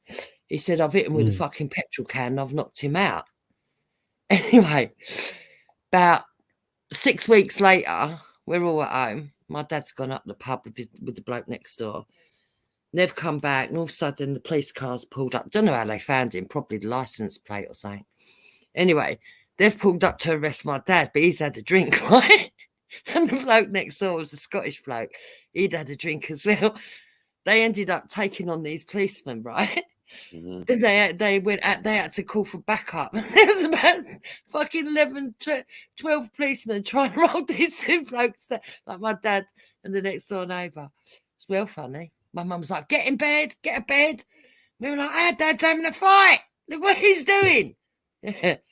S5: He said, "I've hit him with a fucking petrol can and I've knocked him out." Anyway, about 6 weeks later, we're all at home. My dad's gone up the pub with the bloke next door. They've come back and all of a sudden the police car's pulled up. Don't know how they found him, probably the license plate or something. Anyway, they've pulled up to arrest my dad, but he's had a drink, right? And the bloke next door was a Scottish bloke. He'd had a drink as well. They ended up taking on these policemen, right? Then they had to call for backup. There was about fucking 11, 12 policemen trying to roll these two blokes, like my dad and the next door neighbour. It's well funny. My mum was like, "Get in bed, get a bed." We were like, "Our dad's having a fight. Look what he's doing." That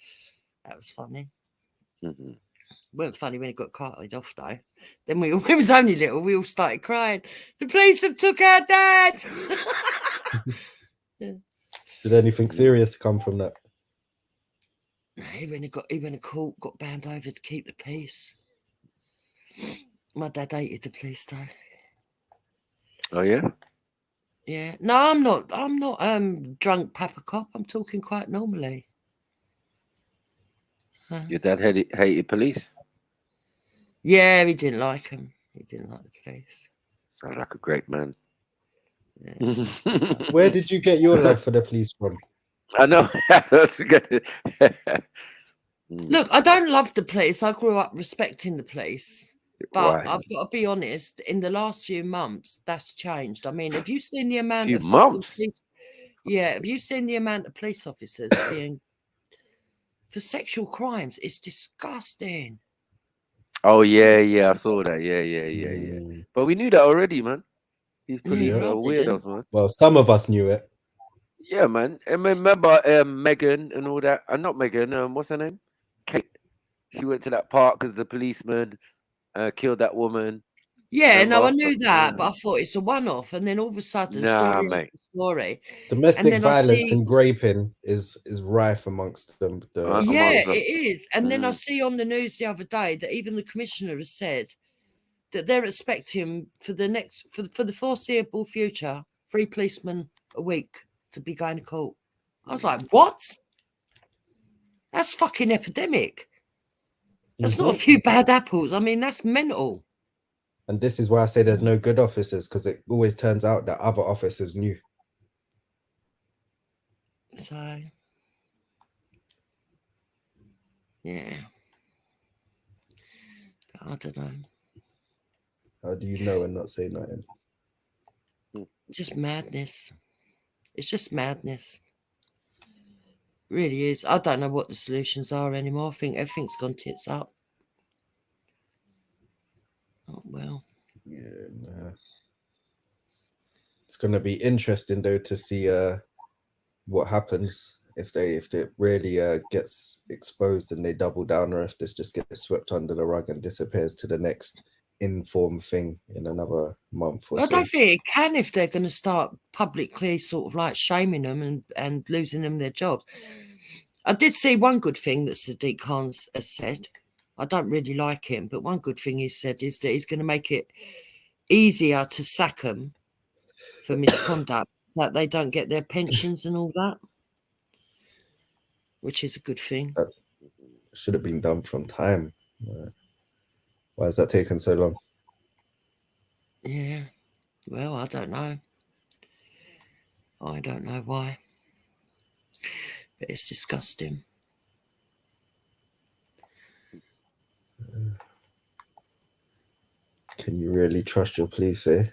S5: was funny. Weren't funny when it got carted off though. Then it was only little. We all started crying. The police have took our dad. Yeah.
S21: Did anything serious come from that?
S5: No, he went to court, got bound over to keep the peace. My dad hated the police though.
S10: Oh yeah?
S5: Yeah. No, I'm not drunk papa cop. I'm talking quite normally.
S10: Your dad hated police?
S5: Yeah, he didn't like him. He didn't like the police.
S10: Sounds like a great man.
S5: Yeah.
S21: Where did you get your love for the police from?
S10: I know. That's good.
S5: Look, I don't love the police. I grew up respecting the police. But
S10: Right.
S5: I've got to be honest, in the last few months, that's changed. I mean, have you seen the amount
S10: Few
S5: of
S10: months?
S5: police? Yeah, have you seen the amount of police officers being for sexual crimes? It's disgusting.
S10: Oh yeah, I saw that. Yeah. But we knew that already, man. These police are weirdos, man.
S21: Well, some of us knew it.
S10: Yeah, man. I remember Megan and all that. Not Megan. What's her name? Kate. She went to that park because the policeman killed that woman.
S5: Yeah,
S10: Remember?
S5: no, I knew that, but I thought it's a one-off, and then all of a sudden,
S10: Nah,
S5: story
S10: mate.
S5: after story.
S21: Domestic
S5: And then I
S21: violence
S5: see-
S21: and raping is rife amongst them.
S5: Yeah, it is. And then I see on the news the other day that even the commissioner has said that they're expecting for the foreseeable future 3 policemen a week to be going to court. I was like, what? That's fucking epidemic. That's not a few bad apples. I mean, that's mental.
S21: And this is why I say there's no good officers, because it always turns out that other officers knew.
S5: So, yeah. But I don't know.
S21: How do you know and not say nothing?
S5: Just madness. It's just madness. It really is. I don't know what the solutions are anymore. I think everything's gone tits up. Oh, well.
S21: Yeah, nah. It's gonna be interesting though to see what happens if it really gets exposed and they double down, or if this just gets swept under the rug and disappears to the next informed thing in another month or
S5: I
S21: so.
S5: don't think it can if they're going to start publicly sort of like shaming them and losing them their jobs. I did see one good thing that Sadiq Khan has said. I don't really like him, but one good thing he said is that he's going to make it easier to sack them for misconduct, that they don't get their pensions and all that, which is a good thing.
S21: That should have been done from time. Why has that taken so long?
S5: Yeah, well, I don't know. I don't know why, but it's disgusting.
S21: Can you really trust your police, eh?